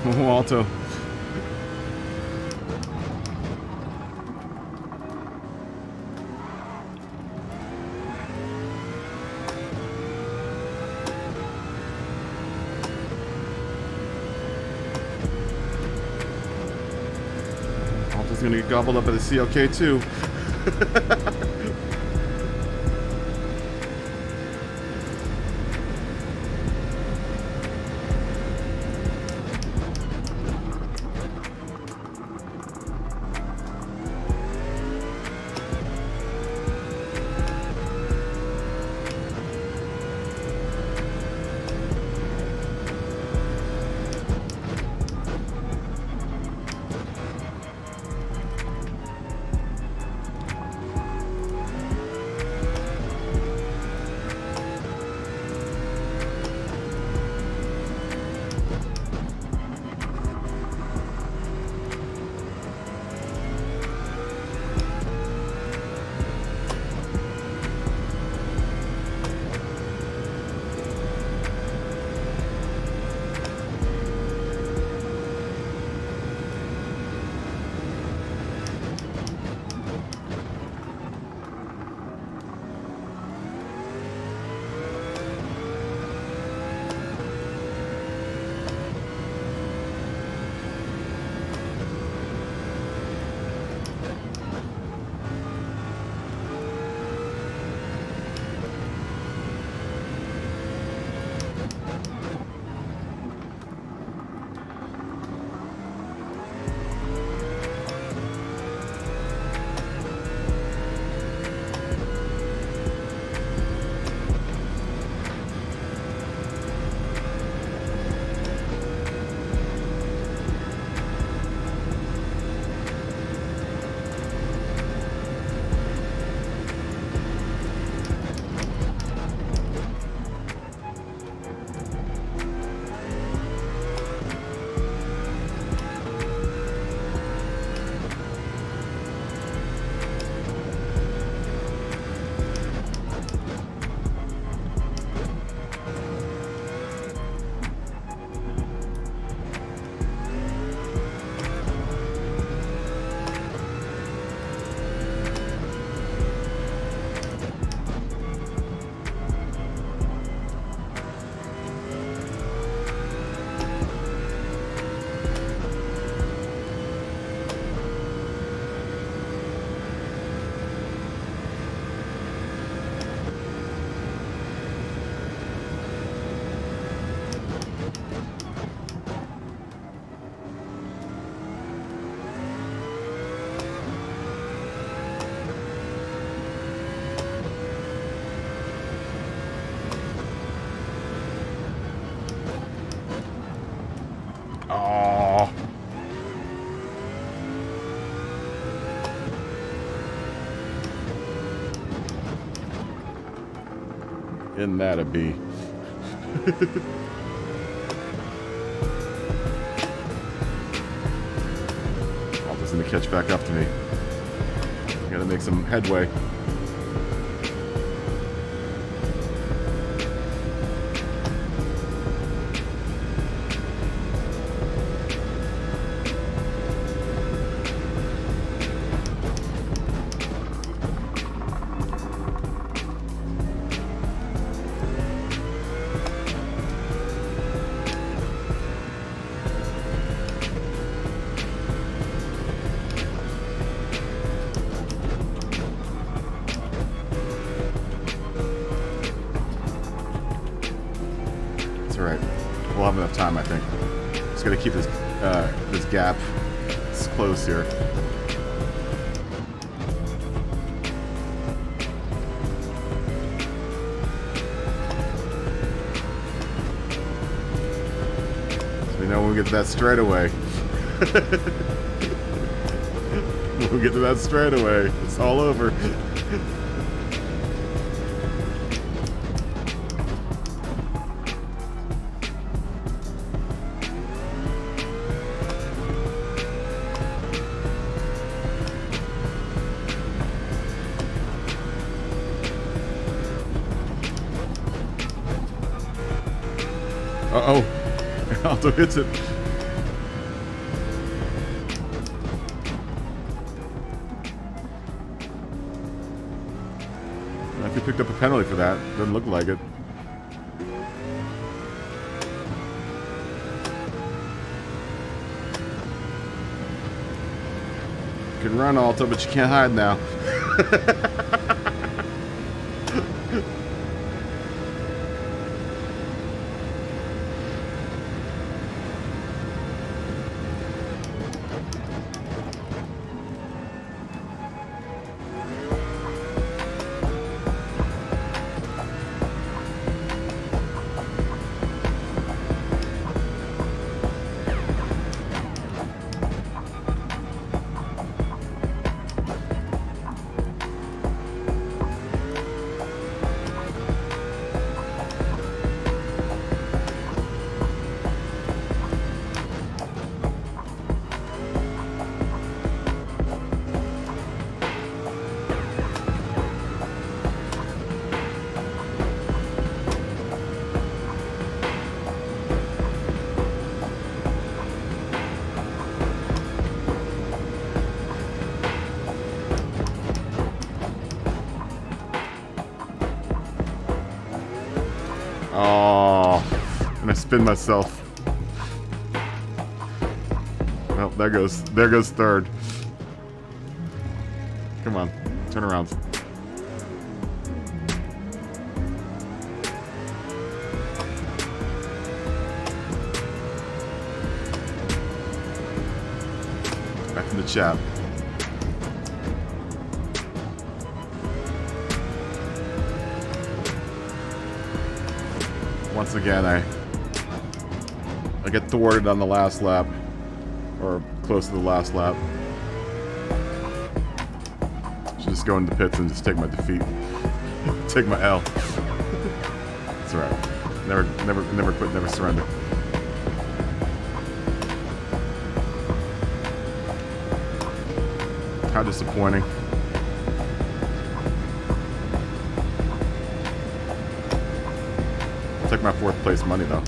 Oh, Alto. Alto's gonna get gobbled up by the CLK too. Isn't that a bee? All this gonna catch back up to me. Gotta make some headway. Right, we'll have enough time, I think. Just gotta keep this this gap close here. So we know when we get to that straightaway. When we get to that straightaway, it's all over. Uh-oh. Alto hits it. I think he picked up a penalty for that. Doesn't look like it. You can run, Alto, but you can't hide now. Oh, and I spin myself. Well, there goes third. Come on, turn around. Back in the chat. Once again, I get thwarted on the last lap, or close to the last lap. Should just go into the pits and just take my defeat, take my L. That's right. Never quit, never surrender. How disappointing. Took my 4th place money though.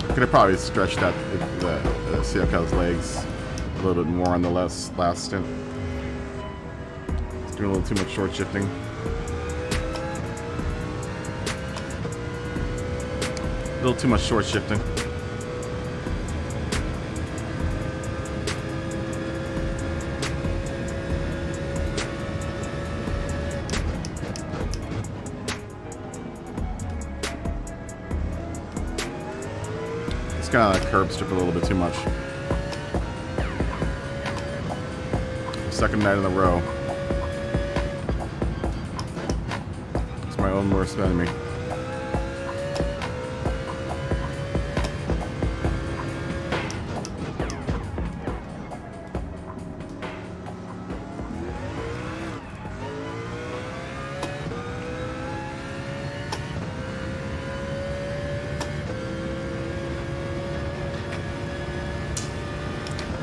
Could have probably stretched out the Siaka's legs a little bit more on the last stint. It's doing a little too much short shifting. A little too much short shifting. working on that curb strip a little bit too much. Second night in a row. It's my own worst enemy.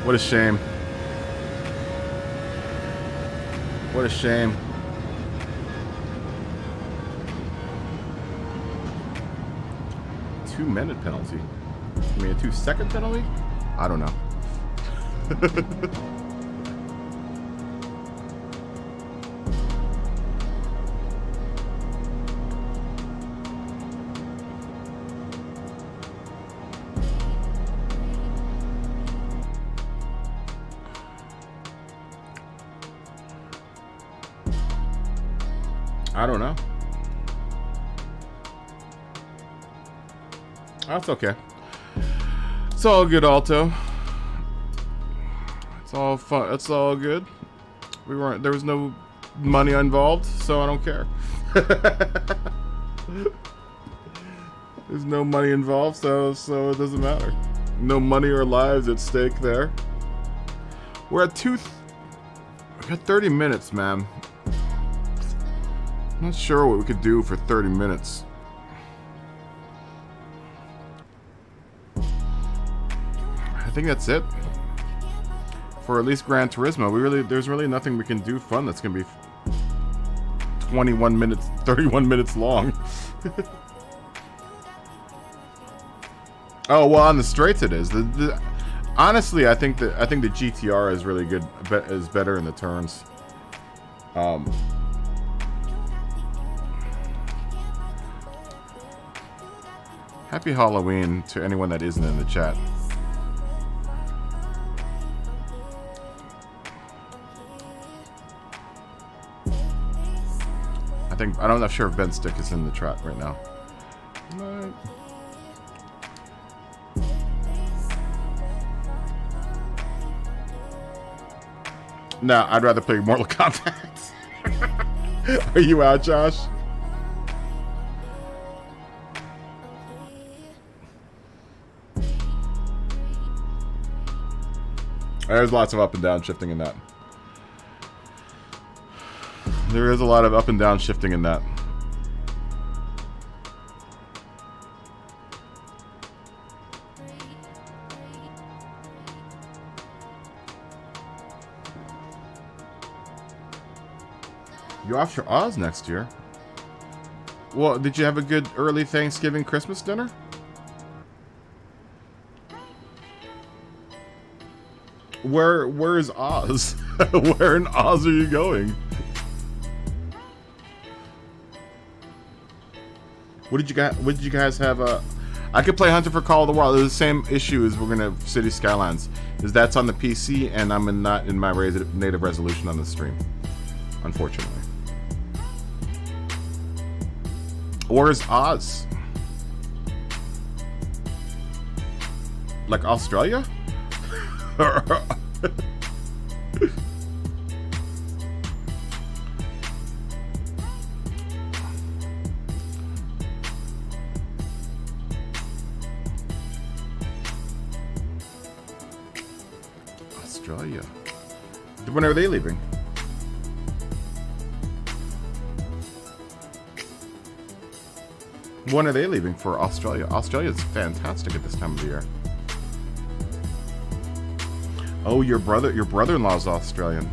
What a shame. What a shame. Two-minute penalty. I mean, a 2-second penalty? I don't know. I don't know. That's okay. It's all good, Alto. It's all fun. It's all good. There was no money involved, so I don't care. There's no money involved, so it doesn't matter. No money or lives at stake there. We're at we got 30 minutes, man. I'm not sure what we could do for 30 minutes. I think that's it. For at least Gran Turismo, there's really nothing we can do fun that's gonna be 21 minutes, 31 minutes long. Oh well, on the straights it is. Honestly, I think the GTR is really good. Is better in the turns. Happy Halloween to anyone that isn't in the chat. I'm not sure if Ben Stick is in the chat right now. No, I'd rather play Mortal Kombat. Are you out, Josh? There's lots of up and down shifting in that. There is a lot of up and down shifting in that. You're off your Oz next year. Well, did you have a good early Thanksgiving Christmas dinner? Where is Oz? Where in Oz are you going? What did you guys have? I could play Hunter for Call of the Wild. There's the same issue as we're gonna have City Skylines. Is that's on the PC and I'm not in my native resolution on the stream, unfortunately. Where's Oz? Like Australia? Australia. When are they leaving? When are they leaving for Australia? Australia's fantastic at this time of the year. Oh, your brother-in-law's Australian.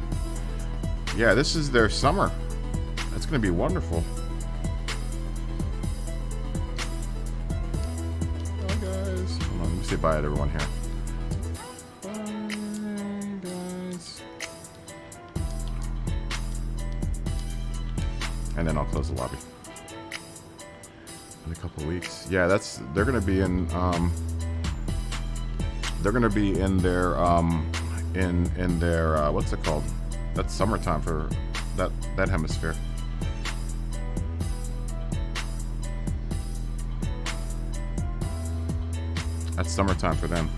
Yeah, this is their summer. That's gonna be wonderful. Hi guys. Hold on, let me say bye to everyone here. Bye guys. And then I'll close the lobby. In a couple weeks. Yeah, they're gonna be in their what's it called? That's summertime for that hemisphere. That's summertime for them.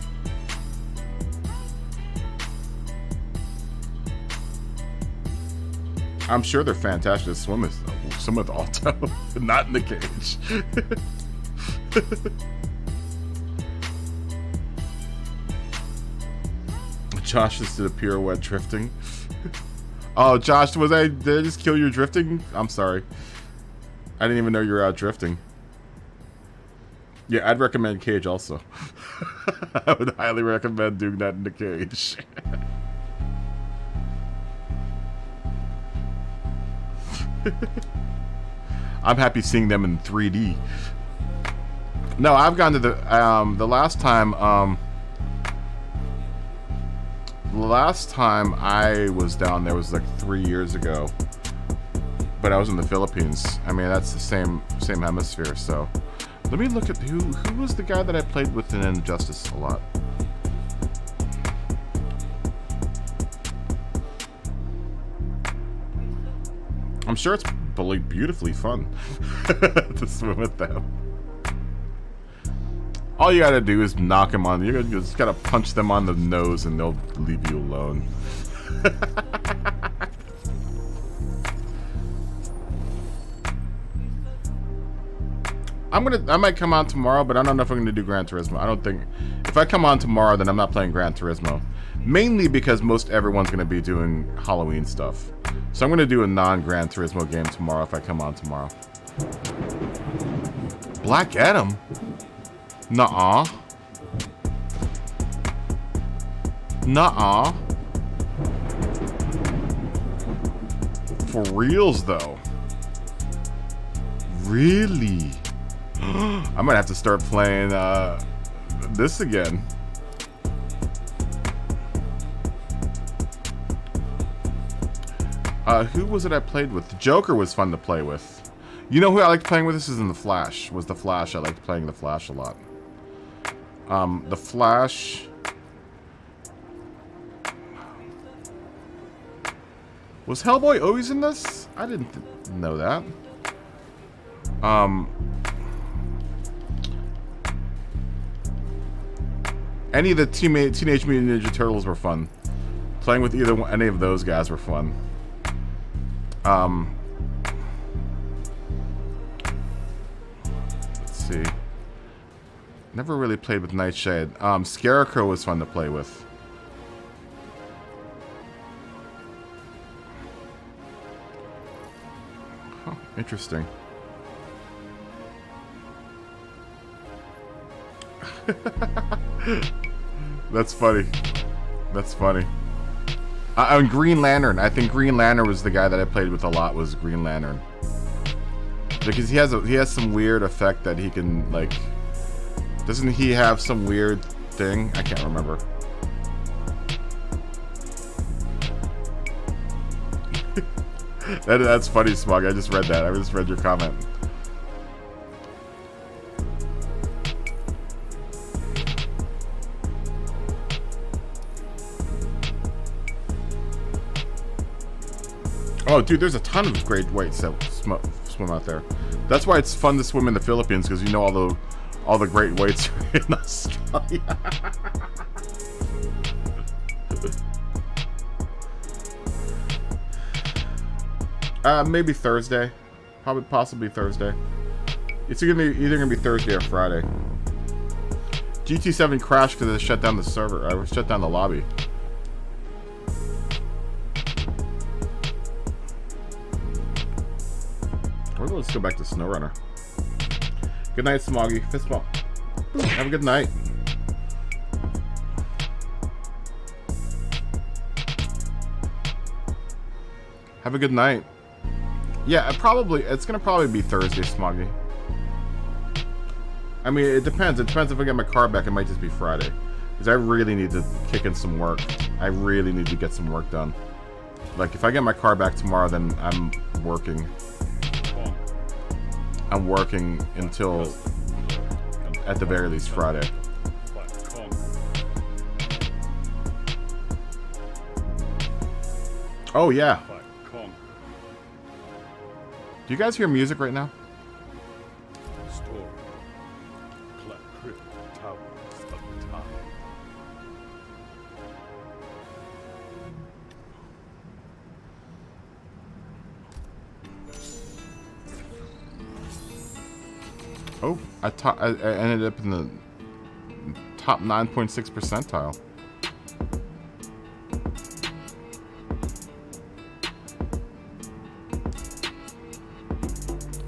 I'm sure they're fantastic to swim with Alto, not in the cage. Josh just did a pirouette drifting. Oh, Josh, did I just kill your drifting? I'm sorry. I didn't even know you were out drifting. Yeah, I'd recommend cage also. I would highly recommend doing that in the cage. I'm happy seeing them in 3D. No, I've gone to the last time I was down there was like 3 years ago. But I was in the Philippines. I mean, that's the same hemisphere, so let me look at who was the guy that I played with in Injustice a lot. I'm sure it's beautifully fun to swim with them. All you gotta do is knock them on. You just gotta punch them on the nose, and they'll leave you alone. I might come on tomorrow, but I don't know if I'm gonna do Gran Turismo. I don't think if I come on tomorrow, then I'm not playing Gran Turismo. Mainly because most everyone's gonna be doing Halloween stuff. So I'm gonna do a non-Gran Turismo game tomorrow if I come on tomorrow. Black Adam? Nuh-uh. Nuh-uh. For reals though. Really? I might have to start playing this again. Who was it I played with? The Joker was fun to play with. You know who I liked playing with? This is in The Flash. Was The Flash. I liked playing The Flash a lot. The Flash... Was Hellboy always in this? I didn't know that. Any of the Teenage Mutant Ninja Turtles were fun. Playing with any of those guys were fun. Let's see. Never really played with Nightshade. Scarecrow was fun to play with. Huh, interesting. That's funny. That's funny. And Green Lantern. I think Green Lantern was the guy that I played with a lot. Was Green Lantern because he has some weird effect that he can like. Doesn't he have some weird thing? I can't remember. That's funny, Smug. I just read that. I just read your comment. Oh, dude, there's a ton of great whites that swim out there. That's why it's fun to swim in the Philippines, because you know all the great whites are in Australia. Maybe Thursday, possibly Thursday. It's either gonna be Thursday or Friday. GT7 crashed because it shut down the server. I shut down the lobby. Let's go back to SnowRunner. Good night, Smoggy. Fist bump. Have a good night. Have a good night. Yeah, it's gonna probably be Thursday, Smoggy. I mean, it depends. It depends if I get my car back. It might just be Friday, because I really need to kick in some work. I really need to get some work done. Like, if I get my car back tomorrow, then I'm working. I'm working until, at the very least, Friday. Oh, yeah. Do you guys hear music right now? Oh, I ended up in the top 9.6 percentile.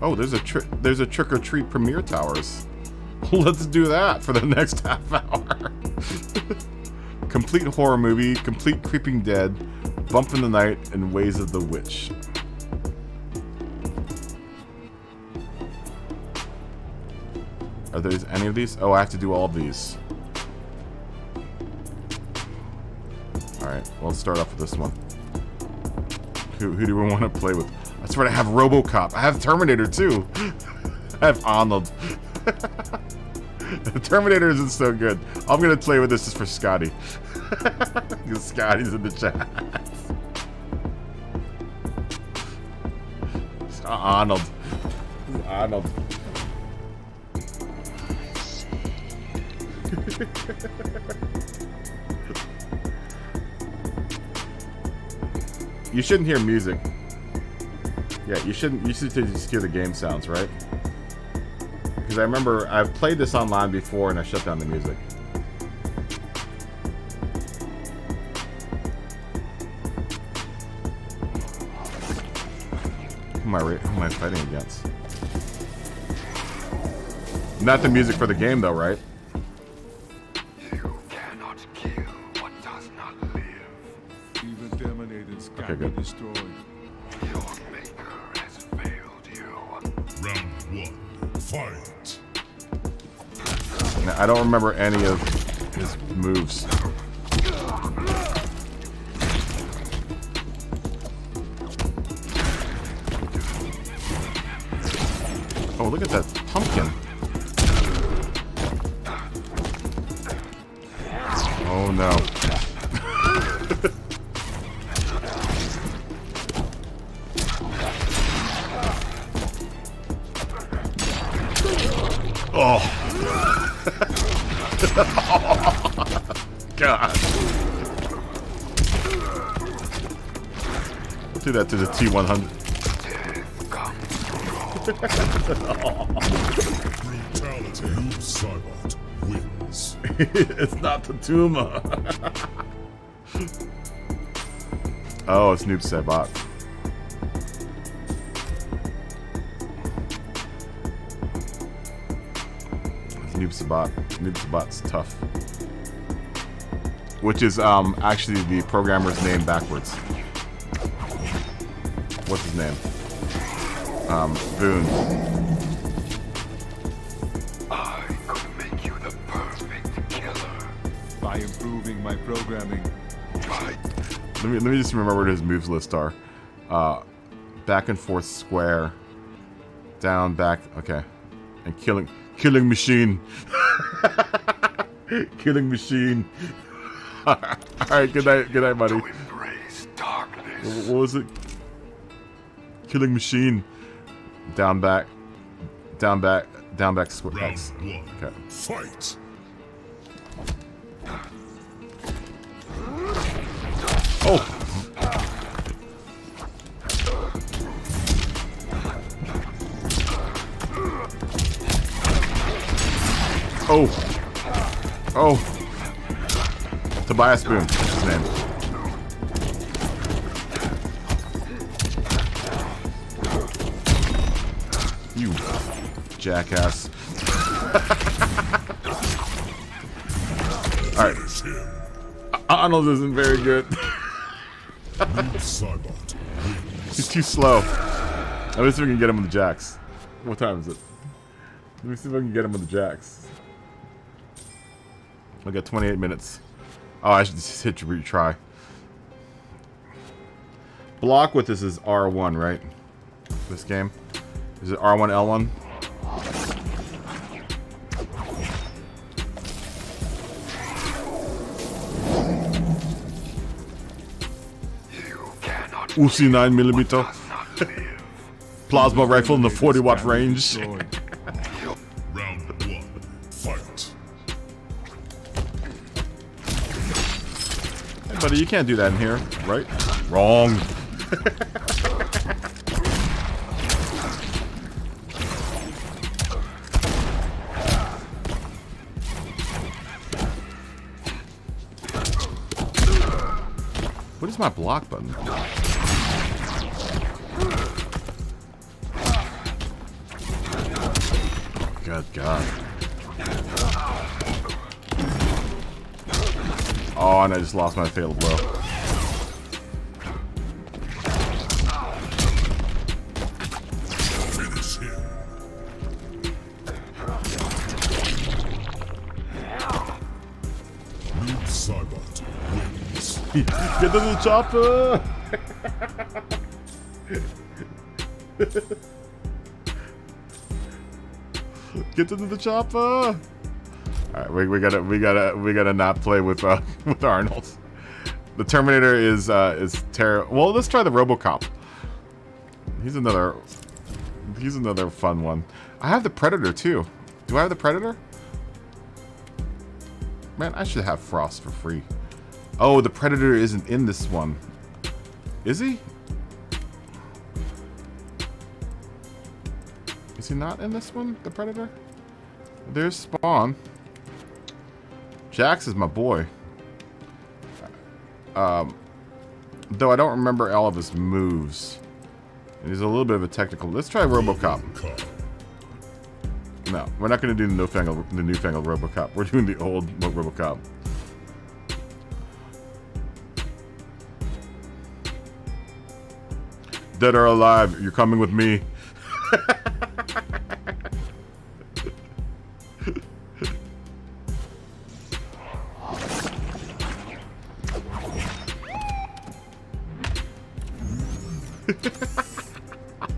Oh, there's a trick or treat premiere towers. Let's do that for the next half hour. Complete horror movie, complete Creeping Dead, Bump in the Night, and Ways of the Witch. Are there any of these? Oh, I have to do all of these. Alright, well, let's start off with this one. Who do we want to play with? That's right, I have RoboCop. I have Terminator too. I have Arnold. Terminator isn't so good. I'm gonna play with this just for Scotty. Because Scotty's in the chat. Arnold. Arnold. You shouldn't hear music. Yeah, you shouldn't. You should just hear the game sounds, right? Because I remember I've played this online before and I shut down the music. Who am I fighting against? Not the music for the game, though, right? You cannot kill what does not live. Even Terminators Okay, can good. be destroyed. Your maker has failed you. Round one, fight. Now, I don't remember any of his moves. Oh, look at that pumpkin. Oh no. Oh. God. Do that to the T100. Brutality. Noob Saibot wins. It's not the tumor. Oh, it's Noob Saibot. Noob Saibot. Noob Saibot's tough. Which is actually the programmer's name backwards. What's his name? Boone. I could make you the perfect killer. By improving my programming. Let me just remember what his moves list are. Back and forth square. Down, back, okay. And killing machine. Killing machine. Alright, good night, buddy. To embrace darkness. What was it? Killing machine. Down, back, square. Round X. one, Okay. fight. Oh! Oh! Oh! Tobias Boone, that's his name. You jackass. Alright. Arnold isn't very good. Noob Saibot wins. He's too slow. At least we can get him with the jacks. What time is it? Let me see if I can get him with the jacks. I got 28 minutes. Oh, I should just hit retry. Block with this is R1, right? This game? Is it R1, L1? You cannot Uzi 9mm. does not live. Plasma rifle in the 40-watt range. Destroyed. Round one, fight. Hey, buddy, you can't do that in here, right? Wrong. is my block button? Good God. Oh, and I just lost my fatal blow. Finish him. Noob Saibot wins. Get to the chopper! Get to the chopper! All right, we gotta not play with Arnold. The Terminator is terrible. Well, let's try the RoboCop. He's another fun one. I have the Predator too. Do I have the Predator? Man, I should have Frost for free. Oh, the Predator isn't in this one. Is he? Is he not in this one, the Predator? There's Spawn. Jax is my boy. Though I don't remember all of his moves. He's a little bit of a technical. Let's try RoboCop. No, we're not going to do the newfangled RoboCop. We're doing the old RoboCop. Dead or alive, you're coming with me.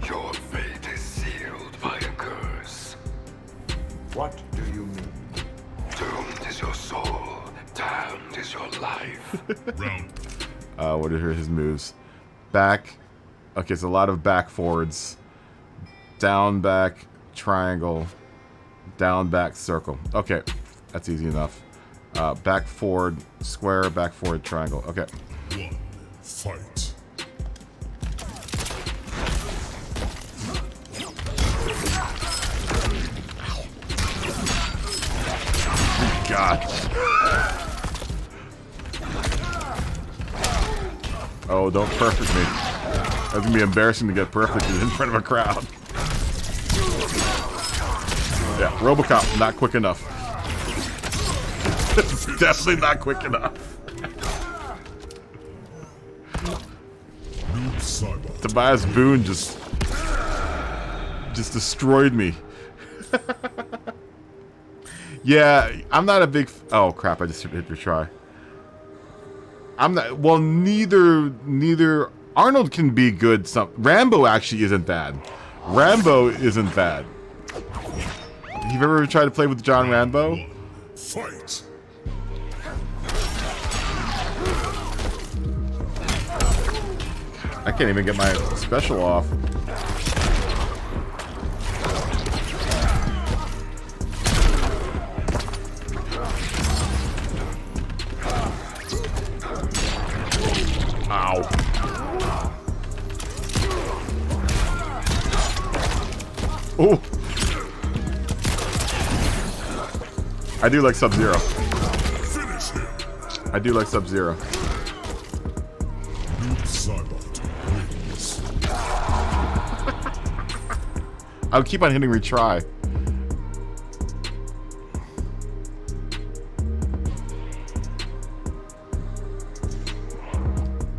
Your fate is sealed by a curse. What do you mean? Doomed is your soul. Damned is your life. Round. What are his moves? Back. Okay, it's a lot of back forwards. Down, back, triangle. Down, back, circle. Okay, that's easy enough. Back, forward, square, back, forward, triangle. Okay. One. Fight. God. Oh, don't perfect me. That's gonna be embarrassing to get perfected in front of a crowd. Yeah, RoboCop, not quick enough. Definitely not quick enough. Noob Saibot. Tobias Boone just destroyed me. Yeah, I'm not a big. Oh crap! I just hit retry. I'm not. Well, neither Arnold can be good. Rambo actually isn't bad. Rambo isn't bad. You've ever tried to play with John Rambo? Fight. I can't even get my special off. Ow. Oh. I do like Sub-Zero. Finish him. I do like Sub-Zero. Noob Saibot wins. I'll keep on hitting retry.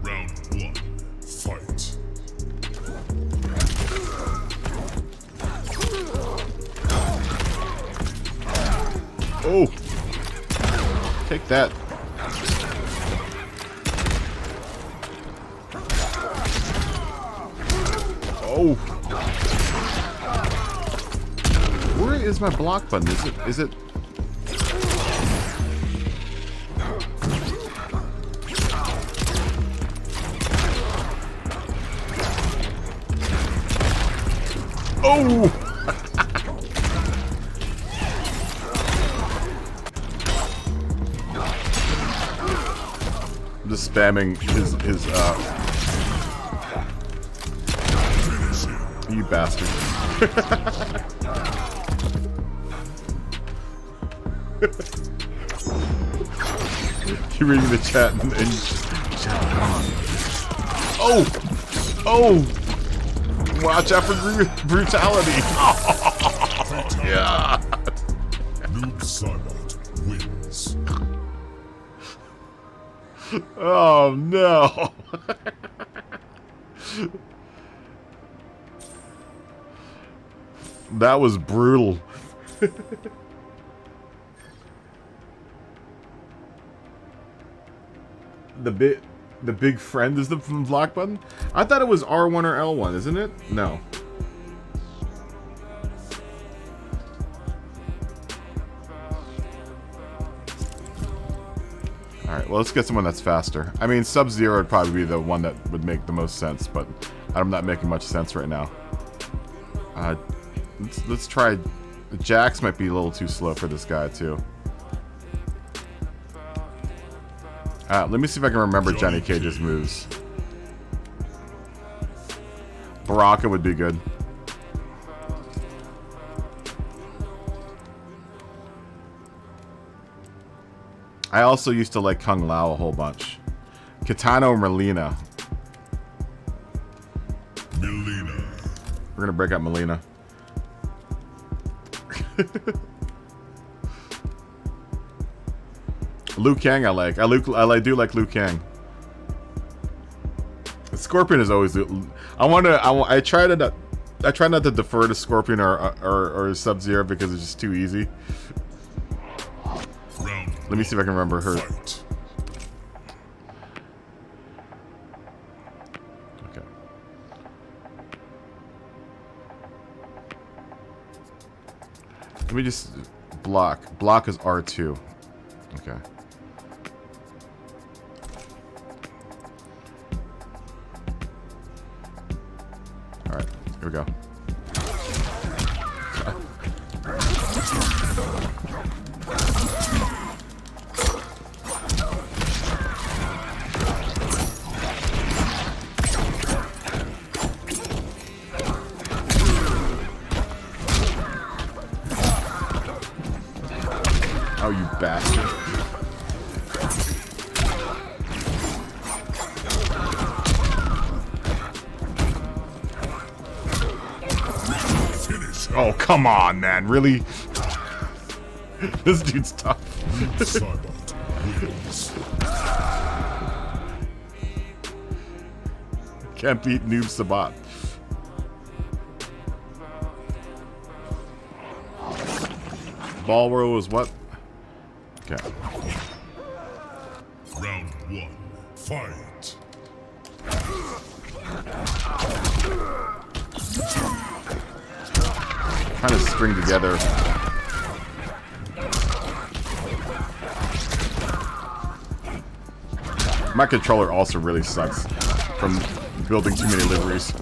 Round one. Fight. Oh. Take that. Oh. Where is my block button? Is it? Oh! I'm just spamming his you bastard. You're reading the chat and Oh! Oh! Watch out for brutality! Oh, yeah! Noob Saibot wins. Oh no! That was brutal. The big friend is the block button? I thought it was R1 or L1, isn't it? No. Alright, well let's get someone that's faster. I mean, Sub-Zero would probably be the one that would make the most sense, but I'm not making much sense right now. Let's try... Jax might be a little too slow for this guy, too. Let me see if I can remember Johnny Cage's moves. Baraka would be good. I also used to like Kung Lao a whole bunch. Kitano or Melina? Melina. We're gonna break out Melina. Liu Kang I like. I do like Liu Kang. Scorpion is always. I try not to defer to Scorpion or Sub-Zero because it's just too easy. Let me see if I can remember her. Fight. Okay. Let me just block. Block is R2. Okay. Alright, here we go. Oh, you bastard. Oh, come on, man. Really? This dude's tough. Saibot wins. Can't beat Noob Saibot. Ball roll is what? Okay. Round 1. Fight. Trying to string together. My controller also really sucks from building too many liveries.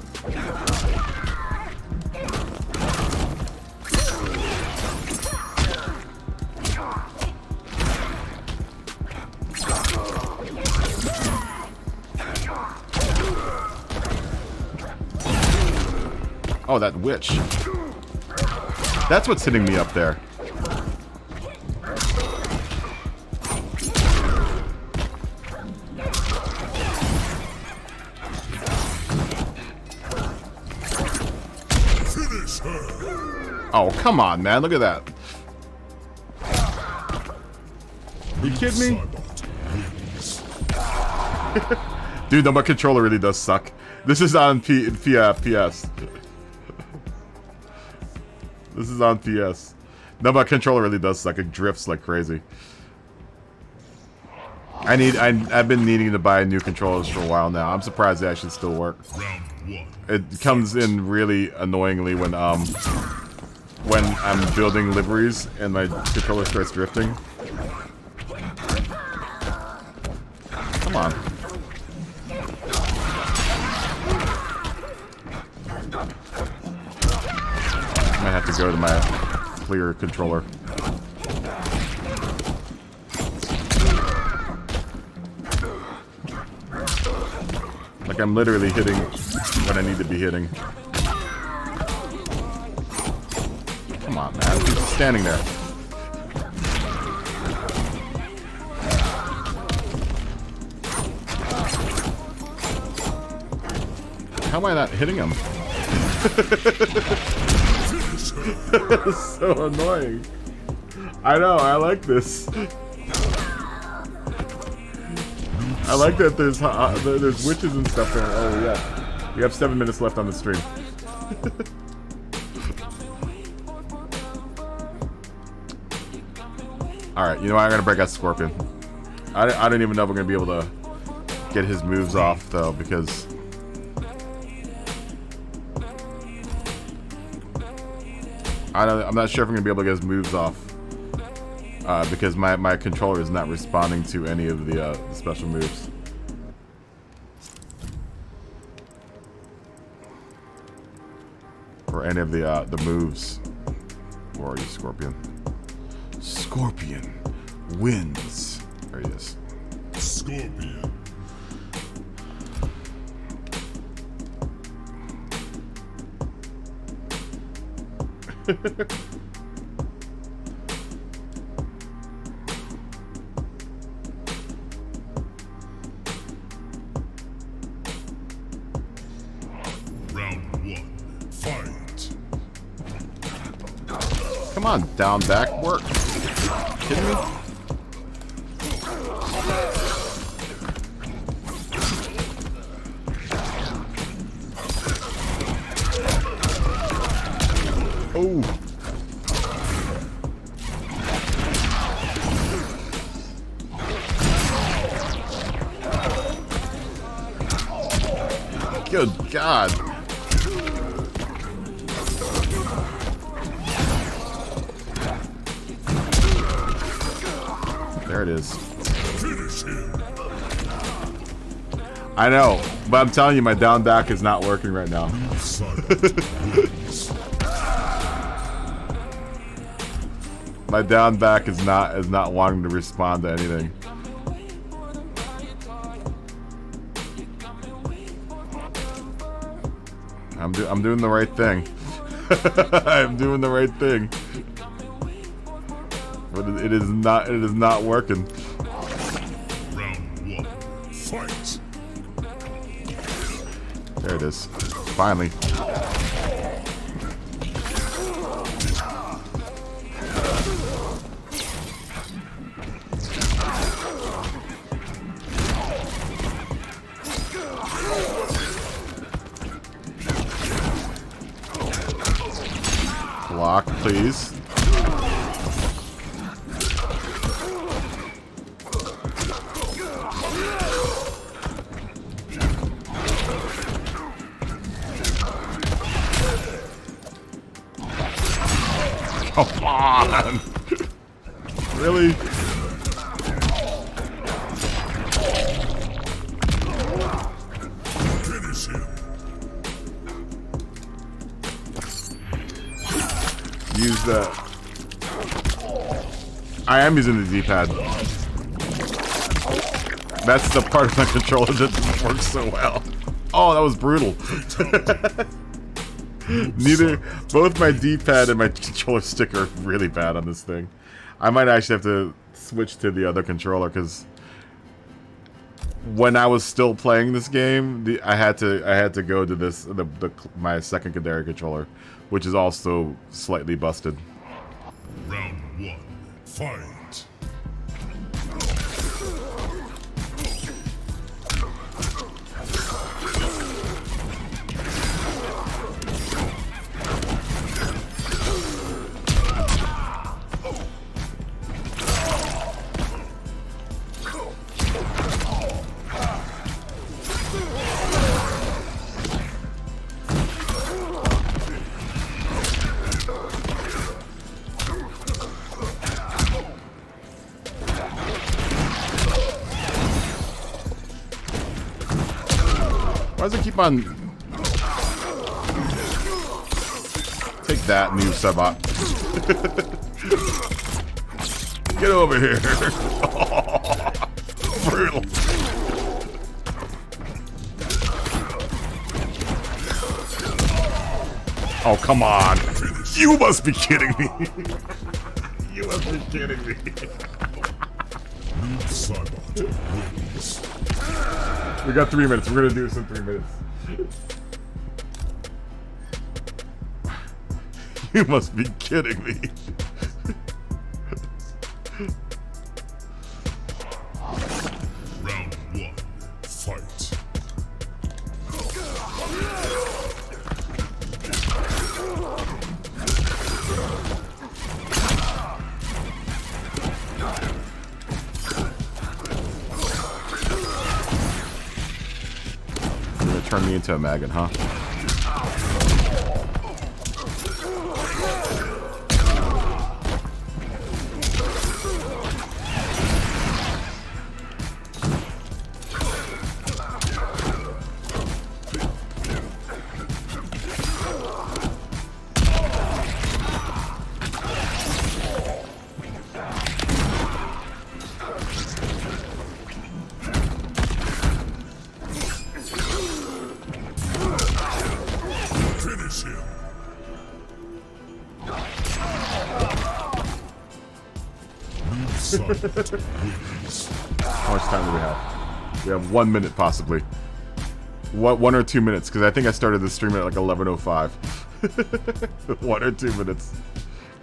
Oh, that witch. That's what's hitting me up there. Finish her. Oh, come on, man. Look at that. You kidding me? Saibot wins. Dude, no, my controller really does suck. This is on PS. This is on PS. No, my controller really does suck. It drifts like crazy. I've been needing to buy new controllers for a while now. I'm surprised they actually still work. Round 1. It comes in really annoyingly when I'm building liveries and my controller starts drifting. Come on. I might have to go to my clear controller. Like I'm literally hitting what I need to be hitting. Come on, man. He's just standing there. how am I not hitting him? So annoying. I know, I like this. I like that there's witches and stuff going on. Oh yeah. We have 7 minutes left on the stream. Alright, you know what? I'm gonna break out Scorpion. I don't even know if we're gonna be able to get his moves off though, because I'm not sure if I'm gonna be able to get his moves off. Because my controller is not responding to any of the special moves. Or any of the moves. Where are you, Scorpion? Scorpion wins. There he is. Scorpion. Round 1. Fight. Come on, down, back, work. Kidding me? Oh. Good God. There it is. I know, but I'm telling you, my down back is not working right now. My down back is not wanting to respond to anything. I'm doing the right thing. I'm doing the right thing. But it is not working. Round 1. Fight. There it is. Finally. Block, please. Come on! Really? Finish him. Use that. I am using the D-pad. That's the part of my controller that doesn't work so well. Oh, that was brutal. Both my D-pad and my controller stick are really bad on this thing. I might actually have to switch to the other controller because when I was still playing this game, I had to go to this my secondary controller, which is also slightly busted. Round 1. Fight. Why does it keep on... Take that, new Sabot. Get over here. Oh, brutal. Oh, come on. You must be kidding me. You must be kidding me. Sabot wins. We got 3 minutes. We're gonna do this in 3 minutes. You must be kidding me. Round 1. Fight. You're gonna turn me into a maggot, huh? Finish him. Noob Silent wins. How much time do we have? We have 1 minute, possibly. What, 1 or 2 minutes? Because I think I started the stream at like 11:05. 1 or 2 minutes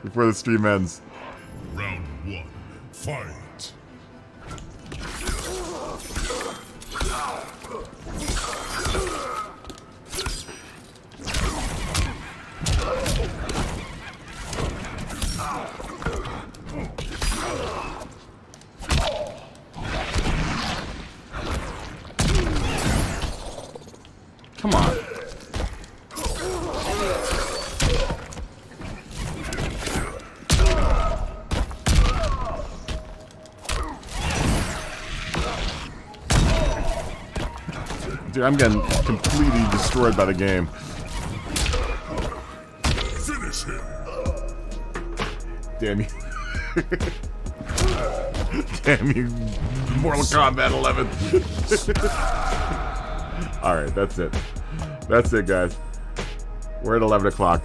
before the stream ends. Round 1. Fight. Come on. Dude, I'm getting completely destroyed by the game. Finish him. Damn you. Damn you. Mortal Kombat 11. Alright, that's it. That's it, guys. We're at 11 o'clock.